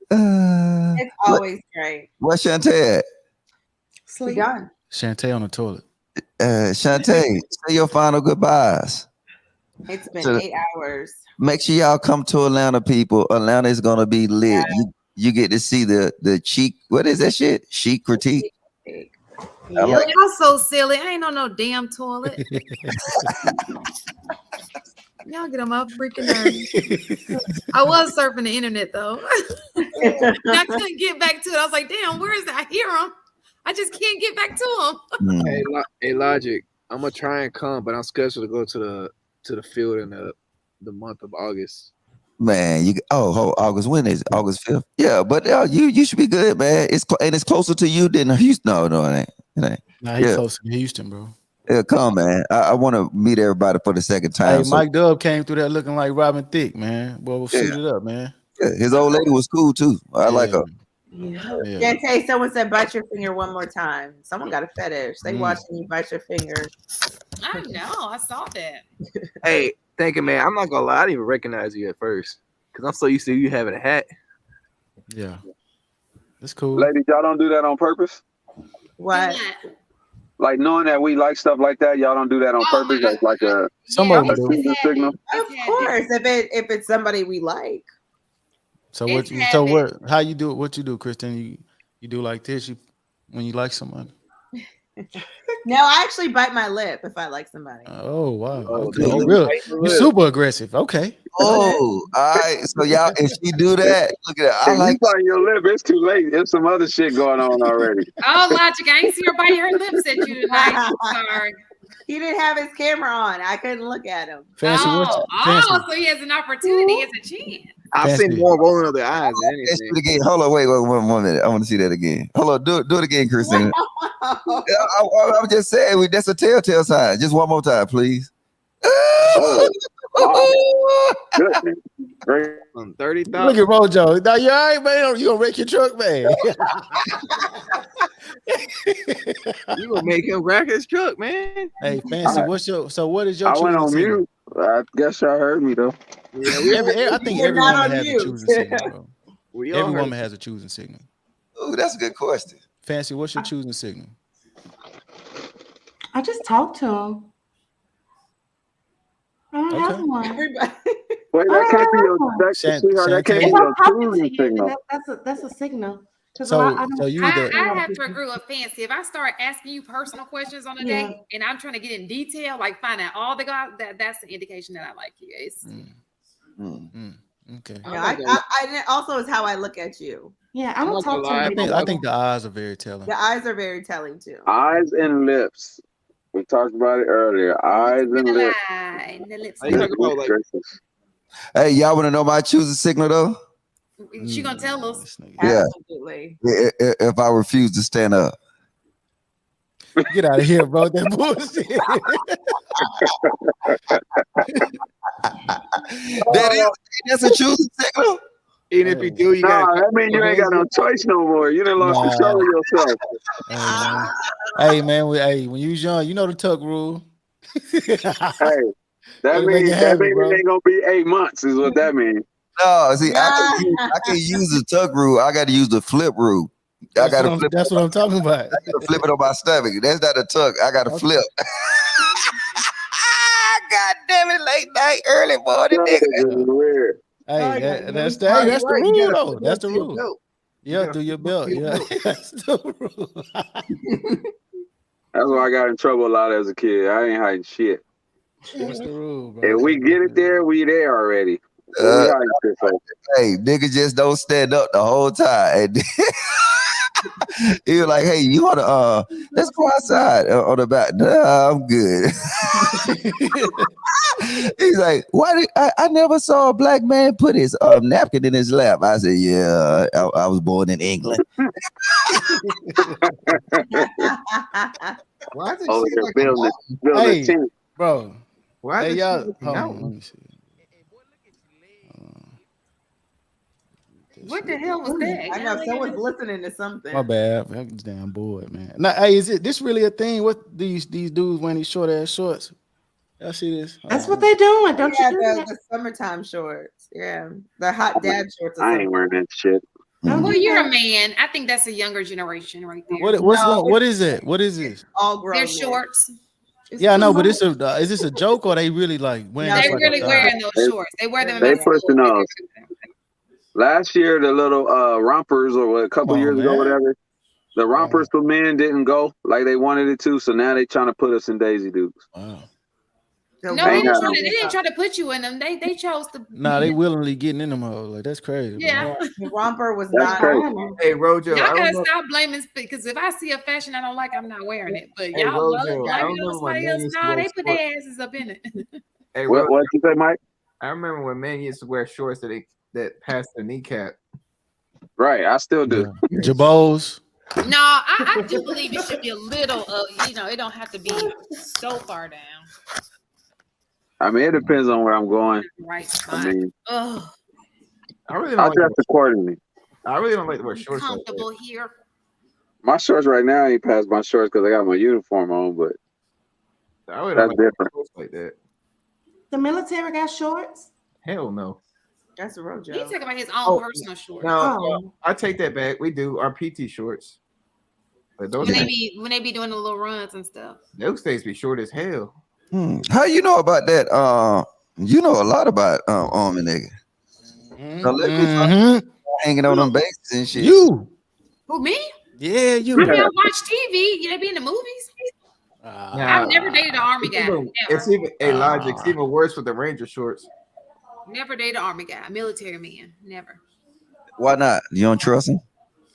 It's always great. What's Shantae at? Sleep. Done. Shantae on the toilet. Shantae, say your final goodbyes. It's been 8 hours. Make sure y'all come to Atlanta, people. Atlanta is gonna be lit. Yeah. You get to see the Chic. What is that shit? Chic Critique. Y'all so silly. I ain't on no damn toilet. Y'all get on my freaking nerves. I was surfing the internet though. I couldn't get back to it. I was like, damn, where is that? I hear him. I just can't get back to him. Hey, Logic, I'm gonna try and come, but I'm scheduled to go to the field in the month of August. Man, August, when is it? August 5th? Yeah, but you should be good, man. It's closer to you than Houston. No, it ain't. Nah, he's closer to Houston, bro. Yeah, come, man. I want to meet everybody for the second time. Hey, Mike Dub came through that looking like Robin Thicke, man. Boy, we'll suit it up, man. Yeah, his old lady was cool too. I like her. Can't say someone said bite your finger one more time. Someone got a fetish. They watching you bite your finger. I know. I saw that. Hey, thank you, man. I'm not gonna lie. I didn't even recognize you at first because I'm so used to you having a hat. Yeah, that's cool. Ladies, y'all don't do that on purpose. What? Like knowing that we like stuff like that, y'all don't do that on purpose. That's like a choosing signal. Of course, if it's somebody we like. So what? How you do it? What you do, Kristen? You do like this? When you like someone? No, I actually bite my lip if I like somebody. Oh wow! Okay, really? You're super aggressive. Okay. Oh, all right. So y'all, if she do that, look at that. I If like. you bite your lip, it's too late. There's some other shit going on already. Oh, Logic, I ain't see her biting her lips at you tonight. Sorry. He didn't have his camera on. I couldn't look at him. Fancy, Fancy. So he has an opportunity, he has a chance. I've seen more rolling of their eyes than anything. Again. Hold on, wait, one minute. I want to see that again. Hold on, do it again, Christine. I'm just saying, that's a telltale sign. Just one more time, please. Great. 30,000. Look at Rojo. Now you all right, man? You gonna wreck your truck, man? You gonna make him wreck his truck, man? Hey, Fancy, what is your? I went on mute. I guess y'all heard me though. Yeah, I think every woman has a choosing signal, bro. Every woman has a choosing signal. Oh, that's a good question. Fancy, what's your choosing signal? I just talked to him. I don't have one. Wait, that can't be your that can't be your choosing signal. That's a signal. So I have to agree with Fancy. If I start asking you personal questions on a date and I'm trying to get in detail, like find out all the guys, that's the indication that I like you. It's okay. Yeah, I also is how I look at you. Yeah, I don't talk to him. I think the eyes are very telling. The eyes are very telling too. Eyes and lips. We talked about it earlier. Eyes and lips. The lips. Hey, y'all want to know my choosing signal though? She gonna tell us. Yeah. Absolutely. If I refuse to stand up. Get out of here, bro. That bullshit. That's a choosing signal. Even if you do, you got. That means you ain't got no choice no more. You done lost control of yourself. Hey man, when you was young, you know the tuck rule. That means it ain't gonna be 8 months, is what that means. No, see, I can use the tuck rule. I got to use the flip rule. That's what I'm talking about. I got to flip it on my stomach. That's not a tuck. I got to flip. God damn it, late night, early morning, nigga. Weird. Hey, that's the rule, though. That's the rule. Yeah, through your belt. Yeah, that's the rule. That's why I got in trouble a lot as a kid. I ain't hiding shit. That's the rule, bro. If we get it there, we there already. Hey, nigga, just don't stand up the whole time. And he was like, "Hey, you wanna let's go outside on the back?" Nah, I'm good. He's like, "Why did I never saw a black man put his napkin in his lap?" I said, "Yeah, I was born in England." Why is Oh, it building Hey, a tent. bro. Why Hey, is y'all. it Hold on, let me see. What the hell was that? I know someone's listening to something. My bad. I'm just damn bored, man. Now, hey, is this really a thing? What these dudes wearing these short ass shorts? Y'all see this? That's what they're doing. Don't you do that? The summertime shorts. Yeah, the hot dad shorts. I ain't wearing that shit. Well, you're a man. I think that's a younger generation right there. What is it? What is this? All grown. They're shorts. Yeah, I know, but is this a joke or they really like wearing? They're really wearing those shorts. They wear them. They pushing those. Last year, the little rompers, or a couple years ago, whatever, the rompers for men didn't go like they wanted it to. So now they trying to put us in Daisy Dukes. Wow. No, they didn't try to put you in them. They chose to. Nah, they willingly getting in them hoes. Like that's crazy. Yeah, the romper was not. Hey, Rojo, y'all gotta stop blaming because if I see a fashion I don't like, I'm not wearing it. But y'all love it. Blame it on somebody else. Nah, they put their asses up in it. Hey, what you say, Mike? I remember when men used to wear shorts that passed their kneecap. Right, I still do. Yeah. Jabos. No, I do believe it should be a little. It don't have to be so far down. I mean, it depends on where I'm going. Right. I mean, I really I don't dress accordingly. I really don't like to wear shorts. Comfortable here. My shorts right now ain't past my shorts because I got my uniform on, but I really that's don't like different. shorts like that. The military got shorts? Hell no. That's a real He's joke. talking about his own personal shorts. No, I take that back. We do our PT shorts. But those when they be doing the little runs and stuff. those things be short as hell. How you know about that? You know a lot about Army nigga. Now, let me talk, hanging on them bases and shit. You. Who, me? Yeah, you. I mean, I watch TV. You know, be in the movies. I've never dated an Army guy. It's even Logic. It's even worse with the Ranger shorts. Never dated an Army guy, military man. Never. Why not? You don't trust him?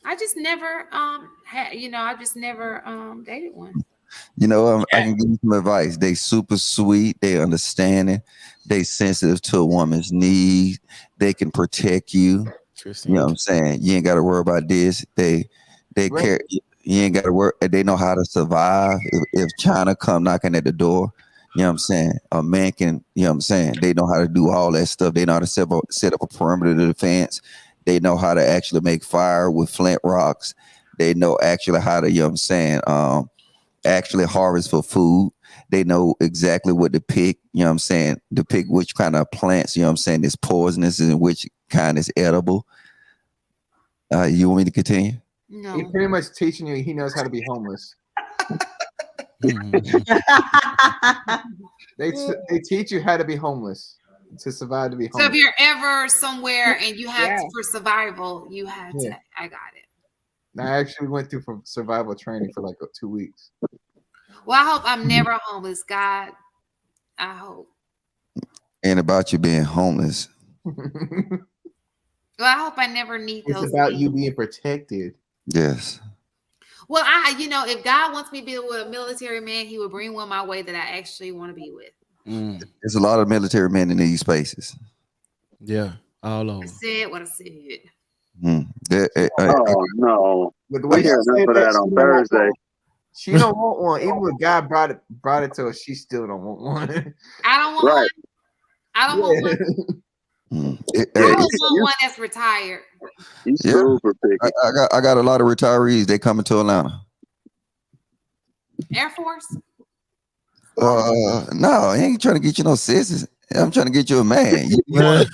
I just never I just never dated one. You know, I can give you some advice. They super sweet. They understanding. They sensitive to a woman's needs. They can protect you. You know what I'm saying? You ain't got to worry about this. They care. You ain't got to worry. They know how to survive. If China come knocking at the door, you know what I'm saying? A man can, you know what I'm saying? They know how to do all that stuff. They know how to set up a perimeter of defense. They know how to actually make fire with flint rocks. They know actually how to, you know what I'm saying? Actually harvest for food. They know exactly what to pick, you know what I'm saying? To pick which kind of plants, you know what I'm saying, is poisonous and which kind is edible. You want me to continue? No. He's pretty much teaching you he knows how to be homeless. They teach you how to be homeless to survive to be homeless. So if you're ever somewhere and you have to, for survival, you have to. I got it. I actually went through for survival training for like 2 weeks. Well, I hope I'm never homeless, God. I hope. Ain't about you being homeless. Well, I hope I never need those. It's about things. you being protected. Yes. Well, if God wants me to be with a military man, he would bring one my way that I actually want to be with. There's a lot of military men in these spaces. Yeah, all over. I said what I said. No. But the way I hear enough of that on Thursday. She don't want one. Even when God brought it to her, she still don't want one. I don't want one. I don't want one. I don't want one that's retired. He's super picky. I got a lot of retirees. They coming to Atlanta. Air Force? No, I ain't trying to get you no sisters. I'm trying to get you a man. What's wrong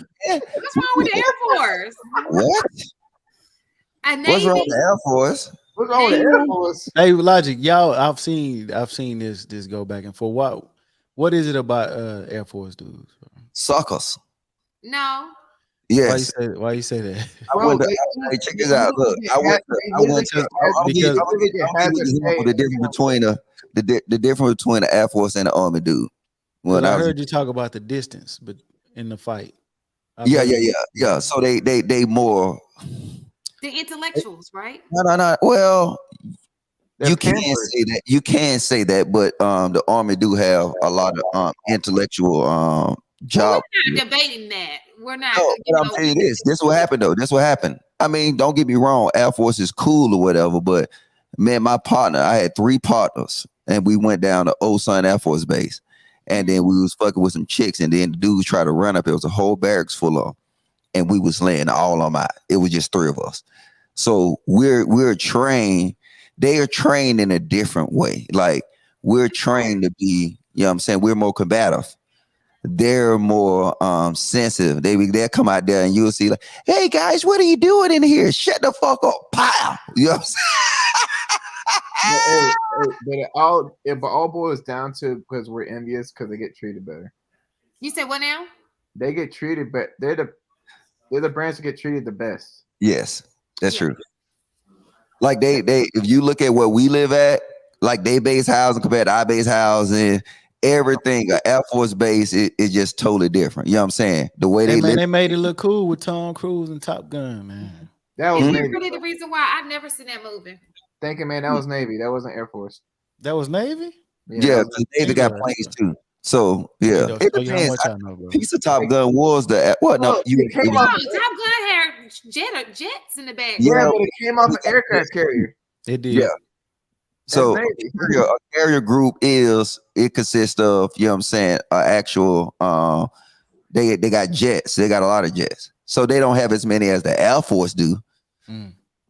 with the Air Force? What? What's wrong with the Air Force? What's wrong with the Air Force? Hey, Logic, y'all, I've seen this go back and forth. What is it about Air Force dudes? Suckers. No. Yes. Why you say that? Hey, check this out. Look, I went to the difference between the Air Force and the Army dude. When I heard you talk about the distance, but in the fight. Yeah. So they more the intellectuals, right? No. Well, you can say that. You can say that, but the Army do have a lot of intellectual job. We're not debating that. We're not. No, but I'm telling you this. This what happened though. This what happened. I mean, don't get me wrong. Air Force is cool or whatever, but man, my partner, I had 3 partners, and we went down to Osan Air Force Base, and then we was fucking with some chicks, and then the dudes tried to run up. It was a whole barracks full of, and we was laying all on out. It was just 3 of us. So we're trained. They are trained in a different way. Like we're trained to be. You know what I'm saying? We're more combative. They're more sensitive. They'll come out there and you'll see like, hey guys, what are you doing in here? Shut the fuck up. Pow. You know what I'm saying? But all boils down to because we're envious because they get treated better. You said what now? They get treated, but they're the branch that get treated the best. Yes, that's true. Like they if you look at where we live at, like they base housing compared to our base housing, everything, an Air Force base is just totally different. You know what I'm saying? The way they live. They made it look cool with Tom Cruise and Top Gun, man. That was Navy. Really the reason why I've never seen that movie. Thinking, man, that was Navy. That wasn't Air Force. That was Navy? Yeah, because Navy got planes too. So yeah, it depends. Piece of Top Gun was the what? No, Top Gun had jets in the back. Yeah, but it came off an aircraft carrier. It did. Yeah. So a carrier group consists of, you know what I'm saying, actual they got jets. They got a lot of jets. So they don't have as many as the Air Force do.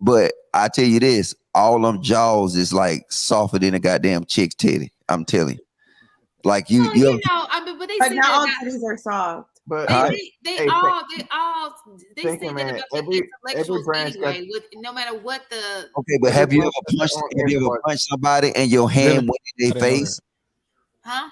But I tell you this, all them jaws is like softer than a goddamn chick's titty. I'm telling you. Like you know, I mean, but they say not all that titties are soft. But they all say man, that about every the intellectuals brand's got. anyway, with no matter what the. Okay, but have you ever punched somebody and your hand went in their face? Huh?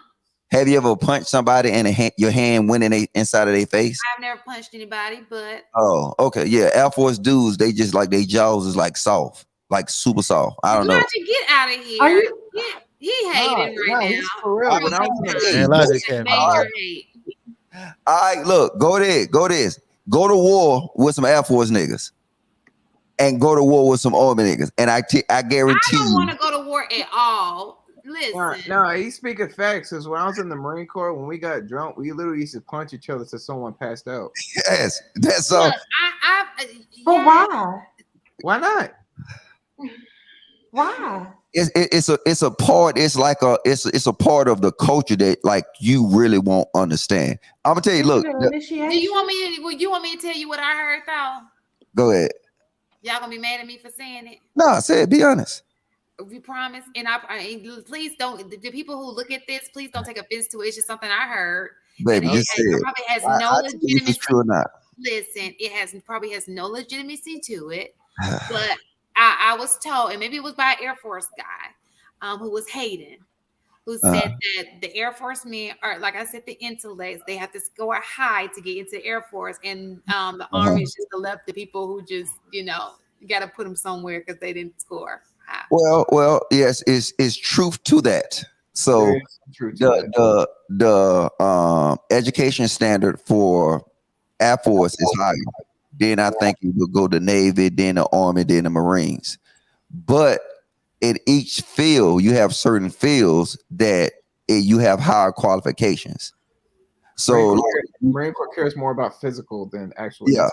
Have you ever punched somebody and your hand went in inside of their face? I've never punched anybody, but. Oh, okay, yeah. Air Force dudes, they just like their jaws is like soft, like super soft. I don't know. Logic, get out of here. He hating right now. For real. When I was all right, look, go this. Go to war with some Air Force niggas. And go to war with some Army niggas. And I guarantee I don't want to go to war at all. Listen. No, he's speaking facts. Because when I was in the Marine Corps, when we got drunk, we literally used to punch each other till someone passed out. Yes, that's all. But why? Why not? Why? It's a part. It's like it's a part of the culture that like you really won't understand. I'm gonna tell you. Look, Do you want me to tell you what I heard though? Go ahead. Y'all gonna be mad at me for saying it? No, I said be honest. We promise, and please don't. The people who look at this, please don't take offense to it. It's just something I heard. Baby, just say it. Probably has I no tell you if legitimacy. it's true or not. Listen, it probably has no legitimacy to it, but I was told, and maybe it was by an Air Force guy, who was Hayden, who said that the Air Force men are, like I said, the intellects. They have to score high to get into the Air Force, and the Army is just the people who just, you got to put them somewhere because they didn't score high. Well, yes, it's truth to that. So the education standard for Air Force is higher. Then I think you would go to Navy, then the Army, then the Marines. But in each field, you have certain fields that you have higher qualifications. So Marine Corps cares more about physical than actual. Yeah.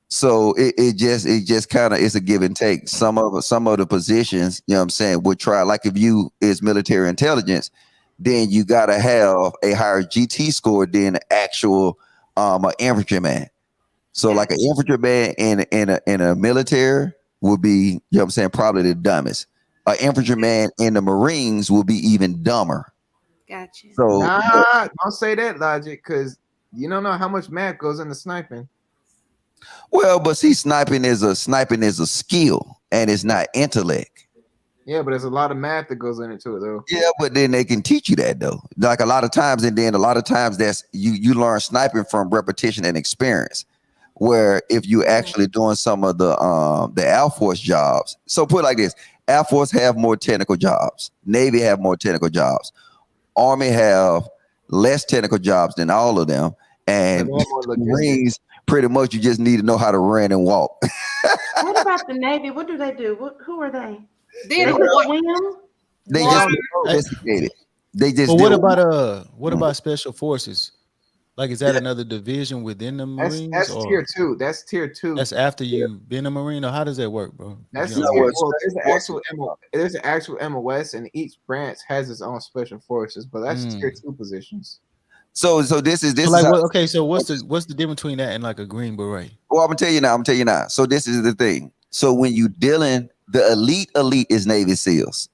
So it just kind of is a give and take. Some of the positions, you know what I'm saying, would try, like if you is military intelligence, then you gotta have a higher GT score than the actual infantryman. So like an infantryman in a military would be, you know what I'm saying, probably the dumbest. An infantryman in the Marines will be even dumber. Gotcha. So don't say that, Logic, because you don't know how much math goes into sniping. Well, but see, sniping is a skill and it's not intellect. Yeah, but there's a lot of math that goes into it though. Yeah, but then they can teach you that though. Like a lot of times that's you learn sniping from repetition and experience. Where if you actually doing some of the Air Force jobs, so put it like this: Air Force have more technical jobs, Navy have more technical jobs, Army have less technical jobs than all of them, and Marines pretty much you just need to know how to run and walk. What about the Navy? What do they do? Who are they? They're They just investigated. They just. But what about special forces? Like, is that another division within the Marines? That's tier 2. That's tier 2. That's after you've been a Marine, or how does that work, bro? That's there's an actual MOS, and each branch has its own special forces, but that's tier 2 positions. So this is like okay. So what's the difference between that and like a Green Beret? Well, I'm gonna tell you now. So this is the thing. So when you dealing, the elite is Navy SEALs.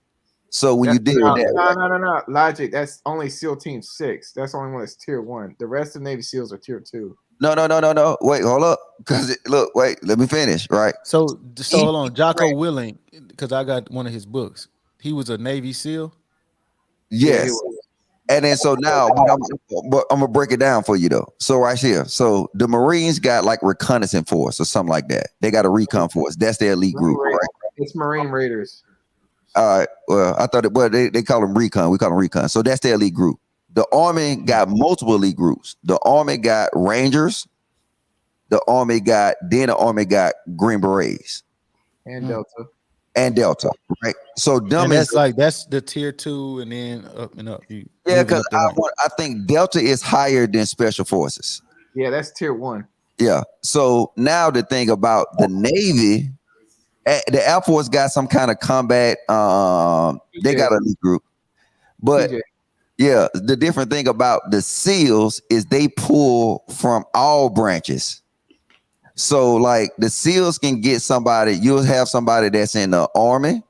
So when you deal with that, no, Logic. That's only SEAL Team 6. That's the only one that's tier 1. The rest of Navy SEAls are tier 2. No. Wait, hold up. Wait. Let me finish. Right. So hold on. Jocko Willing, because I got one of his books. He was a Navy SEAL. Yes. And then so now, but I'm gonna break it down for you though. So right here, so the Marines got like reconnaissance force or something like that. They got a recon force. That's their elite group, right? It's Marine Raiders. All right. Well, I thought they call them recon. We call them recon. So that's their elite group. The Army got multiple elite groups. The Army got Rangers. The Army got Green Berets and Delta. Right. So that's the tier 2 and then up and up. Yeah, because I think Delta is higher than Special Forces. Yeah, that's tier 1. Yeah. So now the thing about the Navy. The Air Force got some kind of combat. They got an elite group, but yeah, the different thing about the SEALs is they pull from all branches. So like the SEALs can get somebody, you'll have somebody that's in the Army,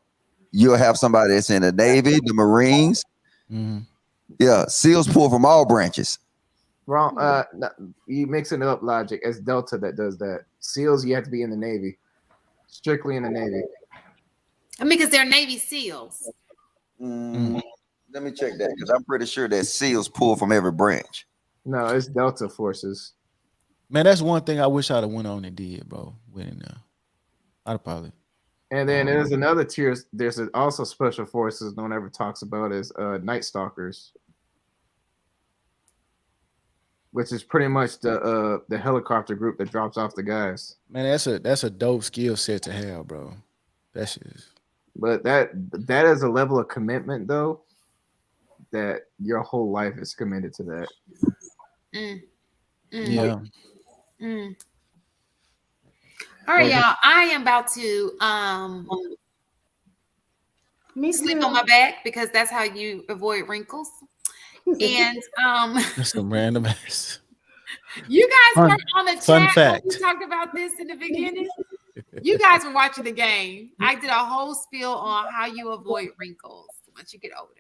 you'll have somebody that's in the Navy, the Marines. Mm-hmm. Yeah, SEALs pull from all branches. Wrong. No, you mixing it up, Logic. It's Delta that does that. SEALs, you have to be in the Navy, strictly in the Navy. I mean, because they're Navy SEALs. Let me check that because I'm pretty sure that SEALs pull from every branch. No, it's Delta forces. Man, that's one thing I wish I'd have went on and did, bro. Went in there. I'd probably. And then there's another tier. There's also special forces. No one ever talks about is Night Stalkers, which is pretty much the helicopter group that drops off the guys. Man, that's a dope skill set to have, bro. That shit is. But that is a level of commitment though, that your whole life is committed to that. Yeah. All right, y'all. I am about to sleep on my back because that's how you avoid wrinkles. And That's some random ass. you guys were on the fun chat fact. when we talked about this in the beginning. You guys were watching the game. I did a whole spiel on how you avoid wrinkles once you get older.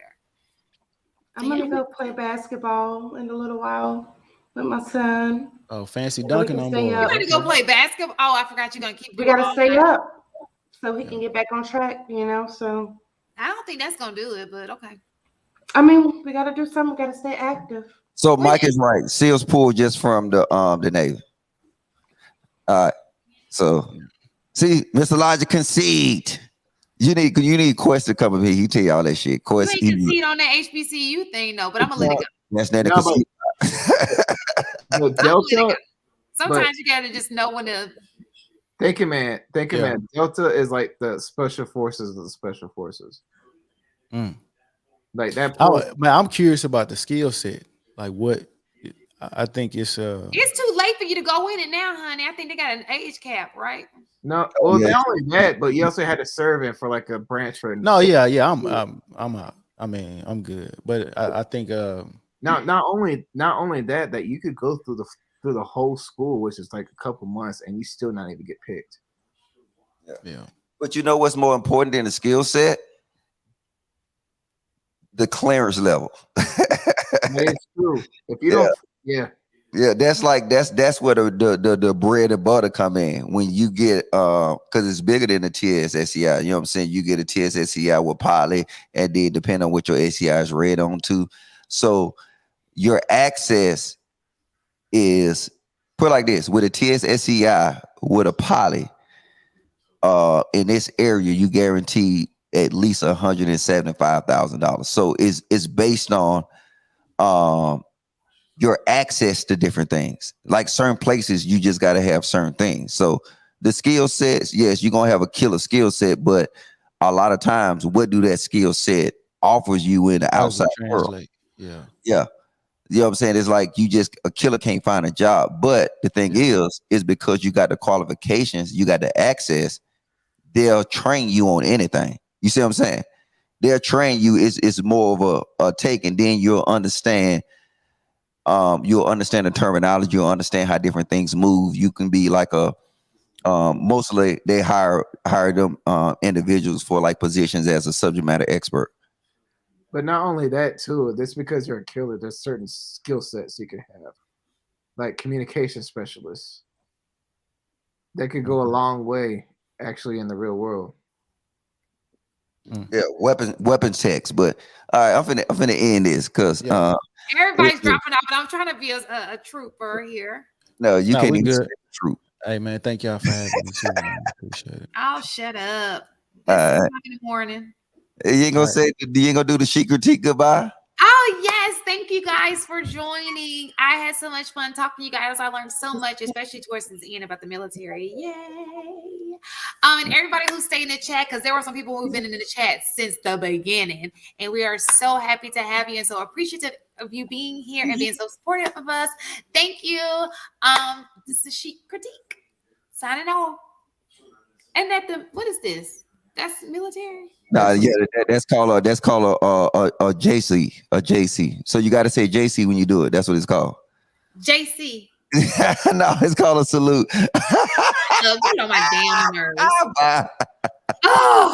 I'm gonna go play basketball in a little while with my son. Oh, fancy dunking on board. You gotta go play basketball. Oh, I forgot you're gonna keep. We gotta stay up so he can get back on track. So I don't think that's gonna do it, but okay. I mean, we gotta do something. We gotta stay active. So Mike is right. SEALs pull just from the Navy. All right. So see, Mr. Logic concede. You need Quest to come up here. He tell you all that shit. Quest. You ain't concede on that HBCU thing though, but I'm gonna let it go. That's not a concede. Delta. Sometimes you gotta just know when to. Thank you, man. Delta is like the special forces of the special forces. Like that. Man, I'm curious about the skill set. Like what? I think it's too late for you to go in it now, honey. I think they got an age cap, right? No, well, not only that, but you also had to serve in for like a branch for. No, yeah, I'm out. I mean, I'm good, but I think not only that you could go through the whole school, which is like a couple months, and you still not even get picked. Yeah. But you know what's more important than the skill set? The clearance level. It's true. If you don't, yeah, that's where the bread and butter come in when you get because it's bigger than the TSSCI. You know what I'm saying? You get a TSSCI with poly, and then depending on what your ACI is read on to. So your access is put like this: with a TSSCI with a poly, in this area, you guarantee at least $175,000. So it's based on your access to different things. Like certain places, you just got to have certain things. So the skill sets, yes, you're gonna have a killer skill set, but a lot of times, what do that skill set offers you in the outside world? Yeah. You know what I'm saying? It's like a killer can't find a job. But the thing is because you got the qualifications, you got the access, they'll train you on anything. You see what I'm saying? They'll train you. It's more of a take, and then you'll understand the terminology, you'll understand how different things move. You can be like mostly they hire them individuals for like positions as a subject matter expert. But not only that too, just because you're a killer, there's certain skill sets you can have, like communication specialists. That could go a long way actually in the real world. Yeah, weapon checks. But all right, I'm finna end this because everybody's dropping off, but I'm trying to be a trooper here. No, you can't even say troop. Hey man, thank y'all for having me too, man. Appreciate it. Oh, shut up. It's 6 in the morning. You ain't gonna you ain't gonna do the Chic Critique goodbye? Oh yes, thank you guys for joining. I had so much fun talking to you guys. I learned so much, especially towards the end about the military. Yay! And everybody who stayed in the chat, because there were some people who've been in the chat since the beginning, and we are so happy to have you and so appreciative of you being here and being so supportive of us. Thank you. This is Chic Critique signing off. And what is this? That's military. No, yeah, that's called a JC, a JC. So you got to say JC when you do it. That's what it's called. JC. No, it's called a salute. You know my damn nerves. Oh.